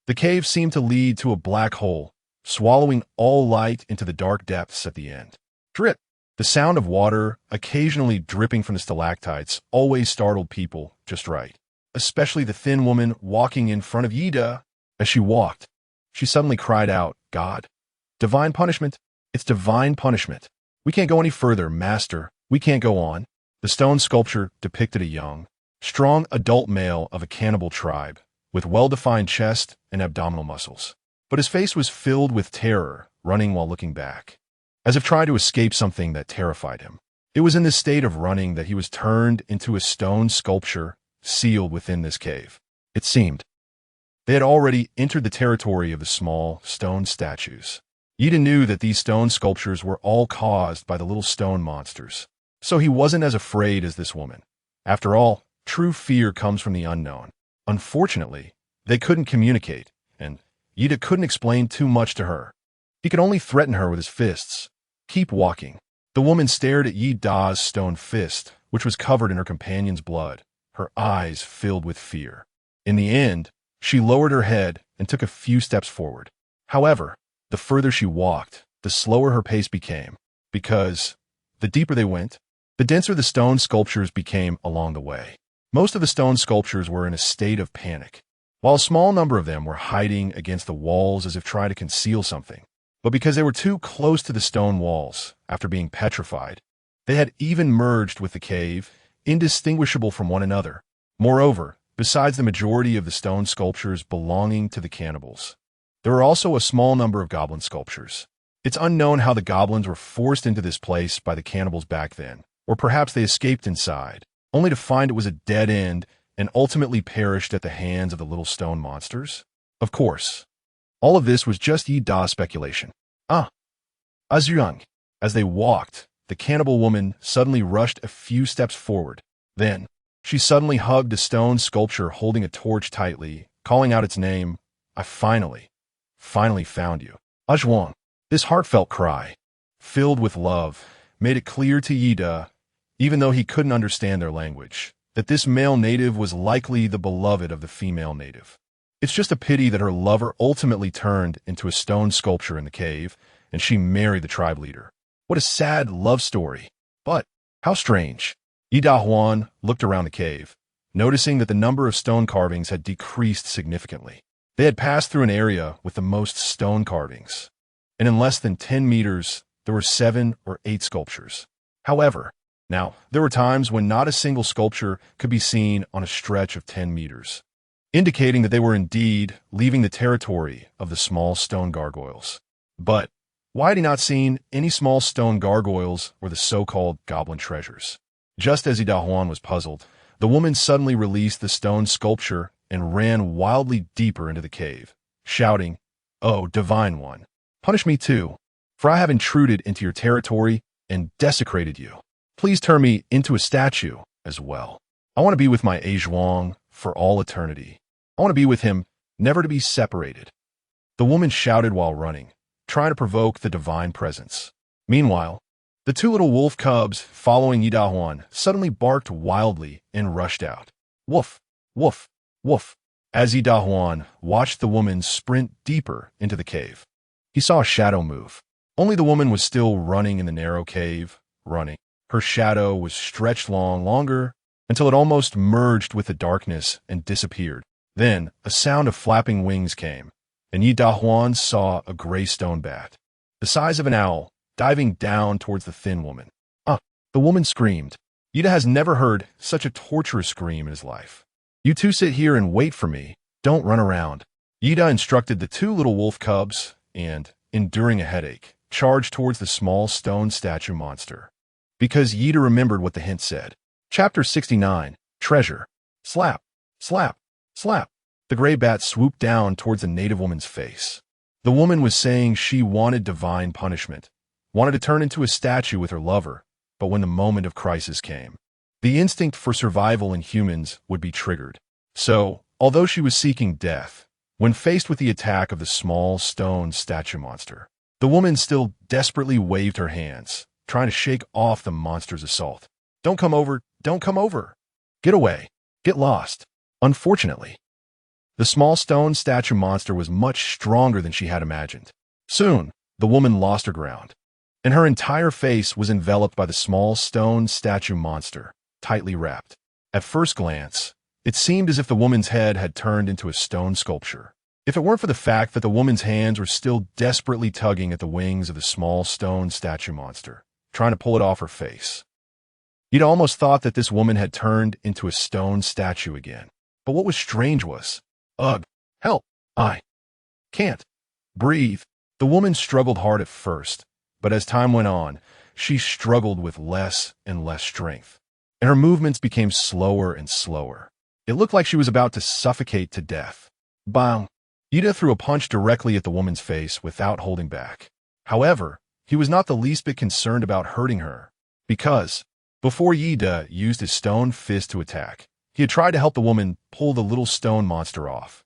the cave seemed to lead to a black hole, swallowing all light into the dark depths at the end. Drip! The sound of water, occasionally dripping from the stalactites, always startled people just right, especially the thin woman walking in front of Yi Da. As she walked, she suddenly cried out, "God! Divine punishment! It's divine punishment! We can't go any further, Master. We can't go on." The stone sculpture depicted a young, strong adult male of a cannibal tribe, with well-defined chest and abdominal muscles. But his face was filled with terror, running while looking back, as if trying to escape something that terrified him. It was in this state of running that he was turned into a stone sculpture sealed within this cave. It seemed they had already entered the territory of the small stone statues. Yi Da knew that these stone sculptures were all caused by the little stone monsters, so he wasn't as afraid as this woman. After all, true fear comes from the unknown. Unfortunately, they couldn't communicate, and Yi Da couldn't explain too much to her. He could only threaten her with his fists. Keep walking. The woman stared at Yi Da's stone fist, which was covered in her companion's blood, her eyes filled with fear. In the end, she lowered her head and took a few steps forward. However, the further she walked, the slower her pace became, because the deeper they went, the denser the stone sculptures became along the way. Most of the stone sculptures were in a state of panic, while a small number of them were hiding against the walls as if trying to conceal something. But because they were too close to the stone walls, after being petrified, they had even merged with the cave, indistinguishable from one another. Moreover, besides the majority of the stone sculptures belonging to the cannibals, there were also a small number of goblin sculptures. It's unknown how the goblins were forced into this place by the cannibals back then, or perhaps they escaped inside, only to find it was a dead end and ultimately perished at the hands of the little stone monsters. Of course, all of this was just Yi Da's speculation. Azuyang. As they walked, the cannibal woman suddenly rushed a few steps forward. Then, she suddenly hugged a stone sculpture holding a torch tightly, calling out its name. "I finally found you." Azhuang. This heartfelt cry, filled with love, made it clear to Yi Da, even though he couldn't understand their language, that this male native was likely the beloved of the female native. It's just a pity that her lover ultimately turned into a stone sculpture in the cave, and she married the tribe leader. What a sad love story. But how strange. Yi Da Huan looked around the cave, noticing that the number of stone carvings had decreased significantly. They had passed through an area with the most stone carvings, and in less than 10 meters, there were 7 or 8 sculptures. However, now, there were times when not a single sculpture could be seen on a stretch of 10 meters, indicating that they were indeed leaving the territory of the small stone gargoyles. But why had he not seen any small stone gargoyles or the so-called goblin treasures? Just as Yi Da Huan was puzzled, the woman suddenly released the stone sculpture and ran wildly deeper into the cave, shouting, "Oh, Divine One, punish me too, for I have intruded into your territory and desecrated you. Please turn me into a statue as well. I want to be with my Zhuang for all eternity. I want to be with him, never to be separated." The woman shouted while running, trying to provoke the divine presence. Meanwhile, the two little wolf cubs following Yi Dahuan suddenly barked wildly and rushed out. Woof, woof, woof. As Yi Dahuan watched the woman sprint deeper into the cave, he saw a shadow move. Only the woman was still running in the narrow cave, running. Her shadow was stretched longer, until it almost merged with the darkness and disappeared. Then a sound of flapping wings came, and Yi Dahuan saw a gray stone bat, the size of an owl, diving down towards the thin woman. Ah! The woman screamed. Yida has never heard such a torturous scream in his life. "You two sit here and wait for me. Don't run around." Yida instructed the two little wolf cubs and, enduring a headache, charged towards the small stone statue monster. Because Yida remembered what the hint said. Chapter 69, Treasure. Slap, slap, slap. The gray bat swooped down towards the native woman's face. The woman was saying she wanted divine punishment, wanted to turn into a statue with her lover, but when the moment of crisis came, the instinct for survival in humans would be triggered. So, although she was seeking death, when faced with the attack of the small stone statue monster, the woman still desperately waved her hands, trying to shake off the monster's assault. "Don't come over, don't come over. Get away, get lost." Unfortunately, the small stone statue monster was much stronger than she had imagined. Soon, the woman lost her ground, and her entire face was enveloped by the small stone statue monster, tightly wrapped. At first glance, it seemed as if the woman's head had turned into a stone sculpture. If it weren't for the fact that the woman's hands were still desperately tugging at the wings of the small stone statue monster, trying to pull it off her face. You'd almost thought that this woman had turned into a stone statue again. But what was strange was, ugh, help, I can't breathe. The woman struggled hard at first, but as time went on, she struggled with less and less strength, and her movements became slower and slower. It looked like she was about to suffocate to death. Bang! Ida threw a punch directly at the woman's face without holding back. However, he was not the least bit concerned about hurting her, because, before Yida used his stone fist to attack, he had tried to help the woman pull the little stone monster off.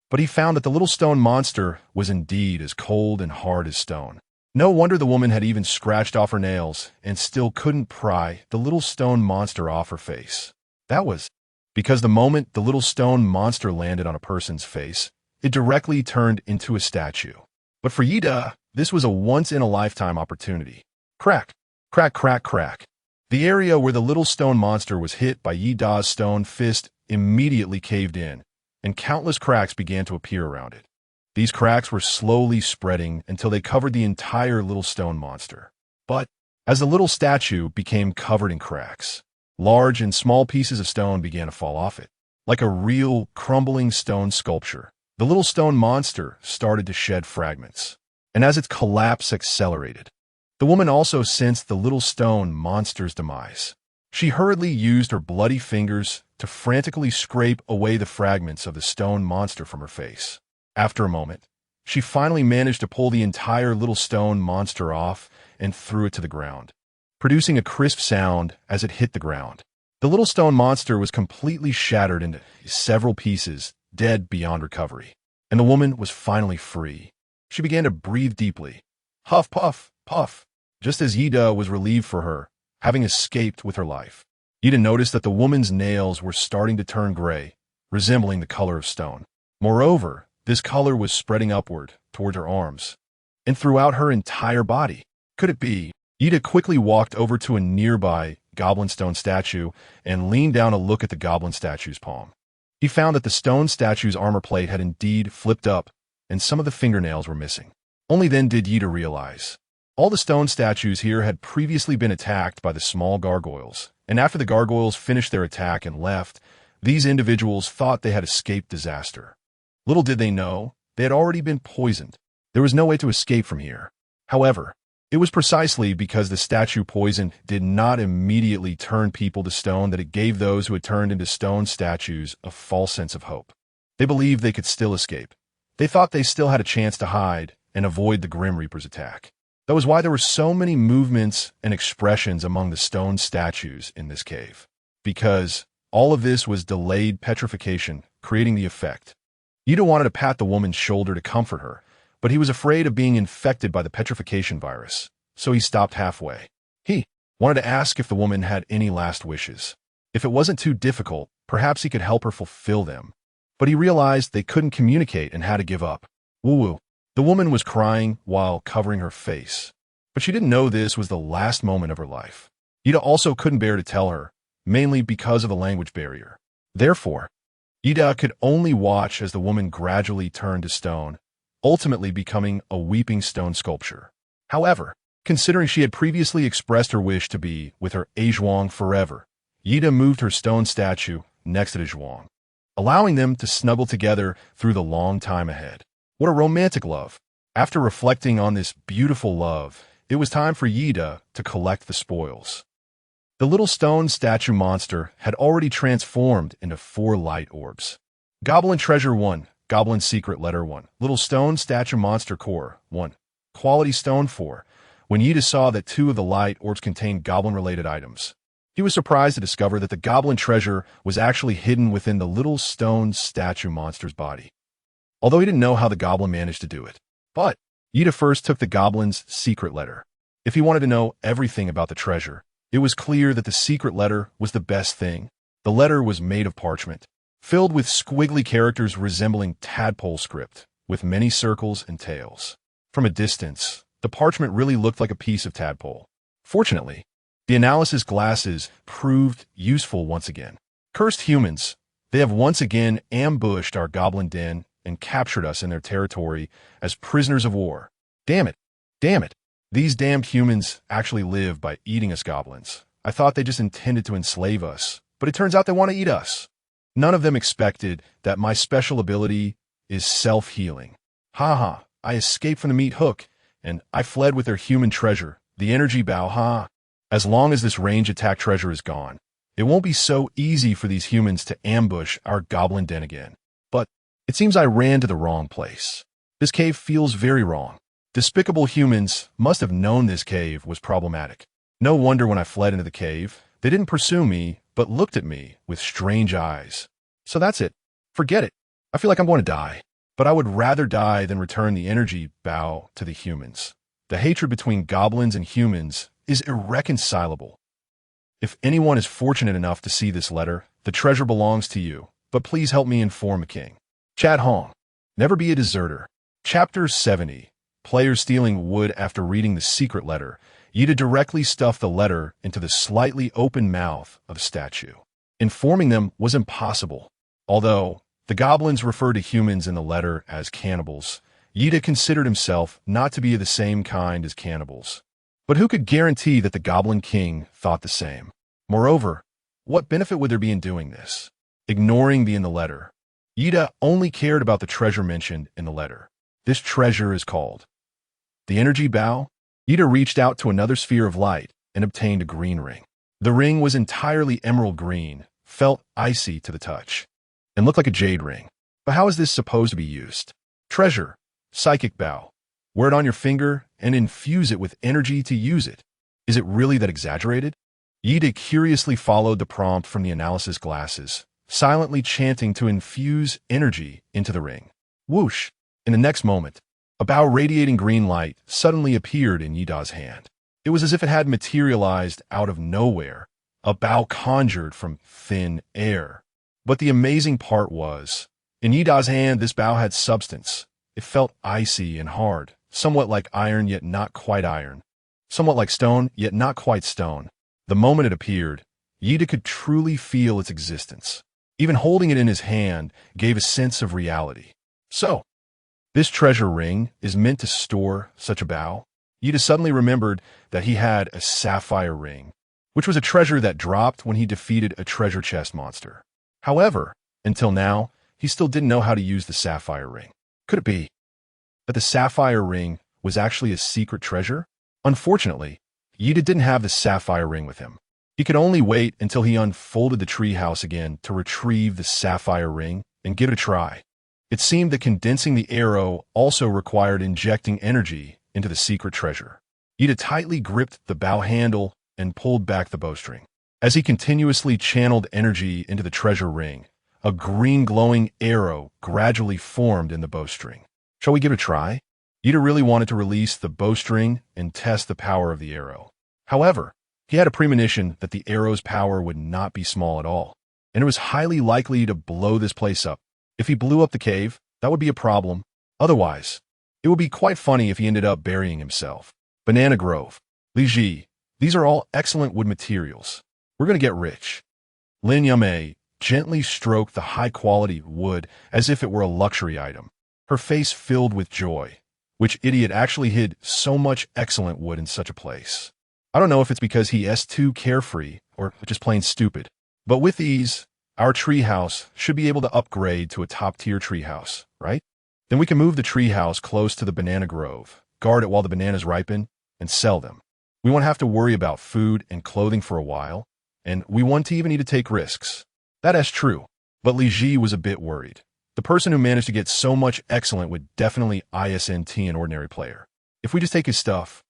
But he found that the little stone monster was indeed as cold and hard as stone. No wonder the woman had even scratched off her nails and still couldn't pry the little stone monster off her face. That was because the moment the little stone monster landed on a person's face, it directly turned into a statue. But for Yida, this was a once-in-a-lifetime opportunity. Crack, crack, crack, crack. The area where the little stone monster was hit by Yida's stone fist immediately caved in, and countless cracks began to appear around it. These cracks were slowly spreading until they covered the entire little stone monster. But, as the little statue became covered in cracks, large and small pieces of stone began to fall off it. Like a real, crumbling stone sculpture, the little stone monster started to shed fragments. And as its collapse accelerated, the woman also sensed the little stone monster's demise. She hurriedly used her bloody fingers to frantically scrape away the fragments of the stone monster from her face. After a moment, she finally managed to pull the entire little stone monster off and threw it to the ground, producing a crisp sound as it hit the ground. The little stone monster was completely shattered into several pieces, dead beyond recovery, and the woman was finally free. She began to breathe deeply. Huff, puff, puff. Just as Yida was relieved for her, having escaped with her life. Yida noticed that the woman's nails were starting to turn gray, resembling the color of stone. Moreover, this color was spreading upward toward her arms and throughout her entire body. Could it be? Yida quickly walked over to a nearby goblin stone statue and leaned down to look at the goblin statue's palm. He found that the stone statue's armor plate had indeed flipped up and some of the fingernails were missing. Only then did Yida realize. All the stone statues here had previously been attacked by the small gargoyles, and after the gargoyles finished their attack and left, these individuals thought they had escaped disaster. Little did they know, they had already been poisoned. There was no way to escape from here. However, it was precisely because the statue poison did not immediately turn people to stone that it gave those who had turned into stone statues a false sense of hope. They believed they could still escape, They thought they still had a chance to hide and avoid the Grim Reaper's attack. That was why there were so many movements and expressions among the stone statues in this cave. Because all of this was delayed petrification, creating the effect. Ida wanted to pat the woman's shoulder to comfort her, but he was afraid of being infected by the petrification virus, so he stopped halfway. He wanted to ask if the woman had any last wishes. If it wasn't too difficult, perhaps he could help her fulfill them. But he realized they couldn't communicate and had to give up. Woo-woo. The woman was crying while covering her face. But she didn't know this was the last moment of her life. Ida also couldn't bear to tell her, mainly because of the language barrier. Therefore, Ida could only watch as the woman gradually turned to stone, ultimately becoming a weeping stone sculpture. However, considering she had previously expressed her wish to be with her Zhuang forever, Ida moved her stone statue next to the Zhuang, allowing them to snuggle together through the long time ahead. What a romantic love. After reflecting on this beautiful love, it was time for Ida to collect the spoils. The little stone statue monster had already transformed into 4 light orbs. Goblin Treasure 1, Goblin Secret Letter 1, Little Stone Statue Monster Core 1, Quality Stone 4. When Ida saw that 2 of the light orbs contained goblin-related items, he was surprised to discover that the goblin treasure was actually hidden within the little stone statue monster's body. Although he didn't know how the goblin managed to do it. But Ida first took the goblin's secret letter. If he wanted to know everything about the treasure, it was clear that the secret letter was the best thing. The letter was made of parchment, filled with squiggly characters resembling tadpole script, with many circles and tails. From a distance, the parchment really looked like a piece of tadpole. Fortunately, the analysis glasses proved useful once again. Cursed humans, they have once again ambushed our goblin den and captured us in their territory as prisoners of war. Damn it. Damn it. These damned humans actually live by eating us goblins. I thought they just intended to enslave us, but it turns out they want to eat us. None of them expected that my special ability is self-healing. Ha. I escaped from the meat hook, and I fled with their human treasure, the energy bow. Ha. As long as this range attack treasure is gone, it won't be so easy for these humans to ambush our goblin den again. But it seems I ran to the wrong place. This cave feels very wrong. Despicable humans must have known this cave was problematic. No wonder when I fled into the cave, they didn't pursue me, but looked at me with strange eyes. So that's it. Forget it. I feel like I'm going to die. But I would rather die than return the energy bow to the humans. The hatred between goblins and humans is irreconcilable. If anyone is fortunate enough to see this letter, the treasure belongs to you, but please help me inform the king. Chad Hong. Never be a deserter. Chapter 70. Player stealing wood. After reading the secret letter, Ida directly stuffed the letter into the slightly open mouth of the statue. Informing them was impossible. Although the goblins refer to humans in the letter as cannibals, Ida considered himself not to be the same kind as cannibals. But who could guarantee that the Goblin King thought the same? Moreover, what benefit would there be in doing this? Ignoring the in the letter, Ida only cared about the treasure mentioned in the letter. This treasure is called the Energy Bow. Ida reached out to another sphere of light and obtained a green ring. The ring was entirely emerald green, felt icy to the touch, and looked like a jade ring. But how is this supposed to be used? Treasure, Psychic Bow. Wear it on your finger and infuse it with energy to use it. Is it really that exaggerated? Ida curiously followed the prompt from the analysis glasses, silently chanting to infuse energy into the ring. Whoosh! In the next moment, a bow radiating green light suddenly appeared in Ida's hand. It was as if it had materialized out of nowhere, a bow conjured from thin air. But the amazing part was, in Ida's hand this bow had substance. It felt icy and hard, somewhat like iron yet not quite iron, somewhat like stone yet not quite stone. The moment it appeared, Ida could truly feel its existence. Even holding it in his hand gave a sense of reality. So, this treasure ring is meant to store such a bow? Ida suddenly remembered that he had a sapphire ring, which was a treasure that dropped when he defeated a treasure chest monster. However, until now, he still didn't know how to use the sapphire ring. Could it be that the sapphire ring was actually a secret treasure? Unfortunately, Ida didn't have the sapphire ring with him. He could only wait until he unfolded the treehouse again to retrieve the sapphire ring and give it a try. It seemed that condensing the arrow also required injecting energy into the secret treasure. Ida tightly gripped the bow handle and pulled back the bowstring. As he continuously channeled energy into the treasure ring, a green glowing arrow gradually formed in the bowstring. Shall we give it a try? Ida really wanted to release the bowstring and test the power of the arrow. However, he had a premonition that the arrow's power would not be small at all, and it was highly likely to blow this place up. If he blew up the cave, that would be a problem. Otherwise, it would be quite funny if he ended up burying himself. Banana Grove. Li Ji, these are all excellent wood materials. We're going to get rich. Lin Yamei gently stroked the high-quality wood as if it were a luxury item. Her face filled with joy. Which idiot actually hid so much excellent wood in such a place? I don't know if it's because he is too carefree or just plain stupid. But with these, our treehouse should be able to upgrade to a top-tier treehouse, right? Then we can move the treehouse close to the banana grove, guard it while the bananas ripen, and sell them. We won't have to worry about food and clothing for a while, and we won't even need to take risks. That is true, but Li Ji was a bit worried. The person who managed to get so much excellent would definitely ISNT an ordinary player. If we just take his stuff,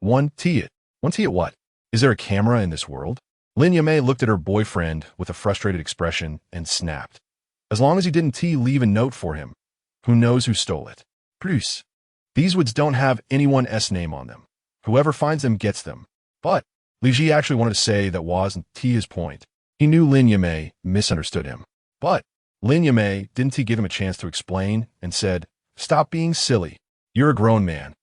one T it what? Is there a camera in this world? Lin Yamei looked at her boyfriend with a frustrated expression and snapped. As long as he didn't leave a note for him, who knows who stole it? Bruce. These woods don't have anyone's name on them. Whoever finds them gets them. But Li Ji actually wanted to say that wasn't his point. He knew Lin Yamei misunderstood him. But Lin Yamei didn't give him a chance to explain and said, "Stop being silly. You're a grown man.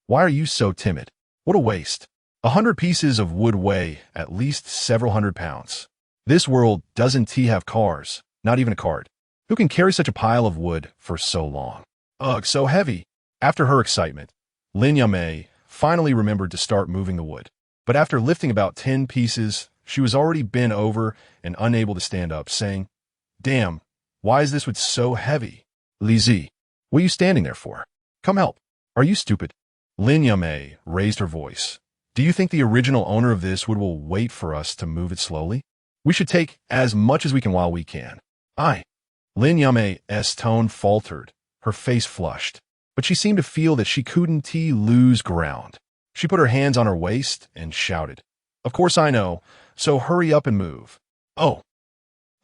Why are you so timid? What a waste. 100 pieces of wood weigh at least several hundred pounds. This world doesn't have cars, not even a cart. Who can carry such a pile of wood for so long? Ugh, so heavy." After her excitement, Lin Yamei finally remembered to start moving the wood. But after lifting about 10 pieces, she was already bent over and unable to stand up, saying, "Damn, why is this wood so heavy? Li Ji, what are you standing there for? Come help. Are you stupid?" Lin Yamei raised her voice. "Do you think the original owner of this wood will wait for us to move it slowly? We should take as much as we can while we can." Lin Yamei's tone faltered, her face flushed, but she seemed to feel that she couldn't lose ground. She put her hands on her waist and shouted, "Of course I know, so hurry up and move." "Oh."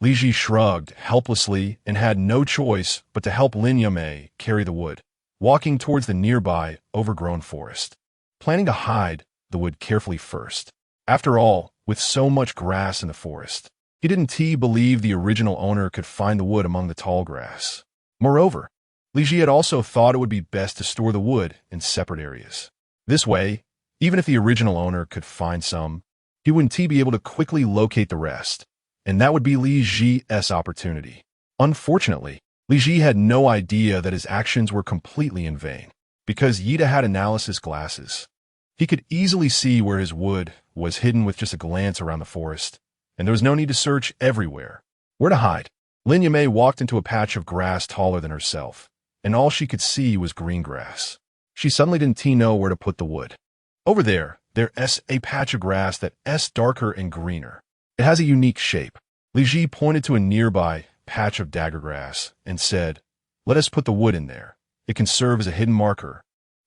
Li Ji shrugged helplessly and had no choice but to help Lin Yamei carry the wood, walking towards the nearby overgrown forest, planning to hide the wood carefully first. After all, with so much grass in the forest, he didn't believe the original owner could find the wood among the tall grass. Moreover, Li Ji had also thought it would be best to store the wood in separate areas. This way, even if the original owner could find some, he wouldn't be able to quickly locate the rest, and that would be Li Ji's opportunity. Unfortunately, Li Ji had no idea that his actions were completely in vain, because Yida had analysis glasses. He could easily see where his wood was hidden with just a glance around the forest, and there was no need to search everywhere. Where to hide? Lin Yamei walked into a patch of grass taller than herself, and all she could see was green grass. She suddenly didn't know where to put the wood. Over there's a patch of grass that's darker and greener. It has a unique shape. Li Ji pointed to a nearby patch of dagger grass and said, "Let us put the wood in there. It can serve as a hidden marker,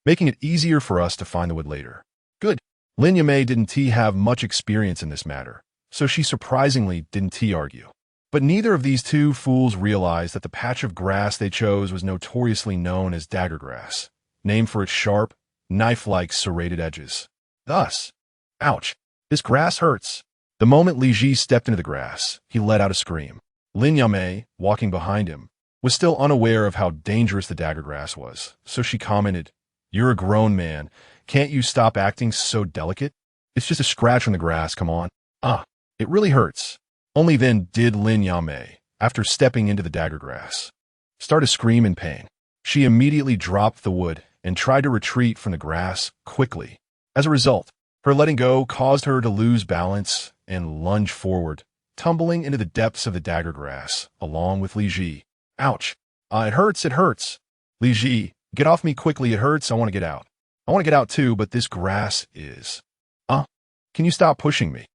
making it easier for us to find the wood later." Good. Lin Yamei didn't have much experience in this matter, so she surprisingly didn't argue. But neither of these two fools realized that the patch of grass they chose was notoriously known as dagger grass, named for its sharp, knife-like serrated edges. Thus, ouch, this grass hurts. The moment Li Ji stepped into the grass, he let out a scream. Lin Yamei, walking behind him, was still unaware of how dangerous the dagger grass was, so she commented, "You're a grown man. Can't you stop acting so delicate? It's just a scratch on the grass, come on." It really hurts. Only then did Lin Yamei, after stepping into the dagger grass, start to scream in pain. She immediately dropped the wood and tried to retreat from the grass quickly. As a result, her letting go caused her to lose balance and lunge forward, tumbling into the depths of the dagger grass, along with Li Ji. "Ouch. It hurts, it hurts. Li Ji, get off me quickly, it hurts, I want to get out. I want to get out too, but this grass is... Can you stop pushing me?"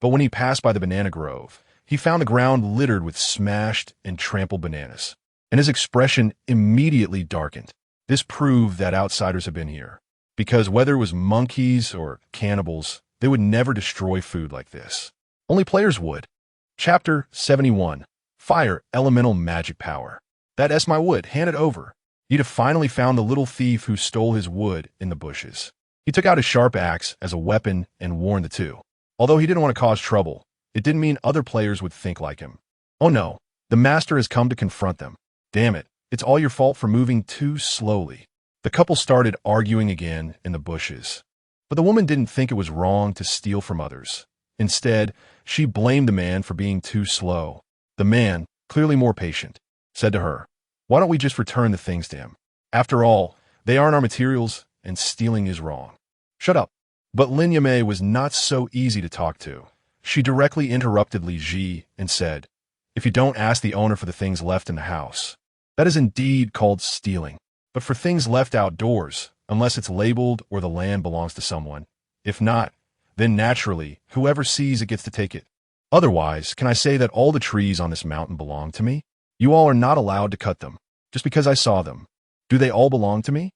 But when he passed by the banana grove, he found the ground littered with smashed and trampled bananas. and his expression immediately darkened. This proved that outsiders had been here, because whether it was monkeys or cannibals, they would never destroy food like this. Only players would. Chapter 71. Fire Elemental Magic Power. That's my wood, hand it over. Yida finally found the little thief who stole his wood in the bushes. He took out his sharp axe as a weapon and warned the two. Although he didn't want to cause trouble, it didn't mean other players would think like him. Oh no, the master has come to confront them. Damn it, it's all your fault for moving too slowly. The couple started arguing again in the bushes. But the woman didn't think it was wrong to steal from others. Instead, she blamed the man for being too slow. The man, clearly more patient, said to her, "Why don't we just return the things to him? After all, they aren't our materials, and stealing is wrong." "Shut up." But Lin Yamei was not so easy to talk to. She directly interrupted Li Ji and said, "If you don't ask the owner for the things left in the house, that is indeed called stealing. But for things left outdoors, unless it's labeled or the land belongs to someone, if not, then naturally, whoever sees it gets to take it. Otherwise, can I say that all the trees on this mountain belong to me? You all are not allowed to cut them, just because I saw them. Do they all belong to me?"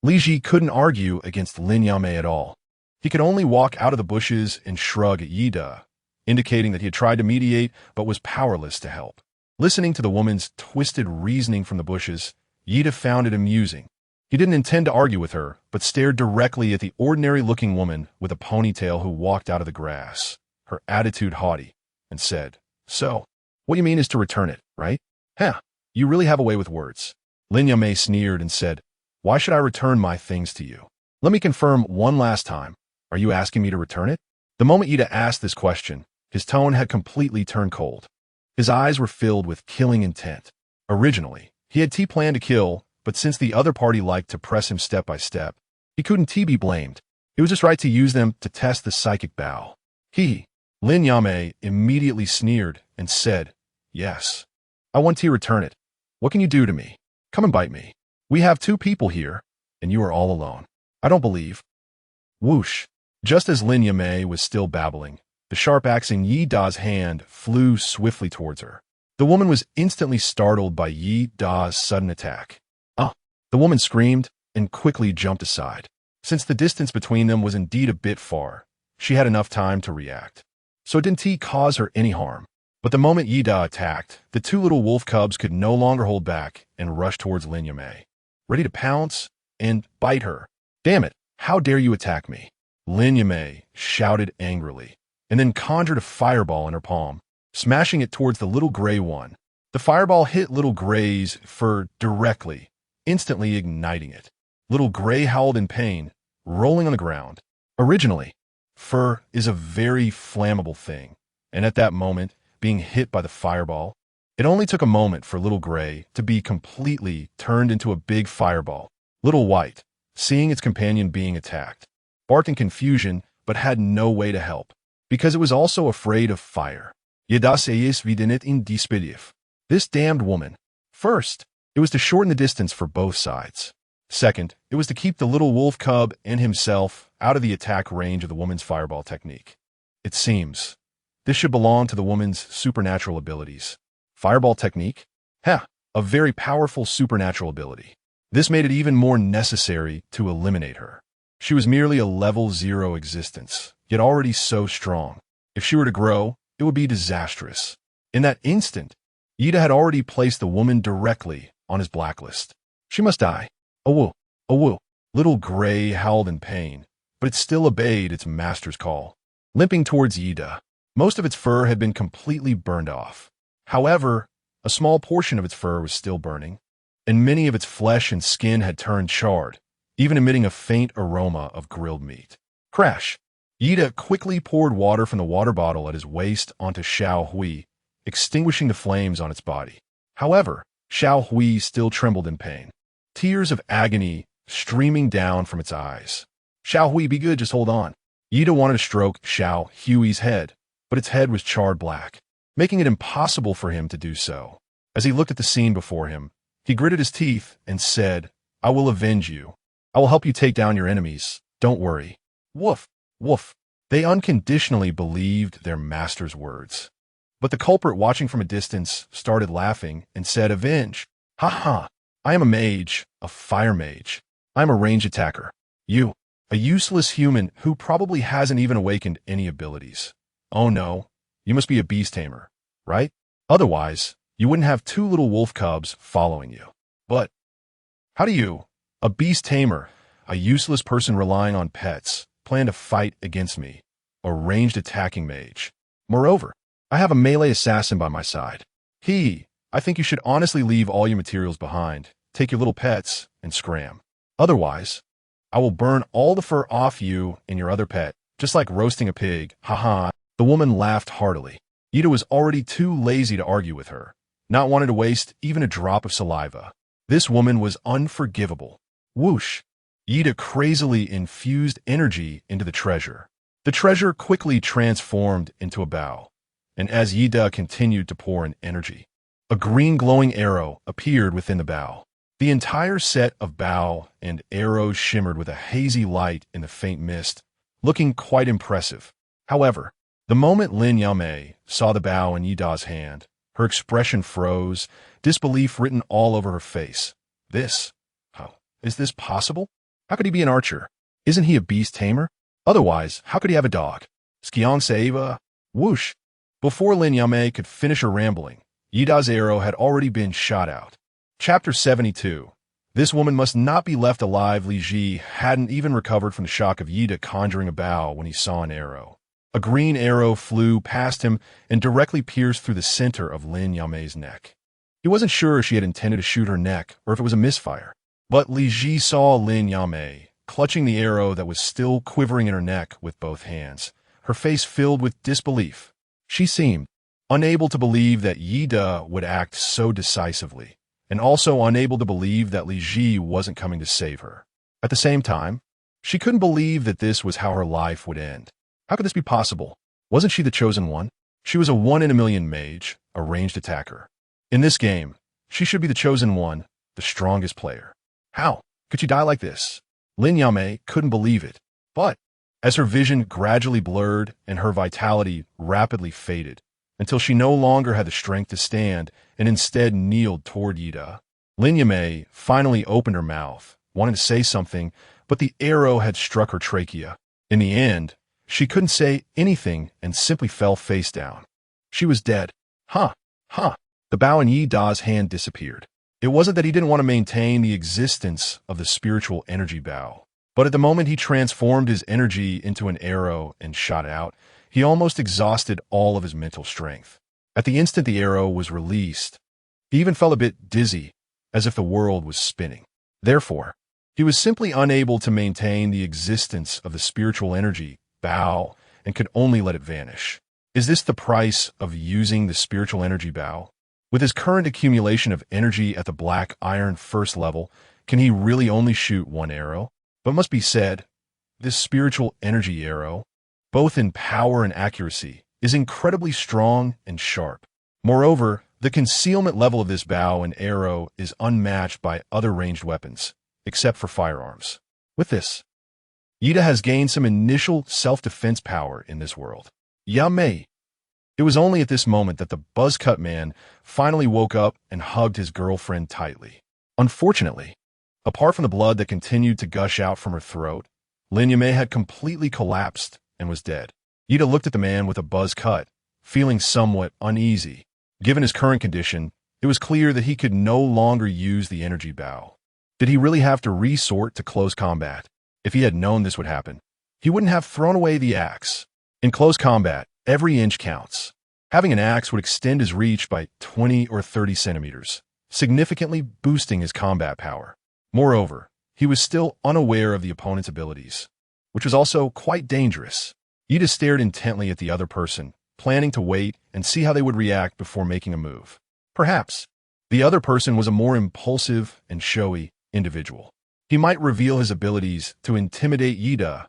Li Ji couldn't argue against Lin Yamei at all. He could only walk out of the bushes and shrug at Yida, indicating that he had tried to mediate but was powerless to help. Listening to the woman's twisted reasoning from the bushes, Yida found it amusing. He didn't intend to argue with her, but stared directly at the ordinary-looking woman with a ponytail who walked out of the grass, her attitude haughty, and said, "So, what you mean is to return it, right? Huh, you really have a way with words." Lin Yamei sneered and said, "Why should I return my things to you? Let me confirm one last time. Are you asking me to return it?" The moment Yida asked this question, his tone had completely turned cold. His eyes were filled with killing intent. Originally, he had planned to kill, but since the other party liked to press him step by step, he couldn't be blamed. It was just right to use them to test the psychic bow. Lin Yamei immediately sneered and said, "Yes, I want to return it. What can you do to me? Come and bite me. We have two people here, and you are all alone. I don't believe." Whoosh! Just as Lin Yamei was still babbling, the sharp axe in Yi Da's hand flew swiftly towards her. The woman was instantly startled by Yi Da's sudden attack. The woman screamed and quickly jumped aside. Since the distance between them was indeed a bit far, she had enough time to react. So it didn't cause her any harm. But the moment Yi Da attacked, the two little wolf cubs could no longer hold back and rushed towards Lin Yamei, ready to pounce and bite her. "Damn it, how dare you attack me?" Lin Yamei shouted angrily, and then conjured a fireball in her palm, smashing it towards the little gray one. The fireball hit Little Gray's fur directly, instantly igniting it. Little Gray howled in pain, rolling on the ground. Originally, fur is a very flammable thing, and at that moment, being hit by the fireball, it only took a moment for Little Gray to be completely turned into a big fireball. Little White, seeing its companion being attacked, barked in confusion but had no way to help, because it was also afraid of fire. Yedaseyes vidinit in dispidif. This damned woman. First, it was to shorten the distance for both sides. Second, it was to keep the little wolf cub and himself out of the attack range of the woman's fireball technique. It seems this should belong to the woman's supernatural abilities. Fireball technique? A very powerful supernatural ability. This made it even more necessary to eliminate her. She was merely a level 0 existence, yet already so strong. If she were to grow, it would be disastrous. In that instant, Yida had already placed the woman directly on his blacklist. She must die. "Awoo, awoo." Little Gray howled in pain, but it still obeyed its master's call. Limping towards Yida, most of its fur had been completely burned off. However, a small portion of its fur was still burning, and many of its flesh and skin had turned charred, even emitting a faint aroma of grilled meat. Crash! Yida quickly poured water from the water bottle at his waist onto Xiao Hui, extinguishing the flames on its body. However, Xiao Hui still trembled in pain, tears of agony streaming down from its eyes. "Xiao Hui, be good, just hold on." Yida wanted to stroke Xiao Hui's head, but its head was charred black, making it impossible for him to do so. As he looked at the scene before him, he gritted his teeth and said, "I will avenge you. I will help you take down your enemies. Don't worry." Woof, woof. They unconditionally believed their master's words. But the culprit, watching from a distance, started laughing and said, "Avenge! Ha ha! I am a mage, a fire mage. I am a ranged attacker. You, a useless human who probably hasn't even awakened any abilities. Oh no, you must be a beast tamer, right? Otherwise, you wouldn't have two little wolf cubs following you. But how do you, a beast tamer, a useless person relying on pets, plan to fight against me, a ranged attacking mage? Moreover, I have a melee assassin by my side. I think you should honestly leave all your materials behind, take your little pets, and scram. Otherwise, I will burn all the fur off you and your other pet, just like roasting a pig. Haha." The woman laughed heartily. Ida was already too lazy to argue with her, not wanting to waste even a drop of saliva. This woman was unforgivable. Whoosh! Ida crazily infused energy into the treasure. The treasure quickly transformed into a bow, and as Ida continued to pour in energy, a green glowing arrow appeared within the bow. The entire set of bow and arrows shimmered with a hazy light in the faint mist, looking quite impressive. However, the moment Lin Yamei saw the bow in Ida's hand, her expression froze, disbelief written all over her face. Is this possible? How could he be an archer? Isn't he a beast tamer? Otherwise, how could he have a dog? Skion Seiba? Whoosh! Before Lin Yamei could finish her rambling, Ida's arrow had already been shot out. Chapter 72. This woman must not be left alive. Li Ji hadn't even recovered from the shock of Ida conjuring a bow when he saw an arrow. A green arrow flew past him and directly pierced through the center of Lin Yamei's neck. He wasn't sure if she had intended to shoot her neck or if it was a misfire. But Li Ji saw Lin Yamei clutching the arrow that was still quivering in her neck with both hands, her face filled with disbelief. She seemed unable to believe that Ida would act so decisively, and also unable to believe that Li Ji wasn't coming to save her. At the same time, she couldn't believe that this was how her life would end. How could this be possible? Wasn't she the chosen one? She was a 1 in a million mage, a ranged attacker. In this game, she should be the chosen one, the strongest player. How could she die like this? Lin Yamei couldn't believe it. But as her vision gradually blurred and her vitality rapidly faded, until she no longer had the strength to stand and instead kneeled toward Ida, Lin Yamei finally opened her mouth, wanting to say something, but the arrow had struck her trachea. In the end, she couldn't say anything and simply fell face down. She was dead. The bow in Ida's hand disappeared. It wasn't that he didn't want to maintain the existence of the spiritual energy bow, but at the moment he transformed his energy into an arrow and shot out, he almost exhausted all of his mental strength. At the instant the arrow was released, he even felt a bit dizzy, as if the world was spinning. Therefore, he was simply unable to maintain the existence of the spiritual energy bow and could only let it vanish. Is this the price of using the spiritual energy bow? With his current accumulation of energy at the Black Iron first level, can he really only shoot one arrow? But must be said, this spiritual energy arrow, both in power and accuracy, is incredibly strong and sharp. Moreover, the concealment level of this bow and arrow is unmatched by other ranged weapons, except for firearms. With this, Ida has gained some initial self-defense power in this world. Yamei. It was only at this moment that the buzzcut man finally woke up and hugged his girlfriend tightly. Unfortunately, apart from the blood that continued to gush out from her throat, Lin Yamei had completely collapsed and was dead. Ida looked at the man with a buzz cut, feeling somewhat uneasy. Given his current condition, it was clear that he could no longer use the energy bow. Did he really have to resort to close combat? If he had known this would happen, he wouldn't have thrown away the axe. In close combat, every inch counts. Having an axe would extend his reach by 20 or 30 centimeters, significantly boosting his combat power. Moreover, he was still unaware of the opponent's abilities, which was also quite dangerous. Ida stared intently at the other person, planning to wait and see how they would react before making a move. Perhaps the other person was a more impulsive and showy individual. He might reveal his abilities to intimidate Ida,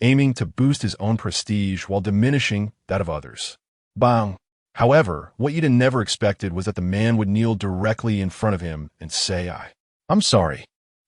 aiming to boost his own prestige while diminishing that of others. Bang! However, what Ida never expected was that the man would kneel directly in front of him and say, I'm sorry.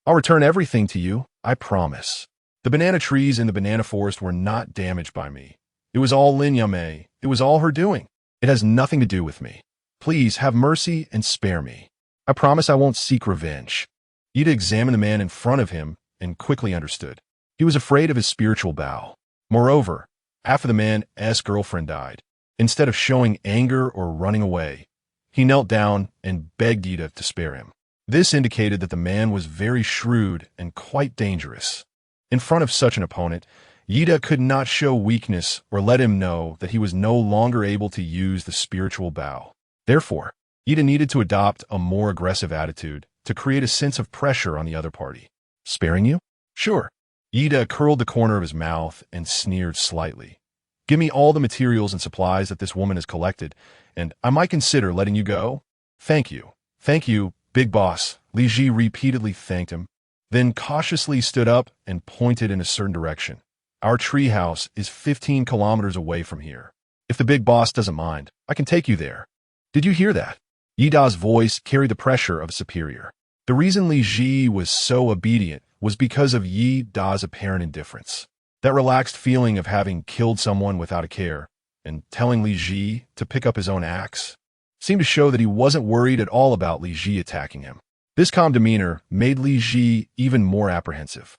I'll return everything to you, I promise. The banana trees in the banana forest were not damaged by me. It was all Lin Yamei. It was all her doing. It has nothing to do with me. Please have mercy and spare me. I promise I won't seek revenge. Ida examined the man in front of him and quickly understood. He was afraid of his spiritual bow. Moreover, after the man's girlfriend died, instead of showing anger or running away, he knelt down and begged Ida to spare him. This indicated that the man was very shrewd and quite dangerous. In front of such an opponent, Ida could not show weakness or let him know that he was no longer able to use the spiritual bow. Therefore, Ida needed to adopt a more aggressive attitude to create a sense of pressure on the other party. Sparing you? Sure. Ida curled the corner of his mouth and sneered slightly. Give me all the materials and supplies that this woman has collected, and I might consider letting you go. Thank you. Thank you, big boss. Li Ji repeatedly thanked him, then cautiously stood up and pointed in a certain direction. Our treehouse is 15 kilometers away from here. If the big boss doesn't mind, I can take you there. Did you hear that? Yida's voice carried the pressure of a superior. The reason Li Ji was so obedient was because of Yida's apparent indifference. That relaxed feeling of having killed someone without a care and telling Li Ji to pick up his own axe seemed to show that he wasn't worried at all about Li Ji attacking him. This calm demeanor made Li Ji even more apprehensive.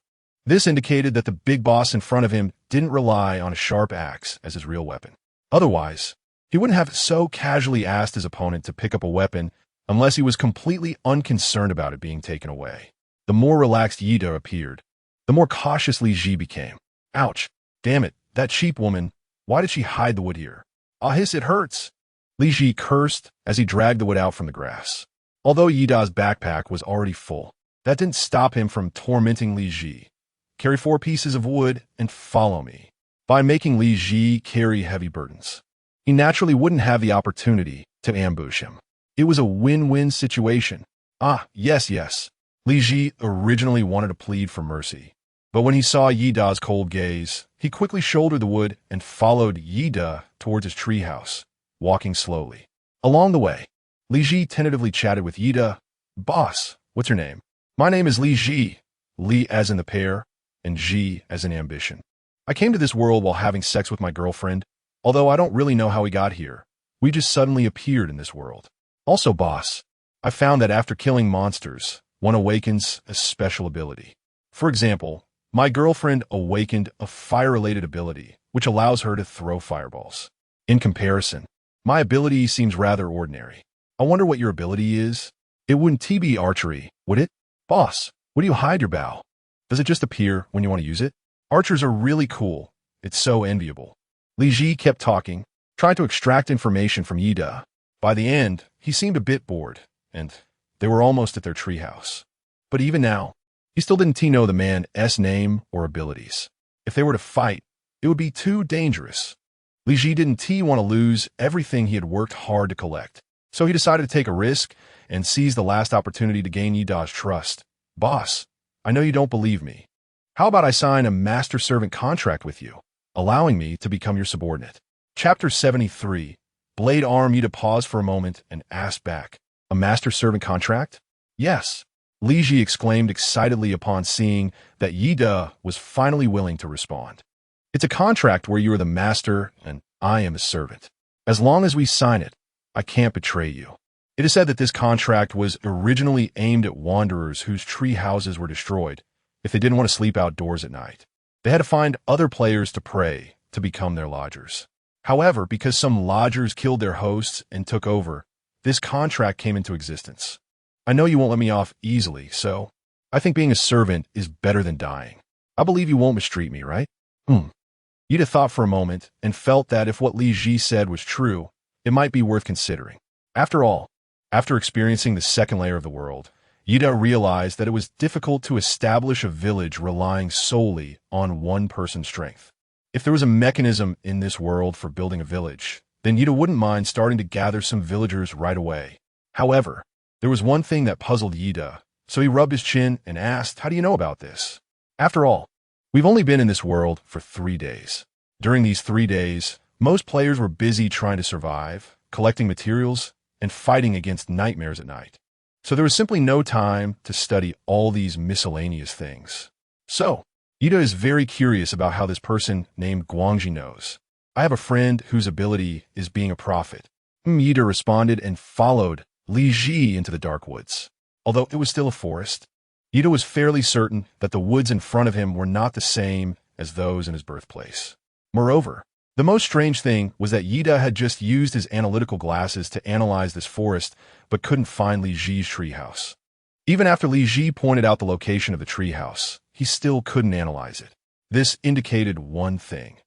This indicated that the big boss in front of him didn't rely on a sharp axe as his real weapon. Otherwise, he wouldn't have so casually asked his opponent to pick up a weapon unless he was completely unconcerned about it being taken away. The more relaxed Yida appeared, the more cautious Li Ji became. Ouch! Damn it, that cheap woman. Why did she hide the wood here? Ah, hiss, it hurts! Li Ji cursed as he dragged the wood out from the grass. Although Yida's backpack was already full, that didn't stop him from tormenting Li Ji. Carry 4 pieces of wood and follow me. By making Li Ji carry heavy burdens, he naturally wouldn't have the opportunity to ambush him. It was a win-win situation. Ah, yes. Li Ji originally wanted to plead for mercy, but when he saw Yida's cold gaze, he quickly shouldered the wood and followed Yida towards his treehouse, walking slowly. Along the way, Li Ji tentatively chatted with Yida. Boss, what's your name? My name is Li Ji. Li as in the pair, and Ji as in ambition. I came to this world while having sex with my girlfriend, although I don't really know how we got here. We just suddenly appeared in this world. Also, boss, I found that after killing monsters, one awakens a special ability. For example, my girlfriend awakened a fire-related ability, which allows her to throw fireballs. In comparison, my ability seems rather ordinary. I wonder what your ability is? It wouldn't be archery, would it? Boss, where do you hide your bow? Does it just appear when you want to use it? Archers are really cool. It's so enviable. Li Ji kept talking, trying to extract information from Yida. By the end, he seemed a bit bored, and they were almost at their treehouse. But even now, he still didn't know the man's name or abilities. If they were to fight, it would be too dangerous. Li Ji didn't want to lose everything he had worked hard to collect, so he decided to take a risk and seize the last opportunity to gain Yida's trust. Boss, I know you don't believe me. How about I sign a master-servant contract with you, allowing me to become your subordinate? Chapter 73. Blade Arm Yida paused for a moment and asked back. A master-servant contract? Yes. Li Ji exclaimed excitedly upon seeing that Yida was finally willing to respond. It's a contract where you are the master and I am a servant. As long as we sign it, I can't betray you. It is said that this contract was originally aimed at wanderers whose tree houses were destroyed if they didn't want to sleep outdoors at night. They had to find other players to prey to become their lodgers. However, because some lodgers killed their hosts and took over, this contract came into existence. I know you won't let me off easily, so I think being a servant is better than dying. I believe you won't mistreat me, right? Yida thought for a moment and felt that if what Li Ji said was true, it might be worth considering. After all, after experiencing the second layer of the world, Yida realized that it was difficult to establish a village relying solely on one person's strength. If there was a mechanism in this world for building a village, then Yida wouldn't mind starting to gather some villagers right away. However, there was one thing that puzzled Yida, so he rubbed his chin and asked, how do you know about this? After all, we've only been in this world for 3 days. During these 3 days, most players were busy trying to survive, collecting materials, and fighting against nightmares at night. So there was simply no time to study all these miscellaneous things. So, Yida is very curious about how this person named Guangji knows. I have a friend whose ability is being a prophet, Yida responded and followed Li Ji into the dark woods. Although it was still a forest, Yida was fairly certain that the woods in front of him were not the same as those in his birthplace. Moreover, the most strange thing was that Yida had just used his analytical glasses to analyze this forest, but couldn't find Li Ji's treehouse. Even after Li Ji pointed out the location of the treehouse, he still couldn't analyze it. This indicated one thing.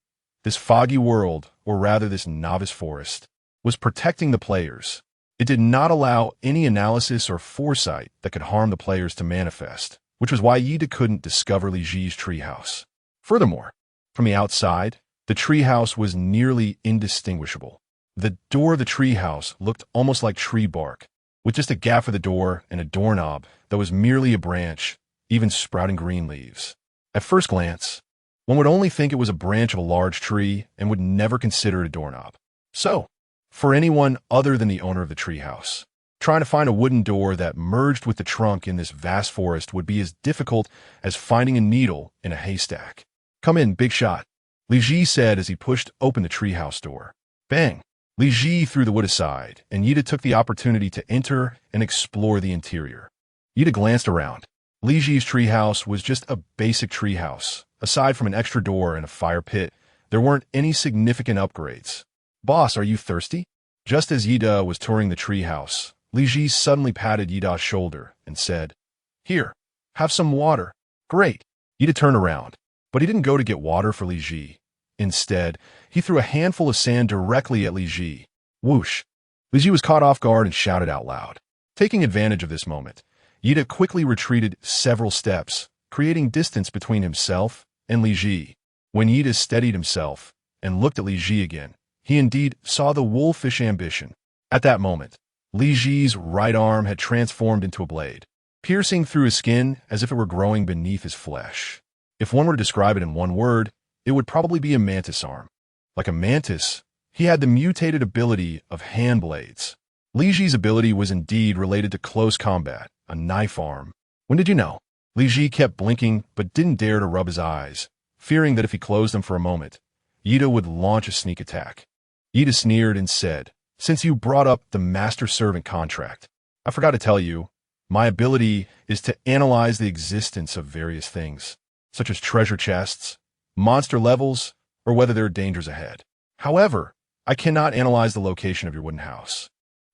This foggy world, or rather this novice forest, was protecting the players. It did not allow any analysis or foresight that could harm the players to manifest, which was why Yida couldn't discover Li Ji's treehouse. Furthermore, from the outside, the treehouse was nearly indistinguishable. The door of the treehouse looked almost like tree bark, with just a gap for the door and a doorknob that was merely a branch, even sprouting green leaves. At first glance, one would only think it was a branch of a large tree and would never consider it a doorknob. So, for anyone other than the owner of the treehouse, trying to find a wooden door that merged with the trunk in this vast forest would be as difficult as finding a needle in a haystack. "Come in, big shot," Li Ji said as he pushed open the treehouse door. Bang! Li Ji threw the wood aside, and Yida took the opportunity to enter and explore the interior. Yida glanced around. Li Ji's treehouse was just a basic treehouse. Aside from an extra door and a fire pit, there weren't any significant upgrades. "Boss, are you thirsty?" Just as Yida was touring the treehouse, Li Ji suddenly patted Yida's shoulder and said, "Here, have some water." "Great." Yida turned around, but he didn't go to get water for Li Ji. Instead, he threw a handful of sand directly at Li Ji. Whoosh! Li Ji was caught off guard and shouted out loud. Taking advantage of this moment, Yida quickly retreated several steps, creating distance between himself and Li Ji. When Yida steadied himself and looked at Li Ji again, he indeed saw the wolfish ambition. At that moment, Li Ji's right arm had transformed into a blade, piercing through his skin as if it were growing beneath his flesh. If one were to describe it in one word, it would probably be a mantis arm. Like a mantis, he had the mutated ability of hand blades. Li Ji's ability was indeed related to close combat, a knife arm. When did you know? Li Ji kept blinking but didn't dare to rub his eyes, fearing that if he closed them for a moment, Yida would launch a sneak attack. Yida sneered and said, "Since you brought up the master-servant contract, I forgot to tell you, my ability is to analyze the existence of various things, such as treasure chests, monster levels, or whether there are dangers ahead. However, I cannot analyze the location of your wooden house,"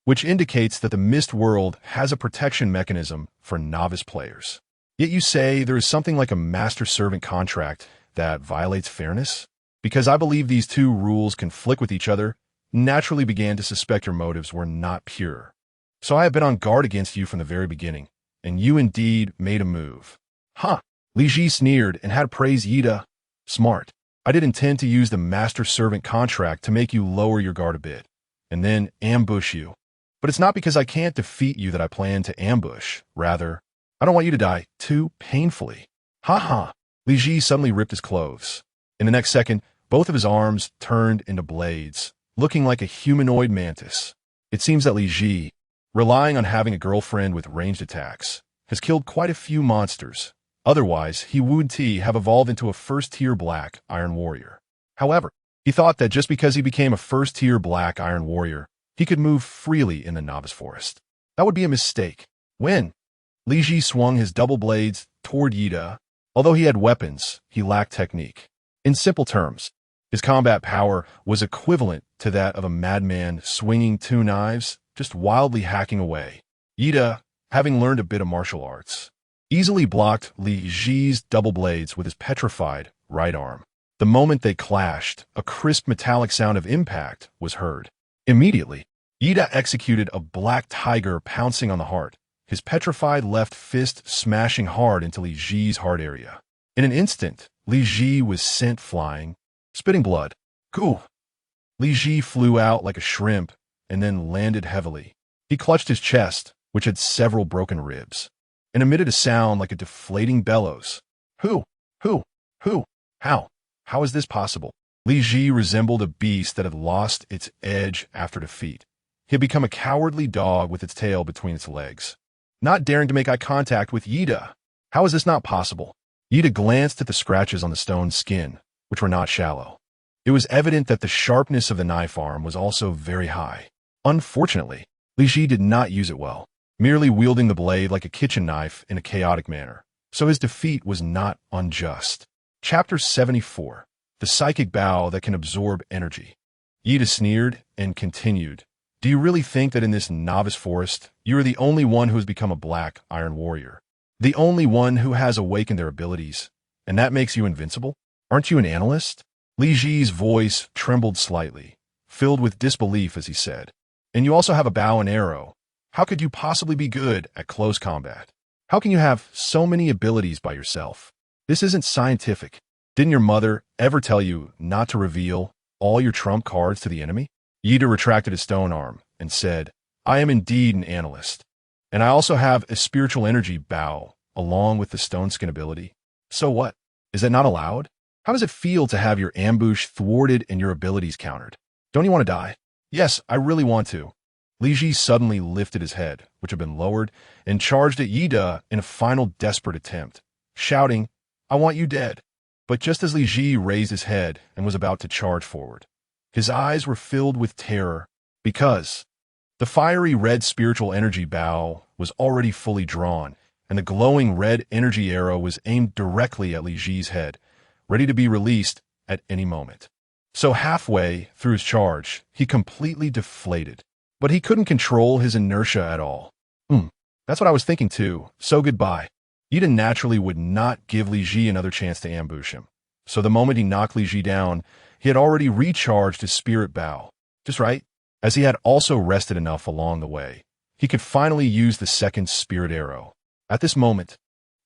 which indicates that the Mist World has a protection mechanism for novice players. Yet you say there is something like a master-servant contract that violates fairness? Because I believe these two rules conflict with each other, naturally began to suspect your motives were not pure. So I have been on guard against you from the very beginning, and you indeed made a move. Huh! Li Ji sneered and had praised Yida. Smart. I did intend to use the master-servant contract to make you lower your guard a bit, and then ambush you. But it's not because I can't defeat you that I plan to ambush. Rather, I don't want you to die too painfully. Ha ha! Li Ji suddenly ripped his clothes. In the next second, both of his arms turned into blades, looking like a humanoid mantis. It seems that Li Ji, relying on having a girlfriend with ranged attacks, has killed quite a few monsters. Otherwise, he would have evolved into a first-tier black Iron Warrior. However, he thought that just because he became a first-tier black Iron Warrior, he could move freely in the novice forest. That would be a mistake. When Li Ji swung his double blades toward Yida, although he had weapons, he lacked technique. In simple terms, his combat power was equivalent to that of a madman swinging two knives, just wildly hacking away. Yida, having learned a bit of martial arts, easily blocked Li Ji's double blades with his petrified right arm. The moment they clashed, a crisp metallic sound of impact was heard. Immediately, Yida executed a black tiger pouncing on the heart, his petrified left fist smashing hard into Li Ji's heart area. In an instant, Li Ji was sent flying, spitting blood. Goo! Li Ji flew out like a shrimp and then landed heavily. He clutched his chest, which had several broken ribs, and emitted a sound like a deflating bellows. Who? How? How is this possible? Li Ji resembled a beast that had lost its edge after defeat. He had become a cowardly dog with its tail between its legs, not daring to make eye contact with Yida. How is this not possible? Yida glanced at the scratches on the stone skin, which were not shallow. It was evident that the sharpness of the knife arm was also very high. Unfortunately, Li Ji did not use it well, merely wielding the blade like a kitchen knife in a chaotic manner, so his defeat was not unjust. Chapter 74. The Psychic Bow That Can Absorb Energy. Yida sneered and continued, "Do you really think that in this novice forest, you are the only one who has become a black iron warrior? The only one who has awakened their abilities, and that makes you invincible? Aren't you an analyst?" Li Ji's voice trembled slightly, filled with disbelief as he said, "And you also have a bow and arrow. How could you possibly be good at close combat? How can you have so many abilities by yourself? This isn't scientific. Didn't your mother ever tell you not to reveal all your trump cards to the enemy?" Yida retracted his stone arm and said, "I am indeed an analyst, and I also have a spiritual energy bow along with the stone skin ability. So what? Is that not allowed? How does it feel to have your ambush thwarted and your abilities countered? Don't you want to die?" "Yes, I really want to." Li Ji suddenly lifted his head, which had been lowered, and charged at Yida in a final desperate attempt, shouting, "I want you dead." But just as Li Ji raised his head and was about to charge forward, his eyes were filled with terror because the fiery red spiritual energy bow was already fully drawn, and the glowing red energy arrow was aimed directly at Li Ji's head, ready to be released at any moment. So halfway through his charge, he completely deflated, but he couldn't control his inertia at all. That's what I was thinking too, so goodbye. Yida naturally would not give Li Ji another chance to ambush him. So the moment he knocked Li Ji down, he had already recharged his spirit bow. Just right, as he had also rested enough along the way, he could finally use the second spirit arrow. At this moment,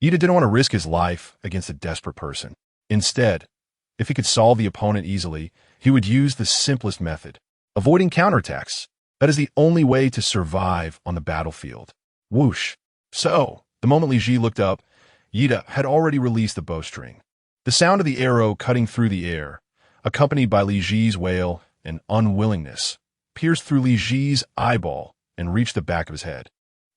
Yida didn't want to risk his life against a desperate person. Instead, if he could solve the opponent easily, he would use the simplest method, avoiding counterattacks. That is the only way to survive on the battlefield. Whoosh. So, the moment Li Ji looked up, Yida had already released the bowstring. The sound of the arrow cutting through the air, accompanied by Li Ji's wail and unwillingness, pierced through Li Ji's eyeball and reached the back of his head.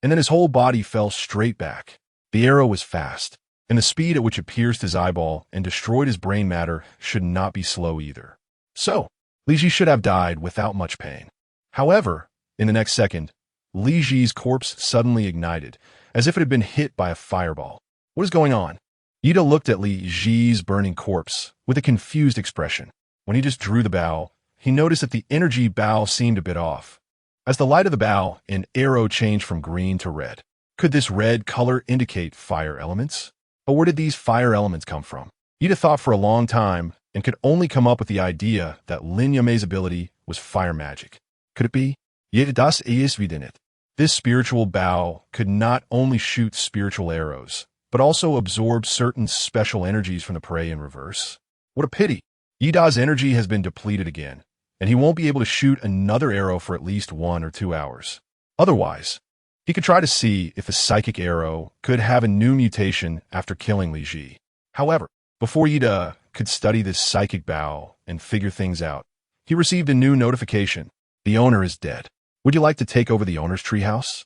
And then his whole body fell straight back. The arrow was fast, and the speed at which it pierced his eyeball and destroyed his brain matter should not be slow either. So, Li Ji should have died without much pain. However, in the next second, Li Ji's corpse suddenly ignited, as if it had been hit by a fireball. What is going on? Yida looked at Li Ji's burning corpse with a confused expression. When he just drew the bow, he noticed that the energy bow seemed a bit off. As the light of the bow, an arrow changed from green to red. Could this red color indicate fire elements? But where did these fire elements come from? Yida thought for a long time and could only come up with the idea that Lin Yame's ability was fire magic. Could it be? Yet das ist within it. This spiritual bow could not only shoot spiritual arrows, but also absorb certain special energies from the prey in reverse. What a pity. Yida's energy has been depleted again, and he won't be able to shoot another arrow for at least 1 or 2 hours. Otherwise, he could try to see if the psychic arrow could have a new mutation after killing Li Ji. However, before Yida could study this psychic bow and figure things out, he received a new notification. The owner is dead. Would you like to take over the owner's treehouse?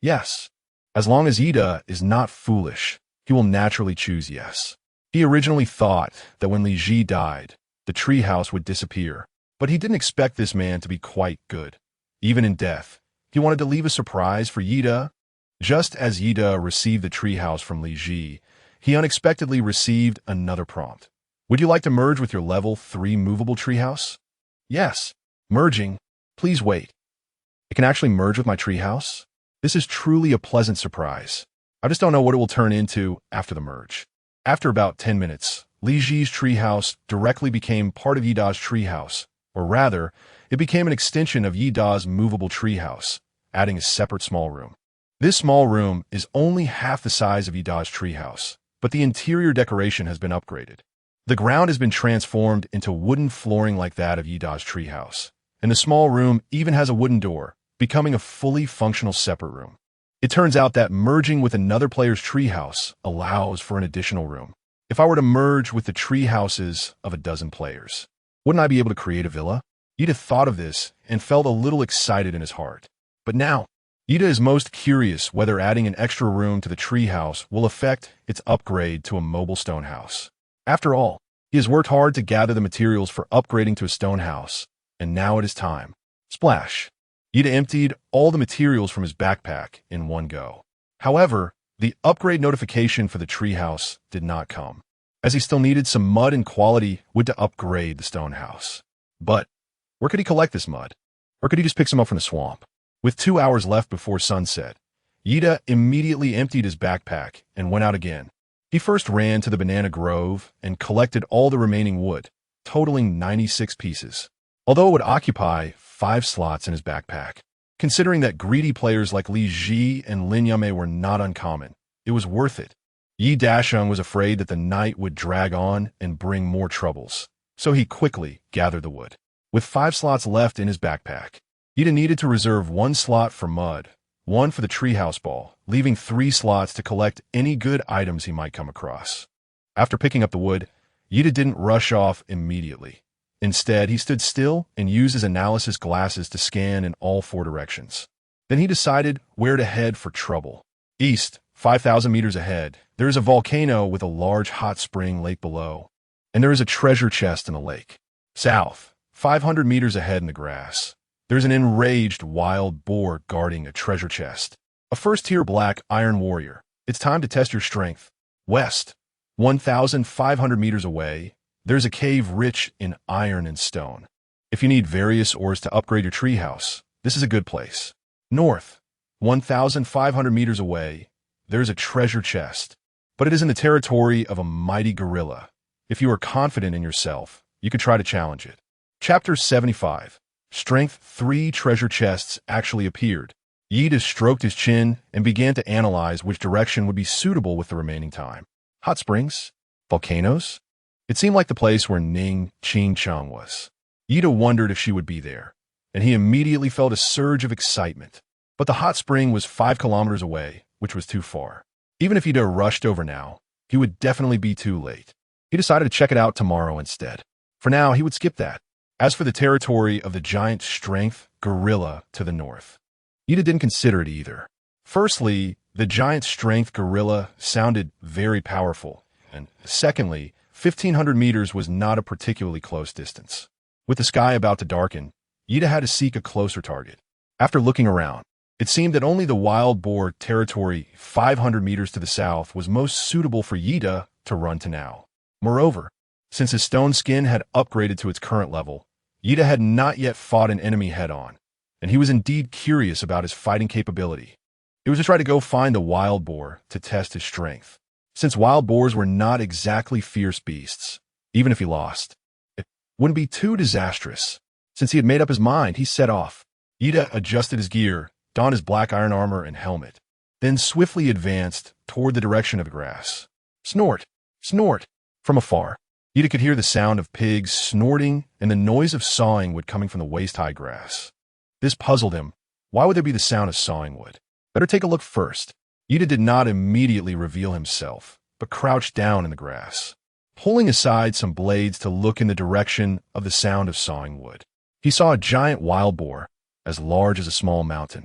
Yes. As long as Yida is not foolish, he will naturally choose yes. He originally thought that when Li Ji died, the treehouse would disappear, but he didn't expect this man to be quite good. Even in death, he wanted to leave a surprise for Yida. Just as Yida received the treehouse from Li Ji, he unexpectedly received another prompt. Would you like to merge with your level 3 movable treehouse? Yes. Merging. Please wait. It can actually merge with my treehouse? This is truly a pleasant surprise. I just don't know what it will turn into after the merge. After about 10 minutes, Li Ji's treehouse directly became part of Yida's treehouse, or rather, it became an extension of Yida's movable treehouse, adding a separate small room. This small room is only half the size of Yida's treehouse, but the interior decoration has been upgraded. The ground has been transformed into wooden flooring like that of Yida's treehouse, and the small room even has a wooden door, becoming a fully functional separate room. It turns out that merging with another player's treehouse allows for an additional room. If I were to merge with the treehouses of a dozen players, wouldn't I be able to create a villa? Yida thought of this and felt a little excited in his heart. But now, Yida is most curious whether adding an extra room to the treehouse will affect its upgrade to a mobile stone house. After all, he has worked hard to gather the materials for upgrading to a stone house, and now it is time. Splash! Yida emptied all the materials from his backpack in one go. However, the upgrade notification for the treehouse did not come, as he still needed some mud and quality wood to upgrade the stone house. But where could he collect this mud? Or could he just pick some up from the swamp? With 2 hours left before sunset, Yida immediately emptied his backpack and went out again. He first ran to the banana grove and collected all the remaining wood, totaling 96 pieces, although it would occupy 5 slots in his backpack. Considering that greedy players like Li Ji and Lin Yame were not uncommon, it was worth it. Yi Dasheng was afraid that the night would drag on and bring more troubles, so he quickly gathered the wood. With 5 slots left in his backpack, Yida needed to reserve 1 slot for mud, 1 for the treehouse ball, leaving 3 slots to collect any good items he might come across. After picking up the wood, Yida didn't rush off immediately. Instead, he stood still and used his analysis glasses to scan in all 4 directions. Then he decided where to head for trouble. East, 5,000 meters ahead, there is a volcano with a large hot spring lake below, and there is a treasure chest in the lake. South, 500 meters ahead in the grass, there is an enraged wild boar guarding a treasure chest. A first-tier black iron warrior. It's time to test your strength. West, 1,500 meters away, there's a cave rich in iron and stone. If you need various ores to upgrade your treehouse, this is a good place. North, 1,500 meters away, there's a treasure chest, but it is in the territory of a mighty gorilla. If you are confident in yourself, you could try to challenge it. Chapter 75. Strength 3 treasure chests actually appeared. Yida stroked his chin and began to analyze which direction would be suitable with the remaining time. Hot springs? Volcanoes? It seemed like the place where Ning Ching-Chung was. Yida wondered if she would be there, and he immediately felt a surge of excitement. But the hot spring was 5 kilometers away, which was too far. Even if Yida rushed over now, he would definitely be too late. He decided to check it out tomorrow instead. For now, he would skip that. As for the territory of the giant strength gorilla to the north, Yida didn't consider it either. Firstly, the giant strength gorilla sounded very powerful, and secondly, 1,500 meters was not a particularly close distance. With the sky about to darken, Yida had to seek a closer target. After looking around, it seemed that only the wild boar territory 500 meters to the south was most suitable for Yida to run to now. Moreover, since his stone skin had upgraded to its current level, Yida had not yet fought an enemy head-on, and he was indeed curious about his fighting capability. It was to try to go find the wild boar to test his strength. Since wild boars were not exactly fierce beasts, even if he lost, it wouldn't be too disastrous. Since he had made up his mind, he set off. Yida adjusted his gear, donned his black iron armor and helmet, then swiftly advanced toward the direction of the grass. Snort! Snort! From afar, Yida could hear the sound of pigs snorting and the noise of sawing wood coming from the waist-high grass. This puzzled him. Why would there be the sound of sawing wood? Better take a look first. Yida did not immediately reveal himself, but crouched down in the grass, pulling aside some blades to look in the direction of the sound of sawing wood. He saw a giant wild boar, as large as a small mountain,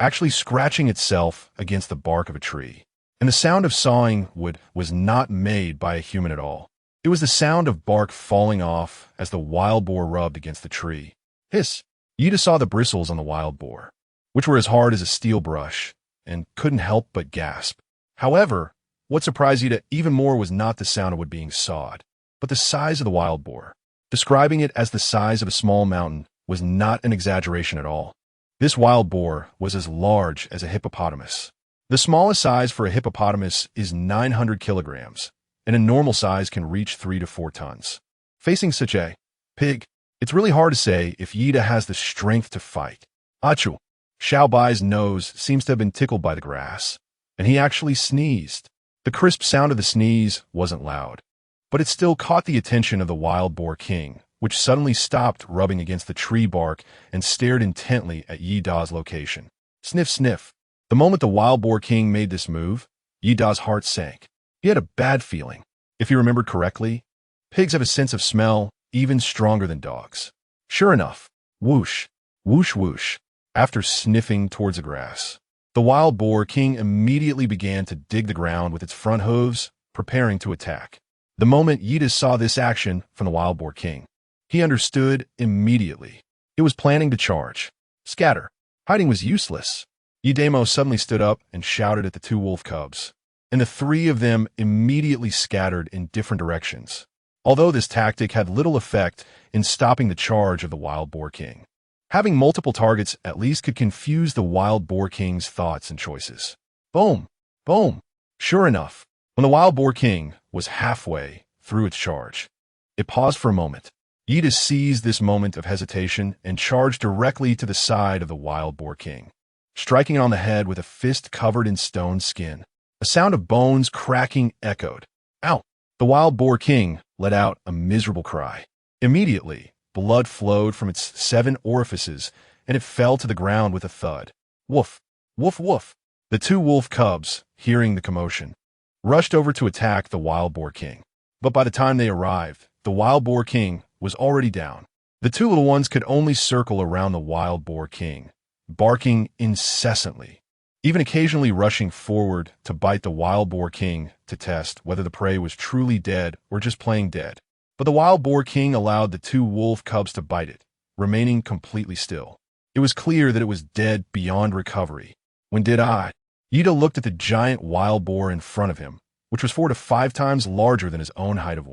actually scratching itself against the bark of a tree. And the sound of sawing wood was not made by a human at all. It was the sound of bark falling off as the wild boar rubbed against the tree. Hiss! Yida saw the bristles on the wild boar, which were as hard as a steel brush, and couldn't help but gasp. However, what surprised Yida even more was not the sound of wood being sawed, but the size of the wild boar. Describing it as the size of a small mountain was not an exaggeration at all. This wild boar was as large as a hippopotamus. The smallest size for a hippopotamus is 900 kilograms, and a normal size can reach 3 to 4 tons. Facing such a pig, it's really hard to say if Yida has the strength to fight. Achoo! Xiao Bai's nose seems to have been tickled by the grass, and he actually sneezed. The crisp sound of the sneeze wasn't loud, but it still caught the attention of the wild boar king, which suddenly stopped rubbing against the tree bark and stared intently at Yida's location. Sniff, sniff. The moment the wild boar king made this move, Yida's heart sank. He had a bad feeling. If he remembered correctly, pigs have a sense of smell even stronger than dogs. Sure enough, whoosh, whoosh, whoosh. After sniffing towards the grass, the wild boar king immediately began to dig the ground with its front hooves, preparing to attack. The moment Yida saw this action from the wild boar king, he understood immediately. It was planning to charge. Scatter. Hiding was useless. Yidamo suddenly stood up and shouted at the two wolf cubs, and the three of them immediately scattered in different directions, although this tactic had little effect in stopping the charge of the wild boar king. Having multiple targets at least could confuse the wild boar king's thoughts and choices. Boom! Boom! Sure enough, when the wild boar king was halfway through its charge, it paused for a moment. Yida seized this moment of hesitation and charged directly to the side of the wild boar king, striking it on the head with a fist covered in stone skin. A sound of bones cracking echoed. Ow! The wild boar king let out a miserable cry. Immediately, blood flowed from its 7 orifices, and it fell to the ground with a thud. Woof! Woof woof! The two wolf cubs, hearing the commotion, rushed over to attack the wild boar king. But by the time they arrived, the wild boar king was already down. The two little ones could only circle around the wild boar king, barking incessantly, even occasionally rushing forward to bite the wild boar king to test whether the prey was truly dead or just playing dead. But the wild boar king allowed the two wolf cubs to bite it, remaining completely still. It was clear that it was dead beyond recovery. When did I? Yida looked at the giant wild boar in front of him, which was 4 to 5 times larger than his own height of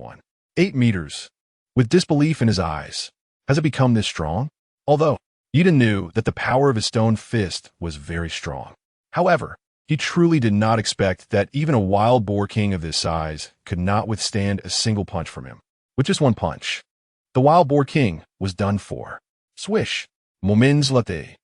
8 meters, with disbelief in his eyes. Has it become this strong? Although Yida knew that the power of his stone fist was very strong. However, he truly did not expect that even a wild boar king of this size could not withstand a single punch from him. With just one punch, the wild boar king was done for. Swish! Moments latte.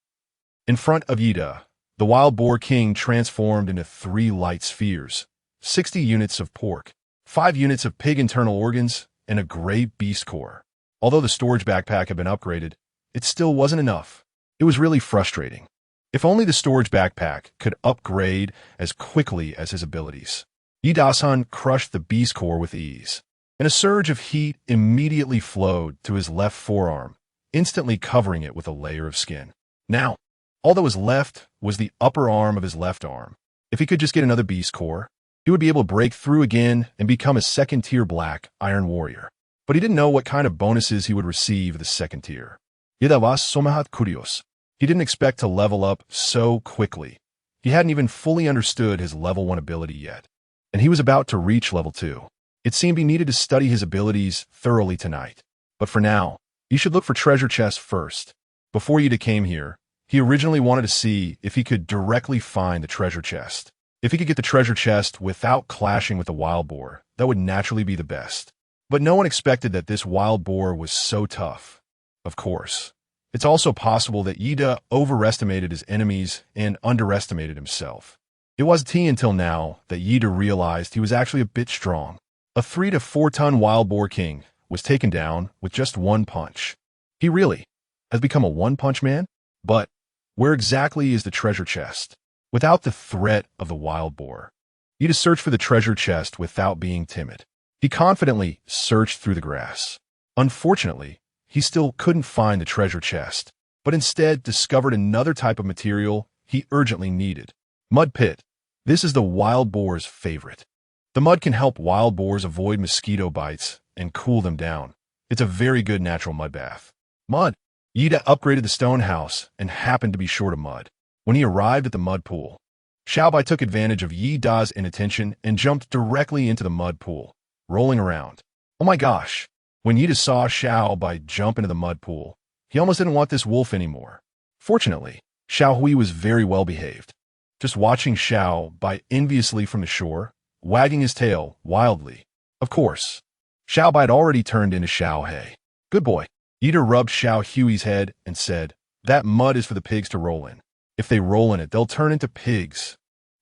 In front of Yida, the wild boar king transformed into 3 light spheres, 60 units of pork, 5 units of pig internal organs, and a gray beast core. Although the storage backpack had been upgraded, it still wasn't enough. It was really frustrating. If only the storage backpack could upgrade as quickly as his abilities. Yidasan crushed the beast core with ease, and a surge of heat immediately flowed to his left forearm, instantly covering it with a layer of skin. Now, all that was left was the upper arm of his left arm. If he could just get another beast core, he would be able to break through again and become a second-tier black Iron Warrior. But he didn't know what kind of bonuses he would receive the second tier. Yida was somahat curious. He didn't expect to level up so quickly. He hadn't even fully understood his level 1 ability yet, and he was about to reach level 2. It seemed he needed to study his abilities thoroughly tonight. But for now, he should look for treasure chests first. Before Yida came here, he originally wanted to see if he could directly find the treasure chest. If he could get the treasure chest without clashing with the wild boar, that would naturally be the best. But no one expected that this wild boar was so tough. Of course, it's also possible that Yida overestimated his enemies and underestimated himself. It wasn't until now that Yida realized he was actually a bit strong. A 3 to 4 ton wild boar king was taken down with just one punch. He really has become a one-punch man? But where exactly is the treasure chest? Without the threat of the wild boar, Yida searched for the treasure chest without being timid. He confidently searched through the grass. Unfortunately, he still couldn't find the treasure chest, but instead discovered another type of material he urgently needed. Mud pit. This is the wild boar's favorite. The mud can help wild boars avoid mosquito bites and cool them down. It's a very good natural mud bath. Mud. Yida upgraded the stone house and happened to be short of mud. When he arrived at the mud pool, Xiaobai took advantage of Yida's inattention and jumped directly into the mud pool, rolling around. Oh my gosh! When Yida saw Xiaobai jump into the mud pool, he almost didn't want this wolf anymore. Fortunately, Xiao Hui was very well behaved, just watching Xiaobai enviously from the shore, wagging his tail wildly. Of course, Xiaobai had already turned into Xiao He. Good boy. Yida rubbed Xiao Hui's head and said, "That mud is for the pigs to roll in. If they roll in it, they'll turn into pigs.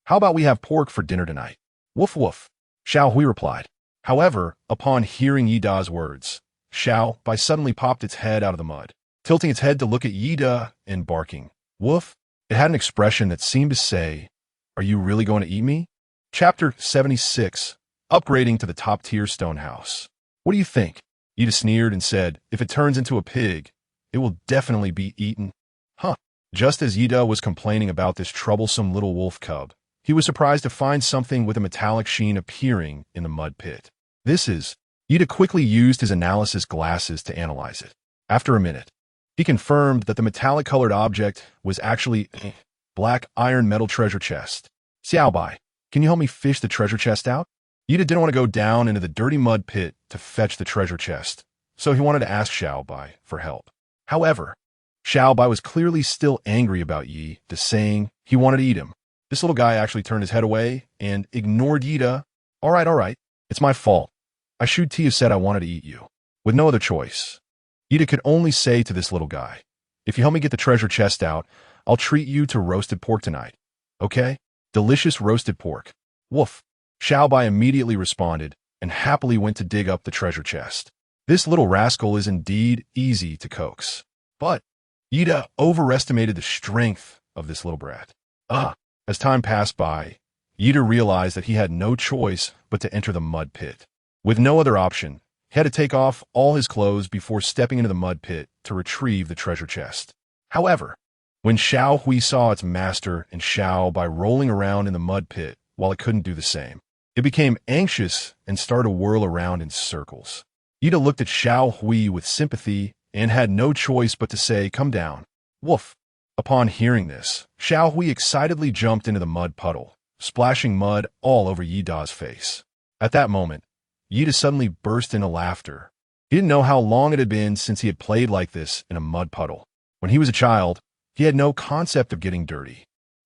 How about we have pork for dinner tonight?" Woof woof, Xiao Hui replied. However, upon hearing Yida's words, Xiaobai suddenly popped its head out of the mud, tilting its head to look at Yida and barking. Woof. It had an expression that seemed to say, "Are you really going to eat me?" Chapter 76, Upgrading to the Top-Tier Stone House. What do you think? Yida sneered and said, "If it turns into a pig, it will definitely be eaten." Huh. Just as Yida was complaining about this troublesome little wolf cub, he was surprised to find something with a metallic sheen appearing in the mud pit. Yida quickly used his analysis glasses to analyze it. After a minute, He confirmed that the metallic-colored object was actually a black iron metal treasure chest. Xiao Bai, can you help me fish the treasure chest out? Yida didn't want to go down into the dirty mud pit to fetch the treasure chest, so he wanted to ask Xiao Bai for help. However, Xiao Bai was clearly still angry about Yi, saying he wanted to eat him. This little guy actually turned his head away and ignored Yida. All right, it's my fault. I should have said I wanted to eat you. With no other choice, Yida could only say to this little guy, if you help me get the treasure chest out, I'll treat you to roasted pork tonight. Okay? Delicious roasted pork. Woof. Xiao Bai immediately responded and happily went to dig up the treasure chest. This little rascal is indeed easy to coax. But Yida overestimated the strength of this little brat. As time passed by, Yida realized that he had no choice but to enter the mud pit. With no other option, he had to take off all his clothes before stepping into the mud pit to retrieve the treasure chest. However, when Xiao Hui saw its master and Xiao Bai rolling around in the mud pit while it couldn't do the same, it became anxious and started to whirl around in circles. Yida looked at Xiao Hui with sympathy and had no choice but to say, come down. Woof. Upon hearing this, Xiao Hui excitedly jumped into the mud puddle, splashing mud all over Yida's face. At that moment, Yida suddenly burst into laughter. He didn't know how long it had been since he had played like this in a mud puddle. When he was a child, he had no concept of getting dirty.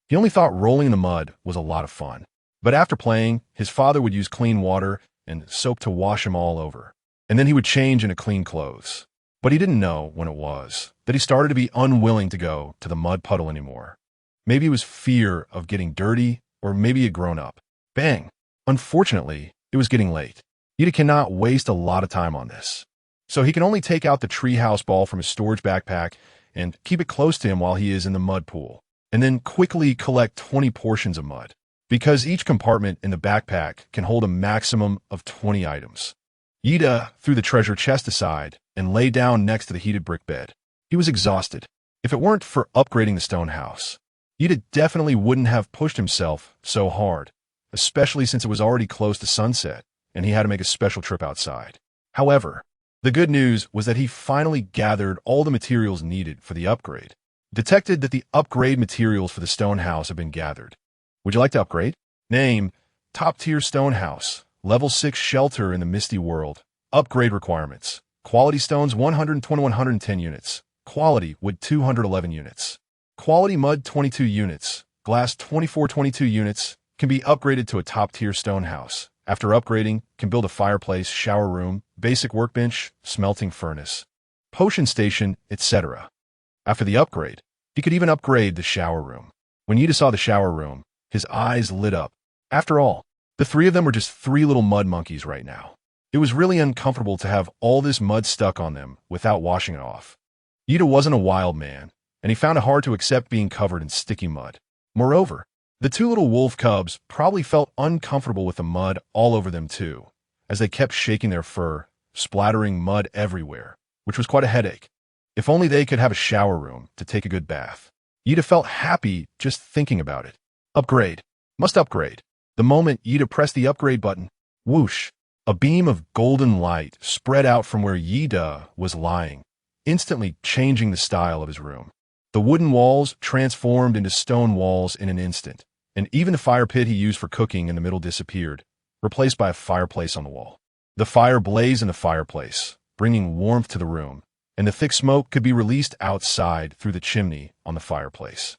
He only thought rolling in the mud was a lot of fun. But after playing, his father would use clean water and soap to wash him all over, and then he would change into clean clothes. But he didn't know when it was that he started to be unwilling to go to the mud puddle anymore. Maybe it was fear of getting dirty, or maybe he had grown up. Bang! Unfortunately, it was getting late. Yida cannot waste a lot of time on this. So he can only take out the treehouse ball from his storage backpack and keep it close to him while he is in the mud pool, and then quickly collect 20 portions of mud, because each compartment in the backpack can hold a maximum of 20 items. Yida threw the treasure chest aside and lay down next to the heated brick bed. He was exhausted. If it weren't for upgrading the stone house, Yida definitely wouldn't have pushed himself so hard, especially since it was already close to sunset and he had to make a special trip outside. However, the good news was that he finally gathered all the materials needed for the upgrade. Detected that the upgrade materials for the stone house have been gathered. Would you like to upgrade? Name, top-tier stone house, level 6 shelter in the Misty World. Upgrade requirements. Quality stones 110 units. Quality wood 211 units. Quality mud 22 units. Glass 22 units. Can be upgraded to a top-tier stone house. After upgrading, can build a fireplace, shower room, basic workbench, smelting furnace, potion station, etc. After the upgrade, he could even upgrade the shower room. When Yida saw the shower room, his eyes lit up. After all, the three of them were just three little mud monkeys right now. It was really uncomfortable to have all this mud stuck on them without washing it off. Yida wasn't a wild man, and he found it hard to accept being covered in sticky mud. Moreover, the two little wolf cubs probably felt uncomfortable with the mud all over them too, as they kept shaking their fur, splattering mud everywhere, which was quite a headache. If only they could have a shower room to take a good bath. Yida felt happy just thinking about it. Upgrade. Must upgrade. The moment Yida pressed the upgrade button, whoosh, a beam of golden light spread out from where Yida was lying, instantly changing the style of his room. The wooden walls transformed into stone walls in an instant, and even the fire pit he used for cooking in the middle disappeared, replaced by a fireplace on the wall. The fire blazed in the fireplace, bringing warmth to the room, and the thick smoke could be released outside through the chimney on the fireplace.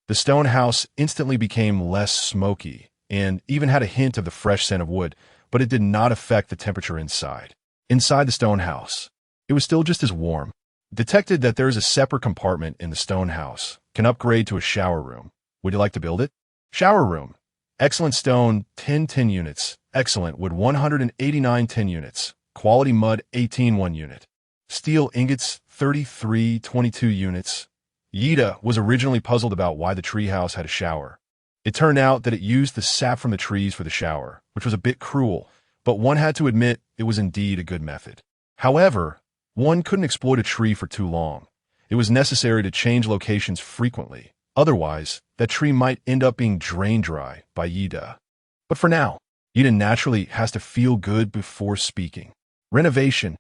The stone house instantly became less smoky, and even had a hint of the fresh scent of wood, but it did not affect the temperature inside. Inside the stone house, it was still just as warm. Detected that there is a separate compartment in the stone house. Can upgrade to a shower room. Would you like to build it? Shower room. Excellent stone, 10 units. Excellent wood, 189 units. Quality mud, 18 1 unit. Steel ingots, 33 22 units. Yida was originally puzzled about why the treehouse had a shower. It turned out that it used the sap from the trees for the shower, which was a bit cruel, but one had to admit it was indeed a good method. However, one couldn't exploit a tree for too long. It was necessary to change locations frequently. Otherwise, that tree might end up being drain dry by Yida. But for now, Yida naturally has to feel good before speaking. Renovation.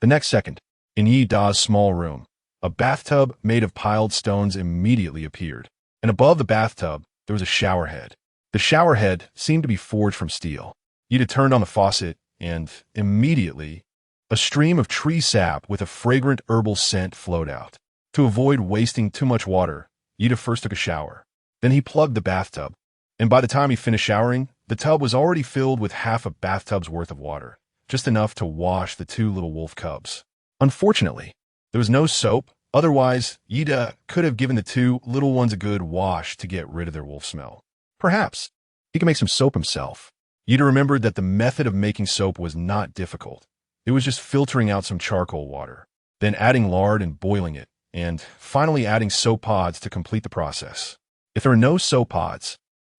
The next second, in Yida's small room, A bathtub made of piled stones immediately appeared, and above the bathtub, there was a shower head. The shower head seemed to be forged from steel. Yida turned on the faucet, and immediately, a stream of tree sap with a fragrant herbal scent flowed out. To avoid wasting too much water, Yida first took a shower. Then he plugged the bathtub, and by the time he finished showering, the tub was already filled with half a bathtub's worth of water, just enough to wash the two little wolf cubs. Unfortunately, there was no soap. Otherwise, Yida could have given the two little ones a good wash to get rid of their wolf smell. Perhaps he could make some soap himself. Yida remembered that the method of making soap was not difficult. It was just filtering out some charcoal water, then adding lard and boiling it, and finally adding soap pods to complete the process. If there are no soap pods,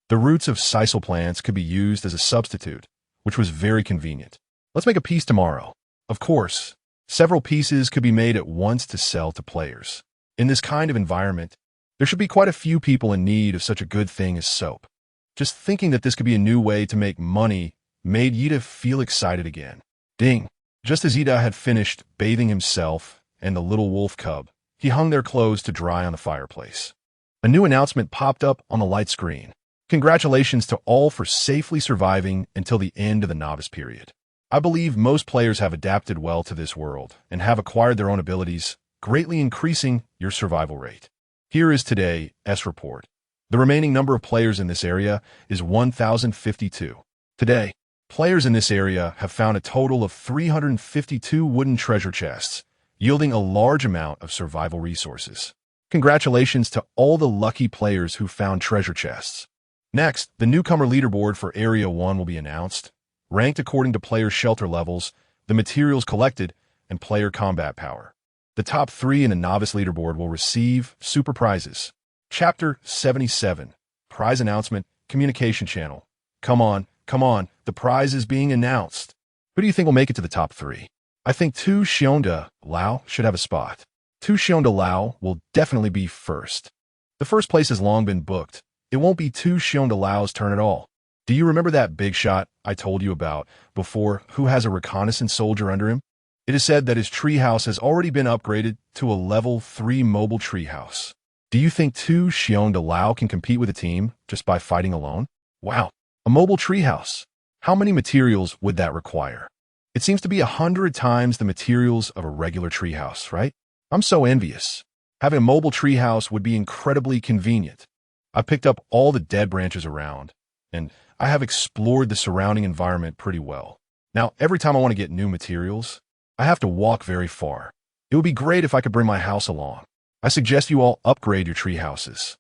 the roots of sisal plants could be used as a substitute, which was very convenient. Let's make a piece tomorrow. Of course, several pieces could be made at once to sell to players. In this kind of environment, there should be quite a few people in need of such a good thing as soap. Just thinking that this could be a new way to make money made Yida feel excited again. Ding! Just as Yida had finished bathing himself and the little wolf cub, he hung their clothes to dry on the fireplace. A new announcement popped up on the light screen. Congratulations to all for safely surviving until the end of the novice period. I believe most players have adapted well to this world and have acquired their own abilities, greatly increasing your survival rate. Here is today's report. The remaining number of players in this area is 1,052. Today, players in this area have found a total of 352 wooden treasure chests, yielding a large amount of survival resources. Congratulations to all the lucky players who found treasure chests. Next, the newcomer leaderboard for Area 1 will be announced, ranked according to player shelter levels, the materials collected, and player combat power. The top 3 in the novice leaderboard will receive super prizes. Chapter 77, Prize Announcement, Communication Channel. Come on, the prize is being announced. Who do you think will make it to the top 3? I think Tu Xionda Lao should have a spot. Tu Xionda Lao will definitely be first. The first place has long been booked. It won't be Tu Xionda Lao's turn at all. Do you remember that big shot I told you about before who has a reconnaissance soldier under him? It is said that his treehouse has already been upgraded to a level 3 mobile treehouse. Do you think Tu Xionda Lao can compete with a team just by fighting alone? Wow, a mobile treehouse. How many materials would that require? It seems to be 100 times the materials of a regular treehouse, right? I'm so envious. Having a mobile treehouse would be incredibly convenient. I picked up all the dead branches around, and I have explored the surrounding environment pretty well. Now, every time I want to get new materials, I have to walk very far. It would be great if I could bring my house along. I suggest you all upgrade your tree houses.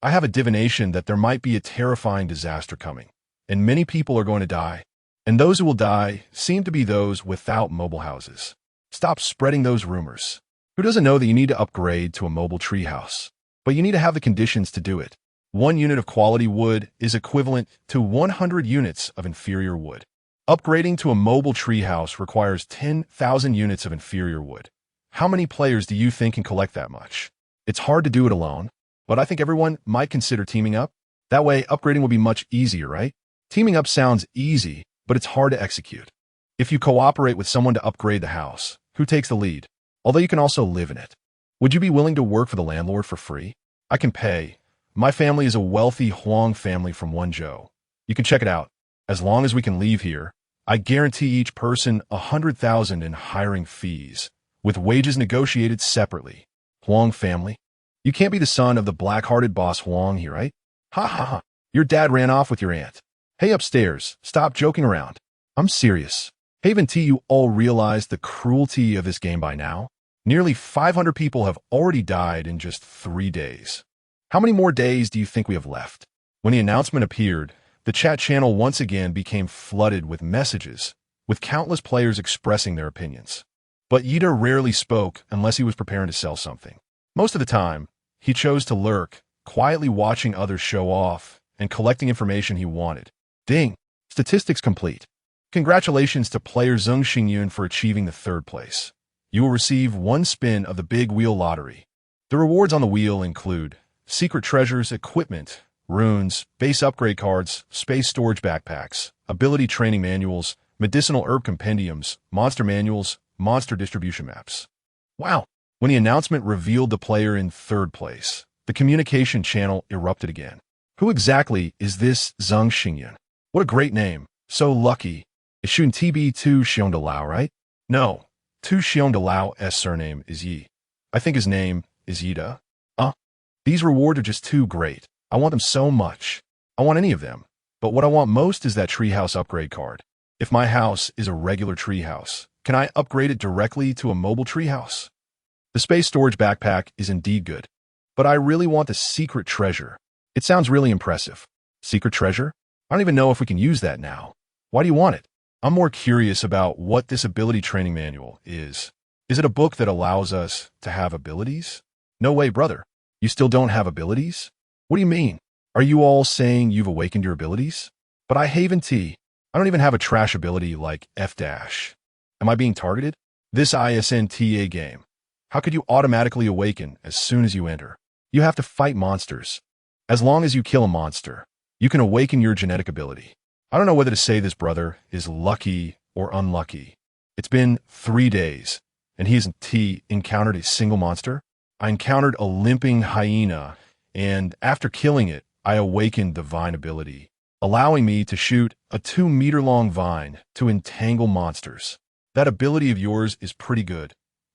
I have a divination that there might be a terrifying disaster coming, and many people are going to die. And those who will die seem to be those without mobile houses. Stop spreading those rumors. Who doesn't know that you need to upgrade to a mobile tree house? But you need to have the conditions to do it. 1 unit of quality wood is equivalent to 100 units of inferior wood. Upgrading to a mobile treehouse requires 10,000 units of inferior wood. How many players do you think can collect that much? It's hard to do it alone, but I think everyone might consider teaming up. That way, upgrading will be much easier, right? Teaming up sounds easy, but it's hard to execute. If you cooperate with someone to upgrade the house, who takes the lead? Although you can also live in it. Would you be willing to work for the landlord for free? I can pay. My family is a wealthy Huang family from Wenzhou. You can check it out. As long as we can leave here, I guarantee each person 100,000 in hiring fees, with wages negotiated separately. Huang family? You can't be the son of the black-hearted boss Huang here, right? Ha ha ha. Your dad ran off with your aunt. Hey upstairs, stop joking around. I'm serious. Haven't you all realized the cruelty of this game by now? Nearly 500 people have already died in just 3 days. How many more days do you think we have left? When the announcement appeared, the chat channel once again became flooded with messages, with countless players expressing their opinions. But Yida rarely spoke unless he was preparing to sell something. Most of the time, he chose to lurk, quietly watching others show off and collecting information he wanted. Ding! Statistics complete. Congratulations to player Zheng Xingyun for achieving the 3rd place. You will receive 1 spin of the Big Wheel Lottery. The rewards on the wheel include secret treasures, equipment, runes, base upgrade cards, space storage backpacks, ability training manuals, medicinal herb compendiums, monster manuals, monster distribution maps. Wow, When the announcement revealed the player in third place, the communication channel erupted again. Who exactly is this Zheng Xingyan? What a great name. So lucky. Is Shun TB Tu Xiongdalao, right? No. Tu Xiongdalao's surname is Yi. I think his name is Yida. These rewards are just too great. I want them so much. I want any of them. But what I want most is that treehouse upgrade card. If my house is a regular treehouse, can I upgrade it directly to a mobile treehouse? The space storage backpack is indeed good. But I really want the secret treasure. It sounds really impressive. Secret treasure? I don't even know if we can use that now. Why do you want it? I'm more curious about what this ability training manual is. Is it a book that allows us to have abilities? No way, brother. You still don't have abilities? What do you mean? Are you all saying you've awakened your abilities? But I Haven T. I don't even have a trash ability like F-. Am I being targeted? This ISNTA game. How could you automatically awaken as soon as you enter? You have to fight monsters. As long as you kill a monster, you can awaken your genetic ability. I don't know whether to say this brother is lucky or unlucky. It's been 3 days, and he hasn't encountered a single monster. I encountered a limping hyena, and after killing it, I awakened the vine ability, allowing me to shoot a 2-meter-long vine to entangle monsters. That ability of yours is pretty good.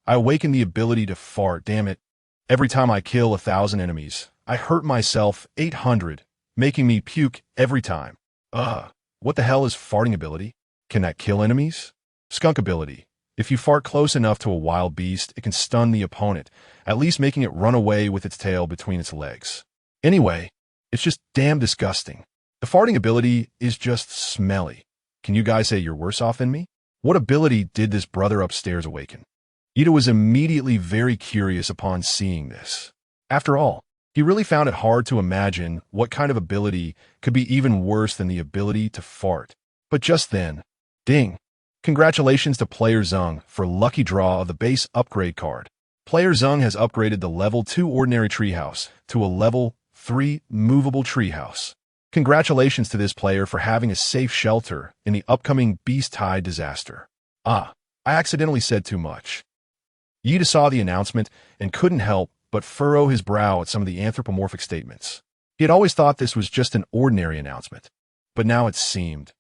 I awakened the ability to fart, damn it. Every time I kill 1,000 enemies, I hurt myself 800, making me puke every time. What the hell is farting ability? Can that kill enemies? Skunk ability. If you fart close enough to a wild beast, it can stun the opponent, at least making it run away with its tail between its legs. Anyway, it's just damn disgusting. The farting ability is just smelly. Can you guys say you're worse off than me? What ability did this brother upstairs awaken? Ida was immediately very curious upon seeing this. After all, he really found it hard to imagine what kind of ability could be even worse than the ability to fart. But just then, ding! Congratulations to Player Zheng for lucky draw of the base upgrade card. Player Zheng has upgraded the level 2 ordinary treehouse to a level 3 movable treehouse. Congratulations to this player for having a safe shelter in the upcoming Beast Tide disaster. I accidentally said too much. Yida saw the announcement and couldn't help but furrow his brow at some of the anthropomorphic statements. He had always thought this was just an ordinary announcement, but now it seemed.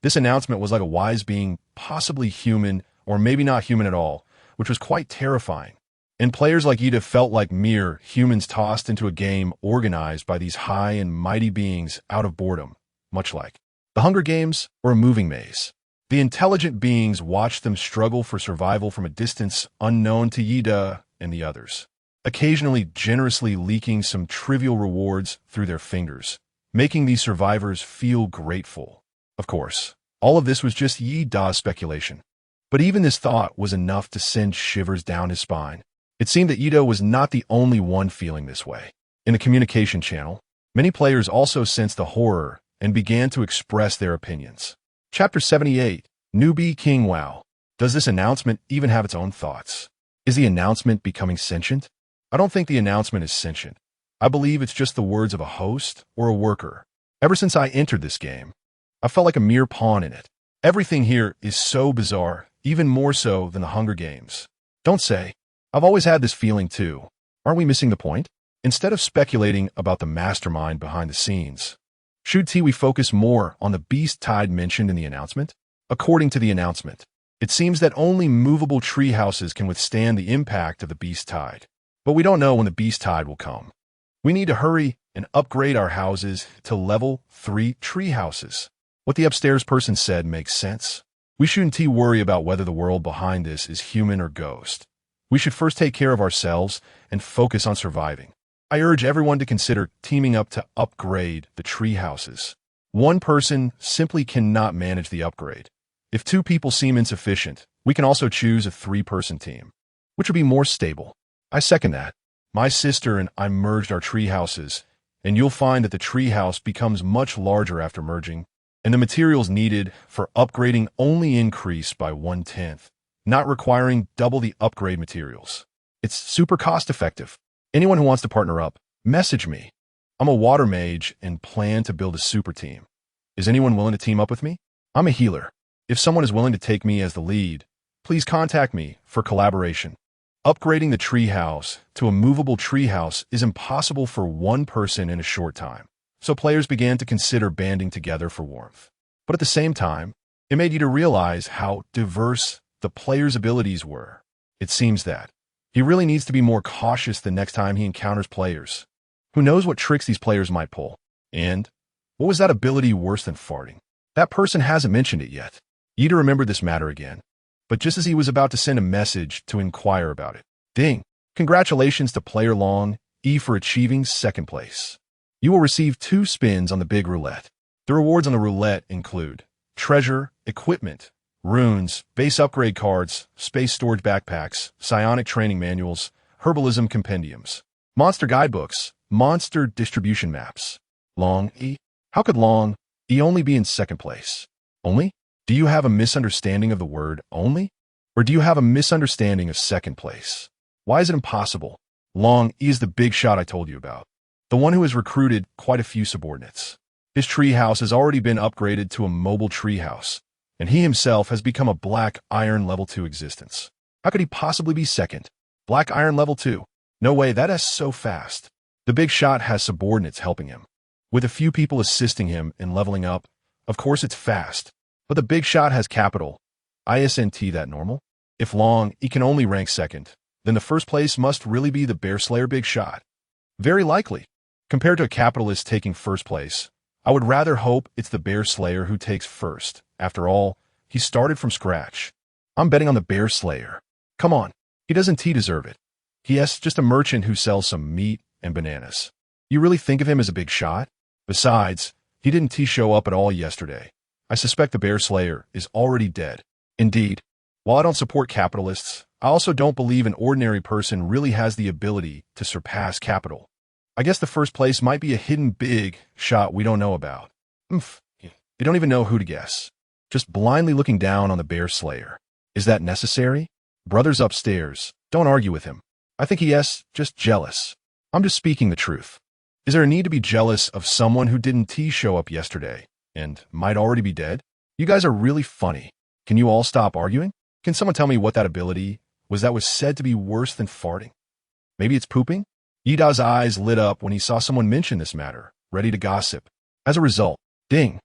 This announcement was like a wise being, possibly human, or maybe not human at all, which was quite terrifying. And players like Yida felt like mere humans tossed into a game organized by these high and mighty beings out of boredom, much like the Hunger Games or a moving maze. The intelligent beings watched them struggle for survival from a distance unknown to Yida and the others, occasionally generously leaking some trivial rewards through their fingers, making these survivors feel grateful. Of course, all of this was just Yida's speculation. But even this thought was enough to send shivers down his spine. It seemed that Yida was not the only one feeling this way. In the communication channel, many players also sensed the horror and began to express their opinions. Chapter 78, Newbie King Wow. Does this announcement even have its own thoughts? Is the announcement becoming sentient? I don't think the announcement is sentient. I believe it's just the words of a host or a worker. Ever since I entered this game, I felt like a mere pawn in it. Everything here is so bizarre, even more so than the Hunger Games. Don't say. I've always had this feeling too. Aren't we missing the point? Instead of speculating about the mastermind behind the scenes, should we focus more on the Beast Tide mentioned in the announcement? According to the announcement, it seems that only movable tree houses can withstand the impact of the Beast Tide. But we don't know when the Beast Tide will come. We need to hurry and upgrade our houses to level 3 tree houses. What the upstairs person said makes sense. We shouldn't worry about whether the world behind this is human or ghost. We should first take care of ourselves and focus on surviving. I urge everyone to consider teaming up to upgrade the tree houses. One person simply cannot manage the upgrade. If 2 people seem insufficient, we can also choose a 3-person team, which would be more stable. I second that. My sister and I merged our tree houses, and you'll find that the tree house becomes much larger after merging, and the materials needed for upgrading only increase by 1/10, not requiring double the upgrade materials. It's super cost-effective. Anyone who wants to partner up, message me. I'm a water mage and plan to build a super team. Is anyone willing to team up with me? I'm a healer. If someone is willing to take me as the lead, please contact me for collaboration. Upgrading the treehouse to a movable treehouse is impossible for one person in a short time, so players began to consider banding together for warmth. But at the same time, it made you to realize how diverse the player's abilities were. It seems that he really needs to be more cautious the next time he encounters players. Who knows what tricks these players might pull? And what was that ability worse than farting? That person hasn't mentioned it yet. Yida remembered this matter again, but just as he was about to send a message to inquire about it, ding! Congratulations to player long.E for achieving second place. You will receive 2 spins on the big roulette. The rewards on the roulette include treasure, equipment, runes, base upgrade cards, space storage backpacks, psionic training manuals, herbalism compendiums, monster guidebooks, monster distribution maps. Long.E? How could Long.E only be in second place? Only? Do you have a misunderstanding of the word only? Or do you have a misunderstanding of second place? Why is it impossible? Long.E is the big shot I told you about. The one who has recruited quite a few subordinates. His treehouse has already been upgraded to a mobile treehouse, and he himself has become a Black Iron Level 2 existence. How could he possibly be second? Black Iron Level 2? No way, that is so fast. The big shot has subordinates helping him, with a few people assisting him in leveling up. Of course it's fast, but the big shot has capital ISNT. That normal? If Long.E can only rank second, then the first place must really be the Bear Slayer big shot. Very likely. Compared to a capitalist taking first place, I would rather hope it's the Bear Slayer who takes first. After all, he started from scratch. I'm betting on the Bear Slayer. Come on, he doesn't deserve it. He's just a merchant who sells some meat and bananas. You really think of him as a big shot? Besides, he didn't show up at all yesterday. I suspect the Bear Slayer is already dead. Indeed, while I don't support capitalists, I also don't believe an ordinary person really has the ability to surpass capital. I guess the first place might be a hidden big shot we don't know about. You don't even know who to guess. Just blindly looking down on the Bear Slayer. Is that necessary? Brother's upstairs. Don't argue with him. I think he's just jealous. I'm just speaking the truth. Is there a need to be jealous of someone who didn't show up yesterday and might already be dead? You guys are really funny. Can you all stop arguing? Can someone tell me what that ability was that was said to be worse than farting? Maybe it's pooping? Yida's eyes lit up when he saw someone mention this matter, ready to gossip. As a result, ding!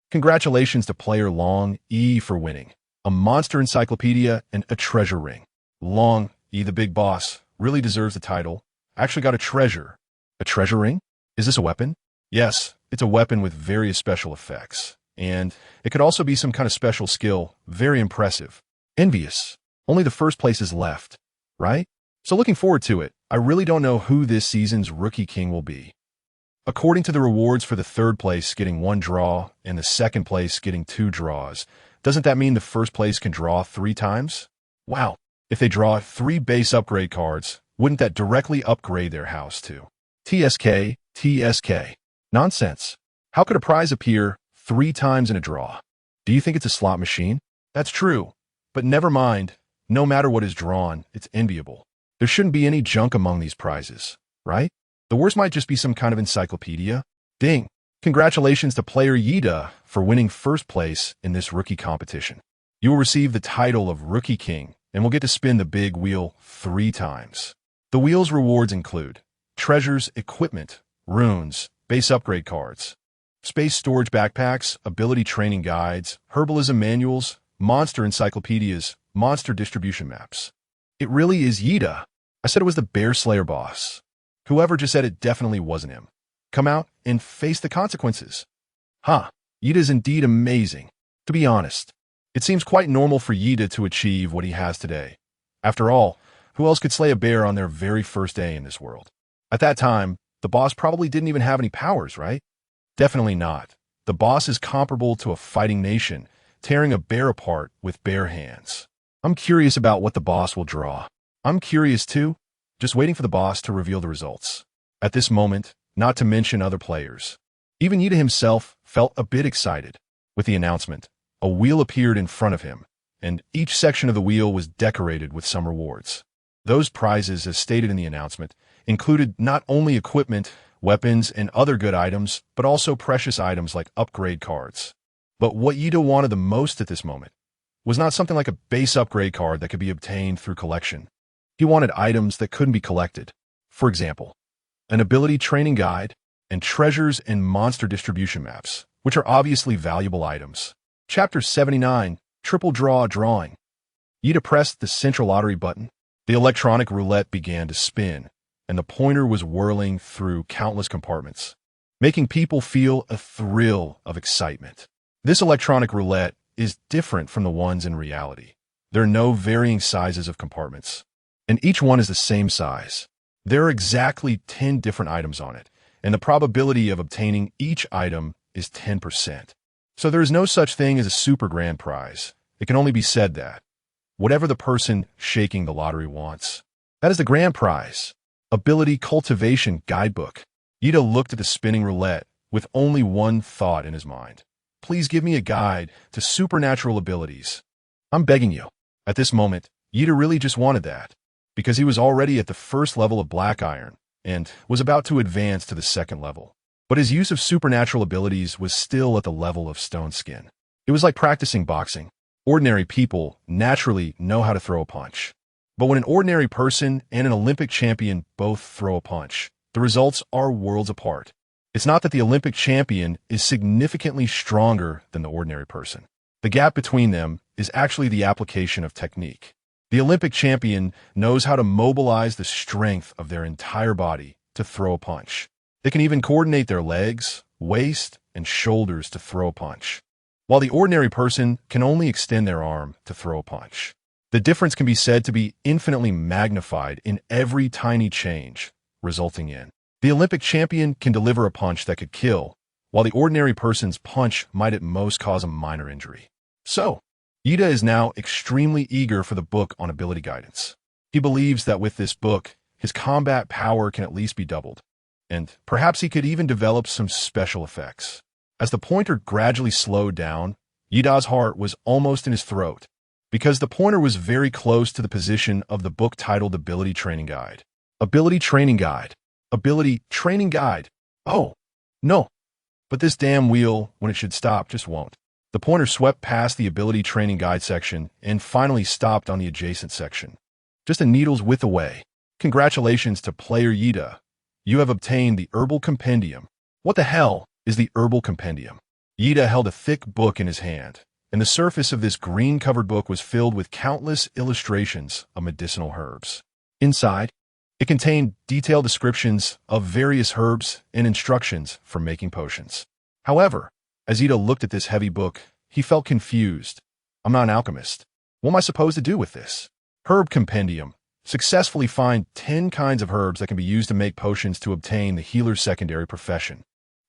Congratulations to player Long.E for winning a monster encyclopedia and a treasure ring. Long.E, the big boss, really deserves the title. Actually got a treasure. A treasure ring? Is this a weapon? Yes, it's a weapon with various special effects. And it could also be some kind of special skill. Very impressive. Envious. Only the first place is left, right? So looking forward to it. I really don't know who this season's Rookie King will be. According to the rewards for the third place getting 1 draw and the second place getting 2 draws, doesn't that mean the first place can draw 3 times? Wow. If they draw 3 base upgrade cards, wouldn't that directly upgrade their house too? TSK. Nonsense. How could a prize appear 3 times in a draw? Do you think it's a slot machine? That's true. But never mind. No matter what is drawn, it's enviable. There shouldn't be any junk among these prizes, right? The worst might just be some kind of encyclopedia. Ding! Congratulations to player Yida for winning first place in this rookie competition. You will receive the title of Rookie King and will get to spin the big wheel 3 times. The wheel's rewards include treasures, equipment, runes, base upgrade cards, space storage backpacks, ability training guides, herbalism manuals, monster encyclopedias, monster distribution maps. It really is Yida. I said it was the Bear Slayer boss. Whoever just said it definitely wasn't him. Come out and face the consequences. Yida is indeed amazing. To be honest, it seems quite normal for Yida to achieve what he has today. After all, who else could slay a bear on their very first day in this world? At that time, the boss probably didn't even have any powers, right? Definitely not. The boss is comparable to a fighting nation, tearing a bear apart with bare hands. I'm curious about what the boss will draw. I'm curious too, just waiting for the boss to reveal the results. At this moment, not to mention other players. Even Yida himself felt a bit excited. With the announcement, a wheel appeared in front of him, and each section of the wheel was decorated with some rewards. Those prizes, as stated in the announcement, included not only equipment, weapons, and other good items, but also precious items like upgrade cards. But what Yida wanted the most at this moment was not something like a base upgrade card that could be obtained through collection. He wanted items that couldn't be collected. For example, an ability training guide, and treasures and monster distribution maps, which are obviously valuable items. Chapter 79, Triple Draw Drawing. Yida pressed the central lottery button. The electronic roulette began to spin, and the pointer was whirling through countless compartments, making people feel a thrill of excitement. This electronic roulette is different from the ones in reality. There are no varying sizes of compartments, and each one is the same size. There are exactly 10 different items on it, and the probability of obtaining each item is 10%. So there is no such thing as a super grand prize. It can only be said that whatever the person shaking the lottery wants, that is the grand prize. Ability Cultivation Guidebook. Yida looked at the spinning roulette with only one thought in his mind. Please give me a guide to supernatural abilities. I'm begging you. At this moment, Yida really just wanted that, because he was already at the first level of Black Iron and was about to advance to the second level. But his use of supernatural abilities was still at the level of Stone Skin. It was like practicing boxing. Ordinary people naturally know how to throw a punch. But when an ordinary person and an Olympic champion both throw a punch, the results are worlds apart. It's not that the Olympic champion is significantly stronger than the ordinary person. The gap between them is actually the application of technique. The Olympic champion knows how to mobilize the strength of their entire body to throw a punch. They can even coordinate their legs, waist, and shoulders to throw a punch, while the ordinary person can only extend their arm to throw a punch. The difference can be said to be infinitely magnified in every tiny change, resulting in the Olympic champion can deliver a punch that could kill, while the ordinary person's punch might at most cause a minor injury. So, Yida is now extremely eager for the book on ability guidance. He believes that with this book, his combat power can at least be doubled, and perhaps he could even develop some special effects. As the pointer gradually slowed down, Yida's heart was almost in his throat, because the pointer was very close to the position of the book titled Ability Training Guide. Ability Training Guide. Ability Training Guide. Oh, no. But this damn wheel, when it should stop, just won't. The pointer swept past the Ability Training Guide section and finally stopped on the adjacent section, just a needle's width away. Congratulations to player Yida. You have obtained the Herbal Compendium. What the hell is the Herbal Compendium? Yida held a thick book in his hand, and the surface of this green-covered book was filled with countless illustrations of medicinal herbs. Inside, it contained detailed descriptions of various herbs and instructions for making potions. However, as Yida looked at this heavy book, he felt confused. I'm not an alchemist. What am I supposed to do with this? Herb Compendium. Successfully find 10 kinds of herbs that can be used to make potions to obtain the healer's secondary profession.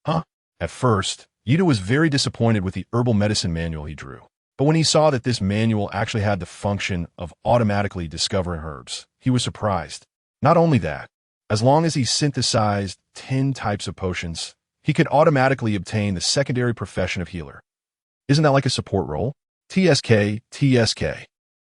Huh? At first, Yida was very disappointed with the herbal medicine manual he drew. But when he saw that this manual actually had the function of automatically discovering herbs, he was surprised. Not only that, as long as he synthesized 10 types of potions, he could automatically obtain the secondary profession of healer. Isn't that like a support role? TSK, TSK.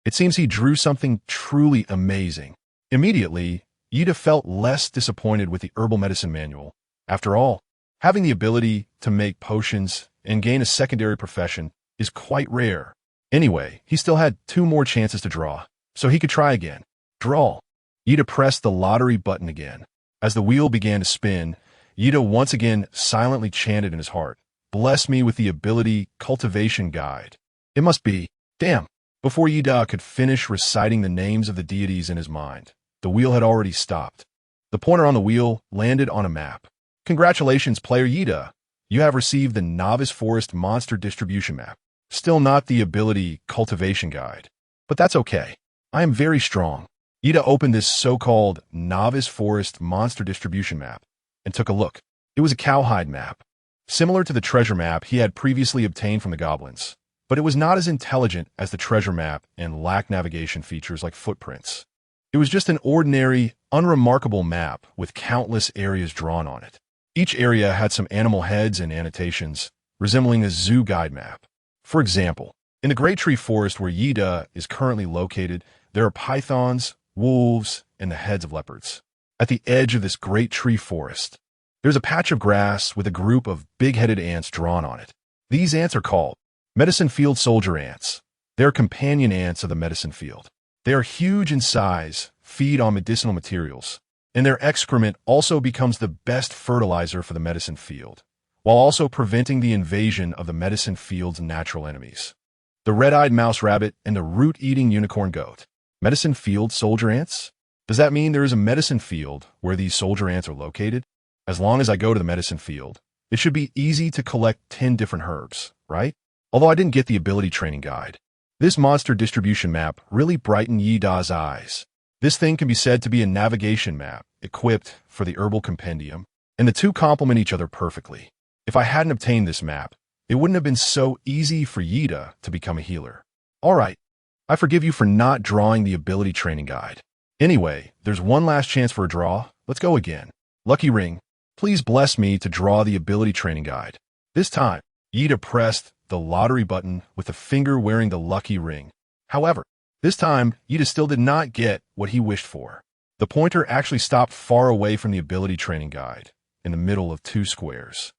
It seems he drew something truly amazing. Immediately, Yida felt less disappointed with the herbal medicine manual. After all, having the ability to make potions and gain a secondary profession is quite rare. Anyway, he still had 2 more chances to draw, so he could try again. Draw. Yida pressed the lottery button again. As the wheel began to spin, Yida once again silently chanted in his heart, "Bless me with the Ability Cultivation Guide." It must be. Damn. Before Yida could finish reciting the names of the deities in his mind, the wheel had already stopped. The pointer on the wheel landed on a map. Congratulations, player Yida. You have received the Novice Forest Monster Distribution Map. Still not the Ability Cultivation Guide. But that's okay. I am very strong. Yida opened this so-called Novice Forest Monster Distribution Map and took a look. It was a cowhide map, similar to the treasure map he had previously obtained from the goblins. But it was not as intelligent as the treasure map and lacked navigation features like footprints. It was just an ordinary, unremarkable map with countless areas drawn on it. Each area had some animal heads and annotations, resembling a zoo guide map. For example, in the Great Tree Forest where Yida is currently located, there are pythons, wolves, and the heads of leopards. At the edge of this Great Tree Forest, there's a patch of grass with a group of big-headed ants drawn on it. These ants are called Medicine Field Soldier Ants. They are companion ants of the medicine field. They are huge in size, feed on medicinal materials, and their excrement also becomes the best fertilizer for the medicine field, while also preventing the invasion of the medicine field's natural enemies. The red-eyed mouse rabbit and the root-eating unicorn goat. Medicine field soldier ants? Does that mean there is a medicine field where these soldier ants are located? As long as I go to the medicine field, it should be easy to collect 10 different herbs, right? Although I didn't get the ability training guide. This monster distribution map really brightened Yida's eyes. This thing can be said to be a navigation map, equipped for the herbal compendium, and the two complement each other perfectly. If I hadn't obtained this map, it wouldn't have been so easy for Yida to become a healer. Alright, I forgive you for not drawing the ability training guide. Anyway, there's one last chance for a draw. Let's go again. Lucky ring, please bless me to draw the ability training guide. This time, Yida pressed the lottery button with the finger wearing the lucky ring. However, this time, Yida still did not get what he wished for. The pointer actually stopped far away from the ability training guide, in the middle of two squares.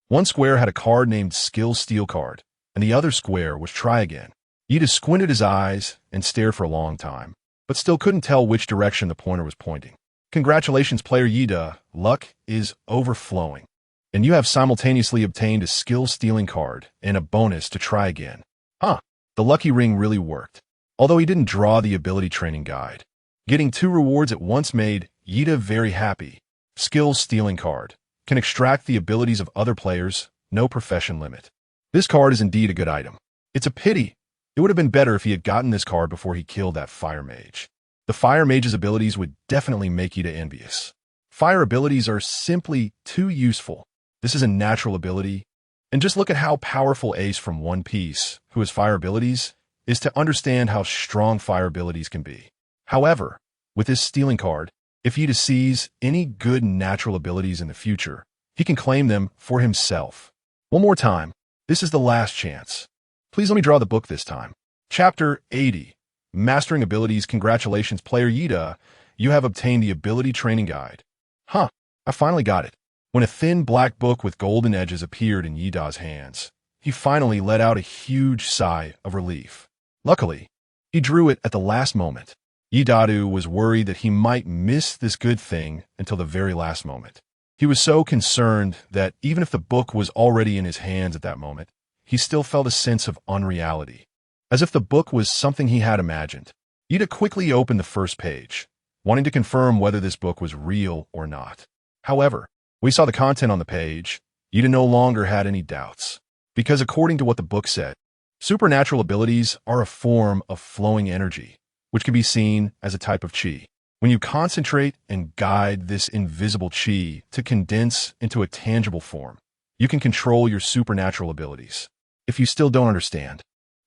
One square had a card named Skill Steal Card, and the other square was Try Again. Yida squinted his eyes and stared for a long time, but still couldn't tell which direction the pointer was pointing. Congratulations, player Yida. Luck is overflowing, and you have simultaneously obtained a skill stealing card and a bonus to Try Again. Huh, the lucky ring really worked, although he didn't draw the ability training guide. Getting two rewards at once made Yida very happy. Skill stealing card. Can extract the abilities of other players, no profession limit. This card is indeed a good item. It's a pity. It would have been better if he had gotten this card before he killed that fire mage. The fire mage's abilities would definitely make Yida envious. Fire abilities are simply too useful. This is a natural ability. And just look at how powerful Ace from One Piece, who has fire abilities, is to understand how strong fire abilities can be. However, with this stealing card, if Yida sees any good natural abilities in the future, he can claim them for himself. One more time, this is the last chance. Please let me draw the book this time. Chapter 80. Mastering Abilities. Congratulations, player Yida. You have obtained the ability training guide. Huh, I finally got it. When a thin black book with golden edges appeared in Yida's hands, he finally let out a huge sigh of relief. Luckily, he drew it at the last moment. Yidadu was worried that he might miss this good thing until the very last moment. He was so concerned that even if the book was already in his hands at that moment, he still felt a sense of unreality, as if the book was something he had imagined. Yida quickly opened the first page, wanting to confirm whether this book was real or not. However, when he saw the content on the page, Yida no longer had any doubts, because according to what the book said, supernatural abilities are a form of flowing energy, which can be seen as a type of chi. When you concentrate and guide this invisible chi to condense into a tangible form, you can control your supernatural abilities. If you still don't understand,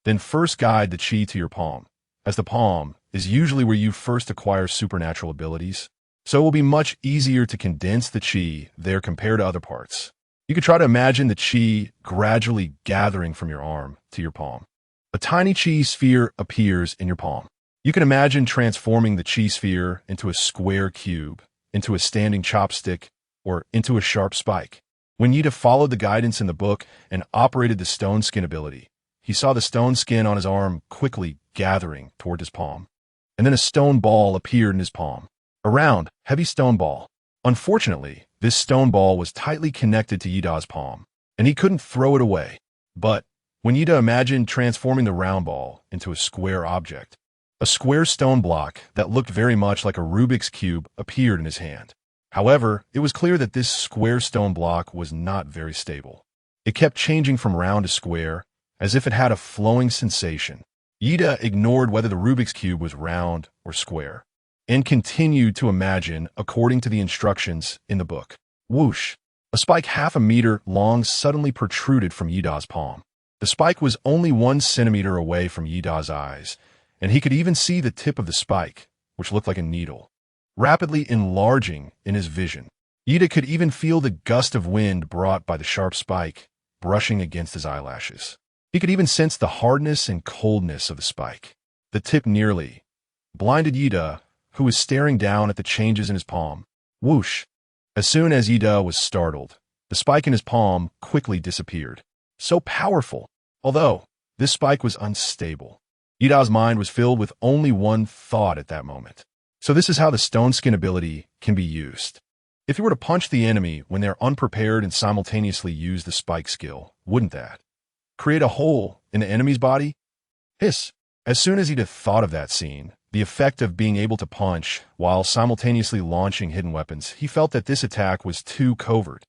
then first guide the chi to your palm, as the palm is usually where you first acquire supernatural abilities, so it will be much easier to condense the chi there compared to other parts. You could try to imagine the chi gradually gathering from your arm to your palm. A tiny chi sphere appears in your palm. You can imagine transforming the chi sphere into a square cube, into a standing chopstick, or into a sharp spike. When Yida followed the guidance in the book and operated the stone skin ability, he saw the stone skin on his arm quickly gathering toward his palm. And then a stone ball appeared in his palm. A round, heavy stone ball. Unfortunately, this stone ball was tightly connected to Yida's palm, and he couldn't throw it away. But when Yida imagined transforming the round ball into a square object, a square stone block that looked very much like a Rubik's Cube appeared in his hand. However, it was clear that this square stone block was not very stable. It kept changing from round to square, as if it had a flowing sensation. Yida ignored whether the Rubik's Cube was round or square, and continued to imagine according to the instructions in the book. Whoosh! A spike half a meter long suddenly protruded from Yida's palm. The spike was only 1 centimeter away from Yida's eyes, and he could even see the tip of the spike, which looked like a needle, rapidly enlarging in his vision. Yida could even feel the gust of wind brought by the sharp spike brushing against his eyelashes. He could even sense the hardness and coldness of the spike. The tip nearly blinded Yida, who was staring down at the changes in his palm. Whoosh! As soon as Yida was startled, the spike in his palm quickly disappeared. So powerful, although this spike was unstable. Yida's mind was filled with only one thought at that moment. So this is how the stone skin ability can be used. If you were to punch the enemy when they're unprepared and simultaneously use the spike skill, wouldn't that create a hole in the enemy's body? Hiss. As soon as he'd have thought of that scene, the effect of being able to punch while simultaneously launching hidden weapons, he felt that this attack was too covert,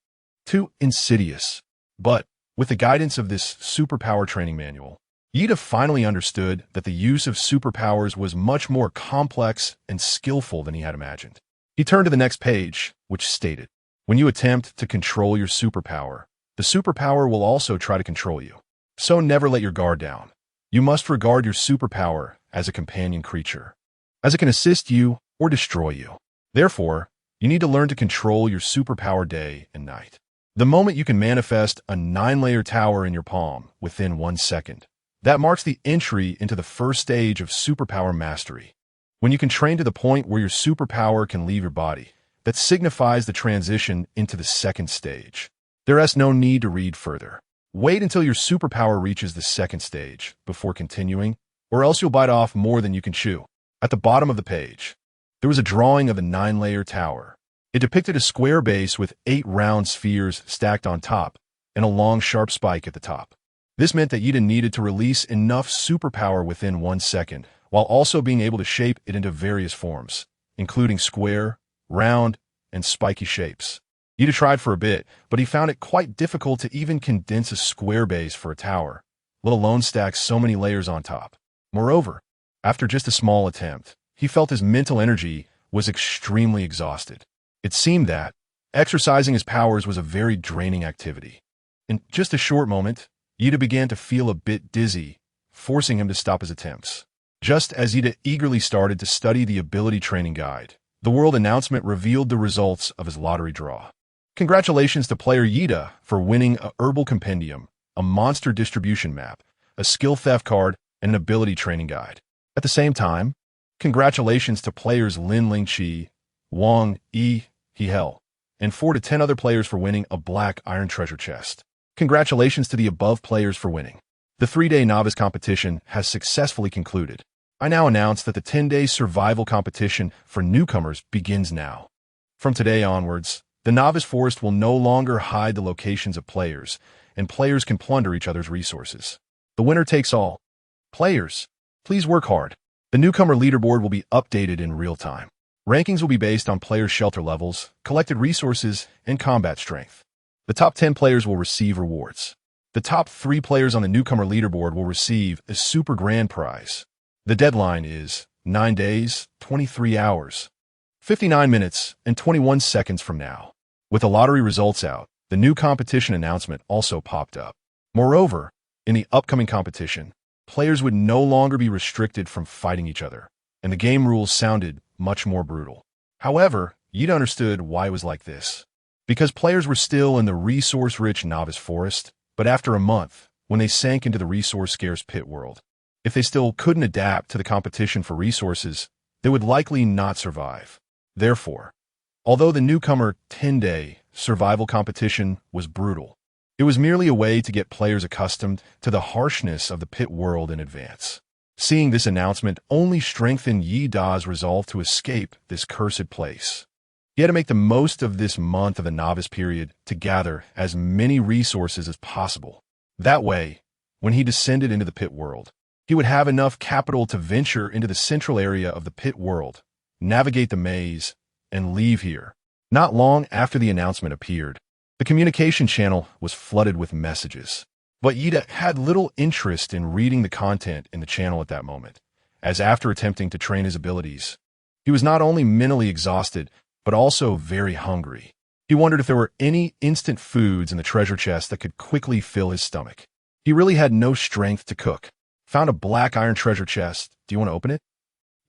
too insidious. But with the guidance of this superpower training manual, Yida finally understood that the use of superpowers was much more complex and skillful than he had imagined. He turned to the next page, which stated, when you attempt to control your superpower, the superpower will also try to control you. So never let your guard down. You must regard your superpower as a companion creature, as it can assist you or destroy you. Therefore, you need to learn to control your superpower day and night. The moment you can manifest a 9-layer tower in your palm within 1 second, that marks the entry into the first stage of superpower mastery. When you can train to the point where your superpower can leave your body, that signifies the transition into the second stage. There is no need to read further. Wait until your superpower reaches the second stage before continuing, or else you'll bite off more than you can chew. At the bottom of the page, there was a drawing of a 9-layer tower. It depicted a square base with 8 round spheres stacked on top and a long sharp spike at the top. This meant that Yida needed to release enough superpower within 1 second, while also being able to shape it into various forms, including square, round, and spiky shapes. Yida tried for a bit, but he found it quite difficult to even condense a square base for a tower, let alone stack so many layers on top. Moreover, after just a small attempt, he felt his mental energy was extremely exhausted. It seemed that exercising his powers was a very draining activity. In just a short moment, Yida began to feel a bit dizzy, forcing him to stop his attempts. Just as Yida eagerly started to study the ability training guide, the world announcement revealed the results of his lottery draw. Congratulations to player Yida for winning a herbal compendium, a monster distribution map, a skill theft card, and an ability training guide. At the same time, congratulations to players Lin Lingqi, Wang Yi Hel, and 4 to 10 other players for winning a black iron treasure chest. Congratulations to the above players for winning. The 3-day novice competition has successfully concluded. I now announce that the 10-day survival competition for newcomers begins now. From today onwards, the novice forest will no longer hide the locations of players, and players can plunder each other's resources. The winner takes all. Players, please work hard. The newcomer leaderboard will be updated in real time. Rankings will be based on players' shelter levels, collected resources, and combat strength. The top 10 players will receive rewards. The top 3 players on the newcomer leaderboard will receive a super grand prize. The deadline is 9 days, 23 hours, 59 minutes, and 21 seconds from now. With the lottery results out, the new competition announcement also popped up. Moreover, in the upcoming competition, players would no longer be restricted from fighting each other, and the game rules sounded much more brutal. However, Yida understood why it was like this. Because players were still in the resource-rich novice forest, but after a month, when they sank into the resource-scarce pit world, if they still couldn't adapt to the competition for resources, they would likely not survive. Therefore, although the newcomer 10-day survival competition was brutal, it was merely a way to get players accustomed to the harshness of the pit world in advance. Seeing this announcement only strengthened Yi Da's resolve to escape this cursed place. He had to make the most of this month of the novice period to gather as many resources as possible. That way, when he descended into the pit world, he would have enough capital to venture into the central area of the pit world, navigate the maze, and leave here. Not long after the announcement appeared, the communication channel was flooded with messages. But Yida had little interest in reading the content in the channel at that moment, as after attempting to train his abilities, he was not only mentally exhausted, but also very hungry. He wondered if there were any instant foods in the treasure chest that could quickly fill his stomach. He really had no strength to cook. Found a black iron treasure chest. Do you want to open it?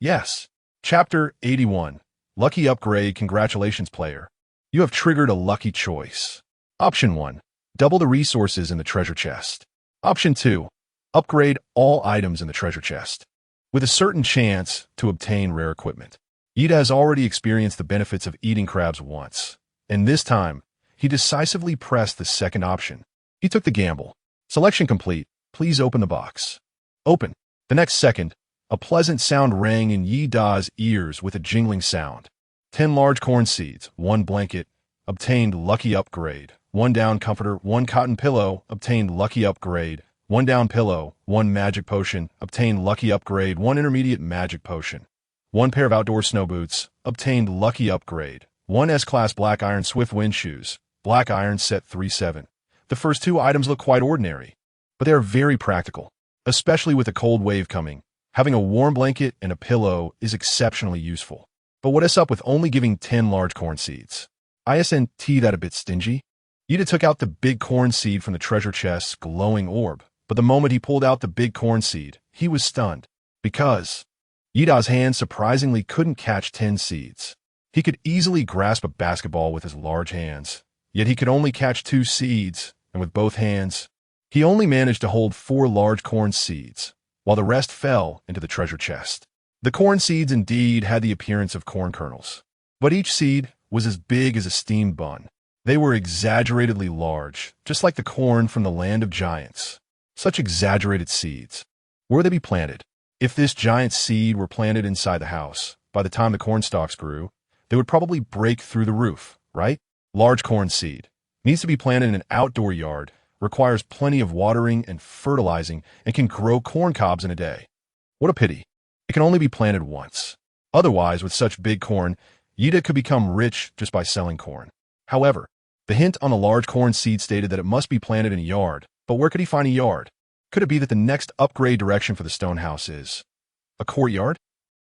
Yes. Chapter 81. Lucky upgrade. Congratulations, player. You have triggered a lucky choice. Option 1. Double the resources in the treasure chest. Option 2. Upgrade all items in the treasure chest, with a certain chance to obtain rare equipment. Yida has already experienced the benefits of eating crabs once, and this time, he decisively pressed the second option. He took the gamble. Selection complete. Please open the box. Open. The next second, A pleasant sound rang in Yi-Da's ears with a jingling sound. 10 large corn seeds, 1 blanket, obtained lucky upgrade. 1 down comforter, 1 cotton pillow, obtained lucky upgrade. 1 down pillow, 1 magic potion, obtained lucky upgrade. 1 intermediate magic potion. 1 pair of outdoor snow boots, obtained lucky upgrade. 1 S-Class Black Iron Swift Wind Shoes, Black Iron Set 3-7. The first 2 items look quite ordinary, but they are very practical. Especially with a cold wave coming, having a warm blanket and a pillow is exceptionally useful. But what is up with only giving 10 large corn seeds? Isn't that a bit stingy? Yida took out the big corn seed from the treasure chest's glowing orb, but the moment he pulled out the big corn seed, he was stunned, because Yida's hand surprisingly couldn't catch 10 seeds. He could easily grasp a basketball with his large hands, yet he could only catch 2 seeds, and with both hands, he only managed to hold 4 large corn seeds, while the rest fell into the treasure chest. The corn seeds indeed had the appearance of corn kernels, but each seed was as big as a steamed bun. They were exaggeratedly large, just like the corn from the land of giants. Such exaggerated seeds. Where would they be planted? If this giant seed were planted inside the house, by the time the corn stalks grew, they would probably break through the roof, right? Large corn seed needs to be planted in an outdoor yard, requires plenty of watering and fertilizing, and can grow corn cobs in a day. What a pity. It can only be planted once. Otherwise, with such big corn, Yida could become rich just by selling corn. However, the hint on the large corn seed stated that it must be planted in a yard, but where could he find a yard? Could it be that the next upgrade direction for the stone house is a courtyard?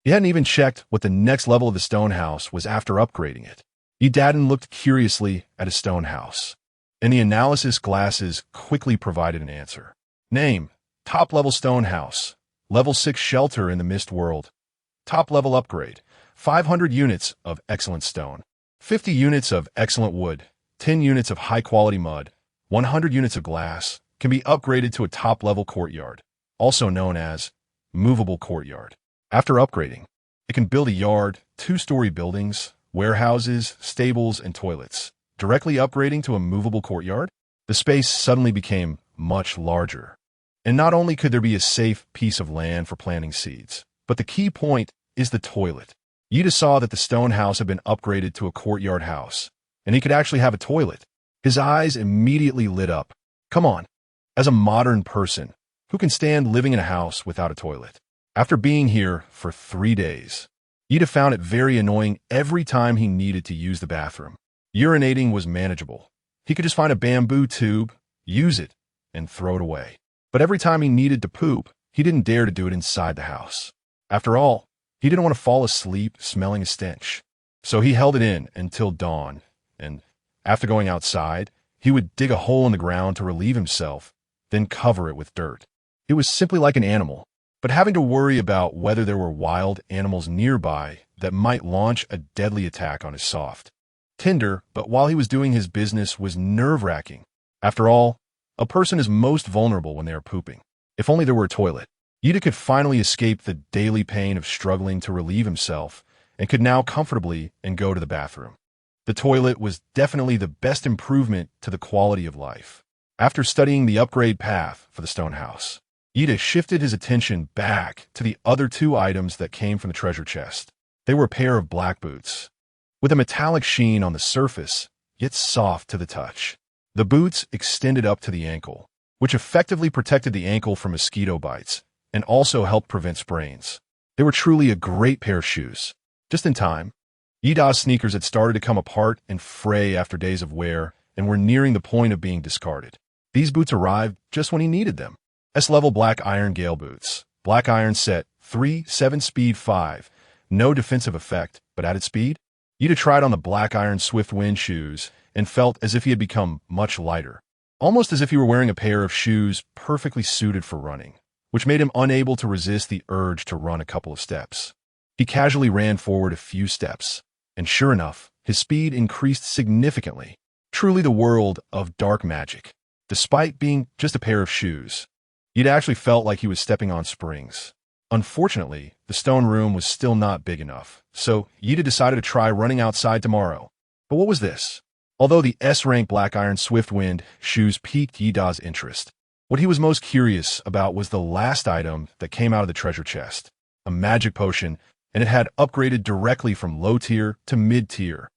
He hadn't even checked what the next level of the stone house was after upgrading it. Yidadin looked curiously at his stone house, and the analysis glasses quickly provided an answer. Name: top-level stone house, level 6 shelter in the Mist World. Top-level upgrade: 500 units of excellent stone, 50 units of excellent wood, 10 units of high-quality mud, 100 units of glass, can be upgraded to a top-level courtyard, also known as movable courtyard. After upgrading, it can build a yard, 2-story buildings, warehouses, stables, and toilets. Directly upgrading to a movable courtyard, the space suddenly became much larger. And not only could there be a safe piece of land for planting seeds, but the key point is the toilet. Yida saw that the stone house had been upgraded to a courtyard house, and he could actually have a toilet. His eyes immediately lit up. Come on, as a modern person, who can stand living in a house without a toilet? After being here for 3 days, Yida found it very annoying every time he needed to use the bathroom. Urinating was manageable. He could just find a bamboo tube, use it, and throw it away. But every time he needed to poop, he didn't dare to do it inside the house. After all, he didn't want to fall asleep smelling a stench. So he held it in until dawn, and after going outside, he would dig a hole in the ground to relieve himself, then cover it with dirt. It was simply like an animal, but having to worry about whether there were wild animals nearby that might launch a deadly attack on his soft, tender, but while he was doing his business was nerve-wracking. After all, a person is most vulnerable when they are pooping. If only there were a toilet. Yida could finally escape the daily pain of struggling to relieve himself and could now comfortably and go to the bathroom. The toilet was definitely the best improvement to the quality of life. After studying the upgrade path for the stone house, Yida shifted his attention back to the other 2 items that came from the treasure chest. They were a pair of black boots, with a metallic sheen on the surface, yet soft to the touch. The boots extended up to the ankle, which effectively protected the ankle from mosquito bites and also helped prevent sprains. They were truly a great pair of shoes. Just in time, Yida's sneakers had started to come apart and fray after days of wear and were nearing the point of being discarded. These boots arrived just when he needed them. S-level Black Iron Gale Boots. Black Iron Set 3, 7 Speed 5. No defensive effect, but added speed? Yida tried on the Black Iron Swift Wind shoes and felt as if he had become much lighter, almost as if he were wearing a pair of shoes perfectly suited for running, which made him unable to resist the urge to run a couple of steps. He casually ran forward a few steps, and sure enough, his speed increased significantly. Truly the world of dark magic. Despite being just a pair of shoes, Yida actually felt like he was stepping on springs. Unfortunately, the stone room was still not big enough, so Yida decided to try running outside tomorrow. But what was this? Although the S-rank Black Iron Swift Wind shoes piqued Yida's interest, what he was most curious about was the last item that came out of the treasure chest. a magic potion, and it had upgraded directly from low tier to mid tier.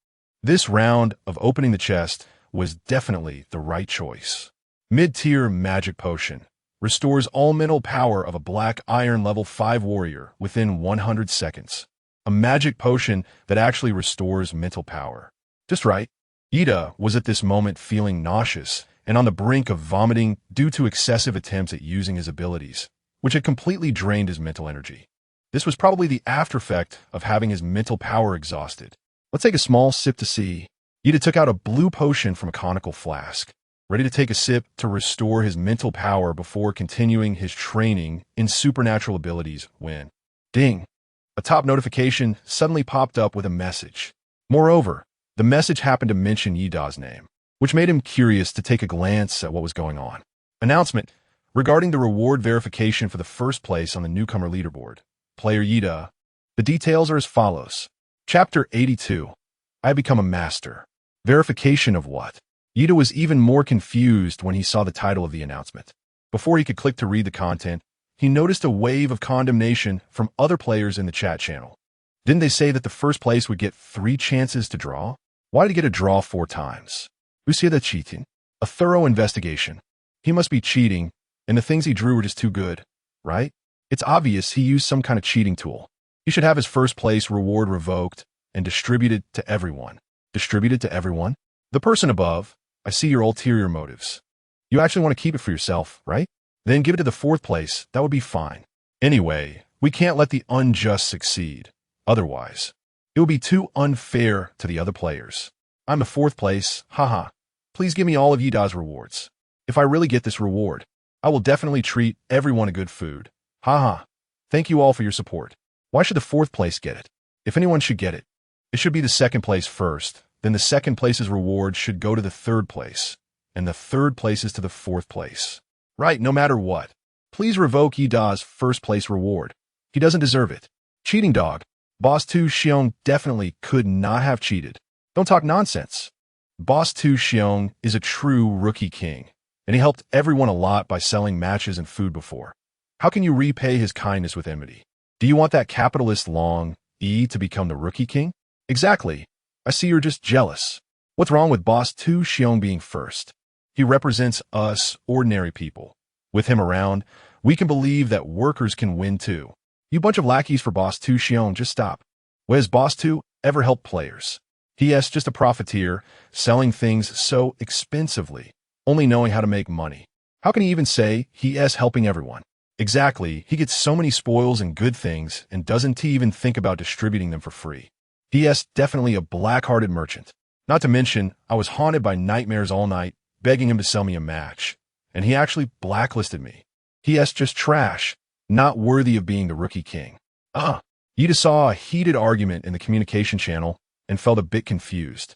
This round of opening the chest was definitely the right choice. Mid-tier magic potion restores all mental power of a black iron level 5 warrior within 100 seconds. A magic potion that actually restores mental power. Just right. Ida was at this moment feeling nauseous and on the brink of vomiting due to excessive attempts at using his abilities, which had completely drained his mental energy. This was probably the aftereffect of having his mental power exhausted. Let's take a small sip to see. Ida took out a blue potion from a conical flask, ready to take a sip to restore his mental power before continuing his training in supernatural abilities when, ding, a top notification suddenly popped up with a message. Moreover, the message happened to mention Yida's name, which made him curious to take a glance at what was going on. Announcement regarding the reward verification for the first place on the newcomer leaderboard. Player Yida. The details are as follows. Chapter 82. I become a master. Verification of what? Yida was even more confused when he saw the title of the announcement. Before he could click to read the content, he noticed a wave of condemnation from other players in the chat channel. Didn't they say that the first place would get 3 chances to draw? Why did he get a draw 4 times? Who said that cheating? A thorough investigation. He must be cheating, and the things he drew were just too good, right? It's obvious he used some kind of cheating tool. He should have his first place reward revoked and distributed to everyone. Distributed to everyone? The person above, I see your ulterior motives. You actually want to keep it for yourself, right? Then give it to the 4th place, that would be fine. Anyway, we can't let the unjust succeed. Otherwise, it would be too unfair to the other players. I'm the 4th place, haha. Please give me all of Yida's rewards. If I really get this reward, I will definitely treat everyone to good food. Haha. Thank you all for your support. Why should the 4th place get it? If anyone should get it, it should be the 2nd place first, then the 2nd place's reward should go to the 3rd place, and the 3rd place's to the 4th place. Right, no matter what. Please revoke Yida's 1st place reward. He doesn't deserve it. Cheating dog. Boss 2 Xiong definitely could not have cheated. Don't talk nonsense. Boss 2 Xiong is a true rookie king, and he helped everyone a lot by selling matches and food before. How can you repay his kindness with enmity? Do you want that capitalist Long E to become the rookie king? Exactly. I see you're just jealous. What's wrong with Boss 2 Xiong being first? He represents us ordinary people. With him around, we can believe that workers can win too. You bunch of lackeys for Boss 2 Xiong, just stop. When has Boss 2 ever helped players? He is just a profiteer, selling things so expensively, only knowing how to make money. How can he even say he is helping everyone? Exactly, he gets so many spoils and good things and doesn't even think about distributing them for free. He is definitely a black-hearted merchant. Not to mention, I was haunted by nightmares all night, begging him to sell me a match. And he actually blacklisted me. He is just trash, not worthy of being the rookie king. Yida saw a heated argument in the communication channel and felt a bit confused.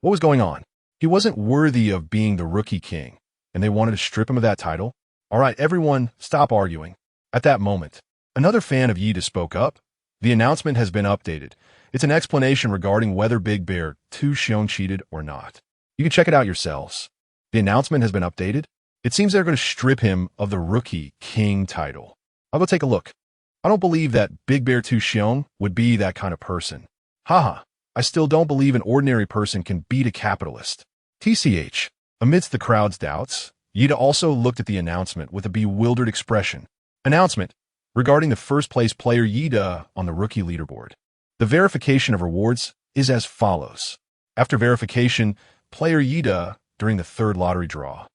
What was going on? He wasn't worthy of being the rookie king, and they wanted to strip him of that title? All right, everyone, stop arguing. At that moment, another fan of Yida spoke up. The announcement has been updated. It's an explanation regarding whether Big Bear 2 Xiong cheated or not. You can check it out yourselves. The announcement has been updated. It seems they're going to strip him of the Rookie King title. I'll go take a look. I don't believe that Big Bear 2 Xiong would be that kind of person. Haha, I still don't believe an ordinary person can beat a capitalist. TCH. Amidst the crowd's doubts, Yida also looked at the announcement with a bewildered expression. Announcement regarding the 1st place player Yida on the rookie leaderboard. The verification of rewards is as follows. After verification, player Yida, during the 3rd lottery draw,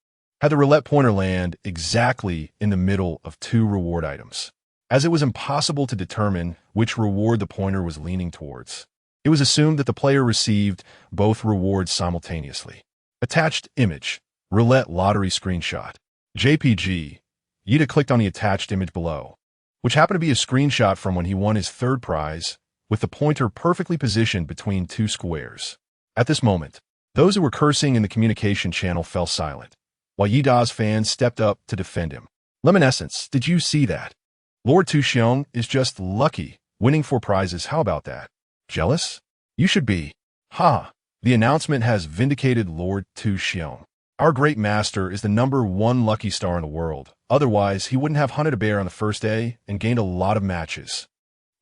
had the roulette pointer land exactly in the middle of 2 reward items. As it was impossible to determine which reward the pointer was leaning towards, it was assumed that the player received both rewards simultaneously. Attached image, roulette lottery screenshot. JPG. Yida clicked on the attached image below, which happened to be a screenshot from when he won his 3rd prize, with the pointer perfectly positioned between 2 squares. At this moment, those who were cursing in the communication channel fell silent, while Yida's fans stepped up to defend him. Lemonessence, did you see that? Lord 2 Xiong is just lucky, winning 4 prizes. How about that? Jealous? You should be. Ha! The announcement has vindicated Lord 2 Xiong. Our great master is the #1 lucky star in the world. Otherwise, he wouldn't have hunted a bear on the first day and gained a lot of matches.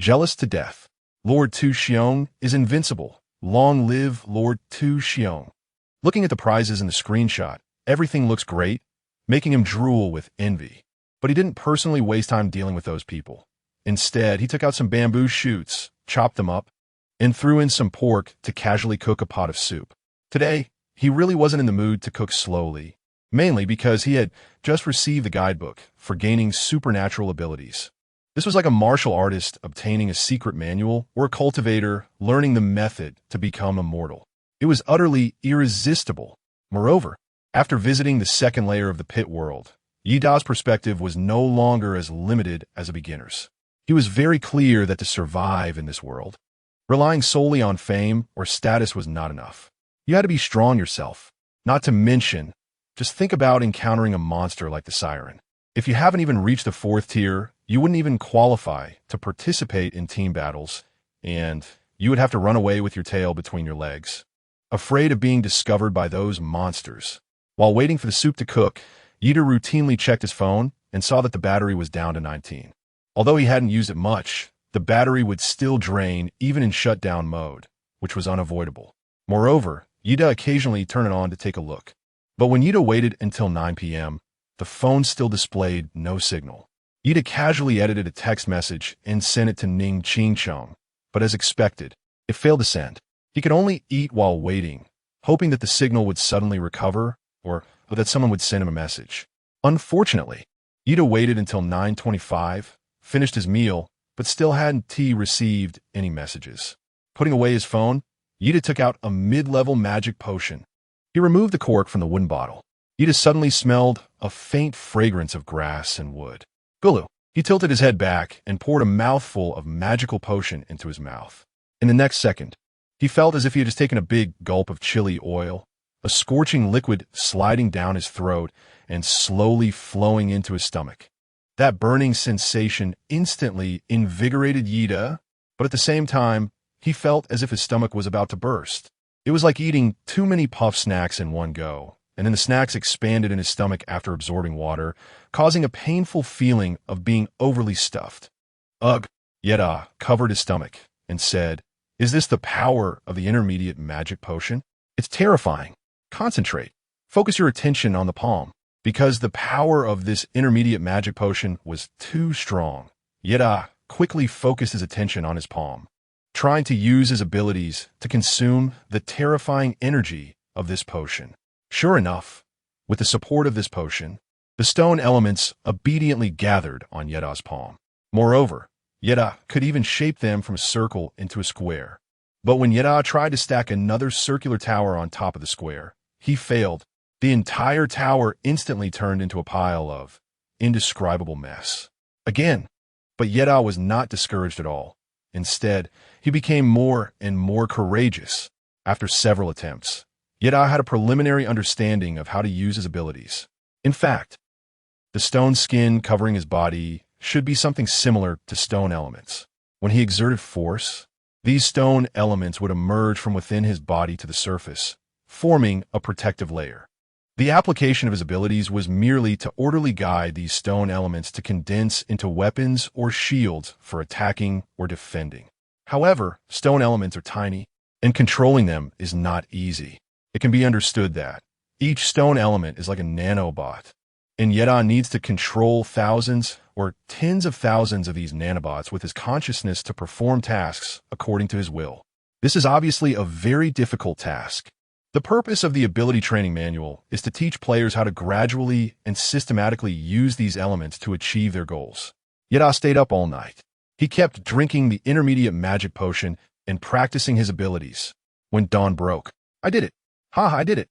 Jealous to death. Lord Tu Xiong is invincible. Long live Lord Tu Xiong. Looking at the prizes in the screenshot, everything looks great, making him drool with envy. But he didn't personally waste time dealing with those people. Instead, he took out some bamboo shoots, chopped them up, and threw in some pork to casually cook a pot of soup. Today, he really wasn't in the mood to cook slowly, mainly because he had just received the guidebook for gaining supernatural abilities. This was like a martial artist obtaining a secret manual or a cultivator learning the method to become immortal. It was utterly irresistible. Moreover, after visiting the second layer of the pit world, Yida's perspective was no longer as limited as a beginner's. He was very clear that to survive in this world, relying solely on fame or status was not enough. You had to be strong yourself. Not to mention, just think about encountering a monster like the Siren. If you haven't even reached the 4th tier, you wouldn't even qualify to participate in team battles, and you would have to run away with your tail between your legs, afraid of being discovered by those monsters. While waiting for the soup to cook, Yida routinely checked his phone and saw that the battery was down to 19. Although he hadn't used it much, the battery would still drain even in shutdown mode, which was unavoidable. Moreover, Yida occasionally turned it on to take a look. But when Yida waited until 9 p.m., the phone still displayed no signal. Yida casually edited a text message and sent it to Ning Chingchong, but as expected, it failed to send. He could only eat while waiting, hoping that the signal would suddenly recover or that someone would send him a message. Unfortunately, Yida waited until 9:25, finished his meal, but still hadn't received any messages. Putting away his phone, Yida took out a mid-level magic potion. He removed the cork from the wooden bottle. Yida suddenly smelled a faint fragrance of grass and wood. Gulu. He tilted his head back and poured a mouthful of magical potion into his mouth. In the next second, he felt as if he had just taken a big gulp of chili oil, a scorching liquid sliding down his throat and slowly flowing into his stomach. That burning sensation instantly invigorated Yida, but at the same time, he felt as if his stomach was about to burst. It was like eating too many puff snacks in one go, and then the snacks expanded in his stomach after absorbing water, causing a painful feeling of being overly stuffed. Ugh! Yeda covered his stomach and said, "Is this the power of the intermediate magic potion? It's terrifying. Concentrate. Focus your attention on the palm." Because the power of this intermediate magic potion was too strong, Yeda quickly focused his attention on his palm, trying to use his abilities to consume the terrifying energy of this potion. Sure enough, with the support of this potion, the stone elements obediently gathered on Yeda's palm. Moreover, Yeda could even shape them from a circle into a square. But when Yeda tried to stack another circular tower on top of the square, he failed. The entire tower instantly turned into a pile of indescribable mess. Again, but Yeda was not discouraged at all. Instead, he became more and more courageous. After several attempts, Yeda had a preliminary understanding of how to use his abilities. In fact, the stone skin covering his body should be something similar to stone elements. When he exerted force, these stone elements would emerge from within his body to the surface, forming a protective layer. The application of his abilities was merely to orderly guide these stone elements to condense into weapons or shields for attacking or defending. However, stone elements are tiny, and controlling them is not easy. It can be understood that each stone element is like a nanobot, and Yeda needs to control thousands or tens of thousands of these nanobots with his consciousness to perform tasks according to his will. This is obviously a very difficult task. The purpose of the ability training manual is to teach players how to gradually and systematically use these elements to achieve their goals. Yeda stayed up all night. He kept drinking the intermediate magic potion and practicing his abilities. When dawn broke, I did it. I did it.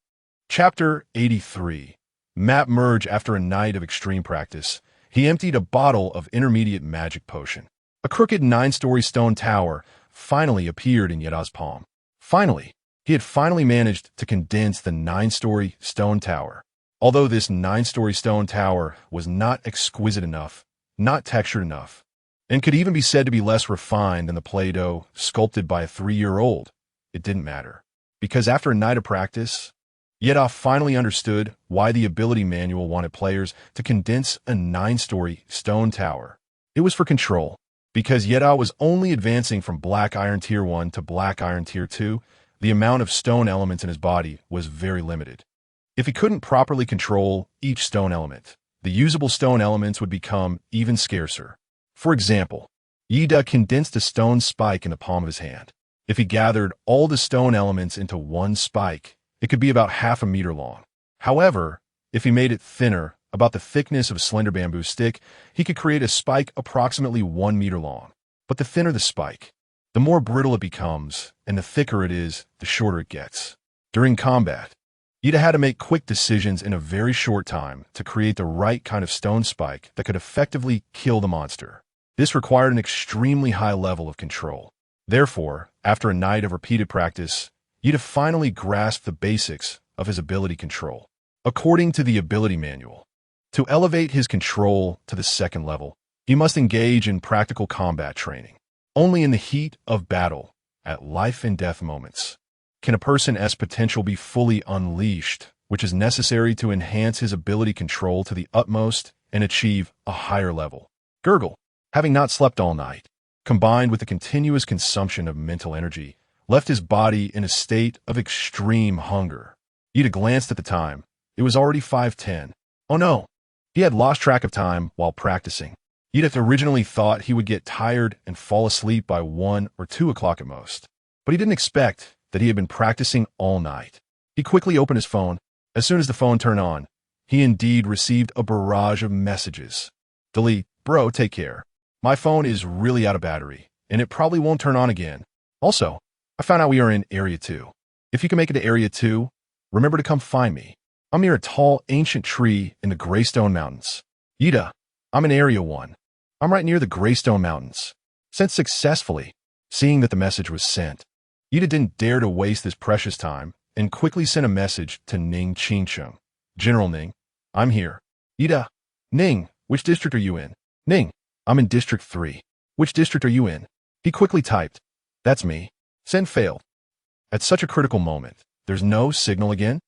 Chapter 83. Map merge. After a night of extreme practice, he emptied a bottle of intermediate magic potion. A crooked 9-story stone tower finally appeared in Yeda's palm. Finally, he had finally managed to condense the 9-story stone tower. Although this 9-story stone tower was not exquisite enough, not textured enough, and could even be said to be less refined than the Play-Doh sculpted by a 3-year-old, it didn't matter. Because after a night of practice, Yeda finally understood why the ability manual wanted players to condense a 9-story stone tower. It was for control. Because Yeda was only advancing from Black Iron Tier 1 to Black Iron Tier 2, the amount of stone elements in his body was very limited. If he couldn't properly control each stone element, the usable stone elements would become even scarcer. For example, Yeda condensed a stone spike in the palm of his hand. If he gathered all the stone elements into one spike, it could be about half a meter long. However, if he made it thinner, about the thickness of a slender bamboo stick, he could create a spike approximately 1 meter long. But the thinner the spike, the more brittle it becomes, and the thicker it is, the shorter it gets. During combat, Yeda had to make quick decisions in a very short time to create the right kind of stone spike that could effectively kill the monster. This required an extremely high level of control. Therefore, after a night of repeated practice, Yeda finally grasped the basics of his ability control. According to the ability manual, to elevate his control to the second level, he must engage in practical combat training. Only in the heat of battle, at life and death moments, can a person's potential be fully unleashed, which is necessary to enhance his ability control to the utmost and achieve a higher level. Gurgle, having not slept all night, combined with the continuous consumption of mental energy, left his body in a state of extreme hunger. Yeda glanced at the time. It was already 5:10. Oh no! He had lost track of time while practicing. Yeda originally thought he would get tired and fall asleep by 1 or 2 o'clock at most. But he didn't expect that he had been practicing all night. He quickly opened his phone. As soon as the phone turned on, he indeed received a barrage of messages. Delete. Bro, take care. My phone is really out of battery, and it probably won't turn on again. Also, I found out we are in Area 2. If you can make it to Area 2, remember to come find me. I'm near a tall, ancient tree in the Greystone Mountains. Yeda, I'm in Area 1. I'm right near the Greystone Mountains. Sent successfully. Seeing that the message was sent, Yeda didn't dare to waste this precious time and quickly sent a message to Ning Qingsheng. General Ning, I'm here. Yeda, Ning, which district are you in? Ning, I'm in District 3. Which district are you in? He quickly typed, that's me. Send failed. At such a critical moment, there's no signal again?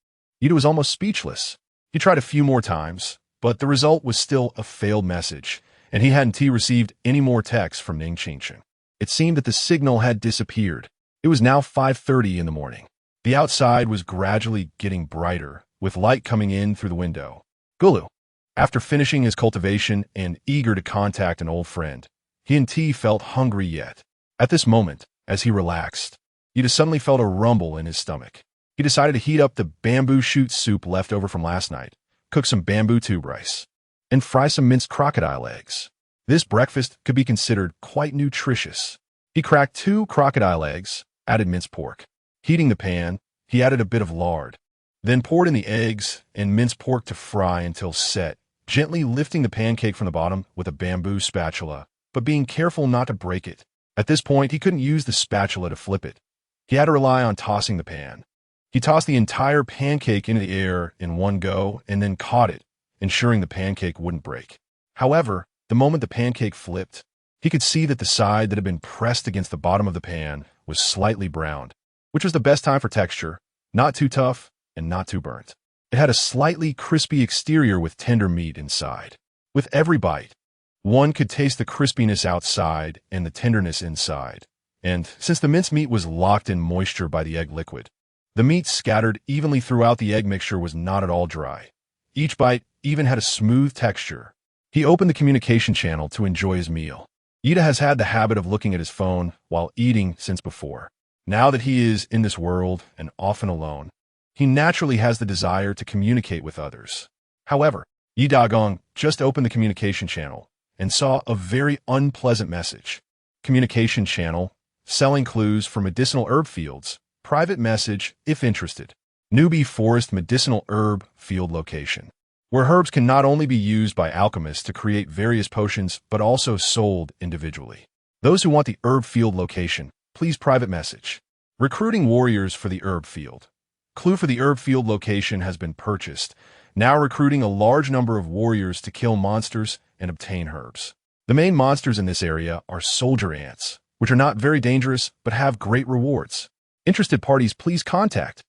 Yeda was almost speechless. He tried a few more times, but the result was still a failed message, and he hadn't received any more texts from Ning Qingsheng. It seemed that the signal had disappeared. It was now 5:30 in the morning. The outside was gradually getting brighter, with light coming in through the window. Gulu, after finishing his cultivation and eager to contact an old friend, he and T felt hungry yet. At this moment, as he relaxed, Yeda suddenly felt a rumble in his stomach. He decided to heat up the bamboo shoot soup left over from last night, cook some bamboo tube rice, and fry some minced crocodile eggs. This breakfast could be considered quite nutritious. He cracked 2 crocodile eggs, added minced pork. Heating the pan, he added a bit of lard, then poured in the eggs and minced pork to fry until set, gently lifting the pancake from the bottom with a bamboo spatula, but being careful not to break it. At this point, he couldn't use the spatula to flip it. He had to rely on tossing the pan. He tossed the entire pancake into the air in one go and then caught it, ensuring the pancake wouldn't break. However, the moment the pancake flipped, he could see that the side that had been pressed against the bottom of the pan was slightly browned, which was the best time for texture, not too tough and not too burnt. It had a slightly crispy exterior with tender meat inside. With every bite, one could taste the crispiness outside and the tenderness inside. And since the minced meat was locked in moisture by the egg liquid, the meat scattered evenly throughout the egg mixture was not at all dry. Each bite even had a smooth texture. He opened the communication channel to enjoy his meal. Yeda has had the habit of looking at his phone while eating since before. Now that he is in this world and often alone, he naturally has the desire to communicate with others. However, Yeda Gong just opened the communication channel and saw a very unpleasant message. Communication channel, selling clues for medicinal herb fields, private message if interested. Newbie Forest medicinal herb field location, where herbs can not only be used by alchemists to create various potions but also sold individually. Those who want the herb field location, please private message. Recruiting warriors for the herb field. Clue for the herb field location has been purchased, now recruiting a large number of warriors to kill monsters and obtain herbs. The main monsters in this area are soldier ants, which are not very dangerous but have great rewards. Interested parties, please contact.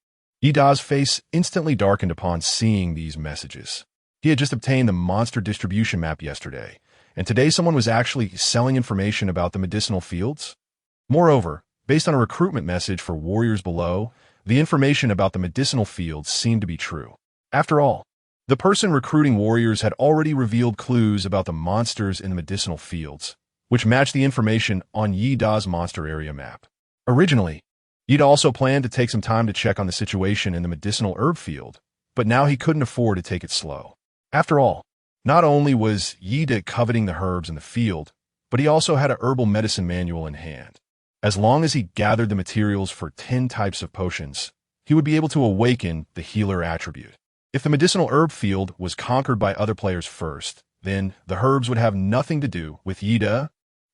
Yeda's face instantly darkened upon seeing these messages. He had just obtained the monster distribution map yesterday, and today someone was actually selling information about the medicinal fields? Moreover, based on a recruitment message for warriors below, the information about the medicinal fields seemed to be true. After all, the person recruiting warriors had already revealed clues about the monsters in the medicinal fields, which matched the information on Yi Da's monster area map. Originally, Yi Da also planned to take some time to check on the situation in the medicinal herb field, but now he couldn't afford to take it slow. After all, not only was Yi Da coveting the herbs in the field, but he also had a herbal medicine manual in hand. As long as he gathered the materials for 10 types of potions, he would be able to awaken the healer attribute. If the medicinal herb field was conquered by other players first, then the herbs would have nothing to do with Yi Da.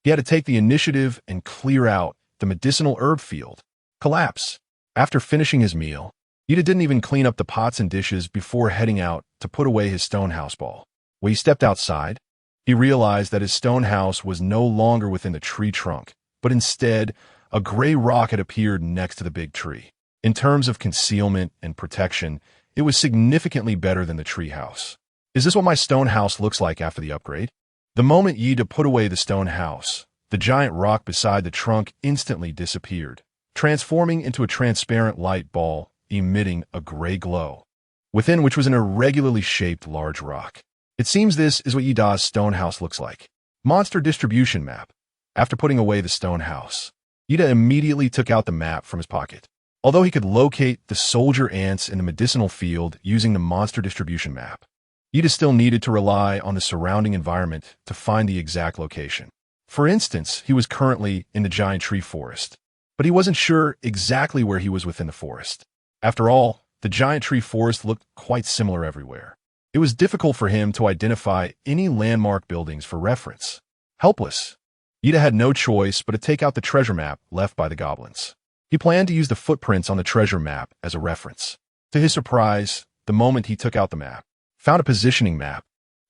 He had to take the initiative and clear out the medicinal herb field. Collapse. After finishing his meal, Yi Da didn't even clean up the pots and dishes before heading out to put away his stone house ball. When he stepped outside, he realized that his stone house was no longer within the tree trunk, but instead, a gray rock had appeared next to the big tree. In terms of concealment and protection, it was significantly better than the tree house. Is this what my stone house looks like after the upgrade? The moment Yi Da put away the stone house, the giant rock beside the trunk instantly disappeared, transforming into a transparent light ball emitting a gray glow, within which was an irregularly shaped large rock. It seems this is what Yi Da's stone house looks like. Monster distribution map. After putting away the stone house, Yi Da immediately took out the map from his pocket. Although he could locate the soldier ants in the medicinal field using the monster distribution map, Yi Da still needed to rely on the surrounding environment to find the exact location. For instance, he was currently in the giant tree forest, but he wasn't sure exactly where he was within the forest. After all, the giant tree forest looked quite similar everywhere. It was difficult for him to identify any landmark buildings for reference. Helpless, Yi Da had no choice but to take out the treasure map left by the goblins. He planned to use the footprints on the treasure map as a reference. To his surprise, the moment he took out the map, found a positioning map.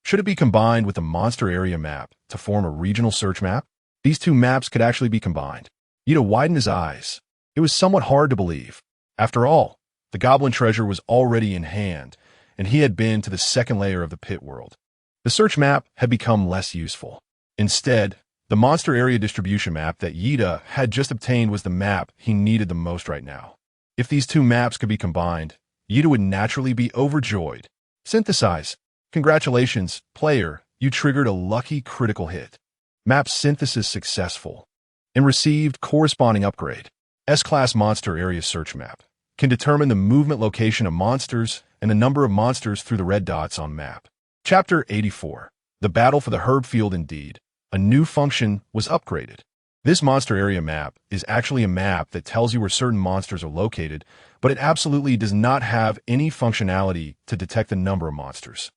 Should it be combined with the monster area map to form a regional search map? These two maps could actually be combined. Yi Da widened his eyes. It was somewhat hard to believe. After all, the goblin treasure was already in hand, and he had been to the second layer of the pit world. The search map had become less useful. Instead, the monster area distribution map that Yi Da had just obtained was the map he needed the most right now. If these two maps could be combined, Yi Da would naturally be overjoyed. Synthesize. Congratulations, player, you triggered a lucky critical hit. Map synthesis successful. And received corresponding upgrade. S-Class Monster Area Search Map can determine the movement location of monsters and the number of monsters through the red dots on map. Chapter 84. The Battle for the Herb Field. Indeed, a new function was upgraded. This monster area map is actually a map that tells you where certain monsters are located, but it absolutely does not have any functionality to detect the number of monsters.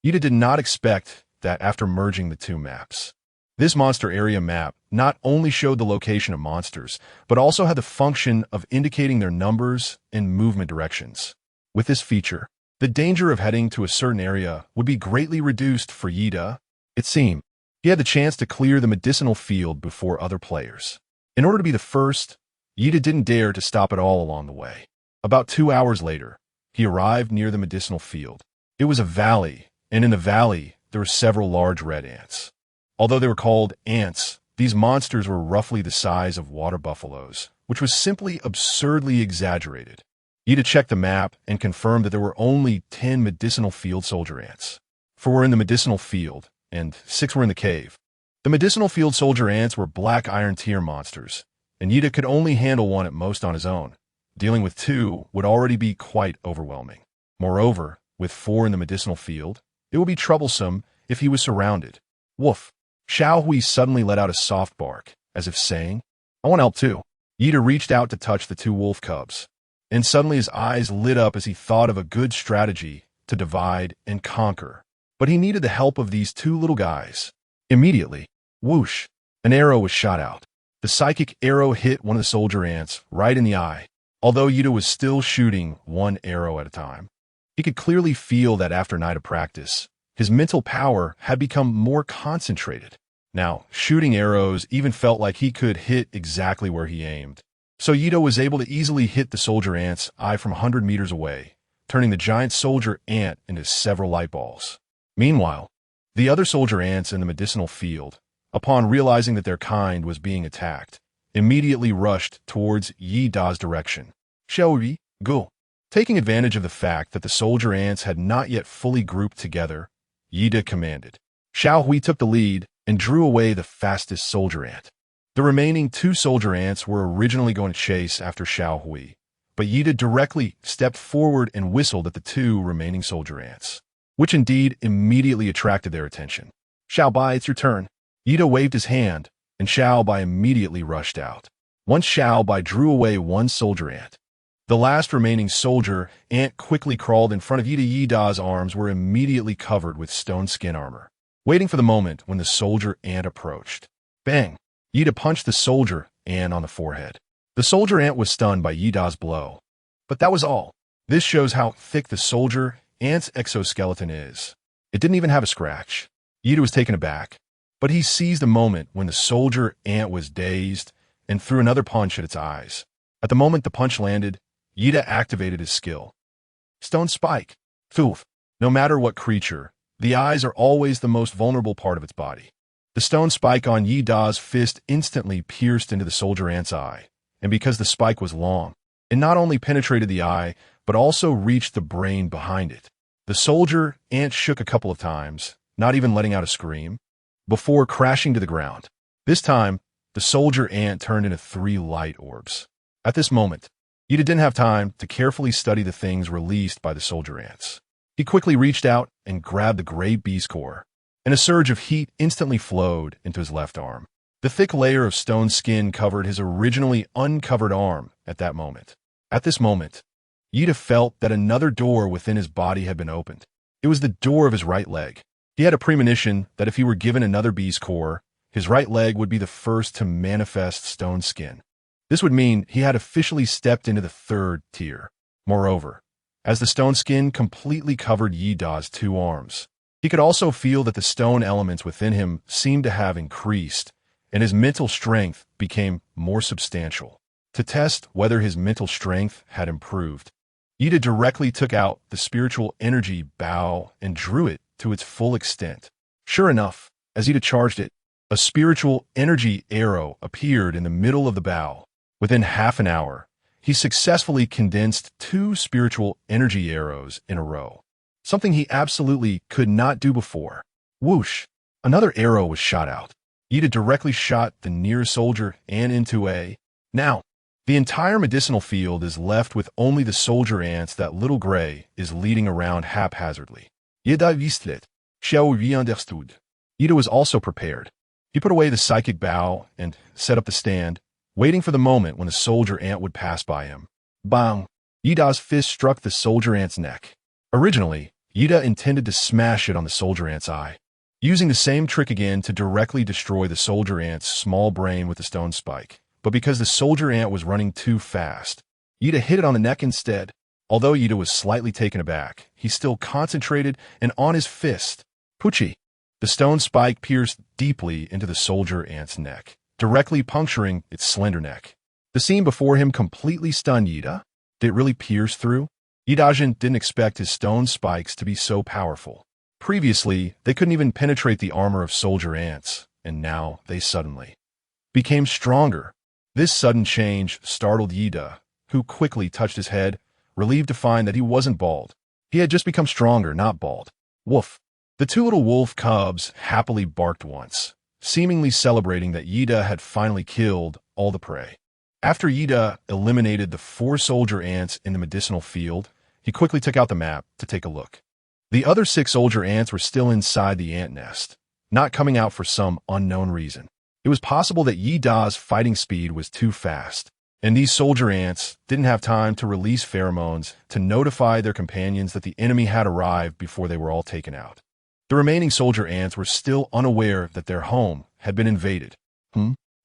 Yi Da did not expect that after merging the two maps. This monster area map not only showed the location of monsters, but also had the function of indicating their numbers and movement directions. With this feature, the danger of heading to a certain area would be greatly reduced for Yi Da. It seemed he had the chance to clear the medicinal field before other players. In order to be the first, Yi Da didn't dare to stop at all along the way. About 2 hours later, he arrived near the medicinal field. It was a valley, and in the valley, there were several large red ants. Although they were called ants, these monsters were roughly the size of water buffaloes, which was simply absurdly exaggerated. Yi Da checked the map and confirmed that there were only 10 medicinal field soldier ants. 4 were in the medicinal field, and 6 were in the cave. The medicinal field soldier ants were black iron tier monsters, and Yi Da could only handle one at most on his own. Dealing with 2 would already be quite overwhelming. Moreover, with 4 in the medicinal field, it would be troublesome if he was surrounded. Woof! Xiao Hui suddenly let out a soft bark, as if saying, I want help too. Yi Da reached out to touch the 2 wolf cubs, and suddenly his eyes lit up as he thought of a good strategy to divide and conquer. But he needed the help of these 2 little guys. Immediately, whoosh, an arrow was shot out. The psychic arrow hit one of the soldier ants right in the eye. Although Yi Da was still shooting 1 arrow at a time, he could clearly feel that after a night of practice, his mental power had become more concentrated. Now, shooting arrows even felt like he could hit exactly where he aimed. So Yi Da was able to easily hit the soldier ant's eye from 100 meters away, turning the giant soldier ant into several light balls. Meanwhile, The other soldier ants in the medicinal field, upon realizing that their kind was being attacked, immediately rushed towards Yi Da's direction. Shall we go? Taking advantage of the fact that the soldier ants had not yet fully grouped together, Yi Da commanded. Xiao Hui took the lead and drew away the fastest soldier ant. The remaining two soldier ants were originally going to chase after Xiao Hui, but Yi Da directly stepped forward and whistled at the two remaining soldier ants, which indeed immediately attracted their attention. Xiao Bai, it's your turn. Yi Da waved his hand, and Xiao Bai immediately rushed out. Once Xiao Bai drew away one soldier ant, the last remaining soldier ant quickly crawled in front of Yi Da. Yi Da's arms were immediately covered with stone skin armor, waiting for the moment when the soldier ant approached. Bang! Yi Da punched the soldier ant on the forehead. The soldier ant was stunned by Yi Da's blow, but that was all. This shows how thick the soldier ant's exoskeleton is. It didn't even have a scratch. Yi Da was taken aback, but he seized the moment when the soldier ant was dazed and threw another punch at its eyes. At the moment the punch landed, Yi Da activated his skill. Stone Spike. Thoof. No matter what creature, the eyes are always the most vulnerable part of its body. The stone spike on Yi Da's fist instantly pierced into the soldier ant's eye, and because the spike was long, it not only penetrated the eye, but also reached the brain behind it. The soldier ant shook a couple of times, not even letting out a scream, before crashing to the ground. This time, the soldier ant turned into 3 light orbs. At this moment, Yi Da didn't have time to carefully study the things released by the soldier ants. He quickly reached out and grabbed the gray beast core, and a surge of heat instantly flowed into his left arm. The thick layer of stone skin covered his originally uncovered arm at that moment. At this moment, Yi Da felt that another door within his body had been opened. It was the door of his right leg. He had a premonition that if he were given another beast core, his right leg would be the first to manifest stone skin. This would mean he had officially stepped into the 3rd tier. Moreover, as the stone skin completely covered Yi Da's 2 arms, he could also feel that the stone elements within him seemed to have increased, and his mental strength became more substantial. To test whether his mental strength had improved, Yi Da directly took out the spiritual energy bow and drew it to its full extent. Sure enough, as Yi Da charged it, a spiritual energy arrow appeared in the middle of the bow. Within half an hour, he successfully condensed 2 spiritual energy arrows in a row, something he absolutely could not do before. Whoosh! Another arrow was shot out. Yi Da directly shot the nearest soldier and into a... Now, the entire medicinal field is left with only the soldier ants that Little Gray is leading around haphazardly. Yi Da wistlet. Shall we understood? Yi Da was also prepared. He put away the psychic bow and set up the stand, waiting for the moment when a soldier ant would pass by him. Bang! Yi Da's fist struck the soldier ant's neck. Originally, Yi Da intended to smash it on the soldier ant's eye, using the same trick again to directly destroy the soldier ant's small brain with the stone spike. But because the soldier ant was running too fast, Yi Da hit it on the neck instead. Although Yi Da was slightly taken aback, he still concentrated and on his fist. Poochie! The stone spike pierced deeply into the soldier ant's neck, directly puncturing its slender neck. The scene before him completely stunned Yi Da. Did it really pierce through? Yi Dajin didn't expect his stone spikes to be so powerful. Previously, they couldn't even penetrate the armor of soldier ants, and now they suddenly became stronger. This sudden change startled Yi Da, who quickly touched his head, relieved to find that he wasn't bald. He had just become stronger, not bald. Woof! The 2 little wolf cubs happily barked once, seemingly celebrating that Yi Da had finally killed all the prey. After Yi Da eliminated the 4 soldier ants in the medicinal field, he quickly took out the map to take a look. The other 6 soldier ants were still inside the ant nest, not coming out for some unknown reason. It was possible that Yi Da's fighting speed was too fast, and these soldier ants didn't have time to release pheromones to notify their companions that the enemy had arrived before they were all taken out. The remaining soldier ants were still unaware that their home had been invaded.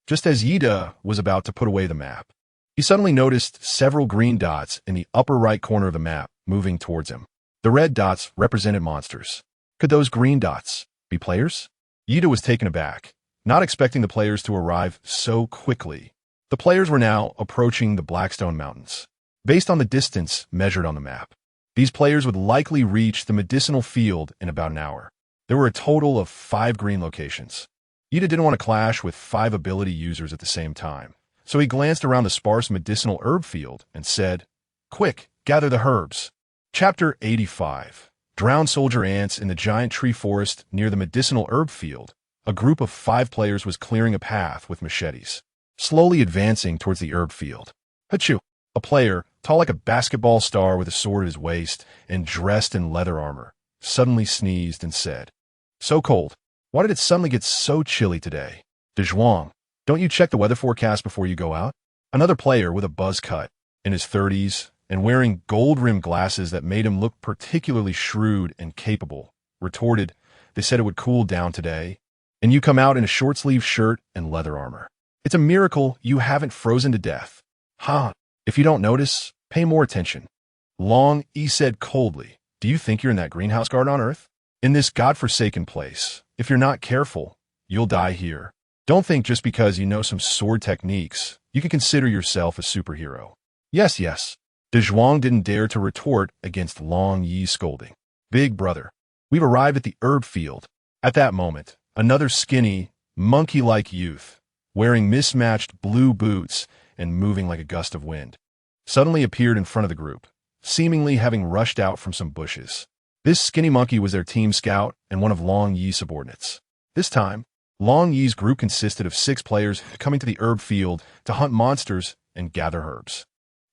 Just as Yi Da was about to put away the map, he suddenly noticed several green dots in the upper right corner of the map moving towards him. The red dots represented monsters. Could those green dots be players? Yi Da was taken aback, not expecting the players to arrive so quickly. The players were now approaching the Blackstone Mountains. Based on the distance measured on the map, these players would likely reach the medicinal field in about an hour. There were a total of 5 green locations. Ida didn't want to clash with 5 ability users at the same time, so he glanced around the sparse medicinal herb field and said, "Quick, gather the herbs." Chapter 85. Drowned soldier ants in the giant tree forest near the medicinal herb field. A group of 5 players was clearing a path with machetes, slowly advancing towards the herb field. Hachu! A player, tall like a basketball star with a sword at his waist and dressed in leather armor, suddenly sneezed and said, "So cold. Why did it suddenly get so chilly today?" "Dezhuang, don't you check the weather forecast before you go out?" Another player with a buzz cut, in his 30s, and wearing gold-rimmed glasses that made him look particularly shrewd and capable, retorted, "They said it would cool down today, and you come out in a short-sleeved shirt and leather armor. It's a miracle you haven't frozen to death." "Huh, if you don't notice, pay more attention." Long E said coldly, "Do you think you're in that greenhouse garden on Earth? In this godforsaken place, if you're not careful, you'll die here. Don't think just because you know some sword techniques, you can consider yourself a superhero." Yes, yes. Dezhuang didn't dare to retort against Long Yi's scolding. "Big brother, we've arrived at the herb field." At that moment, another skinny, monkey-like youth, wearing mismatched blue boots and moving like a gust of wind, suddenly appeared in front of the group, seemingly having rushed out from some bushes. This skinny monkey was their team scout and one of Long Yi's subordinates. This time, Long Yi's group consisted of 6 players coming to the herb field to hunt monsters and gather herbs.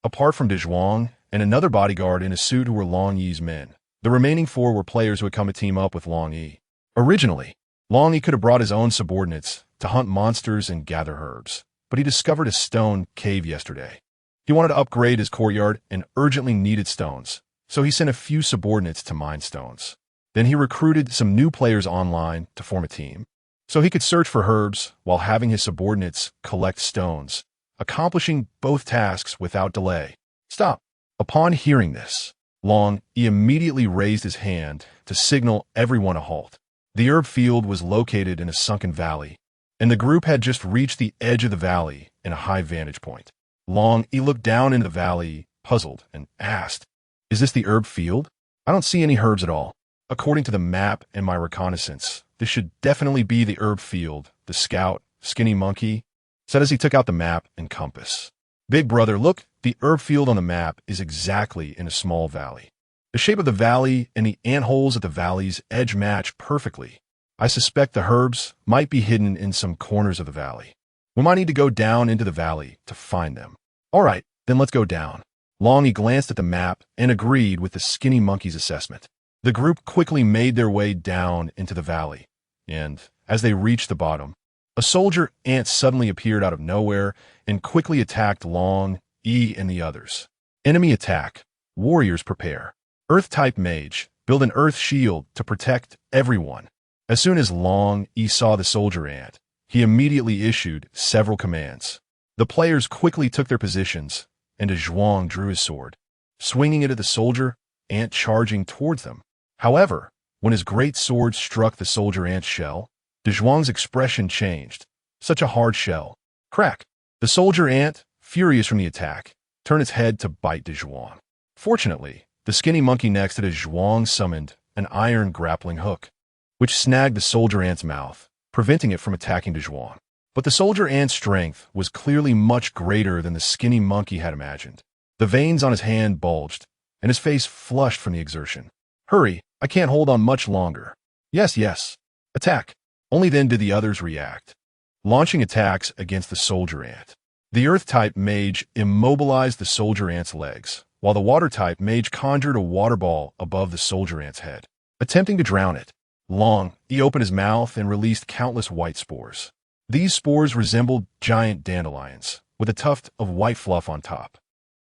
Apart from Dezhuang and another bodyguard in a suit who were Long Yi's men, the remaining 4 were players who had come to team up with Long Yi. Originally, Long Yi could have brought his own subordinates to hunt monsters and gather herbs, but he discovered a stone cave yesterday. He wanted to upgrade his courtyard and urgently needed stones, so he sent a few subordinates to mine stones. Then he recruited some new players online to form a team, so he could search for herbs while having his subordinates collect stones, accomplishing both tasks without delay. "Stop." Upon hearing this, Long Yi immediately raised his hand to signal everyone a halt. The herb field was located in a sunken valley, and the group had just reached the edge of the valley in a high vantage point. Long Yi looked down into the valley, puzzled, and asked, "Is this the herb field? I don't see any herbs at all. According to the map and my reconnaissance, this should definitely be the herb field," the scout, Skinny Monkey, said as he took out the map and compass. "Big brother, look, the herb field on the map is exactly in a small valley. The shape of the valley and the antholes at the valley's edge match perfectly. I suspect the herbs might be hidden in some corners of the valley. We might need to go down into the valley to find them." "All right, then let's go down." Long Yi glanced at the map and agreed with the Skinny Monkey's assessment. The group quickly made their way down into the valley, and as they reached the bottom, a soldier ant suddenly appeared out of nowhere and quickly attacked Long Yi and the others. Enemy attack. Warriors prepare. Earth-type mage, build an earth shield to protect everyone. As soon as Long Yi saw the soldier ant, he immediately issued several commands. The players quickly took their positions, and Dezhuang drew his sword, swinging it at the soldier ant charging towards them. However, when his great sword struck the soldier ant's shell, Dezhuang's expression changed. Such a hard shell. Crack! The soldier ant, furious from the attack, turned its head to bite Dezhuang. Fortunately, the skinny monkey next to Dezhuang summoned an iron grappling hook, which snagged the soldier ant's mouth, preventing it from attacking Dezhuang. But the soldier ant's strength was clearly much greater than the skinny monkey had imagined. The veins on his hand bulged, and his face flushed from the exertion. "Hurry, I can't hold on much longer." "Yes, yes. Attack." Only then did the others react, launching attacks against the soldier ant. The earth-type mage immobilized the soldier ant's legs, while the water-type mage conjured a water ball above the soldier ant's head, attempting to drown it. Long Yi opened his mouth and released countless white spores. These spores resembled giant dandelions, with a tuft of white fluff on top.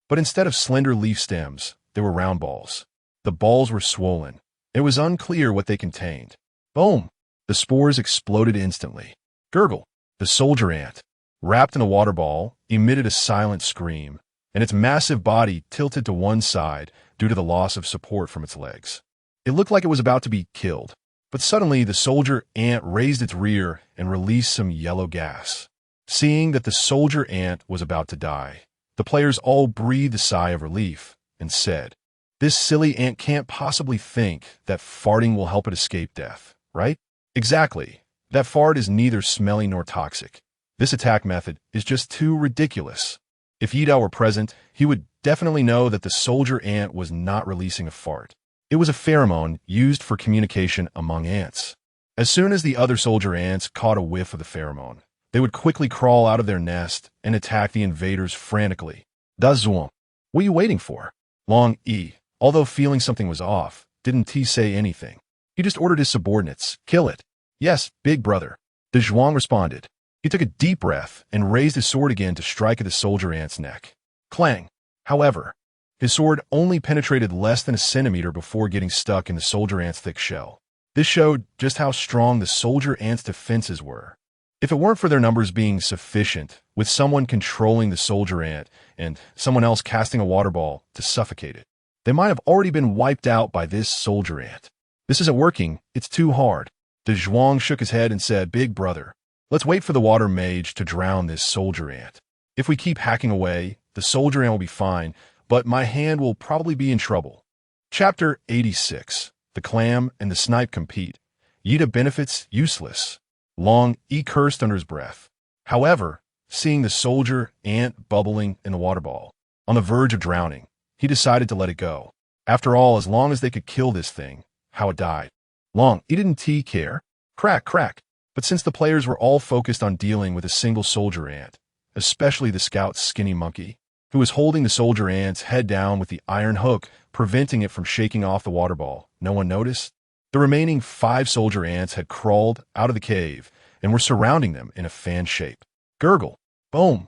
But instead of slender leaf stems, they were round balls. The balls were swollen. It was unclear what they contained. Boom! The spores exploded instantly. Gurgle! The soldier ant, wrapped in a water ball, emitted a silent scream, and its massive body tilted to one side due to the loss of support from its legs. It looked like it was about to be killed, but suddenly the soldier ant raised its rear and released some yellow gas. Seeing that the soldier ant was about to die, the players all breathed a sigh of relief and said, "This silly ant can't possibly think that farting will help it escape death. right? Exactly. That fart is neither smelly nor toxic. This attack method is just too ridiculous. If Yidao were present, he would definitely know that the soldier ant was not releasing a fart. It was a pheromone used for communication among ants. As soon as the other soldier ants caught a whiff of the pheromone, they would quickly crawl out of their nest and attack the invaders frantically. Da Zhuang, what are you waiting for? Long Yi, although feeling something was off, didn't say anything. He just ordered his subordinates, kill it. Yes, big brother. Da Zhuang responded. He took a deep breath and raised his sword again to strike at the soldier ant's neck. Clang. However, his sword only penetrated less than a centimeter before getting stuck in the soldier ant's thick shell. This showed just how strong the soldier ant's defenses were. If it weren't for their numbers being sufficient, with someone controlling the soldier ant and someone else casting a water ball to suffocate it, they might have already been wiped out by this soldier ant. This isn't working, it's too hard. De Zhuang shook his head and said, Big brother, let's wait for the water mage to drown this soldier ant. If we keep hacking away, the soldier ant will be fine, but my hand will probably be in trouble. Chapter 86. The clam and the snipe compete. Yida benefits useless. Long Yi cursed under his breath. However, seeing the soldier ant bubbling in the water ball, on the verge of drowning, he decided to let it go. After all, as long as they could kill this thing, how it died. Long Yi didn't care. Crack, crack. But since the players were all focused on dealing with a single soldier ant, especially the scout's skinny monkey, who was holding the soldier ant's head down with the iron hook, preventing it from shaking off the water ball, no one noticed. The remaining 5 soldier ants had crawled out of the cave and were surrounding them in a fan shape. Gurgle. Boom.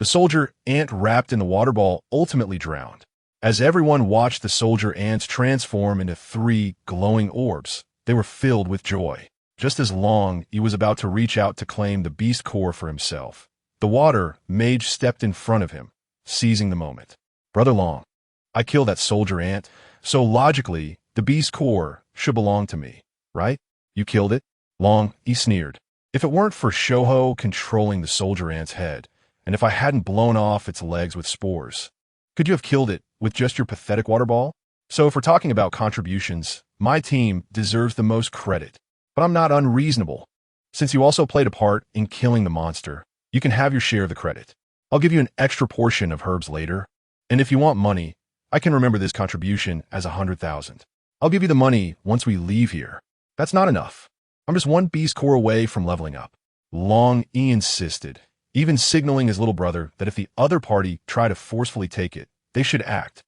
The soldier ant wrapped in the water ball ultimately drowned. As everyone watched the soldier ants transform into 3 glowing orbs, they were filled with joy. Just as Long Yi was about to reach out to claim the beast core for himself, the water mage stepped in front of him, seizing the moment. Brother Long, I killed that soldier ant, so logically, the beast core should belong to me, right? You killed it? Long Yi sneered. If it weren't for Shouho controlling the soldier ant's head, and if I hadn't blown off its legs with spores, could you have killed it with just your pathetic water ball? So if we're talking about contributions, my team deserves the most credit. But I'm not unreasonable. Since you also played a part in killing the monster, you can have your share of the credit. I'll give you an extra portion of herbs later. And if you want money, I can remember this contribution as 100,000. I'll give you the money once we leave here. That's not enough. I'm just 1 beast core away from leveling up. Long Yi insisted, even signaling his little brother that if the other party tried to forcefully take it, they should act.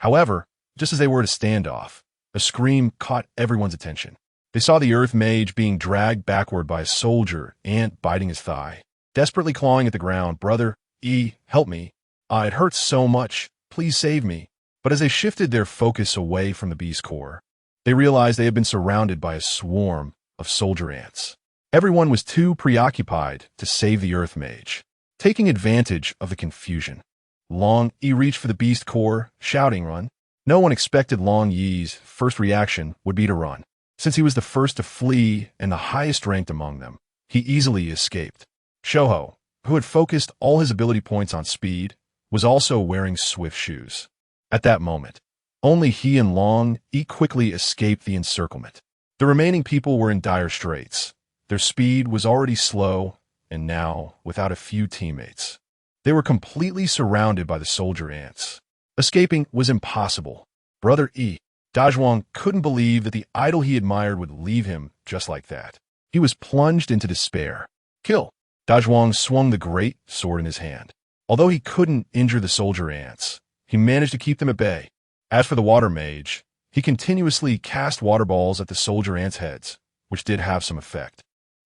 However, just as they were to stand off, a scream caught everyone's attention. They saw the earth mage being dragged backward by a soldier ant biting his thigh, desperately clawing at the ground. Brother, E, help me. It hurts so much. Please save me. But as they shifted their focus away from the beast core, they realized they had been surrounded by a swarm of soldier ants. Everyone was too preoccupied to save the earth mage, taking advantage of the confusion. Long Yi reached for the beast core, shouting, Run. No one expected Long Yi's first reaction would be to run. Since he was the first to flee and the highest ranked among them, he easily escaped. Shouho, who had focused all his ability points on speed, was also wearing swift shoes. At that moment, only he and Long Yi quickly escaped the encirclement. The remaining people were in dire straits. Their speed was already slow, and now, without a few teammates, they were completely surrounded by the soldier ants. Escaping was impossible. Brother Yi, Da Zhuang couldn't believe that the idol he admired would leave him just like that. He was plunged into despair. Kill. Da Zhuang swung the great sword in his hand. Although he couldn't injure the soldier ants, he managed to keep them at bay. As for the water mage, he continuously cast water balls at the soldier ants' heads, which did have some effect,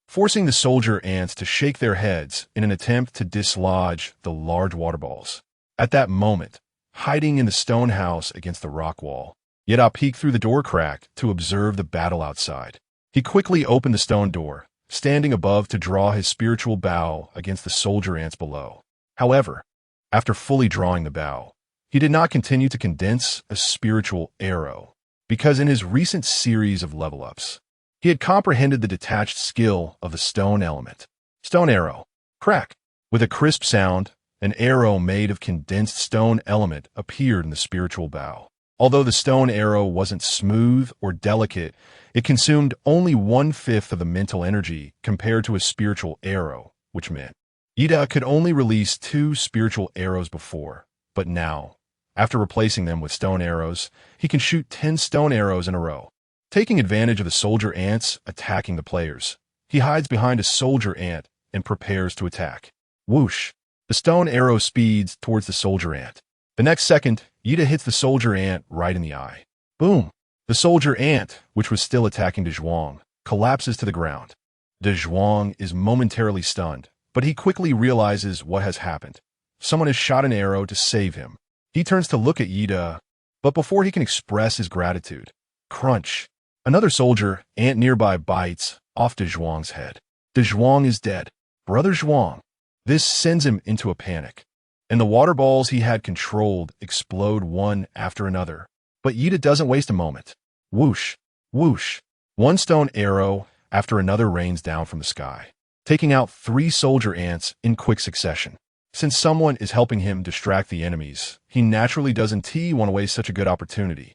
forcing the soldier ants to shake their heads in an attempt to dislodge the large water balls. At that moment, hiding in the stone house against the rock wall, Yida peeked through the door crack to observe the battle outside. He quickly opened the stone door, standing above to draw his spiritual bow against the soldier ants below. However, after fully drawing the bow, he did not continue to condense a spiritual arrow, because in his recent series of level-ups, he had comprehended the detached skill of the stone element. Stone arrow. Crack. With a crisp sound, an arrow made of condensed stone element appeared in the spiritual bow. Although the stone arrow wasn't smooth or delicate, it consumed only 1/5 of the mental energy compared to a spiritual arrow, which meant Ida could only release 2 spiritual arrows before, but now, after replacing them with stone arrows, he can shoot 10 stone arrows in a row. Taking advantage of the soldier ants attacking the players, he hides behind a soldier ant and prepares to attack. Whoosh! The stone arrow speeds towards the soldier ant. The next second, Ida hits the soldier ant right in the eye. Boom! The soldier ant, which was still attacking De Zhuang, collapses to the ground. De Zhuang is momentarily stunned, but he quickly realizes what has happened. Someone has shot an arrow to save him. He turns to look at Ida, but before he can express his gratitude, crunch! Another soldier ant nearby bites off De Zhuang's head. De Zhuang is dead. Brother Zhuang. This sends him into a panic, and the water balls he had controlled explode one after another. But Ida doesn't waste a moment. Whoosh! Whoosh! One stone arrow after another rains down from the sky, taking out 3 soldier ants in quick succession. Since someone is helping him distract the enemies, he naturally doesn't want to waste such a good opportunity.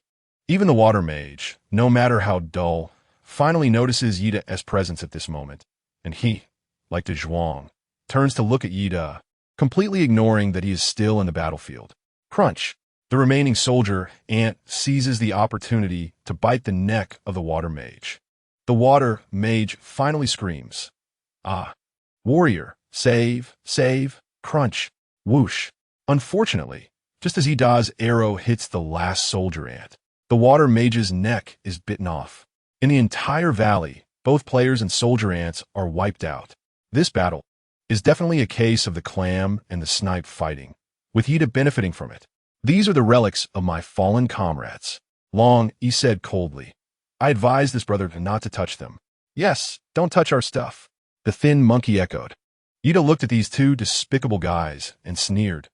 Even the water mage, no matter how dull, finally notices Ida presence at this moment, and he, like De Zhuang, turns to look at Ida, completely ignoring that he is still in the battlefield. Crunch! The remaining soldier ant seizes the opportunity to bite the neck of the water mage. The water mage finally screams, "Ah! Warrior, save, save!" Crunch! Whoosh! Unfortunately, just as Ida's arrow hits the last soldier ant, the water mage's neck is bitten off. In the entire valley, both players and soldier ants are wiped out. This battle is definitely a case of the clam and the snipe fighting, with Ida benefiting from it. "These are the relics of my fallen comrades," Long Yi said coldly. "I advise this brother not to touch them." "Yes, don't touch our stuff," the thin monkey echoed. Ida looked at these 2 despicable guys and sneered.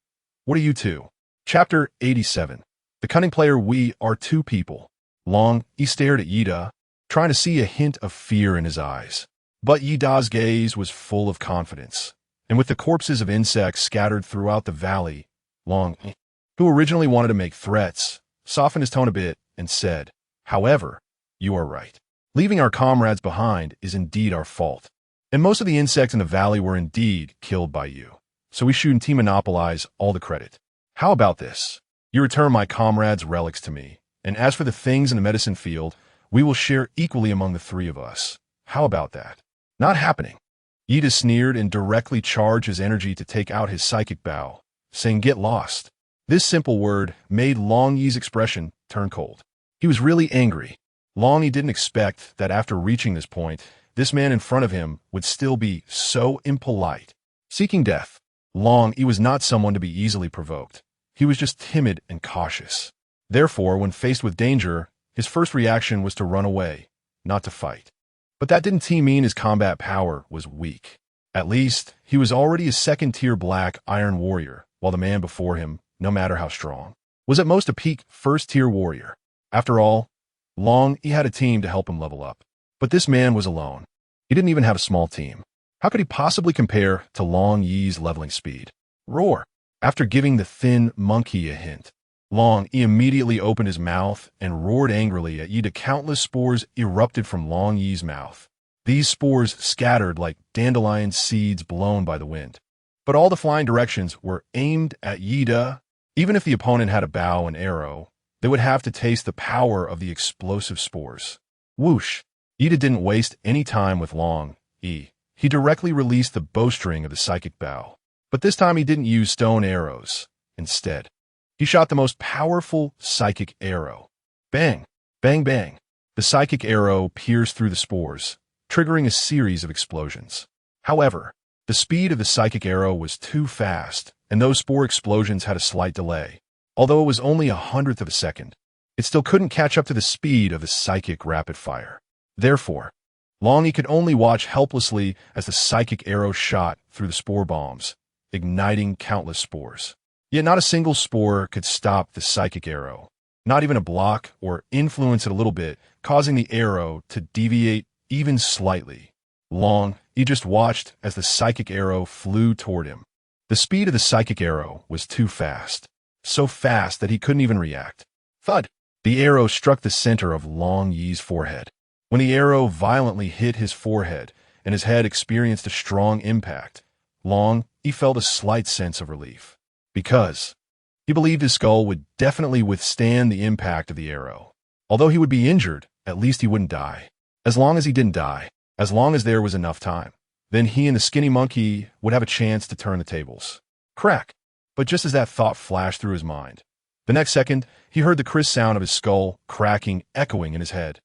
"What are you two?" Chapter 87. The cunning player. We are 2 people. Long Yi stared at Ida, trying to see a hint of fear in his eyes. But Ida's gaze was full of confidence, and with the corpses of insects scattered throughout the valley, Long Yi, who originally wanted to make threats, softened his tone a bit and said, "However, you are right. Leaving our comrades behind is indeed our fault. And most of the insects in the valley were indeed killed by you, so we shouldn't monopolize all the credit. How about this? You return my comrades' relics to me, and as for the things in the medicine field, we will share equally among the 3 of us. How about that?" "Not happening." Ida sneered and directly charged his energy to take out his psychic bow, saying, "Get lost." This simple word made Long Yi's expression turn cold. He was really angry. Long Yi didn't expect that after reaching this point, this man in front of him would still be so impolite. Seeking death, Long Yi was not someone to be easily provoked. He was just timid and cautious. Therefore, when faced with danger, his first reaction was to run away, not to fight. But that didn't mean his combat power was weak. At least, he was already a 2nd-tier black iron warrior, while the man before him, no matter how strong, was at most a peak 1st-tier warrior. After all, Long Yi had a team to help him level up. But this man was alone. He didn't even have a small team. How could he possibly compare to Long Yi's leveling speed? Roar! After giving the thin monkey a hint, Long Yi immediately opened his mouth and roared angrily at Ida. Countless spores erupted from Long Yi's mouth. These spores scattered like dandelion seeds blown by the wind. But all the flying directions were aimed at Ida. Even if the opponent had a bow and arrow, they would have to taste the power of the explosive spores. Whoosh! Ida didn't waste any time with Long Yi. He directly released the bowstring of the psychic bow. But this time he didn't use stone arrows. Instead, he shot the most powerful psychic arrow. Bang! Bang bang! The psychic arrow pierced through the spores, triggering a series of explosions. However, the speed of the psychic arrow was too fast, and those spore explosions had a slight delay. Although it was only 1/100th of a second, it still couldn't catch up to the speed of the psychic rapid fire. Therefore, Long Yi could only watch helplessly as the psychic arrow shot through the spore bombs, igniting countless spores. Yet not a single spore could stop the psychic arrow, not even a block or influence it a little bit, causing the arrow to deviate even slightly. Long Yi just watched as the psychic arrow flew toward him. The speed of the psychic arrow was too fast, so fast that he couldn't even react. Thud! The arrow struck the center of Long Yi's forehead. When the arrow violently hit his forehead and his head experienced a strong impact, Long Yi felt a slight sense of relief, because he believed his skull would definitely withstand the impact of the arrow. Although he would be injured, at least he wouldn't die. As long as he didn't die, as long as there was enough time, then he and the skinny monkey would have a chance to turn the tables. Crack! But just as that thought flashed through his mind, the next second, he heard the crisp sound of his skull cracking, echoing in his head.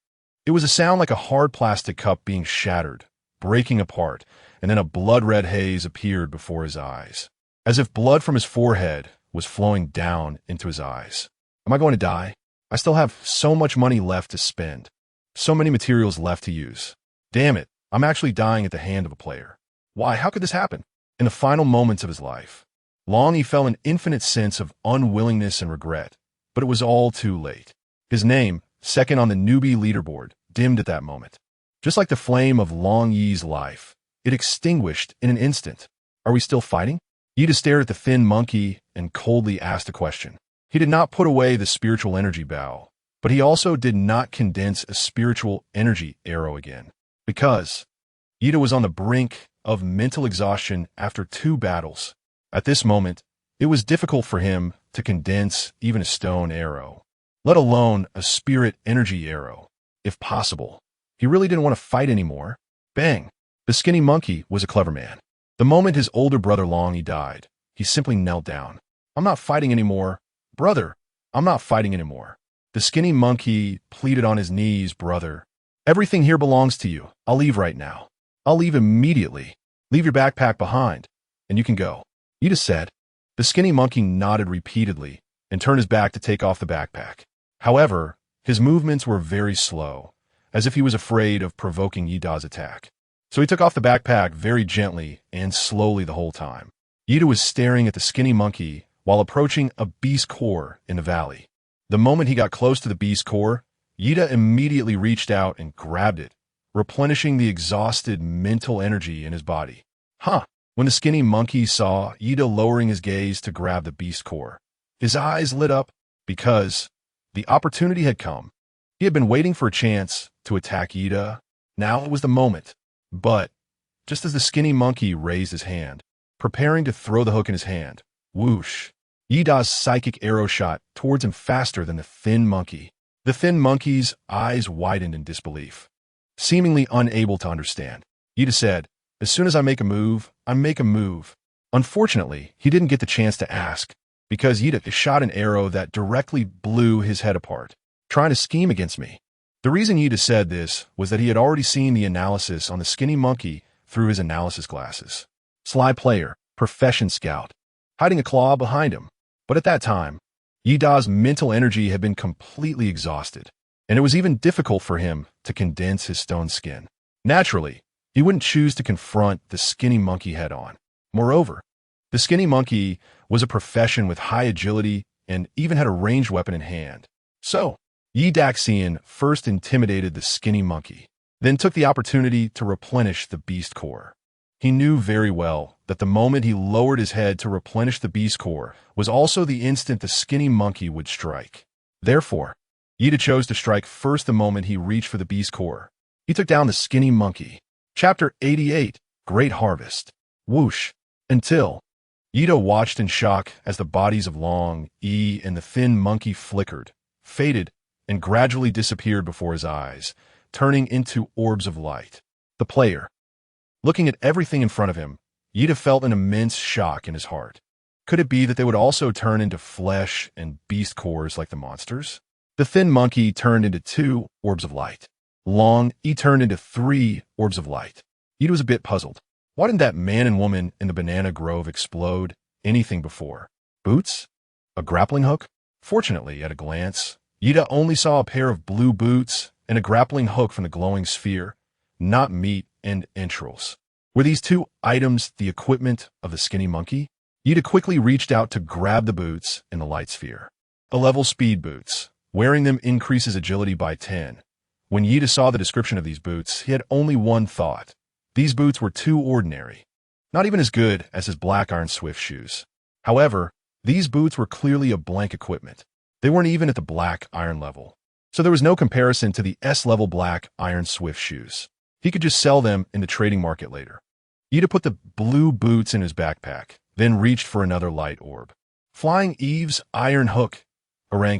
It was a sound like a hard plastic cup being shattered, breaking apart, and then a blood-red haze appeared before his eyes, as if blood from his forehead was flowing down into his eyes. Am I going to die? I still have so much money left to spend, so many materials left to use. Damn it, I'm actually dying at the hand of a player. Why, how could this happen? In the final moments of his life, Long Yi felt an infinite sense of unwillingness and regret, but it was all too late. His name, second on the newbie leaderboard, dimmed at that moment. Just like the flame of Long Yi's life, it extinguished in an instant. Are we still fighting? Yida stared at the thin monkey and coldly asked a question. He did not put away the spiritual energy bow, but he also did not condense a spiritual energy arrow again, because Yida was on the brink of mental exhaustion after 2 battles. At this moment, it was difficult for him to condense even a stone arrow, let alone a spirit energy arrow, if possible. He really didn't want to fight anymore. Bang! The skinny monkey was a clever man. The moment his older brother Long Yi died, he simply knelt down. I'm not fighting anymore. Brother, I'm not fighting anymore. The skinny monkey pleaded on his knees, brother. Everything here belongs to you. I'll leave right now. I'll leave immediately. Leave your backpack behind, and you can go. Yida said. The skinny monkey nodded repeatedly and turned his back to take off the backpack. However, his movements were very slow, as if he was afraid of provoking Yida's attack. So he took off the backpack very gently and slowly the whole time. Yida was staring at the skinny monkey while approaching a beast core in the valley. The moment he got close to the beast core, Yida immediately reached out and grabbed it, replenishing the exhausted mental energy in his body. Huh! When the skinny monkey saw Yida lowering his gaze to grab the beast core, his eyes lit up because the opportunity had come. He had been waiting for a chance to attack Yida. Now it was the moment. But just as the skinny monkey raised his hand, preparing to throw the hook in his hand, whoosh! Yida's psychic arrow shot towards him faster than the thin monkey. The thin monkey's eyes widened in disbelief. Seemingly unable to understand, Yida said, as soon as I make a move, I make a move. Unfortunately, he didn't get the chance to ask, because Yida shot an arrow that directly blew his head apart, trying to scheme against me. The reason Yida said this was that he had already seen the analysis on the skinny monkey through his analysis glasses. Sly player, profession scout, hiding a claw behind him. But at that time, Yida's mental energy had been completely exhausted, and it was even difficult for him to condense his stone skin. Naturally, he wouldn't choose to confront the skinny monkey head-on. Moreover, the skinny monkey was a profession with high agility and even had a ranged weapon in hand. So, Yi Daxian first intimidated the skinny monkey, then took the opportunity to replenish the beast core. He knew very well that the moment he lowered his head to replenish the beast core was also the instant the skinny monkey would strike. Therefore, Yida chose to strike first the moment he reached for the beast core. He took down the skinny monkey. Chapter 88, Great Harvest. Whoosh! Until Yida watched in shock as the bodies of Long Yi and the thin monkey flickered, faded, and gradually disappeared before his eyes, turning into orbs of light. The player. Looking at everything in front of him, Yida felt an immense shock in his heart. Could it be that they would also turn into flesh and beast cores like the monsters? The thin monkey turned into 2 orbs of light. Long Yi turned into 3 orbs of light. Yida was a bit puzzled. Why didn't that man and woman in the banana grove explode anything before? Boots? A grappling hook? Fortunately, at a glance, Yida only saw a pair of blue boots and a grappling hook from the glowing sphere, not meat and entrails. Were these 2 items the equipment of the skinny monkey? Yida quickly reached out to grab the boots in the light sphere. A level speed boots. Wearing them increases agility by 10. When Yida saw the description of these boots, he had only one thought. These boots were too ordinary. Not even as good as his Black Iron Swift shoes. However, these boots were clearly a blank equipment. They weren't even at the black iron level. So there was no comparison to the S-level black iron Swift shoes. He could just sell them in the trading market later. Ida put the blue boots in his backpack, then reached for another light orb. Flying Eve's iron hook.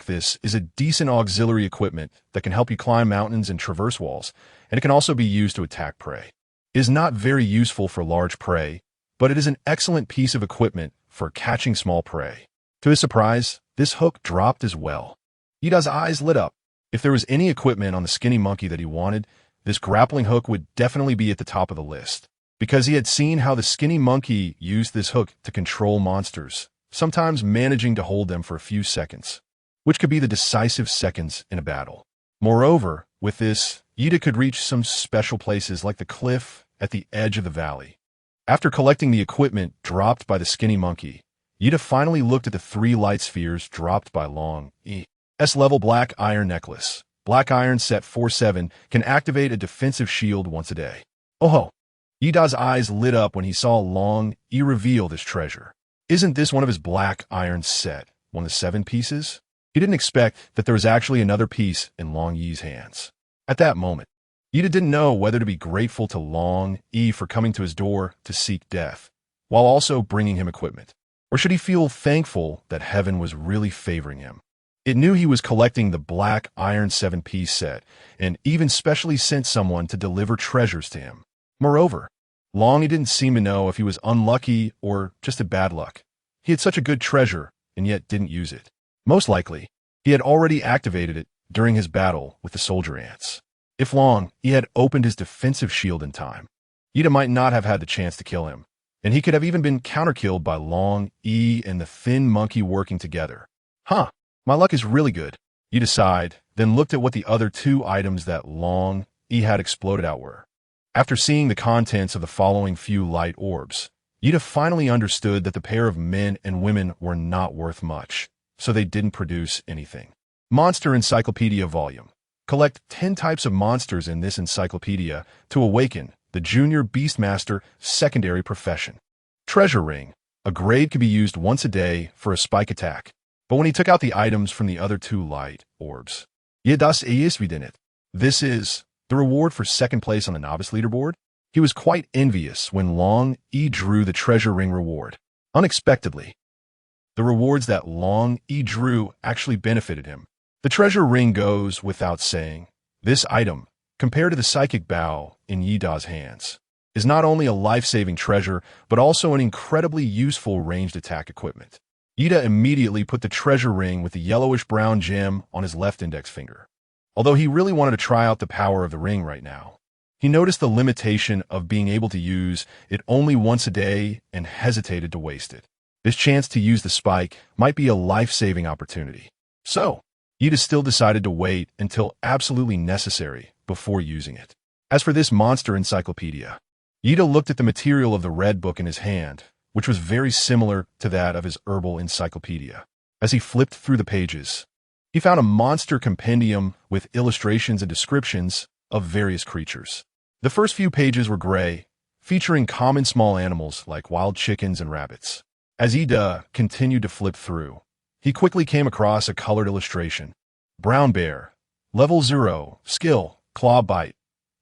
This is a decent auxiliary equipment that can help you climb mountains and traverse walls, and it can also be used to attack prey. It is not very useful for large prey, but it is an excellent piece of equipment for catching small prey. To his surprise, this hook dropped as well. Ida's eyes lit up. If there was any equipment on the skinny monkey that he wanted, this grappling hook would definitely be at the top of the list, because he had seen how the skinny monkey used this hook to control monsters, sometimes managing to hold them for a few seconds, which could be the decisive seconds in a battle. Moreover, with this, Ida could reach some special places like the cliff at the edge of the valley. After collecting the equipment dropped by the skinny monkey, Ida finally looked at the 3 light spheres dropped by Long E. S-level black iron necklace. Black iron set 4-7 can activate a defensive shield once a day. Oh ho! Ida's eyes lit up when he saw Long E reveal this treasure. Isn't this one of his black iron set, one of the 7 pieces? He didn't expect that there was actually another piece in Long Yi's hands. At that moment, Ida didn't know whether to be grateful to Long E for coming to his door to seek death, while also bringing him equipment. Or should he feel thankful that heaven was really favoring him? It knew he was collecting the black iron 7-piece set, and even specially sent someone to deliver treasures to him. Moreover, Long E didn't seem to know if he was unlucky or just a bad luck. He had such a good treasure, and yet didn't use it. Most likely, he had already activated it during his battle with the soldier ants. If Long E had opened his defensive shield in time, Ida might not have had the chance to kill him, and he could have even been counter-killed by Long E and the thin monkey working together. My luck is really good, Ida sighed, then looked at what the other 2 items that Long E had exploded out were. After seeing the contents of the following few light orbs, Ida finally understood that the pair of men and women were not worth much, so they didn't produce anything. Monster Encyclopedia Volume. Collect 10 types of monsters in this encyclopedia to awaken the Junior Beastmaster secondary profession. Treasure Ring. A grade could be used once a day for a spike attack, but when he took out the items from the other 2 light orbs, das ist within it. This is the reward for second place on the novice leaderboard. He was quite envious when Long E drew the treasure ring reward. Unexpectedly, the rewards that Long E drew actually benefited him. The treasure ring goes without saying. This item, compared to the psychic bow in Yida's hands, is not only a life-saving treasure, but also an incredibly useful ranged attack equipment. Ida immediately put the treasure ring with the yellowish-brown gem on his left index finger. Although he really wanted to try out the power of the ring right now, he noticed the limitation of being able to use it only once a day and hesitated to waste it. This chance to use the spike might be a life-saving opportunity. So, Ida still decided to wait until absolutely necessary before using it. As for this monster encyclopedia, Ida looked at the material of the red book in his hand, which was very similar to that of his herbal encyclopedia. As he flipped through the pages, he found a monster compendium with illustrations and descriptions of various creatures. The first few pages were gray, featuring common small animals like wild chickens and rabbits. As Ida continued to flip through, he quickly came across a colored illustration. Brown bear. Level 0. Skill. Claw bite.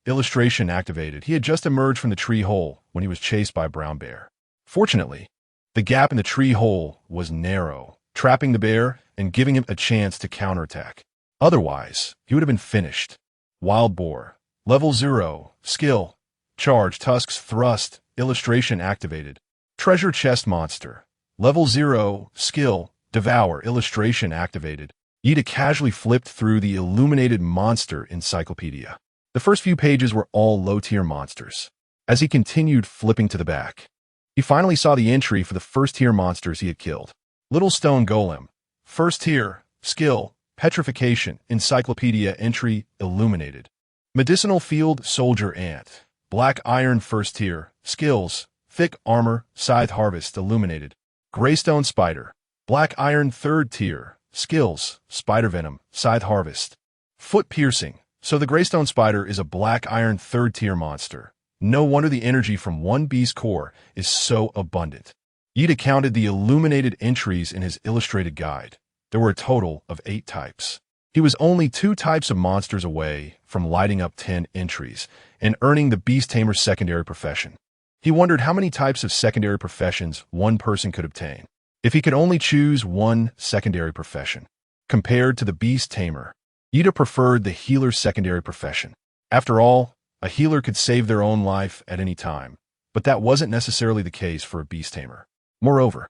Illustration activated. He had just emerged from the tree hole when he was chased by a brown bear. Fortunately, the gap in the tree hole was narrow, trapping the bear and giving him a chance to counterattack. Otherwise, he would have been finished. Wild boar. Level 0. Skill. Charge. Tusks. Thrust. Illustration activated. Treasure chest monster. Level 0. Skill. Devour. Illustration activated. Ida casually flipped through the illuminated monster encyclopedia. The first few pages were all low-tier monsters. As he continued flipping to the back, he finally saw the entry for the first-tier monsters he had killed. Little Stone Golem. First tier. Skill. Petrification. Encyclopedia entry illuminated. Medicinal Field Soldier Ant. Black Iron first tier. Skills. Thick Armor. Scythe Harvest illuminated. Greystone Spider. Black Iron third tier. Skills. Spider Venom. Scythe Harvest. Foot Piercing. So the Greystone Spider is a Black Iron third tier monster. No wonder the energy from one bee's core is so abundant. Ida counted the illuminated entries in his illustrated guide. There were a total of 8 types. He was only 2 types of monsters away from lighting up 10 entries and earning the Beast Tamer's secondary profession. He wondered how many types of secondary professions one person could obtain if he could only choose one secondary profession. Compared to the Beast Tamer, Ida preferred the healer's secondary profession. After all, a healer could save their own life at any time, but that wasn't necessarily the case for a Beast Tamer. Moreover,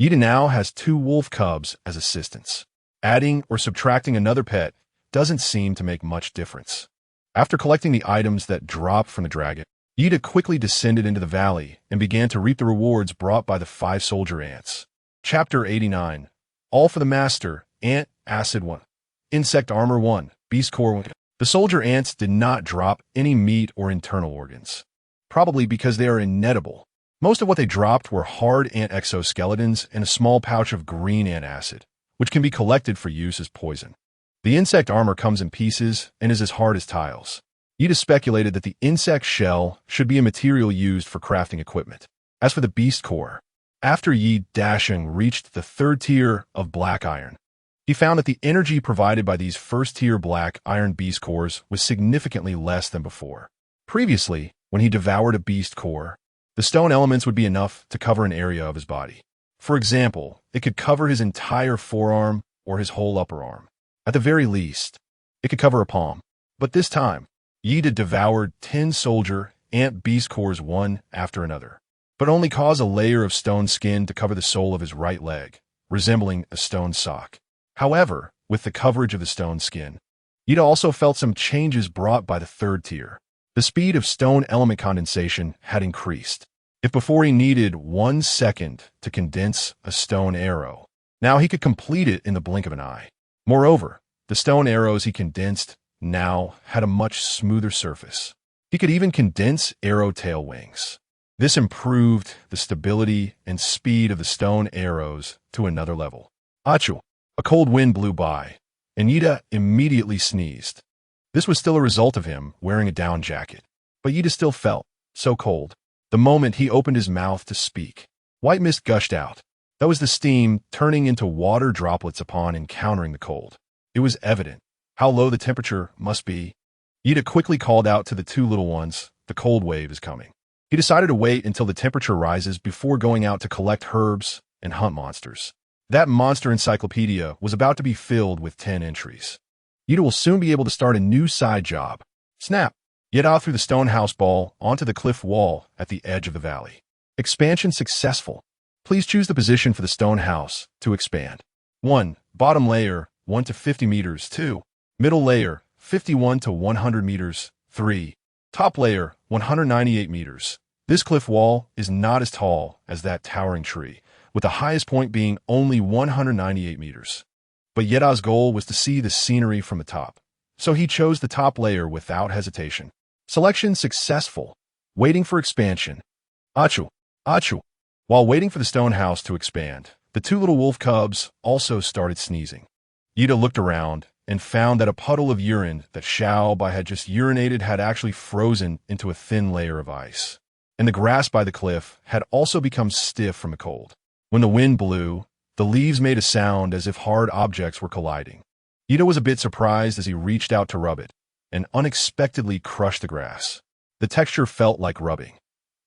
Ida now has 2 wolf cubs as assistants. Adding or subtracting another pet doesn't seem to make much difference. After collecting the items that dropped from the dragon, Ida quickly descended into the valley and began to reap the rewards brought by the 5 soldier ants. Chapter 89. All for the Master. Ant Acid 1. Insect Armor 1. Beast Core 1. The soldier ants did not drop any meat or internal organs, probably because they are inedible. Most of what they dropped were hard ant exoskeletons and a small pouch of green ant acid, which can be collected for use as poison. The insect armor comes in pieces and is as hard as tiles. Ida speculated that the insect shell should be a material used for crafting equipment. As for the beast core, after Yi Dasheng reached the 3rd tier of black iron, he found that the energy provided by these first-tier black iron beast cores was significantly less than before. Previously, when he devoured a beast core, the stone elements would be enough to cover an area of his body. For example, it could cover his entire forearm or his whole upper arm. At the very least, it could cover a palm. But this time, Yida devoured 10 soldier ant beast cores one after another, but only caused a layer of stone skin to cover the sole of his right leg, resembling a stone sock. However, with the coverage of the stone skin, Yida also felt some changes brought by the 3rd tier. The speed of stone element condensation had increased. If before he needed 1 second to condense a stone arrow, now he could complete it in the blink of an eye. Moreover, the stone arrows he condensed now had a much smoother surface. He could even condense arrow tail wings. This improved the stability and speed of the stone arrows to another level. Achoo! A cold wind blew by, and Yida immediately sneezed. This was still a result of him wearing a down jacket, but Yida still felt so cold. The moment he opened his mouth to speak, white mist gushed out. That was the steam turning into water droplets upon encountering the cold. It was evident how low the temperature must be. Yida quickly called out to the 2 little ones, "The cold wave is coming." He decided to wait until the temperature rises before going out to collect herbs and hunt monsters. That monster encyclopedia was about to be filled with 10 entries. Yida will soon be able to start a new side job. Snap! Yida threw the stone house ball onto the cliff wall at the edge of the valley. Expansion successful. Please choose the position for the stone house to expand. 1. Bottom layer, 1 to 50 meters. 2. Middle layer, 51 to 100 meters. 3. Top layer, 198 meters. This cliff wall is not as tall as that towering tree, with the highest point being only 198 meters. But Yeda's goal was to see the scenery from the top, so he chose the top layer without hesitation. Selection successful. Waiting for expansion. Achoo! Achoo! While waiting for the stone house to expand, the 2 little wolf cubs also started sneezing. Yida looked around and found that a puddle of urine that Xiao Bai had just urinated had actually frozen into a thin layer of ice, and the grass by the cliff had also become stiff from the cold. When the wind blew, the leaves made a sound as if hard objects were colliding. Yida was a bit surprised as he reached out to rub it, and unexpectedly crushed the grass. The texture felt like rubbing.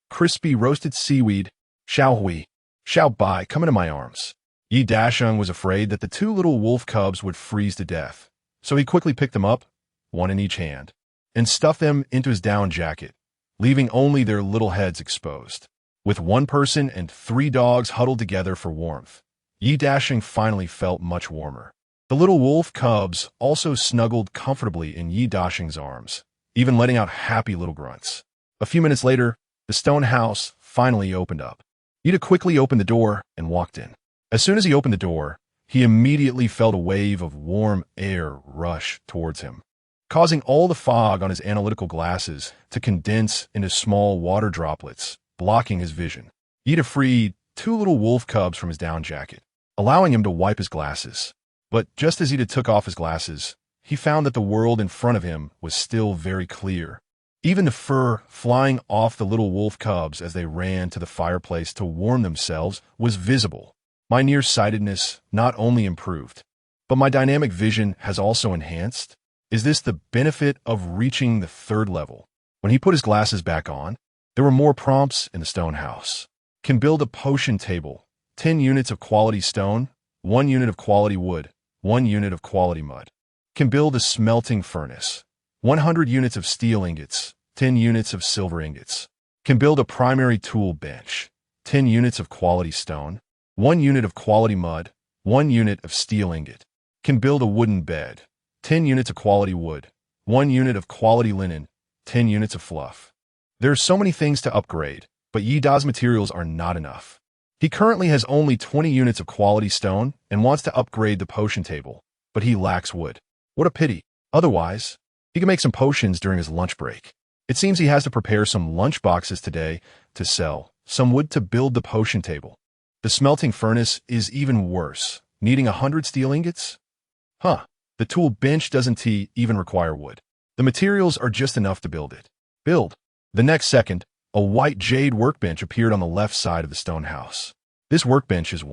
Crispy roasted seaweed. Xiao Hui, Xiao Bai, come into my arms. Yi Dasheng was afraid that the 2 little wolf cubs would freeze to death, so he quickly picked them up, 1 in each hand, and stuffed them into his down jacket, leaving only their little heads exposed. With 1 person and 3 dogs huddled together for warmth, Yi Dasheng finally felt much warmer. The little wolf cubs also snuggled comfortably in Yi Dasheng's arms, even letting out happy little grunts. A few minutes later, the stone house finally opened up. Yida quickly opened the door and walked in. As soon as he opened the door, he immediately felt a wave of warm air rush towards him, causing all the fog on his analytical glasses to condense into small water droplets, blocking his vision. Yida freed 2 little wolf cubs from his down jacket, allowing him to wipe his glasses. But just as Yida took off his glasses, he found that the world in front of him was still very clear. Even the fur flying off the little wolf cubs as they ran to the fireplace to warm themselves was visible. My nearsightedness not only improved, but my dynamic vision has also enhanced. Is this the benefit of reaching the third level? When he put his glasses back on, there were more prompts in the stone house. Can build a potion table, 10 units of quality stone, 1 unit of quality wood, 1 unit of quality mud. Can build a smelting furnace, 100 units of steel ingots, 10 units of silver ingots. Can build a primary tool bench, 10 units of quality stone, 1 unit of quality mud, 1 unit of steel ingot. Can build a wooden bed, 10 units of quality wood, 1 unit of quality linen, 10 units of fluff. There are so many things to upgrade, but Yi Da's materials are not enough. He currently has only 20 units of quality stone and wants to upgrade the potion table, but he lacks wood. What a pity. Otherwise, he can make some potions during his lunch break. It seems he has to prepare some lunch boxes today to sell, some wood to build the potion table. The smelting furnace is even worse, needing 100 steel ingots? The tool bench doesn't even require wood. The materials are just enough to build it. Build. The next second, a white jade workbench appeared on the left side of the stone house. This workbench is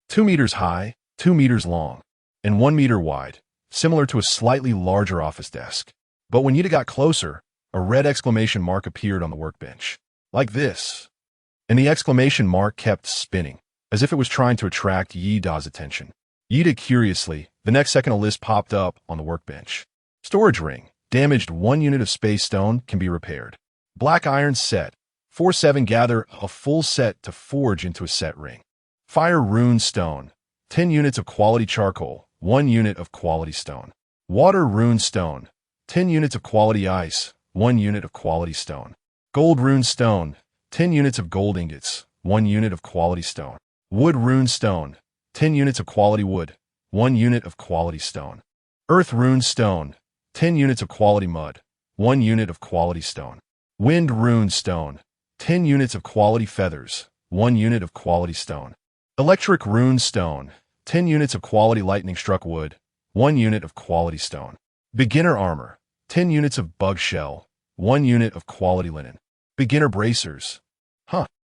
2 meters high, 2 meters long, and 1 meter wide, similar to a slightly larger office desk. But when Yida got closer, a red exclamation mark appeared on the workbench. Like this. And the exclamation mark kept spinning, as if it was trying to attract Yida's attention. Yida curiously, the next second a list popped up on the workbench. Storage ring. Damaged 1 unit of space stone can be repaired. Black iron set. 4-7 gather a full set to forge into a set ring. Fire rune stone. 10 units of quality charcoal, 1 unit of quality stone. Water rune stone. 10 units of quality ice, 1 unit of quality stone. Gold rune stone. 10 units of gold ingots, 1 unit of quality stone. Wood rune stone. 10 units of quality wood, 1 unit of quality stone. Earth rune stone. 10 units of quality mud, 1 unit of quality stone. Wind rune stone. 10 units of quality feathers, 1 unit of quality stone. Electric rune stone. 10 units of quality lightning struck wood, 1 unit of quality stone. Beginner armor. 10 units of bug shell, 1 unit of quality linen. Beginner bracers.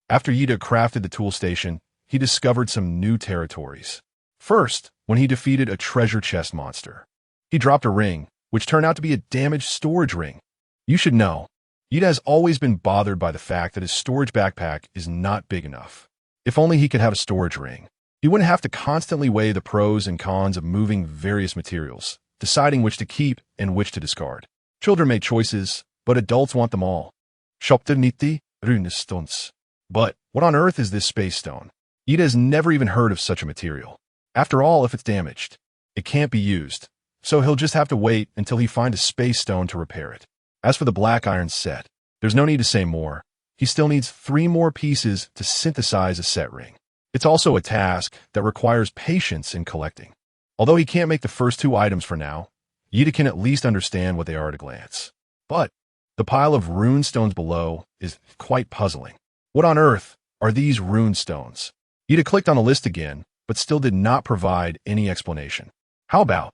After Yida crafted the tool station, he discovered some new territories. First, when he defeated a treasure chest monster. He dropped a ring, which turned out to be a damaged storage ring. You should know, Yida has always been bothered by the fact that his storage backpack is not big enough. If only he could have a storage ring. He wouldn't have to constantly weigh the pros and cons of moving various materials, deciding which to keep and which to discard. Children make choices, but adults want them all. Shopterniti runestons. But what on earth is this space stone? Yida has never even heard of such a material. After all, if it's damaged, it can't be used, so he'll just have to wait until he finds a space stone to repair it. As for the black iron set, there's no need to say more. He still needs 3 more pieces to synthesize a set ring. It's also a task that requires patience in collecting. Although he can't make the first 2 items for now, Yida can at least understand what they are at a glance. But the pile of rune stones below is quite puzzling. What on earth are these rune stones? Yida clicked on the list again, but still did not provide any explanation. How about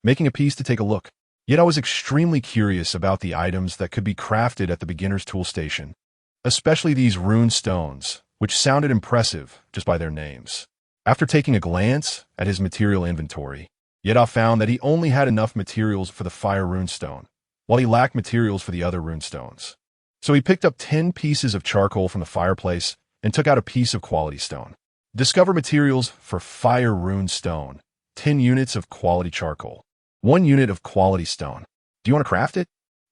making a piece to take a look? Yet I was extremely curious about the items that could be crafted at the beginner's tool station, especially these rune stones, which sounded impressive just by their names. After taking a glance at his material inventory, Yeda found that he only had enough materials for the fire rune stone, while he lacked materials for the other rune stones. So he picked up 10 pieces of charcoal from the fireplace and took out a piece of quality stone. Discover materials for fire rune stone, 10 units of quality charcoal, 1 unit of quality stone. Do you want to craft it?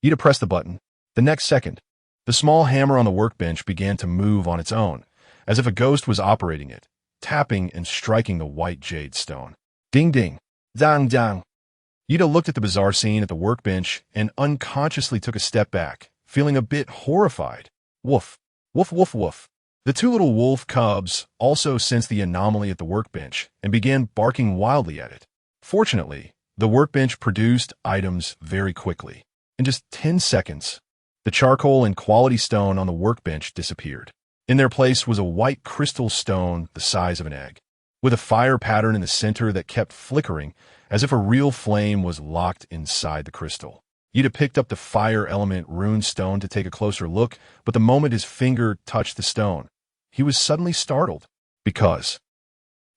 Yeda pressed the button. The next second, the small hammer on the workbench began to move on its own, as if a ghost was operating it, tapping and striking the white jade stone. Ding ding, zang zang. Yeda looked at the bizarre scene at the workbench and unconsciously took a step back, feeling a bit horrified. Woof, woof, woof, woof. The 2 little wolf cubs also sensed the anomaly at the workbench and began barking wildly at it. Fortunately, the workbench produced items very quickly. In just 10 seconds, the charcoal and quality stone on the workbench disappeared. In their place was a white crystal stone the size of an egg, with a fire pattern in the center that kept flickering as if a real flame was locked inside the crystal. Yeda picked up the fire element rune stone to take a closer look, but the moment his finger touched the stone, he was suddenly startled, because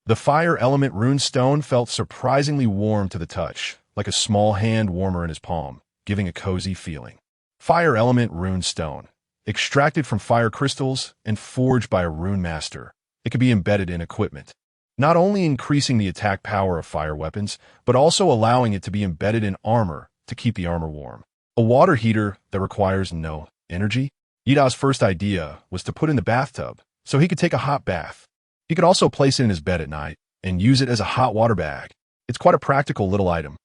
The fire element rune stone felt surprisingly warm to the touch, like a small hand warmer in his palm, giving a cozy feeling. Fire element rune stone. Extracted from fire crystals and forged by a rune master, it could be embedded in equipment, not only increasing the attack power of fire weapons, but also allowing it to be embedded in armor to keep the armor warm. A water heater that requires no energy? Yida's first idea was to put in the bathtub so he could take a hot bath. He could also place it in his bed at night and use it as a hot water bag. It's quite a practical little item.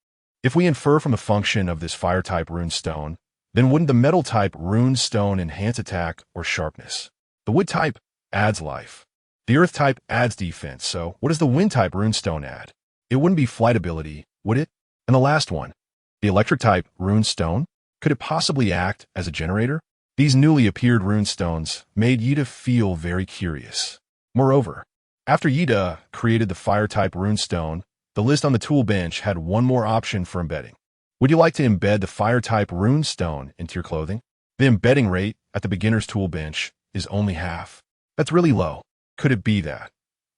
If we infer from the function of this fire-type rune stone, then wouldn't the metal-type rune stone enhance attack or sharpness? The wood-type adds life. The earth-type adds defense, so what does the wind-type rune stone add? It wouldn't be flight ability, would it? And the last one, the electric-type rune stone? Could it possibly act as a generator? These newly appeared rune stones made Yida feel very curious. Moreover, after Yida created the fire-type rune stone, the list on the tool bench had one more option for embedding. Would you like to embed the fire-type rune stone into your clothing? The embedding rate at the beginner's tool bench is only half. That's really low. Could it be that,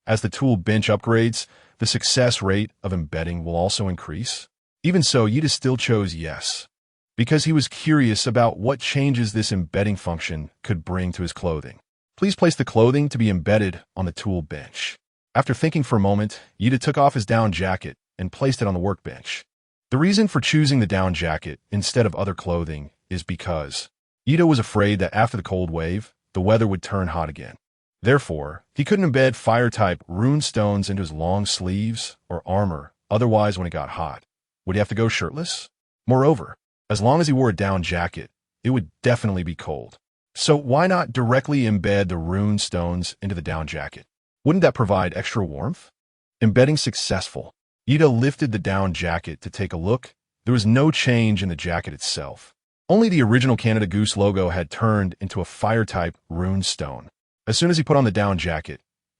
as the tool bench upgrades, the success rate of embedding will also increase? Even so, Yida still chose yes, because he was curious about what changes this embedding function could bring to his clothing. Please place the clothing to be embedded on the tool bench. After thinking for a moment, Yida took off his down jacket and placed it on the workbench. The reason for choosing the down jacket instead of other clothing is because Yida was afraid that after the cold wave, the weather would turn hot again. Therefore, he couldn't embed fire-type rune stones into his long sleeves or armor, otherwise when it got hot, would he have to go shirtless? Moreover, as long as he wore a down jacket, it would definitely be cold. So why not directly embed the rune stones into the down jacket? Wouldn't that provide extra warmth? Embedding successful. Yida lifted the down jacket to take a look. There was no change in the jacket itself. Only the original Canada Goose logo had turned into a fire-type rune stone. As soon as he put on the down jacket,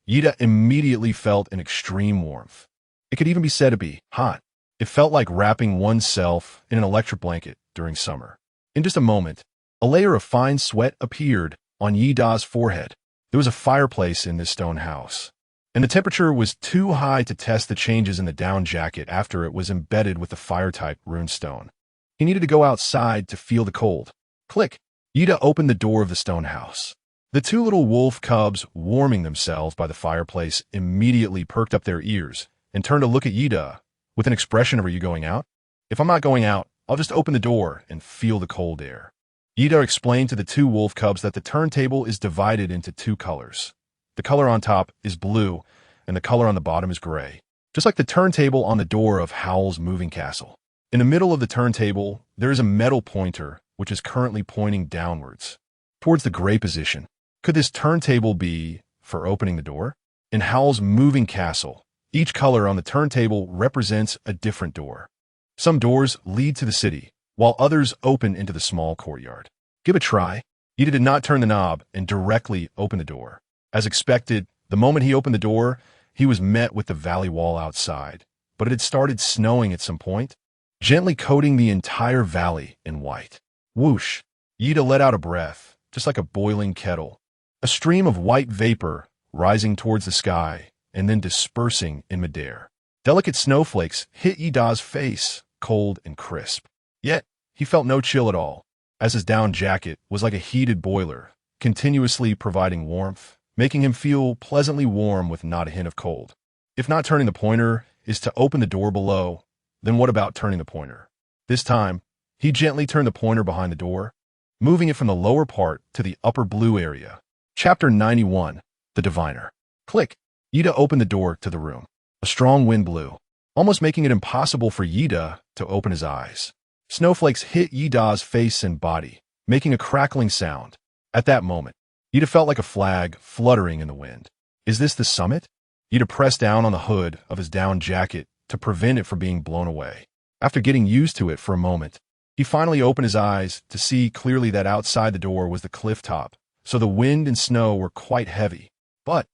Yida immediately felt an extreme warmth. It could even be said to be hot. It felt like wrapping oneself in an electric blanket during summer. In just a moment, a layer of fine sweat appeared on Yida's forehead. There was a fireplace in this stone house, and the temperature was too high to test the changes in the down jacket after it was embedded with the fire-type rune stone. He needed to go outside to feel the cold. Click! Yida opened the door of the stone house. The two little wolf cubs, warming themselves by the fireplace, immediately perked up their ears and turned to look at Yida with an expression of, "Are you going out?" "If I'm not going out, I'll just open the door and feel the cold air." Yida explained to the two wolf cubs that the turntable is divided into two colors. The color on top is blue, and the color on the bottom is gray, just like the turntable on the door of Howl's moving castle. In the middle of the turntable, there is a metal pointer, which is currently pointing downwards, towards the gray position. Could this turntable be for opening the door? In Howl's moving castle, each color on the turntable represents a different door. Some doors lead to the city, while others open into the small courtyard. Give it a try. Yida did not turn the knob and directly open the door. As expected, the moment he opened the door, he was met with the valley wall outside, but it had started snowing at some point, gently coating the entire valley in white. Whoosh! Yida let out a breath, just like a boiling kettle. A stream of white vapor rising towards the sky and then dispersing in midair. Delicate snowflakes hit Yida's face, cold and crisp. Yet, he felt no chill at all, as his down jacket was like a heated boiler, continuously providing warmth, making him feel pleasantly warm with not a hint of cold. If not turning the pointer is to open the door below, then what about turning the pointer? This time, he gently turned the pointer behind the door, moving it from the lower part to the upper blue area. Chapter 91, The Diviner. Click! Yida opened the door to the room. A strong wind blew, almost making it impossible for Yida to open his eyes. Snowflakes hit Yida's face and body, making a crackling sound. At that moment, Yida felt like a flag fluttering in the wind. Is this the summit? Yida pressed down on the hood of his down jacket to prevent it from being blown away. After getting used to it for a moment, he finally opened his eyes to see clearly that outside the door was the cliff top, so the wind and snow were quite heavy. But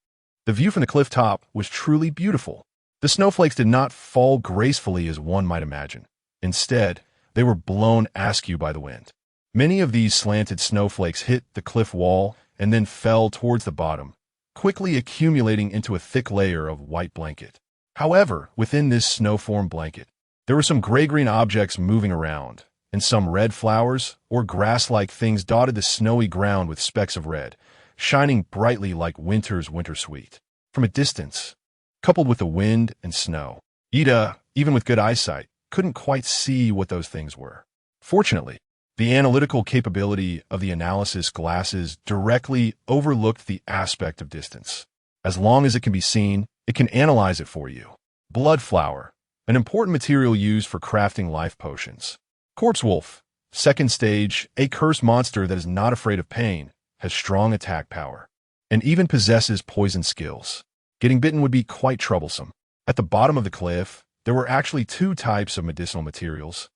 the view from the cliff top was truly beautiful. The snowflakes did not fall gracefully as one might imagine. Instead, they were blown askew by the wind. Many of these slanted snowflakes hit the cliff wall and then fell towards the bottom, quickly accumulating into a thick layer of white blanket. However, within this snow-formed blanket, there were some gray-green objects moving around, and some red flowers or grass-like things dotted the snowy ground with specks of red, shining brightly like winter's winter sweet. From a distance, coupled with the wind and snow, Ida, even with good eyesight, couldn't quite see what those things were. Fortunately, the analytical capability of the analysis glasses directly overlooked the aspect of distance. As long as it can be seen, it can analyze it for you. Blood flower, an important material used for crafting life potions. Corpse wolf, second stage, a cursed monster that is not afraid of pain, has strong attack power, and even possesses poison skills. Getting bitten would be quite troublesome. At the bottom of the cliff, there were actually two types of medicinal materials,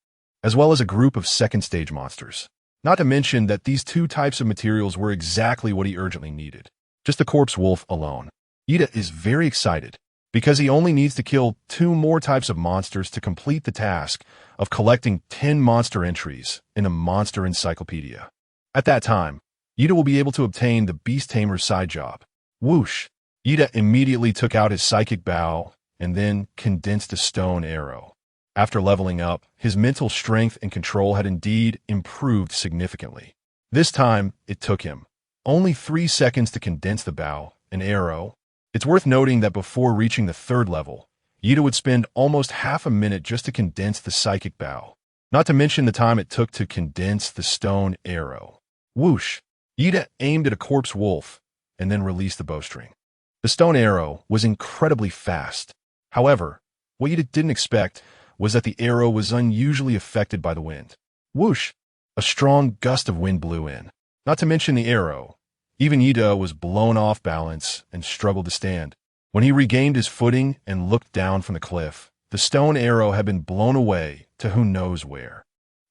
as well as a group of second-stage monsters. Not to mention that these two types of materials were exactly what he urgently needed. Just the corpse wolf alone. Ida is very excited, because he only needs to kill 2 more types of monsters to complete the task of collecting 10 monster entries in a monster encyclopedia. At that time, Ida will be able to obtain the Beast Tamer's side job. Whoosh! Ida immediately took out his psychic bow and then condensed a stone arrow. After leveling up, his mental strength and control had indeed improved significantly. This time, it took him only 3 seconds to condense the bow, an arrow. It's worth noting that before reaching the 3rd level, Ida would spend almost half a minute just to condense the psychic bow, not to mention the time it took to condense the stone arrow. Whoosh! Ida aimed at a corpse wolf and then released the bowstring. The stone arrow was incredibly fast. However, what Ida didn't expect was that the arrow was unusually affected by the wind. Whoosh! A strong gust of wind blew in. Not to mention the arrow. Even Ida was blown off balance and struggled to stand. When he regained his footing and looked down from the cliff, the stone arrow had been blown away to who knows where.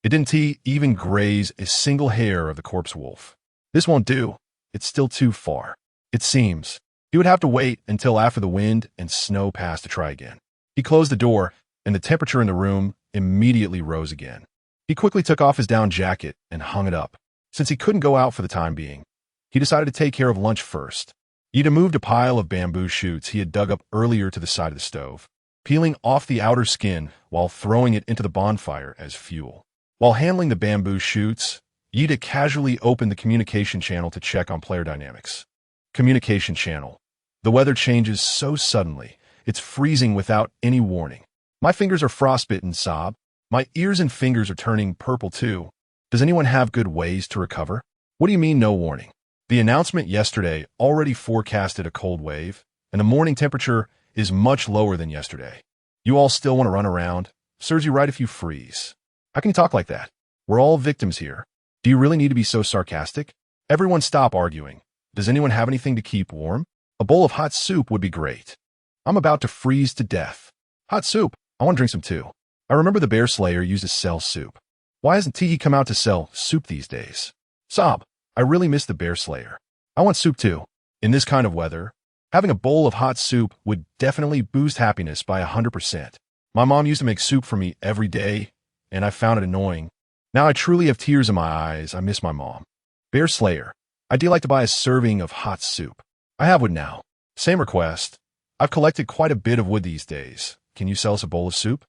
It didn't even graze a single hair of the corpse wolf. This won't do. It's still too far. It seems he would have to wait until after the wind and snow passed to try again. He closed the door, and the temperature in the room immediately rose again. He quickly took off his down jacket and hung it up. Since he couldn't go out for the time being, he decided to take care of lunch first. Ida moved a pile of bamboo shoots he had dug up earlier to the side of the stove, peeling off the outer skin while throwing it into the bonfire as fuel. While handling the bamboo shoots, Ida casually opened the communication channel to check on player dynamics. Communication channel. The weather changes so suddenly, it's freezing without any warning. My fingers are frostbitten, sob. My ears and fingers are turning purple too. Does anyone have good ways to recover? What do you mean no warning? The announcement yesterday already forecasted a cold wave, and the morning temperature is much lower than yesterday. You all still want to run around? Serves you right if you freeze. How can you talk like that? We're all victims here. Do you really need to be so sarcastic? Everyone stop arguing. Does anyone have anything to keep warm? A bowl of hot soup would be great. I'm about to freeze to death. Hot soup. I want to drink some too. I remember the Bear Slayer used to sell soup. Why hasn't Tee come out to sell soup these days? Sob, I really miss the Bear Slayer. I want soup too. In this kind of weather, having a bowl of hot soup would definitely boost happiness by 100%. My mom used to make soup for me every day, and I found it annoying. Now I truly have tears in my eyes. I miss my mom. Bear Slayer, I'd like to buy a serving of hot soup. I have wood now. Same request. I've collected quite a bit of wood these days. Can you sell us a bowl of soup?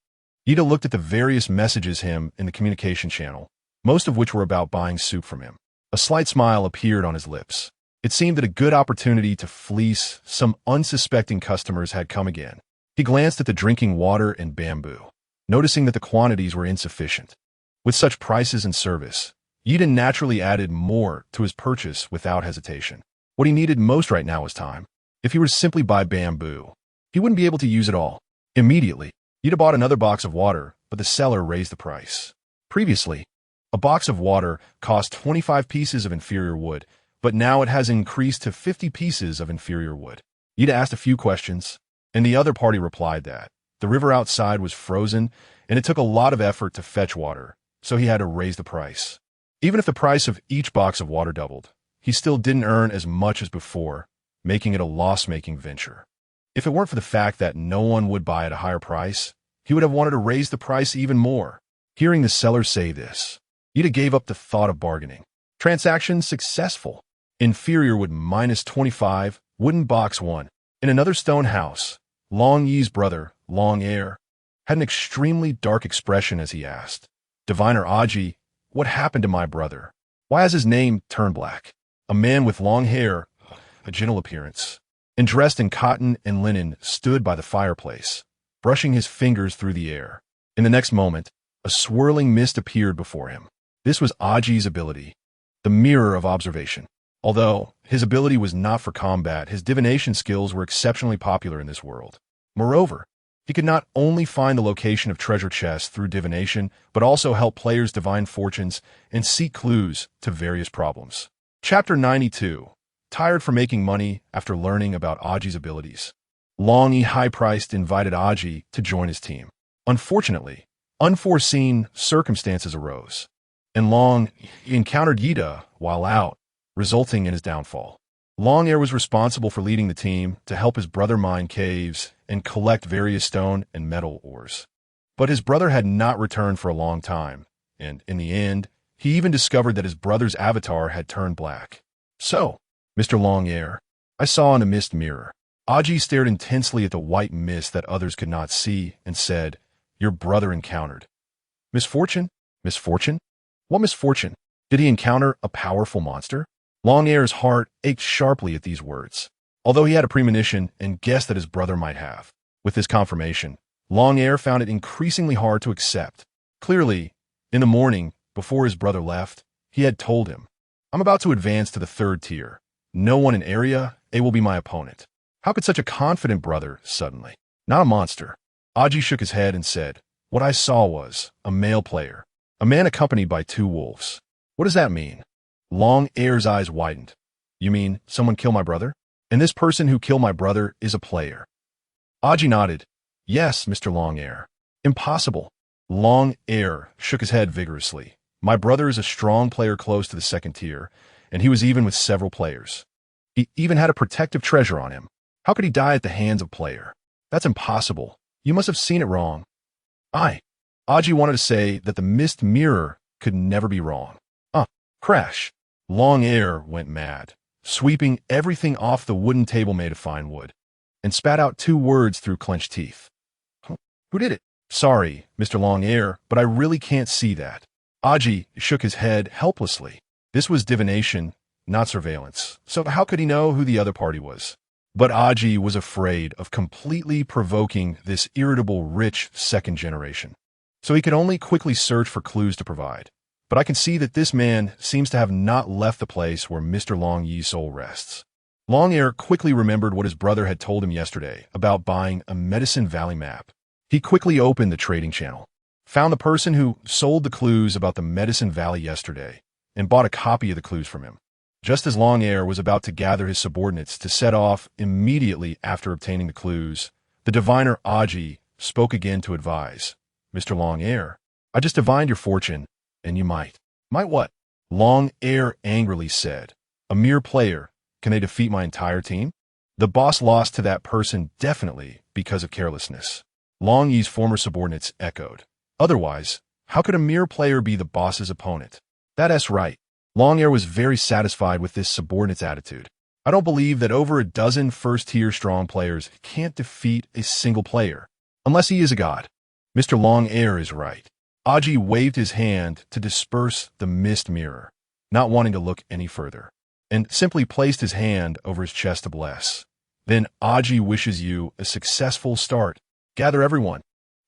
Ida looked at the various messages him in the communication channel, most of which were about buying soup from him. A slight smile appeared on his lips. It seemed that a good opportunity to fleece some unsuspecting customers had come again. He glanced at the drinking water and bamboo, noticing that the quantities were insufficient. With such prices and service, Ida naturally added more to his purchase without hesitation. What he needed most right now was time. If he were to simply buy bamboo, he wouldn't be able to use it all. Immediately, Ida bought another box of water, but the seller raised the price. Previously, a box of water cost 25 pieces of inferior wood, but now it has increased to 50 pieces of inferior wood. Ida asked a few questions, and the other party replied that the river outside was frozen, and it took a lot of effort to fetch water, so he had to raise the price. Even if the price of each box of water doubled, he still didn't earn as much as before, making it a loss-making venture. If it weren't for the fact that no one would buy at a higher price, he would have wanted to raise the price even more. Hearing the seller say this, Ida gave up the thought of bargaining. Transaction successful. Inferior wood minus 25 Wooden Box 1. In another stone house, Long Yi's brother, Long Air, had an extremely dark expression as he asked, "Diviner Aji, what happened to my brother? Why has his name turned black?" A man with long hair, a gentle appearance, and dressed in cotton and linen stood by the fireplace, brushing his fingers through the air. In the next moment, a swirling mist appeared before him. This was Aji's ability, the mirror of observation. Although his ability was not for combat, his divination skills were exceptionally popular in this world. Moreover, he could not only find the location of treasure chests through divination, but also help players divine fortunes and seek clues to various problems. Chapter 92. Tired from making money after learning about Aji's abilities, Long Yi high-priced invited Aji to join his team. Unfortunately, unforeseen circumstances arose, and Long Yi encountered Yida while out, resulting in his downfall. Long Air was responsible for leading the team to help his brother mine caves and collect various stone and metal ores. But his brother had not returned for a long time, and in the end, he even discovered that his brother's avatar had turned black. "So, Mr. Long Air, I saw in the mist mirror." Aji stared intensely at the white mist that others could not see and said, "Your brother encountered misfortune? Misfortune? What misfortune? Did he encounter a powerful monster?" Long Air's heart ached sharply at these words, although he had a premonition and guessed that his brother might have. With this confirmation, Long Air found it increasingly hard to accept. Clearly, in the morning, before his brother left, he had told him, "I'm about to advance to the 3rd tier. No one in Area A will be my opponent." How could such a confident brother suddenly? Not a monster. Aji shook his head and said, "What I saw was a male player, a man accompanied by 2 wolves." "What does that mean?" Long Air's eyes widened. "You mean someone killed my brother? And this person who killed my brother is a player?" Aji nodded. "Yes, Mr. Long Air." "Impossible." Long Air shook his head vigorously. "My brother is a strong player close to the 2nd tier, and he was even with several players. He even had a protective treasure on him. How could he die at the hands of a player? That's impossible. You must have seen it wrong." Aji wanted to say that the mist mirror could never be wrong. Crash. Long Air went mad, sweeping everything off the wooden table made of fine wood, and spat out 2 words through clenched teeth. "Who did it?" "Sorry, Mr. Long Air, but I really can't see that." Aji shook his head helplessly. This was divination, not surveillance, so how could he know who the other party was? But Aji was afraid of completely provoking this irritable, rich 2nd generation, so he could only quickly search for clues to provide. "But I can see that this man seems to have not left the place where Mr. Long Yi's soul rests." Long Air quickly remembered what his brother had told him yesterday about buying a Medicine Valley map. He quickly opened the trading channel, found the person who sold the clues about the Medicine Valley yesterday, and bought a copy of the clues from him. Just as Long Air was about to gather his subordinates to set off immediately after obtaining the clues, the diviner Aji spoke again to advise, "Mr. Long Air, I just divined your fortune, and you might." "Might what?" Long Air angrily said. "A mere player. Can they defeat my entire team?" "The boss lost to that person definitely because of carelessness." Long Yi's former subordinates echoed. "Otherwise, how could a mere player be the boss's opponent?" "That's right." Long Air was very satisfied with this subordinate's attitude. "I don't believe that over a dozen 1st-tier strong players can't defeat a single player, unless he is a god." Mr. Long Air is right. Aji waved his hand to disperse the mist mirror, not wanting to look any further, and simply placed his hand over his chest to bless. "Then Aji wishes you a successful start. Gather everyone."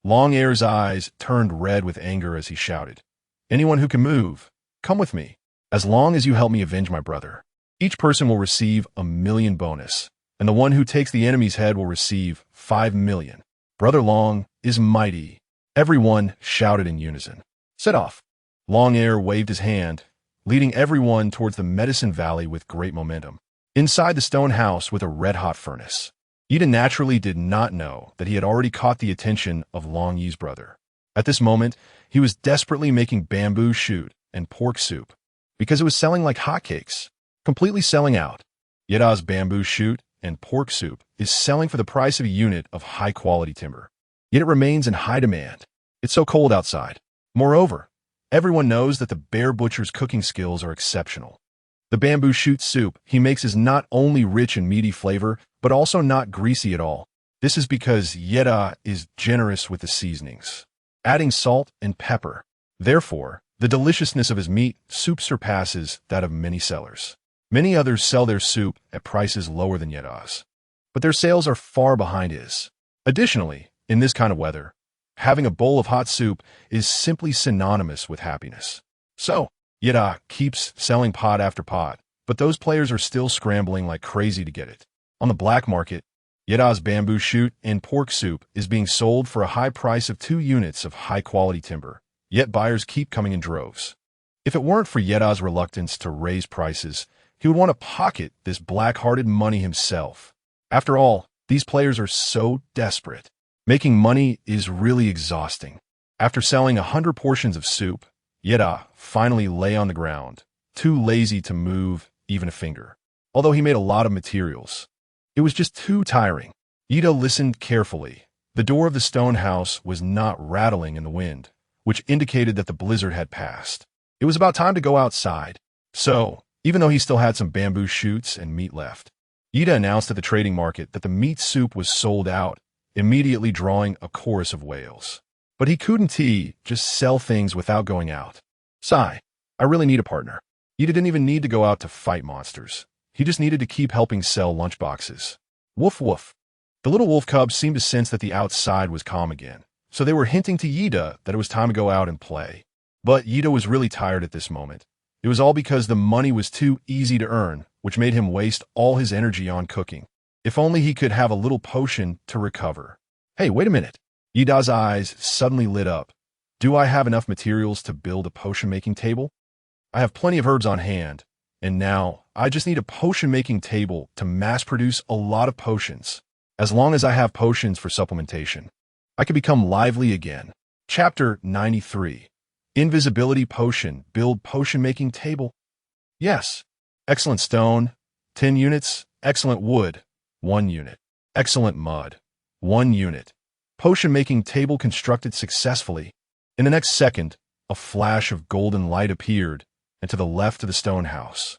Long Air's eyes turned red with anger as he shouted, "Anyone who can move, come with me. As long as you help me avenge my brother, each person will receive 1,000,000 bonus, and the one who takes the enemy's head will receive 5,000,000. Brother Long is mighty." Everyone shouted in unison. "Set off." Long Air waved his hand, leading everyone towards the Medicine Valley with great momentum. Inside the stone house with a red-hot furnace, Eden naturally did not know that he had already caught the attention of Long Yi's brother. At this moment, he was desperately making bamboo shoot and pork soup, because it was selling like hotcakes, completely selling out. Yeda's bamboo shoot and pork soup is selling for the price of a unit of high-quality timber. Yet it remains in high demand. It's so cold outside. Moreover, everyone knows that the bear butcher's cooking skills are exceptional. The bamboo shoot soup he makes is not only rich in meaty flavor, but also not greasy at all. This is because Yeda is generous with the seasonings, adding salt and pepper. Therefore, the deliciousness of his meat soup surpasses that of many sellers. Many others sell their soup at prices lower than Yeda's, but their sales are far behind his. Additionally, in this kind of weather, having a bowl of hot soup is simply synonymous with happiness. So, Yeda keeps selling pot after pot, but those players are still scrambling like crazy to get it. On the black market, Yeda's bamboo shoot and pork soup is being sold for a high price of 2 units of high-quality timber, yet buyers keep coming in droves. If it weren't for Yeda's reluctance to raise prices, he would want to pocket this black-hearted money himself. After all, these players are so desperate. Making money is really exhausting. After selling 100 portions of soup, Yeda finally lay on the ground, too lazy to move even a finger. Although he made a lot of materials, it was just too tiring. Yeda listened carefully. The door of the stone house was not rattling in the wind, which indicated that the blizzard had passed. It was about time to go outside. So, even though he still had some bamboo shoots and meat left, Yeda announced at the trading market that the meat soup was sold out, immediately drawing a chorus of wails. But he couldn't just sell things without going out. Sigh, I really need a partner. Yeda didn't even need to go out to fight monsters. He just needed to keep helping sell lunchboxes. Woof woof. The little wolf cubs seemed to sense that the outside was calm again, so they were hinting to Yeda that it was time to go out and play. But Yeda was really tired at this moment. It was all because the money was too easy to earn, which made him waste all his energy on cooking. If only he could have a little potion to recover. Hey, wait a minute. Yeda's eyes suddenly lit up. Do I have enough materials to build a potion-making table? I have plenty of herbs on hand, and now I just need a potion-making table to mass-produce a lot of potions. As long as I have potions for supplementation, I can become lively again. Chapter 93. Invisibility Potion. Build potion-making table. Yes. Excellent stone, 10 units. Excellent wood, 1 unit. Excellent mud, 1 unit. Potion-making table constructed successfully. In the next second, a flash of golden light appeared, and to the left of the stone house,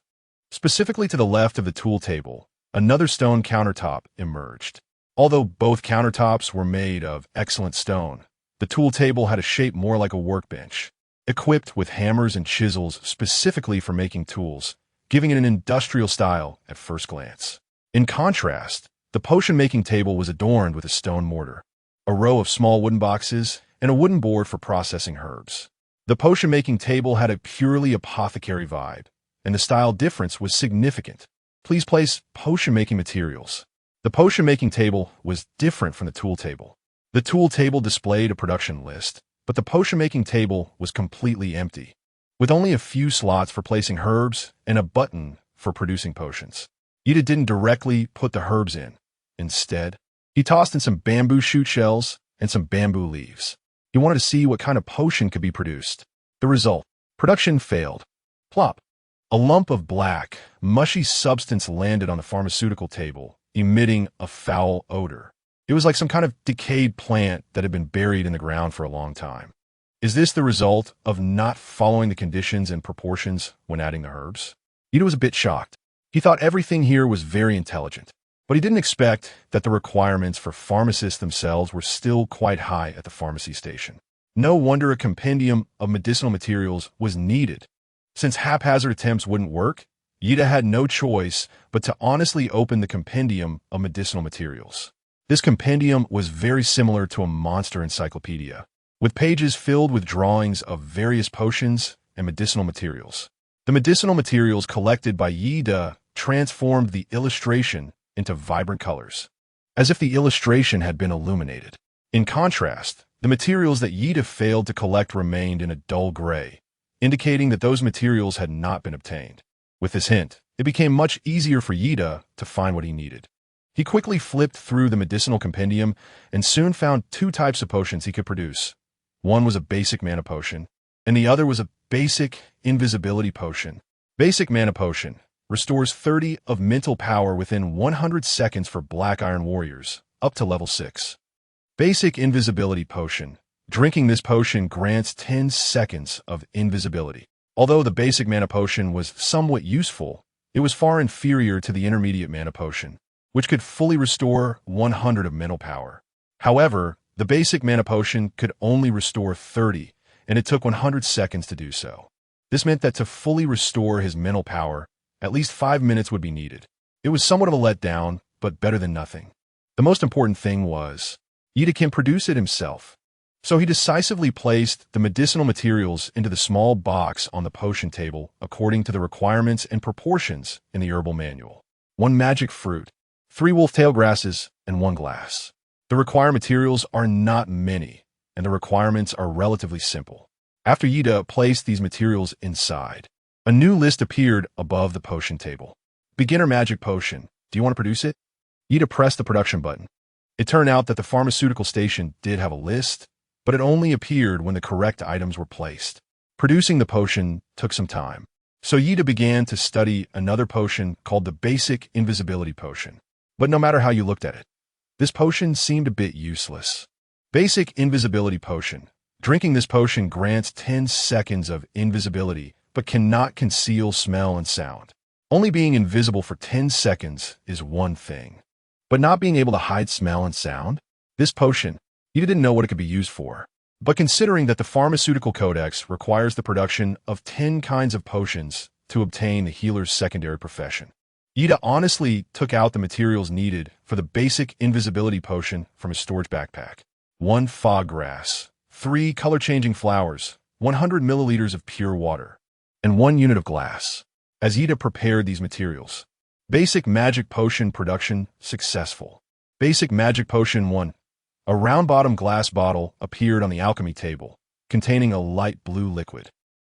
specifically to the left of the tool table, another stone countertop emerged. Although both countertops were made of excellent stone, the tool table had a shape more like a workbench, equipped with hammers and chisels specifically for making tools, giving it an industrial style at first glance. In contrast, the potion-making table was adorned with a stone mortar, a row of small wooden boxes, and a wooden board for processing herbs. The potion-making table had a purely apothecary vibe, and the style difference was significant. Please place potion-making materials. The potion-making table was different from the tool table. The tool table displayed a production list, but the potion-making table was completely empty, with only a few slots for placing herbs and a button for producing potions. Yeda didn't directly put the herbs in. Instead, he tossed in some bamboo shoot shells and some bamboo leaves. He wanted to see what kind of potion could be produced. The result: production failed. Plop. A lump of black, mushy substance landed on the pharmaceutical table, emitting a foul odor. It was like some kind of decayed plant that had been buried in the ground for a long time. Is this the result of not following the conditions and proportions when adding the herbs? Yeda was a bit shocked. He thought everything here was very intelligent, but he didn't expect that the requirements for pharmacists themselves were still quite high at the pharmacy station. No wonder a compendium of medicinal materials was needed. Since haphazard attempts wouldn't work, Yeda had no choice but to honestly open the compendium of medicinal materials. This compendium was very similar to a monster encyclopedia, with pages filled with drawings of various potions and medicinal materials. The medicinal materials collected by Yeda transformed the illustration into vibrant colors, as if the illustration had been illuminated. In contrast, the materials that Yeda failed to collect remained in a dull gray, indicating that those materials had not been obtained. With this hint, it became much easier for Yeda to find what he needed. He quickly flipped through the medicinal compendium and soon found 2 types of potions he could produce. One was a basic mana potion, and the other was a basic invisibility potion. Basic mana potion restores 30 of mental power within 100 seconds for Black Iron Warriors, up to level 6. Basic invisibility potion. Drinking this potion grants 10 seconds of invisibility. Although the basic mana potion was somewhat useful, it was far inferior to the intermediate mana potion, which could fully restore 100 of mental power. However, the basic mana potion could only restore 30, and it took 100 seconds to do so. This meant that to fully restore his mental power, at least 5 minutes would be needed. It was somewhat of a letdown, but better than nothing. The most important thing was, Ida can produce it himself. So he decisively placed the medicinal materials into the small box on the potion table according to the requirements and proportions in the herbal manual. 1 magic fruit, 3 wolf-tail grasses, and 1 glass. The required materials are not many, and the requirements are relatively simple. After Yida placed these materials inside, a new list appeared above the potion table. Beginner magic potion. Do you want to produce it? Yida pressed the production button. It turned out that the pharmaceutical station did have a list, but it only appeared when the correct items were placed. Producing the potion took some time, so Yida began to study another potion called the Basic Invisibility Potion. But no matter how you looked at it, this potion seemed a bit useless. Basic Invisibility Potion. Drinking this potion grants 10 seconds of invisibility, but cannot conceal smell and sound. Only being invisible for 10 seconds is one thing, but not being able to hide smell and sound? This potion, Ida didn't know what it could be used for. But considering that the Pharmaceutical Codex requires the production of 10 kinds of potions to obtain the healer's secondary profession, Ida honestly took out the materials needed for the basic invisibility potion from his storage backpack. 1 fog grass, 3 color-changing flowers, 100 milliliters of pure water, and 1 unit of glass. As Ida prepared these materials, basic magic potion production successful. Basic magic potion 1. A round-bottom glass bottle appeared on the alchemy table, containing a light blue liquid.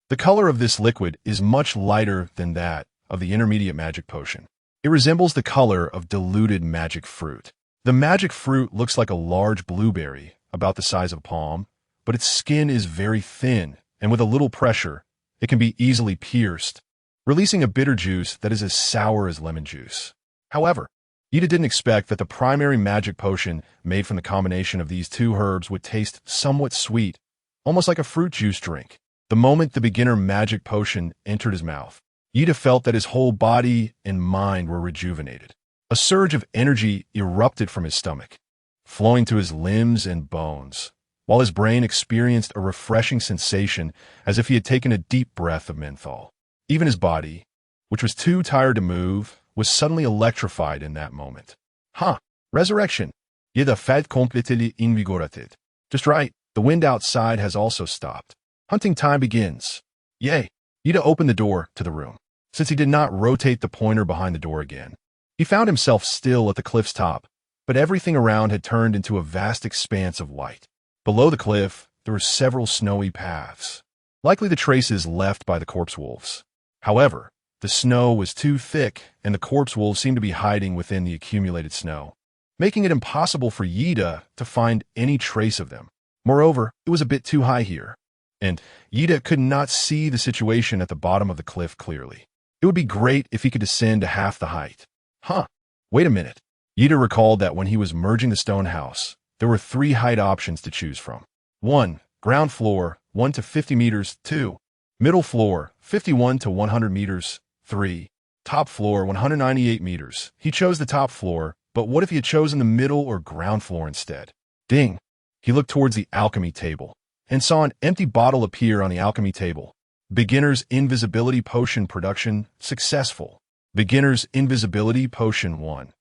The color of this liquid is much lighter than that of the intermediate magic potion. It resembles the color of diluted magic fruit. The magic fruit looks like a large blueberry, about the size of a palm, but its skin is very thin, and with a little pressure, it can be easily pierced, releasing a bitter juice that is as sour as lemon juice. However, Ida didn't expect that the primary magic potion made from the combination of these 2 herbs would taste somewhat sweet, almost like a fruit juice drink. The moment the beginner magic potion entered his mouth, Ida felt that his whole body and mind were rejuvenated. A surge of energy erupted from his stomach, flowing to his limbs and bones, while his brain experienced a refreshing sensation as if he had taken a deep breath of menthol. Even his body, which was too tired to move, was suddenly electrified in that moment. Resurrection. Ida felt completely invigorated. Just right, the wind outside has also stopped. Hunting time begins. Yay! Ida opened the door to the room. Since he did not rotate the pointer behind the door again, he found himself still at the cliff's top, but everything around had turned into a vast expanse of light. Below the cliff, there were several snowy paths, likely the traces left by the corpse wolves. However, the snow was too thick, and the corpse wolves seemed to be hiding within the accumulated snow, making it impossible for Yida to find any trace of them. Moreover, it was a bit too high here, and Yida could not see the situation at the bottom of the cliff clearly. It would be great if he could descend to half the height. Wait a minute. Yida recalled that when he was merging the stone house, there were 3 height options to choose from. 1. Ground floor, 1 to 50 meters. 2. Middle floor, 51 to 100 meters. 3. Top floor, 198 meters. He chose the top floor, but what if he had chosen the middle or ground floor instead? Ding! He looked towards the alchemy table and saw an empty bottle appear on the alchemy table. Beginner's Invisibility Potion production successful. Beginner's Invisibility Potion 1.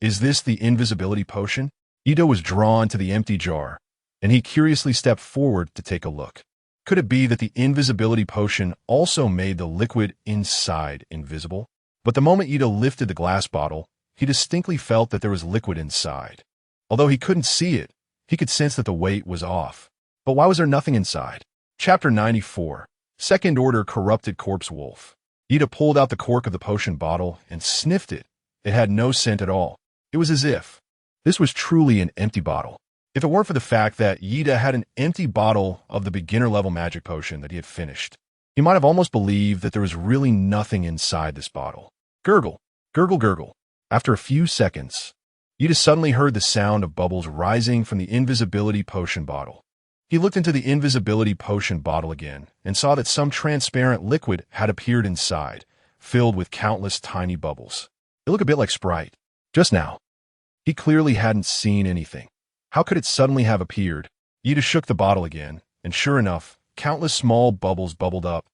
Is this the invisibility potion? Ida was drawn to the empty jar, and he curiously stepped forward to take a look. Could it be that the invisibility potion also made the liquid inside invisible? But the moment Ida lifted the glass bottle, he distinctly felt that there was liquid inside. Although he couldn't see it, he could sense that the weight was off. But why was there nothing inside? Chapter 94. Second Order Corrupted Corpse Wolf. Ida pulled out the cork of the potion bottle and sniffed it. It had no scent at all. It was as if this was truly an empty bottle. If it weren't for the fact that Yida had an empty bottle of the beginner-level magic potion that he had finished, he might have almost believed that there was really nothing inside this bottle. Gurgle, gurgle, gurgle. After a few seconds, Yida suddenly heard the sound of bubbles rising from the invisibility potion bottle. He looked into the invisibility potion bottle again and saw that some transparent liquid had appeared inside, filled with countless tiny bubbles. It looked a bit like Sprite. Just now, he clearly hadn't seen anything. How could it suddenly have appeared? Ida shook the bottle again, and sure enough, countless small bubbles bubbled up,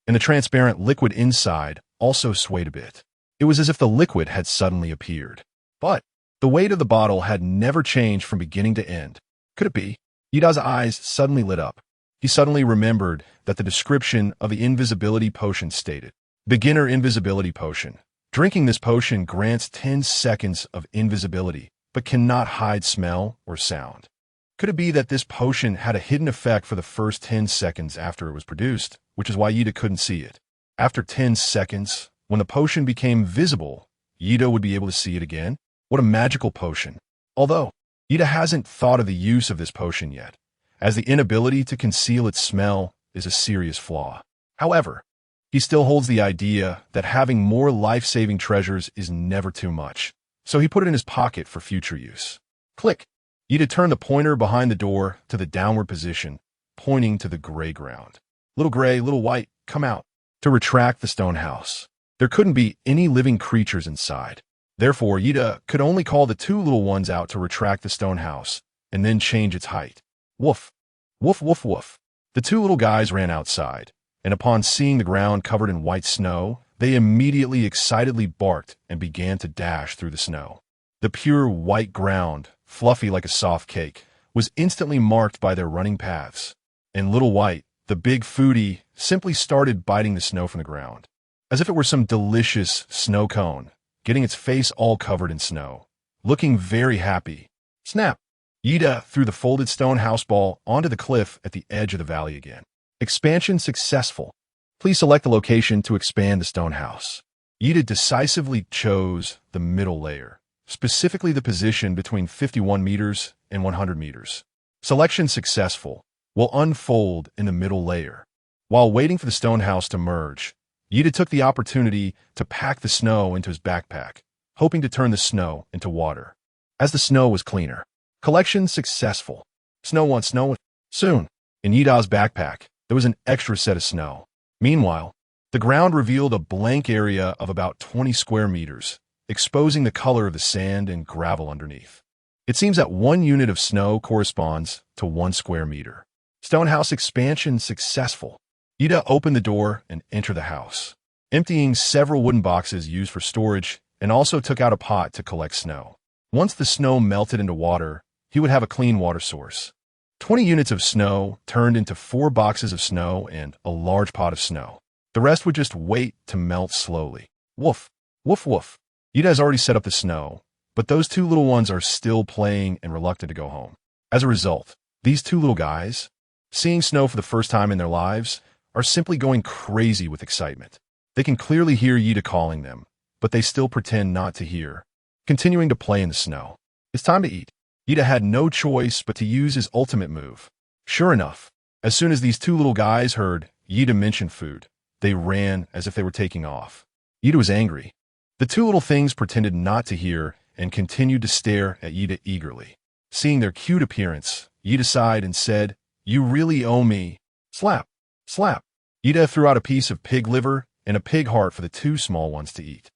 and the transparent liquid inside also swayed a bit. It was as if the liquid had suddenly appeared. But the weight of the bottle had never changed from beginning to end. Could it be? Ida's eyes suddenly lit up. He suddenly remembered that the description of the invisibility potion stated, "Beginner invisibility potion. Drinking this potion grants 10 seconds of invisibility, but cannot hide smell or sound." Could it be that this potion had a hidden effect for the first 10 seconds after it was produced, which is why Ida couldn't see it? After 10 seconds, when the potion became visible, Ida would be able to see it again? What a magical potion. Although, Ida hasn't thought of the use of this potion yet, as the inability to conceal its smell is a serious flaw. However, he still holds the idea that having more life-saving treasures is never too much, so he put it in his pocket for future use. Click! Ida turned the pointer behind the door to the downward position, pointing to the gray ground. Little gray, little white, come out. To retract the stone house. There couldn't be any living creatures inside. Therefore, Ida could only call the two little ones out to retract the stone house, and then change its height. Woof! Woof, woof, woof. The two little guys ran outside, and upon seeing the ground covered in white snow, they immediately excitedly barked and began to dash through the snow. The pure white ground, fluffy like a soft cake, was instantly marked by their running paths. And Little White, the big foodie, simply started biting the snow from the ground, as if it were some delicious snow cone, getting its face all covered in snow, looking very happy. Snap! Ida threw the folded stone house ball onto the cliff at the edge of the valley again. Expansion successful. Please select the location to expand the stone house. Ida decisively chose the middle layer, specifically the position between 51 meters and 100 meters. Selection successful. Will unfold in the middle layer. While waiting for the stone house to merge, Ida took the opportunity to pack the snow into his backpack, hoping to turn the snow into water. As the snow was cleaner. Collection successful. Snow wants snow. Soon, in Ida's backpack, there was an extra set of snow. Meanwhile, the ground revealed a blank area of about 20 square meters, exposing the color of the sand and gravel underneath. It seems that 1 unit of snow corresponds to 1 square meter. Stonehouse expansion successful. Ida opened the door and entered the house, emptying several wooden boxes used for storage, and also took out a pot to collect snow. Once the snow melted into water, he would have a clean water source. 20 units of snow turned into 4 boxes of snow and a large pot of snow. The rest would just wait to melt slowly. Woof, woof, woof. Ida has already set up the snow, but those two little ones are still playing and reluctant to go home. As a result, these two little guys, seeing snow for the first time in their lives, are simply going crazy with excitement. They can clearly hear Ida calling them, but they still pretend not to hear, continuing to play in the snow. It's time to eat. Ida had no choice but to use his ultimate move. Sure enough, as soon as these two little guys heard Ida mention food, they ran as if they were taking off. Ida was angry. The two little things pretended not to hear and continued to stare at Ida eagerly. Seeing their cute appearance, Ida sighed and said, "You really owe me." Slap, slap. Ida threw out a piece of pig liver and a pig heart for the two small ones to eat.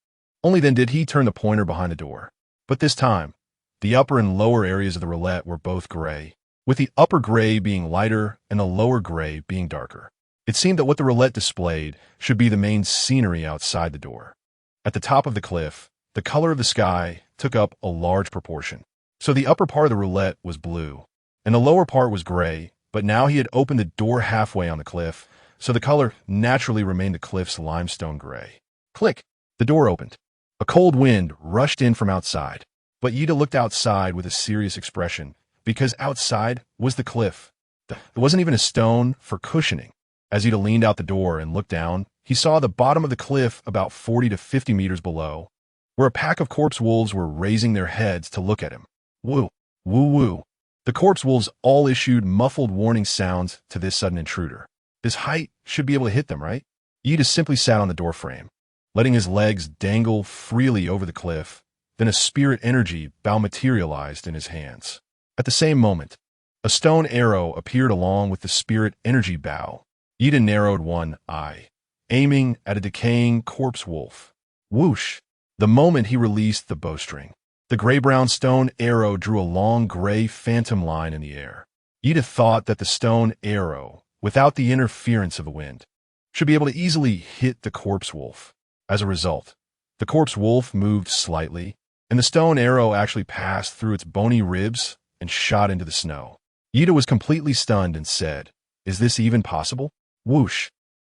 Only then did he turn the pointer behind the door. But this time, the upper and lower areas of the roulette were both gray, with the upper gray being lighter and the lower gray being darker. It seemed that what the roulette displayed should be the main scenery outside the door. At the top of the cliff, the color of the sky took up a large proportion. So the upper part of the roulette was blue, and the lower part was gray, but now he had opened the door halfway on the cliff, so the color naturally remained the cliff's limestone gray. Click! The door opened. A cold wind rushed in from outside, but Ida looked outside with a serious expression, because outside was the cliff. There wasn't even a stone for cushioning. As Ida leaned out the door and looked down, he saw the bottom of the cliff about 40 to 50 meters below, where a pack of corpse wolves were raising their heads to look at him. Woo, woo, woo. The corpse wolves all issued muffled warning sounds to this sudden intruder. His height should be able to hit them, right? Ida simply sat on the doorframe, letting his legs dangle freely over the cliff. Then a spirit energy bow materialized in his hands. At the same moment, A stone arrow appeared along with the spirit energy bow. Ida narrowed one eye, aiming at a decaying corpse wolf. Whoosh! The moment he released the bowstring, the gray-brown stone arrow drew a long gray phantom line in the air. Ida thought that the stone arrow, without the interference of the wind, should be able to easily hit the corpse wolf. As a result, the corpse wolf moved slightly, and the stone arrow actually passed through its bony ribs and shot into the snow. Ida was completely stunned and said, "Is this even possible?" Whoosh!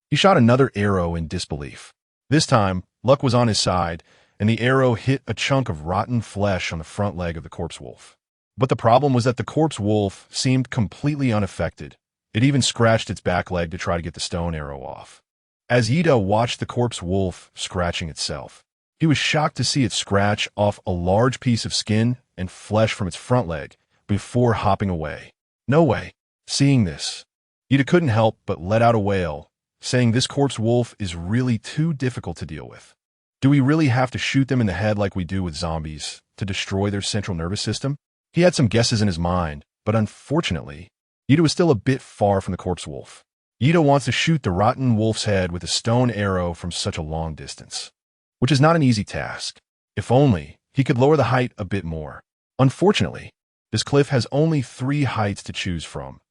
He shot another arrow in disbelief. This time, luck was on his side, and the arrow hit a chunk of rotten flesh on the front leg of the corpse wolf. But the problem was that the corpse wolf seemed completely unaffected. It even scratched its back leg to try to get the stone arrow off. As Ida watched the corpse wolf scratching itself, he was shocked to see it scratch off a large piece of skin and flesh from its front leg before hopping away. No way. Seeing this, Ida couldn't help but let out a wail, saying this corpse wolf is really too difficult to deal with. Do we really have to shoot them in the head like we do with zombies to destroy their central nervous system? He had some guesses in his mind, but unfortunately, Ida was still a bit far from the corpse wolf. Ida wants to shoot the rotten wolf's head with a stone arrow from such a long distance, which is not an easy task. If only he could lower the height a bit more. Unfortunately, this cliff has only 3 heights to choose from,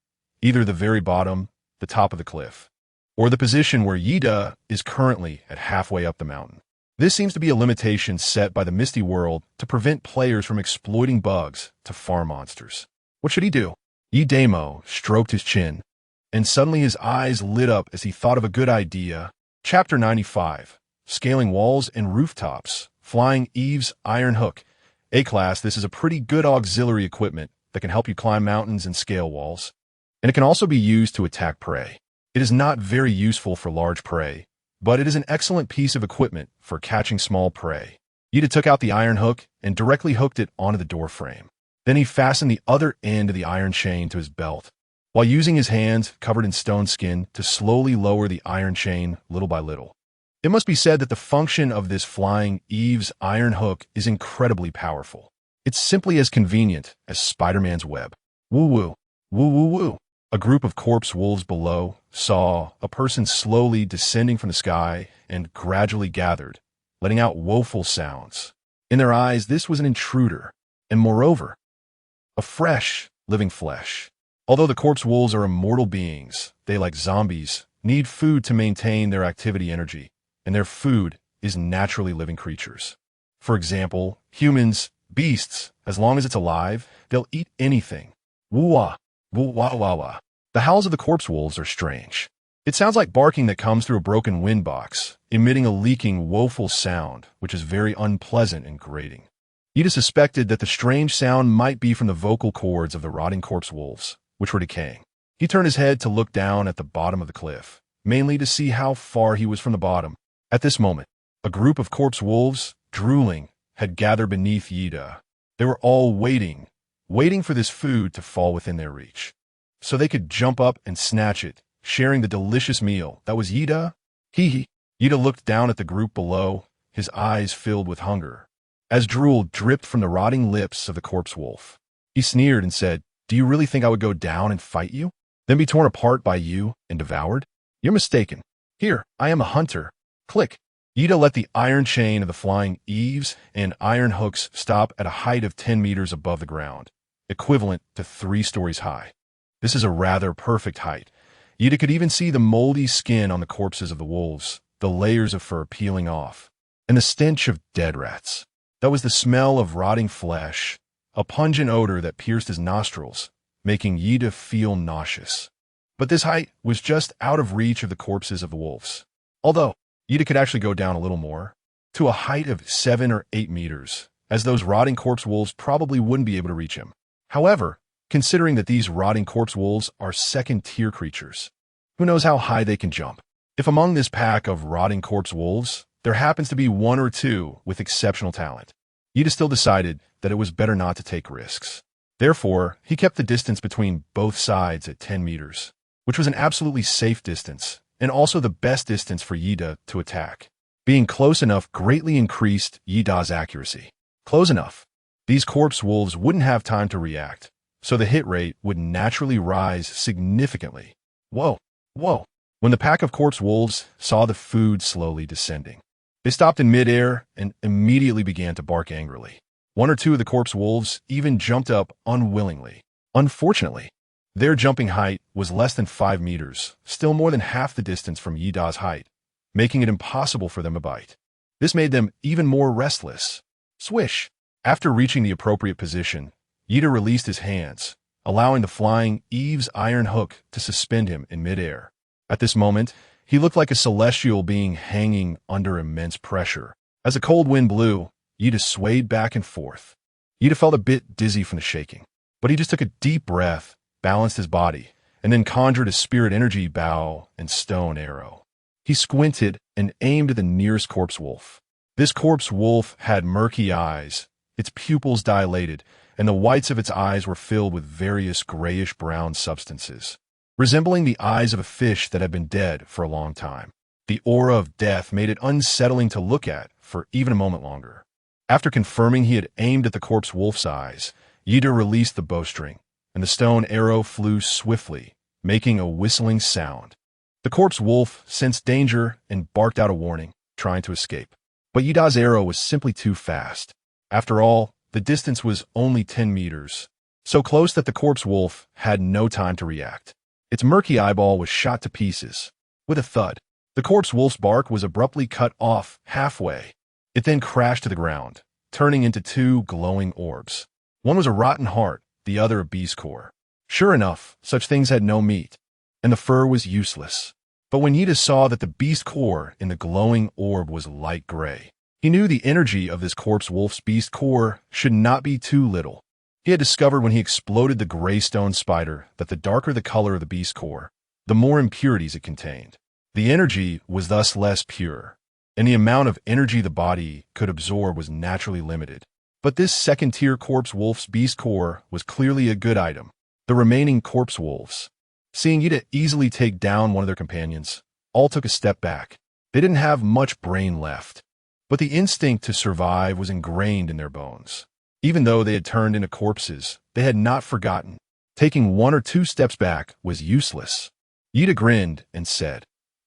either the very bottom, the top of the cliff, or the position where Ida is currently at halfway up the mountain. This seems to be a limitation set by the Misty World to prevent players from exploiting bugs to farm monsters. What should he do? Idemo stroked his chin, and suddenly his eyes lit up as he thought of a good idea. Chapter 95. Scaling Walls and Rooftops. Flying Eve's Iron Hook. A-Class, this is a pretty good auxiliary equipment that can help you climb mountains and scale walls, and it can also be used to attack prey. It is not very useful for large prey, but it is an excellent piece of equipment for catching small prey. Ida took out the iron hook and directly hooked it onto the door frame. Then he fastened the other end of the iron chain to his belt, while using his hands covered in stone skin to slowly lower the iron chain little by little. It must be said that the function of this flying Eve's iron hook is incredibly powerful. It's simply as convenient as Spider-Man's web. Woo-woo, woo-woo-woo. A group of corpse wolves below saw a person slowly descending from the sky and gradually gathered, letting out woeful sounds. In their eyes, this was an intruder, and moreover, a fresh, living flesh. Although the corpse wolves are immortal beings, they, like zombies, need food to maintain their activity energy, and their food is naturally living creatures. For example, humans, beasts, as long as it's alive, they'll eat anything. Woo-wah, woo-wah-wah-wah. The howls of the corpse wolves are strange. It sounds like barking that comes through a broken wind box, emitting a leaking, woeful sound, which is very unpleasant and grating. Ida suspected that the strange sound might be from the vocal cords of the rotting corpse wolves, which were decaying. He turned his head to look down at the bottom of the cliff, mainly to see how far he was from the bottom. At this moment, a group of corpse wolves, drooling, had gathered beneath Ida. They were all waiting for this food to fall within their reach, so they could jump up and snatch it, sharing the delicious meal. That was Ida. Hee. Ida looked down at the group below, his eyes filled with hunger, as drool dripped from the rotting lips of the corpse wolf. He sneered and said, "Do you really think I would go down and fight you, then be torn apart by you and devoured? You're mistaken. Here, I am a hunter." Click. Ida let the iron chain of the flying eaves and iron hooks stop at a height of 10 meters above the ground, equivalent to 3 stories high. This is a rather perfect height. Ida could even see the moldy skin on the corpses of the wolves, the layers of fur peeling off, and the stench of dead rats. That was the smell of rotting flesh, a pungent odor that pierced his nostrils, making Ida feel nauseous. But this height was just out of reach of the corpses of the wolves. Although, Ida could actually go down a little more, to a height of 7 or 8 meters, as those rotting corpse wolves probably wouldn't be able to reach him. However, considering that these rotting corpse wolves are second-tier creatures, who knows how high they can jump? If among this pack of rotting corpse wolves, there happens to be 1 or 2 with exceptional talent, Ida still decided that it was better not to take risks. Therefore, he kept the distance between both sides at 10 meters, which was an absolutely safe distance, and also the best distance for Ida to attack. Being close enough greatly increased Ida's accuracy. Close enough. These corpse wolves wouldn't have time to react, so the hit rate would naturally rise significantly. Whoa, whoa. When the pack of corpse wolves saw the food slowly descending, they stopped in midair and immediately began to bark angrily. One or two of the corpse wolves even jumped up unwillingly. Unfortunately, their jumping height was less than 5 meters, still more than half the distance from Yida's height, making it impossible for them to bite. This made them even more restless. Swish! After reaching the appropriate position, Yida released his hands, allowing the flying Eve's iron hook to suspend him in midair. At this moment, he looked like a celestial being hanging under immense pressure. As a cold wind blew, Yida swayed back and forth. Yida felt a bit dizzy from the shaking, but he just took a deep breath, balanced his body, and then conjured a spirit energy bow and stone arrow. He squinted and aimed at the nearest corpse wolf. This corpse wolf had murky eyes, its pupils dilated, and the whites of its eyes were filled with various grayish-brown substances, resembling the eyes of a fish that had been dead for a long time. The aura of death made it unsettling to look at for even a moment longer. After confirming he had aimed at the corpse wolf's eyes, Yida released the bowstring, and the stone arrow flew swiftly, making a whistling sound. The corpse wolf sensed danger and barked out a warning, trying to escape. But Yida's arrow was simply too fast. After all, the distance was only 10 meters, so close that the corpse wolf had no time to react. Its murky eyeball was shot to pieces. With a thud, the corpse wolf's bark was abruptly cut off halfway. It then crashed to the ground, turning into 2 glowing orbs. One was a rotten heart, the other a beast core. Sure enough, such things had no meat, and the fur was useless. But when Yida saw that the beast core in the glowing orb was light gray, he knew the energy of this corpse wolf's beast core should not be too little. He had discovered when he exploded the gray stone spider that the darker the color of the beast core, the more impurities it contained. The energy was thus less pure, and the amount of energy the body could absorb was naturally limited. But this second-tier corpse wolf's beast core was clearly a good item. The remaining corpse wolves, seeing Yida easily take down one of their companions, all took a step back. They didn't have much brain left, but the instinct to survive was ingrained in their bones. Even though they had turned into corpses, they had not forgotten. Taking 1 or 2 steps back was useless. Yida grinned and said,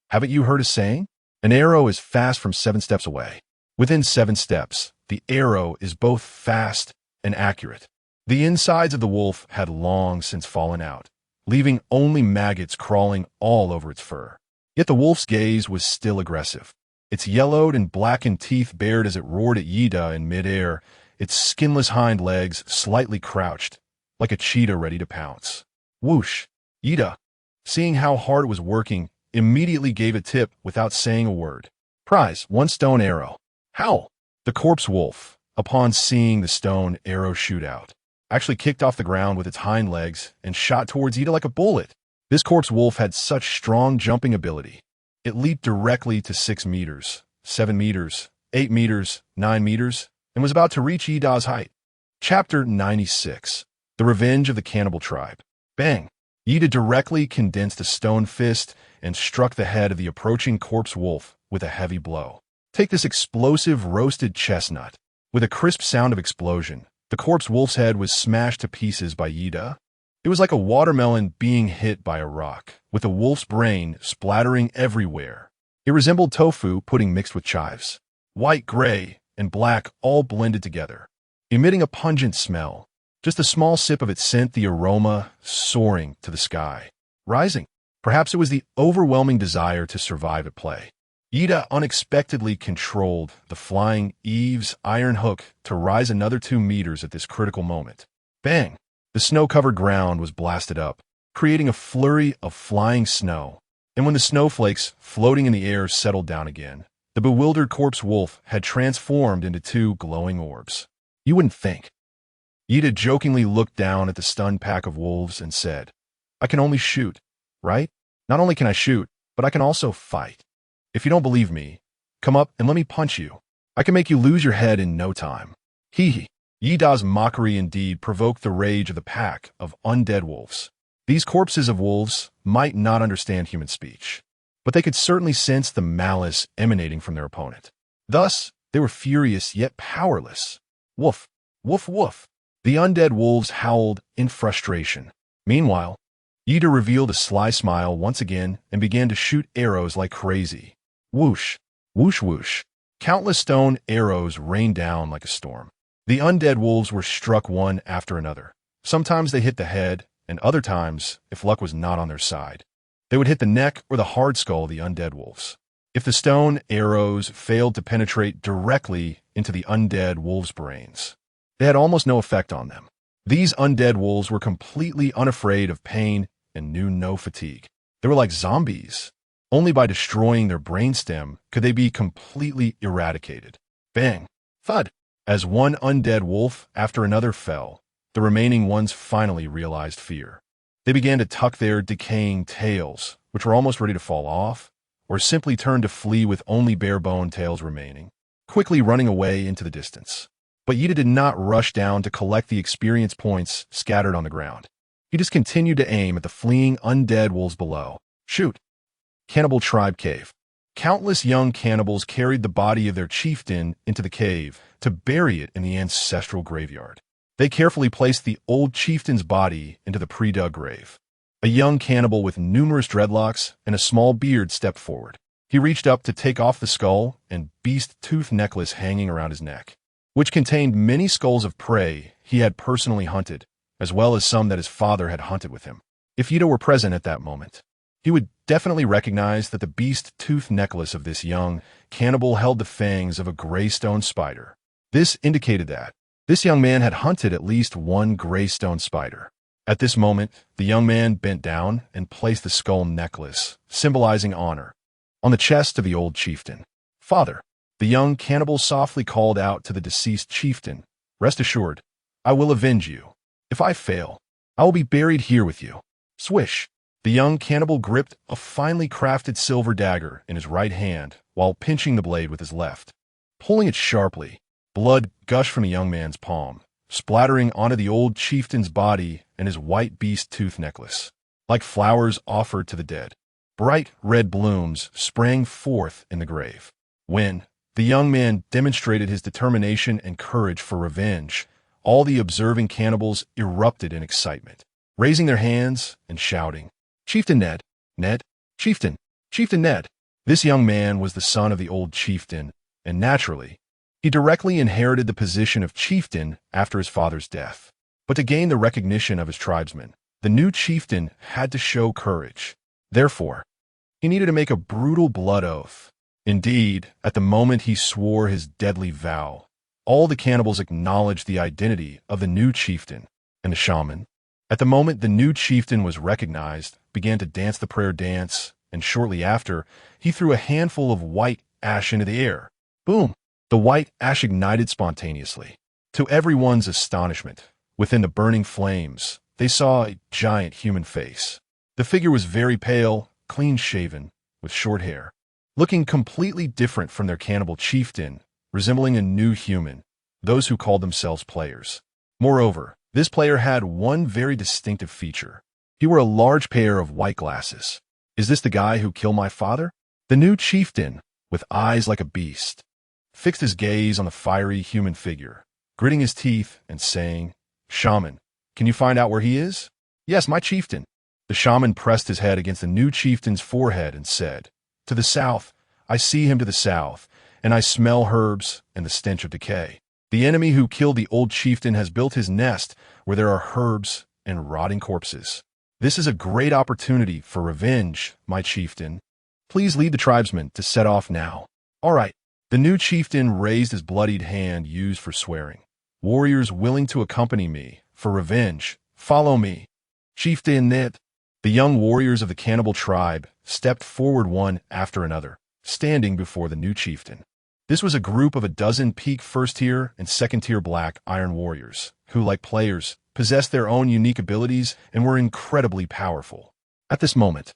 "Haven't you heard a saying? An arrow is fast from 7 steps away. Within 7 steps, the arrow is both fast and accurate." The insides of the wolf had long since fallen out, leaving only maggots crawling all over its fur. Yet the wolf's gaze was still aggressive. Its yellowed and blackened teeth bared as it roared at Yida in midair, its skinless hind legs slightly crouched, like a cheetah ready to pounce. Whoosh! Yida, seeing how hard it was working, immediately gave a tip without saying a word. Prize, 1 stone arrow. Howl! The corpse wolf, upon seeing the stone arrow shoot out, actually kicked off the ground with its hind legs and shot towards Yida like a bullet. This corpse wolf had such strong jumping ability. It leaped directly to 6 meters, 7 meters, 8 meters, 9 meters, and was about to reach Yida's height. Chapter 96. The Revenge of the Cannibal Tribe. Bang! Yida directly condensed a stone fist and struck the head of the approaching corpse wolf with a heavy blow. Take this explosive roasted chestnut. With a crisp sound of explosion, the corpse wolf's head was smashed to pieces by Yida. It was like a watermelon being hit by a rock, with the wolf's brain splattering everywhere. It resembled tofu pudding mixed with chives. White, gray, and black all blended together, emitting a pungent smell. Just a small sip of it sent the aroma soaring to the sky. Rising. Perhaps it was the overwhelming desire to survive at play. Yida unexpectedly controlled the flying Eve's iron hook to rise another 2 meters at this critical moment. Bang! The snow-covered ground was blasted up, creating a flurry of flying snow. And when the snowflakes floating in the air settled down again, the bewildered corpse wolf had transformed into 2 glowing orbs. You wouldn't think. Yida jokingly looked down at the stunned pack of wolves and said, "I can only shoot, right? Not only can I shoot, but I can also fight. If you don't believe me, come up and let me punch you. I can make you lose your head in no time." Hee hee. Yida's mockery indeed provoked the rage of the pack of undead wolves. These corpses of wolves might not understand human speech, but they could certainly sense the malice emanating from their opponent. Thus, they were furious yet powerless. Woof, woof, woof. The undead wolves howled in frustration. Meanwhile, Ida revealed a sly smile once again and began to shoot arrows like crazy. Whoosh, whoosh, whoosh. Countless stone arrows rained down like a storm. The undead wolves were struck one after another. Sometimes they hit the head, and other times, if luck was not on their side, they would hit the neck or the hard skull of the undead wolves. If the stone arrows failed to penetrate directly into the undead wolves' brains, they had almost no effect on them. These undead wolves were completely unafraid of pain and knew no fatigue. They were like zombies. Only by destroying their brainstem could they be completely eradicated. Bang! Thud! As one undead wolf after another fell, the remaining ones finally realized fear. They began to tuck their decaying tails, which were almost ready to fall off, or simply turned to flee with only bare-bone tails remaining, quickly running away into the distance. But Yida did not rush down to collect the experience points scattered on the ground. He just continued to aim at the fleeing undead wolves below. Shoot! Cannibal Tribe Cave. Countless young cannibals carried the body of their chieftain into the cave to bury it in the ancestral graveyard. They carefully placed the old chieftain's body into the pre-dug grave. A young cannibal with numerous dreadlocks and a small beard stepped forward. He reached up to take off the skull and beast tooth necklace hanging around his neck, which contained many skulls of prey he had personally hunted, as well as some that his father had hunted with him. If Ida were present at that moment, he would definitely recognize that the beast tooth necklace of this young cannibal held the fangs of a greystone spider. This indicated that this young man had hunted at least one greystone spider. At this moment, the young man bent down and placed the skull necklace, symbolizing honor, on the chest of the old chieftain. Father, the young cannibal softly called out to the deceased chieftain, "Rest assured, I will avenge you. If I fail, I will be buried here with you." Swish! The young cannibal gripped a finely crafted silver dagger in his right hand while pinching the blade with his left. Pulling it sharply, blood gushed from the young man's palm, splattering onto the old chieftain's body and his white beast tooth necklace. Like flowers offered to the dead, bright red blooms sprang forth in the grave. When the young man demonstrated his determination and courage for revenge, all the observing cannibals erupted in excitement, raising their hands and shouting, "Chieftain Ned! Ned! Chieftain! Chieftain Ned!" This young man was the son of the old chieftain, and naturally, he directly inherited the position of chieftain after his father's death. But to gain the recognition of his tribesmen, the new chieftain had to show courage. Therefore, he needed to make a brutal blood oath. Indeed, at the moment he swore his deadly vow, all the cannibals acknowledged the identity of the new chieftain, and the shaman, at the moment the new chieftain was recognized, began to dance the prayer dance, and shortly after, he threw a handful of white ash into the air. Boom! The white ash ignited spontaneously. To everyone's astonishment, within the burning flames, they saw a giant human face. The figure was very pale, clean-shaven, with short hair, looking completely different from their cannibal chieftain, resembling a new human, those who called themselves players. Moreover, this player had one very distinctive feature. He wore a large pair of white glasses. Is this the guy who killed my father? The new chieftain, with eyes like a beast, fixed his gaze on the fiery human figure, gritting his teeth and saying, "Shaman, can you find out where he is?" "Yes, my chieftain." The shaman pressed his head against the new chieftain's forehead and said, "To the south, I see him to the south, and I smell herbs and the stench of decay. The enemy who killed the old chieftain has built his nest where there are herbs and rotting corpses. This is a great opportunity for revenge, my chieftain. Please lead the tribesmen to set off now." "All right." The new chieftain raised his bloodied hand used for swearing. "Warriors willing to accompany me for revenge, follow me." Chieftain Ned. The young warriors of the cannibal tribe stepped forward one after another, standing before the new chieftain. This was a group of a dozen peak first-tier and second-tier black iron warriors, who, like players, possessed their own unique abilities and were incredibly powerful. At this moment,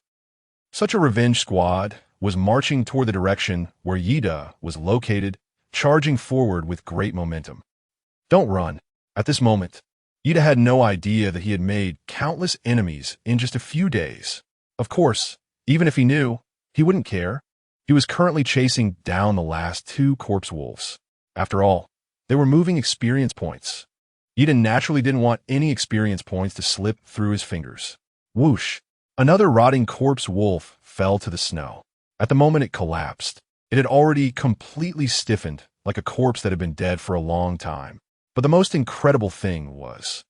such a revenge squad was marching toward the direction where Yida was located, charging forward with great momentum. Don't run. At this moment, Yida had no idea that he had made countless enemies in just a few days. Of course, even if he knew, he wouldn't care. He was currently chasing down the last two corpse wolves. After all, they were moving experience points. Ida naturally didn't want any experience points to slip through his fingers. Whoosh! Another rotting corpse wolf fell to the snow. At the moment it collapsed, it had already completely stiffened like a corpse that had been dead for a long time. But the most incredible thing was,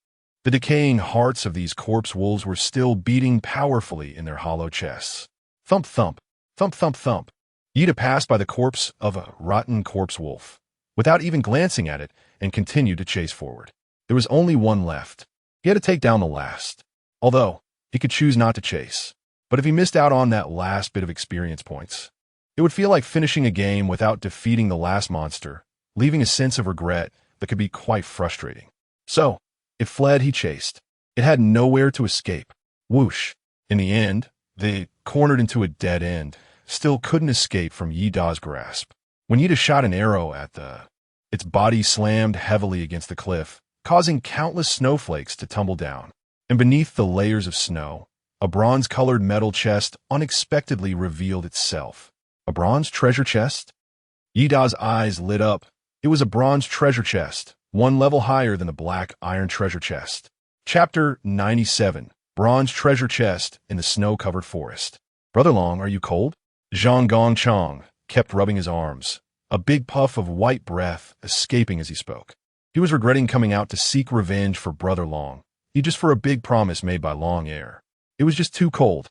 the decaying hearts of these corpse wolves were still beating powerfully in their hollow chests. Thump thump, thump thump thump. Ida passed by the corpse of a rotten corpse wolf, without even glancing at it, and continued to chase forward. There was only one left. He had to take down the last. Although, he could choose not to chase. But if he missed out on that last bit of experience points, it would feel like finishing a game without defeating the last monster, leaving a sense of regret that could be quite frustrating. So, it fled, he chased. It had nowhere to escape. Whoosh. In the end, they cornered into a dead end, still couldn't escape from Yida's grasp. When Yida shot an arrow at its body slammed heavily against the cliff, causing countless snowflakes to tumble down. And beneath the layers of snow, a bronze-colored metal chest unexpectedly revealed itself. A bronze treasure chest? Yida's eyes lit up. It was a bronze treasure chest, one level higher than the black iron treasure chest. Chapter 97. Bronze treasure chest in the snow-covered forest. Brother Long, are you cold? Zhang Gong Chong kept rubbing his arms, a big puff of white breath escaping as he spoke. He was regretting coming out to seek revenge for Brother Long, just for a big promise made by Long Air. It was just too cold.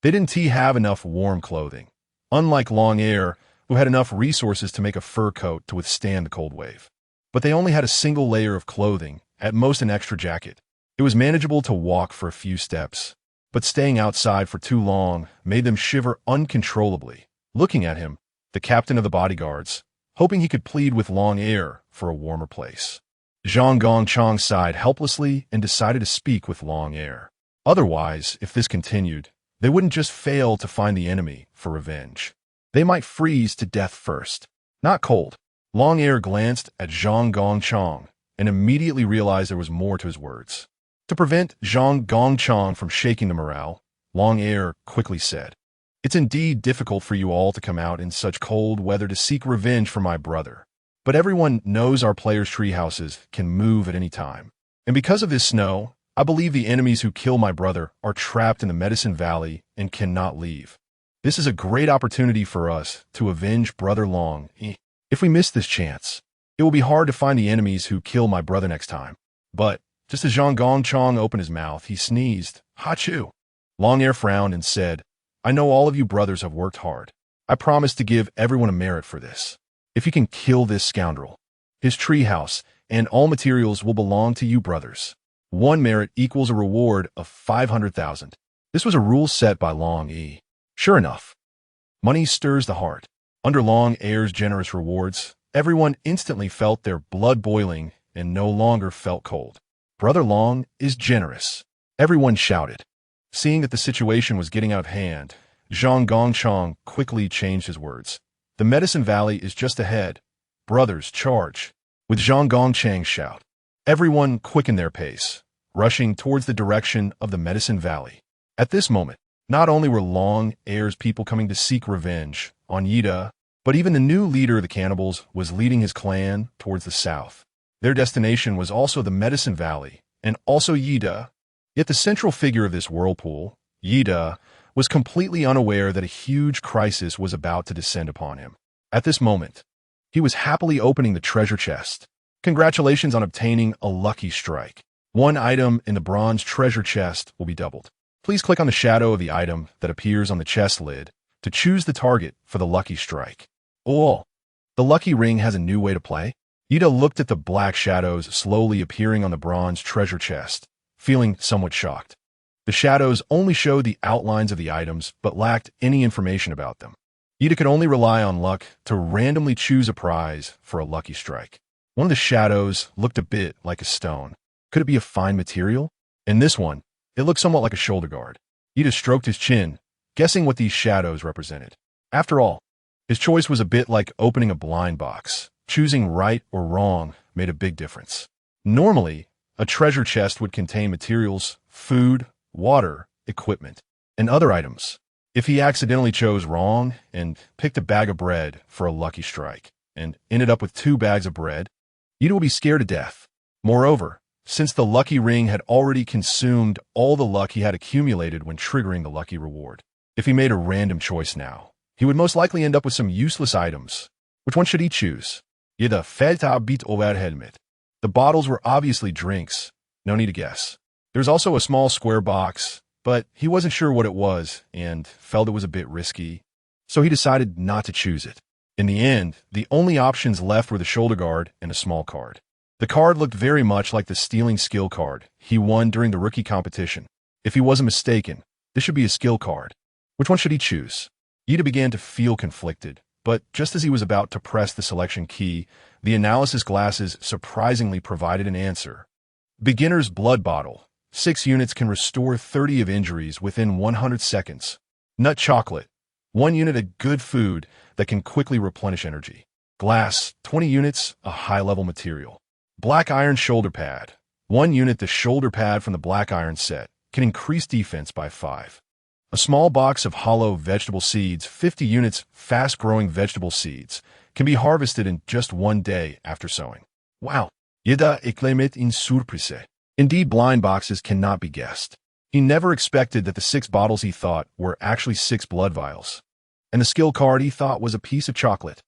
They didn't have enough warm clothing, unlike Long Air, who had enough resources to make a fur coat to withstand the cold wave. But they only had a single layer of clothing, at most an extra jacket. It was manageable to walk for a few steps, but staying outside for too long made them shiver uncontrollably. Looking at him, the captain of the bodyguards, hoping he could plead with Long Air for a warmer place. Zhang Gong Chong sighed helplessly and decided to speak with Long Air. Otherwise, if this continued, they wouldn't just fail to find the enemy for revenge. They might freeze to death first. Not cold. Long Air glanced at Zhang Gong Chong and immediately realized there was more to his words. To prevent Zhang Gong Chong from shaking the morale, Long Air quickly said, "It's indeed difficult for you all to come out in such cold weather to seek revenge for my brother. But everyone knows our players' treehouses can move at any time. And because of this snow, I believe the enemies who kill my brother are trapped in the Medicine Valley and cannot leave. This is a great opportunity for us to avenge Brother Long. If we miss this chance, it will be hard to find the enemies who kill my brother next time." But just as Zhang Gong Chong opened his mouth, he sneezed. Hachoo! Long Air frowned and said, "I know all of you brothers have worked hard. I promise to give everyone a merit for this. If you can kill this scoundrel, his treehouse and all materials will belong to you brothers. One merit equals a reward of 500,000. This was a rule set by Long E. Sure enough, money stirs the heart. Under Long Air's generous rewards, everyone instantly felt their blood boiling and no longer felt cold. Brother Long is generous. Everyone shouted. Seeing that the situation was getting out of hand, Zhang Gong Chong quickly changed his words. The Medicine Valley is just ahead. Brothers, charge. With Zhang Gong Chang's shout, everyone quickened their pace, rushing towards the direction of the Medicine Valley. At this moment, not only were Long Air's people coming to seek revenge on Yida, but even the new leader of the cannibals was leading his clan towards the south. Their destination was also the Medicine Valley, and also Yida. Yet the central figure of this whirlpool, Yida, was completely unaware that a huge crisis was about to descend upon him. At this moment, he was happily opening the treasure chest. Congratulations on obtaining a lucky strike. One item in the bronze treasure chest will be doubled. Please click on the shadow of the item that appears on the chest lid to choose the target for the lucky strike. Oh, the lucky ring has a new way to play. Yida looked at the black shadows slowly appearing on the bronze treasure chest, feeling somewhat shocked. The shadows only showed the outlines of the items, but lacked any information about them. Yida could only rely on luck to randomly choose a prize for a lucky strike. One of the shadows looked a bit like a stone. Could it be a fine material? In this one, it looked somewhat like a shoulder guard. Yida stroked his chin, guessing what these shadows represented. After all, his choice was a bit like opening a blind box. Choosing right or wrong made a big difference. Normally, a treasure chest would contain materials, food, water, equipment, and other items. If he accidentally chose wrong and picked a bag of bread for a lucky strike and ended up with 2 bags of bread, Yida would be scared to death. Moreover, since the lucky ring had already consumed all the luck he had accumulated when triggering the lucky reward. If he made a random choice now, he would most likely end up with some useless items. Which one should he choose? Jeder fällt bit over helmet. The bottles were obviously drinks. No need to guess. There was also a small square box, but he wasn't sure what it was and felt it was a bit risky, so he decided not to choose it. In the end, the only options left were the shoulder guard and a small card. The card looked very much like the stealing skill card he won during the rookie competition. If he wasn't mistaken, this should be a skill card. Which one should he choose? Ida began to feel conflicted, but just as he was about to press the selection key, the analysis glasses surprisingly provided an answer. Beginner's Blood Bottle. 6 units can restore 30 of injuries within 100 seconds. Nut Chocolate. 1 unit of good food that can quickly replenish energy. Glass. 20 units, a high-level material. Black Iron Shoulder Pad. 1 unit, the shoulder pad from the Black Iron set, can increase defense by 5. A small box of hollow vegetable seeds, 50 units, fast-growing vegetable seeds, can be harvested in just 1 day after sowing. Wow! Jeder eklemet in surprise. Indeed, blind boxes cannot be guessed. He never expected that the 6 bottles he thought were actually 6 blood vials. And the skill card he thought was a piece of chocolate.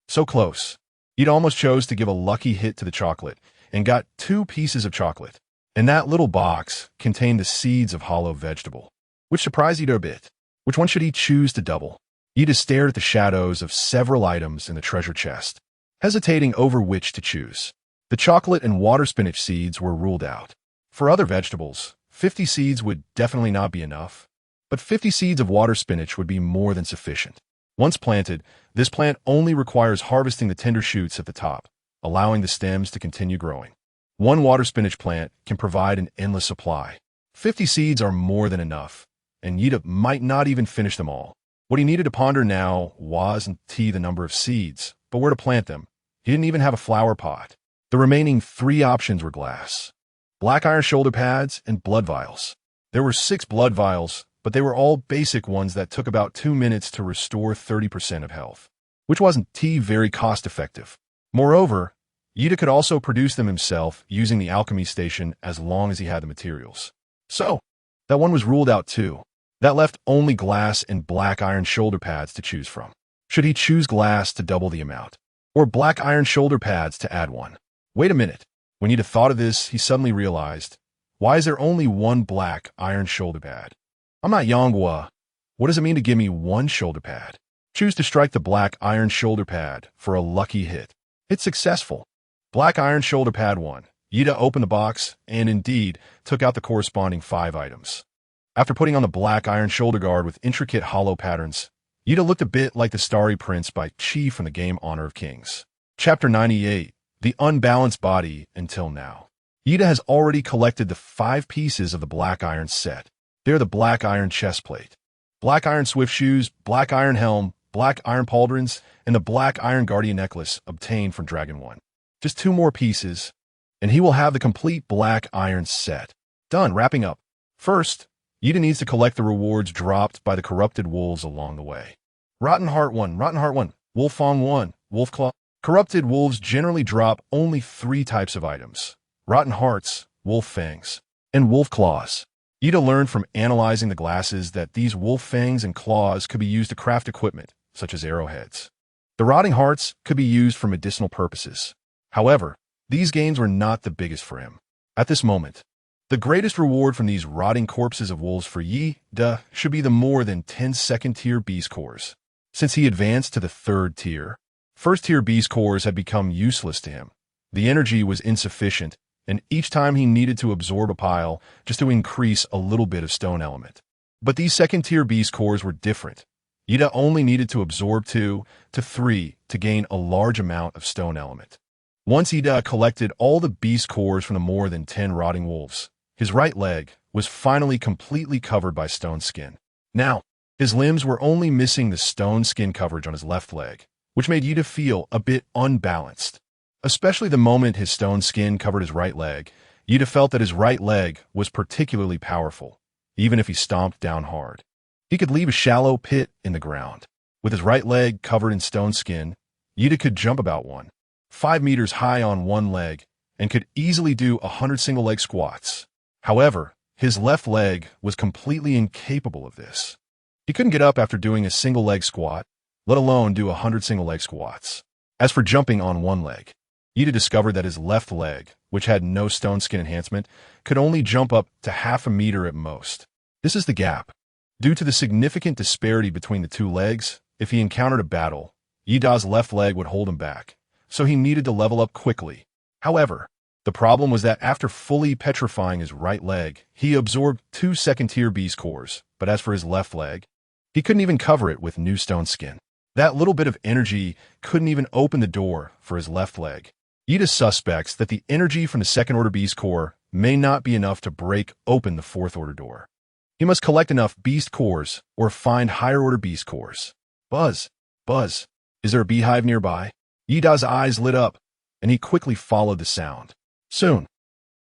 So close. He'd almost chose to give a lucky hit to the chocolate and got 2 pieces of chocolate. And that little box contained the seeds of hollow vegetable, which surprised Ida a bit. Which one should he choose to double? Ida stared at the shadows of several items in the treasure chest, hesitating over which to choose. The chocolate and water spinach seeds were ruled out. For other vegetables, 50 seeds would definitely not be enough, but 50 seeds of water spinach would be more than sufficient. Once planted, this plant only requires harvesting the tender shoots at the top, allowing the stems to continue growing. 1 water spinach plant can provide an endless supply. 50 seeds are more than enough, and Ida might not even finish them all. What he needed to ponder now wasn't the number of seeds, but where to plant them. He didn't even have a flower pot. The remaining 3 options were glass, Black Iron Shoulder Pads, and blood vials. There were 6 blood vials, but they were all basic ones that took about 2 minutes to restore 30% of health, which wasn't very cost-effective. Moreover, Ida could also produce them himself using the alchemy station as long as he had the materials. So, that one was ruled out too. That left only glass and Black Iron Shoulder Pads to choose from. Should he choose glass to double the amount, or Black Iron Shoulder Pads to add 1? Wait a minute. When Ida thought of this, he suddenly realized, why is there only 1 Black Iron Shoulder Pad? I'm not Yonghua. What does it mean to give me 1 shoulder pad? Choose to strike the Black Iron Shoulder Pad for a lucky hit. It's successful. Black Iron Shoulder Pad 1. Ida opened the box and indeed took out the corresponding 5 items. After putting on the Black Iron Shoulder Guard with intricate hollow patterns, Ida looked a bit like the Starry Prince by Chi from the game Honor of Kings. Chapter 98. The Unbalanced Body Until Now. Ida has already collected the 5 pieces of the Black Iron set. They're the Black Iron Chestplate, Black Iron Swift Shoes, Black Iron Helm, Black Iron Pauldrons, and the Black Iron Guardian Necklace obtained from Dragon 1. Just 2 more pieces, and he will have the complete Black Iron set. Done. Wrapping up. First, Ida needs to collect the rewards dropped by the corrupted wolves along the way. Rotten Heart 1, Rotten Heart 1, Wolfong 1, Wolf Claw. Corrupted wolves generally drop only 3 types of items: rotten hearts, wolf fangs, and wolf claws. Ida learned from analyzing the glasses that these wolf fangs and claws could be used to craft equipment, such as arrowheads. The rotting hearts could be used for medicinal purposes. However, these gains were not the biggest for him. At this moment, the greatest reward from these rotting corpses of wolves for Ida should be the more than 10 second-tier beast cores. Since he advanced to the 3rd tier, first-tier beast cores had become useless to him. The energy was insufficient, and each time he needed to absorb a pile just to increase a little bit of stone element. But these second-tier beast cores were different. Ida only needed to absorb 2 to 3 to gain a large amount of stone element. Once Ida collected all the beast cores from the more than 10 rotting wolves, his right leg was finally completely covered by stone skin. Now, his limbs were only missing the stone skin coverage on his left leg, which made Ida feel a bit unbalanced. Especially the moment his stone skin covered his right leg, Ida felt that his right leg was particularly powerful, even if he stomped down hard. He could leave a shallow pit in the ground. With his right leg covered in stone skin, Ida could jump about 5 meters high on one leg and could easily do 100 single-leg squats. However, his left leg was completely incapable of this. He couldn't get up after doing a single-leg squat, let alone do 100 single-leg squats. As for jumping on one leg, Ida discovered that his left leg, which had no stone skin enhancement, could only jump up to half a meter at most. This is the gap. Due to the significant disparity between the two legs, if he encountered a battle, Ida's left leg would hold him back, so he needed to level up quickly. However, the problem was that after fully petrifying his right leg, he absorbed 2 second-tier beast cores, but as for his left leg, he couldn't even cover it with new stone skin. That little bit of energy couldn't even open the door for his left leg. Ida suspects that the energy from the second-order beast core may not be enough to break open the fourth-order door. He must collect enough beast cores or find higher-order beast cores. Buzz, buzz, is there a beehive nearby? Ida's eyes lit up, and he quickly followed the sound. Soon,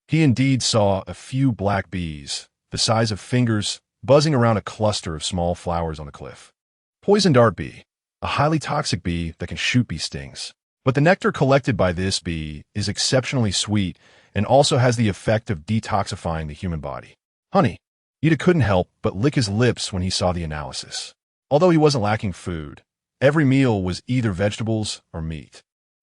he indeed saw a few black bees, the size of fingers, buzzing around a cluster of small flowers on the cliff. Poison dart bee, a highly toxic bee that can shoot bee stings. But the nectar collected by this bee is exceptionally sweet and also has the effect of detoxifying the human body. Honey. Ida couldn't help but lick his lips when he saw the analysis. Although he wasn't lacking food, every meal was either vegetables or meat.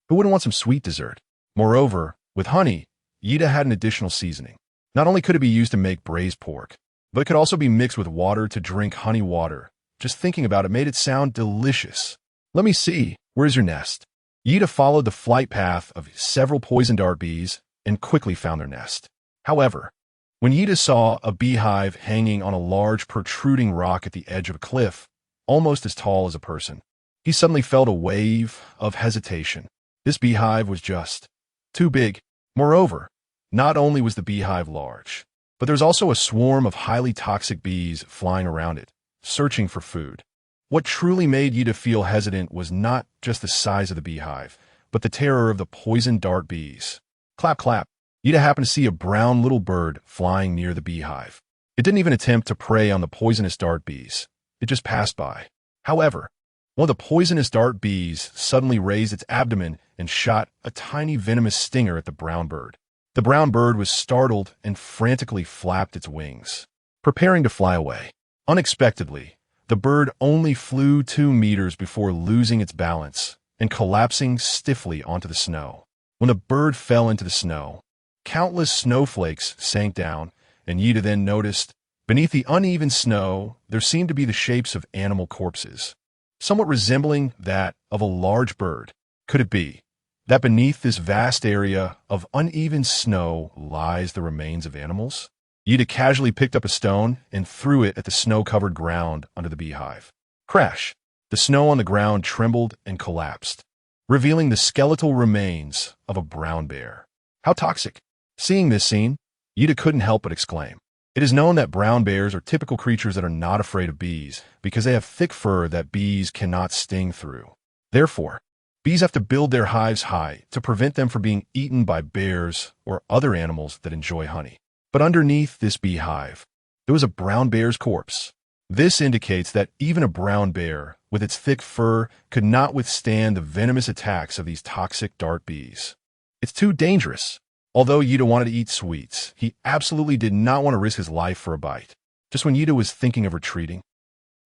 Who wouldn't want some sweet dessert? Moreover, with honey, Ida had an additional seasoning. Not only could it be used to make braised pork, but it could also be mixed with water to drink honey water. Just thinking about it made it sound delicious. Let me see, where's your nest? Ida followed the flight path of several poison dart bees and quickly found their nest. However, when Ida saw a beehive hanging on a large protruding rock at the edge of a cliff, almost as tall as a person, he suddenly felt a wave of hesitation. This beehive was just too big. Moreover, not only was the beehive large, but there was also a swarm of highly toxic bees flying around it, searching for food. What truly made Ida feel hesitant was not just the size of the beehive, but the terror of the poison dart bees. Clap, clap. Ida happened to see a brown little bird flying near the beehive. It didn't even attempt to prey on the poisonous dart bees. It just passed by. However, one of the poisonous dart bees suddenly raised its abdomen and shot a tiny venomous stinger at the brown bird. The brown bird was startled and frantically flapped its wings, preparing to fly away. Unexpectedly, the bird only flew 2 meters before losing its balance and collapsing stiffly onto the snow. When the bird fell into the snow, countless snowflakes sank down, and Ida then noticed, beneath the uneven snow, there seemed to be the shapes of animal corpses, somewhat resembling that of a large bird. Could it be that beneath this vast area of uneven snow lies the remains of animals? Ida casually picked up a stone and threw it at the snow-covered ground under the beehive. Crash! The snow on the ground trembled and collapsed, revealing the skeletal remains of a brown bear. How toxic! Seeing this scene, Ida couldn't help but exclaim. It is known that brown bears are typical creatures that are not afraid of bees because they have thick fur that bees cannot sting through. Therefore, bees have to build their hives high to prevent them from being eaten by bears or other animals that enjoy honey. But underneath this beehive, there was a brown bear's corpse. This indicates that even a brown bear, with its thick fur, could not withstand the venomous attacks of these toxic dart bees. It's too dangerous. Although Ida wanted to eat sweets, he absolutely did not want to risk his life for a bite. Just when Ida was thinking of retreating,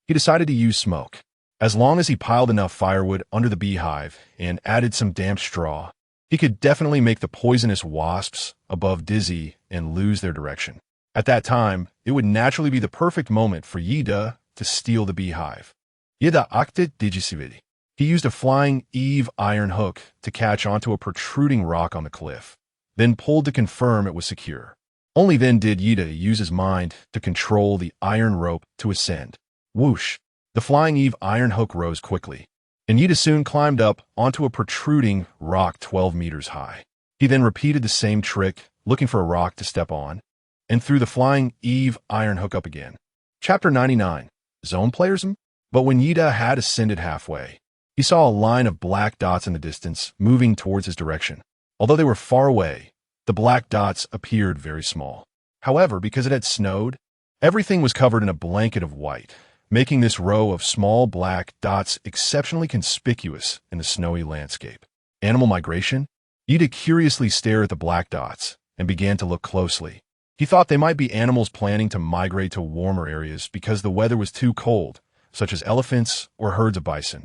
he decided to use smoke. As long as he piled enough firewood under the beehive and added some damp straw, he could definitely make the poisonous wasps above dizzy and lose their direction. At that time, it would naturally be the perfect moment for Ida to steal the beehive. Ida acted decisively. He used a flying Eve iron hook to catch onto a protruding rock on the cliff, then pulled to confirm it was secure. Only then did Ida use his mind to control the iron rope to ascend. Whoosh! The flying Eve iron hook rose quickly, and Ida soon climbed up onto a protruding rock 12 meters high. He then repeated the same trick, looking for a rock to step on, and threw the flying Eve iron hook up again. Chapter 99. Zone Playerism? But when Ida had ascended halfway, he saw a line of black dots in the distance moving towards his direction. Although they were far away, the black dots appeared very small. However, because it had snowed, everything was covered in a blanket of white, making this row of small black dots exceptionally conspicuous in the snowy landscape. Animal migration? Ida curiously stared at the black dots and began to look closely. He thought they might be animals planning to migrate to warmer areas because the weather was too cold, such as elephants or herds of bison,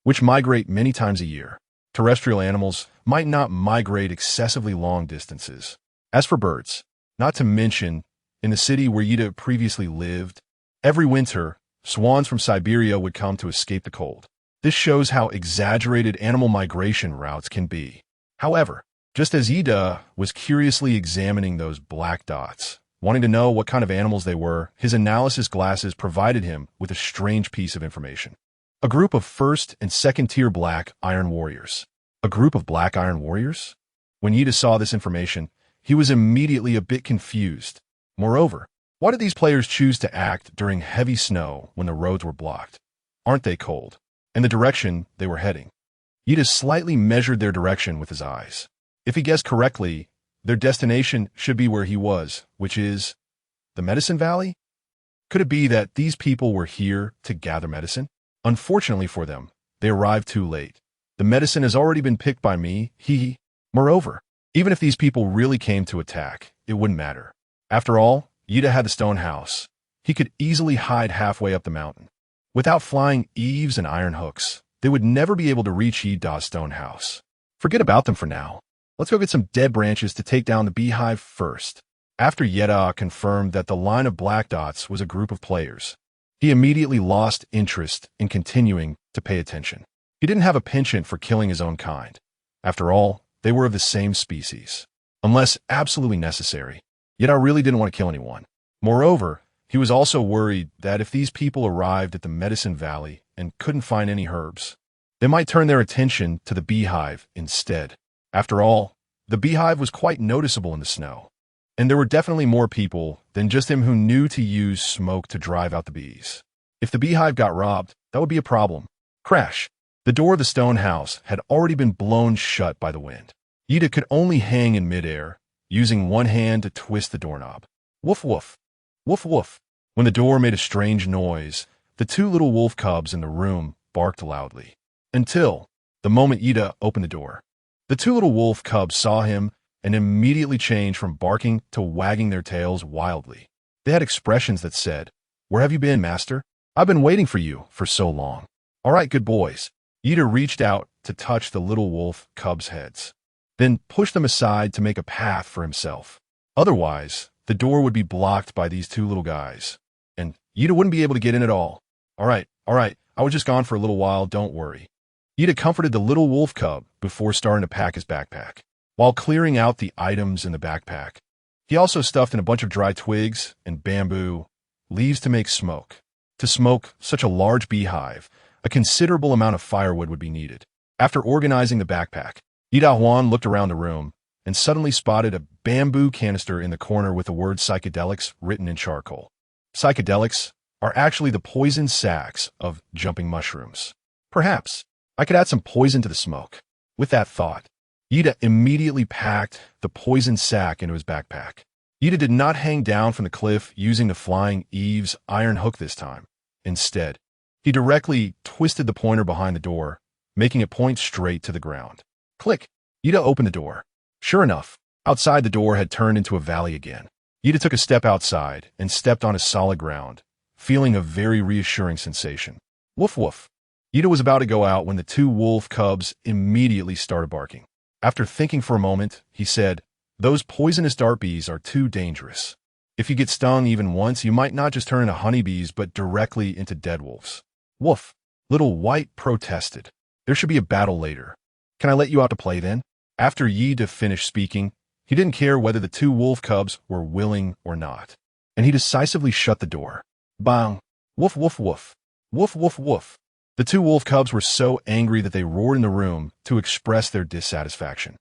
which migrate many times a year. Terrestrial animals might not migrate excessively long distances. As for birds, not to mention, in the city where Ida previously lived, every winter, swans from Siberia would come to escape the cold. This shows how exaggerated animal migration routes can be. However, just as Ida was curiously examining those black dots, wanting to know what kind of animals they were, his analysis glasses provided him with a strange piece of information. A group of first and second-tier black iron warriors. A group of black iron warriors? When Ida saw this information, he was immediately a bit confused. Moreover, why did these players choose to act during heavy snow when the roads were blocked? Aren't they cold? And the direction they were heading. Ida slightly measured their direction with his eyes. If he guessed correctly, their destination should be where he was, which is the Medicine Valley? Could it be that these people were here to gather medicine? Unfortunately for them, they arrived too late. The medicine has already been picked by me, Moreover, even if these people really came to attack, it wouldn't matter. After all, Ida had the stone house. He could easily hide halfway up the mountain. Without flying eaves and iron hooks, they would never be able to reach Ida's stone house. Forget about them for now. Let's go get some dead branches to take down the beehive first. After Yeda confirmed that the line of black dots was a group of players, he immediately lost interest in continuing to pay attention. He didn't have a penchant for killing his own kind. After all, they were of the same species. Unless absolutely necessary, Yeda really didn't want to kill anyone. Moreover, he was also worried that if these people arrived at the Medicine Valley and couldn't find any herbs, they might turn their attention to the beehive instead. After all, the beehive was quite noticeable in the snow, and there were definitely more people than just him who knew to use smoke to drive out the bees. If the beehive got robbed, that would be a problem. Crash! The door of the stone house had already been blown shut by the wind. Ida could only hang in midair, using one hand to twist the doorknob. Woof woof! Woof woof! When the door made a strange noise, the two little wolf cubs in the room barked loudly. Until the moment Ida opened the door. The two little wolf cubs saw him and immediately changed from barking to wagging their tails wildly. They had expressions that said, "Where have you been, master? I've been waiting for you for so long." All right, good boys. Ida reached out to touch the little wolf cubs' heads, then pushed them aside to make a path for himself. Otherwise, the door would be blocked by these two little guys, and Ida wouldn't be able to get in at all. All right, I was just gone for a little while, don't worry. Ida comforted the little wolf cub before starting to pack his backpack. While clearing out the items in the backpack, he also stuffed in a bunch of dry twigs and bamboo, leaves to make smoke. To smoke such a large beehive, a considerable amount of firewood would be needed. After organizing the backpack, Ida Huan looked around the room and suddenly spotted a bamboo canister in the corner with the word psychedelics written in charcoal. Psychedelics are actually the poison sacs of jumping mushrooms. Perhaps I could add some poison to the smoke. With that thought, Ida immediately packed the poison sac into his backpack. Ida did not hang down from the cliff using the flying eaves iron hook this time. Instead, he directly twisted the pointer behind the door, making it point straight to the ground. Click! Ida opened the door. Sure enough, outside the door had turned into a valley again. Ida took a step outside and stepped on a solid ground, feeling a very reassuring sensation. Woof woof! Ida was about to go out when the two wolf cubs immediately started barking. After thinking for a moment, he said, "Those poisonous dart bees are too dangerous. If you get stung even once, you might not just turn into honeybees, but directly into dead wolves." Woof! Little White protested. "There should be a battle later. Can I let you out to play then?" After Ida finished speaking, he didn't care whether the two wolf cubs were willing or not, and he decisively shut the door. Bang! Woof woof woof! Woof woof woof! The two wolf cubs were so angry that they roared in the room to express their dissatisfaction.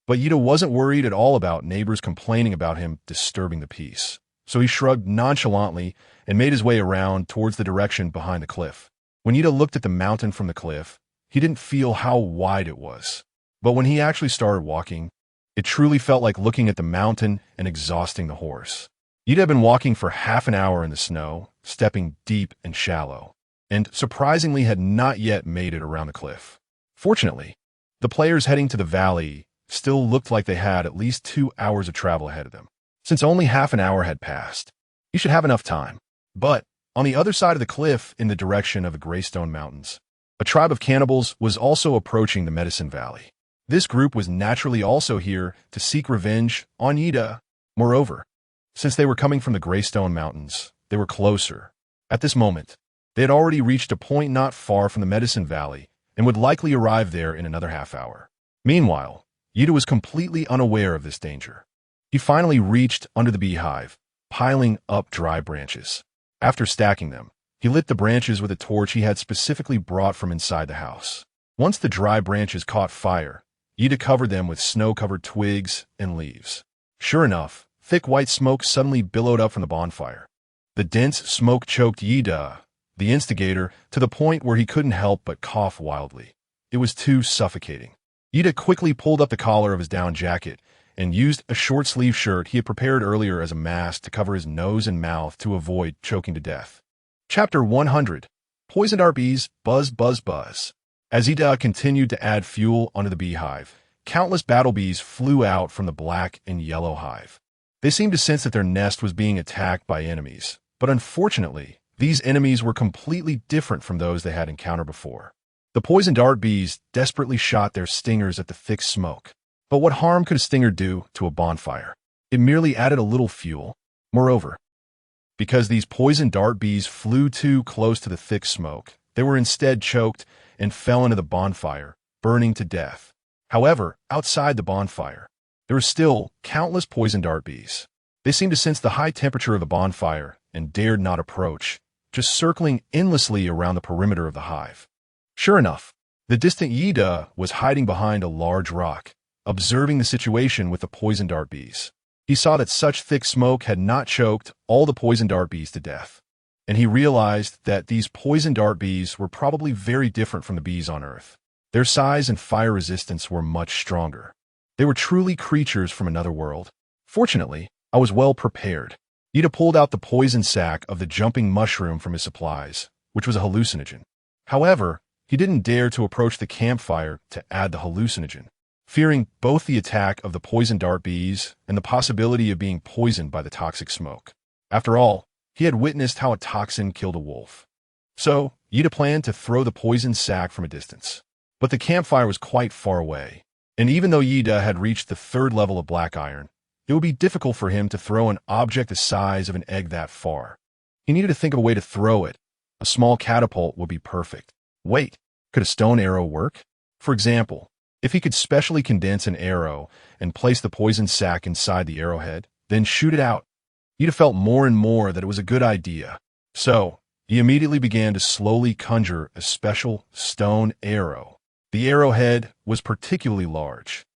But Ida wasn't worried at all about neighbors complaining about him disturbing the peace, so he shrugged nonchalantly and made his way around towards the direction behind the cliff. When Ida looked at the mountain from the cliff, he didn't feel how wide it was. But when he actually started walking, it truly felt like looking at the mountain and exhausting the horse. Ida had been walking for half an hour in the snow, stepping deep and shallow, and surprisingly had not yet made it around the cliff. Fortunately, the players heading to the valley still looked like they had at least 2 hours of travel ahead of them. Since only half an hour had passed, you should have enough time. But on the other side of the cliff, in the direction of the Greystone Mountains, a tribe of cannibals was also approaching the Medicine Valley. This group was naturally also here to seek revenge on Yida. Moreover, since they were coming from the Greystone Mountains, they were closer. At this moment, they had already reached a point not far from the Medicine Valley and would likely arrive there in another half hour. Meanwhile, Yida was completely unaware of this danger. He finally reached under the beehive, piling up dry branches. After stacking them, he lit the branches with a torch he had specifically brought from inside the house. Once the dry branches caught fire, Yida covered them with snow-covered twigs and leaves. Sure enough, thick white smoke suddenly billowed up from the bonfire. The dense smoke choked Yida, the instigator, to the point where he couldn't help but cough wildly. It was too suffocating. Yida quickly pulled up the collar of his down jacket and used a short-sleeve shirt he had prepared earlier as a mask to cover his nose and mouth to avoid choking to death. Chapter 100. Poison dart bees, buzz, buzz, buzz. As Yida continued to add fuel onto the beehive, countless battle bees flew out from the black and yellow hive. They seemed to sense that their nest was being attacked by enemies, but unfortunately, these enemies were completely different from those they had encountered before. The poison dart bees desperately shot their stingers at the thick smoke. But what harm could a stinger do to a bonfire? It merely added a little fuel. Moreover, because these poison dart bees flew too close to the thick smoke, they were instead choked and fell into the bonfire, burning to death. However, outside the bonfire, there were still countless poison dart bees. They seemed to sense the high temperature of the bonfire and dared not approach, just circling endlessly around the perimeter of the hive. Sure enough, the distant Yida was hiding behind a large rock, observing the situation with the poison dart bees. He saw that such thick smoke had not choked all the poison dart bees to death, and he realized that these poison dart bees were probably very different from the bees on Earth. Their size and fire resistance were much stronger. They were truly creatures from another world. Fortunately, I was well prepared. Yida pulled out the poison sac of the jumping mushroom from his supplies, which was a hallucinogen. However, he didn't dare to approach the campfire to add the hallucinogen, fearing both the attack of the poison dart bees and the possibility of being poisoned by the toxic smoke. After all, he had witnessed how a toxin killed a wolf. So, Yida planned to throw the poison sac from a distance. But the campfire was quite far away, and even though Yida had reached the 3rd level of black iron, it would be difficult for him to throw an object the size of an egg that far. He needed to think of a way to throw it. A small catapult would be perfect. Wait, could a stone arrow work? For example, if he could specially condense an arrow and place the poison sac inside the arrowhead, then shoot it out, Yida felt more and more that it was a good idea. So, he immediately began to slowly conjure a special stone arrow. The arrowhead was particularly large,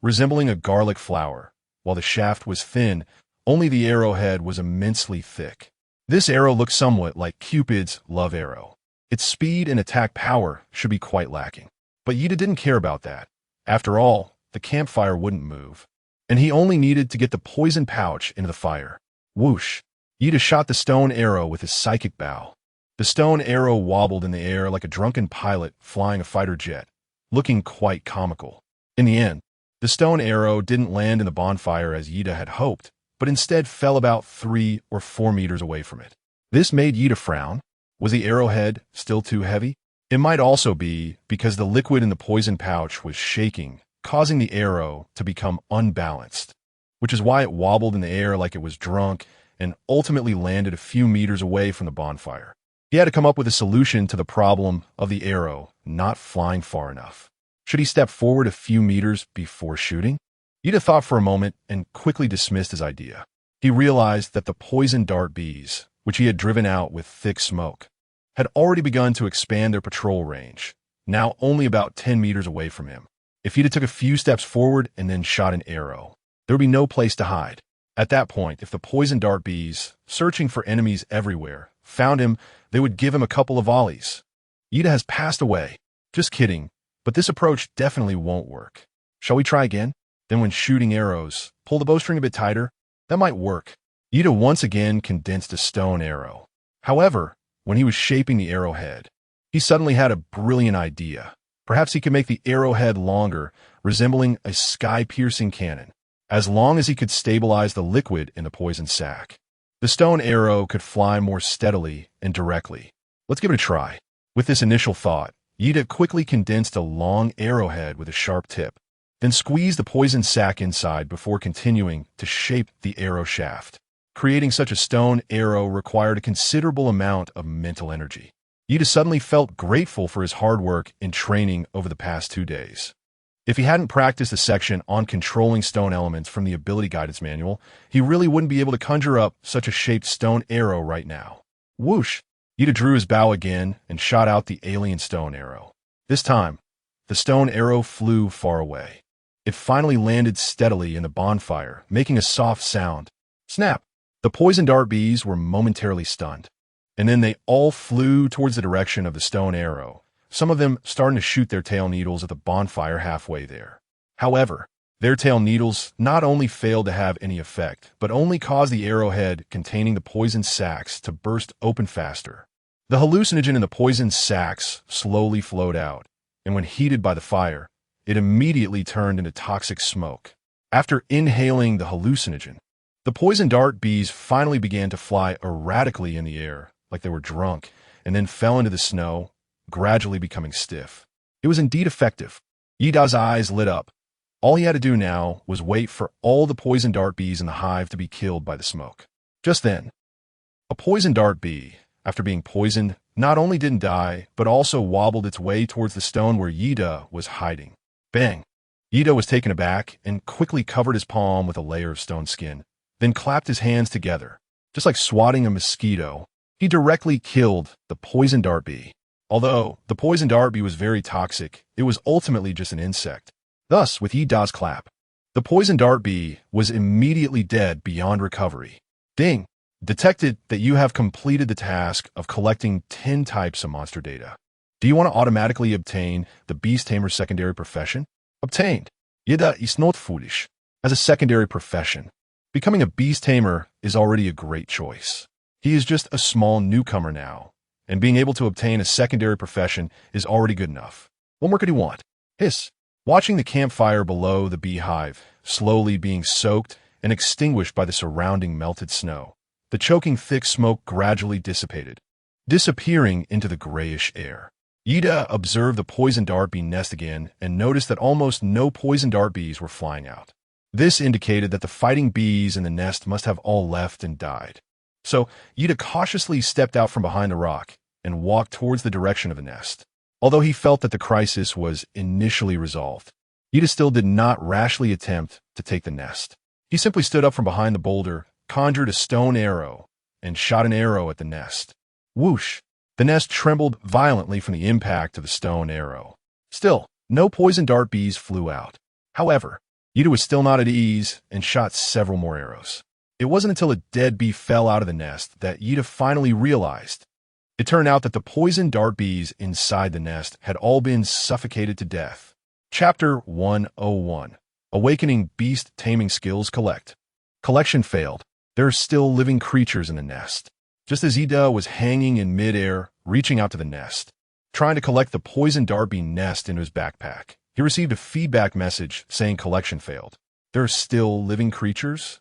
resembling a garlic flower, while the shaft was thin. Only the arrowhead was immensely thick. This arrow looked somewhat like Cupid's love arrow. Its speed and attack power should be quite lacking. But Yida didn't care about that. After all, the campfire wouldn't move, and he only needed to get the poison pouch into the fire. Whoosh! Yida shot the stone arrow with his psychic bow. The stone arrow wobbled in the air like a drunken pilot flying a fighter jet, looking quite comical. In the end, the stone arrow didn't land in the bonfire as Yida had hoped, but instead fell about 3 or 4 meters away from it. This made Yida frown. Was the arrowhead still too heavy? It might also be because the liquid in the poison pouch was shaking, causing the arrow to become unbalanced, which is why it wobbled in the air like it was drunk and ultimately landed a few meters away from the bonfire. He had to come up with a solution to the problem of the arrow not flying far enough. Should he step forward a few meters before shooting? Yida thought for a moment and quickly dismissed his idea. He realized that the poison dart bees, which he had driven out with thick smoke, had already begun to expand their patrol range, now only about 10 meters away from him. If Yida took a few steps forward and then shot an arrow, there would be no place to hide. At that point, if the poison dart bees, searching for enemies everywhere, found him, they would give him a couple of volleys. Yida has passed away. Just kidding, but this approach definitely won't work. Shall we try again? Then when shooting arrows, pull the bowstring a bit tighter. That might work. Yida once again condensed a stone arrow. However, when he was shaping the arrowhead, he suddenly had a brilliant idea. Perhaps he could make the arrowhead longer, resembling a sky-piercing cannon, as long as he could stabilize the liquid in the poison sac. The stone arrow could fly more steadily and directly. Let's give it a try. With this initial thought, Yida quickly condensed a long arrowhead with a sharp tip, then squeezed the poison sac inside before continuing to shape the arrow shaft. Creating such a stone arrow required a considerable amount of mental energy. Yida suddenly felt grateful for his hard work and training over the past 2 days. If he hadn't practiced a section on controlling stone elements from the ability guidance manual, he really wouldn't be able to conjure up such a shaped stone arrow right now. Whoosh! Yida drew his bow again and shot out the alien stone arrow. This time, the stone arrow flew far away. It finally landed steadily in the bonfire, making a soft sound. Snap! The poison dart bees were momentarily stunned, and then they all flew towards the direction of the stone arrow, some of them starting to shoot their tail needles at the bonfire halfway there. However, their tail needles not only failed to have any effect, but only caused the arrowhead containing the poison sacs to burst open faster. The hallucinogen in the poison sacs slowly flowed out, and when heated by the fire, it immediately turned into toxic smoke. After inhaling the hallucinogen, the poison dart bees finally began to fly erratically in the air, like they were drunk, and then fell into the snow, gradually becoming stiff. It was indeed effective. Yida's eyes lit up. All he had to do now was wait for all the poison dart bees in the hive to be killed by the smoke. Just then, a poison dart bee, after being poisoned, not only didn't die, but also wobbled its way towards the stone where Yida was hiding. Bang! Yida was taken aback and quickly covered his palm with a layer of stone skin, then clapped his hands together. Just like swatting a mosquito, he directly killed the poison dart bee. Although the poison dart bee was very toxic, it was ultimately just an insect. Thus, with Yida's clap, the poison dart bee was immediately dead beyond recovery. Ding! Detected that you have completed the task of collecting 10 types of monster data. Do you want to automatically obtain the Beast Tamer secondary profession? Obtained. Yida is not foolish. As a secondary profession, becoming a Beast Tamer is already a great choice. He is just a small newcomer now, and being able to obtain a secondary profession is already good enough. What more could he want? Hiss. Watching the campfire below the beehive slowly being soaked and extinguished by the surrounding melted snow, the choking thick smoke gradually dissipated, disappearing into the grayish air. Yida observed the poison dart bee nest again and noticed that almost no poison dart bees were flying out. This indicated that the fighting bees in the nest must have all left and died. So Yida cautiously stepped out from behind the rock and walked towards the direction of the nest. Although he felt that the crisis was initially resolved, Yida still did not rashly attempt to take the nest. He simply stood up from behind the boulder, conjured a stone arrow, and shot an arrow at the nest. Whoosh! The nest trembled violently from the impact of the stone arrow. Still, no poison dart bees flew out. However, Yida was still not at ease and shot several more arrows. It wasn't until a dead bee fell out of the nest that Yida finally realized. It turned out that the poison dart bees inside the nest had all been suffocated to death. Chapter 101. Awakening Beast Taming Skills Collect. Collection failed. There are still living creatures in the nest. Just as Yida was hanging in midair, reaching out to the nest, trying to collect the poison dart bee nest into his backpack, he received a feedback message saying collection failed. There are still living creatures?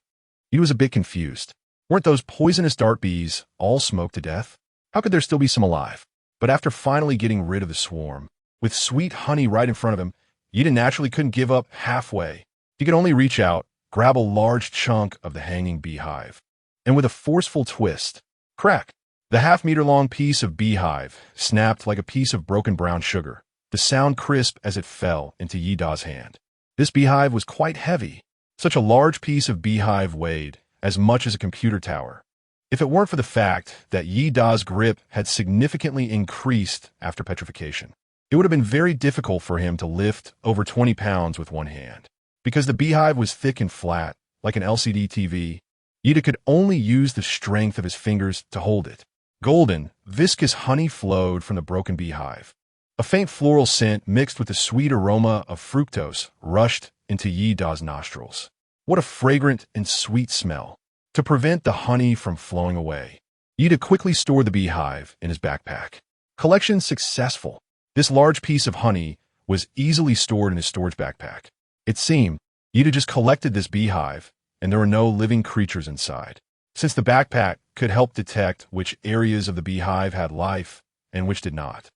He was a bit confused. Weren't those poisonous dart bees all smoked to death? How could there still be some alive? But after finally getting rid of the swarm, with sweet honey right in front of him, Yida naturally couldn't give up halfway. He could only reach out, grab a large chunk of the hanging beehive, and with a forceful twist, crack! The half-meter-long piece of beehive snapped like a piece of broken brown sugar, the sound crisp as it fell into Yida's hand. This beehive was quite heavy. Such a large piece of beehive weighed as much as a computer tower. If it weren't for the fact that Yida's grip had significantly increased after petrification, it would have been very difficult for him to lift over 20 pounds with one hand. Because the beehive was thick and flat, like an LCD TV, Yida could only use the strength of his fingers to hold it. Golden, viscous honey flowed from the broken beehive. A faint floral scent mixed with the sweet aroma of fructose rushed into Yida's nostrils. What a fragrant and sweet smell! To prevent the honey from flowing away, Yida quickly stored the beehive in his backpack. Collection successful. This large piece of honey was easily stored in his storage backpack. It seemed Ida just collected this beehive, and there were no living creatures inside. Since the backpack could help detect which areas of the beehive had life and which did not,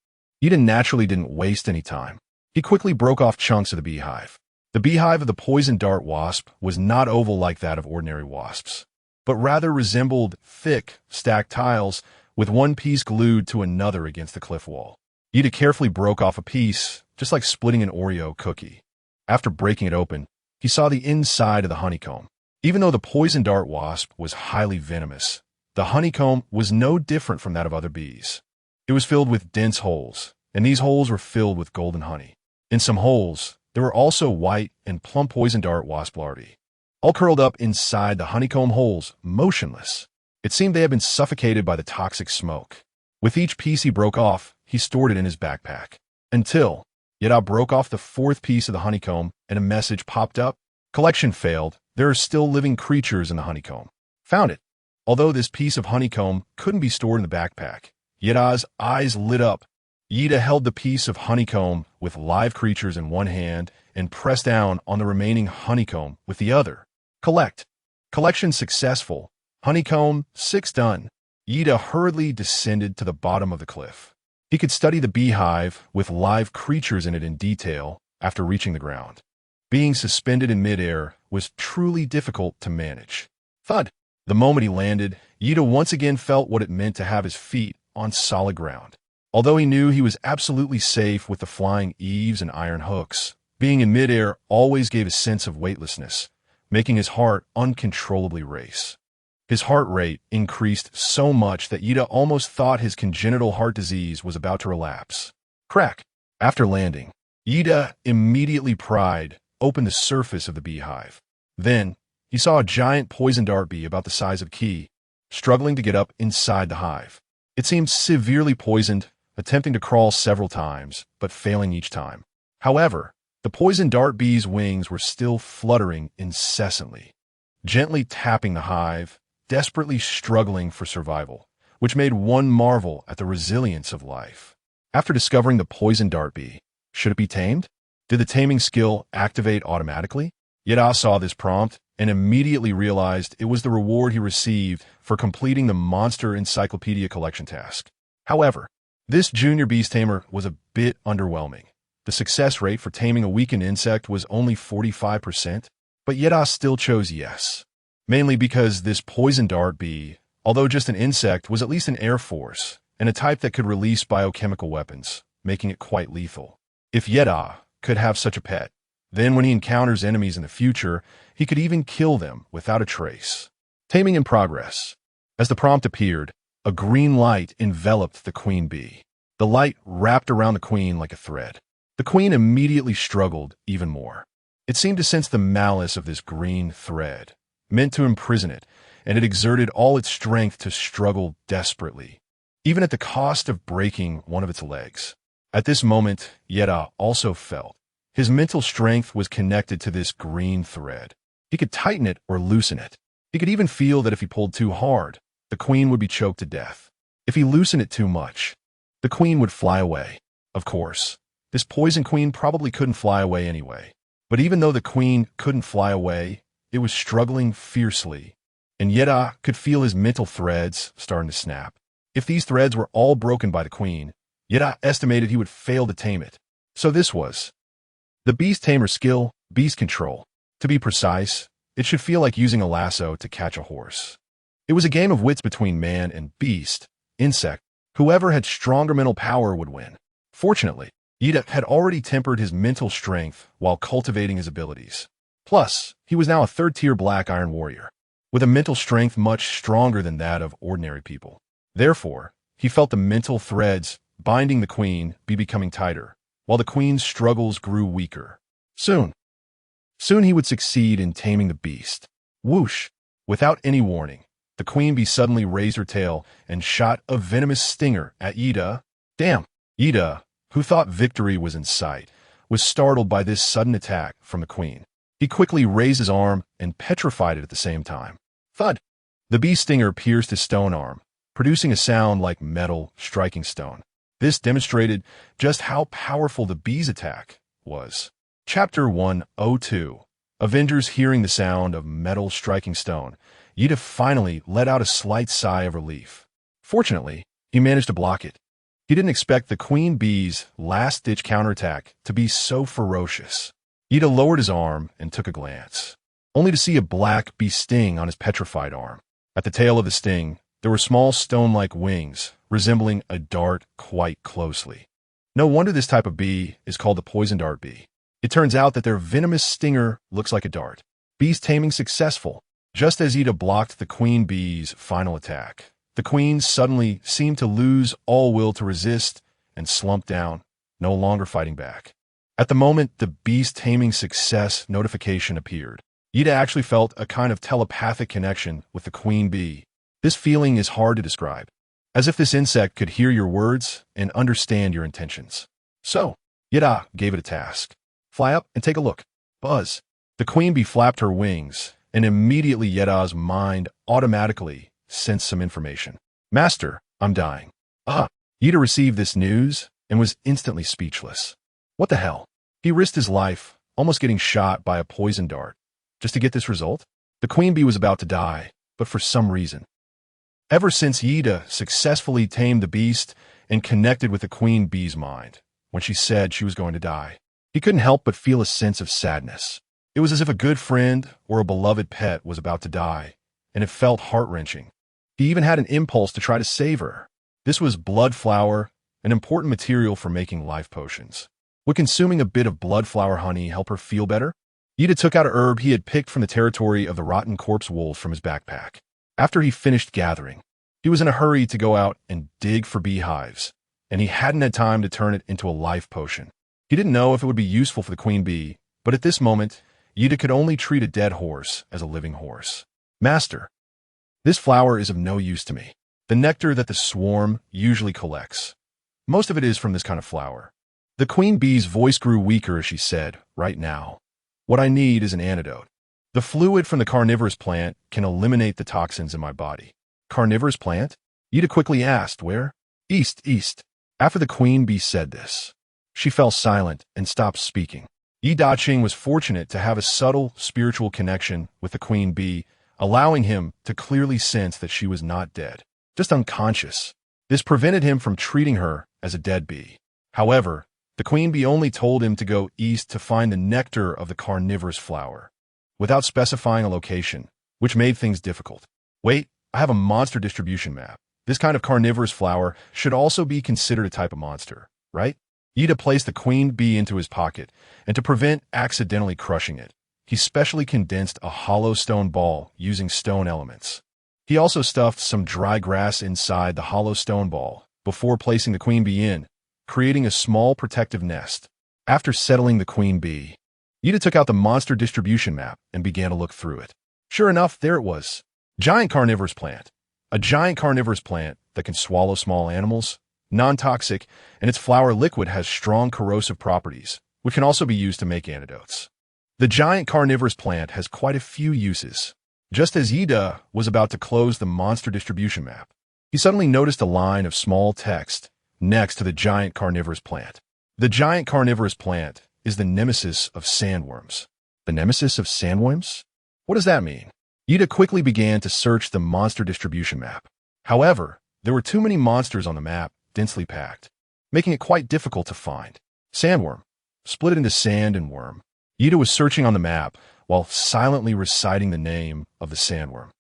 Ida naturally didn't waste any time. He quickly broke off chunks of the beehive. The beehive of the poison dart wasp was not oval like that of ordinary wasps, but rather resembled thick, stacked tiles with one piece glued to another against the cliff wall. Ida carefully broke off a piece, just like splitting an Oreo cookie. After breaking it open, he saw the inside of the honeycomb. Even though the poison dart wasp was highly venomous, the honeycomb was no different from that of other bees. It was filled with dense holes, and these holes were filled with golden honey. In some holes, there were also white and plump poison dart wasp larvae, all curled up inside the honeycomb holes, motionless. It seemed they had been suffocated by the toxic smoke. With each piece he broke off, he stored it in his backpack. Until Yada broke off the fourth piece of the honeycomb and a message popped up. Collection failed. There are still living creatures in the honeycomb. Found it. Although this piece of honeycomb couldn't be stored in the backpack, Yada's eyes lit up. Yida held the piece of honeycomb with live creatures in one hand and pressed down on the remaining honeycomb with the other. Collect. Collection successful. Honeycomb 6 done. Yida hurriedly descended to the bottom of the cliff. He could study the beehive with live creatures in it in detail after reaching the ground. Being suspended in midair was truly difficult to manage. Thud! The moment he landed, Yida once again felt what it meant to have his feet on solid ground. Although he knew he was absolutely safe with the flying eaves and iron hooks, being in midair always gave a sense of weightlessness, making his heart uncontrollably race. His heart rate increased so much that Yida almost thought his congenital heart disease was about to relapse. Crack! After landing, Yida immediately pried open the surface of the beehive. Then, he saw a giant poison dart bee about the size of a key, struggling to get up inside the hive. It seemed severely poisoned, attempting to crawl several times, but failing each time. However, the poison dart bee's wings were still fluttering incessantly, gently tapping the hive, desperately struggling for survival, which made one marvel at the resilience of life. After discovering the poison dart bee, should it be tamed? Did the taming skill activate automatically? Yada saw this prompt and immediately realized it was the reward he received for completing the monster encyclopedia collection task. However, this junior beast tamer was a bit underwhelming. The success rate for taming a weakened insect was only 45%, but Yada still chose yes. Mainly because this poison dart bee, although just an insect, was at least an air force, and a type that could release biochemical weapons, making it quite lethal. If Yeda could have such a pet, then when he encounters enemies in the future, he could even kill them without a trace. Taming in progress. As the prompt appeared, a green light enveloped the queen bee. The light wrapped around the queen like a thread. The queen immediately struggled even more. It seemed to sense the malice of this green thread, meant to imprison it, and it exerted all its strength to struggle desperately, even at the cost of breaking one of its legs. At this moment, Yeda also felt his mental strength was connected to this green thread. He could tighten it or loosen it. He could even feel that if he pulled too hard, the queen would be choked to death. If he loosened it too much, the queen would fly away. Of course, this poison queen probably couldn't fly away anyway. But even though the queen couldn't fly away, it was struggling fiercely, and Yeda could feel his mental threads starting to snap. If these threads were all broken by the queen, Yeda estimated he would fail to tame it. So this was the beast tamer skill, beast control. To be precise, it should feel like using a lasso to catch a horse. It was a game of wits between man and beast, insect. Whoever had stronger mental power would win. Fortunately, Yeda had already tempered his mental strength while cultivating his abilities. Plus, he was now a third-tier black iron warrior, with a mental strength much stronger than that of ordinary people. Therefore, he felt the mental threads binding the queen be becoming tighter, while the queen's struggles grew weaker. Soon he would succeed in taming the beast. Whoosh! Without any warning, the queen bee suddenly raised her tail and shot a venomous stinger at Yeda. Damn! Yeda, who thought victory was in sight, was startled by this sudden attack from the queen. He quickly raised his arm and petrified it at the same time. Thud! The bee stinger pierced his stone arm, producing a sound like metal striking stone. This demonstrated just how powerful the bee's attack was. Chapter 102. Avengers hearing the sound of metal striking stone. Ida finally let out a slight sigh of relief. Fortunately, he managed to block it. He didn't expect the queen bee's last-ditch counterattack to be so ferocious. Ida lowered his arm and took a glance, only to see a black bee sting on his petrified arm. At the tail of the sting, there were small stone-like wings, resembling a dart quite closely. No wonder this type of bee is called the poison dart bee. It turns out that their venomous stinger looks like a dart. Bee's taming successful. Just as Ida blocked the queen bee's final attack, the queen suddenly seemed to lose all will to resist and slump down, no longer fighting back. At the moment the bee's taming success notification appeared, Ida actually felt a kind of telepathic connection with the queen bee. This feeling is hard to describe, as if this insect could hear your words and understand your intentions. So, Ida gave it a task. Fly up and take a look. Buzz. The queen bee flapped her wings, and immediately Ida's mind automatically sensed some information. Master, I'm dying. Ida received this news and was instantly speechless. What the hell? He risked his life, almost getting shot by a poison dart, just to get this result? The queen bee was about to die, but for some reason. Ever since Ida successfully tamed the beast and connected with the queen bee's mind, when she said she was going to die, he couldn't help but feel a sense of sadness. It was as if a good friend or a beloved pet was about to die, and it felt heart-wrenching. He even had an impulse to try to save her. This was blood flower, an important material for making life potions. Would consuming a bit of blood flower honey help her feel better? Ida took out a herb he had picked from the territory of the rotten corpse wolf from his backpack. After he finished gathering, he was in a hurry to go out and dig for beehives, and he hadn't had time to turn it into a life potion. He didn't know if it would be useful for the queen bee, but at this moment, Ida could only treat a dead horse as a living horse. Master, this flower is of no use to me. The nectar that the swarm usually collects, most of it is from this kind of flower. The queen bee's voice grew weaker as she said, right now, what I need is an antidote. The fluid from the carnivorous plant can eliminate the toxins in my body. Carnivorous plant? Ida quickly asked, where? East. After the queen bee said this, she fell silent and stopped speaking. Yi Daqing was fortunate to have a subtle spiritual connection with the queen bee, allowing him to clearly sense that she was not dead, just unconscious. This prevented him from treating her as a dead bee. However, the queen bee only told him to go east to find the nectar of the carnivorous flower, without specifying a location, which made things difficult. Wait, I have a monster distribution map. This kind of carnivorous flower should also be considered a type of monster, right? Ida placed the queen bee into his pocket, and to prevent accidentally crushing it, he specially condensed a hollow stone ball using stone elements. He also stuffed some dry grass inside the hollow stone ball before placing the queen bee in, creating a small protective nest. After settling the queen bee, Ida took out the monster distribution map and began to look through it. Sure enough, there it was. Giant carnivorous plant. A giant carnivorous plant that can swallow small animals, non-toxic, and its flower liquid has strong corrosive properties, which can also be used to make antidotes. The giant carnivorous plant has quite a few uses. Just as Ida was about to close the monster distribution map, he suddenly noticed a line of small text next to the giant carnivorous plant. The giant carnivorous plant is the nemesis of sandworms. The nemesis of sandworms? What does that mean? Ida quickly began to search the monster distribution map. However, there were too many monsters on the map, densely packed, making it quite difficult to find. Sandworm. Split it into sand and worm. Ida was searching on the map while silently reciting the name of the sandworm.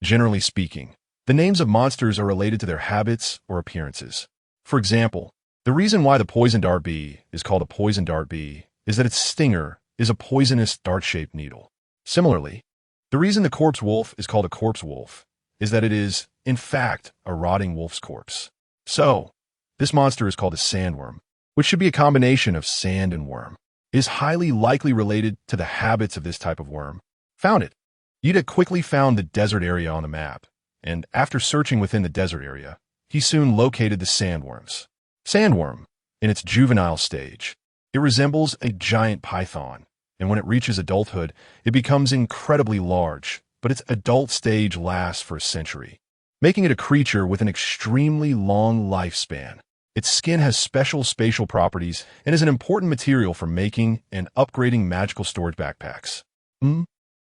Generally speaking, the names of monsters are related to their habits or appearances. For example, the reason why the poison dart bee is called a poison dart bee is that its stinger is a poisonous dart-shaped needle. Similarly, the reason the corpse wolf is called a corpse wolf is that it is, in fact, a rotting wolf's corpse. So, this monster is called a sandworm, which should be a combination of sand and worm. It is highly likely related to the habits of this type of worm. Found it. Ida quickly found the desert area on the map, and after searching within the desert area, he soon located the sandworms. Sandworm, in its juvenile stage, it resembles a giant python, and when it reaches adulthood, it becomes incredibly large, but its adult stage lasts for a century, making it a creature with an extremely long lifespan. Its skin has special spatial properties and is an important material for making and upgrading magical storage backpacks.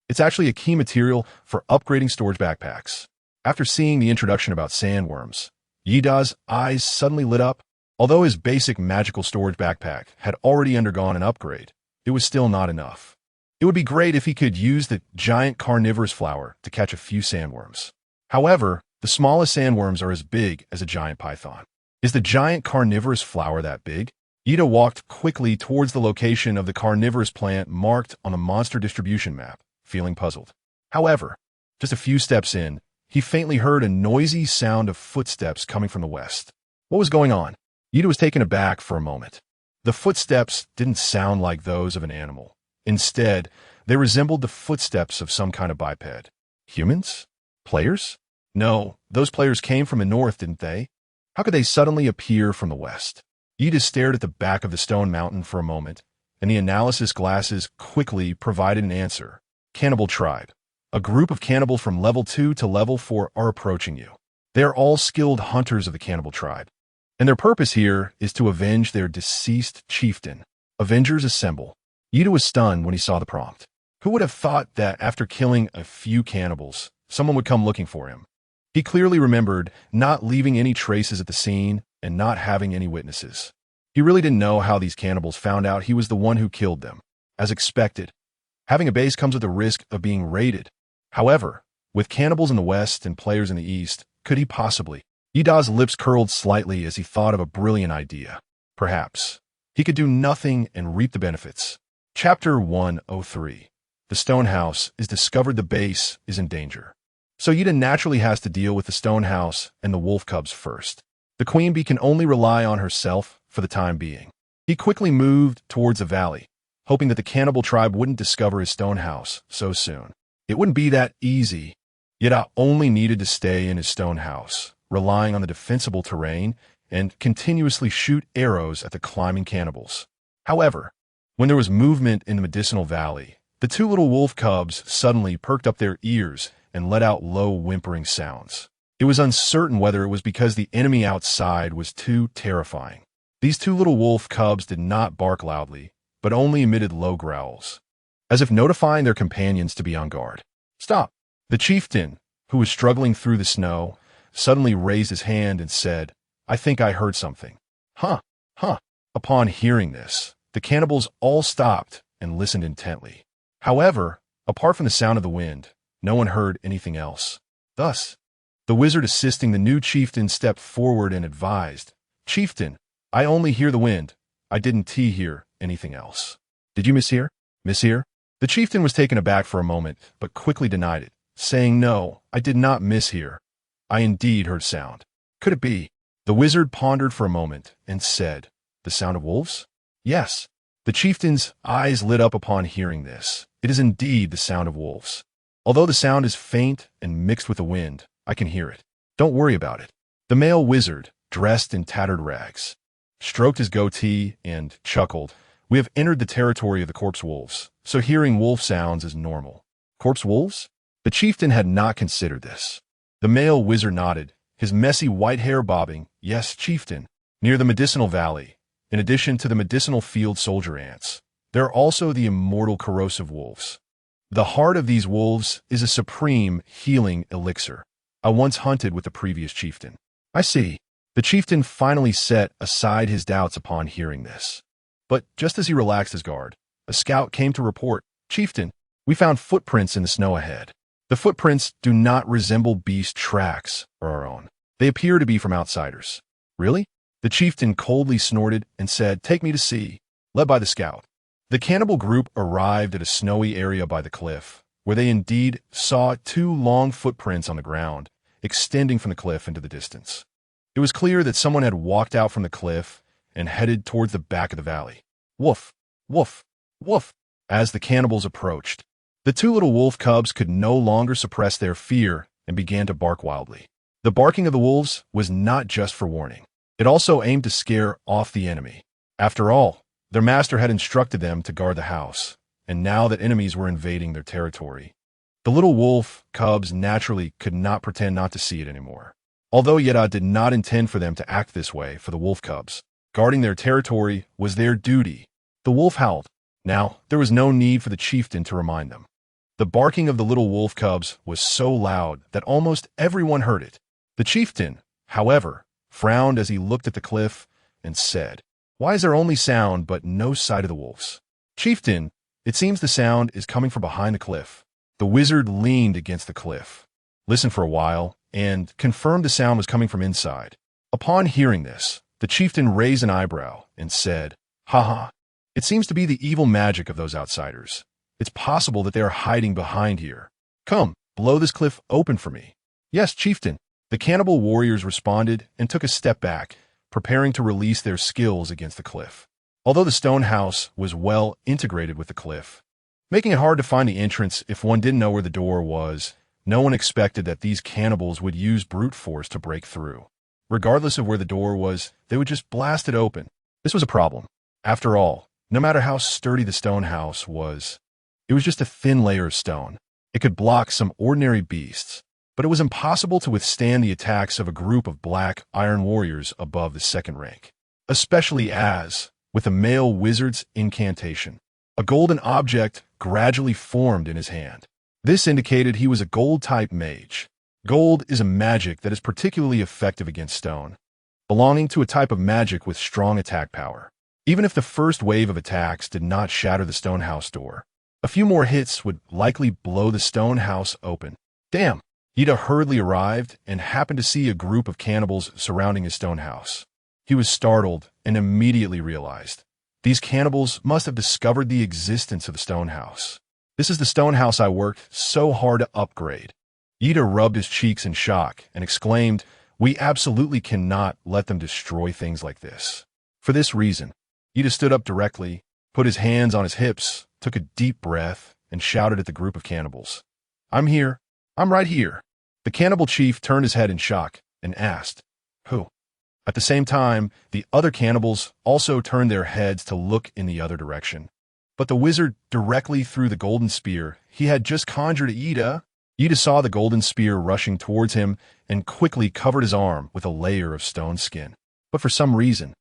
It's actually a key material for upgrading storage backpacks. After seeing the introduction about sandworms, Yida's eyes suddenly lit up. Although his basic magical storage backpack had already undergone an upgrade, it was still not enough. It would be great if he could use the giant carnivorous flower to catch a few sandworms. However, the smallest sandworms are as big as a giant python. Is the giant carnivorous flower that big? Yida walked quickly towards the location of the carnivorous plant marked on the monster distribution map, feeling puzzled. However, just a few steps in, he faintly heard a noisy sound of footsteps coming from the west. What was going on? Yida was taken aback for a moment. The footsteps didn't sound like those of an animal. Instead, they resembled the footsteps of some kind of biped. Humans? Players? No, those players came from the north, didn't they? How could they suddenly appear from the west? Yida stared at the back of the stone mountain for a moment, and the analysis glasses quickly provided an answer. Cannibal tribe. A group of cannibals from level 2 to level 4 are approaching you. They are all skilled hunters of the cannibal tribe, and their purpose here is to avenge their deceased chieftain. Avengers assemble. Yida was stunned when he saw the prompt. Who would have thought that after killing a few cannibals, someone would come looking for him? He clearly remembered not leaving any traces at the scene and not having any witnesses. He really didn't know how these cannibals found out he was the one who killed them. As expected, having a base comes with the risk of being raided. However, with cannibals in the west and players in the east, could he possibly? Yida's lips curled slightly as he thought of a brilliant idea. Perhaps he could do nothing and reap the benefits. Chapter 103. The stone house is discovered the base is in danger. So Yida naturally has to deal with the stone house and the wolf cubs first. The queen bee can only rely on herself for the time being. He quickly moved towards the valley, hoping that the cannibal tribe wouldn't discover his stone house so soon. It wouldn't be that easy. Yida only needed to stay in his stone house, relying on the defensible terrain and continuously shoot arrows at the climbing cannibals. However, when there was movement in the medicinal valley, the two little wolf cubs suddenly perked up their ears and let out low whimpering sounds. It was uncertain whether it was because the enemy outside was too terrifying. These two little wolf cubs did not bark loudly, but only emitted low growls, as if notifying their companions to be on guard. Stop! The chieftain, who was struggling through the snow, suddenly raised his hand and said, I think I heard something. Huh. Upon hearing this, the cannibals all stopped and listened intently. However, apart from the sound of the wind, no one heard anything else. Thus, the wizard assisting the new chieftain stepped forward and advised, Chieftain, I only hear the wind. I didn't hear anything else. Did you mishear? Mishear? The chieftain was taken aback for a moment, but quickly denied it, saying, No, I did not mishear. I indeed heard sound. Could it be? The wizard pondered for a moment and said, The sound of wolves? Yes. The chieftain's eyes lit up upon hearing this. It is indeed the sound of wolves. Although the sound is faint and mixed with the wind, I can hear it. Don't worry about it. The male wizard, dressed in tattered rags, stroked his goatee and chuckled. We have entered the territory of the corpse wolves, so hearing wolf sounds is normal. Corpse wolves? The chieftain had not considered this. The male wizard nodded, his messy white hair bobbing. Yes, chieftain. Near the medicinal valley, in addition to the medicinal field soldier ants, there are also the immortal corrosive wolves. The heart of these wolves is a supreme healing elixir. I once hunted with the previous chieftain. I see. The chieftain finally set aside his doubts upon hearing this. But just as he relaxed his guard, a scout came to report, Chieftain, we found footprints in the snow ahead. The footprints do not resemble beast tracks or our own. They appear to be from outsiders. Really? The chieftain coldly snorted and said, Take me to see, led by the scout. The cannibal group arrived at a snowy area by the cliff, where they indeed saw two long footprints on the ground, extending from the cliff into the distance. It was clear that someone had walked out from the cliff and headed towards the back of the valley. Woof, woof, woof. As the cannibals approached, the two little wolf cubs could no longer suppress their fear and began to bark wildly. The barking of the wolves was not just for warning. It also aimed to scare off the enemy. After all, their master had instructed them to guard the house, and now that enemies were invading their territory, the little wolf cubs naturally could not pretend not to see it anymore. Although Yida did not intend for them to act this way for the wolf cubs, guarding their territory was their duty. The wolf howled. Now, there was no need for the chieftain to remind them. The barking of the little wolf cubs was so loud that almost everyone heard it. The chieftain, however, frowned as he looked at the cliff and said, "Why is there only sound but no sight of the wolves?" "Chieftain, it seems the sound is coming from behind the cliff." The wizard leaned against the cliff, listened for a while, and confirmed the sound was coming from inside. Upon hearing this, the chieftain raised an eyebrow and said, "Ha ha, it seems to be the evil magic of those outsiders. It's possible that they are hiding behind here. Come, blow this cliff open for me." "Yes, chieftain." The cannibal warriors responded and took a step back, preparing to release their skills against the cliff. Although the stone house was well integrated with the cliff, making it hard to find the entrance if one didn't know where the door was, no one expected that these cannibals would use brute force to break through. Regardless of where the door was, they would just blast it open. This was a problem. After all, no matter how sturdy the stone house was, it was just a thin layer of stone. It could block some ordinary beasts, but it was impossible to withstand the attacks of a group of black iron warriors above the second rank, especially as, with a male wizard's incantation, a golden object gradually formed in his hand. This indicated he was a gold-type mage. Gold is a magic that is particularly effective against stone, belonging to a type of magic with strong attack power. Even if the first wave of attacks did not shatter the stone house door, a few more hits would likely blow the stone house open. Damn! Yida hurriedly arrived and happened to see a group of cannibals surrounding his stone house. He was startled and immediately realized these cannibals must have discovered the existence of the stone house. "This is the stone house I worked so hard to upgrade." Yida rubbed his cheeks in shock and exclaimed, "We absolutely cannot let them destroy things like this." For this reason, Yida stood up directly, put his hands on his hips, took a deep breath, and shouted at the group of cannibals, "I'm here. I'm right here." The cannibal chief turned his head in shock and asked, "Who?" At the same time, the other cannibals also turned their heads to look in the other direction. But the wizard directly threw the golden spear he had just conjured at Yida. Yida saw the golden spear rushing towards him and quickly covered his arm with a layer of stone skin. But for some reason,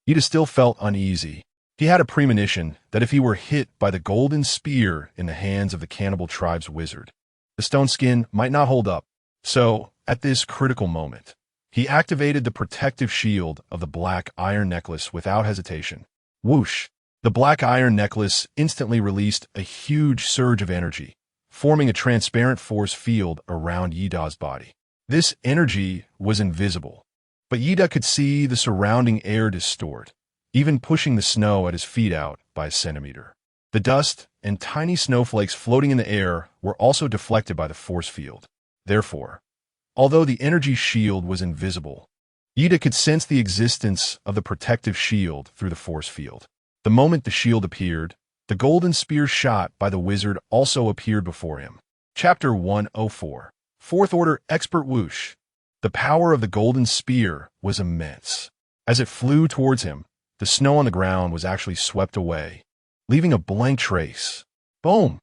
Yida still felt uneasy. He had a premonition that if he were hit by the golden spear in the hands of the cannibal tribe's wizard, the stone skin might not hold up. So, at this critical moment, he activated the protective shield of the black iron necklace without hesitation. Whoosh! The black iron necklace instantly released a huge surge of energy, forming a transparent force field around Yida's body. This energy was invisible, but Yida could see the surrounding air distort, even pushing the snow at his feet out by a centimeter. The dust and tiny snowflakes floating in the air were also deflected by the force field. Therefore, although the energy shield was invisible, Yida could sense the existence of the protective shield through the force field. The moment the shield appeared, the golden spear shot by the wizard also appeared before him. Chapter 104. Fourth Order Expert Whoosh. The power of the golden spear was immense. As it flew towards him, the snow on the ground was actually swept away, leaving a blank trace. Boom!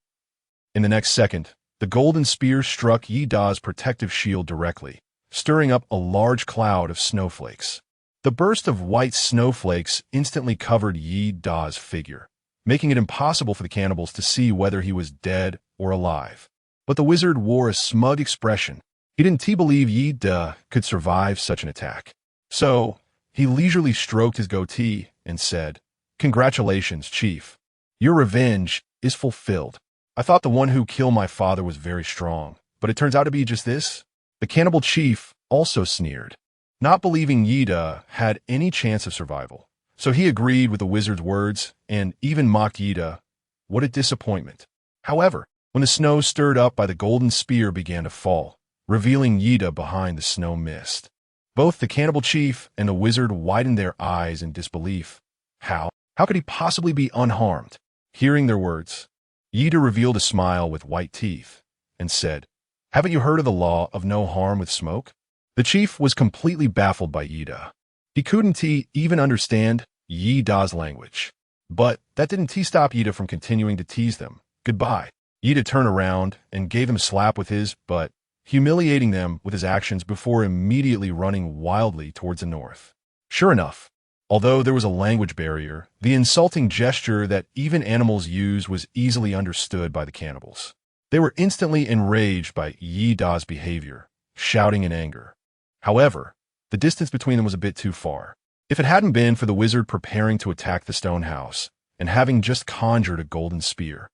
In the next second, the golden spear struck Yida's protective shield directly, stirring up a large cloud of snowflakes. The burst of white snowflakes instantly covered Yida's figure, making it impossible for the cannibals to see whether he was dead or alive. But the wizard wore a smug expression. He didn't believe Yida could survive such an attack. So, he leisurely stroked his goatee and said, "Congratulations, Chief. Your revenge is fulfilled. I thought the one who killed my father was very strong, but it turns out to be just this." The cannibal chief also sneered, not believing Yida had any chance of survival. So he agreed with the wizard's words and even mocked Yida. What a disappointment. However, when the snow stirred up by the golden spear began to fall, revealing Yida behind the snow mist, both the cannibal chief and the wizard widened their eyes in disbelief. How could he possibly be unharmed? Hearing their words, Yida revealed a smile with white teeth and said, "Haven't you heard of the law of no harm with smoke?" The chief was completely baffled by Yida. He couldn't even understand Yida's language. But that didn't stop Yida from continuing to tease them. "Goodbye." Yida turned around and gave them a slap with his, but humiliating them with his actions before immediately running wildly towards the north. Sure enough, although there was a language barrier, the insulting gesture that even animals use was easily understood by the cannibals. They were instantly enraged by Yi Da's behavior, shouting in anger. However, the distance between them was a bit too far. If it hadn't been for the wizard preparing to attack the stone house and having just conjured a golden spear,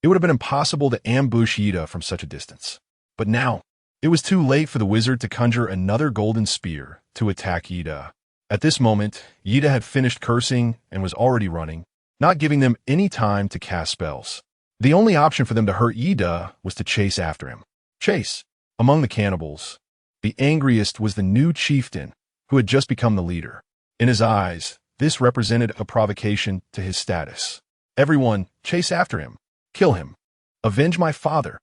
it would have been impossible to ambush Yida from such a distance. But now, it was too late for the wizard to conjure another golden spear to attack Yida. At this moment, Yida had finished cursing and was already running, not giving them any time to cast spells. The only option for them to hurt Yida was to chase after him. Chase. Among the cannibals, the angriest was the new chieftain, who had just become the leader. In his eyes, this represented a provocation to his status. Everyone, chase after him. Kill him. Avenge my father.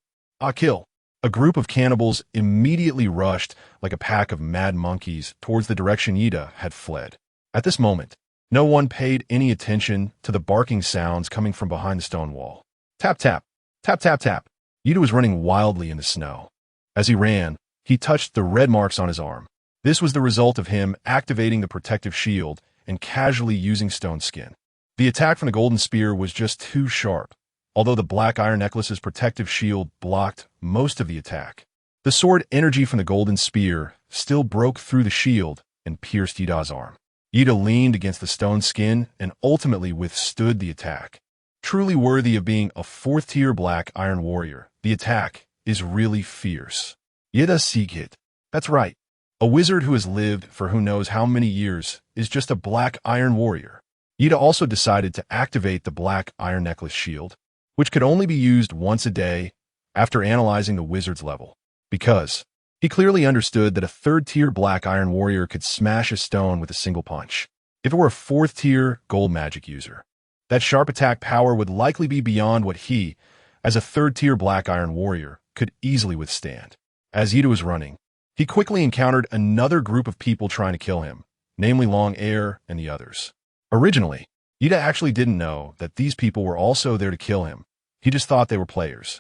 Kill. A group of cannibals immediately rushed like a pack of mad monkeys towards the direction Yida had fled. At this moment, no one paid any attention to the barking sounds coming from behind the stone wall. Tap, tap, tap, tap, tap. Yida was running wildly in the snow. As he ran, he touched the red marks on his arm. This was the result of him activating the protective shield and casually using stone skin. The attack from the golden spear was just too sharp, although the black iron necklace's protective shield blocked most of the attack. The sword energy from the golden spear still broke through the shield and pierced Yida's arm. Yida leaned against the stone skin and ultimately withstood the attack. Truly worthy of being a 4th-tier black iron warrior, the attack is really fierce. Yida Sigit. That's right. A wizard who has lived for who knows how many years is just a black iron warrior. Yida also decided to activate the black iron necklace shield, which could only be used once a day after analyzing the wizard's level, because he clearly understood that a 3rd-tier black iron warrior could smash a stone with a single punch. If it were a 4th-tier gold magic user, that sharp attack power would likely be beyond what he, as a 3rd-tier black iron warrior, could easily withstand. As Yida was running, he quickly encountered another group of people trying to kill him, namely Long Air and the others. Originally, Yida actually didn't know that these people were also there to kill him. He just thought they were players.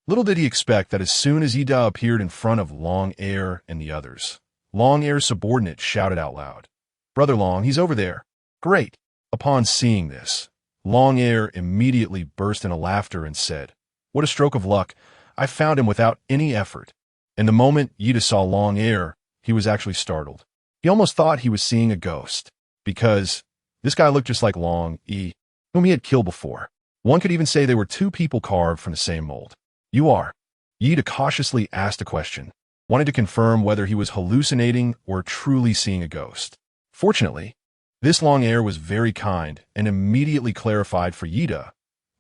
Little did he expect that as soon as Yida appeared in front of Long Air and the others, Long Air's subordinate shouted out loud, "Brother Long, he's over there." Great. Upon seeing this, Long Air immediately burst into laughter and said, "What a stroke of luck. I found him without any effort." And the moment Yida saw Long Air, he was actually startled. He almost thought he was seeing a ghost, because this guy looked just like Long E, whom he had killed before. One could even say they were two people carved from the same mold. "You are?" Yida cautiously asked a question, wanting to confirm whether he was hallucinating or truly seeing a ghost. Fortunately, this Long Air was very kind and immediately clarified for Yida,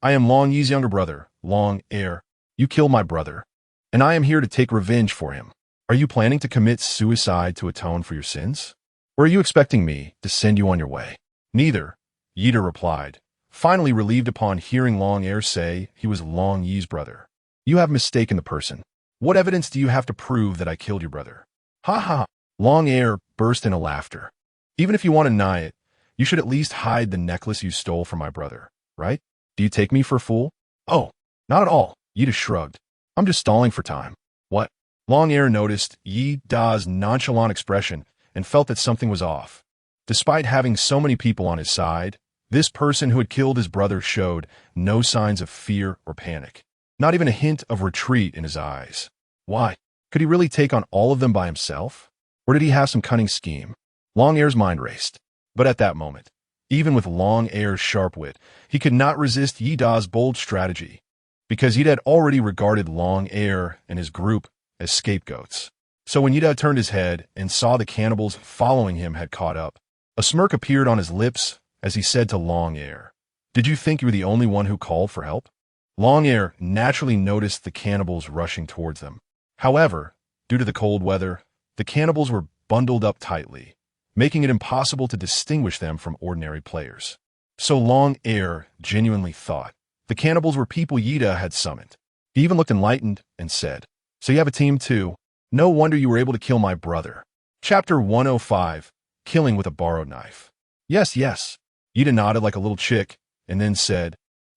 "I am Long Yi's younger brother, Long Air. You killed my brother, and I am here to take revenge for him. Are you planning to commit suicide to atone for your sins? Or are you expecting me to send you on your way?" "Neither," Yida replied, finally relieved upon hearing Long Air say he was Long Yi's brother. "You have mistaken the person. What evidence do you have to prove that I killed your brother?" "Ha ha!" Long Air burst into laughter. "Even if you want to deny it, you should at least hide the necklace you stole from my brother, right? Do you take me for a fool?" "Oh, not at all," Yida shrugged. "I'm just stalling for time." "What?" Long Air noticed Yi Da's nonchalant expression and felt that something was off. Despite having so many people on his side, this person who had killed his brother showed no signs of fear or panic, not even a hint of retreat in his eyes. Why? Could he really take on all of them by himself? Or did he have some cunning scheme? Long Air's mind raced. But at that moment, even with Long Air's sharp wit, he could not resist Yi Da's bold strategy, because Yida had already regarded Long Air and his group as scapegoats. So when Yida turned his head and saw the cannibals following him had caught up, a smirk appeared on his lips as he said to Long Air, "Did you think you were the only one who called for help?" Long Air naturally noticed the cannibals rushing towards them. However, due to the cold weather, the cannibals were bundled up tightly, making it impossible to distinguish them from ordinary players. So Long Air genuinely thought the cannibals were people Yida had summoned. He even looked enlightened and said, "So you have a team too? No wonder you were able to kill my brother." Chapter 105, Killing with a Borrowed Knife. "Yes, yes." Yida nodded like a little chick and then said,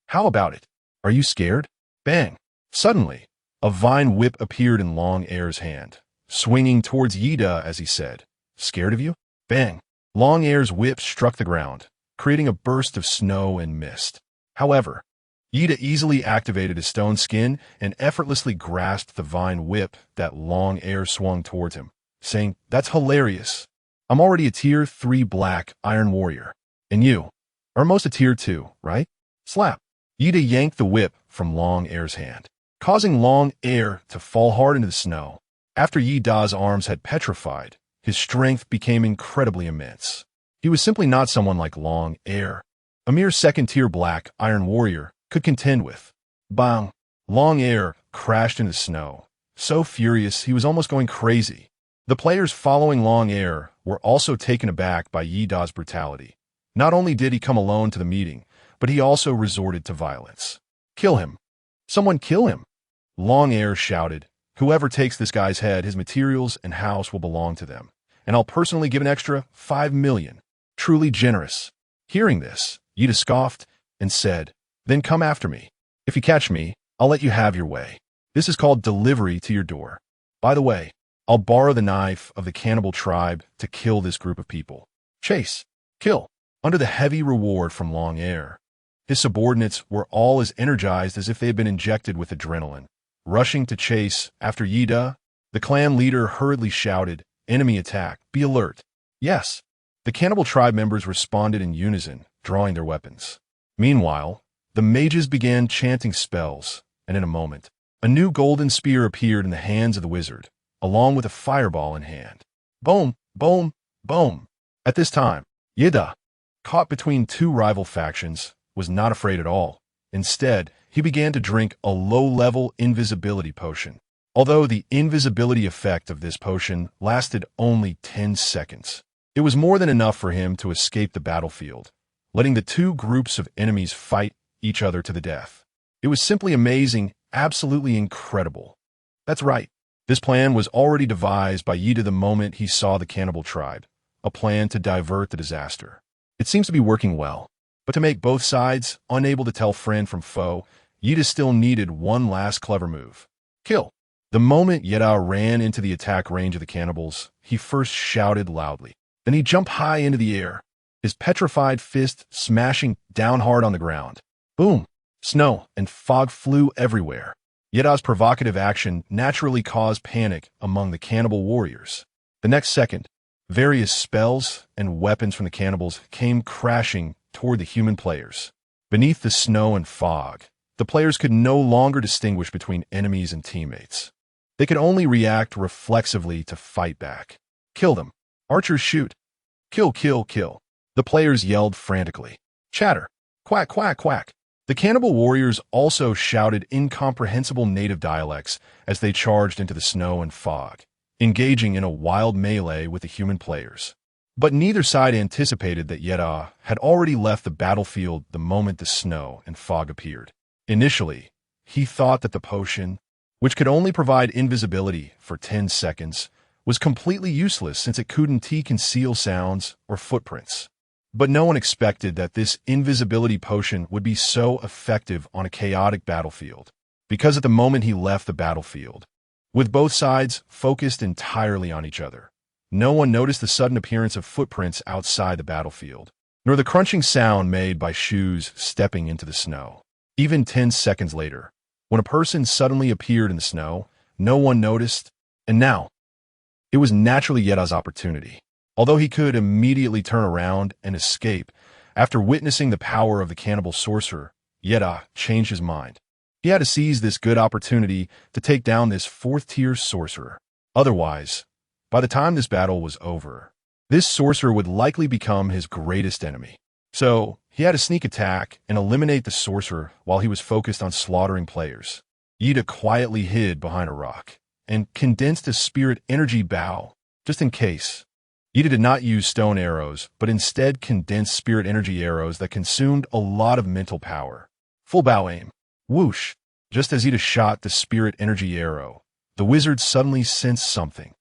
"How about it? Are you scared?" Bang! Suddenly, A vine whip appeared in Long Air's hand, swinging towards Yida as he said, "Scared of you?" Bang! Long Air's whip struck the ground, creating a burst of snow and mist. However, Yida easily activated his stone skin and effortlessly grasped the vine whip that Long Air swung towards him, saying, "That's hilarious. I'm already a tier 3 black iron warrior. And you are most a tier 2, right?" Slap. Yida yanked the whip from Long Air's hand, causing Long Air to fall hard into the snow. After Yida's arms had petrified, his strength became incredibly immense. He was simply not someone like Long Air, a mere second-tier black iron warrior, could contend with. Bang! Long Air crashed into the snow, so furious he was almost going crazy. The players following Long Air were also taken aback by Yida's brutality. Not only did he come alone to the meeting, but he also resorted to violence. "Kill him! Someone kill him!" Long Air shouted, "Whoever takes this guy's head, his materials and house will belong to them, and I'll personally give an extra 5 million. Truly generous." Hearing this, Yida scoffed and said, "Then come after me. If you catch me, I'll let you have your way. This is called delivery to your door. By the way, I'll borrow the knife of the cannibal tribe to kill this group of people. Chase, kill." Under the heavy reward from Long Air, his subordinates were all as energized as if they had been injected with adrenaline. Rushing to chase after Yida, the clan leader hurriedly shouted, "Enemy attack, be alert." Yes, the cannibal tribe members responded in unison, drawing their weapons. Meanwhile, the mages began chanting spells, and in a moment, a new golden spear appeared in the hands of the wizard, along with a fireball in hand. Boom, boom, boom. At this time, Yida, caught between two rival factions, was not afraid at all. Instead, he began to drink a low-level invisibility potion. Although the invisibility effect of this potion lasted only 10 seconds, it was more than enough for him to escape the battlefield, letting the two groups of enemies fight each other to the death. It was simply amazing, absolutely incredible. That's right. This plan was already devised by Yida the moment he saw the cannibal tribe, a plan to divert the disaster. It seems to be working well, but to make both sides unable to tell friend from foe, Yida still needed one last clever move. Kill. The moment Yida ran into the attack range of the cannibals, he first shouted loudly. Then he jumped high into the air, his petrified fist smashing down hard on the ground. Boom! Snow and fog flew everywhere. Yida's provocative action naturally caused panic among the cannibal warriors. The next second, various spells and weapons from the cannibals came crashing toward the human players. Beneath the snow and fog, the players could no longer distinguish between enemies and teammates. They could only react reflexively to fight back. Kill them. Archers shoot. Kill, kill, kill. The players yelled frantically. Chatter. Quack, quack, quack. The cannibal warriors also shouted incomprehensible native dialects as they charged into the snow and fog, engaging in a wild melee with the human players. But neither side anticipated that Yida had already left the battlefield the moment the snow and fog appeared. Initially, he thought that the potion, which could only provide invisibility for 10 seconds, was completely useless since it couldn't conceal sounds or footprints. But no one expected that this invisibility potion would be so effective on a chaotic battlefield, because at the moment he left the battlefield, with both sides focused entirely on each other, no one noticed the sudden appearance of footprints outside the battlefield, nor the crunching sound made by shoes stepping into the snow. Even 10 seconds later, when a person suddenly appeared in the snow, no one noticed, and now, it was naturally Yida's opportunity. Although he could immediately turn around and escape, after witnessing the power of the cannibal sorcerer, Yida changed his mind. He had to seize this good opportunity to take down this 4th-tier sorcerer. Otherwise, by the time this battle was over, this sorcerer would likely become his greatest enemy. So, he had to sneak attack and eliminate the sorcerer while he was focused on slaughtering players. Yida quietly hid behind a rock and condensed a spirit energy bow, just in case. Yida did not use stone arrows, but instead condensed spirit energy arrows that consumed a lot of mental power. Full bow aim. Whoosh! Just as Yida shot the spirit energy arrow, the wizard suddenly sensed something.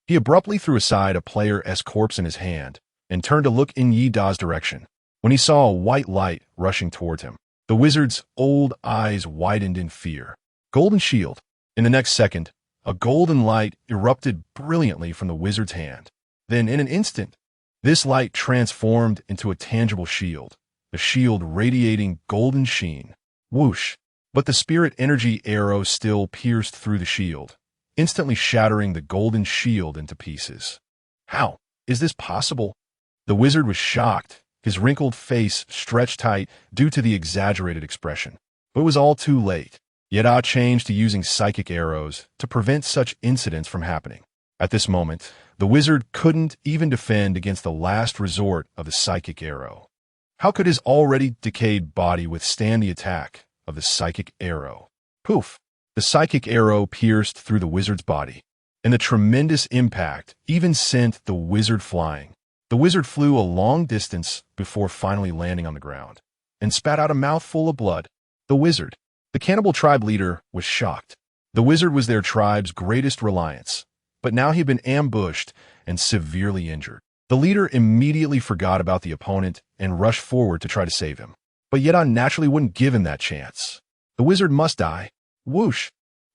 He abruptly threw aside a player's corpse in his hand and turned to look in Yida's direction. When he saw a white light rushing toward him, the wizard's old eyes widened in fear. Golden shield. In the next second, a golden light erupted brilliantly from the wizard's hand. Then, in an instant, this light transformed into a tangible shield, a shield radiating golden sheen. Whoosh! But the spirit energy arrow still pierced through the shield, instantly shattering the golden shield into pieces. How is this possible? The wizard was shocked, his wrinkled face stretched tight due to the exaggerated expression. But it was all too late. Yeda changed to using psychic arrows to prevent such incidents from happening. At this moment, the wizard couldn't even defend against the last resort of the psychic arrow. How could his already decayed body withstand the attack of the psychic arrow? Poof! The psychic arrow pierced through the wizard's body, and the tremendous impact even sent the wizard flying. The wizard flew a long distance before finally landing on the ground, and spat out a mouthful of blood. The cannibal tribe leader, was shocked. The wizard was their tribe's greatest reliance, but now he'd been ambushed and severely injured. The leader immediately forgot about the opponent and rushed forward to try to save him. But Yeda naturally wouldn't give him that chance. The wizard must die. Whoosh!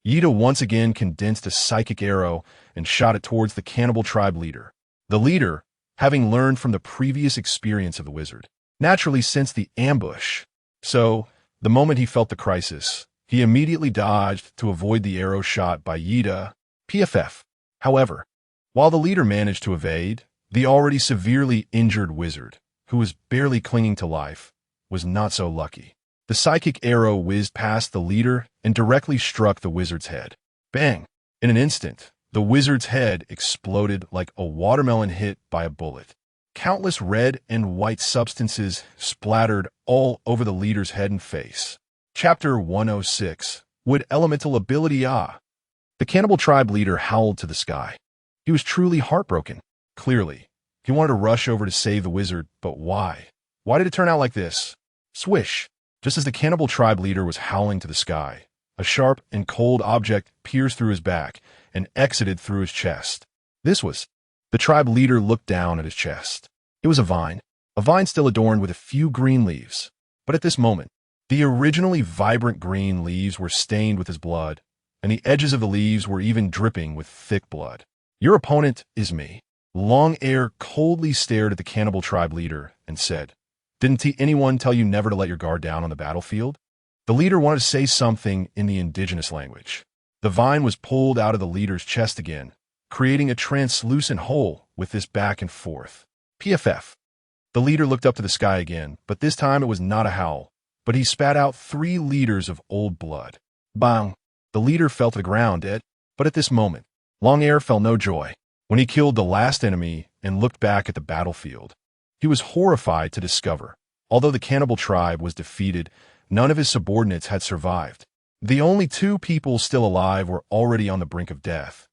Yeda once again condensed a psychic arrow and shot it towards the cannibal tribe leader. The leader, having learned from the previous experience of the wizard, naturally sensed the ambush. So, the moment he felt the crisis, he immediately dodged to avoid the arrow shot by Yeda. PFF. However, while the leader managed to evade, the already severely injured wizard, who was barely clinging to life, was not so lucky. The psychic arrow whizzed past the leader and directly struck the wizard's head. Bang! In an instant, the wizard's head exploded like a watermelon hit by a bullet. Countless red and white substances splattered all over the leader's head and face. Chapter 106. Would Elemental Ability Ah? The cannibal tribe leader howled to the sky. He was truly heartbroken. Clearly, he wanted to rush over to save the wizard, but why? Why did it turn out like this? Swish! Just as the cannibal tribe leader was howling to the sky, a sharp and cold object pierced through his back and exited through his chest. The tribe leader looked down at his chest. It was a vine still adorned with a few green leaves. But at this moment, the originally vibrant green leaves were stained with his blood, and the edges of the leaves were even dripping with thick blood. Your opponent is me. Long Air coldly stared at the cannibal tribe leader and said, Didn't anyone tell you never to let your guard down on the battlefield? The leader wanted to say something in the indigenous language. The vine was pulled out of the leader's chest again, creating a translucent hole with this back and forth. PFF. The leader looked up to the sky again, but this time it was not a howl, but he spat out 3 liters of old blood. Bang! The leader fell to the ground dead, but at this moment, Long Air felt no joy. When he killed the last enemy and looked back at the battlefield, he was horrified to discover, although the cannibal tribe was defeated, none of his subordinates had survived. The only 2 people still alive were already on the brink of death,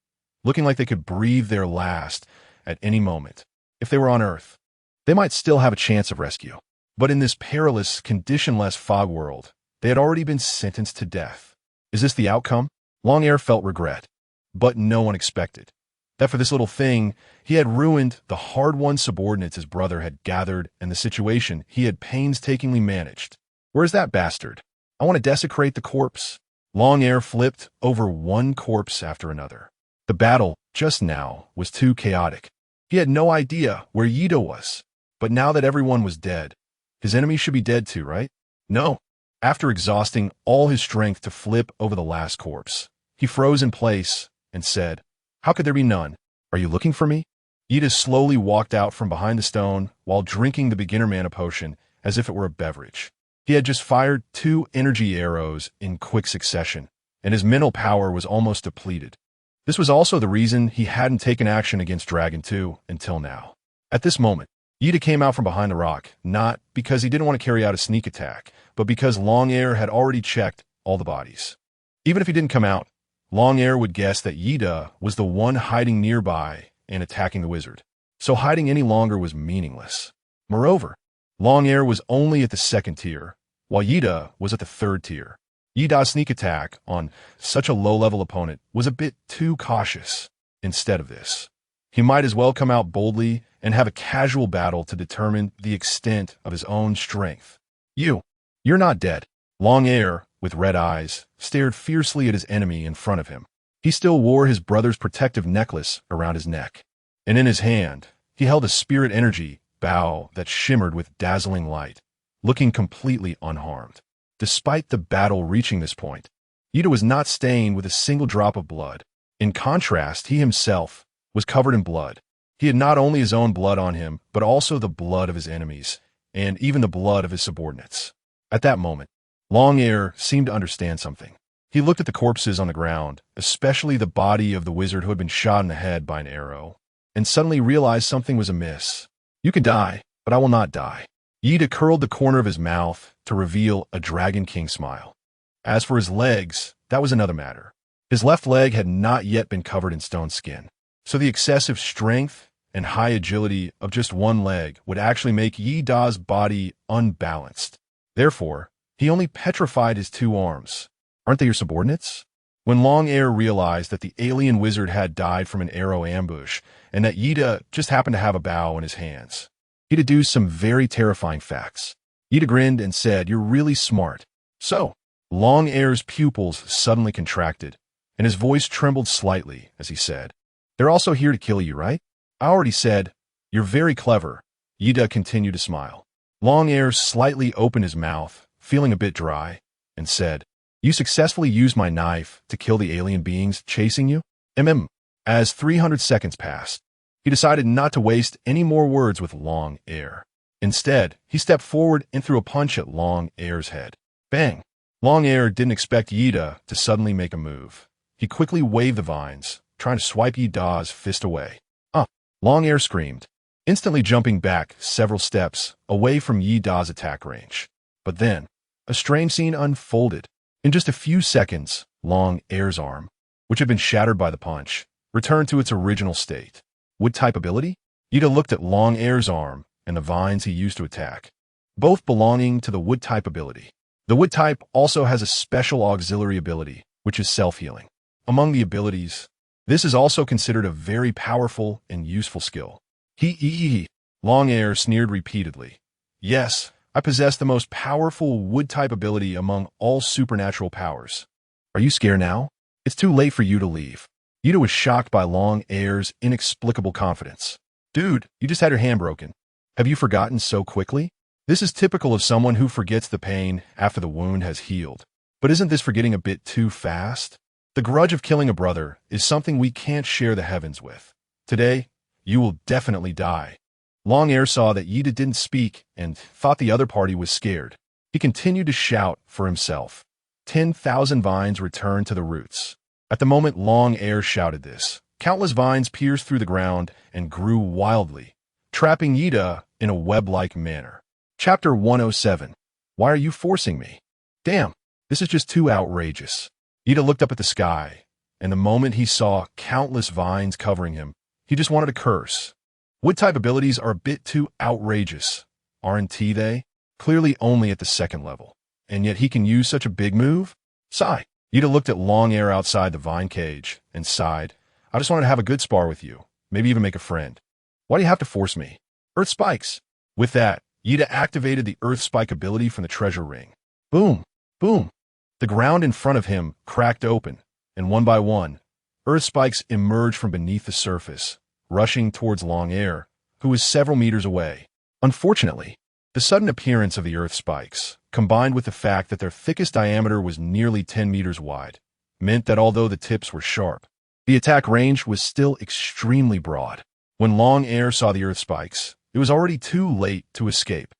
looking like they could breathe their last at any moment. If they were on Earth, they might still have a chance of rescue. But in this perilous, conditionless fog world, they had already been sentenced to death. Is this the outcome? Long Air felt regret, but no one expected that for this little thing, he had ruined the hard-won subordinates his brother had gathered and the situation he had painstakingly managed. Where's that bastard? I want to desecrate the corpse. Long Air flipped over one corpse after another. The battle, just now, was too chaotic. He had no idea where Yeda was. But now that everyone was dead, his enemy should be dead too, right? No. After exhausting all his strength to flip over the last corpse, he froze in place and said, How could there be none? Are you looking for me? Yeda slowly walked out from behind the stone while drinking the beginner mana potion as if it were a beverage. He had just fired 2 energy arrows in quick succession, and his mental power was almost depleted. This was also the reason he hadn't taken action against Dragon 2 until now. At this moment, Yeda came out from behind the rock, not because he didn't want to carry out a sneak attack, but because Long Air had already checked all the bodies. Even if he didn't come out, Long Air would guess that Yeda was the one hiding nearby and attacking the wizard, so hiding any longer was meaningless. Moreover, Long Air was only at the 2nd tier, while Yeda was at the 3rd tier. Yeda's sneak attack on such a low-level opponent was a bit too cautious. Instead of this, he might as well come out boldly and have a casual battle to determine the extent of his own strength. You're not dead. Long Air with red eyes, stared fiercely at his enemy in front of him. He still wore his brother's protective necklace around his neck, and in his hand, he held a spirit energy bow that shimmered with dazzling light, looking completely unharmed. Despite the battle reaching this point, Yida was not stained with a single drop of blood. In contrast, he himself was covered in blood. He had not only his own blood on him, but also the blood of his enemies, and even the blood of his subordinates. At that moment, Long Air seemed to understand something. He looked at the corpses on the ground, especially the body of the wizard who had been shot in the head by an arrow, and suddenly realized something was amiss. "You can die, but I will not die." Yida curled the corner of his mouth to reveal a Dragon King smile. As for his legs, that was another matter. His left leg had not yet been covered in stone skin, so the excessive strength and high agility of just one leg would actually make Yi Da's body unbalanced. Therefore, he only petrified his two arms. "Aren't they your subordinates?" When Long Air realized that the alien wizard had died from an arrow ambush and that Yida just happened to have a bow in his hands, he deduced some very terrifying facts. Yida grinned and said, "You're really smart." So, Long Air's pupils suddenly contracted, and his voice trembled slightly as he said, "They're also here to kill you, right?" "I already said, you're very clever." Yida continued to smile. Long Air slightly opened his mouth, feeling a bit dry, and said, "You successfully used my knife to kill the alien beings chasing you?" As 300 seconds passed, he decided not to waste any more words with Long Air. Instead, he stepped forward and threw a punch at Long Air's head. Bang! Long Air didn't expect Yida to suddenly make a move. He quickly waved the vines, trying to swipe Yida's fist away. "Ah!" Long Air screamed, instantly jumping back several steps away from Yida's attack range. But then, a strange scene unfolded. In just a few seconds, Long Air's arm, which had been shattered by the punch, returned to its original state. Wood-type ability? Yida looked at Long Air's arm and the vines he used to attack, both belonging to the wood-type ability. The wood-type also has a special auxiliary ability, which is self-healing. Among the abilities, this is also considered a very powerful and useful skill. Long Air sneered repeatedly. "Yes, I possess the most powerful wood-type ability among all supernatural powers. Are you scared now? It's too late for you to leave." Yida was shocked by Long Air's inexplicable confidence. "Dude, you just had your hand broken. Have you forgotten so quickly?" This is typical of someone who forgets the pain after the wound has healed. But isn't this forgetting a bit too fast? The grudge of killing a brother is something we can't share the heavens with. Today, you will definitely die. Long Air saw that Yida didn't speak and thought the other party was scared. He continued to shout for himself. 10,000 vines returned to the roots. At the moment Long Air shouted this, countless vines pierced through the ground and grew wildly, trapping Yida in a web-like manner. Chapter 107. Why are you forcing me? Damn, this is just too outrageous. Yida looked up at the sky, and the moment he saw countless vines covering him, he just wanted to curse. Wood-type abilities are a bit too outrageous, aren't they? Clearly only at the second level. And yet he can use such a big move? Sigh. Yida looked at Long Air outside the vine cage and sighed. "I just wanted to have a good spar with you, maybe even make a friend. Why do you have to force me?" Earth spikes. With that, Yida activated the Earth Spike ability from the treasure ring. Boom! Boom! The ground in front of him cracked open, and one by one, Earth spikes emerged from beneath the surface, rushing towards Long Air, who was several meters away. Unfortunately, the sudden appearance of the Earth spikes, combined with the fact that their thickest diameter was nearly 10 meters wide, meant that although the tips were sharp, the attack range was still extremely broad. When Long Air saw the Earth spikes, it was already too late to escape.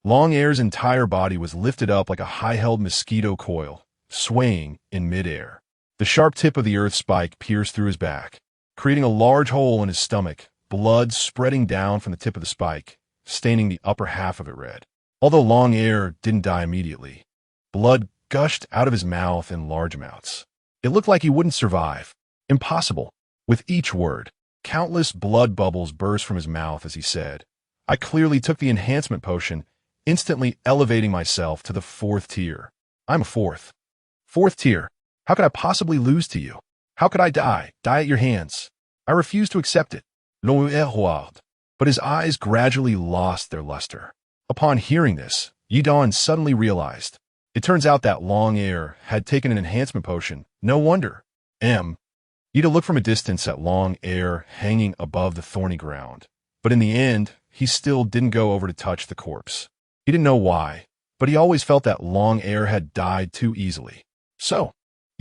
Long Air's entire body was lifted up like a high-held mosquito coil, swaying in midair. The sharp tip of the Earth spike pierced through his back, creating a large hole in his stomach, blood spreading down from the tip of the spike, staining the upper half of it red. Although Long Air didn't die immediately, blood gushed out of his mouth in large amounts. It looked like he wouldn't survive. Impossible. With each word, countless blood bubbles burst from his mouth as he said, "I clearly took the enhancement potion, instantly elevating myself to the 4th tier. I'm a 4th. 4th tier. How could I possibly lose to you? How could I die at your hands? I refuse to accept it." But his eyes gradually lost their luster. Upon hearing this, Yidon suddenly realized, It turns out that Long Air had taken an enhancement potion. No wonder. Ida looked from a distance at Long Air hanging above the thorny ground. But in the end, he still didn't go over to touch the corpse. He didn't know why, but he always felt that Long Air had died too easily. So,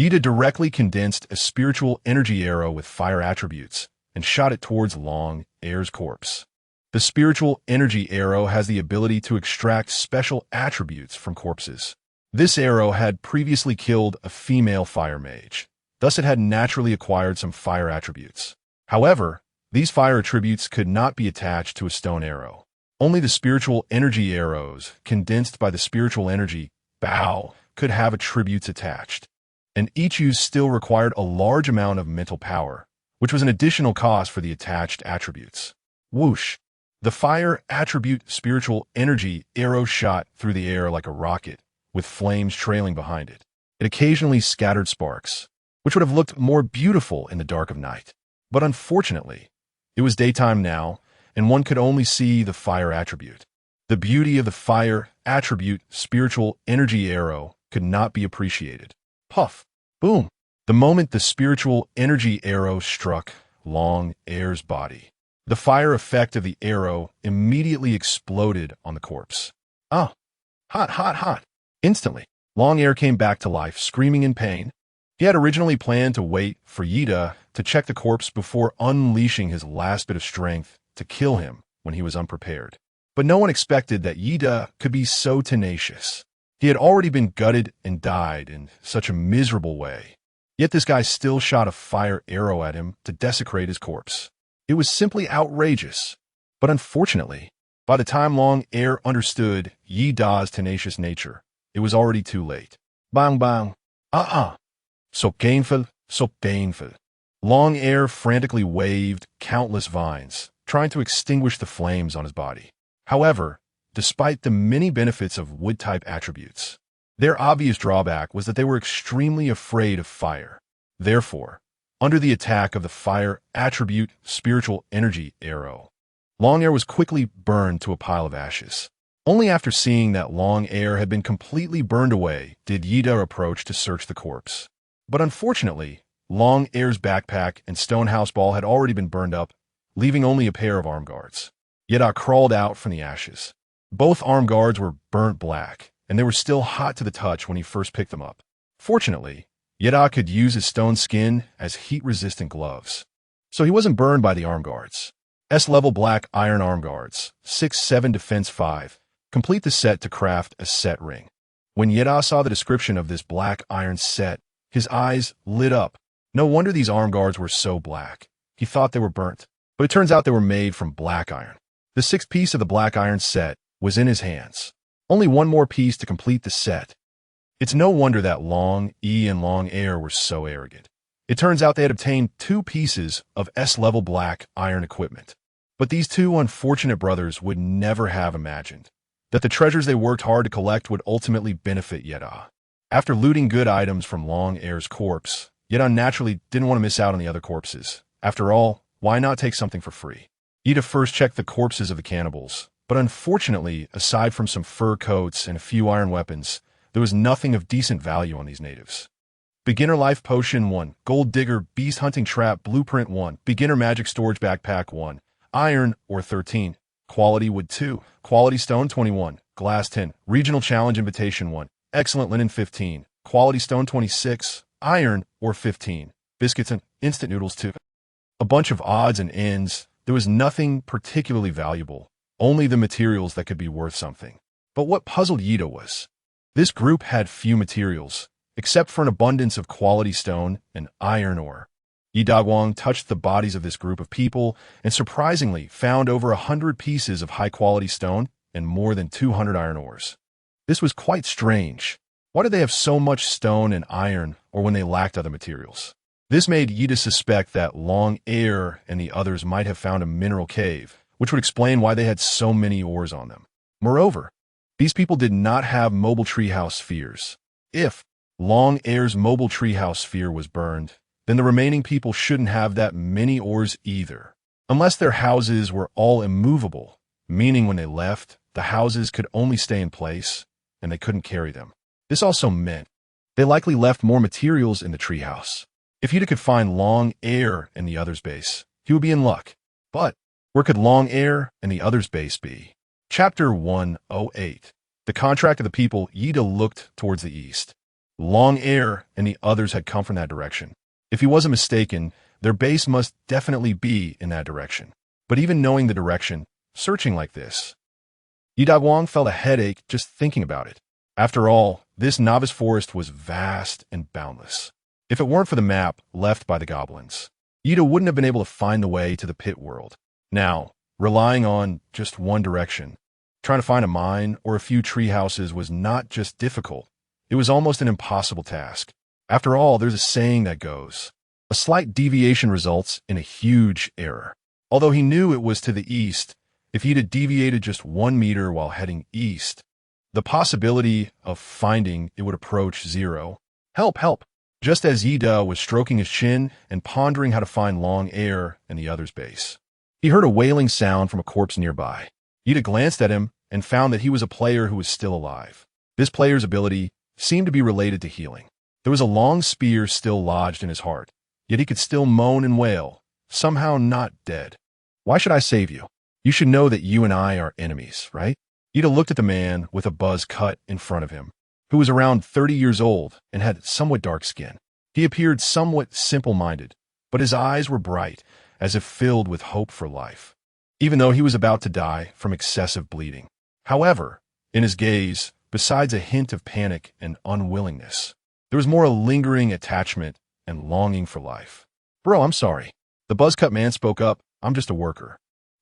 Ida directly condensed a spiritual energy arrow with fire attributes and shot it towards Long Air's corpse. The spiritual energy arrow has the ability to extract special attributes from corpses. This arrow had previously killed a female fire mage. Thus it had naturally acquired some fire attributes. However, these fire attributes could not be attached to a stone arrow. Only the spiritual energy arrows, condensed by the spiritual energy bow, could have attributes attached. And each use still required a large amount of mental power, which was an additional cost for the attached attributes. Whoosh! The fire attribute spiritual energy arrow shot through the air like a rocket, with flames trailing behind it. It occasionally scattered sparks, which would have looked more beautiful in the dark of night. But unfortunately, it was daytime now, and one could only see the fire attribute. The beauty of the fire attribute spiritual energy arrow could not be appreciated. Puff! Boom! The moment the spiritual energy arrow struck Long Air's body, the fire effect of the arrow immediately exploded on the corpse. Ah! Hot, hot, hot! Instantly, Long Air came back to life, screaming in pain. He had originally planned to wait for Yida to check the corpse before unleashing his last bit of strength to kill him when he was unprepared. But no one expected that Yida could be so tenacious. He had already been gutted and died in such a miserable way. Yet this guy still shot a fire arrow at him to desecrate his corpse. It was simply outrageous. But unfortunately, by the time Long Air understood Yida's tenacious nature, it was already too late. Bang bang. So painful, so painful. Long Air frantically waved countless vines, trying to extinguish the flames on his body. However, despite the many benefits of wood-type attributes, their obvious drawback was that they were extremely afraid of fire. Therefore, under the attack of the fire attribute spiritual energy arrow, Long Air was quickly burned to a pile of ashes. Only after seeing that Long Air had been completely burned away did Yida approach to search the corpse. But unfortunately, Long Air's backpack and stone house ball had already been burned up, leaving only a pair of arm guards. Yida crawled out from the ashes. Both arm guards were burnt black, and they were still hot to the touch when he first picked them up. Fortunately, Yida could use his stone skin as heat-resistant gloves, so he wasn't burned by the arm guards. S-level black iron arm guards, 6-7 defense 5, complete the set to craft a set ring. When Yida saw the description of this black iron set, his eyes lit up. No wonder these arm guards were so black. He thought they were burnt, but it turns out they were made from black iron. The sixth piece of the black iron set was in his hands. Only one more piece to complete the set. It's no wonder that Long E and Long Air were so arrogant. It turns out they had obtained 2 pieces of S-level black iron equipment. But these 2 unfortunate brothers would never have imagined that the treasures they worked hard to collect would ultimately benefit Yida. After looting good items from Long Air's corpse, Yida naturally didn't want to miss out on the other corpses. After all, why not take something for free? Yida first checked the corpses of the cannibals, but unfortunately, aside from some fur coats and a few iron weapons, there was nothing of decent value on these natives. Beginner Life Potion 1, Gold Digger Beast Hunting Trap Blueprint 1, Beginner Magic Storage Backpack 1, Iron Ore 13, Quality Wood 2, Quality Stone 21, Glass 10, Regional Challenge Invitation 1, Excellent Linen 15, Quality Stone 26, Iron Ore 15, Biscuits and Instant Noodles 2. A bunch of odds and ends. There was nothing particularly valuable, only the materials that could be worth something. But what puzzled Yida was, this group had few materials, except for an abundance of quality stone and iron ore. Yidagwang touched the bodies of this group of people and surprisingly found over 100 pieces of high-quality stone and more than 200 iron ores. This was quite strange. Why did they have so much stone and iron, or when they lacked other materials? This made Yida suspect that Long Air and the others might have found a mineral cave, which would explain why they had so many ores on them. Moreover, these people did not have mobile treehouse spheres. If Long Air's mobile treehouse sphere was burned, then the remaining people shouldn't have that many ores either. Unless their houses were all immovable, meaning when they left, the houses could only stay in place, and they couldn't carry them. This also meant they likely left more materials in the treehouse. If Ida could find long air in the other's base, he would be in luck. But where could long air in the other's base be? Chapter 108. The Contract of the People. Ida looked towards the east. Long air and the others had come from that direction. If he wasn't mistaken, their base must definitely be in that direction. But even knowing the direction, searching like this, Ida Wong felt a headache just thinking about it. After all, this novice forest was vast and boundless. If it weren't for the map left by the goblins, Ida wouldn't have been able to find the way to the pit world. Now, relying on just one direction, trying to find a mine or a few tree houses was not just difficult, it was almost an impossible task. After all, there's a saying that goes, a slight deviation results in a huge error. Although he knew it was to the east, if he'd deviated just 1 meter while heading east, the possibility of finding it would approach zero. Help, help! Just as Ida was stroking his chin and pondering how to find long air in the other's base, he heard a wailing sound from a corpse nearby. Ida glanced at him and found that he was a player who was still alive. This player's ability seemed to be related to healing. There was a long spear still lodged in his heart, yet he could still moan and wail, somehow not dead. Why should I save you? You should know that you and I are enemies, right? Ida looked at the man with a buzz cut in front of him, who was around 30 years old and had somewhat dark skin. He appeared somewhat simple-minded, but his eyes were bright, as if filled with hope for life, even though he was about to die from excessive bleeding. However, in his gaze, besides a hint of panic and unwillingness, there was more a lingering attachment and longing for life. Bro, I'm sorry. The buzz-cut man spoke up. I'm just a worker.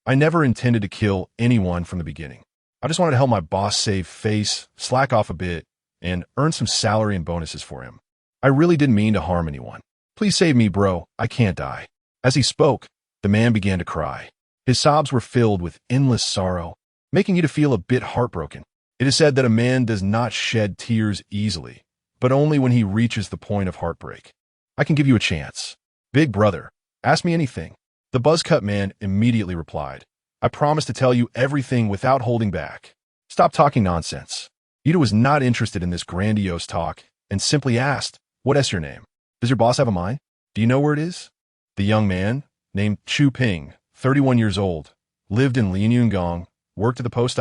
I never intended to kill anyone from the beginning. I just wanted to help my boss save face, slack off a bit, and earn some salary and bonuses for him. I really didn't mean to harm anyone. Please save me, bro. I can't die. As he spoke, the man began to cry. His sobs were filled with endless sorrow, making you to feel a bit heartbroken. It is said that a man does not shed tears easily, but only when he reaches the point of heartbreak. I can give you a chance. Big brother, ask me anything. The buzz-cut man immediately replied, I promise to tell you everything without holding back. Stop talking nonsense. Ida was not interested in this grandiose talk and simply asked, what is your name? Does your boss have a mine? Do you know where it is? The young man, named Chu Ping, 31 years old, lived in Lianyungang, worked at the post